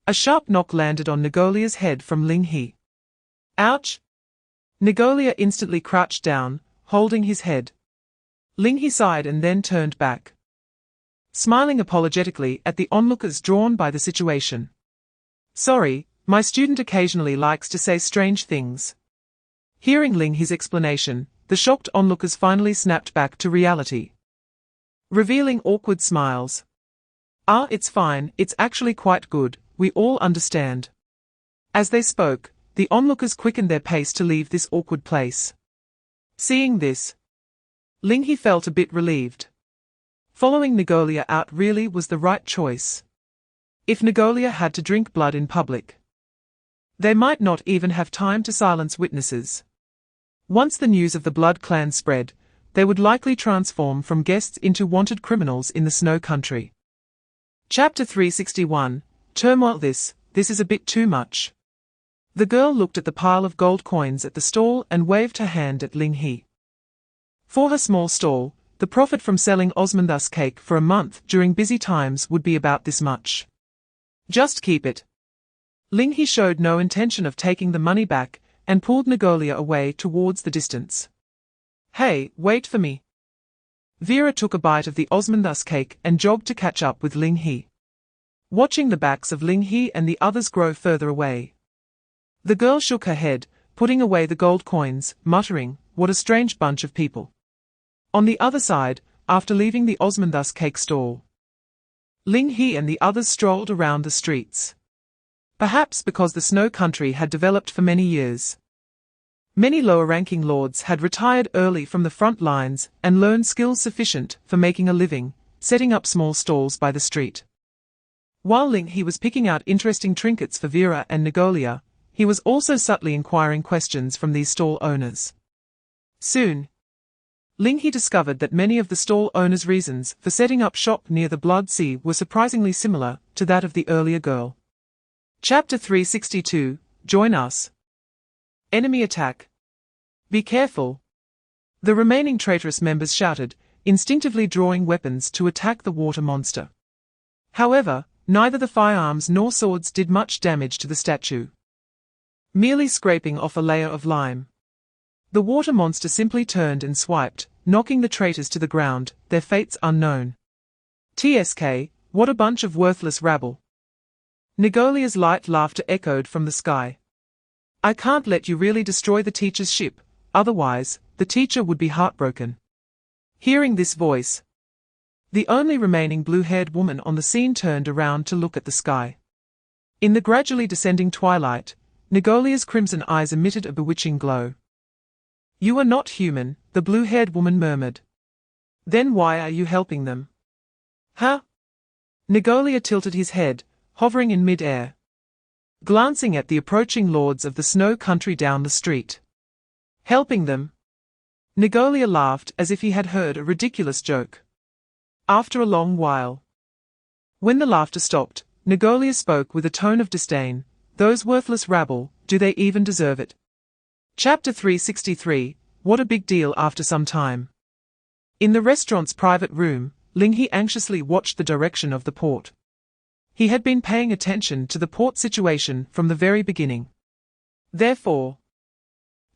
A sharp knock landed on Nagolia's head from Ling He. Ouch! Nagolia instantly crouched down, holding his head. Ling He sighed and then turned back, smiling apologetically at the onlookers drawn by the situation. Sorry, my student occasionally likes to say strange things. Hearing Ling He's explanation, the shocked onlookers finally snapped back to reality, revealing awkward smiles. Ah, it's fine, it's actually quite good, we all understand. As they spoke, the onlookers quickened their pace to leave this awkward place. Seeing this, Ling He felt a bit relieved. Following Nagolia out really was the right choice. If Nagolia had to drink blood in public, they might not even have time to silence witnesses. Once the news of the Blood Clan spread, they would likely transform from guests into wanted criminals in the Snow Country. Chapter 361, Turmoil. This is a bit too much. The girl looked at the pile of gold coins at the stall and waved her hand at Ling He. For her small stall, the profit from selling osmanthus cake for a month during busy times would be about this much. Just keep it. Ling He showed no intention of taking the money back and pulled Nagolia away towards the distance. Hey, wait for me. Vera took a bite of the osmanthus cake and jogged to catch up with Ling He, watching the backs of Ling He and the others grow further away. The girl shook her head, putting away the gold coins, muttering, "What a strange bunch of people." On the other side, after leaving the osmanthus cake stall, Ling He and the others strolled around the streets. Perhaps because the Snow Country had developed for many years, many lower-ranking lords had retired early from the front lines and learned skills sufficient for making a living, setting up small stalls by the street. While Ling He was picking out interesting trinkets for Vera and Nagolia, he was also subtly inquiring questions from these stall owners. Soon, Ling He discovered that many of the stall owners' reasons for setting up shop near the Blood Sea were surprisingly similar to that of the earlier girl. Chapter 362, Join Us. Enemy attack. Be careful. The remaining traitorous members shouted, instinctively drawing weapons to attack the water monster. However, neither the firearms nor swords did much damage to the statue, merely scraping off a layer of lime. The water monster simply turned and swiped, knocking the traitors to the ground, their fates unknown. TSK, what a bunch of worthless rabble. Nagolia's light laughter echoed from the sky. I can't let you really destroy the teacher's ship, otherwise, the teacher would be heartbroken. Hearing this voice, the only remaining blue-haired woman on the scene turned around to look at the sky. In the gradually descending twilight, Nagolia's crimson eyes emitted a bewitching glow. You are not human, the blue-haired woman murmured. Then why are you helping them? Huh? Nagolia tilted his head, hovering in mid-air, glancing at the approaching lords of the Snow Country down the street. Helping them? Nagolia laughed as if he had heard a ridiculous joke. After a long while, when the laughter stopped, Nagolia spoke with a tone of disdain. Those worthless rabble, do they even deserve it? Chapter 363, What a big deal. After some time, in the restaurant's private room, Ling He anxiously watched the direction of the port. He had been paying attention to the port situation from the very beginning. Therefore,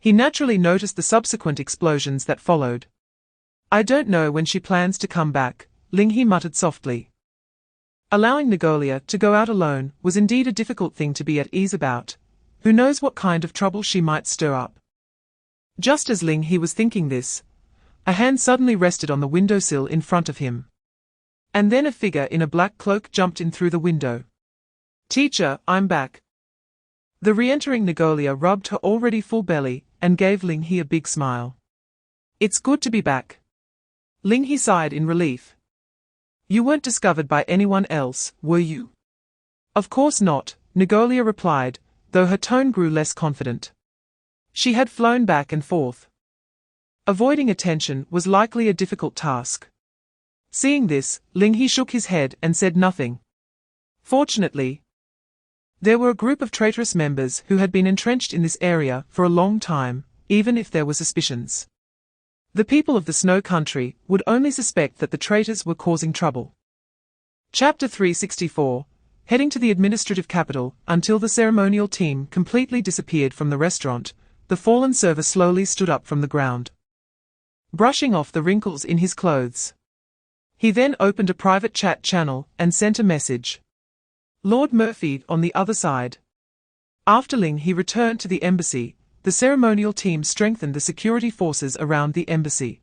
he naturally noticed the subsequent explosions that followed. I don't know when she plans to come back, Ling He muttered softly. Allowing Nagolia to go out alone was indeed a difficult thing to be at ease about. Who knows what kind of trouble she might stir up? Just as Ling He was thinking this, A hand suddenly rested on the windowsill in front of him. And then a figure in a black cloak jumped in through the window. "Teacher, I'm back." The re-entering Negolia rubbed her already full belly and gave Ling He a big smile. "It's good to be back." Ling He sighed in relief. "You weren't discovered by anyone else, were you?" "Of course not," Negolia replied, though her tone grew less confident. She had flown back and forth. Avoiding attention was likely a difficult task. Seeing this, Ling He shook his head and said nothing. Fortunately, there were a group of traitorous members who had been entrenched in this area for a long time, even if there were suspicions. The people of the Snow Country would only suspect that the traitors were causing trouble. Chapter 364, heading to the administrative capital until the ceremonial team completely disappeared from the restaurant, the fallen server slowly stood up from the ground, brushing off the wrinkles in his clothes. He then opened a private chat channel and sent a message. Lord Murphy on the other side. After Ling He returned to the embassy, the ceremonial team strengthened the security forces around the embassy.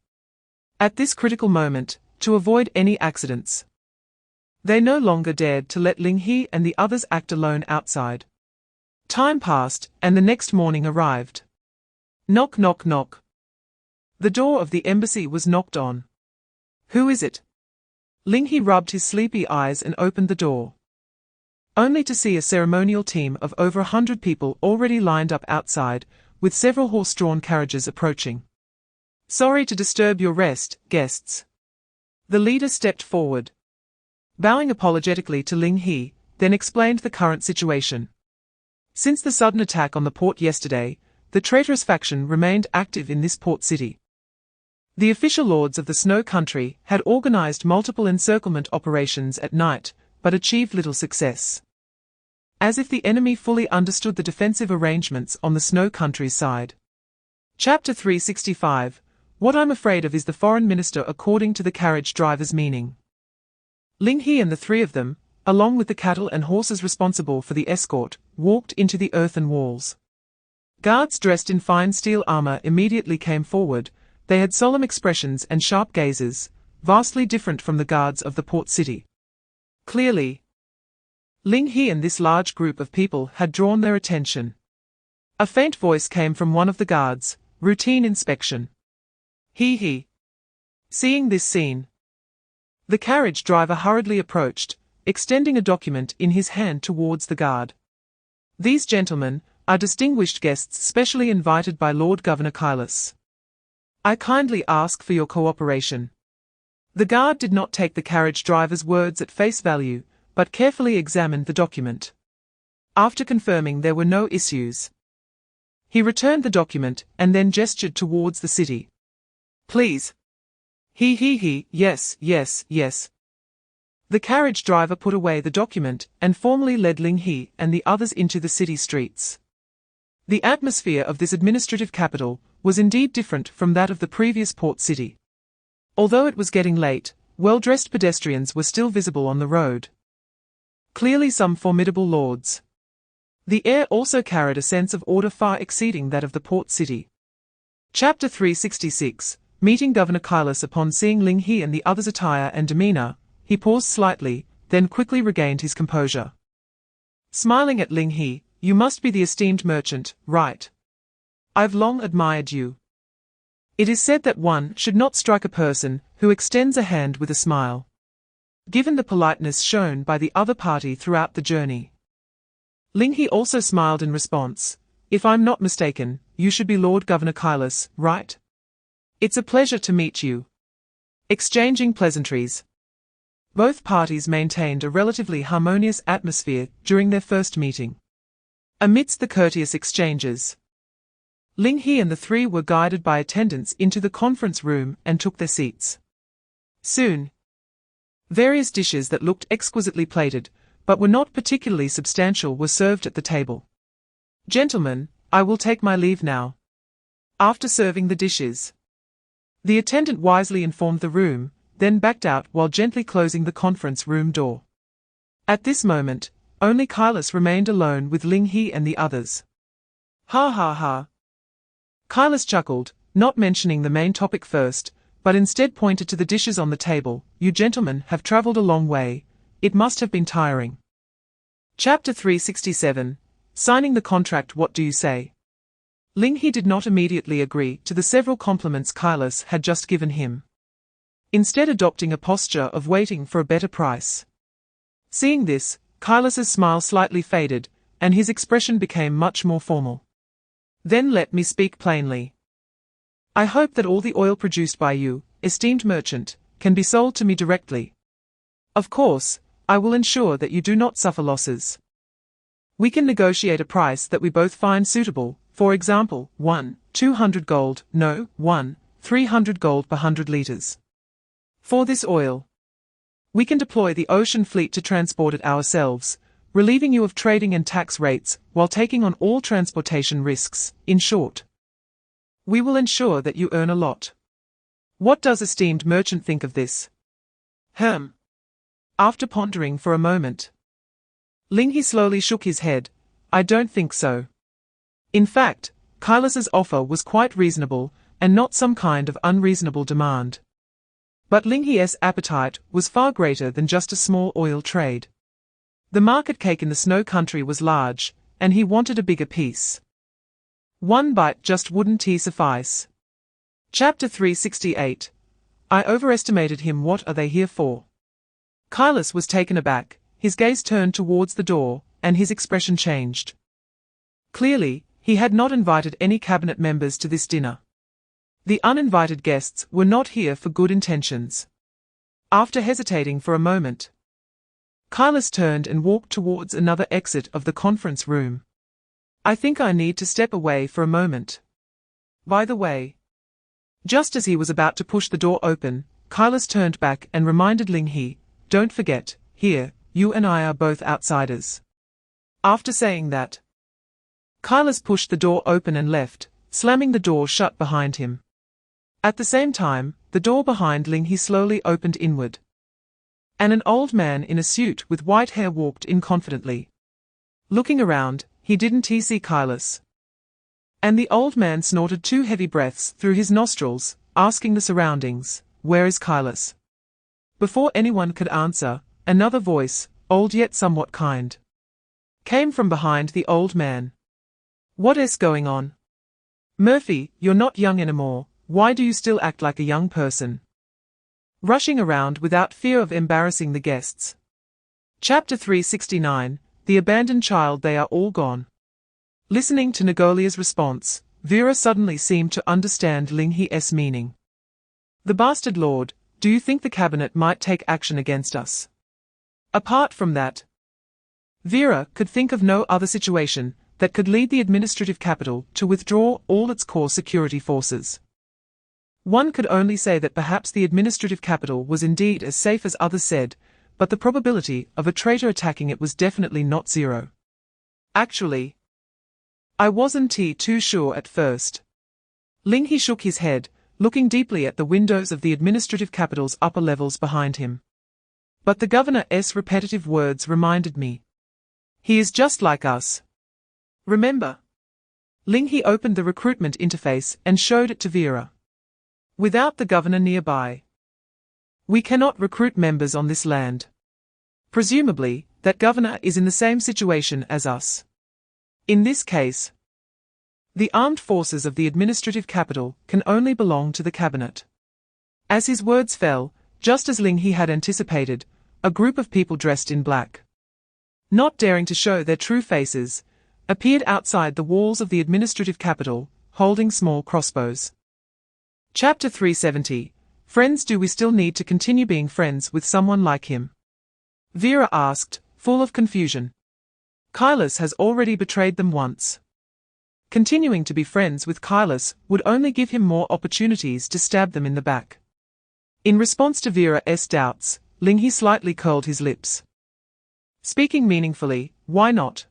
At this critical moment, to avoid any accidents, they no longer dared to let Ling He and the others act alone outside. Time passed, and the next morning arrived. Knock, knock, knock. The door of the embassy was knocked on. "Who is it?" Ling He rubbed his sleepy eyes and opened the door, only to see a ceremonial team of over 100 people already lined up outside, with several horse-drawn carriages approaching. "Sorry to disturb your rest, guests." The leader stepped forward, bowing apologetically to Ling He, then explained the current situation. Since the sudden attack on the port yesterday, the traitorous faction remained active in this port city. The official lords of the Snow Country had organized multiple encirclement operations at night, but achieved little success. As if the enemy fully understood the defensive arrangements on the Snow Country's side. Chapter 365, what I'm afraid of is the foreign minister according to the carriage driver's meaning. Ling He and the three of them, along with the cattle and horses responsible for the escort, walked into the earthen walls. Guards dressed in fine steel armor immediately came forward. They had solemn expressions and sharp gazes, vastly different from the guards of the port city. Clearly, Ling He and this large group of people had drawn their attention. A faint voice came from one of the guards, routine inspection. He. Seeing this scene, the carriage driver hurriedly approached, extending a document in his hand towards the guard. "These gentlemen are distinguished guests specially invited by Lord Governor Kailas. I kindly ask for your cooperation." The guard did not take the carriage driver's words at face value, but carefully examined the document. After confirming there were no issues, he returned the document and then gestured towards the city. "Please." He, yes. The carriage driver put away the document and formally led Ling He and the others into the city streets. The atmosphere of this administrative capital was indeed different from that of the previous port city. Although it was getting late, well-dressed pedestrians were still visible on the road. Clearly some formidable lords. The air also carried a sense of order far exceeding that of the port city. Chapter 366, meeting Governor Kailas. Upon seeing Ling He and the others' attire and demeanor, he paused slightly, then quickly regained his composure. Smiling at Ling He, "You must be the esteemed merchant, right? I've long admired you. It is said that one should not strike a person who extends a hand with a smile." Given the politeness shown by the other party throughout the journey, Ling He also smiled in response. "If I'm not mistaken, you should be Lord Governor Kailas, right? It's a pleasure to meet you." Exchanging pleasantries, both parties maintained a relatively harmonious atmosphere during their first meeting. Amidst the courteous exchanges, Ling He and the three were guided by attendants into the conference room and took their seats. Soon, various dishes that looked exquisitely plated, but were not particularly substantial, were served at the table. "Gentlemen, I will take my leave now." After serving the dishes, the attendant wisely informed the room, then backed out while gently closing the conference room door. At this moment, only Kailas remained alone with Ling He and the others. Ha. Kailas chuckled, not mentioning the main topic first, but instead pointed to the dishes on the table. You gentlemen have traveled a long way. It must have been tiring. Chapter 367. Signing the contract. What do you say? Ling He did not immediately agree to the several compliments Kailas had just given him, instead adopting a posture of waiting for a better price. Seeing this, Kailas's smile slightly faded, and his expression became much more formal. Then let me speak plainly. I hope that all the oil produced by you, esteemed merchant, can be sold to me directly. Of course, I will ensure that you do not suffer losses. We can negotiate a price that we both find suitable, for example, 200 gold, no, 300 gold per 100 liters. For this oil, we can deploy the ocean fleet to transport it ourselves, relieving you of trading and tax rates while taking on all transportation risks. In short, we will ensure that you earn a lot. What does esteemed merchant think of this? After pondering for a moment, Ling He slowly shook his head. I don't think so. In fact, Kailas's offer was quite reasonable, and not some kind of unreasonable demand. But Ling He's appetite was far greater than just a small oil trade. The market cake in the snow country was large, and he wanted a bigger piece. One bite just wouldn't suffice. Chapter 368. I overestimated him. What are they here for? Kailas was taken aback, his gaze turned towards the door, and his expression changed. Clearly, he had not invited any cabinet members to this dinner. The uninvited guests were not here for good intentions. After hesitating for a moment, Kailas turned and walked towards another exit of the conference room. I think I need to step away for a moment. By the way, just as he was about to push the door open, Kailas turned back and reminded Ling He, don't forget, here, you and I are both outsiders. After saying that, Kailas pushed the door open and left, slamming the door shut behind him. At the same time, the door behind Ling He slowly opened inward, and an old man in a suit with white hair walked in confidently. Looking around, he didn't see Kailas. And the old man snorted 2 heavy breaths through his nostrils, asking the surroundings, where is Kailas? Before anyone could answer, another voice, old yet somewhat kind, came from behind the old man. What is going on? Murphy, you're not young anymore, why do you still act like a young person? Rushing around without fear of embarrassing the guests. Chapter 369, The Abandoned Child. They are all gone. Listening to Nagolia's response, Vera suddenly seemed to understand Ling He's meaning. The bastard lord, do you think the cabinet might take action against us? Apart from that, Vera could think of no other situation that could lead the administrative capital to withdraw all its core security forces. One could only say that perhaps the administrative capital was indeed as safe as others said, but the probability of a traitor attacking it was definitely not zero. Actually, I wasn't too sure at first. Ling He shook his head, looking deeply at the windows of the administrative capital's upper levels behind him. But the governor's repetitive words reminded me. He is just like us. Remember? Ling He opened the recruitment interface and showed it to Vera. Without the governor nearby, we cannot recruit members on this land. Presumably, that governor is in the same situation as us. In this case, the armed forces of the administrative capital can only belong to the cabinet. As his words fell, just as Ling He had anticipated, a group of people dressed in black, not daring to show their true faces, appeared outside the walls of the administrative capital, holding small crossbows. Chapter 370. Friends. Do we still need to continue being friends with someone like him? Vera asked, full of confusion. Kailas has already betrayed them once. Continuing to be friends with Kailas would only give him more opportunities to stab them in the back. In response to Vera's doubts, Ling He slightly curled his lips. Speaking meaningfully, why not?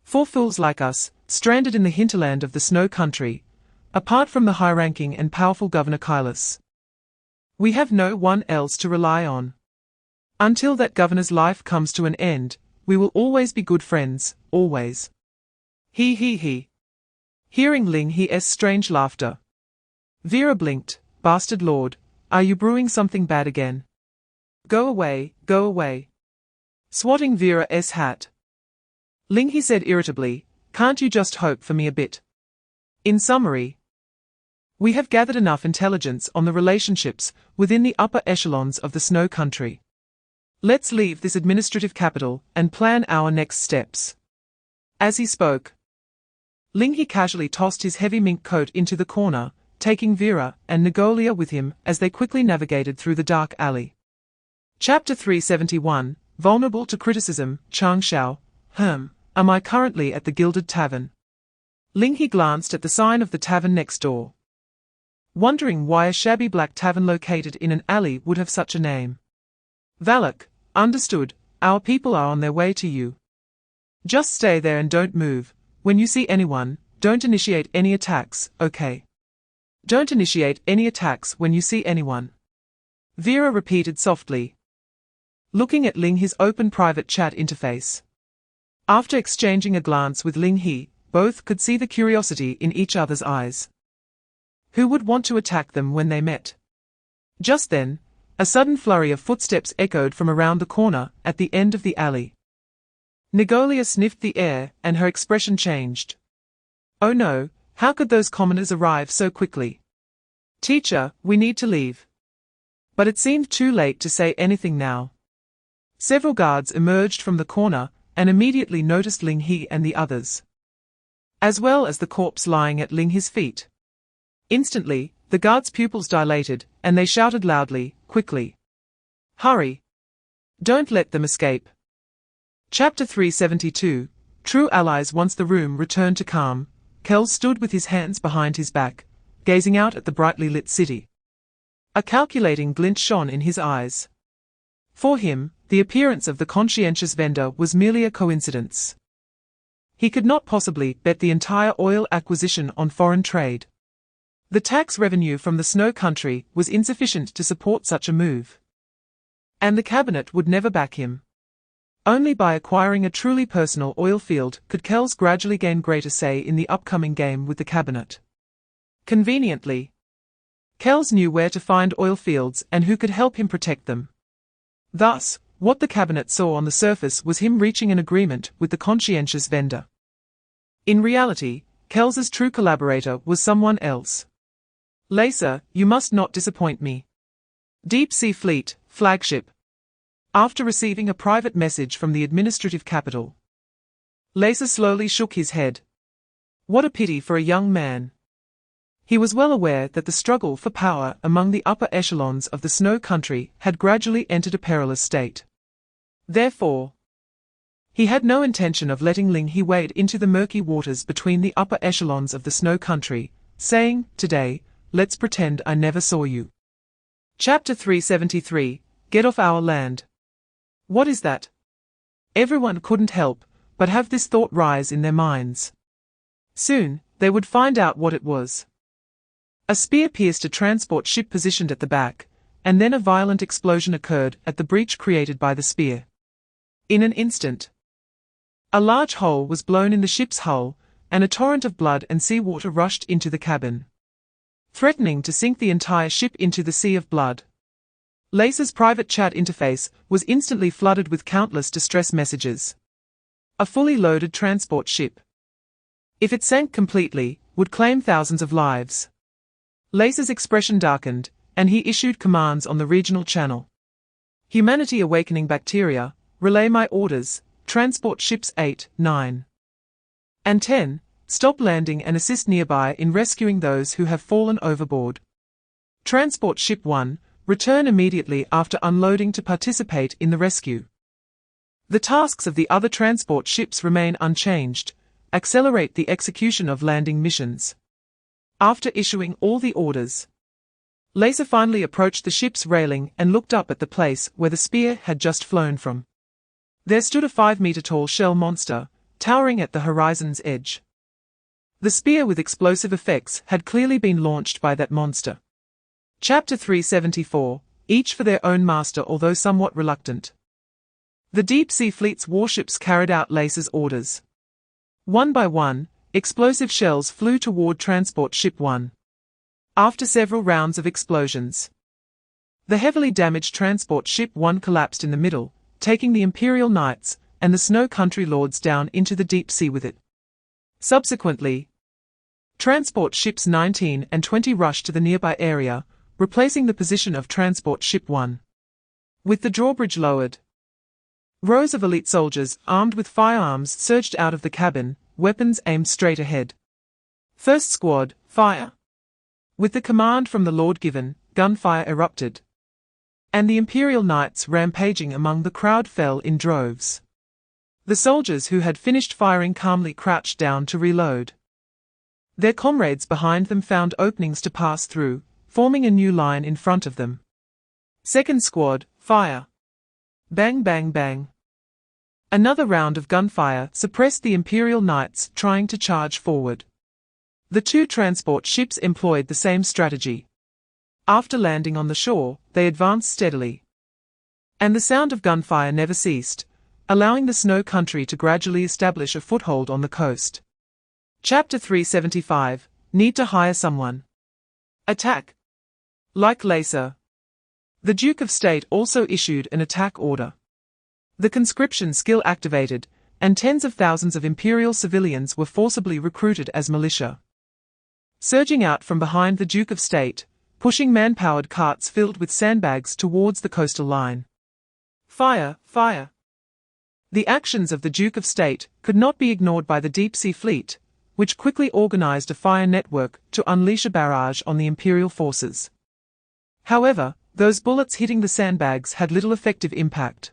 For fools like us, stranded in the hinterland of the snow country, apart from the high-ranking and powerful Governor Kailas, we have no one else to rely on. Until that governor's life comes to an end, we will always be good friends, always. He. Hearing Ling He's strange laughter, Vera blinked. Bastard lord, are you brewing something bad again? Go away, go away. Swatting Vera's hat. Ling He said irritably, can't you just hope for me a bit? In summary, we have gathered enough intelligence on the relationships within the upper echelons of the Snow Country. Let's leave this administrative capital and plan our next steps. As he spoke, Ling He casually tossed his heavy mink coat into the corner, taking Vera and Nagolia with him as they quickly navigated through the dark alley. Chapter 371, Vulnerable to Criticism, Changshao. Am I currently at the Gilded Tavern? Ling He glanced at the sign of the tavern next door, wondering why a shabby black tavern located in an alley would have such a name. Valak, understood, our people are on their way to you. Just stay there and don't move. When you see anyone, don't initiate any attacks, okay? Don't initiate any attacks when you see anyone. Vera repeated softly, looking at Ling He's open private chat interface. After exchanging a glance with Ling He, both could see the curiosity in each other's eyes. Who would want to attack them when they met? Just then, a sudden flurry of footsteps echoed from around the corner at the end of the alley. Nagolia sniffed the air, and her expression changed. Oh no, how could those commoners arrive so quickly? Teacher, we need to leave. But it seemed too late to say anything now. Several guards emerged from the corner and immediately noticed Ling He and the others, as well as the corpse lying at Ling He's feet. Instantly, the guards' pupils dilated, and they shouted loudly, quickly. Hurry! Don't let them escape. Chapter 372, True Allies. Once the room returned to calm, Kel stood with his hands behind his back, gazing out at the brightly lit city. A calculating glint shone in his eyes. For him, the appearance of the conscientious vendor was merely a coincidence. He could not possibly bet the entire oil acquisition on foreign trade. The tax revenue from the Snow Country was insufficient to support such a move. And the cabinet would never back him. Only by acquiring a truly personal oil field could Kells gradually gain greater say in the upcoming game with the cabinet. Conveniently, Kells knew where to find oil fields and who could help him protect them. Thus, what the cabinet saw on the surface was him reaching an agreement with the conscientious vendor. In reality, Kells's true collaborator was someone else. Lacer, you must not disappoint me. Deep Sea Fleet, flagship. After receiving a private message from the administrative capital, Lacer slowly shook his head. What a pity for a young man. He was well aware that the struggle for power among the upper echelons of the Snow Country had gradually entered a perilous state. Therefore, he had no intention of letting Ling He wade into the murky waters between the upper echelons of the Snow Country, saying, today, let's pretend I never saw you. Chapter 373, Get Off Our Land. What is that? Everyone couldn't help but have this thought rise in their minds. Soon, they would find out what it was. A spear pierced a transport ship positioned at the back, and then a violent explosion occurred at the breach created by the spear. In an instant, a large hole was blown in the ship's hull, and a torrent of blood and seawater rushed into the cabin, threatening to sink the entire ship into the sea of blood. Lacer's private chat interface was instantly flooded with countless distress messages. A fully loaded transport ship, if it sank completely, would claim thousands of lives. Lacer's expression darkened, and he issued commands on the regional channel. Humanity awakening bacteria, relay my orders, transport ships 8, 9, and 10, stop landing and assist nearby in rescuing those who have fallen overboard. Transport ship 1, return immediately after unloading to participate in the rescue. The tasks of the other transport ships remain unchanged. Accelerate the execution of landing missions. After issuing all the orders, Lacer finally approached the ship's railing and looked up at the place where the spear had just flown from. There stood a 5-meter-tall shell monster, towering at the horizon's edge. The spear with explosive effects had clearly been launched by that monster. Chapter 374, each for their own master although somewhat reluctant. The Deep Sea Fleet's warships carried out Lacer's orders. One by one, explosive shells flew toward Transport Ship 1. After several rounds of explosions, The heavily damaged transport ship 1 collapsed in the middle, taking the Imperial Knights and the Snow Country Lords down into the deep sea with it. Subsequently, transport ships 19 and 20 rushed to the nearby area, replacing the position of transport ship 1. With the drawbridge lowered, rows of elite soldiers armed with firearms surged out of the cabin, weapons aimed straight ahead. First squad, fire! With the command from the Lord given, gunfire erupted, and the Imperial Knights rampaging among the crowd fell in droves. The soldiers who had finished firing calmly crouched down to reload. Their comrades behind them found openings to pass through, forming a new line in front of them. Second squad, fire! Bang bang bang! Another round of gunfire suppressed the Imperial Knights trying to charge forward. The 2 transport ships employed the same strategy. After landing on the shore, they advanced steadily, and the sound of gunfire never ceased, allowing the Snow Country to gradually establish a foothold on the coast. Chapter 375, Need to hire someone. Attack. Like Lacer, the Duke of State also issued an attack order. The conscription skill activated, and tens of thousands of Imperial civilians were forcibly recruited as militia. Surging out from behind the Duke of State, pushing man-powered carts filled with sandbags towards the coastal line. Fire, fire! The actions of the Duke of State could not be ignored by the deep-sea fleet, which quickly organized a fire network to unleash a barrage on the Imperial forces. However, those bullets hitting the sandbags had little effective impact.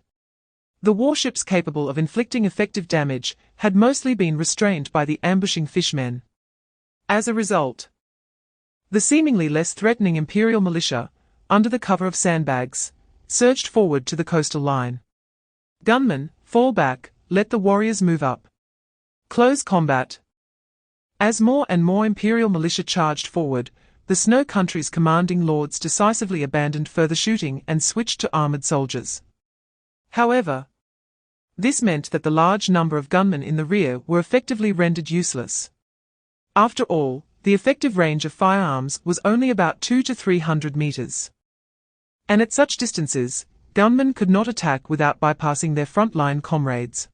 The warships capable of inflicting effective damage had mostly been restrained by the ambushing fishmen. As a result, the seemingly less threatening Imperial militia, under the cover of sandbags, surged forward to the coastal line. Gunmen, fall back, let the warriors move up. Close combat. As more and more Imperial militia charged forward, the Snow Country's commanding lords decisively abandoned further shooting and switched to armored soldiers. However, this meant that the large number of gunmen in the rear were effectively rendered useless. After all, the effective range of firearms was only about 200 to 300 meters. And at such distances, gunmen could not attack without bypassing their frontline comrades.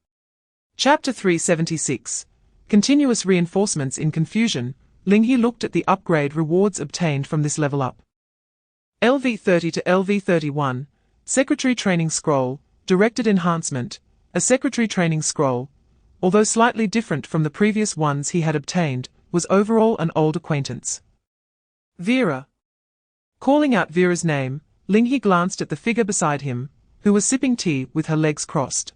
Chapter 376, Continuous Reinforcements in Confusion. Ling He looked at the upgrade rewards obtained from this level up. LV30 to LV31, Secretary Training Scroll, Directed Enhancement, a Secretary Training Scroll, although slightly different from the previous ones he had obtained, was overall an old acquaintance. Vera. Calling out Vera's name, Ling He glanced at the figure beside him, who was sipping tea with her legs crossed.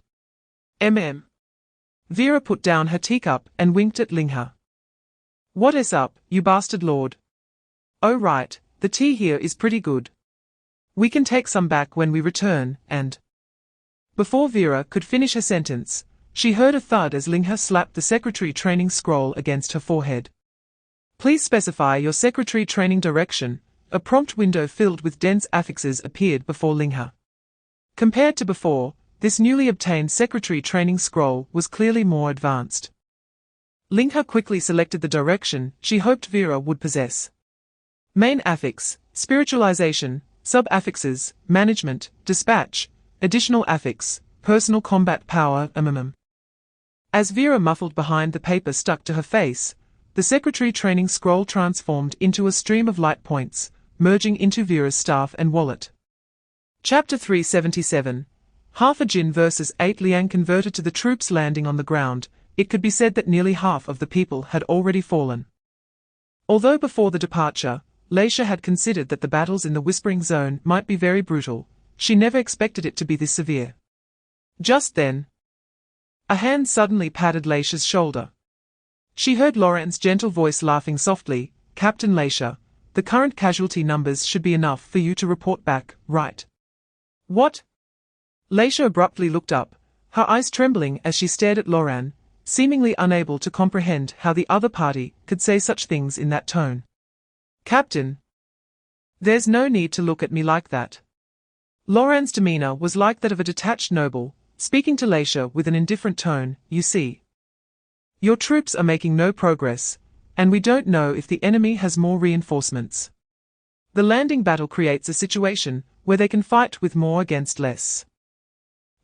Vera put down her teacup and winked at Ling He. What is up, you bastard lord? Oh right, the tea here is pretty good. We can take some back when we return, and... Before Vera could finish her sentence, she heard a thud as Ling He slapped the Secretary Training Scroll against her forehead. Please specify your Secretary Training direction. A prompt window filled with dense affixes appeared before Ling He. Compared to before, this newly obtained Secretary Training Scroll was clearly more advanced. Ling He quickly selected the direction she hoped Vera would possess. Main affix, spiritualization, sub-affixes, management, dispatch, additional affix, personal combat power, As Vera muffled behind the paper stuck to her face, the Secretary Training Scroll transformed into a stream of light points, merging into Vera's staff and wallet. Chapter 377, Half a Jin versus 8 Liang. Converted to the troops landing on the ground, it could be said that nearly half of the people had already fallen. Although before the departure, Leisha had considered that the battles in the Whispering Zone might be very brutal, she never expected it to be this severe. Just then, a hand suddenly patted Leisha's shoulder. She heard Lauren's gentle voice laughing softly, Captain Leisha, the current casualty numbers should be enough for you to report back, right? What? Leisha abruptly looked up, her eyes trembling as she stared at Lauren, seemingly unable to comprehend how the other party could say such things in that tone. Captain, there's no need to look at me like that. Lauren's demeanor was like that of a detached noble, speaking to Leisha with an indifferent tone. You see, your troops are making no progress, and we don't know if the enemy has more reinforcements. The landing battle creates a situation where they can fight with more against less.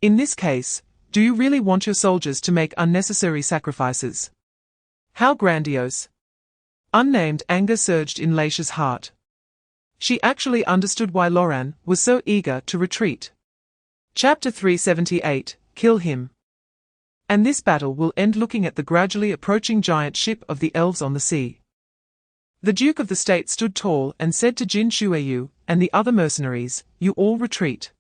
In this case, do you really want your soldiers to make unnecessary sacrifices? How grandiose! Unnamed anger surged in Leisha's heart. She actually understood why Loran was so eager to retreat. Chapter 378, Kill Him. And this battle will end looking at the gradually approaching giant ship of the elves on the sea. The Duke of the State stood tall and said to Jin Shueyu and the other mercenaries, "You all retreat."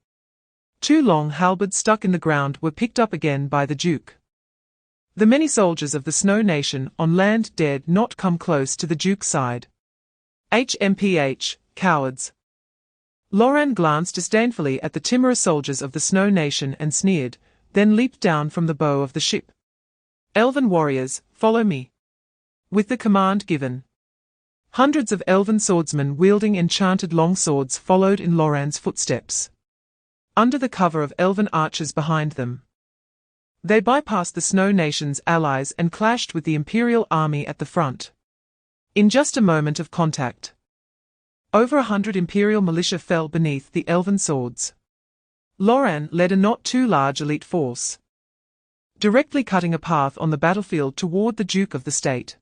Two long halberds stuck in the ground were picked up again by the Duke. The many soldiers of the Snow Nation on land dared not come close to the Duke's side. HMPH, cowards. Loran glanced disdainfully at the timorous soldiers of the Snow Nation and sneered, then leaped down from the bow of the ship. "Elven warriors, follow me." With the command given, hundreds of elven swordsmen wielding enchanted long swords followed in Loran's footsteps. Under the cover of elven archers behind them, they bypassed the Snow Nation's allies and clashed with the Imperial army at the front. In just a moment of contact, over 100 Imperial militia fell beneath the elven swords. Loran led a not too large elite force, directly cutting a path on the battlefield toward the Duke of the State.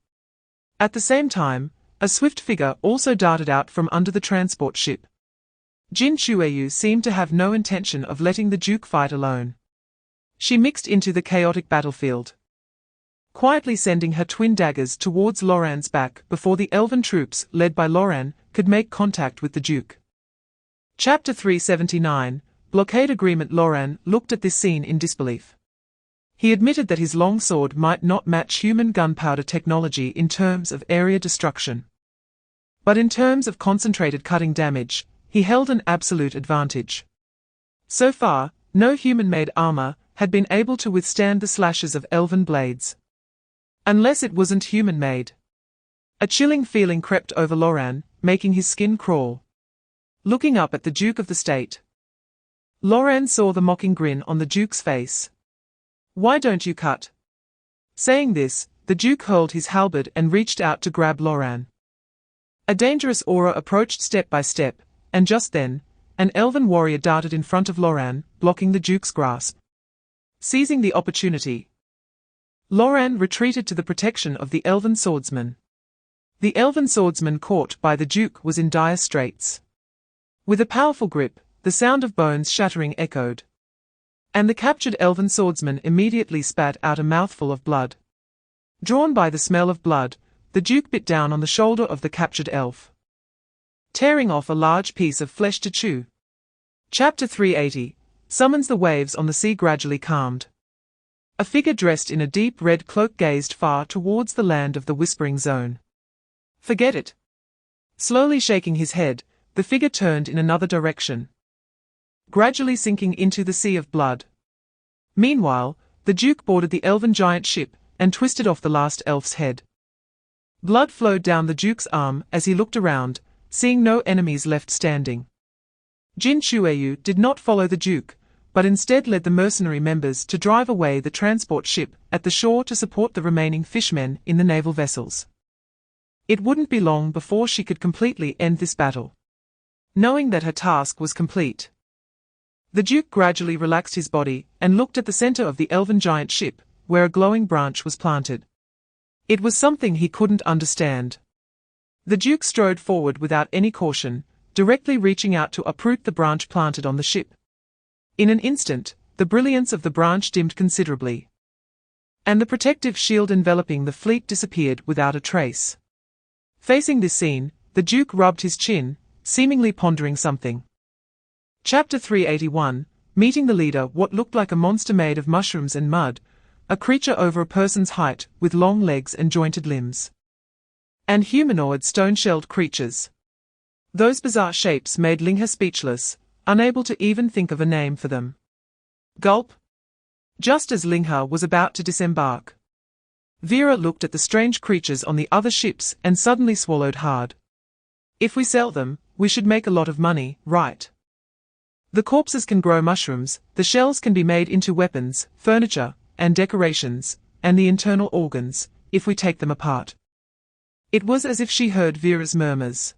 At the same time, a swift figure also darted out from under the transport ship. Jin Shueyu seemed to have no intention of letting the Duke fight alone. She mixed into the chaotic battlefield, quietly sending her twin daggers towards Loran's back before the elven troops led by Loran could make contact with the Duke. Chapter 379, Blockade Agreement. Loran looked at this scene in disbelief. He admitted that his long sword might not match human gunpowder technology in terms of area destruction, but in terms of concentrated cutting damage, he held an absolute advantage. So far, no human-made armor had been able to withstand the slashes of elven blades. Unless it wasn't human-made. A chilling feeling crept over Loran, making his skin crawl. Looking up at the Duke of the State, Loran saw the mocking grin on the Duke's face. "Why don't you cut?" Saying this, the Duke hurled his halberd and reached out to grab Loran. A dangerous aura approached step by step, and just then, an elven warrior darted in front of Loran, blocking the Duke's grasp. Seizing the opportunity, Loran retreated to the protection of the elven swordsman. The elven swordsman caught by the Duke was in dire straits. With a powerful grip, the sound of bones shattering echoed, and the captured elven swordsman immediately spat out a mouthful of blood. Drawn by the smell of blood, the Duke bit down on the shoulder of the captured elf, tearing off a large piece of flesh to chew. Chapter 380, Summons. The waves on the sea gradually calmed. A figure dressed in a deep red cloak gazed far towards the land of the Whispering Zone. "Forget it." Slowly shaking his head, the figure turned in another direction, gradually sinking into the sea of blood. Meanwhile, the Duke boarded the elven giant ship and twisted off the last elf's head. Blood flowed down the Duke's arm as he looked around, seeing no enemies left standing. Jin Shueyu did not follow the Duke, but instead led the mercenary members to drive away the transport ship at the shore to support the remaining fishmen in the naval vessels. It wouldn't be long before she could completely end this battle. Knowing that her task was complete, the Duke gradually relaxed his body and looked at the center of the elven giant ship, where a glowing branch was planted. It was something he couldn't understand. The Duke strode forward without any caution, directly reaching out to uproot the branch planted on the ship. In an instant, the brilliance of the branch dimmed considerably, and the protective shield enveloping the fleet disappeared without a trace. Facing this scene, the Duke rubbed his chin, seemingly pondering something. Chapter 381, Meeting the Leader. What looked like a monster made of mushrooms and mud, a creature over a person's height with long legs and jointed limbs, and humanoid stone-shelled creatures. Those bizarre shapes made Ling He speechless, unable to even think of a name for them. Gulp. Just as Ling He was about to disembark, Vera looked at the strange creatures on the other ships and suddenly swallowed hard. "If we sell them, we should make a lot of money, right? The corpses can grow mushrooms, the shells can be made into weapons, furniture, and decorations, and the internal organs, if we take them apart." It was as if she heard Vera's murmurs.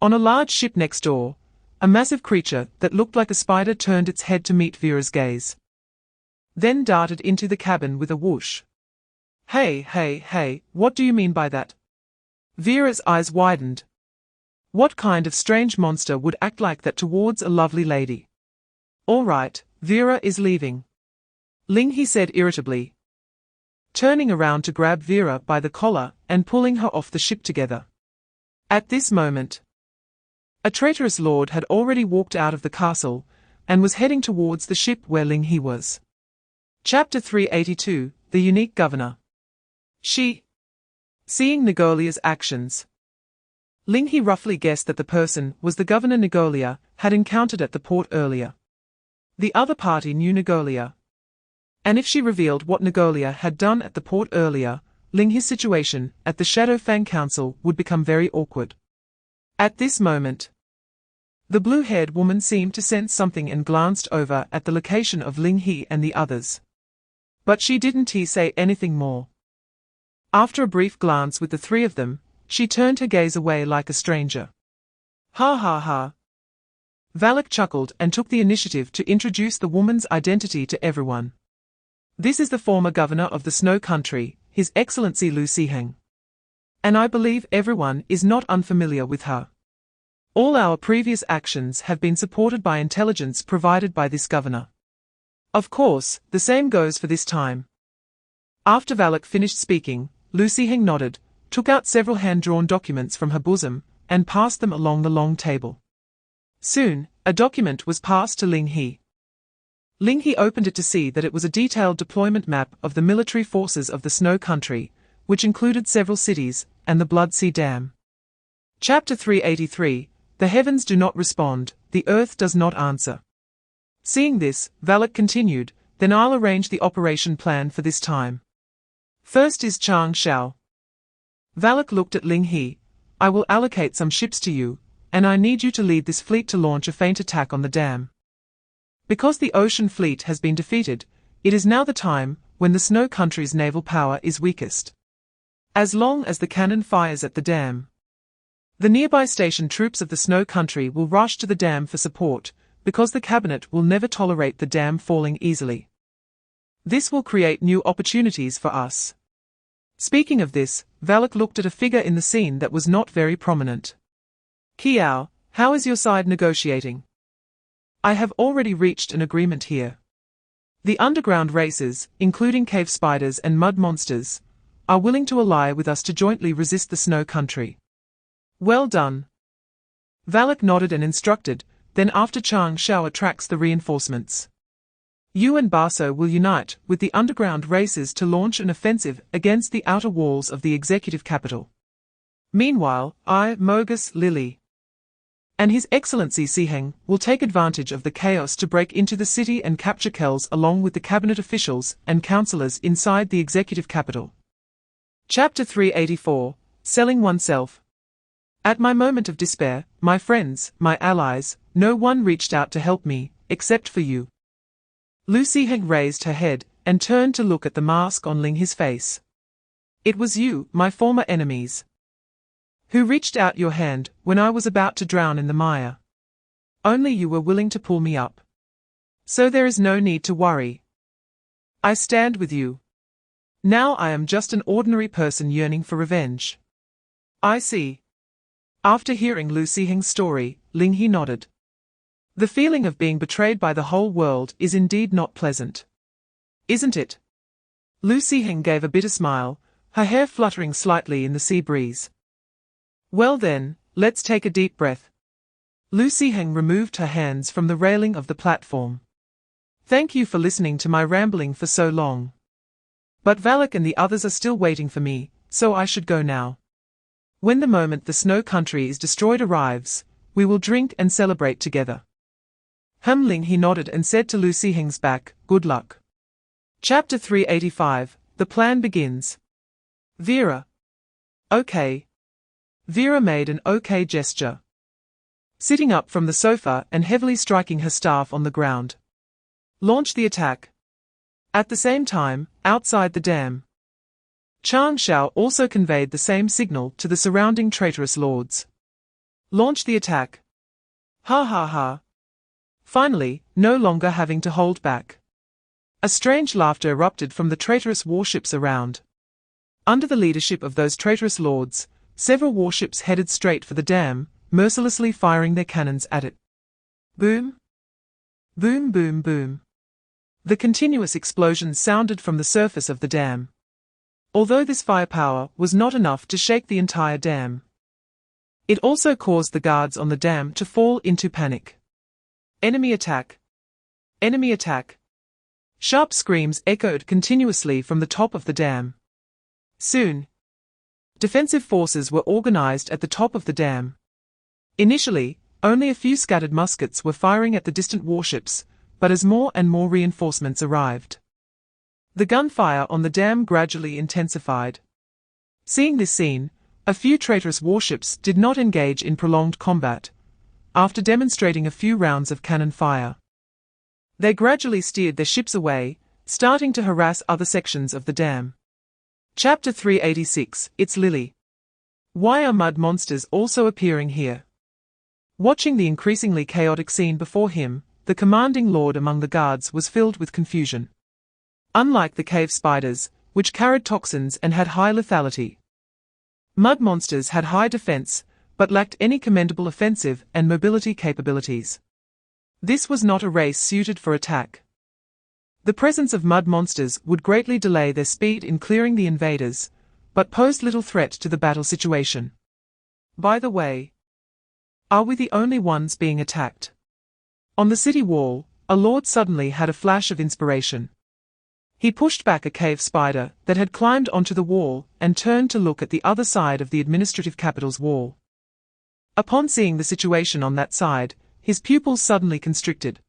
On a large ship next door, a massive creature that looked like a spider turned its head to meet Vera's gaze. Then darted into the cabin with a whoosh. Hey, what do you mean by that? Vera's eyes widened. What kind of strange monster would act like that towards a lovely lady? All right, Vera is leaving, Ling He said irritably, turning around to grab Vera by the collar and pulling her off the ship together. At this moment, a traitorous lord had already walked out of the castle and was heading towards the ship where Ling He was. Chapter 382, The Unique Governor. Seeing Negolia's actions, Ling He roughly guessed that the person was the governor Negolia had encountered at the port earlier. The other party knew Negolia, and if she revealed what Negolia had done at the port earlier, Ling He's situation at the Shadow Fang Council would become very awkward. At this moment, the blue-haired woman seemed to sense something and glanced over at the location of Ling He and the others. But she didn't say anything more. After a brief glance with the three of them, she turned her gaze away like a stranger. Ha ha ha. Valak chuckled and took the initiative to introduce the woman's identity to everyone. This is the former governor of the Snow Country, His Excellency Lu Siheng. And I believe everyone is not unfamiliar with her. All our previous actions have been supported by intelligence provided by this governor. Of course, the same goes for this time. After Valak finished speaking, Lu Siheng nodded, took out several hand-drawn documents from her bosom, and passed them along the long table. Soon, a document was passed to Ling He. Ling He opened it to see that it was a detailed deployment map of the military forces of the Snow Country, which included several cities and the Blood Sea Dam. Chapter 383, The Heavens do not respond, the earth does not answer. Seeing this, Valak continued, then I'll arrange the operation plan for this time. First is Chang Shao. Valak looked at Ling He. I will allocate some ships to you, and I need you to lead this fleet to launch a feint attack on the dam. Because the ocean fleet has been defeated, it is now the time when the Snow Country's naval power is weakest. As long as the cannon fires at the dam, the nearby station troops of the Snow Country will rush to the dam for support, because the cabinet will never tolerate the dam falling easily. This will create new opportunities for us. Speaking of this, Valak looked at a figure in the scene that was not very prominent. Kiao, how is your side negotiating? I have already reached an agreement here. The underground races, including cave spiders and mud monsters, are willing to ally with us to jointly resist the Snow Country. Well done. Valak nodded and instructed, then after Chang Shao attracts the reinforcements, you and Baso will unite with the underground races to launch an offensive against the outer walls of the executive capital. Meanwhile, I, Mogus Lily, and His Excellency Siheng will take advantage of the chaos to break into the city and capture Kells along with the cabinet officials and councillors inside the executive capital. Chapter 384, Selling Oneself. At my moment of despair, my friends, my allies, no one reached out to help me, except for you. Lu Siheng raised her head and turned to look at the mask on Ling He's face. It was you, my former enemies, who reached out your hand when I was about to drown in the mire. Only you were willing to pull me up. So there is no need to worry. I stand with you. Now I am just an ordinary person yearning for revenge. I see. After hearing Lu Siheng's story, Ling He nodded. The feeling of being betrayed by the whole world is indeed not pleasant. Isn't it? Lu Siheng gave a bitter smile, her hair fluttering slightly in the sea breeze. Well then, let's take a deep breath. Lu Siheng removed her hands from the railing of the platform. Thank you for listening to my rambling for so long. But Valak and the others are still waiting for me, so I should go now. When the moment the Snow Country is destroyed arrives, we will drink and celebrate together. Ling He nodded and said to Lu Siheng's back, good luck. Chapter 385, The Plan Begins. Vera. Okay. Vera made an okay gesture, sitting up from the sofa and heavily striking her staff on the ground. Launch the attack. At the same time, outside the dam, Chang Shao also conveyed the same signal to the surrounding traitorous lords. Launch the attack. Ha ha ha. Finally, no longer having to hold back. A strange laughter erupted from the traitorous warships around. Under the leadership of those traitorous lords, several warships headed straight for the dam, mercilessly firing their cannons at it. Boom! Boom boom boom. The continuous explosions sounded from the surface of the dam. Although this firepower was not enough to shake the entire dam, it also caused the guards on the dam to fall into panic. Enemy attack! Enemy attack! Sharp screams echoed continuously from the top of the dam. Soon, defensive forces were organized at the top of the dam. Initially, only a few scattered muskets were firing at the distant warships, but as more and more reinforcements arrived, the gunfire on the dam gradually intensified. Seeing this scene, a few traitorous warships did not engage in prolonged combat. After demonstrating a few rounds of cannon fire, they gradually steered their ships away, starting to harass other sections of the dam. Chapter 386, It's Lily. Why are mud monsters also appearing here? Watching the increasingly chaotic scene before him, the commanding lord among the guards was filled with confusion. Unlike the cave spiders, which carried toxins and had high lethality, mud monsters had high defense, but lacked any commendable offensive and mobility capabilities. This was not a race suited for attack. The presence of mud monsters would greatly delay their speed in clearing the invaders, but posed little threat to the battle situation. By the way, are we the only ones being attacked? On the city wall, a lord suddenly had a flash of inspiration. He pushed back a cave spider that had climbed onto the wall and turned to look at the other side of the administrative capital's wall. Upon seeing the situation on that side, his pupils suddenly constricted.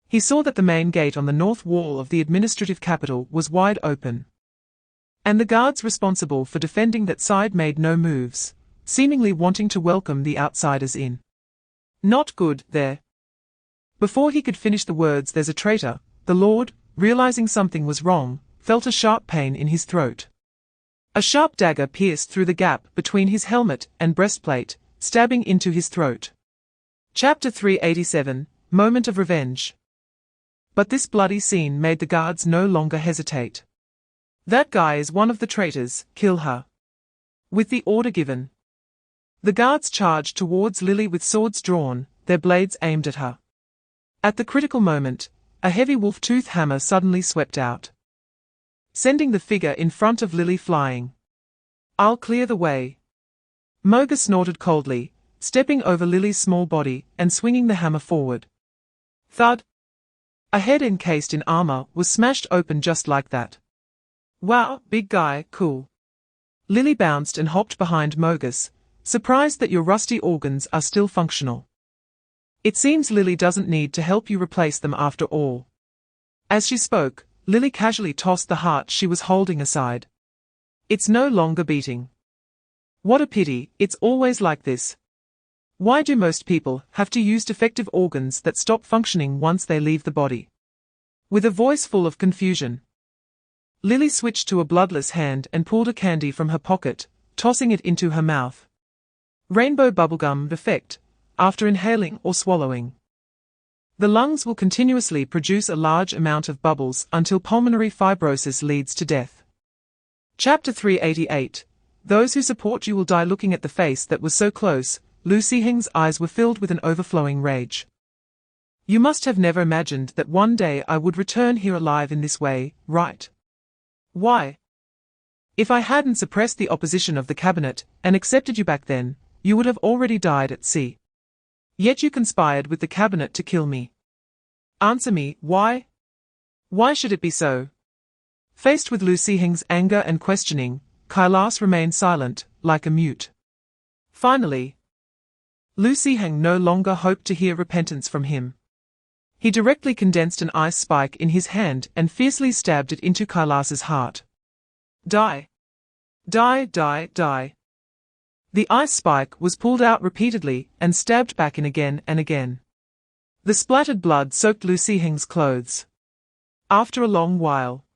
He saw that the main gate on the north wall of the administrative capital was wide open, and the guards responsible for defending that side made no moves, seemingly wanting to welcome the outsiders in. Not good, there. Before he could finish the words "there's a traitor," the lord, realizing something was wrong, felt a sharp pain in his throat. A sharp dagger pierced through the gap between his helmet and breastplate, stabbing into his throat. Chapter 387, Moment of Revenge. But this bloody scene made the guards no longer hesitate. That guy is one of the traitors, kill her. With the order given, the guards charged towards Lily with swords drawn, their blades aimed at her. At the critical moment, a heavy wolf-tooth hammer suddenly swept out, sending the figure in front of Lily flying. I'll clear the way. Moga snorted coldly, stepping over Lily's small body and swinging the hammer forward. Thud! A head encased in armor was smashed open just like that. Wow, big guy, cool. Lily bounced and hopped behind Mogus, surprised that your rusty organs are still functional. It seems Lily doesn't need to help you replace them after all. As she spoke, Lily casually tossed the heart she was holding aside. It's no longer beating. What a pity, it's always like this. Why do most people have to use defective organs that stop functioning once they leave the body? With a voice full of confusion, Lily switched to a bloodless hand and pulled a candy from her pocket, tossing it into her mouth. Rainbow bubblegum effect, after inhaling or swallowing. The lungs will continuously produce a large amount of bubbles until pulmonary fibrosis leads to death. Chapter 388. Those who support you will die. Looking at the face that was so close, Lu Siheng's eyes were filled with an overflowing rage. You must have never imagined that one day I would return here alive in this way, right? Why? If I hadn't suppressed the opposition of the cabinet and accepted you back then, you would have already died at sea. Yet you conspired with the cabinet to kill me. Answer me, why? Why should it be so? Faced with Lu Siheng's anger and questioning, Kailas remained silent, like a mute. Finally, Lu Siheng no longer hoped to hear repentance from him. He directly condensed an ice spike in his hand and fiercely stabbed it into Kailas's heart. Die! Die, die, die! The ice spike was pulled out repeatedly and stabbed back in again and again. The splattered blood soaked Lu Siheng's clothes. After a long while,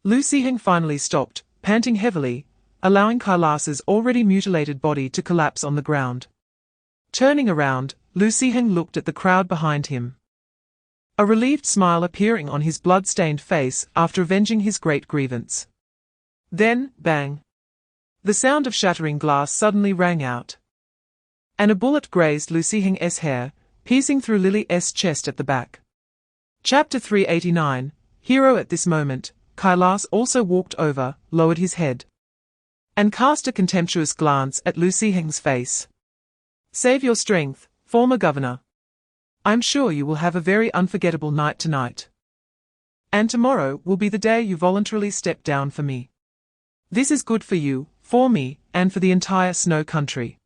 Lu Siheng finally stopped, panting heavily, allowing Kailas's already mutilated body to collapse on the ground. Turning around, Lu Siheng looked at the crowd behind him. A relieved smile appearing on his blood-stained face after avenging his great grievance. Then, bang! The sound of shattering glass suddenly rang out. And a bullet grazed Lu Siheng's hair, piercing through Lily's chest at the back. Chapter 389, Hero. At this moment, Kailas also walked over, lowered his head, and cast a contemptuous glance at Lu Siheng's face. Save your strength, former governor. I'm sure you will have a very unforgettable night tonight. And tomorrow will be the day you voluntarily step down for me. This is good for you, for me, and for the entire snow country.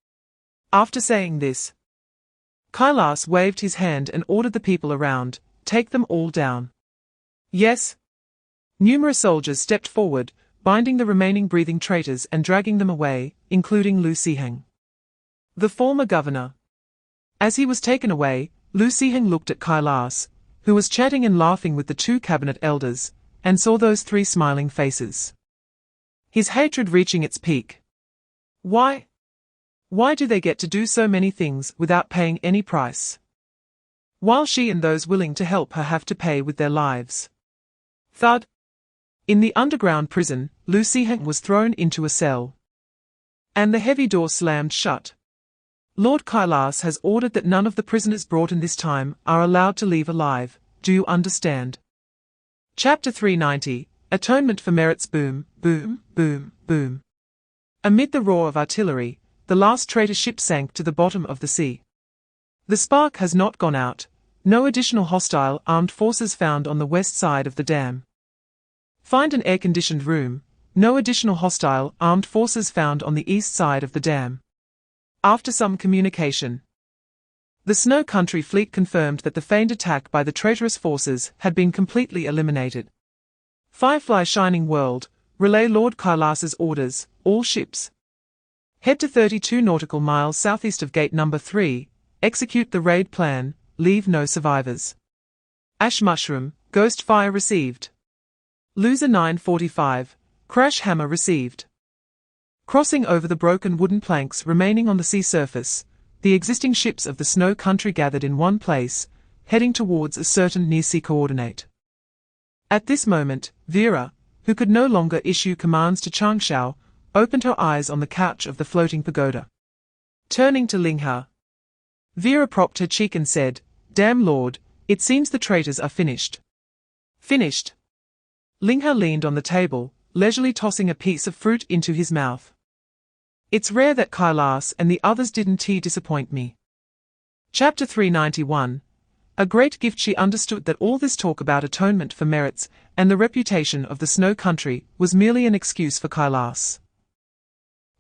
After saying this, Kailas waved his hand and ordered the people around, take them all down. Yes. Numerous soldiers stepped forward, binding the remaining breathing traitors and dragging them away, including Lu Siheng, the former governor. As he was taken away, Lu Siheng looked at Kailas, who was chatting and laughing with the two cabinet elders, and saw those three smiling faces. His hatred reaching its peak. Why? Why do they get to do so many things without paying any price, while she and those willing to help her have to pay with their lives? Thud. In the underground prison, Lu Siheng was thrown into a cell, and the heavy door slammed shut. Lord Kailas has ordered that none of the prisoners brought in this time are allowed to leave alive, do you understand? Chapter 390, Atonement for Merits. Boom, boom, boom, boom. Amid the roar of artillery, the last traitor ship sank to the bottom of the sea. The spark has not gone out, no additional hostile armed forces found on the west side of the dam. Find an air-conditioned room, no additional hostile armed forces found on the east side of the dam. After some communication, the Snow Country fleet confirmed that the feigned attack by the traitorous forces had been completely eliminated. Firefly Shining World, relay Lord Kailas's orders, all ships. Head to 32 nautical miles southeast of gate number 3, execute the raid plan, leave no survivors. Ash Mushroom, Ghost Fire received. Loser 945, Crash Hammer received. Crossing over the broken wooden planks remaining on the sea surface, the existing ships of the Snow Country gathered in one place, heading towards a certain near-sea coordinate. At this moment, Vera, who could no longer issue commands to Changshao, opened her eyes on the couch of the floating pagoda. Turning to Ling He, Vera propped her cheek and said, "Damn Lord, it seems the traitors are finished." Finished. Ling He leaned on the table, leisurely tossing a piece of fruit into his mouth. It's rare that Kailas and the others didn't disappoint me. Chapter 391. A great gift. She understood that all this talk about atonement for merits and the reputation of the Snow Country was merely an excuse for Kailas.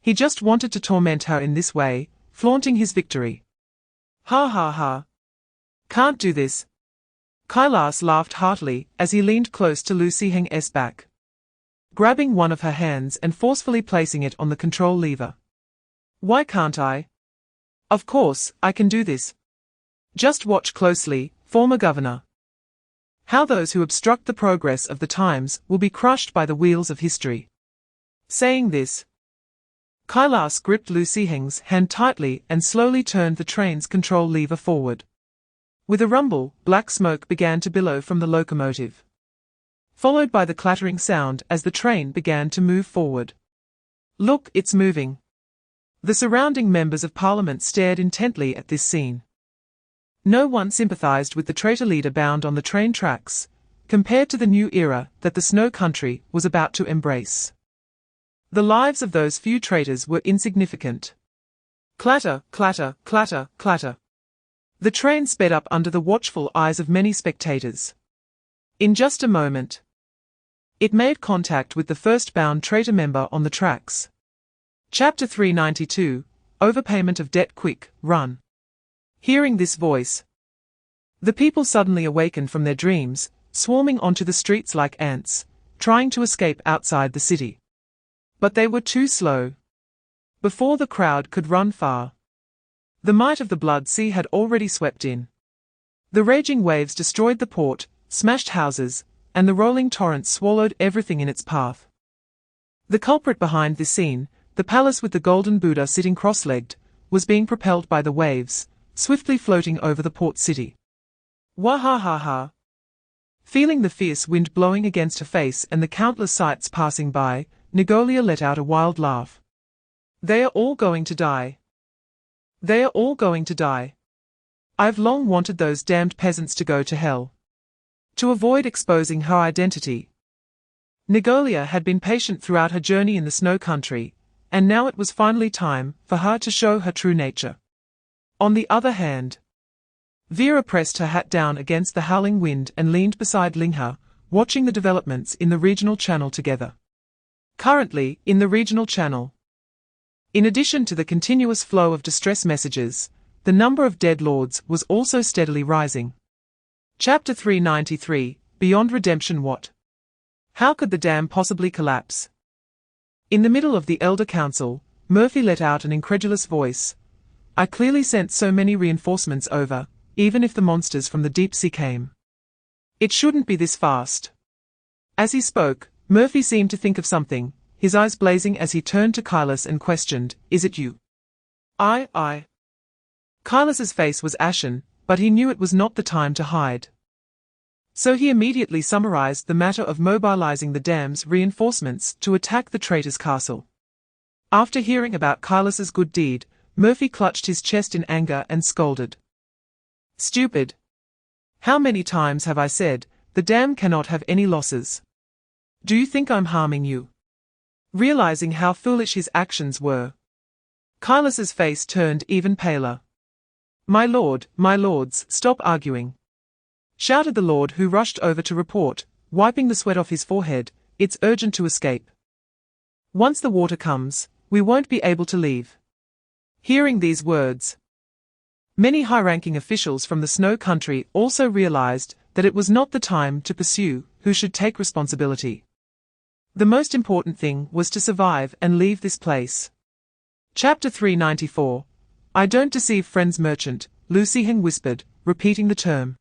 He just wanted to torment her in this way, flaunting his victory. Ha ha ha. Can't do this. Kailas laughed heartily as he leaned close to Lu Siheng's back, grabbing one of her hands and forcefully placing it on the control lever. Why can't I? Of course, I can do this. Just watch closely, former governor. How those who obstruct the progress of the times will be crushed by the wheels of history. Saying this, Kailas gripped Lu Siheng's hand tightly and slowly turned the train's control lever forward. With a rumble, black smoke began to billow from the locomotive, followed by the clattering sound as the train began to move forward. Look, it's moving. The surrounding members of parliament stared intently at this scene. No one sympathized with the traitor leader bound on the train tracks, compared to the new era that the Snow Country was about to embrace. The lives of those few traitors were insignificant. Clatter, clatter, clatter, clatter. The train sped up under the watchful eyes of many spectators. In just a moment, it made contact with the first bound traitor member on the tracks. Chapter 392, Overpayment of Debt. Quick, run. Hearing this voice, the people suddenly awakened from their dreams, swarming onto the streets like ants, trying to escape outside the city. But they were too slow. Before the crowd could run far, the might of the Blood Sea had already swept in. The raging waves destroyed the port, smashed houses, and the rolling torrent swallowed everything in its path. The culprit behind this scene, the palace with the golden Buddha sitting cross-legged, was being propelled by the waves, swiftly floating over the port city. Wahahaha. Feeling the fierce wind blowing against her face and the countless sights passing by, Negolia let out a wild laugh. They are all going to die. They are all going to die. I've long wanted those damned peasants to go to hell. To avoid exposing her identity, Negolia had been patient throughout her journey in the snow country, and now it was finally time for her to show her true nature. On the other hand, Vera pressed her hat down against the howling wind and leaned beside Ling He, watching the developments in the regional channel together. Currently, in the regional channel, in addition to the continuous flow of distress messages, the number of dead lords was also steadily rising. Chapter 393, Beyond Redemption. What? How could the dam possibly collapse? In the middle of the Elder Council, Murphy let out an incredulous voice. I clearly sent so many reinforcements over, even if the monsters from the deep sea came. It shouldn't be this fast. As he spoke, Murphy seemed to think of something, his eyes blazing as he turned to Kailas and questioned, Is it you? I. Kailas's face was ashen, but he knew it was not the time to hide. So he immediately summarized the matter of mobilizing the dam's reinforcements to attack the traitor's castle. After hearing about Kailas's good deed, Murphy clutched his chest in anger and scolded. Stupid! How many times have I said, the dam cannot have any losses? Do you think I'm harming you? Realizing how foolish his actions were, Kailas's face turned even paler. My lords, stop arguing! Shouted the lord who rushed over to report, wiping the sweat off his forehead, it's urgent to escape. Once the water comes, we won't be able to leave. Hearing these words, many high-ranking officials from the snow country also realized that it was not the time to pursue who should take responsibility. The most important thing was to survive and leave this place. Chapter 394. I don't deceive friends. Merchant, Lu Siheng whispered, repeating the term.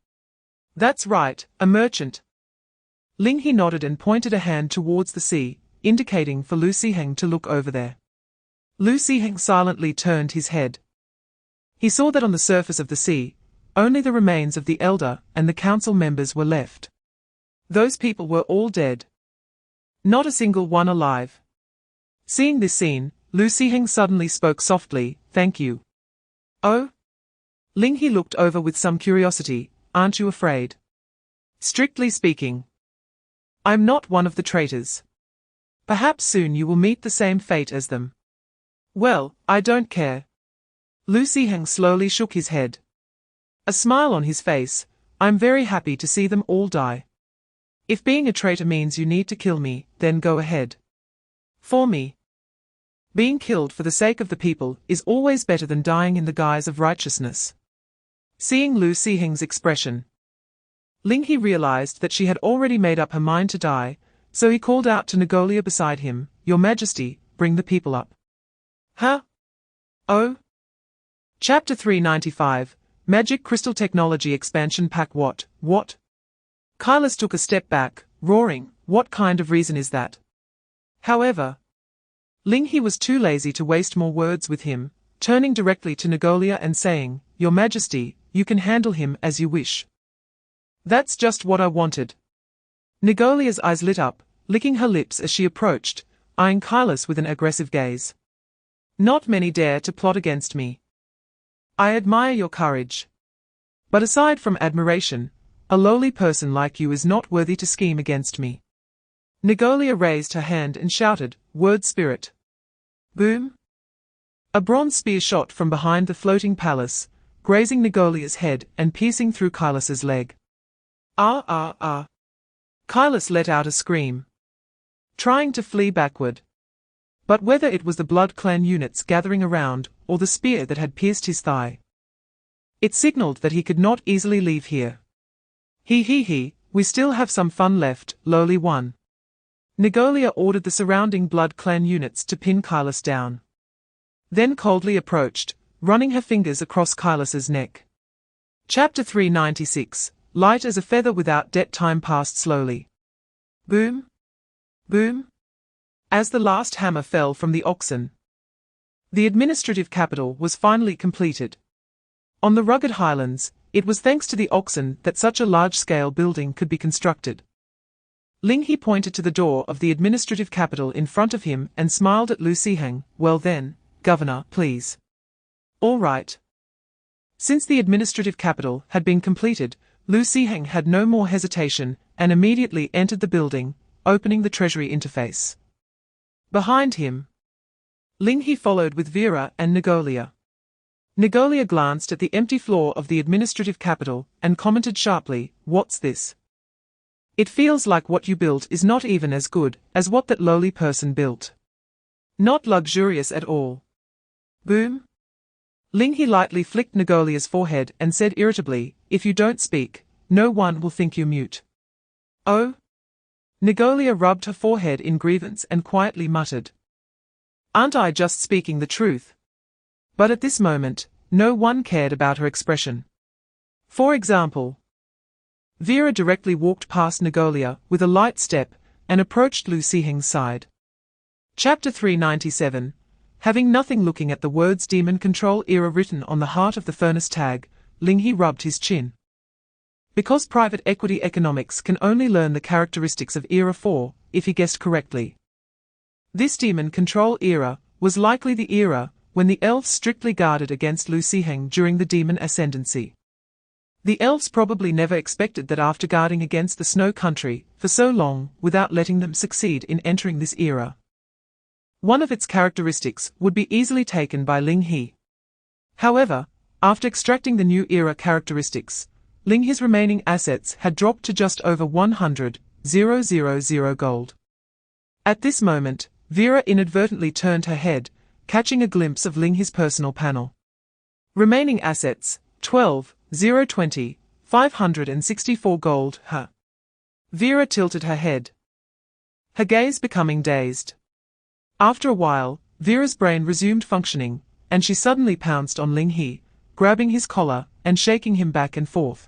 That's right, a merchant. Ling He nodded and pointed a hand towards the sea, indicating for Lu Siheng to look over there. Lu Siheng silently turned his head. He saw that on the surface of the sea, only the remains of the elder and the council members were left. Those people were all dead. Not a single one alive. Seeing this scene, Lu Siheng suddenly spoke softly, Thank you. Oh? Ling He looked over with some curiosity, Aren't you afraid? Strictly speaking, I'm not one of the traitors. Perhaps soon you will meet the same fate as them. Well, I don't care. Lu Siheng slowly shook his head. A smile on his face, I'm very happy to see them all die. If being a traitor means you need to kill me, then go ahead. For me, being killed for the sake of the people is always better than dying in the guise of righteousness. Seeing Lu Siheng's expression, Ling He realized that she had already made up her mind to die, so he called out to Negolia beside him, Your Majesty, bring the people up. Huh? Oh? Chapter 395, Magic Crystal Technology Expansion Pack. What? Kailas took a step back, roaring, What kind of reason is that? However, Ling He was too lazy to waste more words with him, turning directly to Negolia and saying, Your Majesty, you can handle him as you wish. That's just what I wanted. Negolia's eyes lit up, licking her lips as she approached, eyeing Kailas with an aggressive gaze. Not many dare to plot against me. I admire your courage. But aside from admiration, a lowly person like you is not worthy to scheme against me. Negolia raised her hand and shouted, Word Spirit. Boom! A bronze spear shot from behind the floating palace, grazing Negolia's head and piercing through Kailas's leg. Ah! Kailas let out a scream, trying to flee backward. But whether it was the Blood Clan units gathering around, or the spear that had pierced his thigh, it signaled that he could not easily leave here. We still have some fun left, lowly one. Negolia ordered the surrounding Blood Clan units to pin Kailas down. Then coldly approached, running her fingers across Kailas's neck. Chapter 396, Light as a feather without debt. Time passed slowly. Boom! Boom! As the last hammer fell from the oxen, the administrative capital was finally completed. On the rugged highlands, it was thanks to the oxen that such a large-scale building could be constructed. Ling He pointed to the door of the administrative capital in front of him and smiled at Lu Siheng. Well then, Governor, please. All right. Since the administrative capital had been completed, Lu Siheng had no more hesitation and immediately entered the building, opening the treasury interface. Behind him, Ling He followed with Vera and Negolia. Negolia glanced at the empty floor of the administrative capital and commented sharply, "What's this? It feels like what you built is not even as good as what that lowly person built. Not luxurious at all." Boom. Ling He lightly flicked Negolia's forehead and said irritably, "If you don't speak, no one will think you're mute." Oh? Negolia rubbed her forehead in grievance and quietly muttered, "Aren't I just speaking the truth?" But at this moment, no one cared about her expression. For example, Vera directly walked past Negolia with a light step and approached Lu Siheng's side. Chapter 397. Having nothing looking at the words Demon Control Era written on the heart of the furnace tag, Ling He rubbed his chin. Because private equity economics can only learn the characteristics of Era 4, if he guessed correctly. This Demon Control Era was likely the era when the elves strictly guarded against Lu Siheng during the demon ascendancy. The elves probably never expected that after guarding against the Snow Country for so long without letting them succeed in entering this era. One of its characteristics would be easily taken by Ling He. However, after extracting the new era characteristics, Ling He's remaining assets had dropped to just over 100,000 gold. At this moment, Vera inadvertently turned her head, catching a glimpse of Ling He's personal panel. Remaining assets, 12,020, 564 gold, huh? Vera tilted her head, her gaze becoming dazed. After a while, Vera's brain resumed functioning, and she suddenly pounced on Ling He, grabbing his collar and shaking him back and forth.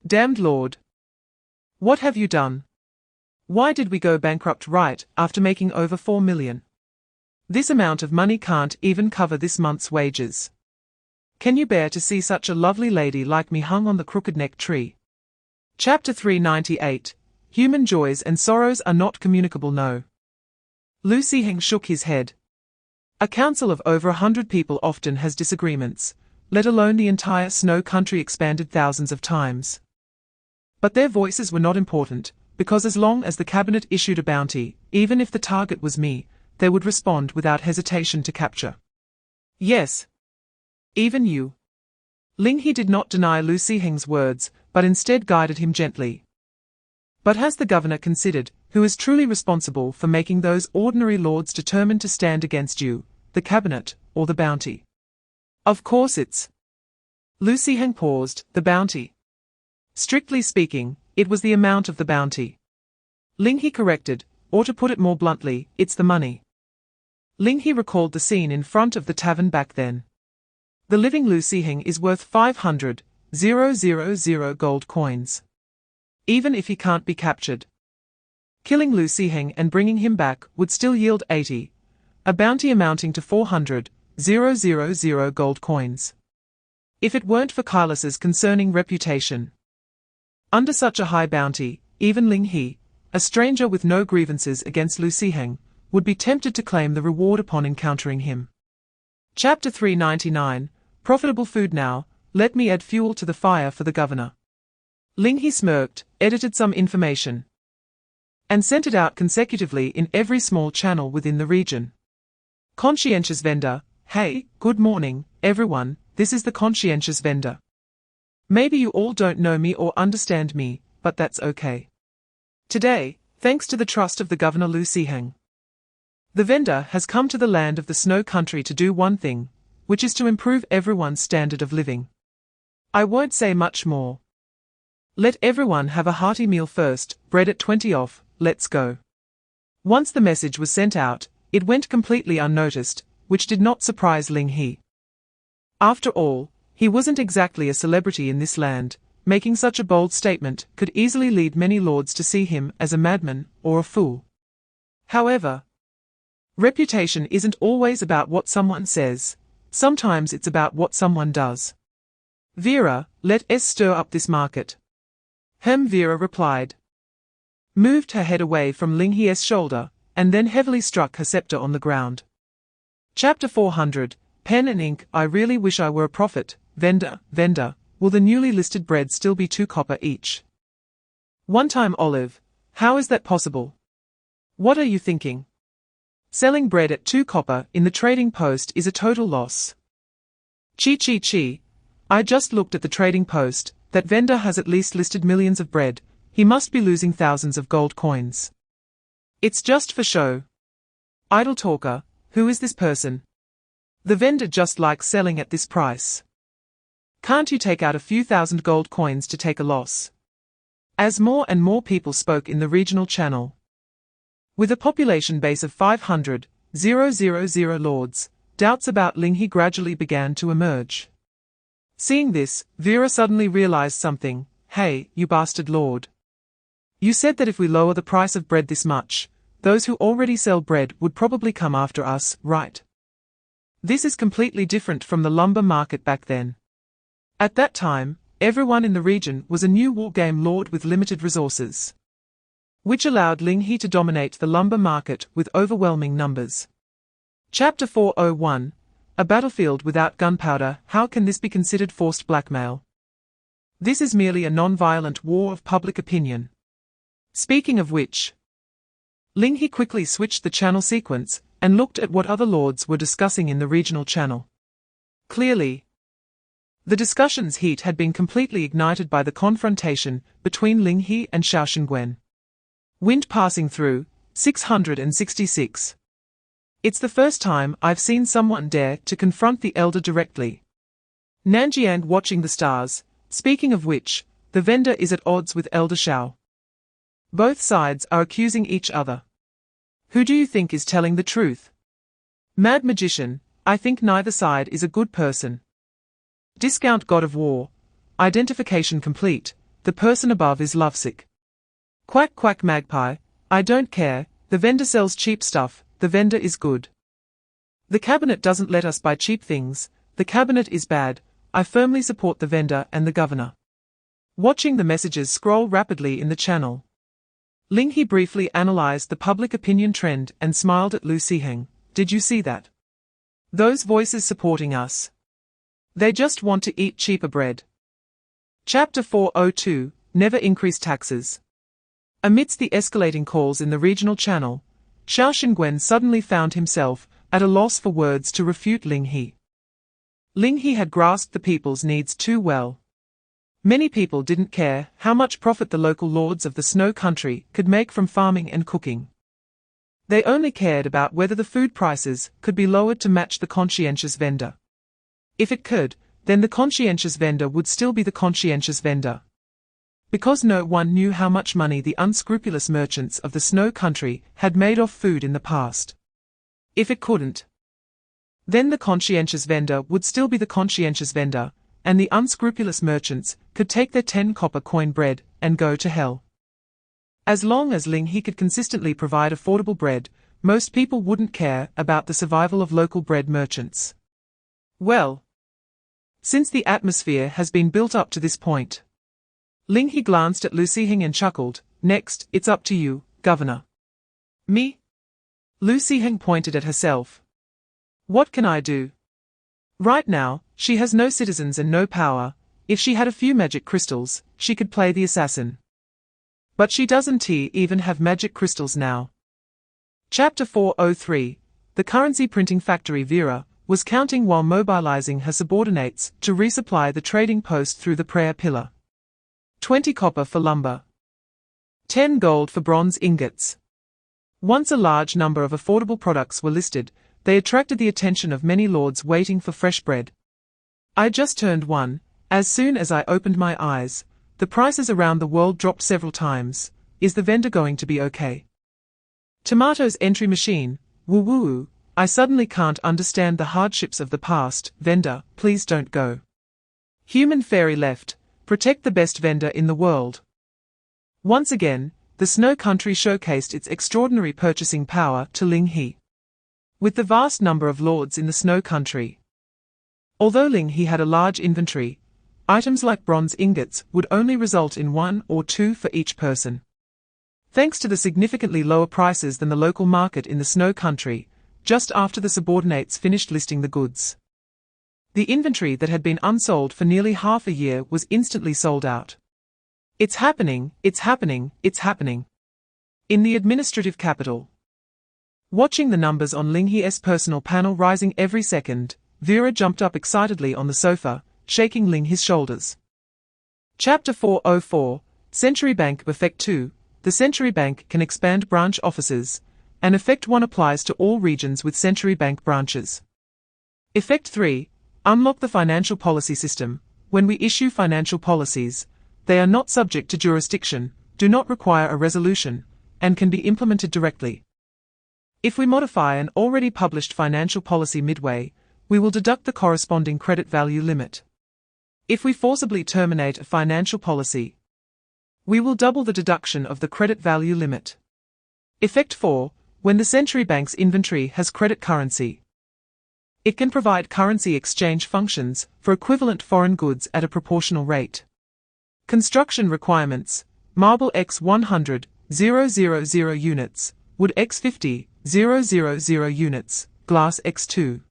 "Damned Lord! What have you done? Why did we go bankrupt right after making over 4 million? This amount of money can't even cover this month's wages. Can you bear to see such a lovely lady like me hung on the crooked neck tree?" Chapter 398. Human joys and sorrows are not communicable. No. Lu Siheng shook his head. A council of over 100 people often has disagreements, let alone the entire Snow Country expanded thousands of times. But their voices were not important, because as long as the cabinet issued a bounty, even if the target was me, they would respond without hesitation to capture. Yes. Even you. Ling He did not deny Lu Siheng's words, but instead guided him gently. But has the governor considered who is truly responsible for making those ordinary lords determined to stand against you, the cabinet, or the bounty? Of course it's. Lu Siheng paused, the bounty. Strictly speaking, it was the amount of the bounty. Ling He corrected, or to put it more bluntly, it's the money. Ling He recalled the scene in front of the tavern back then. The living Lu Siheng is worth 500,000 gold coins. Even if he can't be captured. Killing Lu Siheng and bringing him back would still yield 80, a bounty amounting to 400,000 gold coins. If it weren't for Kailas's concerning reputation. Under such a high bounty, even Ling He, a stranger with no grievances against Lu Siheng, would be tempted to claim the reward upon encountering him. Chapter 399. Profitable food. Now, let me add fuel to the fire for the governor. Ling He smirked, edited some information, and sent it out consecutively in every small channel within the region. Conscientious vendor. Hey, good morning, everyone, this is the conscientious vendor. Maybe you all don't know me or understand me, but that's okay. Today, thanks to the trust of the Governor Lu Siheng, the vendor has come to the land of the Snow Country to do one thing, which is to improve everyone's standard of living. I won't say much more. Let everyone have a hearty meal first, bread at 20 off, let's go. Once the message was sent out, it went completely unnoticed, which did not surprise Ling He. After all, he wasn't exactly a celebrity in this land. Making such a bold statement could easily lead many lords to see him as a madman or a fool. However, reputation isn't always about what someone says, sometimes it's about what someone does. Vera, let us stir up this market. Vera replied. Moved her head away from Ling He's shoulder, and then heavily struck her scepter on the ground. Chapter 400, Pen and Ink. I really wish I were a prophet. Vendor, will the newly listed bread still be 2 copper each? One time Olive, how is that possible? What are you thinking? Selling bread at 2 copper in the trading post is a total loss. Chi. I just looked at the trading post. That vendor has at least listed millions of bread. He must be losing thousands of gold coins. It's just for show. Idle talker, who is this person? The vendor just likes selling at this price. Can't you take out a few thousand gold coins to take a loss? As more and more people spoke in the regional channel. With a population base of 500,000 lords, doubts about Ling He gradually began to emerge. Seeing this, Vera suddenly realized something. Hey, you bastard lord. You said that if we lower the price of bread this much, those who already sell bread would probably come after us, right? This is completely different from the lumber market back then. At that time, everyone in the region was a new wargame lord with limited resources, which allowed Ling He to dominate the lumber market with overwhelming numbers. Chapter 401, A battlefield without gunpowder. How can this be considered forced blackmail? This is merely a non-violent war of public opinion. Speaking of which, Ling He quickly switched the channel sequence and looked at what other lords were discussing in the regional channel. Clearly, the discussion's heat had been completely ignited by the confrontation between Ling He and Xiao Shengwen. Wind passing through, 666. It's the first time I've seen someone dare to confront the elder directly. Nanjiang watching the stars. Speaking of which, the vendor is at odds with Elder Xiao. Both sides are accusing each other. Who do you think is telling the truth? Mad magician, I think neither side is a good person. Discount God of War. Identification complete. The person above is lovesick. Quack quack magpie, I don't care, the vendor sells cheap stuff, the vendor is good. The cabinet doesn't let us buy cheap things, the cabinet is bad, I firmly support the vendor and the governor. Watching the messages scroll rapidly in the channel, Ling He briefly analyzed the public opinion trend and smiled at Lu Siheng. Did you see that? Those voices supporting us. They just want to eat cheaper bread. Chapter 402, Never increase taxes. Amidst the escalating calls in the regional channel, Xiao Shengwen suddenly found himself at a loss for words to refute Ling He. Ling He had grasped the people's needs too well. Many people didn't care how much profit the local lords of the snow country could make from farming and cooking. They only cared about whether the food prices could be lowered to match the conscientious vendor. If it could, then the conscientious vendor would still be the conscientious vendor. Because no one knew how much money the unscrupulous merchants of the snow country had made off food in the past. If it couldn't, then the conscientious vendor would still be the conscientious vendor, and the unscrupulous merchants could take their 10 copper coin bread and go to hell. As long as Ling He could consistently provide affordable bread, most people wouldn't care about the survival of local bread merchants. Well, since the atmosphere has been built up to this point, Ling He glanced at Lu Siheng and chuckled. Next, it's up to you, Governor. Me? Lu Siheng pointed at herself. What can I do? Right now, she has no citizens and no power. If she had a few magic crystals, she could play the assassin. But she doesn't even have magic crystals now. Chapter 403, The currency printing factory. Vera was counting while mobilizing her subordinates to resupply the trading post through the prayer pillar. 20 copper for lumber. 10 gold for bronze ingots. Once a large number of affordable products were listed, they attracted the attention of many lords waiting for fresh bread. I just turned one. As soon as I opened my eyes, the prices around the world dropped several times. Is the vendor going to be okay? Tomatoes entry machine. Woo-woo. I suddenly can't understand the hardships of the past. Vendor, please don't go. Human fairy left. Protect the best vendor in the world. Once again, the snow country showcased its extraordinary purchasing power to Ling He. With the vast number of lords in the snow country, although Ling He had a large inventory, items like bronze ingots would only result in 1 or 2 for each person. Thanks to the significantly lower prices than the local market in the snow country, just after the subordinates finished listing the goods, the inventory that had been unsold for nearly half a year was instantly sold out. It's happening, it's happening, it's happening. In the administrative capital. Watching the numbers on Ling He's personal panel rising every second, Vera jumped up excitedly on the sofa, shaking Ling He's shoulders. Chapter 404, Century Bank Effect 2. The Century Bank can expand branch offices, and Effect 1 applies to all regions with Century Bank branches. Effect 3. Unlock the financial policy system. When we issue financial policies, they are not subject to jurisdiction, do not require a resolution, and can be implemented directly. If we modify an already published financial policy midway, we will deduct the corresponding credit value limit. If we forcibly terminate a financial policy, we will double the deduction of the credit value limit. Effect 4. When the Century Bank's inventory has credit currency, it can provide currency exchange functions for equivalent foreign goods at a proportional rate. Construction requirements: marble x 100, 000 units, wood x 50, 000 units, glass x 2,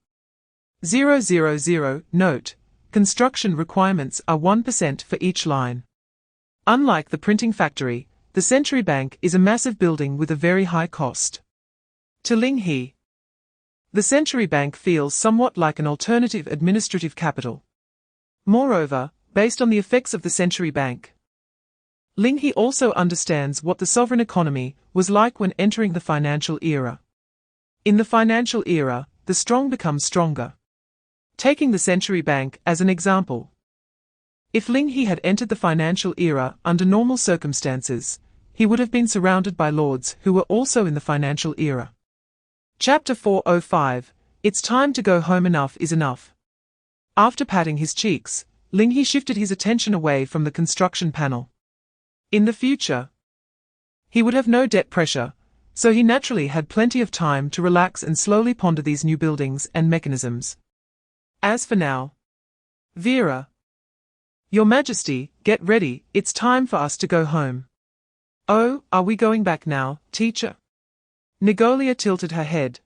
000. Note: construction requirements are 1% for each line. Unlike the printing factory, the Century Bank is a massive building with a very high cost. To Ling He, the Century Bank feels somewhat like an alternative administrative capital. Moreover, based on the effects of the Century Bank, Ling He also understands what the sovereign economy was like when entering the financial era. In the financial era, the strong become stronger. Taking the Century Bank as an example, if Ling He had entered the financial era under normal circumstances, he would have been surrounded by lords who were also in the financial era. Chapter 405, It's time to go home. Enough is enough. After patting his cheeks, Ling He shifted his attention away from the construction panel. In the future, he would have no debt pressure, so he naturally had plenty of time to relax and slowly ponder these new buildings and mechanisms. As for now, Vera, Your Majesty, get ready, it's time for us to go home. Oh, are we going back now, teacher? Negolia tilted her head,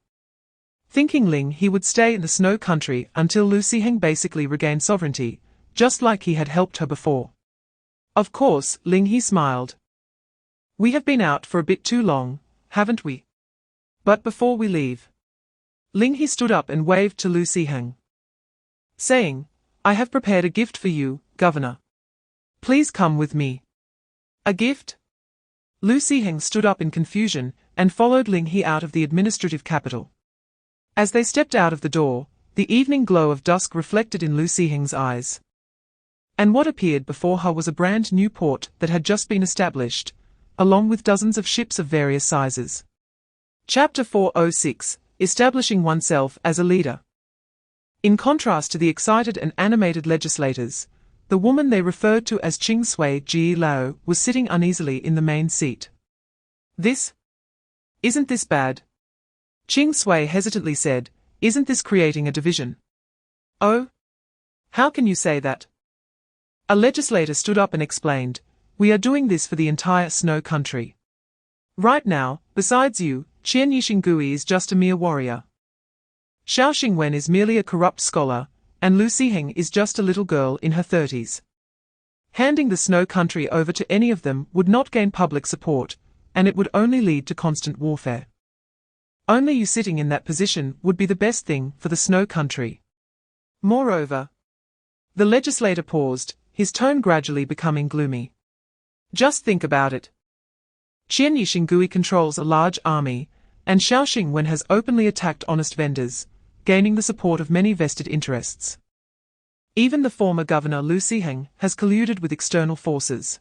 thinking Ling He would stay in the snow country until Lu Siheng basically regained sovereignty, just like he had helped her before. Of course, Ling He smiled. We have been out for a bit too long, haven't we? But before we leave, Ling He stood up and waved to Lu Siheng, saying, I have prepared a gift for you, Governor. Please come with me. A gift? Lu Siheng stood up in confusion and followed Ling He out of the administrative capital. As they stepped out of the door, the evening glow of dusk reflected in Lu Siheng's eyes. And what appeared before her was a brand new port that had just been established, along with dozens of ships of various sizes. Chapter 406, Establishing Oneself as a Leader. In contrast to the excited and animated legislators, the woman they referred to as Ching Sui Ji Lao was sitting uneasily in the main seat. Isn't this bad? Ching Sui hesitantly said, Isn't this creating a division? Oh? How can you say that? A legislator stood up and explained, We are doing this for the entire snow country. Right now, besides you, Qian Yixingui is just a mere warrior. Xiao Xingwen is merely a corrupt scholar, and Lu Siheng is just a little girl in her 30s. Handing the snow country over to any of them would not gain public support, and it would only lead to constant warfare. Only you sitting in that position would be the best thing for the snow country. Moreover, the legislator paused, his tone gradually becoming gloomy. Just think about it. Qian Yixingui controls a large army, and Xiao Xingwen has openly attacked honest vendors, gaining the support of many vested interests. Even the former governor Lu Siheng has colluded with external forces.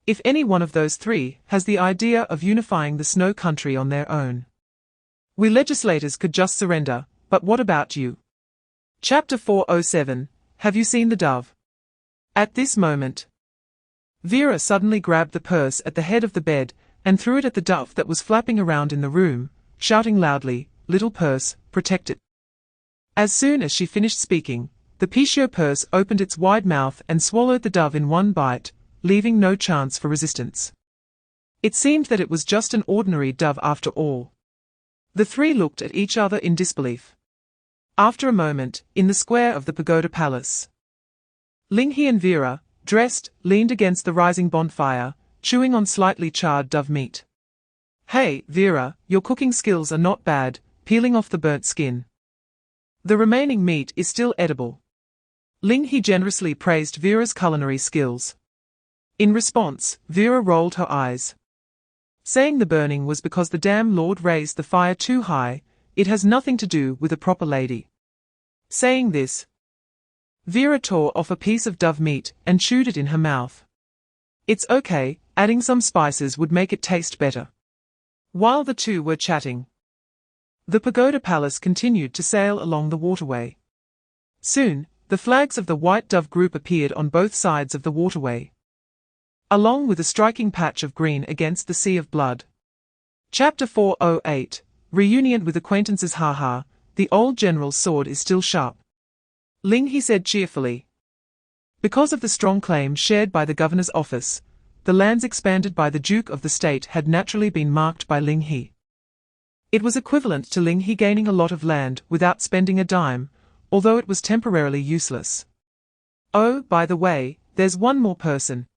If any one of those three has the idea of unifying the snow country on their own, we legislators could just surrender, but what about you? Chapter 407, Have you seen the dove? At this moment, Vera suddenly grabbed the purse at the head of the bed and threw it at the dove that was flapping around in the room, shouting loudly, Little purse, protect it. As soon as she finished speaking, the Purse opened its wide mouth and swallowed the dove in one bite, leaving no chance for resistance. It seemed that it was just an ordinary dove after all. The three looked at each other in disbelief. After a moment, in the square of the pagoda palace, Ling He and Vera, dressed, leaned against the rising bonfire, chewing on slightly charred dove meat. "Hey, Vera, your cooking skills are not bad, peeling off the burnt skin. The remaining meat is still edible." Ling He generously praised Vera's culinary skills. In response, Vera rolled her eyes, saying the burning was because the damn Lord raised the fire too high. It has nothing to do with a proper lady. Saying this, Vera tore off a piece of dove meat and chewed it in her mouth. "It's okay, adding some spices would make it taste better." While the two were chatting, the pagoda palace continued to sail along the waterway. Soon, the flags of the White Dove group appeared on both sides of the waterway, along with a striking patch of green against the sea of blood. Chapter 408, Reunion with Acquaintances. Haha, the old general's sword is still sharp, Ling He said cheerfully. Because of the strong claim shared by the governor's office, the lands expanded by the Duke of the state had naturally been marked by Ling He. It was equivalent to Ling He gaining a lot of land without spending a dime, although it was temporarily useless. "Oh, by the way, there's one more person,"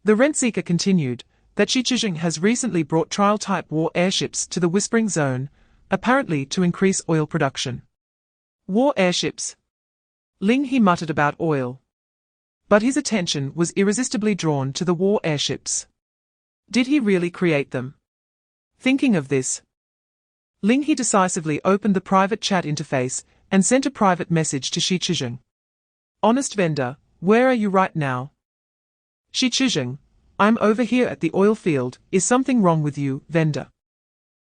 the rent-seeker continued, "that Shi Chijing has recently brought trial-type war airships to the Whispering Zone, apparently to increase oil production." "War airships?" Ling He muttered about oil. But his attention was irresistibly drawn to the war airships. Did he really create them? Thinking of this, Ling He decisively opened the private chat interface and sent a private message to Shi Chijing. "Honest vendor, where are you right now?" "Shi Chijing, I'm over here at the oil field. Is something wrong with you, vendor?"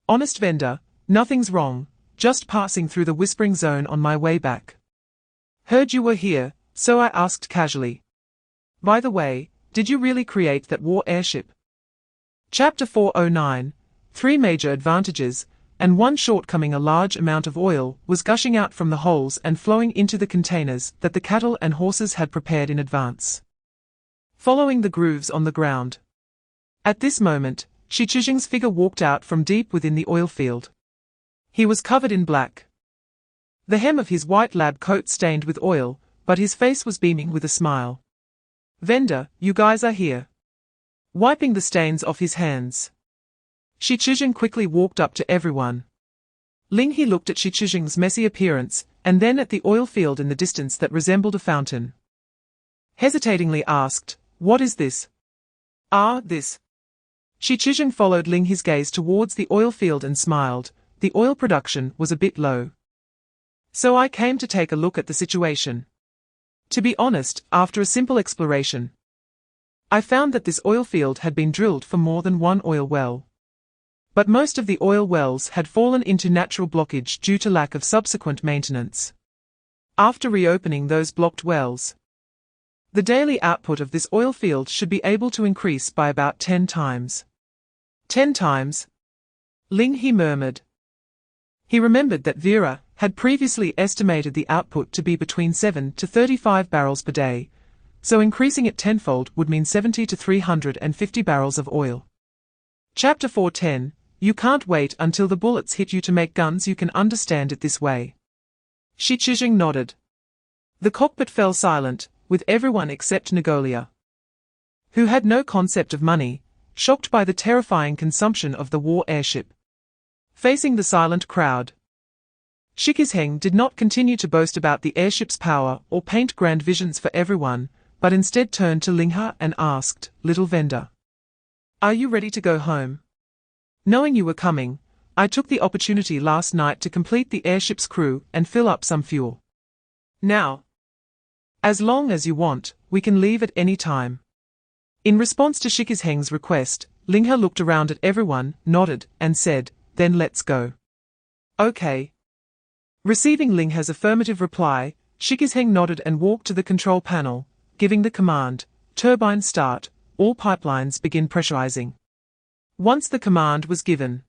"Honest vendor, nothing's wrong, just passing through the Whispering Zone on my way back. Heard you were here, so I asked casually. By the way, did you really create that war airship?" Chapter 409, Three Major Advantages, and One Shortcoming. A large amount of oil was gushing out from the holes and flowing into the containers that the cattle and horses had prepared in advance, following the grooves on the ground. At this moment, Shi Chijing's figure walked out from deep within the oil field. He was covered in black, the hem of his white lab coat stained with oil, but his face was beaming with a smile. "Vendor, you guys are here." Wiping the stains off his hands, Shi Chijing quickly walked up to everyone. Ling He looked at Shi Chijing's messy appearance, and then at the oil field in the distance that resembled a fountain. Hesitatingly asked, "What is this?" This." Shi Chijing followed Ling He's gaze towards the oil field and smiled. "The oil production was a bit low, so I came to take a look at the situation. To be honest, after a simple exploration, I found that this oil field had been drilled for more than one oil well. But most of the oil wells had fallen into natural blockage due to lack of subsequent maintenance. After reopening those blocked wells, the daily output of this oil field should be able to increase by about 10 times. 10 times? Ling He murmured. He remembered that Vera had previously estimated the output to be between 7 to 35 barrels per day, so increasing it tenfold would mean 70 to 350 barrels of oil. Chapter 410, You can't wait until the bullets hit you to make guns. You can understand it this way. Shi Chijing nodded. The cockpit fell silent, with everyone except Nagolia, who had no concept of money, shocked by the terrifying consumption of the war airship. Facing the silent crowd, Shikizheng did not continue to boast about the airship's power or paint grand visions for everyone, but instead turned to Ling He and asked, "Little vendor, are you ready to go home? Knowing you were coming, I took the opportunity last night to complete the airship's crew and fill up some fuel. Now, as long as you want, we can leave at any time." In response to Shikizheng's request, Ling He looked around at everyone, nodded, and said, "Then let's go." "Okay." Receiving Ling He's affirmative reply, Shikizheng nodded and walked to the control panel, giving the command, "Turbine start, all pipelines begin pressurizing." Once the command was given,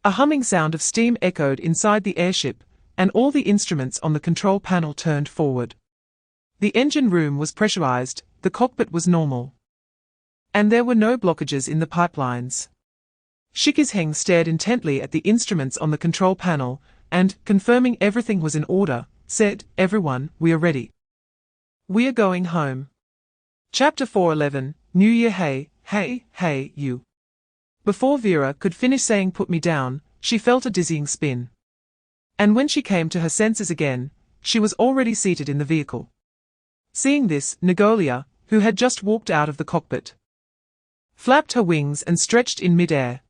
a humming sound of steam echoed inside the airship, and all the instruments on the control panel turned forward. The engine room was pressurized, the cockpit was normal. And there were no blockages in the pipelines. Shikizheng stared intently at the instruments on the control panel, and, confirming everything was in order, said, "Everyone, we are ready. We are going home." Chapter 4:11, New Year. Hey, you. Before Vera could finish saying "put me down," she felt a dizzying spin. And when she came to her senses again, she was already seated in the vehicle. Seeing this, Negolia, who had just walked out of the cockpit, flapped her wings and stretched in mid-air.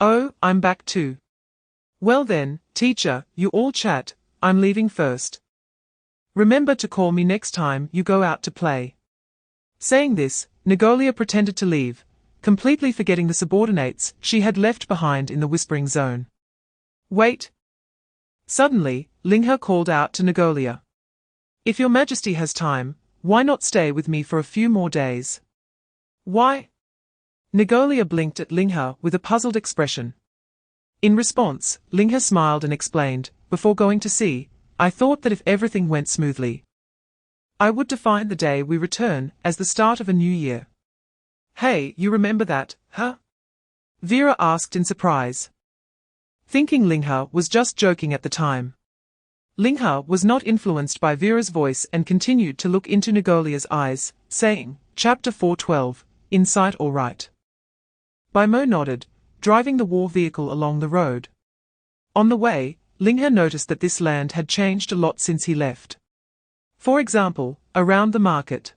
"Oh, I'm back too. Well then, teacher, you all chat, I'm leaving first. Remember to call me next time you go out to play." Saying this, Negolia pretended to leave, completely forgetting the subordinates she had left behind in the whispering zone. "Wait." Suddenly, Ling He called out to Negolia. "If your majesty has time, why not stay with me for a few more days?" "Why?" Negolia blinked at Ling He with a puzzled expression. In response, Ling He smiled and explained, "Before going to sea, I thought that if everything went smoothly, I would define the day we return as the start of a new year." "Hey, you remember that, huh?" Vera asked in surprise, thinking Ling He was just joking at the time. Ling He was not influenced by Vera's voice and continued to look into Negolia's eyes, saying, Chapter 4:12, Insight all right. Mo nodded, driving the war vehicle along the road. On the way, Ling He noticed that this land had changed a lot since he left. For example, around the market,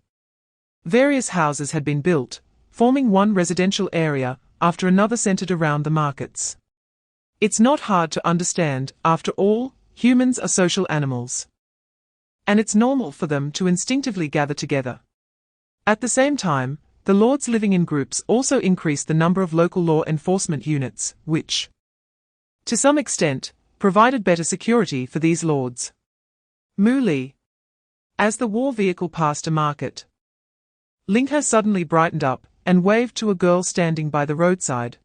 various houses had been built, forming one residential area after another centered around the markets. It's not hard to understand, after all, humans are social animals. And it's normal for them to instinctively gather together. At the same time, the lords living in groups also increased the number of local law enforcement units, which, to some extent, provided better security for these lords. Li. As the war vehicle passed a market, Ling He suddenly brightened up and waved to a girl standing by the roadside.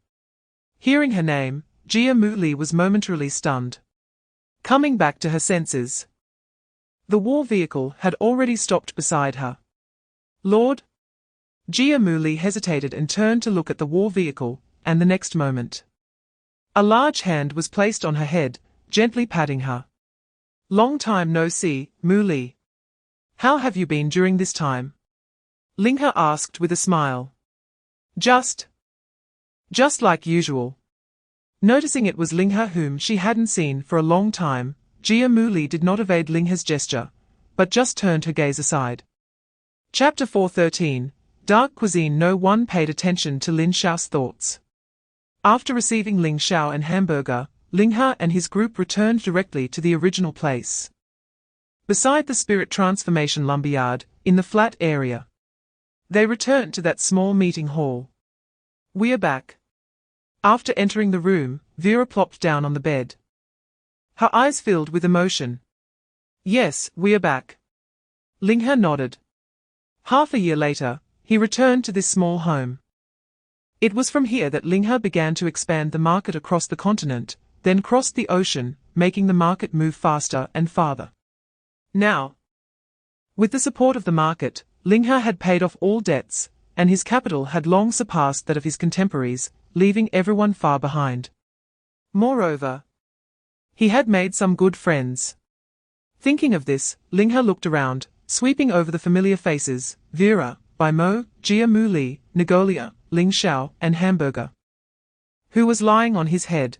Hearing her name, Jia Li was momentarily stunned. Coming back to her senses, the war vehicle had already stopped beside her. "Lord?" Jia Li hesitated and turned to look at the war vehicle, and the next moment, a large hand was placed on her head, gently patting her. "Long time no see, Li. How have you been during this time?" Ling He asked with a smile. Just like usual." Noticing it was Ling He whom she hadn't seen for a long time, Jia Li did not evade Ling He's gesture, but just turned her gaze aside. Chapter 4:13, Dark Cuisine. No one paid attention to Lin Xiao's thoughts. After receiving Ling Xiao and hamburger, Ling He and his group returned directly to the original place, beside the spirit transformation lumberyard, in the flat area. They returned to that small meeting hall. "We are back." After entering the room, Vera plopped down on the bed, her eyes filled with emotion. "Yes, we are back." Ling He nodded. Half a year later, he returned to this small home. It was from here that Ling He began to expand the market across the continent, then crossed the ocean, making the market move faster and farther. Now, with the support of the market, Ling He had paid off all debts, and his capital had long surpassed that of his contemporaries, leaving everyone far behind. Moreover, he had made some good friends. Thinking of this, Ling He looked around, sweeping over the familiar faces, Vera, Mo, Jia Li, Negolia, Ling Xiao, and Hamburger, who was lying on his head.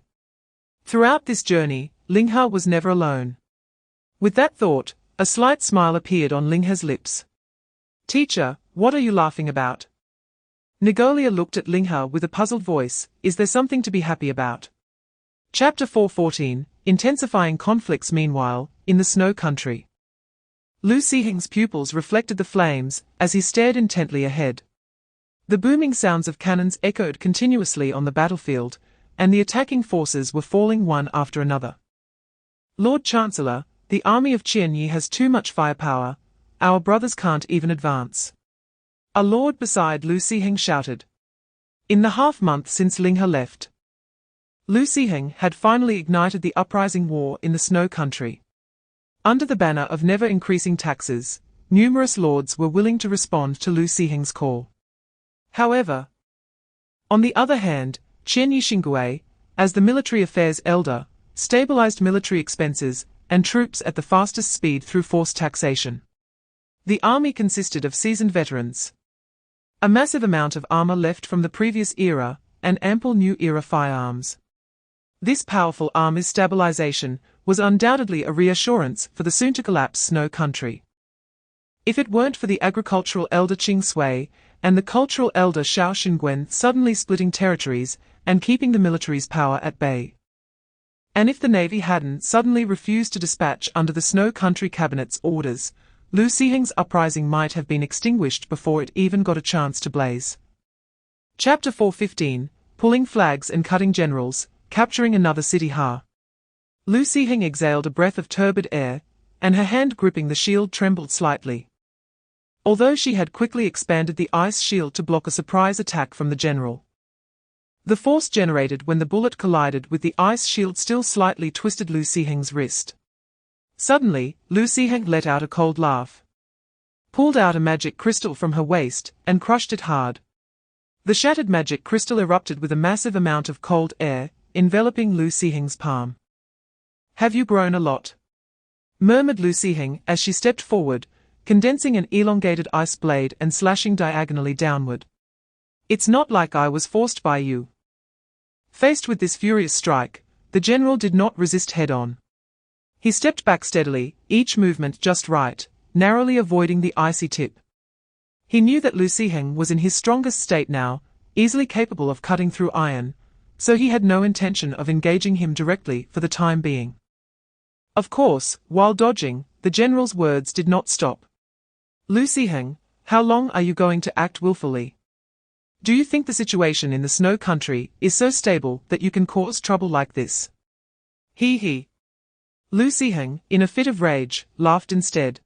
Throughout this journey, Ling He was never alone. With that thought, a slight smile appeared on Ling He's lips. "Teacher, what are you laughing about?" Negolia looked at Ling He with a puzzled voice. "Is there something to be happy about?" Chapter 4:14, Intensifying conflicts. Meanwhile, in the snow country, Lu Sihing's pupils reflected the flames as he stared intently ahead. The booming sounds of cannons echoed continuously on the battlefield, and the attacking forces were falling one after another. "Lord Chancellor, the army of Qianyi has too much firepower. Our brothers can't even advance." A lord beside Lu Sihing shouted. In the half-month since Ling He left, Lu Siheng had finally ignited the uprising war in the Snow Country. Under the banner of never-increasing taxes, numerous lords were willing to respond to Lu Siheng's call. However, on the other hand, Chen Yixingui, as the military affairs elder, stabilized military expenses and troops at the fastest speed through forced taxation. The army consisted of seasoned veterans, a massive amount of armor left from the previous era, and ample new era firearms. This powerful army's stabilization was undoubtedly a reassurance for the soon-to-collapse Snow Country. If it weren't for the agricultural elder Qing Sui and the cultural elder Xiao Xingwen suddenly splitting territories and keeping the military's power at bay. And if the navy hadn't suddenly refused to dispatch under the Snow Country cabinet's orders, Lu Siheng's uprising might have been extinguished before it even got a chance to blaze. Chapter 4:15, Pulling Flags and Cutting Generals, Capturing Another City. Lu Siheng exhaled a breath of turbid air, and her hand gripping the shield trembled slightly. Although she had quickly expanded the ice shield to block a surprise attack from the general, the force generated when the bullet collided with the ice shield still slightly twisted Lu Siheng's wrist. Suddenly, Lu Siheng let out a cold laugh, pulled out a magic crystal from her waist, and crushed it hard. The shattered magic crystal erupted with a massive amount of cold air, enveloping Lu Siheng's palm. "Have you grown a lot?" murmured Lu Siheng as she stepped forward, condensing an elongated ice blade and slashing diagonally downward. "It's not like I was forced by you." Faced with this furious strike, the general did not resist head-on. He stepped back steadily, each movement just right, narrowly avoiding the icy tip. He knew that Lu Siheng was in his strongest state now, easily capable of cutting through iron, so he had no intention of engaging him directly for the time being. Of course, while dodging, the general's words did not stop. "Lu Siheng, how long are you going to act willfully? Do you think the situation in the Snow Country is so stable that you can cause trouble like this?" He. Lu Siheng, in a fit of rage, laughed instead.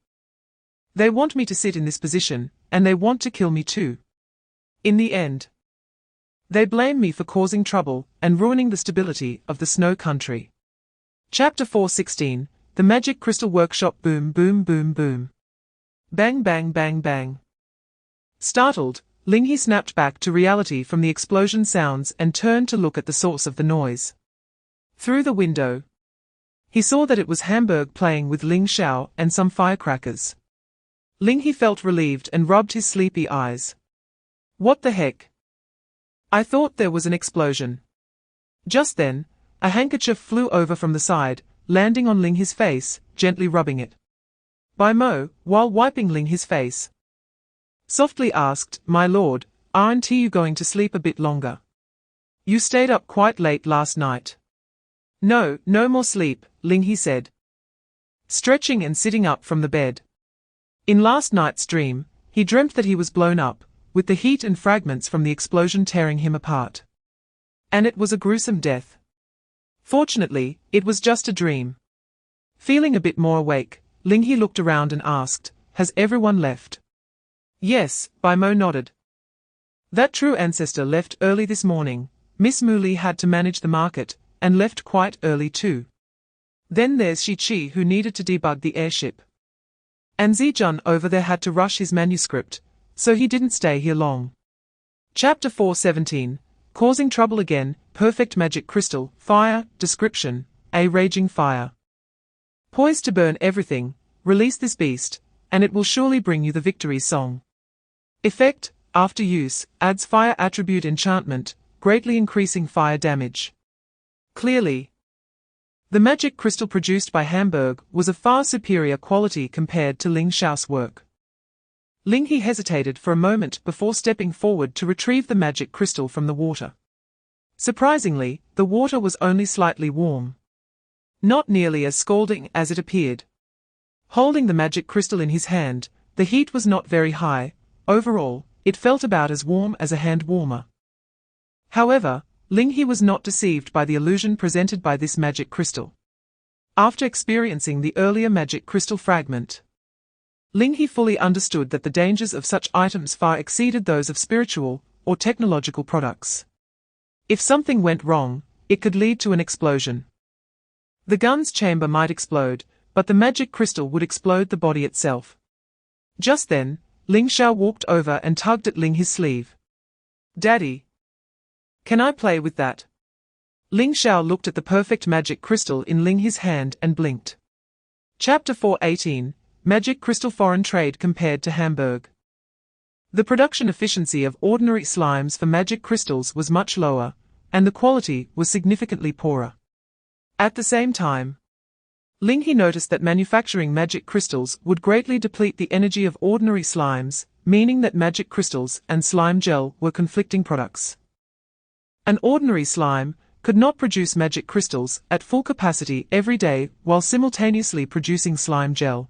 "They want me to sit in this position, and they want to kill me too. In the end, they blame me for causing trouble and ruining the stability of the Snow Country." Chapter 4:16, The Magic Crystal Workshop. Boom boom boom boom. Bang bang bang bang. Startled, Ling He snapped back to reality from the explosion sounds and turned to look at the source of the noise. Through the window, he saw that it was Hamburg playing with Ling Xiao and some firecrackers. Ling He felt relieved and rubbed his sleepy eyes. "What the heck? I thought there was an explosion." Just then, a handkerchief flew over from the side, landing on Ling He's face, gently rubbing it. Bai Mo, while wiping Ling He's face, softly asked, "My lord, aren't you going to sleep a bit longer? You stayed up quite late last night." "No, no more sleep," Ling He said, stretching and sitting up from the bed. In last night's dream, he dreamt that he was blown up, with the heat and fragments from the explosion tearing him apart. And it was a gruesome death. Fortunately, it was just a dream. Feeling a bit more awake, Ling He looked around and asked, "Has everyone left?" "Yes," Bai Mo nodded. "That true ancestor left early this morning. Miss Mu Li had to manage the market, and left quite early too. Then there's Shi Qi who needed to debug the airship. And Zijun over there had to rush his manuscript, so he didn't stay here long." Chapter 4:17, Causing Trouble Again, Perfect Magic Crystal, Fire, Description, A Raging Fire. Poised to burn everything, release this beast, and it will surely bring you the victory song. Effect, after use, adds fire attribute enchantment, greatly increasing fire damage. Clearly, the magic crystal produced by Hamburg was of far superior quality compared to Ling Xiao's work. Ling He hesitated for a moment before stepping forward to retrieve the magic crystal from the water. Surprisingly, the water was only slightly warm. Not nearly as scalding as it appeared. Holding the magic crystal in his hand, the heat was not very high. Overall, it felt about as warm as a hand warmer. However, Ling He was not deceived by the illusion presented by this magic crystal. After experiencing the earlier magic crystal fragment, Ling He fully understood that the dangers of such items far exceeded those of spiritual or technological products. If something went wrong, it could lead to an explosion. The gun's chamber might explode, but the magic crystal would explode the body itself. Just then, Ling He walked over and tugged at Ling He's sleeve. "Daddy, can I play with that?" Ling He looked at the perfect magic crystal in Ling He's hand and blinked. Chapter 4:18 Magic Crystal Foreign Trade Compared to Hamburg. The production efficiency of ordinary slimes for magic crystals was much lower, and the quality was significantly poorer. At the same time, Ling He noticed that manufacturing magic crystals would greatly deplete the energy of ordinary slimes, meaning that magic crystals and slime gel were conflicting products. An ordinary slime could not produce magic crystals at full capacity every day while simultaneously producing slime gel.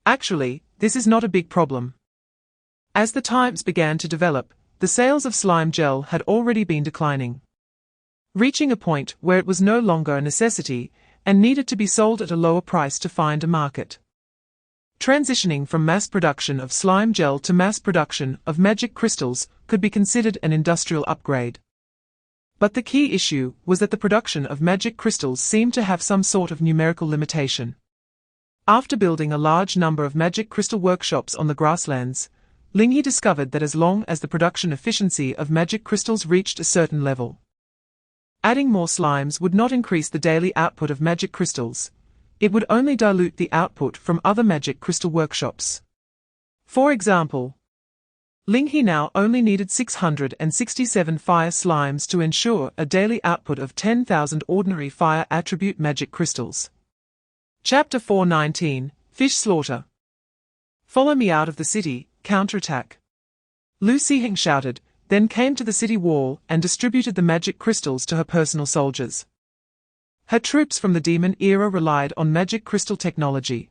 Actually, this is not a big problem. As the times began to develop, the sales of slime gel had already been declining, reaching a point where it was no longer a necessity and needed to be sold at a lower price to find a market. Transitioning from mass production of slime gel to mass production of magic crystals could be considered an industrial upgrade. But the key issue was that the production of magic crystals seemed to have some sort of numerical limitation. After building a large number of magic crystal workshops on the grasslands, Ling He discovered that as long as the production efficiency of magic crystals reached a certain level, adding more slimes would not increase the daily output of magic crystals. It would only dilute the output from other magic crystal workshops. For example, Ling He now only needed 667 fire slimes to ensure a daily output of 10,000 ordinary fire attribute magic crystals. Chapter 4:19 Fish Slaughter. "Follow me out of the city, counterattack," Lu Siheng shouted, then came to the city wall and distributed the magic crystals to her personal soldiers. Her troops from the demon era relied on magic crystal technology.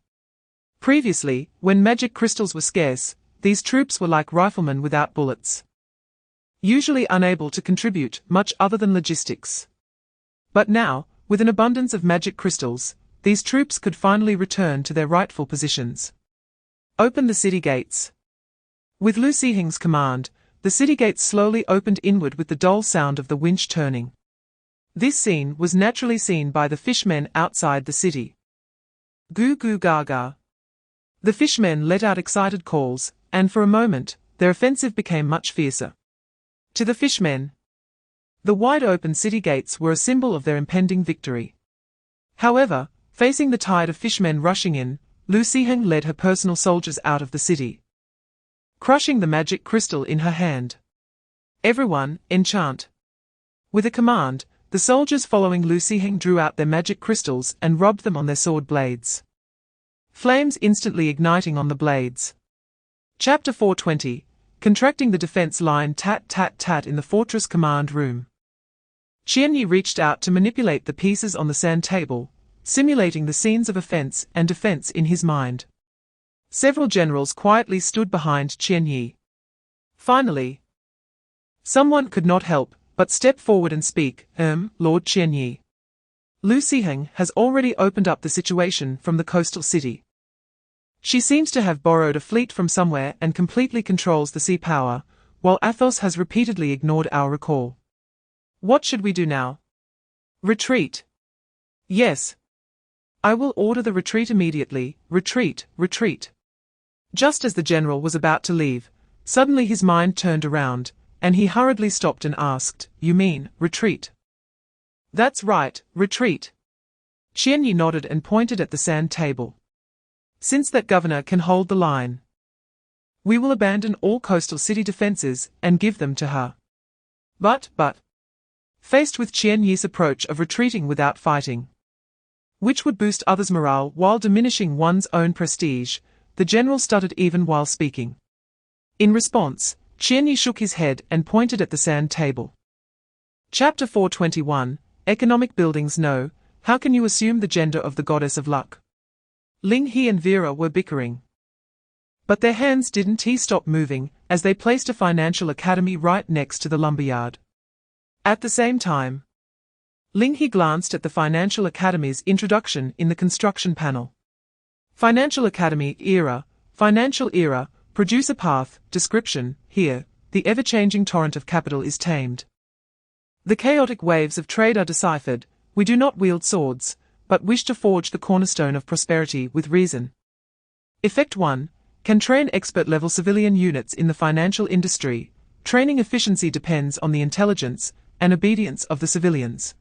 Previously, when magic crystals were scarce, these troops were like riflemen without bullets, usually unable to contribute much other than logistics. But now, with an abundance of magic crystals, these troops could finally return to their rightful positions. "Open the city gates." With Lu Siheng's command, the city gates slowly opened inward with the dull sound of the winch turning. This scene was naturally seen by the fishmen outside the city. "Goo goo gaga." The fishmen let out excited calls, and for a moment, their offensive became much fiercer. To the fishmen, the wide-open city gates were a symbol of their impending victory. However, facing the tide of fishmen rushing in, Lu Siheng led her personal soldiers out of the city, crushing the magic crystal in her hand. "Everyone, enchant." With a command, the soldiers following Lu Siheng drew out their magic crystals and rubbed them on their sword blades, flames instantly igniting on the blades. Chapter 4:20 Contracting the defense line. Tat tat tat. In the fortress command room, Qianyi reached out to manipulate the pieces on the sand table, simulating the scenes of offense and defense in his mind. Several generals quietly stood behind Qianyi. Finally, someone could not help but step forward and speak. Lord Qianyi. Lu Siheng has already opened up the situation from the coastal city. She seems to have borrowed a fleet from somewhere and completely controls the sea power, while Athos has repeatedly ignored our recall. What should we do now? Retreat. Yes. I will order the retreat immediately. Retreat, retreat. Just as the general was about to leave, suddenly his mind turned around, and he hurriedly stopped and asked, "You mean, retreat?" "That's right, retreat." Qianyi nodded and pointed at the sand table. "Since that governor can hold the line, we will abandon all coastal city defenses and give them to her." But, faced with Qianyi's approach of retreating without fighting, which would boost others' morale while diminishing one's own prestige, the general stuttered even while speaking. In response, Qianyi shook his head and pointed at the sand table. Chapter 4:21 Economic Buildings. No, how can you assume the gender of the goddess of luck? Ling He and Vera were bickering, but their hands didn't stop moving as they placed a financial academy right next to the lumberyard. At the same time, Ling He glanced at the Financial Academy's introduction in the construction panel. Financial Academy era, Financial era, Producer path, description. Here, the ever-changing torrent of capital is tamed. The chaotic waves of trade are deciphered. We do not wield swords, but wish to forge the cornerstone of prosperity with reason. Effect 1. Can train expert-level civilian units in the financial industry. Training efficiency depends on the intelligence and obedience of the civilians.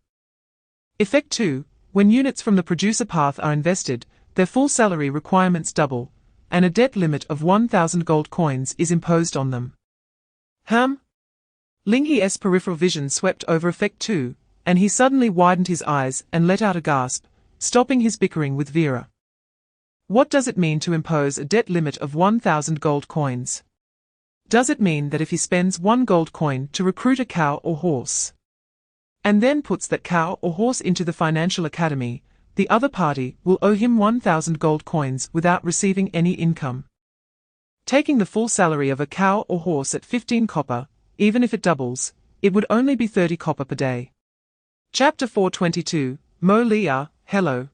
Effect 2. When units from the producer path are invested, their full salary requirements double, and a debt limit of 1,000 gold coins is imposed on them. Ling He's peripheral vision swept over Effect 2, and he suddenly widened his eyes and let out a gasp, stopping his bickering with Vera. What does it mean to impose a debt limit of 1,000 gold coins? Does it mean that if he spends 1 gold coin to recruit a cow or horse, and then puts that cow or horse into the financial academy, the other party will owe him 1,000 gold coins without receiving any income? Taking the full salary of a cow or horse at 15 copper, even if it doubles, it would only be 30 copper per day. Chapter 422, Mo Li. Hello.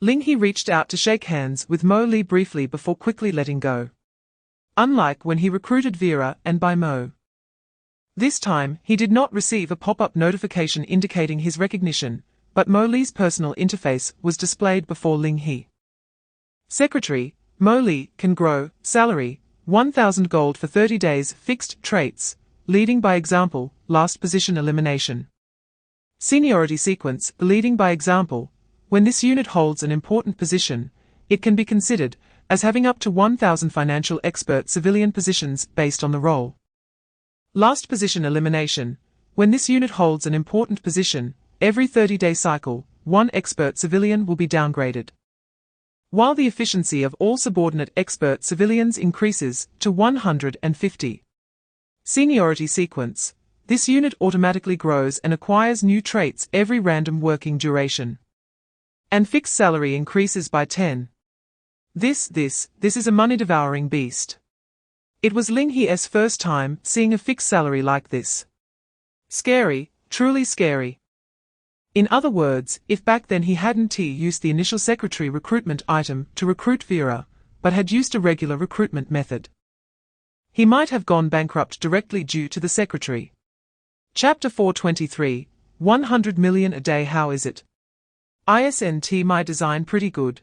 Ling He reached out to shake hands with Mo Li briefly before quickly letting go. Unlike when he recruited Vera and by Mo. This time, he did not receive a pop-up notification indicating his recognition, but Mo Li's personal interface was displayed before Ling He. Secretary, Mo Li can grow, salary, 1,000 gold for 30 days, fixed traits, leading by example, last position elimination. Seniority sequence, leading by example. When this unit holds an important position, it can be considered as having up to 1,000 financial expert civilian positions based on the role. Last position elimination. When this unit holds an important position, every 30-day cycle, 1 expert civilian will be downgraded. While the efficiency of all subordinate expert civilians increases to 150. Seniority sequence. This unit automatically grows and acquires new traits every random working duration. And fixed salary increases by 10. This is a money-devouring beast. It was Ling He's first time seeing a fixed salary like this. Scary, truly scary. In other words, if back then he hadn't used the initial secretary recruitment item to recruit Vera, but had used a regular recruitment method, he might have gone bankrupt directly due to the secretary. Chapter 423, 100 million a day. How is it? Isn't my design pretty good?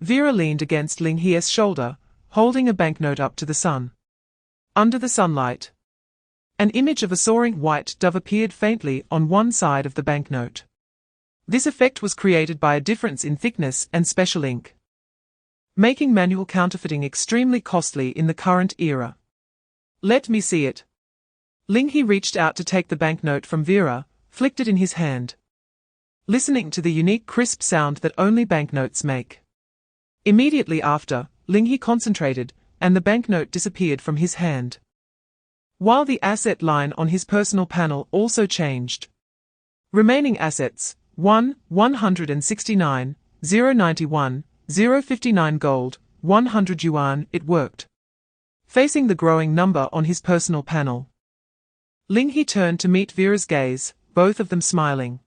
Vera leaned against Ling He's shoulder, holding a banknote up to the sun. Under the sunlight, an image of a soaring white dove appeared faintly on one side of the banknote. This effect was created by a difference in thickness and special ink, making manual counterfeiting extremely costly in the current era. Let me see it. Ling He reached out to take the banknote from Vera, flicked it in his hand, listening to the unique crisp sound that only banknotes make. Immediately after, Ling He concentrated, and the banknote disappeared from his hand, while the asset line on his personal panel also changed. Remaining assets, 169, 091, 059 gold, 100 yuan. It worked. Facing the growing number on his personal panel, Ling He turned to meet Vera's gaze, both of them smiling.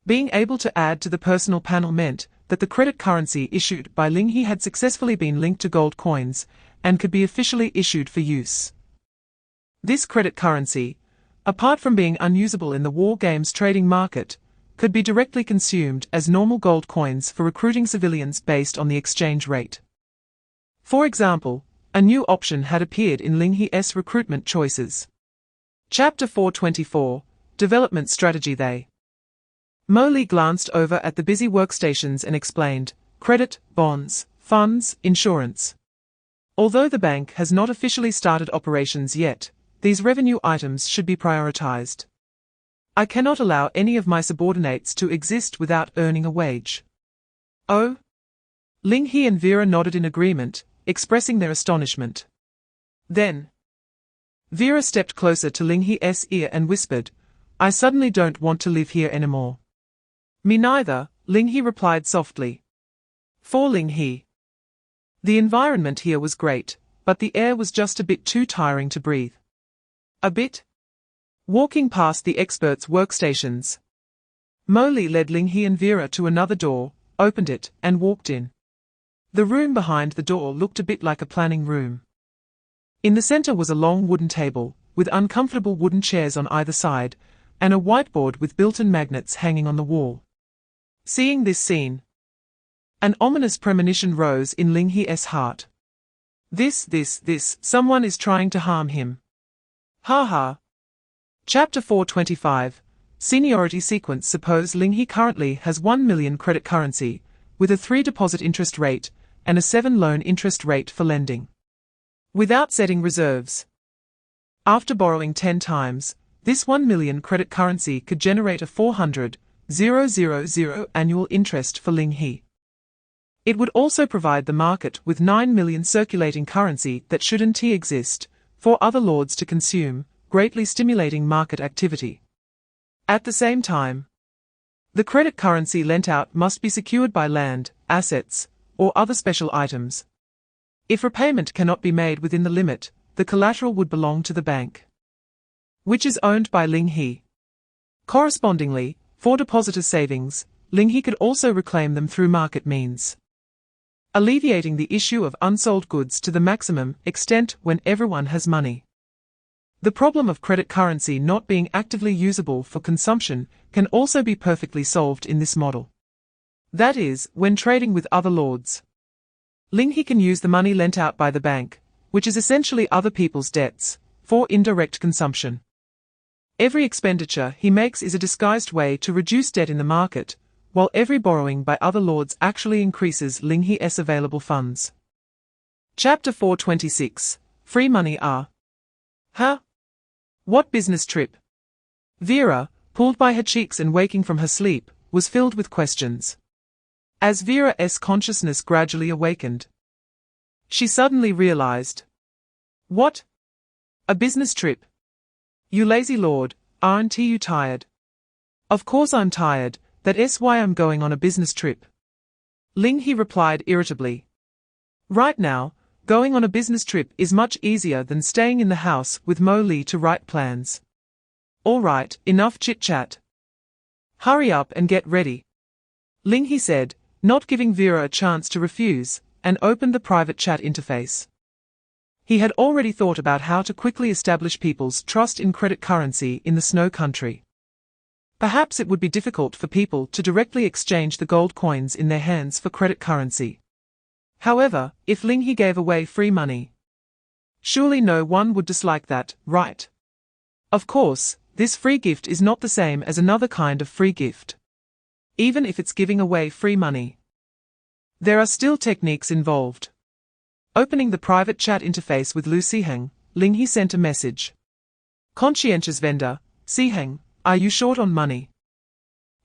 Being able to add to the personal panel meant that the credit currency issued by Ling He had successfully been linked to gold coins, and could be officially issued for use. This credit currency, apart from being unusable in the war games trading market, could be directly consumed as normal gold coins for recruiting civilians based on the exchange rate. For example, a new option had appeared in Ling He's recruitment choices. Chapter 424, Development Strategy. Mo Li glanced over at the busy workstations and explained, credit, bonds, funds, insurance. Although the bank has not officially started operations yet, these revenue items should be prioritized. I cannot allow any of my subordinates to exist without earning a wage. Oh? Ling He and Vera nodded in agreement, expressing their astonishment. Then Vera stepped closer to Ling He's ear and whispered, I suddenly don't want to live here anymore. Me neither, Ling He replied softly. For Ling He, the environment here was great, but the air was just a bit too tiring to breathe. A bit? Walking past the experts' workstations, Mo Li led Ling He and Vera to another door, opened it, and walked in. The room behind the door looked a bit like a planning room. In the center was a long wooden table, with uncomfortable wooden chairs on either side, and a whiteboard with built-in magnets hanging on the wall. Seeing this scene, an ominous premonition rose in Ling He's heart. This, someone is trying to harm him. Ha ha. Chapter 425, Seniority Sequence. Suppose Ling He currently has 1 million credit currency, with a 3 deposit interest rate, and a 7 loan interest rate for lending. Without setting reserves. After borrowing 10 times, this 1 million credit currency could generate a 400,000 annual interest for Ling He. It would also provide the market with 9 million circulating currency that shouldn't exist, for other lords to consume, greatly stimulating market activity. At the same time, the credit currency lent out must be secured by land, assets, or other special items. If repayment cannot be made within the limit, the collateral would belong to the bank, which is owned by Ling He. Correspondingly, for depositor savings, Ling He could also reclaim them through market means, alleviating the issue of unsold goods to the maximum extent when everyone has money. The problem of credit currency not being actively usable for consumption can also be perfectly solved in this model. That is, when trading with other lords, Ling He can use the money lent out by the bank, which is essentially other people's debts, for indirect consumption. Every expenditure he makes is a disguised way to reduce debt in the market, while every borrowing by other lords actually increases Ling He's available funds. Chapter 426, Free Money. Huh? What business trip? Vera, pulled by her cheeks and waking from her sleep, was filled with questions. As Vera's consciousness gradually awakened, she suddenly realized. What? A business trip? You lazy lord, aren't you tired? Of course I'm tired, that's why I'm going on a business trip. Ling He replied irritably. Right now, going on a business trip is much easier than staying in the house with Mo Li to write plans. All right, enough chit-chat. Hurry up and get ready. Ling He said, not giving Vera a chance to refuse, and opened the private chat interface. He had already thought about how to quickly establish people's trust in credit currency in the Snow Country. Perhaps it would be difficult for people to directly exchange the gold coins in their hands for credit currency. However, if Ling He gave away free money, surely no one would dislike that, right? Of course, this free gift is not the same as another kind of free gift. Even if it's giving away free money, there are still techniques involved. Opening the private chat interface with Lu Siheng, Ling He sent a message. Conscientious vendor, Siheng, are you short on money?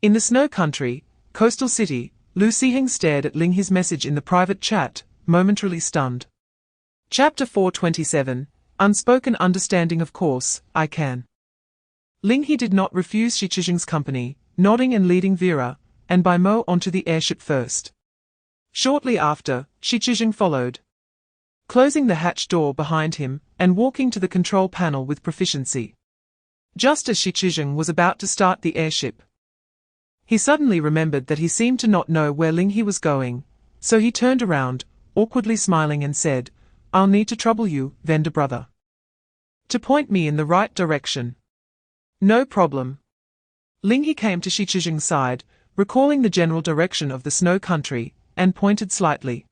In the Snow Country, coastal city, Lu Siheng stared at Ling He's message in the private chat, momentarily stunned. Chapter 427, Unspoken Understanding. Of course, I can. Ling He did not refuse Shi Chizheng's company, nodding and leading Vera, and by Mo onto the airship first. Shortly after, Shi Chizheng followed, closing the hatch door behind him, and walking to the control panel with proficiency. Just as Shi Chizheng was about to start the airship, he suddenly remembered that he seemed to not know where Ling He was going, so he turned around, awkwardly smiling and said, I'll need to trouble you, vendor brother, to point me in the right direction. No problem. Ling He came to Shi Chizheng's side, recalling the general direction of the Snow Country, and pointed slightly.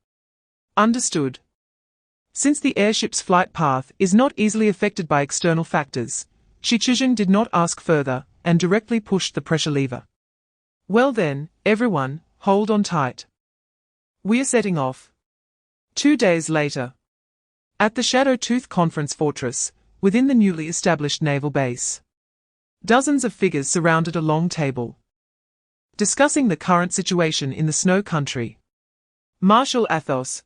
Understood. Since the airship's flight path is not easily affected by external factors, Shi Chizheng did not ask further, and directly pushed the pressure lever. Well then, everyone, hold on tight. We're setting off. 2 days later. At the Shadow Tooth Conference Fortress, within the newly established naval base, dozens of figures surrounded a long table, discussing the current situation in the Snow Country. Marshal Athos.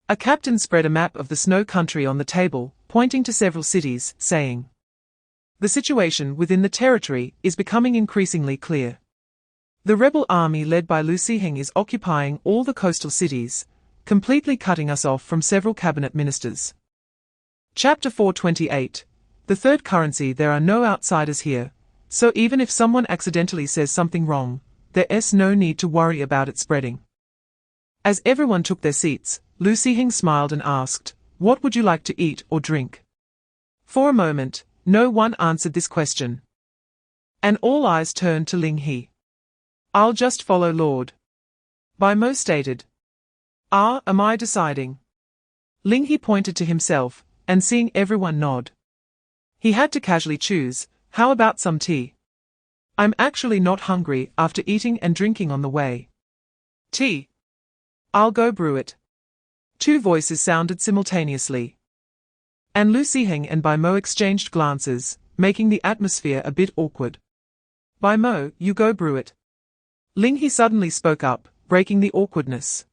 A captain spread a map of the Snow Country on the table, pointing to several cities, saying, the situation within the territory is becoming increasingly clear. The rebel army led by Lu Siheng is occupying all the coastal cities, completely cutting us off from several cabinet ministers. Chapter 428. The third currency. There are no outsiders here, so even if someone accidentally says something wrong, there's no need to worry about it spreading. As everyone took their seats, Lu Siheng smiled and asked, what would you like to eat or drink? For a moment, no one answered this question. And all eyes turned to Ling He. I'll just follow Lord. By Mo stated. Am I deciding? Ling He pointed to himself, and seeing everyone nod. He had to casually choose, how about some tea? I'm actually not hungry after eating and drinking on the way. Tea? I'll go brew it. Two voices sounded simultaneously. And Lu Siheng and Bai Mo exchanged glances, making the atmosphere a bit awkward. Bai Mo, you go brew it. Ling He suddenly spoke up, breaking the awkwardness.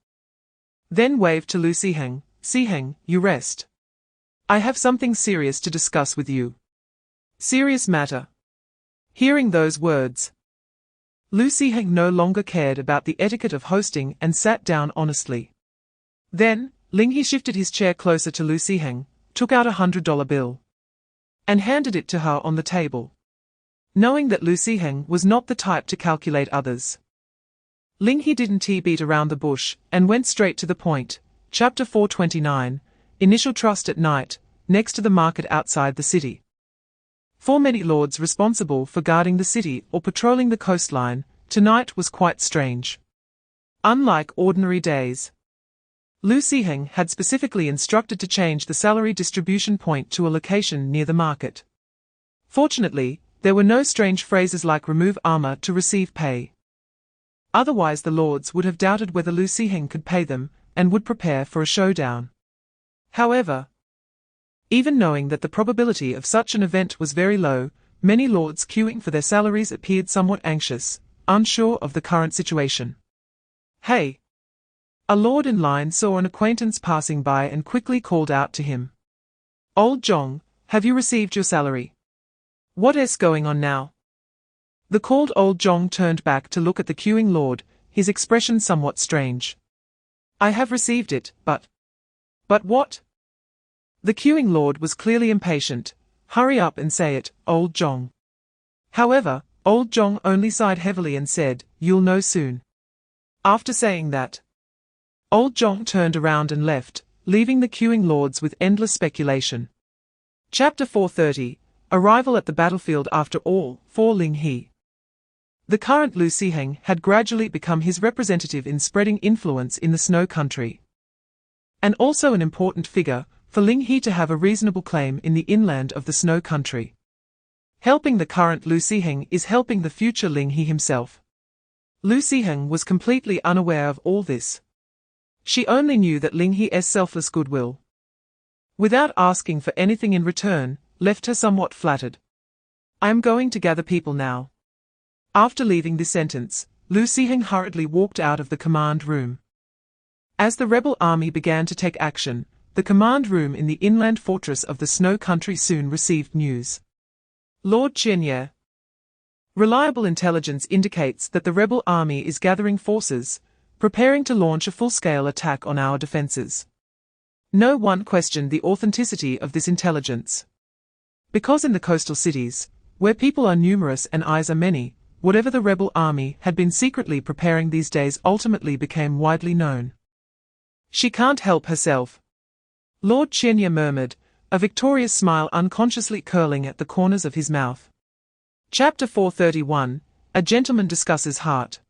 Then waved to Lu Siheng, Siheng, you rest. I have something serious to discuss with you. Serious matter. Hearing those words, Lu Siheng no longer cared about the etiquette of hosting and sat down honestly. Then, Ling He shifted his chair closer to Lu Siheng, took out $100 bill, and handed it to her on the table. Knowing that Lu Siheng was not the type to calculate others, Ling He didn't beat around the bush and went straight to the point. Chapter 429, Initial Trust at Night, next to the market outside the city. For many lords responsible for guarding the city or patrolling the coastline, tonight was quite strange. Unlike ordinary days, Lu Siheng had specifically instructed to change the salary distribution point to a location near the market. Fortunately, there were no strange phrases like remove armor to receive pay. Otherwise the lords would have doubted whether Lu Siheng could pay them, and would prepare for a showdown. However, even knowing that the probability of such an event was very low, many lords queuing for their salaries appeared somewhat anxious, unsure of the current situation. Hey! A lord in line saw an acquaintance passing by and quickly called out to him. Old Zhong, have you received your salary? What's going on now? The called old Zhong turned back to look at the queuing lord, his expression somewhat strange. I have received it, but what? The queuing lord was clearly impatient. Hurry up and say it, old Zhong. However, old Zhong only sighed heavily and said, you'll know soon. After saying that, old Zhong turned around and left, leaving the queuing lords with endless speculation. Chapter 430, Arrival at the Battlefield after all, for Ling He. The current Lu Siheng had gradually become his representative in spreading influence in the snow country. And also an important figure, for Ling He to have a reasonable claim in the inland of the snow country. Helping the current Lu Siheng is helping the future Ling He himself. Lu Siheng was completely unaware of all this. She only knew that Ling He's selfless goodwill, without asking for anything in return, left her somewhat flattered. I am going to gather people now. After leaving this sentence, Lu Siheng hurriedly walked out of the command room. As the rebel army began to take action, the command room in the inland fortress of the snow country soon received news. Lord Qianye. Reliable intelligence indicates that the rebel army is gathering forces, preparing to launch a full-scale attack on our defenses. No one questioned the authenticity of this intelligence. Because in the coastal cities, where people are numerous and eyes are many, whatever the rebel army had been secretly preparing these days ultimately became widely known. She can't help herself. Lord Qianye murmured, a victorious smile unconsciously curling at the corners of his mouth. Chapter 431, A Gentleman Discusses Heart.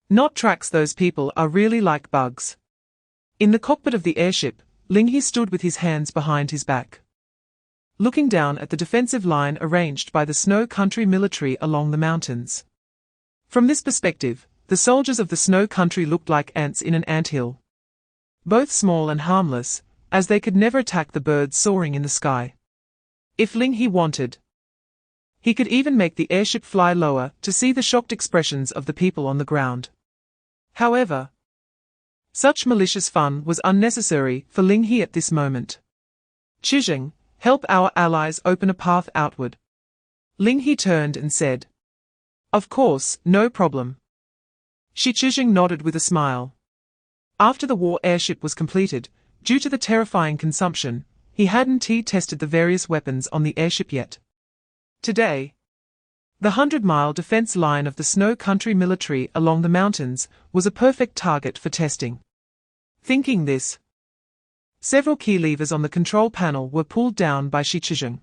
Not tracks. Those people are really like bugs. In the cockpit of the airship, Ling He stood with his hands behind his back, looking down at the defensive line arranged by the snow country military along the mountains. From this perspective, the soldiers of the snow country looked like ants in an anthill. Both small and harmless, as they could never attack the birds soaring in the sky. If Ling He wanted, he could even make the airship fly lower to see the shocked expressions of the people on the ground. However, such malicious fun was unnecessary for Ling He at this moment. Chijing, help our allies open a path outward. Ling He turned and said. Of course, no problem. Shi Chijing nodded with a smile. After the war airship was completed, due to the terrifying consumption, he hadn't tested the various weapons on the airship yet. Today, the 100-mile defense line of the snow country military along the mountains was a perfect target for testing. Thinking this, several key levers on the control panel were pulled down by Shi Chijing.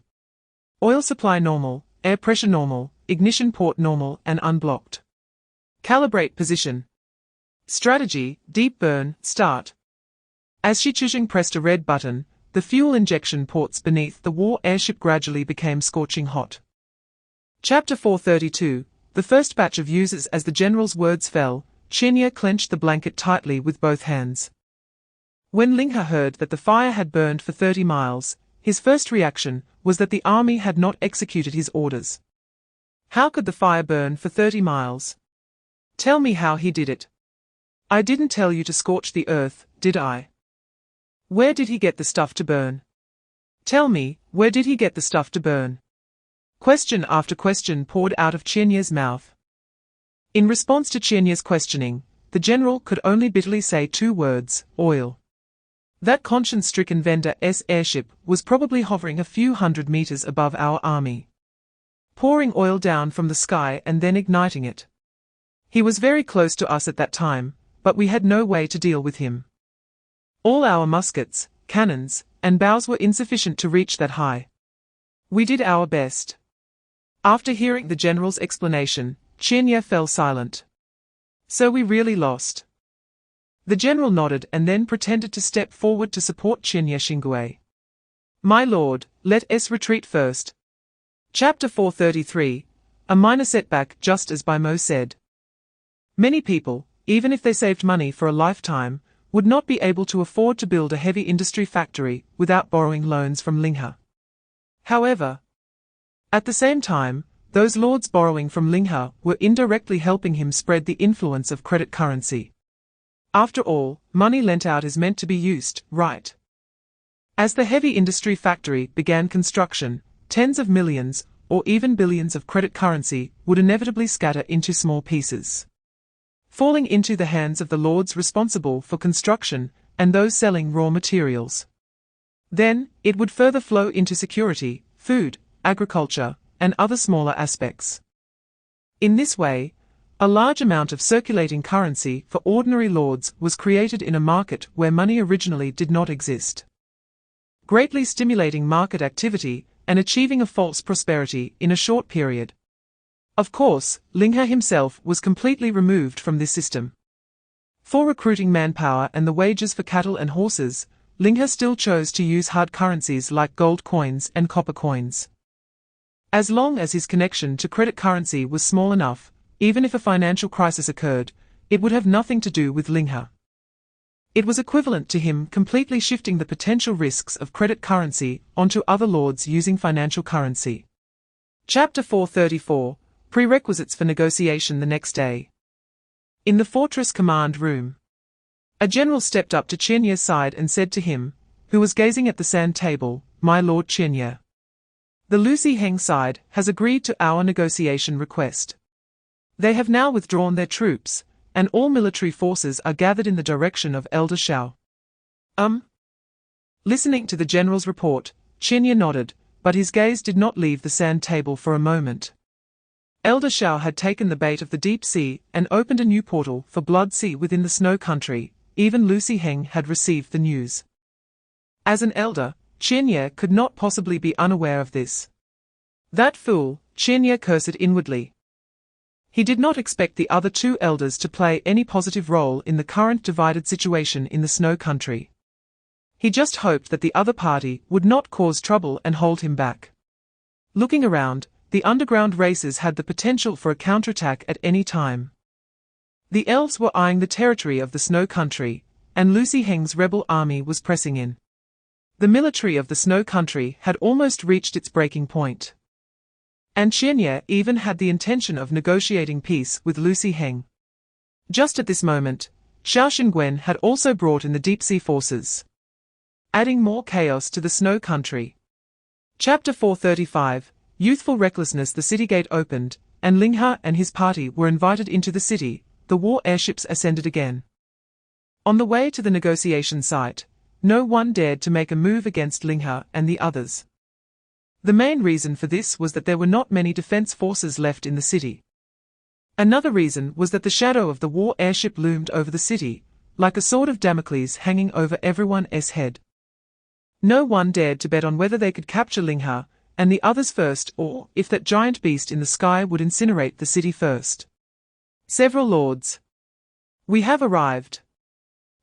Oil supply normal, air pressure normal, ignition port normal and unblocked. Calibrate position. Strategy, deep burn, start. As Shi Chuxing pressed a red button, the fuel injection ports beneath the war airship gradually became scorching hot. Chapter 432, the first batch of users. As the general's words fell, Qianye clenched the blanket tightly with both hands. When Ling He heard that the fire had burned for 30 miles, his first reaction was that the army had not executed his orders. How could the fire burn for 30 miles? Tell me how he did it. I didn't tell you to scorch the earth, did I? Where did he get the stuff to burn? Tell me, where did he get the stuff to burn? Question after question poured out of Qianye's mouth. In response to Qianye's questioning, the general could only bitterly say 2 words, oil. That conscience-stricken vendor's airship was probably hovering a few hundred meters above our army, pouring oil down from the sky and then igniting it. He was very close to us at that time, but we had no way to deal with him. All our muskets, cannons, and bows were insufficient to reach that high. We did our best. After hearing the general's explanation, Qianye fell silent. So we really lost. The general nodded and then pretended to step forward to support Qianye Xingui. My lord, let us retreat first. Chapter 433, a minor setback. Just as Bai Mo said. Many people, even if they saved money for a lifetime, would not be able to afford to build a heavy industry factory without borrowing loans from Ling He. However, at the same time, those lords borrowing from Ling He were indirectly helping him spread the influence of credit currency. After all, money lent out is meant to be used, right? As the heavy industry factory began construction, tens of millions, or even billions of credit currency would inevitably scatter into small pieces, falling into the hands of the lords responsible for construction and those selling raw materials. Then, it would further flow into security, food, agriculture, and other smaller aspects. In this way, a large amount of circulating currency for ordinary lords was created in a market where money originally did not exist, greatly stimulating market activity and achieving a false prosperity in a short period. Of course, Ling He himself was completely removed from this system. For recruiting manpower and the wages for cattle and horses, Ling He still chose to use hard currencies like gold coins and copper coins. As long as his connection to credit currency was small enough, even if a financial crisis occurred, it would have nothing to do with Ling He. It was equivalent to him completely shifting the potential risks of credit currency onto other lords using financial currency. Chapter 434, Prerequisites for Negotiation. The next day, in the fortress command room, a general stepped up to Qianye's side and said to him, who was gazing at the sand table, My lord Qianye, the Lu Ziheng side has agreed to our negotiation request. They have now withdrawn their troops, and all military forces are gathered in the direction of Elder Shao. Listening to the general's report, Qianye nodded, but his gaze did not leave the sand table for a moment. Elder Shao had taken the bait of the deep sea and opened a new portal for Blood Sea within the snow country. Even Lu Ziheng had received the news. As an elder, Qianye could not possibly be unaware of this. That fool, Qianye cursed inwardly. He did not expect the other 2 elders to play any positive role in the current divided situation in the snow country. He just hoped that the other party would not cause trouble and hold him back. Looking around, the underground races had the potential for a counterattack at any time. The elves were eyeing the territory of the snow country, and Lu Ziheng's rebel army was pressing in. The military of the snow country had almost reached its breaking point. And Qianye even had the intention of negotiating peace with Lu Ziheng. Just at this moment, Xiao Xingwen had also brought in the deep-sea forces, adding more chaos to the snow country. Chapter 435, Youthful Recklessness. The city gate opened, and Ling He and his party were invited into the city. The war airships ascended again. On the way to the negotiation site, no one dared to make a move against Ling He and the others. The main reason for this was that there were not many defense forces left in the city. Another reason was that the shadow of the war airship loomed over the city, like a sword of Damocles hanging over everyone's head. No one dared to bet on whether they could capture Ling He, and the others first, or, if that giant beast in the sky would incinerate the city first. Several lords. We have arrived.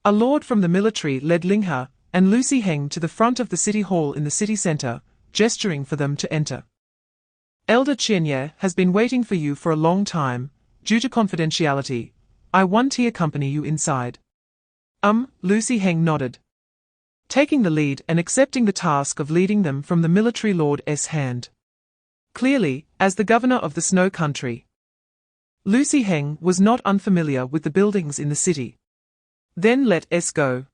A lord from the military led Ling He and Lu Heng to the front of the city hall in the city center, gesturing for them to enter. Elder Qianye has been waiting for you for a long time. Due to confidentiality, I want to accompany you inside. Lu Heng nodded, taking the lead and accepting the task of leading them from the military lord's hand. Clearly, as the governor of the Snow Country, Lu Heng was not unfamiliar with the buildings in the city. Then let us go.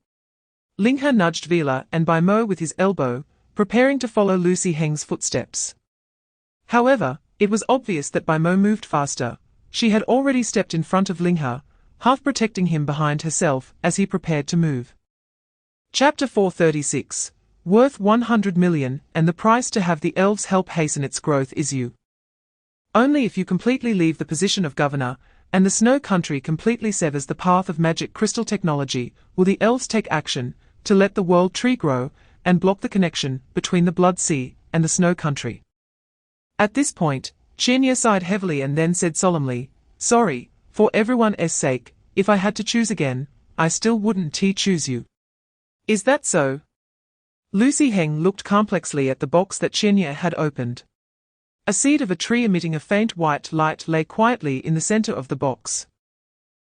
Ling He nudged Vila and Bai Mo with his elbow, preparing to follow Lu Heng's footsteps. However, it was obvious that Bai Mo moved faster. She had already stepped in front of Ling He, half protecting him behind herself as he prepared to move. Chapter 436. Worth 100 million, and the price to have the elves help hasten its growth is you. Only if you completely leave the position of governor, and the Snow Country completely severs the path of magic crystal technology, will the elves take action to let the world tree grow and block the connection between the Blood Sea and the Snow Country. At this point, Qianye sighed heavily and then said solemnly, "Sorry, for everyone's sake, if I had to choose again, I still wouldn't choose you." Is that so? Lu Heng looked complexly at the box that Qianye had opened. A seed of a tree emitting a faint white light lay quietly in the center of the box.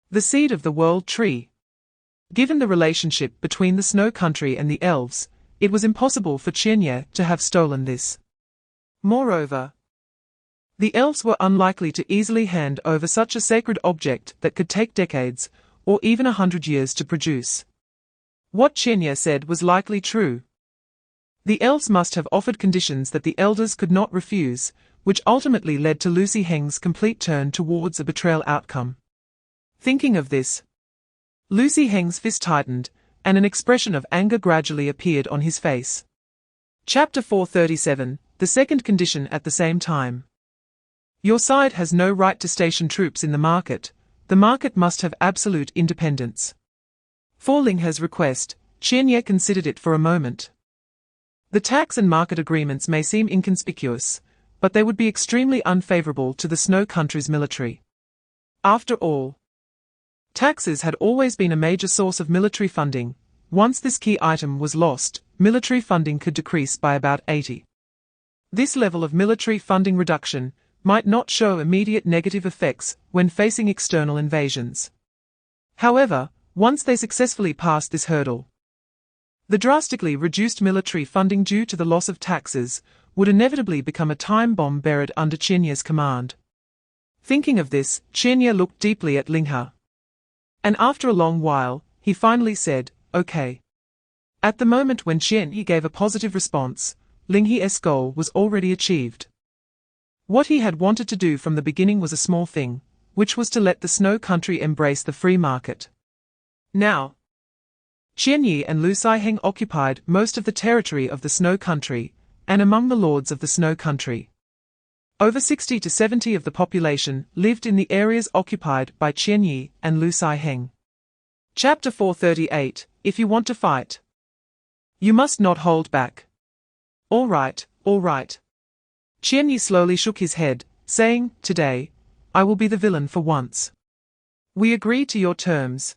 The seed of the world tree. Given the relationship between the Snow Country and the elves, it was impossible for Qianye to have stolen this. Moreover, the elves were unlikely to easily hand over such a sacred object that could take decades, or even 100 years to produce. What Qianye said was likely true. The elves must have offered conditions that the elders could not refuse, which ultimately led to Lu Heng's complete turn towards a betrayal outcome. Thinking of this, Lu Heng's fist tightened, and an expression of anger gradually appeared on his face. Chapter 437, the second condition at the same time. Your side has no right to station troops in the market must have absolute independence. For Ling He's request, Qianye considered it for a moment. The tax and market agreements may seem inconspicuous, but they would be extremely unfavorable to the Snow Country's military. After all, taxes had always been a major source of military funding. Once this key item was lost, military funding could decrease by about 80%. This level of military funding reduction might not show immediate negative effects when facing external invasions. However, once they successfully passed this hurdle, the drastically reduced military funding due to the loss of taxes would inevitably become a time bomb buried under Qianye's command. Thinking of this, Qianye looked deeply at Ling He. And after a long while, he finally said, "Okay." At the moment when Qianye gave a positive response, Ling He's goal was already achieved. What he had wanted to do from the beginning was a small thing, which was to let the Snow Country embrace the free market. Now, Qianye and Lu Heng occupied most of the territory of the Snow Country, and among the lords of the Snow Country, over 60 to 70% of the population lived in the areas occupied by Qianye and Lu Heng. Chapter 438, If you want to fight, you must not hold back. All right, all right. Qianye slowly shook his head, saying, "Today, I will be the villain for once. We agree to your terms."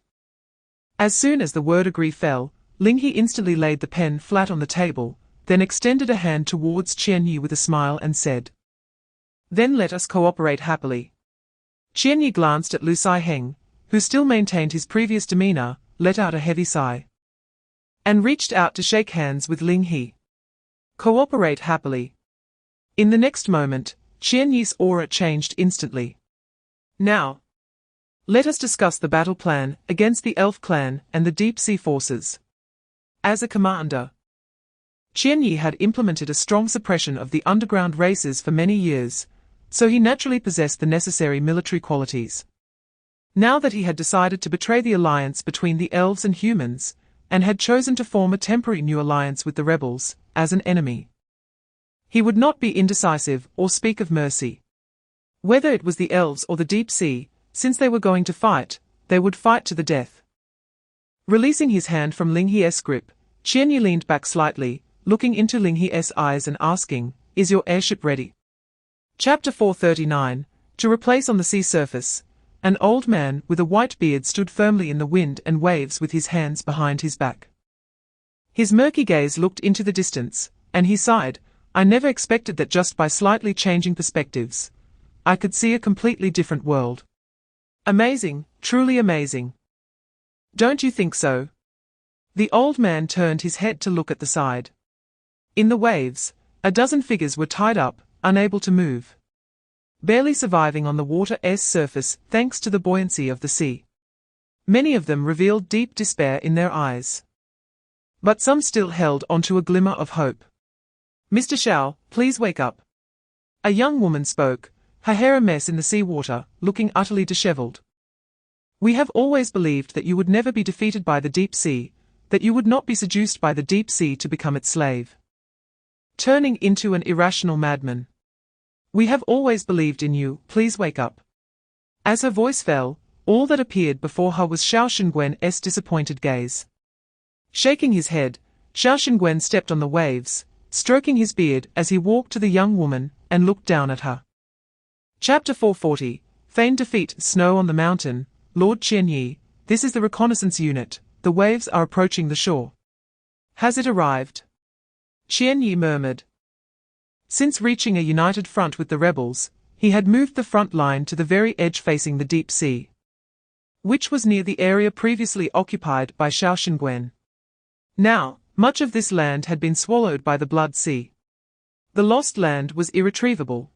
As soon as the word agree fell, Ling He instantly laid the pen flat on the table, then extended a hand towards Qianye with a smile and said, "Then let us cooperate happily." Qianye glanced at Lu Heng, who still maintained his previous demeanor, let out a heavy sigh, and reached out to shake hands with Ling He. Cooperate happily. In the next moment, Qianye's aura changed instantly. Now, let us discuss the battle plan against the Elf clan and the Deep Sea forces. As a commander, Qianye had implemented a strong suppression of the underground races for many years, so he naturally possessed the necessary military qualities. Now that he had decided to betray the alliance between the elves and humans, and had chosen to form a temporary new alliance with the rebels, as an enemy, he would not be indecisive or speak of mercy. Whether it was the elves or the Deep Sea, since they were going to fight, they would fight to the death. Releasing his hand from Ling He's grip, Qianye leaned back slightly, looking into Ling He's eyes and asking, is your airship ready? Chapter 439, to replace on the sea surface. An old man with a white beard stood firmly in the wind and waves with his hands behind his back. His murky gaze looked into the distance, and he sighed, I never expected that just by slightly changing perspectives, I could see a completely different world. Amazing, truly amazing. Don't you think so? The old man turned his head to look at the side. In the waves, a dozen figures were tied up, unable to move, barely surviving on the water's surface thanks to the buoyancy of the sea. Many of them revealed deep despair in their eyes, but some still held onto a glimmer of hope. Mr. Shao, please wake up. A young woman spoke, her hair a mess in the seawater, looking utterly disheveled. We have always believed that you would never be defeated by the deep sea, that you would not be seduced by the deep sea to become its slave, turning into an irrational madman. We have always believed in you, please wake up. As her voice fell, all that appeared before her was Xiao Shengwen's disappointed gaze. Shaking his head, Xiao Shengwen stepped on the waves, stroking his beard as he walked to the young woman and looked down at her. Chapter 440, Feigned Defeat. Snow on the mountain. Lord Qianyi, this is the reconnaissance unit, the waves are approaching the shore. Has it arrived? Qianyi murmured. Since reaching a united front with the rebels, he had moved the front line to the very edge facing the deep sea, which was near the area previously occupied by Xiao Shengwen. Now, much of this land had been swallowed by the Blood Sea. The lost land was irretrievable.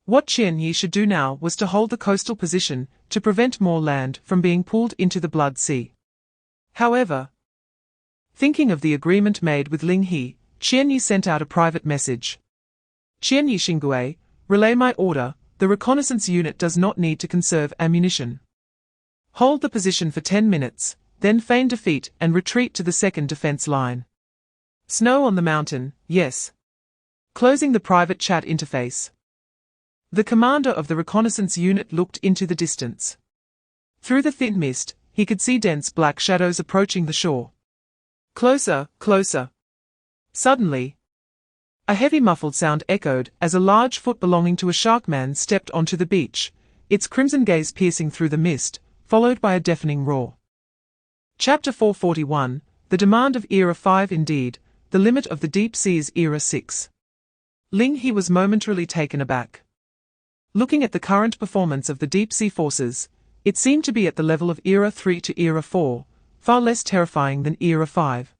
What Qianyi should do now was to hold the coastal position to prevent more land from being pulled into the Blood Sea. However, thinking of the agreement made with Ling He, Qianyi sent out a private message. Qianyi Xingui, relay my order, the reconnaissance unit does not need to conserve ammunition. Hold the position for 10 minutes, then feign defeat and retreat to the second defense line. Snow on the mountain, yes. Closing the private chat interface. The commander of the reconnaissance unit looked into the distance. Through the thin mist, he could see dense black shadows approaching the shore. Closer, closer. Suddenly, a heavy muffled sound echoed as a large foot belonging to a sharkman stepped onto the beach, its crimson gaze piercing through the mist, followed by a deafening roar. Chapter 441, The Demand of Era 5. Indeed, the limit of the deep sea's Era 6. Ling He was momentarily taken aback. Looking at the current performance of the deep sea forces, it seemed to be at the level of Era 3 to Era 4, far less terrifying than Era 5.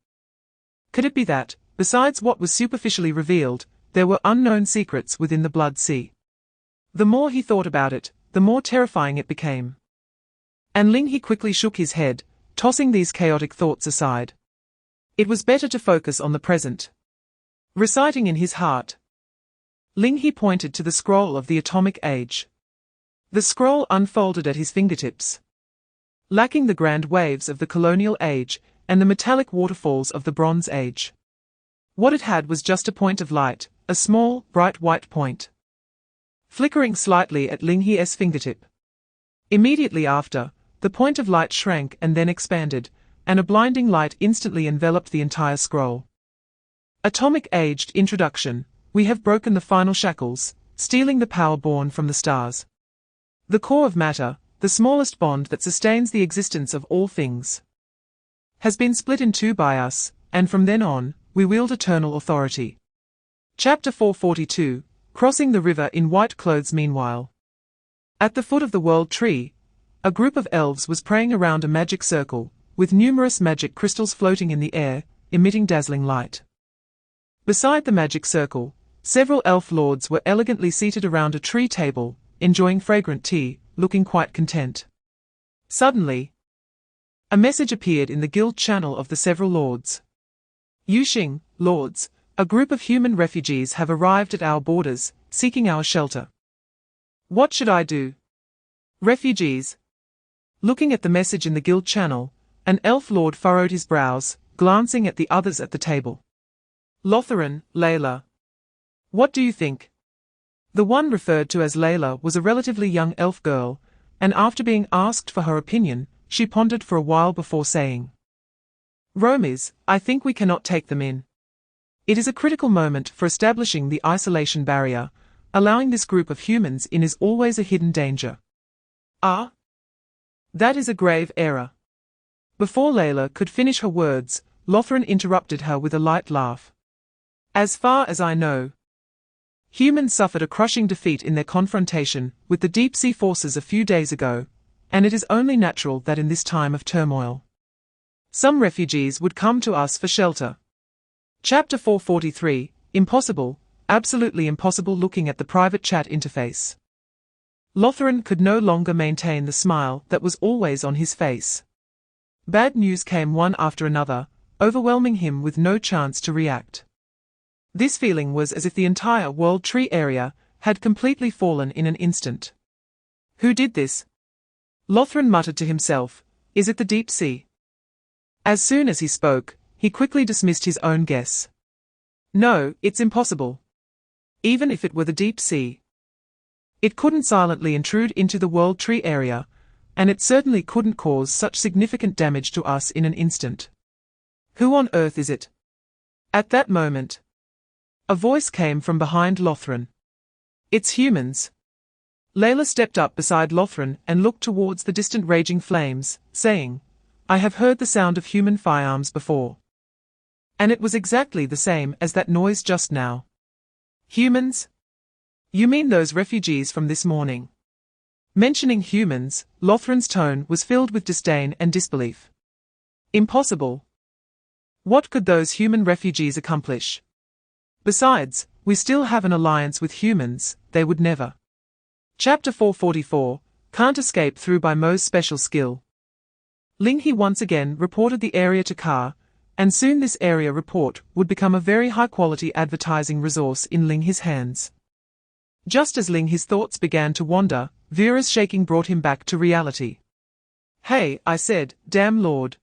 Could it be that, besides what was superficially revealed, there were unknown secrets within the Blood Sea? The more he thought about it, the more terrifying it became. And Ling He quickly shook his head, tossing these chaotic thoughts aside. It was better to focus on the present. Reciting in his heart, Ling He pointed to the scroll of the Atomic Age. The scroll unfolded at his fingertips. Lacking the grand waves of the Colonial Age and the metallic waterfalls of the Bronze Age. What it had was just a point of light, a small, bright white point, flickering slightly at Ling He's fingertip. Immediately after, the point of light shrank and then expanded, and a blinding light instantly enveloped the entire scroll. Atomic Aged Introduction. We have broken the final shackles, stealing the power born from the stars. The core of matter, the smallest bond that sustains the existence of all things, has been split in two by us, and from then on, we wield eternal authority. Chapter 442, Crossing the River in White Clothes. Meanwhile, at the foot of the World Tree, a group of elves was praying around a magic circle, with numerous magic crystals floating in the air, emitting dazzling light. Beside the magic circle, several elf lords were elegantly seated around a tree table, enjoying fragrant tea, looking quite content. Suddenly, a message appeared in the guild channel of the several lords. Yuxing, lords, a group of human refugees have arrived at our borders, seeking our shelter. What should I do? Refugees. Looking at the message in the guild channel, an elf lord furrowed his brows, glancing at the others at the table. Lotheran, Layla. What do you think? The one referred to as Layla was a relatively young elf girl, and after being asked for her opinion, she pondered for a while before saying, Romies, I think we cannot take them in. It is a critical moment for establishing the isolation barrier. Allowing this group of humans in is always a hidden danger. Ah? That is a grave error. Before Layla could finish her words, Lothran interrupted her with a light laugh. As far as I know, humans suffered a crushing defeat in their confrontation with the deep-sea forces a few days ago, and it is only natural that in this time of turmoil, some refugees would come to us for shelter. Chapter 443, Impossible, Absolutely Impossible. Looking at the private chat interface, Lothran could no longer maintain the smile that was always on his face. Bad news came one after another, overwhelming him with no chance to react. This feeling was as if the entire World Tree area had completely fallen in an instant. Who did this? Lothran muttered to himself. Is it the deep sea? As soon as he spoke, he quickly dismissed his own guess. No, it's impossible. Even if it were the deep sea, it couldn't silently intrude into the World Tree area, and it certainly couldn't cause such significant damage to us in an instant. Who on earth is it? At that moment, a voice came from behind Lothran. It's humans. Layla stepped up beside Lothran and looked towards the distant raging flames, saying, I have heard the sound of human firearms before. And it was exactly the same as that noise just now. Humans? You mean those refugees from this morning? Mentioning humans, Lothran's tone was filled with disdain and disbelief. Impossible. What could those human refugees accomplish? Besides, we still have an alliance with humans, they would never. Chapter 444, Can't Escape Through by Mo's Special Skill. Ling He once again reported the area to Ka, and soon this area report would become a very high-quality advertising resource in Ling He's hands. Just as Ling He's thoughts began to wander, Vera's shaking brought him back to reality. Hey, I said, damn Lord.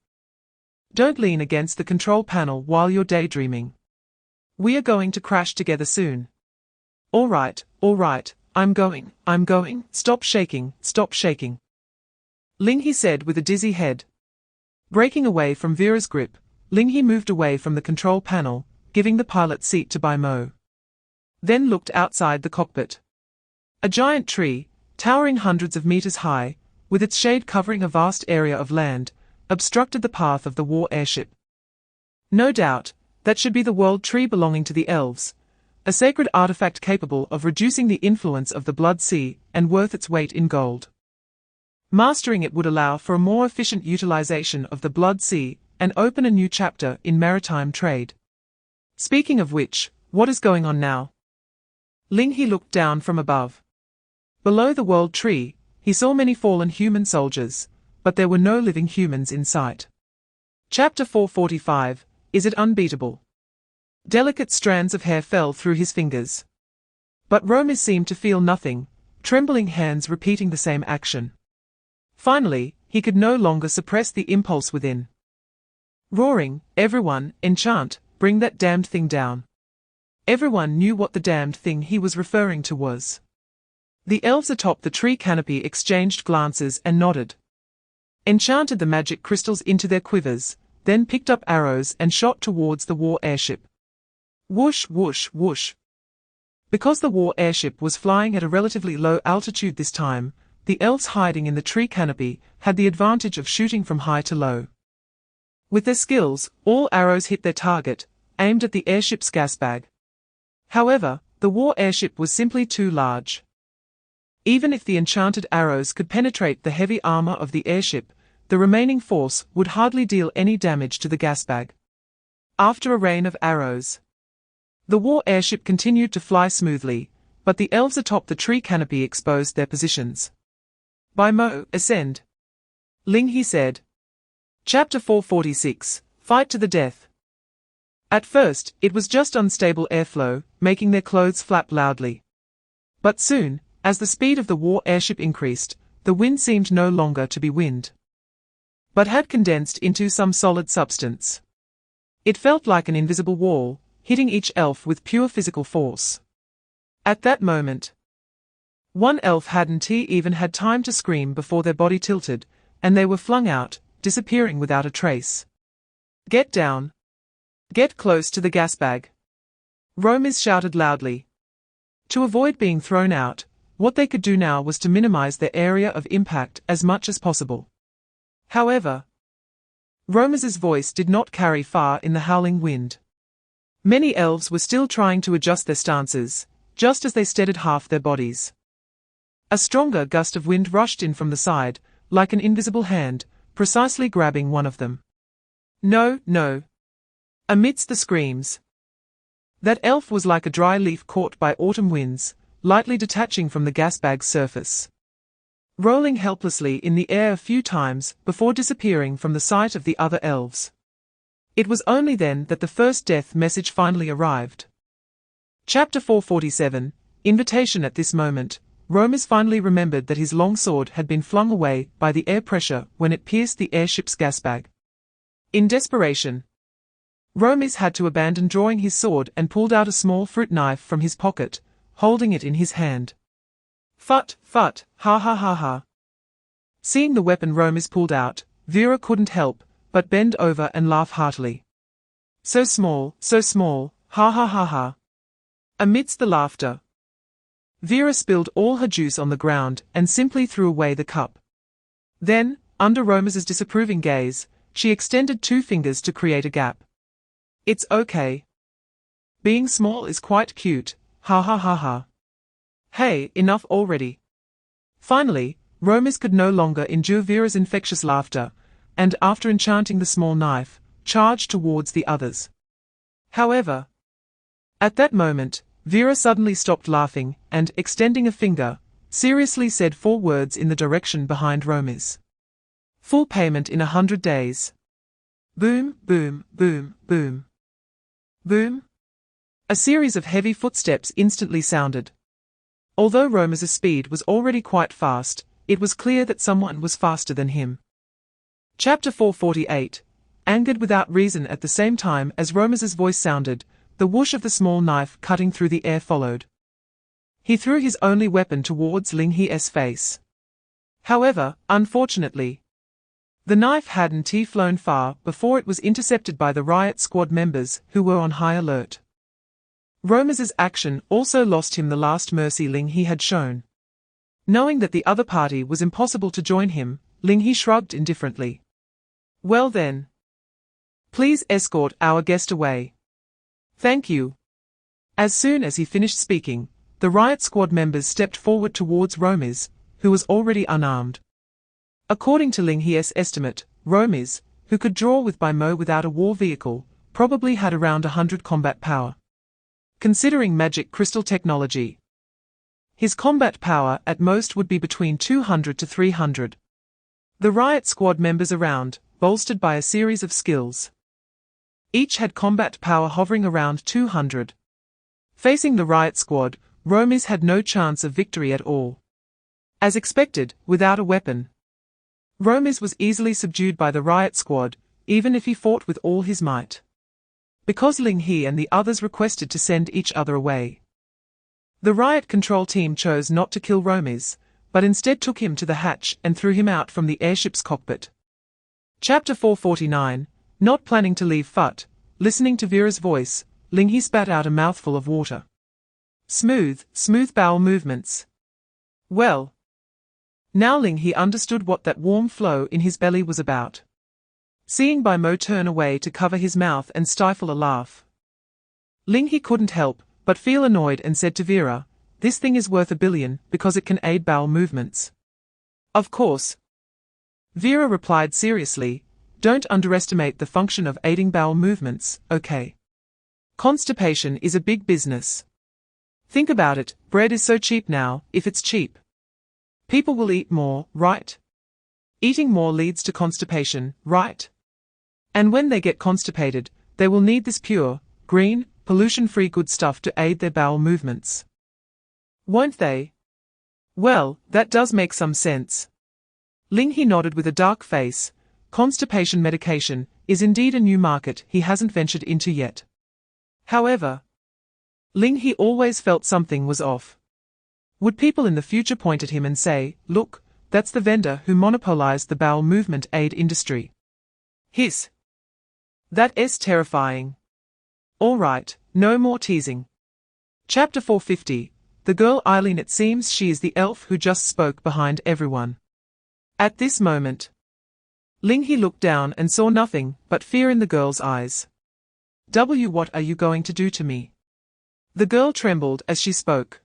Don't lean against the control panel while you're daydreaming. We are going to crash together soon. All right, I'm going, stop shaking. Ling He said with a dizzy head. Breaking away from Vera's grip, Ling He moved away from the control panel, giving the pilot seat to Bai Mo. Then looked outside the cockpit. A giant tree, towering hundreds of meters high, with its shade covering a vast area of land, obstructed the path of the war airship. No doubt, that should be the world tree belonging to the elves, a sacred artifact capable of reducing the influence of the blood sea and worth its weight in gold. Mastering it would allow for a more efficient utilization of the blood sea and open a new chapter in maritime trade. Speaking of which, what is going on now? Ling He looked down from above. Below the world tree, he saw many fallen human soldiers, but there were no living humans in sight. Chapter 445, Is it unbeatable? Delicate strands of hair fell through his fingers. But Romis seemed to feel nothing, trembling hands repeating the same action. Finally, he could no longer suppress the impulse within. Roaring, everyone, enchant, bring that damned thing down. Everyone knew what the damned thing he was referring to was. The elves atop the tree canopy exchanged glances and nodded. Enchanted the magic crystals into their quivers, then picked up arrows and shot towards the war airship. Whoosh, whoosh, whoosh. Because the war airship was flying at a relatively low altitude this time, the elves hiding in the tree canopy had the advantage of shooting from high to low. With their skills, all arrows hit their target, aimed at the airship's gas bag. However, the war airship was simply too large. Even if the enchanted arrows could penetrate the heavy armor of the airship, the remaining force would hardly deal any damage to the gas bag. After a rain of arrows, the war airship continued to fly smoothly, but the elves atop the tree canopy exposed their positions. Bai Mo, ascend. Ling He said. Chapter 446, Fight to the Death. At first, it was just unstable airflow, making their clothes flap loudly. But soon, as the speed of the war airship increased, the wind seemed no longer to be wind, but had condensed into some solid substance. It felt like an invisible wall, hitting each elf with pure physical force. At that moment, one elf hadn't even had time to scream before their body tilted, and they were flung out, disappearing without a trace. Get down. Get close to the gas bag. Romis shouted loudly. To avoid being thrown out, what they could do now was to minimize their area of impact as much as possible. However, Romis's voice did not carry far in the howling wind. Many elves were still trying to adjust their stances, just as they steadied half their bodies. A stronger gust of wind rushed in from the side, like an invisible hand, precisely grabbing one of them. No, no. Amidst the screams, that elf was like a dry leaf caught by autumn winds, lightly detaching from the gas bag's surface, rolling helplessly in the air a few times before disappearing from the sight of the other elves. It was only then that the first death message finally arrived. Chapter 447, Invitation. At this moment, Romis finally remembered that his longsword had been flung away by the air pressure when it pierced the airship's gas bag. In desperation, Romis had to abandon drawing his sword and pulled out a small fruit knife from his pocket, holding it in his hand. Phut, phut, ha ha ha ha. Seeing the weapon Romis pulled out, Vera couldn't help but bend over and laugh heartily. So small, ha ha ha ha. Amidst the laughter, Vera spilled all her juice on the ground and simply threw away the cup. Then, under Romis's disapproving gaze, she extended 2 fingers to create a gap. It's okay. Being small is quite cute, ha ha ha ha. Hey, enough already. Finally, Romis could no longer endure Vera's infectious laughter, and after enchanting the small knife, charged towards the others. However, at that moment, Vera suddenly stopped laughing and, extending a finger, seriously said 4 words in the direction behind Romis. Full payment in 100 days. Boom, boom, boom, boom. Boom. A series of heavy footsteps instantly sounded. Although Romis's speed was already quite fast, it was clear that someone was faster than him. Chapter 448. Angered without reason. At the same time as Romis's voice sounded, the whoosh of the small knife cutting through the air followed. He threw his only weapon towards Ling He's face. However, unfortunately, the knife hadn't flown far before it was intercepted by the riot squad members who were on high alert. Romis's action also lost him the last mercy Ling He had shown. Knowing that the other party was impossible to join him, Ling He shrugged indifferently. Well then, please escort our guest away. Thank you. As soon as he finished speaking, the riot squad members stepped forward towards Romis, who was already unarmed. According to Ling He's estimate, Romis, who could draw with Mo without a war vehicle, probably had around 100 combat power. Considering magic crystal technology, his combat power at most would be between 200 to 300. The riot squad members around, bolstered by a series of skills, each had combat power hovering around 200. Facing the riot squad, Romis had no chance of victory at all. As expected, without a weapon, Romis was easily subdued by the riot squad, even if he fought with all his might. Because Ling He and the others requested to send each other away, the riot control team chose not to kill Romis, but instead took him to the hatch and threw him out from the airship's cockpit. Chapter 449. Not planning to leave Phut, listening to Vera's voice, Ling He spat out a mouthful of water. Smooth bowel movements. Well, now Ling He understood what that warm flow in his belly was about. Seeing Mo turn away to cover his mouth and stifle a laugh, Ling He couldn't help but feel annoyed and said to Vera, "This thing is worth $1 billion because it can aid bowel movements." Of course, Vera replied seriously, "Don't underestimate the function of aiding bowel movements, okay? Constipation is a big business. Think about it, bread is so cheap now. If it's cheap, people will eat more, right? Eating more leads to constipation, right? And when they get constipated, they will need this pure, green, pollution-free good stuff to aid their bowel movements. Won't they?" Well, that does make some sense. Ling He nodded with a dark face. Constipation medication is indeed a new market he hasn't ventured into yet. However, Ling He always felt something was off. Would people in the future point at him and say, "Look, that's the vendor who monopolized the bowel movement aid industry"? Hiss. That is terrifying. All right, no more teasing. Chapter 450. The girl Eileen. It seems she is the elf who just spoke behind everyone. At this moment, Ling He looked down and saw nothing but fear in the girl's eyes. What are you going to do to me? The girl trembled as she spoke.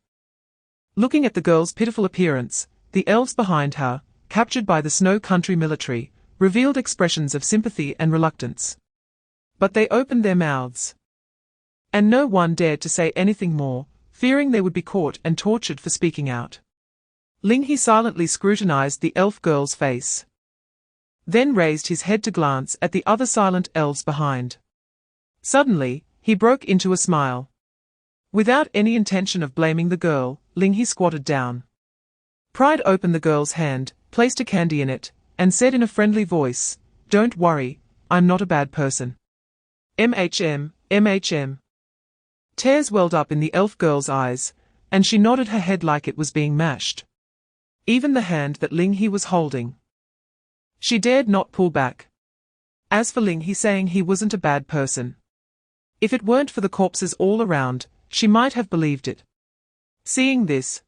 Looking at the girl's pitiful appearance, the elves behind her, captured by the Snow Country military, revealed expressions of sympathy and reluctance. But they opened their mouths, and no one dared to say anything more, fearing they would be caught and tortured for speaking out. Ling He silently scrutinized the elf girl's face, then raised his head to glance at the other silent elves behind. Suddenly, he broke into a smile. Without any intention of blaming the girl, Ling He squatted down. Pride opened the girl's hand, placed a candy in it, and said in a friendly voice, "Don't worry, I'm not a bad person." MHM. Tears welled up in the elf girl's eyes, and she nodded her head like it was being mashed. Even the hand that Ling He was holding, she dared not pull back. As for Ling He saying he wasn't a bad person, if it weren't for the corpses all around, she might have believed it. Seeing this,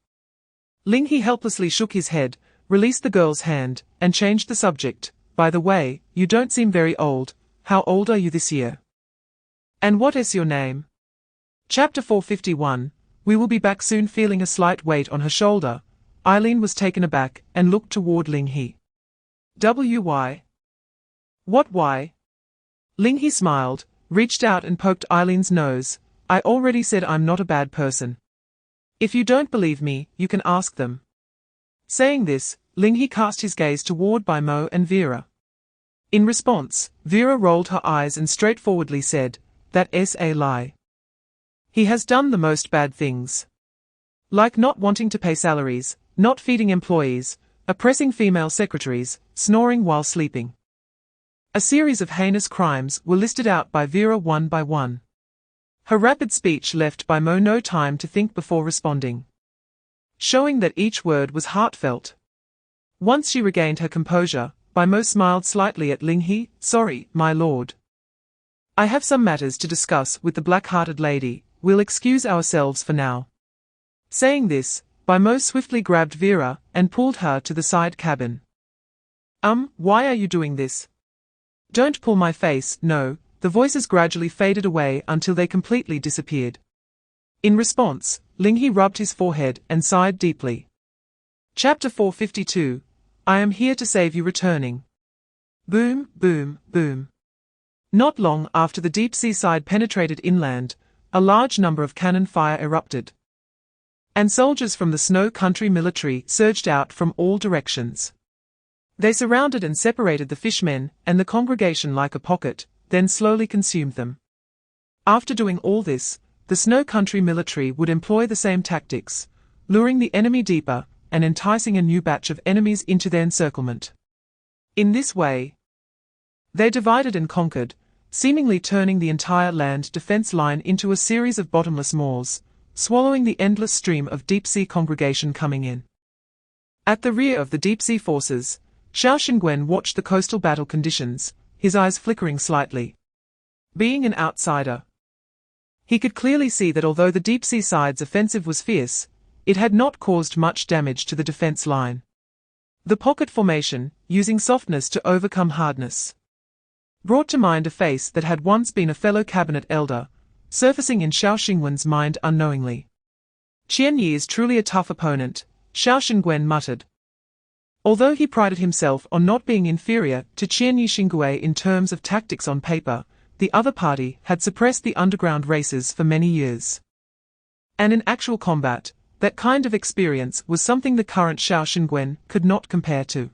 Ling He helplessly shook his head, released the girl's hand, and changed the subject. "By the way, you don't seem very old. How old are you this year? And what is your name?" Chapter 451. We will be back soon. Feeling a slight weight on her shoulder, Eileen was taken aback and looked toward Ling He. Why? What why? Ling He smiled, reached out and poked Eileen's nose. "I already said I'm not a bad person. If you don't believe me, you can ask them." Saying this, Ling He cast his gaze toward Bai Mo and Vera. In response, Vera rolled her eyes and straightforwardly said, "That's a lie. He has done the most bad things. Like not wanting to pay salaries, not feeding employees, oppressing female secretaries, snoring while sleeping." A series of heinous crimes were listed out by Vera one by one. Her rapid speech left Bai Mo no time to think before responding, showing that each word was heartfelt. Once she regained her composure, Bai Mo smiled slightly at Ling He. "Sorry, my lord. I have some matters to discuss with the black-hearted lady. We'll excuse ourselves for now." Saying this, Bai Mo swiftly grabbed Vera and pulled her to the side cabin. Why are you doing this?" "Don't pull my face." "No." The voices gradually faded away until they completely disappeared. In response, Ling He rubbed his forehead and sighed deeply. Chapter 452. I am here to save you. Returning. Boom, boom, boom. Not long after the deep sea side penetrated inland, a large number of cannon fire erupted, and soldiers from the Snow Country military surged out from all directions. They surrounded and separated the fishmen and the congregation like a pocket, then slowly consumed them. After doing all this, the Snow Country military would employ the same tactics, luring the enemy deeper and enticing a new batch of enemies into their encirclement. In this way, they divided and conquered, seemingly turning the entire land defense line into a series of bottomless maws, swallowing the endless stream of deep-sea congregation coming in. At the rear of the deep-sea forces, Xiao Xingwen watched the coastal battle conditions, his eyes flickering slightly. Being an outsider, he could clearly see that although the deep-sea side's offensive was fierce, it had not caused much damage to the defense line. The pocket formation, using softness to overcome hardness, brought to mind a face that had once been a fellow cabinet elder, surfacing in Xiao Xingwen's mind unknowingly. "Qian Yi is truly a tough opponent," Xiao Xingwen muttered. Although he prided himself on not being inferior to Qian Yi Xingui in terms of tactics on paper, the other party had suppressed the underground races for many years. And in actual combat, that kind of experience was something the current Xiao Xingwen could not compare to.